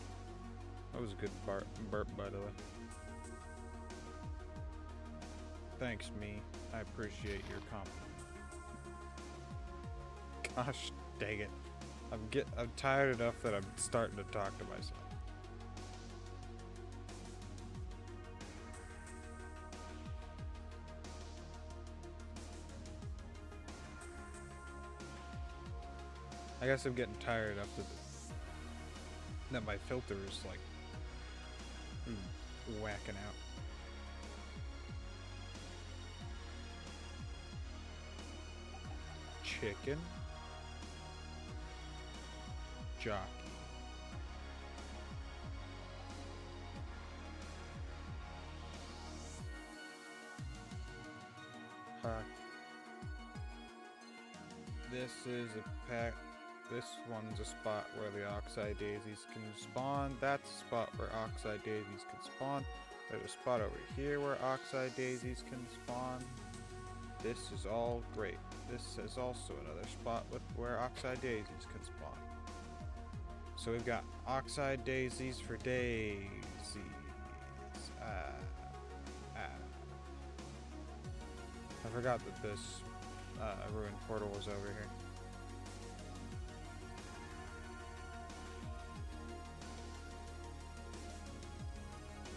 That was a good burp, by the way. Thanks, me. I appreciate your compliment. Gosh dang it. I'm tired enough that I'm starting to talk to myself. I guess I'm getting tired enough that my filter is like whacking out. Chicken. Jockey. This is a pack. This one's a spot where the oxide daisies can spawn. That's a spot where oxide daisies can spawn. There's a spot over here where oxide daisies can spawn. This is all great. This is also another spot where oxide daisies can spawn. So we've got oxide daisies for daisies. I forgot that this ruined portal was over here.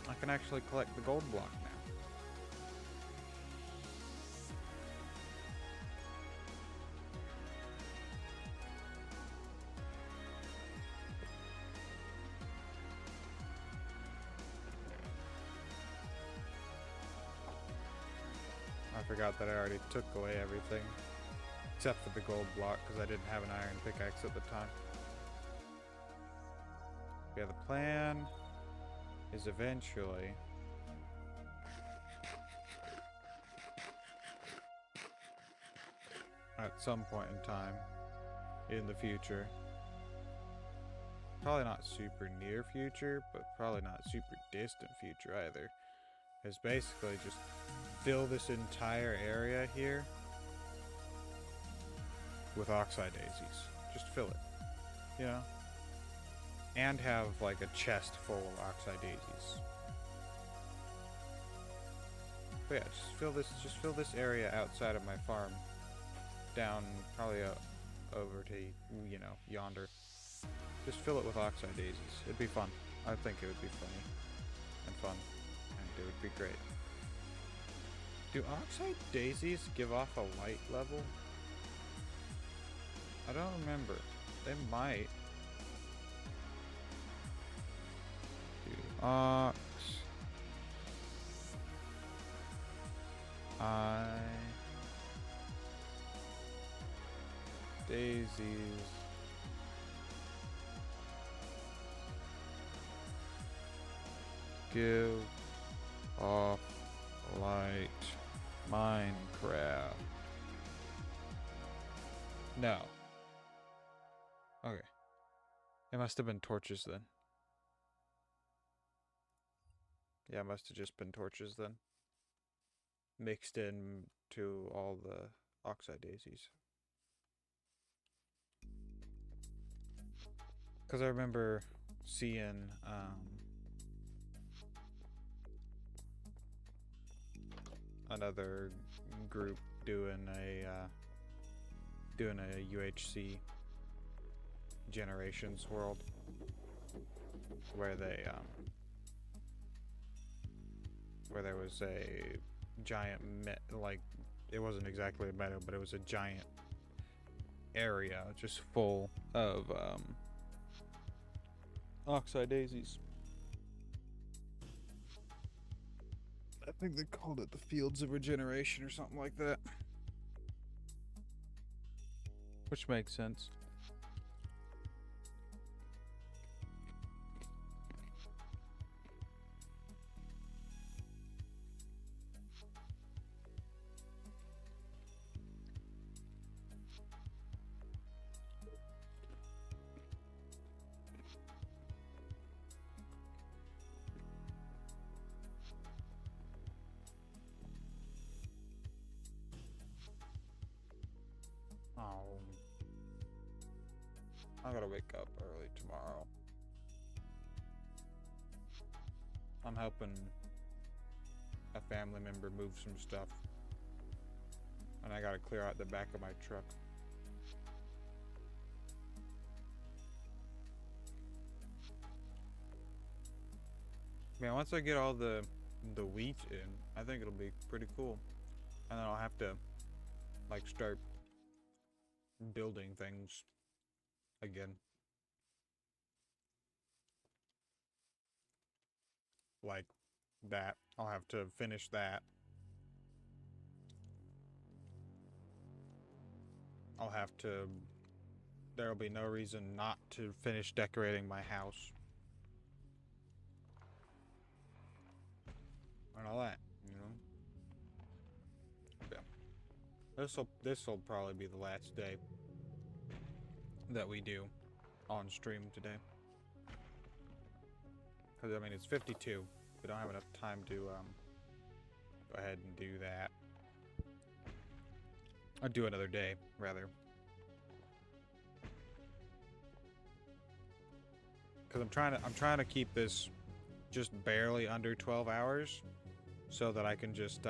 I can actually collect the gold block now. I forgot that I already took away everything except for the gold block because I didn't have an iron pickaxe at the time. Yeah, the plan is eventually at some point in time in the future. Probably not super near future, but probably not super distant future either. Is basically just fill this entire area here with oxide daisies. Just fill it, you know? And have like a chest full of oxide daisies. But yeah, just fill this area outside of my farm down probably over to, you know, yonder. Just fill it with oxide daisies. It'd be fun. I think it would be funny and fun, and it would be great. Do oxide daisies give off a light level? I don't remember. They might. Do ox daisies give off light Minecraft? No. Okay. It must have been torches then. Yeah, it must have just been torches then. Mixed in to all the oxide daisies. Because I remember seeing another group doing a UHC Generations world where they where there was a giant like it wasn't exactly a meadow, but it was a giant area just full of oxide daisies. I think they called it the Fields of Regeneration or something like that. Which makes sense. I gotta wake up early tomorrow. I'm helping a family member move some stuff, and I gotta clear out the back of my truck. Man, once I get all the wheat in, I think it'll be pretty cool, and then I'll have to like start building things again. Like that. I'll have to finish that. I'll have to... There'll be no reason not to finish decorating my house. And all that, you know? Yeah. This'll probably be the last day that we do on stream today. Because, I mean, it's 52. We don't have enough time to, go ahead and do that. I'll do another day, rather. Because I'm trying to keep this just barely under 12 hours, so that I can just,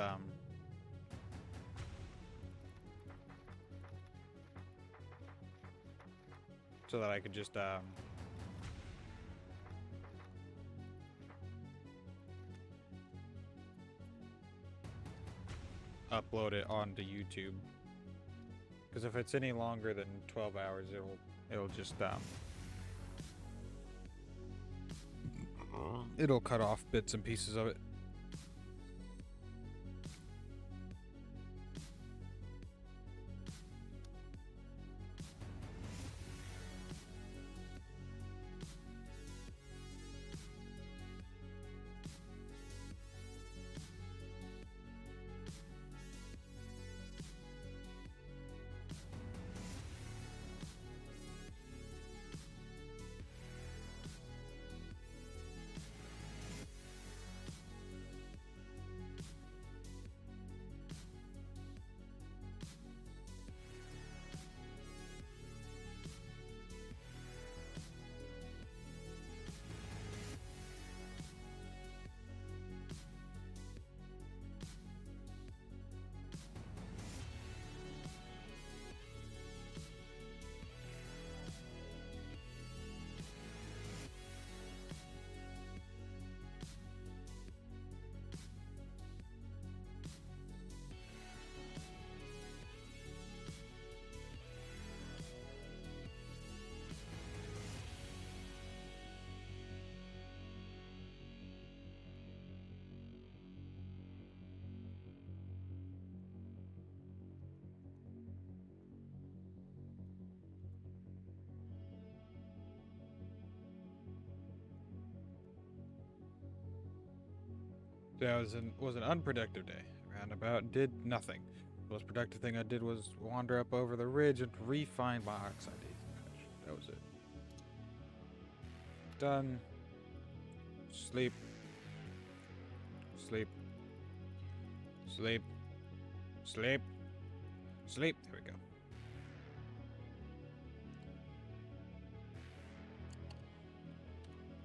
upload it onto YouTube. Because if it's any longer than 12 hours, it'll just it'll cut off bits and pieces of it. That was an unproductive day. Roundabout did nothing. The most productive thing I did was wander up over the ridge and refine my oxide patch. That was it. Done. Sleep. Sleep. Sleep. Sleep. Sleep. There we go.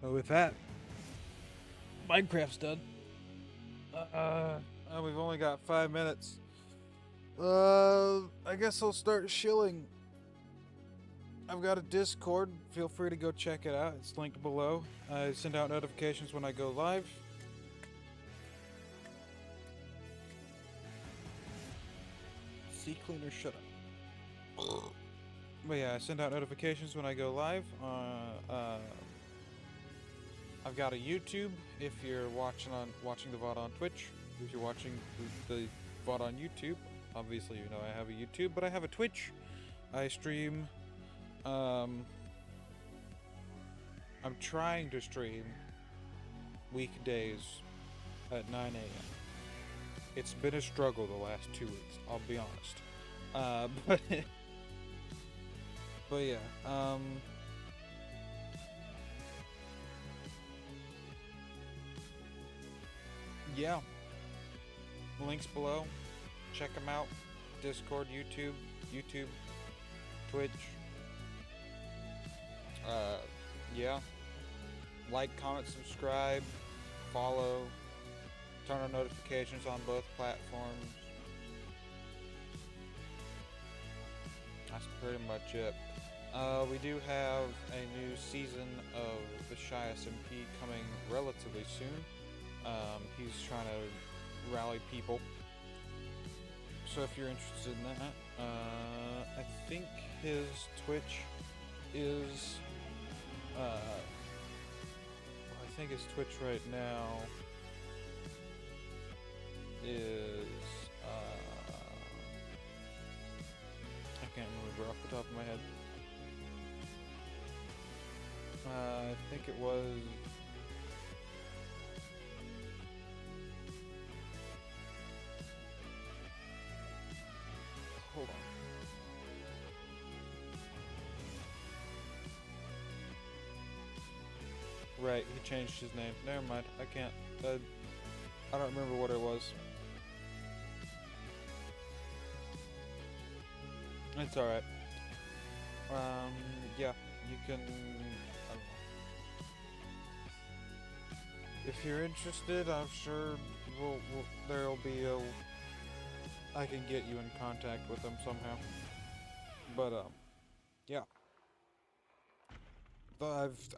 Well, with that, Minecraft's done. We've only got 5 minutes. I guess I'll start shilling. I've got a Discord. Feel free to go check it out. It's linked below. I send out notifications when I go live. Sea cleaner, shut up. But yeah, I send out notifications when I go live. I've got a YouTube if you're watching the VOD on Twitch. If you're watching the VOD on YouTube, obviously you know I have a YouTube, but I have a Twitch. I stream. I'm trying to stream weekdays at 9 a.m. It's been a struggle the last 2 weeks, I'll be honest. But yeah, yeah. Links below. Check them out. Discord, YouTube, Twitch. Yeah. Like, comment, subscribe, follow, turn on notifications on both platforms. That's pretty much it. We do have a new season of the Shy SMP coming relatively soon. He's trying to rally people. So if you're interested in that, I think his Twitch is, I think his Twitch right now is, I can't remember off the top of my head. I think it was, hold on. Right, he changed his name. Never mind, I can't. I don't remember what it was. It's alright. Yeah, you can. I don't know. If you're interested, I'm sure there'll be a. I can get you in contact with them somehow. But yeah.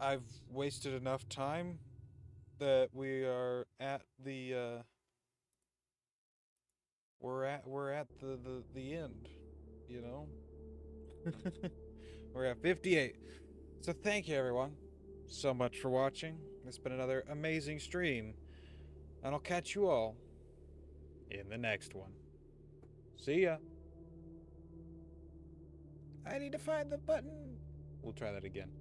I've wasted enough time that we are at the we're at the end, you know. We're at 58. So thank you everyone so much for watching. It's been another amazing stream, and I'll catch you all in the next one. See ya. I need to find the button. We'll try that again.